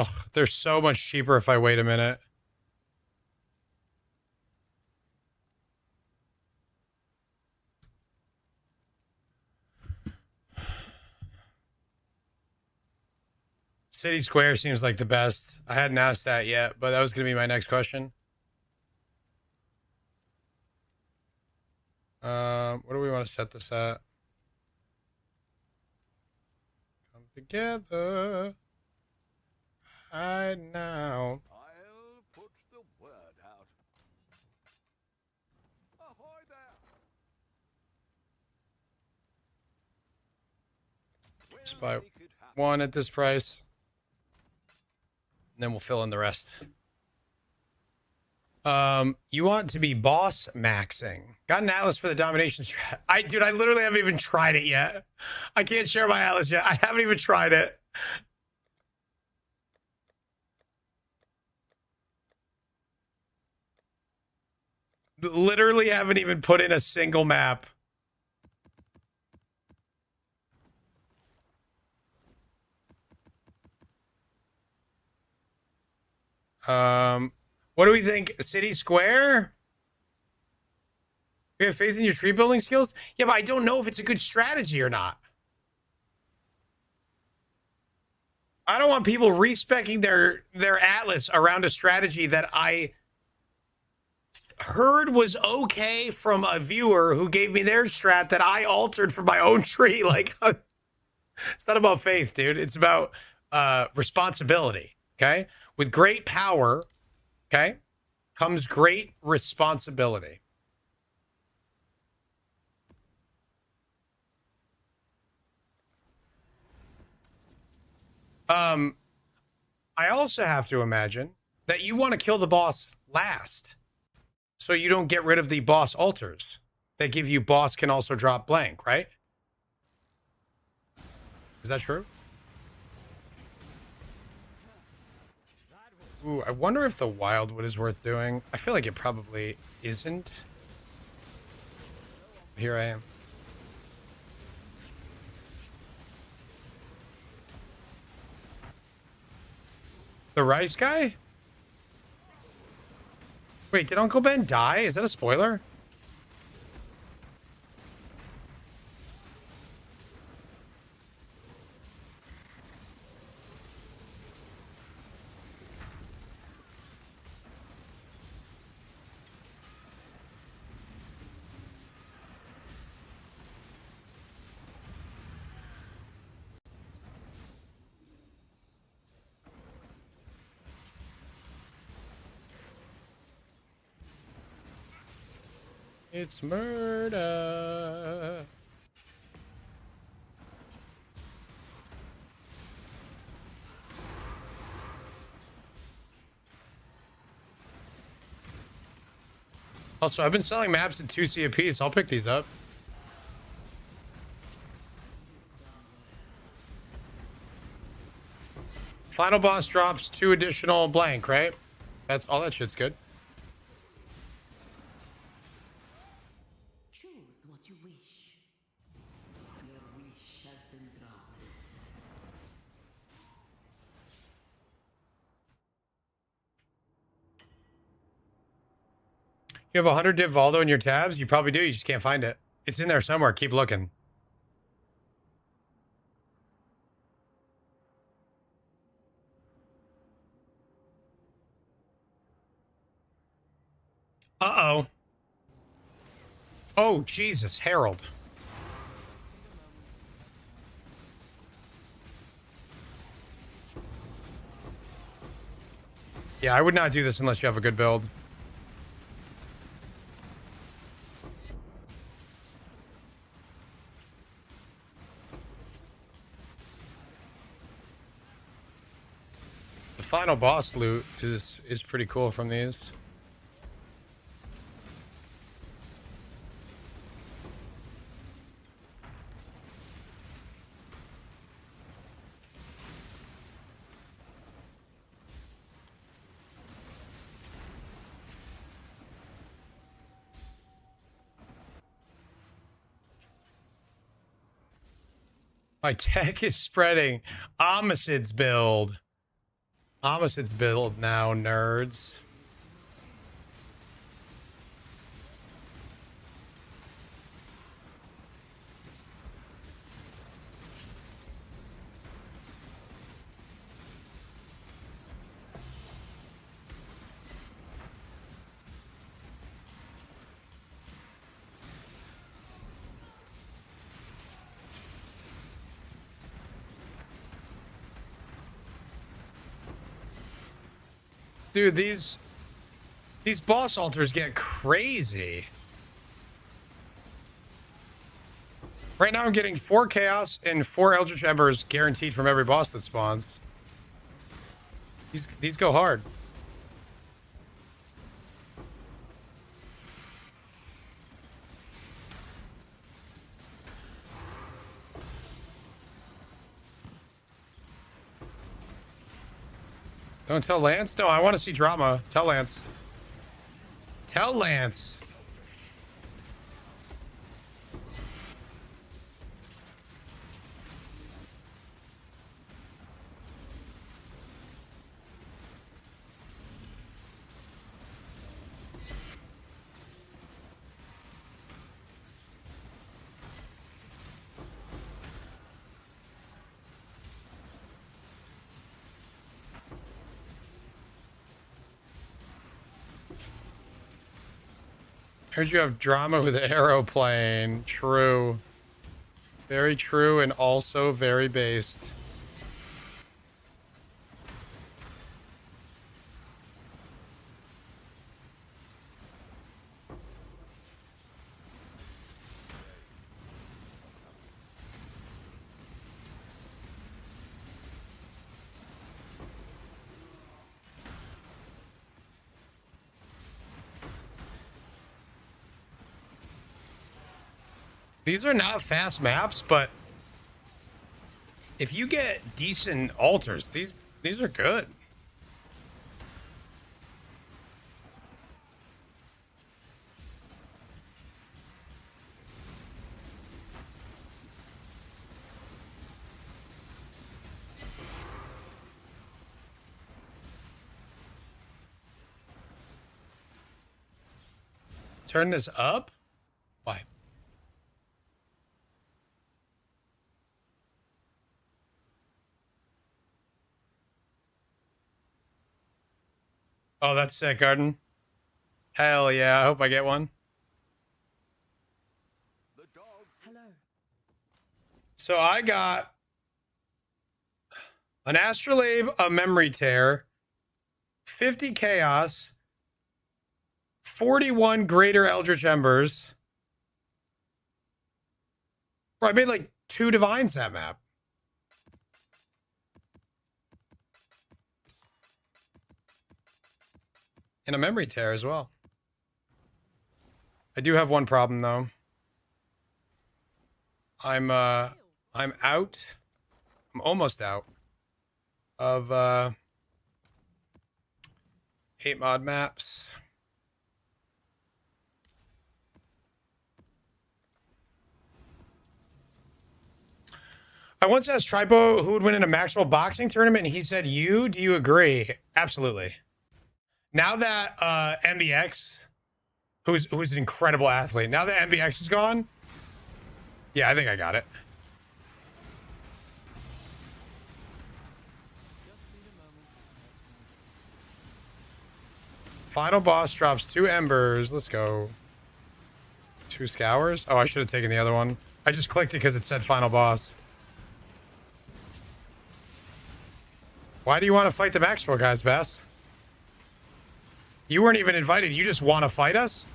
Ugh, they're so much cheaper if I wait a minute. City Square seems like the best. I hadn't asked that yet, but that was going to be my next question. What do we want to set this at? Come together right now. I'll put the word out. Ahoy there! Just buy 1 at this price. And then we'll fill in the rest. You want to be boss maxing. Got an atlas for the domination strat. Dude, I literally haven't even tried it yet. I can't share my atlas yet. I haven't even tried it. Literally haven't even put in a single map. What do we think? City Square? You have faith in your tree building skills? Yeah, but I don't know if it's a good strategy or not. I don't want people respecing their atlas around a strategy that I heard was okay from a viewer who gave me their strat that I altered for my own tree. Like, it's not about faith, dude. It's about responsibility, okay? With great power, okay, comes great responsibility. I also have to imagine that you want to kill the boss last, so you don't get rid of the boss altars that give you boss can also drop blank, right? Is that true? Ooh, I wonder if the Wildwood is worth doing. I feel like it probably isn't. Here I am. The rice guy? Wait, did Uncle Ben die? Is that a spoiler? It's murder. Also, I've been selling maps at 2C a piece. I'll pick these up. Final boss drops 2 additional blank, right? That's all that shit's good. Choose what you wish. Your wish has been granted. You have 100 Div Valdo in your tabs? You probably do. You just can't find it. It's in there somewhere. Keep looking. Uh-oh. Oh, Jesus, Harold. Yeah, I would not do this unless you have a good build. The final boss loot is pretty cool from these. My tech is spreading. Omicid's build. Omicid's build now, nerds. Dude, these boss altars get crazy. Right now I'm getting 4 Chaos and 4 Eldritch Embers guaranteed from every boss that spawns. These go hard. Don't tell Lance? No, I want to see drama. Tell Lance. Tell Lance. Heard you have drama with Aeroplane. True. Very true and also very based. These are not fast maps, but If you get decent altars, these are good. Turn this up? Why? Oh, that's sick, Garden. Hell yeah, I hope I get one. Hello. So I got an astrolabe, a memory tear, 50 chaos, 41 greater eldritch embers. Bro, I made like 2 divines that map. And a memory tear as well. I do have one problem though. I'm out. I'm almost out of 8 mod maps. I once asked Tripo who would win in a Maxwell boxing tournament, and he said, you. Do you agree? Absolutely. Now that MBX, who's an incredible athlete, now that MBX is gone, yeah, I think I got it. Final boss drops 2 embers. Let's go. 2 scours. Oh, I should have taken the other one. I just clicked it because it said final boss. Why do you want to fight the Maxwell guys, Bass? You weren't even invited. You just want to fight us?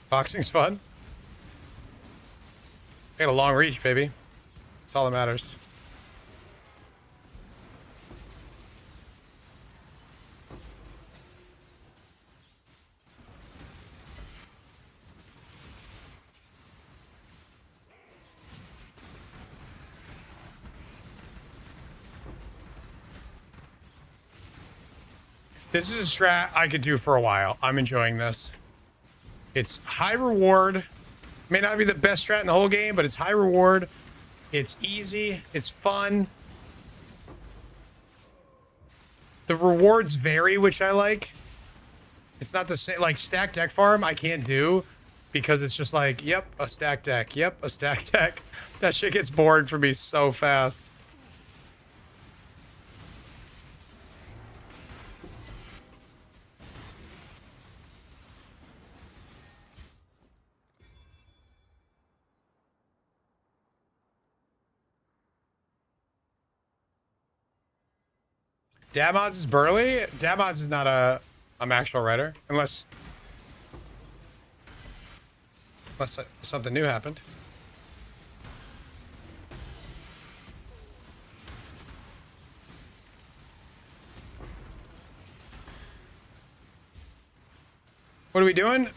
Boxing's fun. I got a long reach, baby. That's all that matters. This is a strat I could do for a while. I'm enjoying this. It's high reward. May not be the best strat in the whole game, but it's high reward. It's easy. It's fun. The rewards vary, which I like. It's not the same. Like stack deck farm, I can't do because it's just like, yep, a stack deck. Yep, a stack deck. That shit gets bored for me so fast. Damods is Burley? Damods is not a actual writer. Unless something new happened. What are we doing?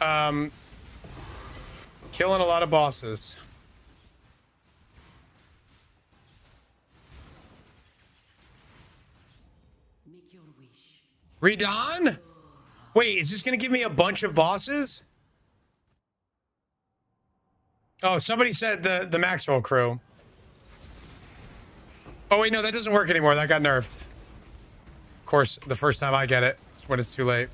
Killing a lot of bosses. Redon? Wait, is this going to give me a bunch of bosses? Oh, somebody said the Maxwell crew. Oh, wait, no, that doesn't work anymore. That got nerfed. Of course, the first time I get it, it's when it's too late.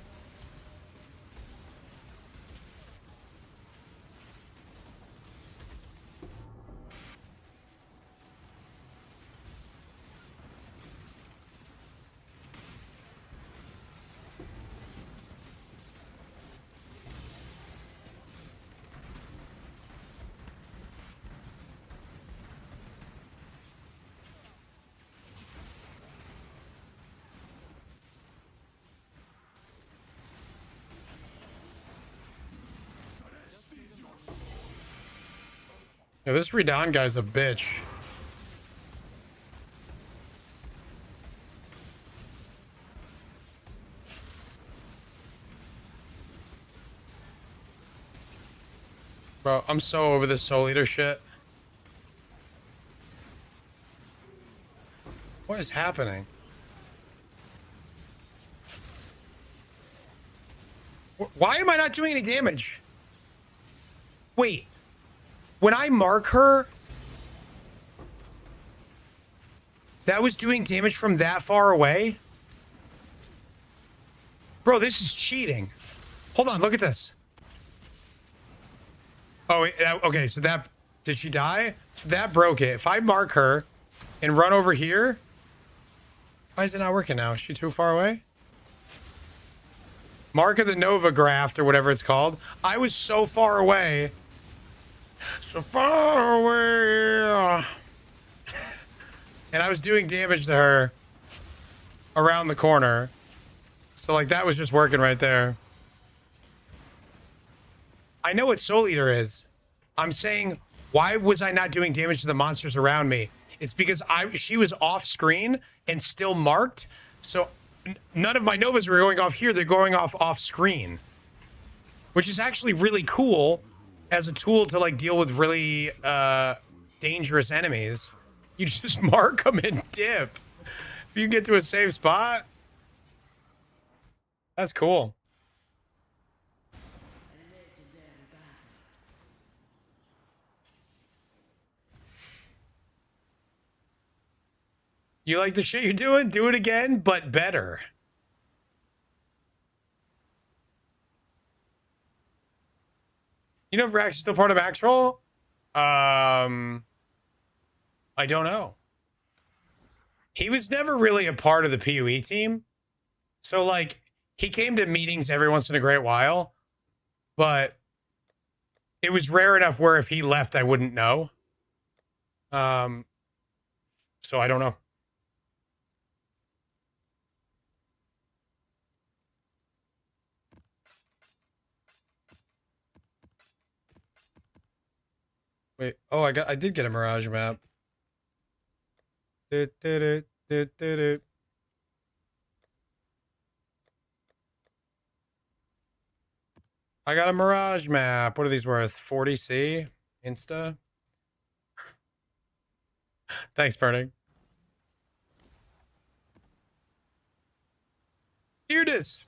Yeah, this Redon guy's a bitch. Bro, I'm so over this Soul Eater shit. What is happening? Why am I not doing any damage? Wait. When I mark her, that was doing damage from that far away? Bro, this is cheating. Hold on, look at this. Oh, wait, okay, so that... Did she die? So that broke it. If I mark her and run over here... Why is it not working now? Is she too far away? Mark of the Nova Graft, or whatever it's called. I was so far away. So far away. And I was doing damage to her around the corner. So, like, that was just working right there. I know what Soul Eater is. I'm saying, why was I not doing damage to the monsters around me? It's because she was off screen and still marked. So none of my Novas were going off here. They're going off screen, which is actually really cool as a tool to like deal with really dangerous enemies. You just mark them and dip. If you get to a safe spot, that's cool. You like the shit you're doing? Do it again, but better. You know if Rax is still part of Maxroll? I don't know. He was never really a part of the PoE team. So, like, he came to meetings every once in a great while. But it was rare enough where if he left, I wouldn't know. So I don't know. Wait, oh, I did get a Mirage map. I got a Mirage map. What are these worth? 40C? Insta? Thanks, Burning. Here it is.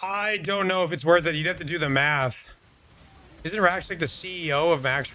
I don't know if it's worth it. You'd have to do the math. Isn't Rax like the CEO of Max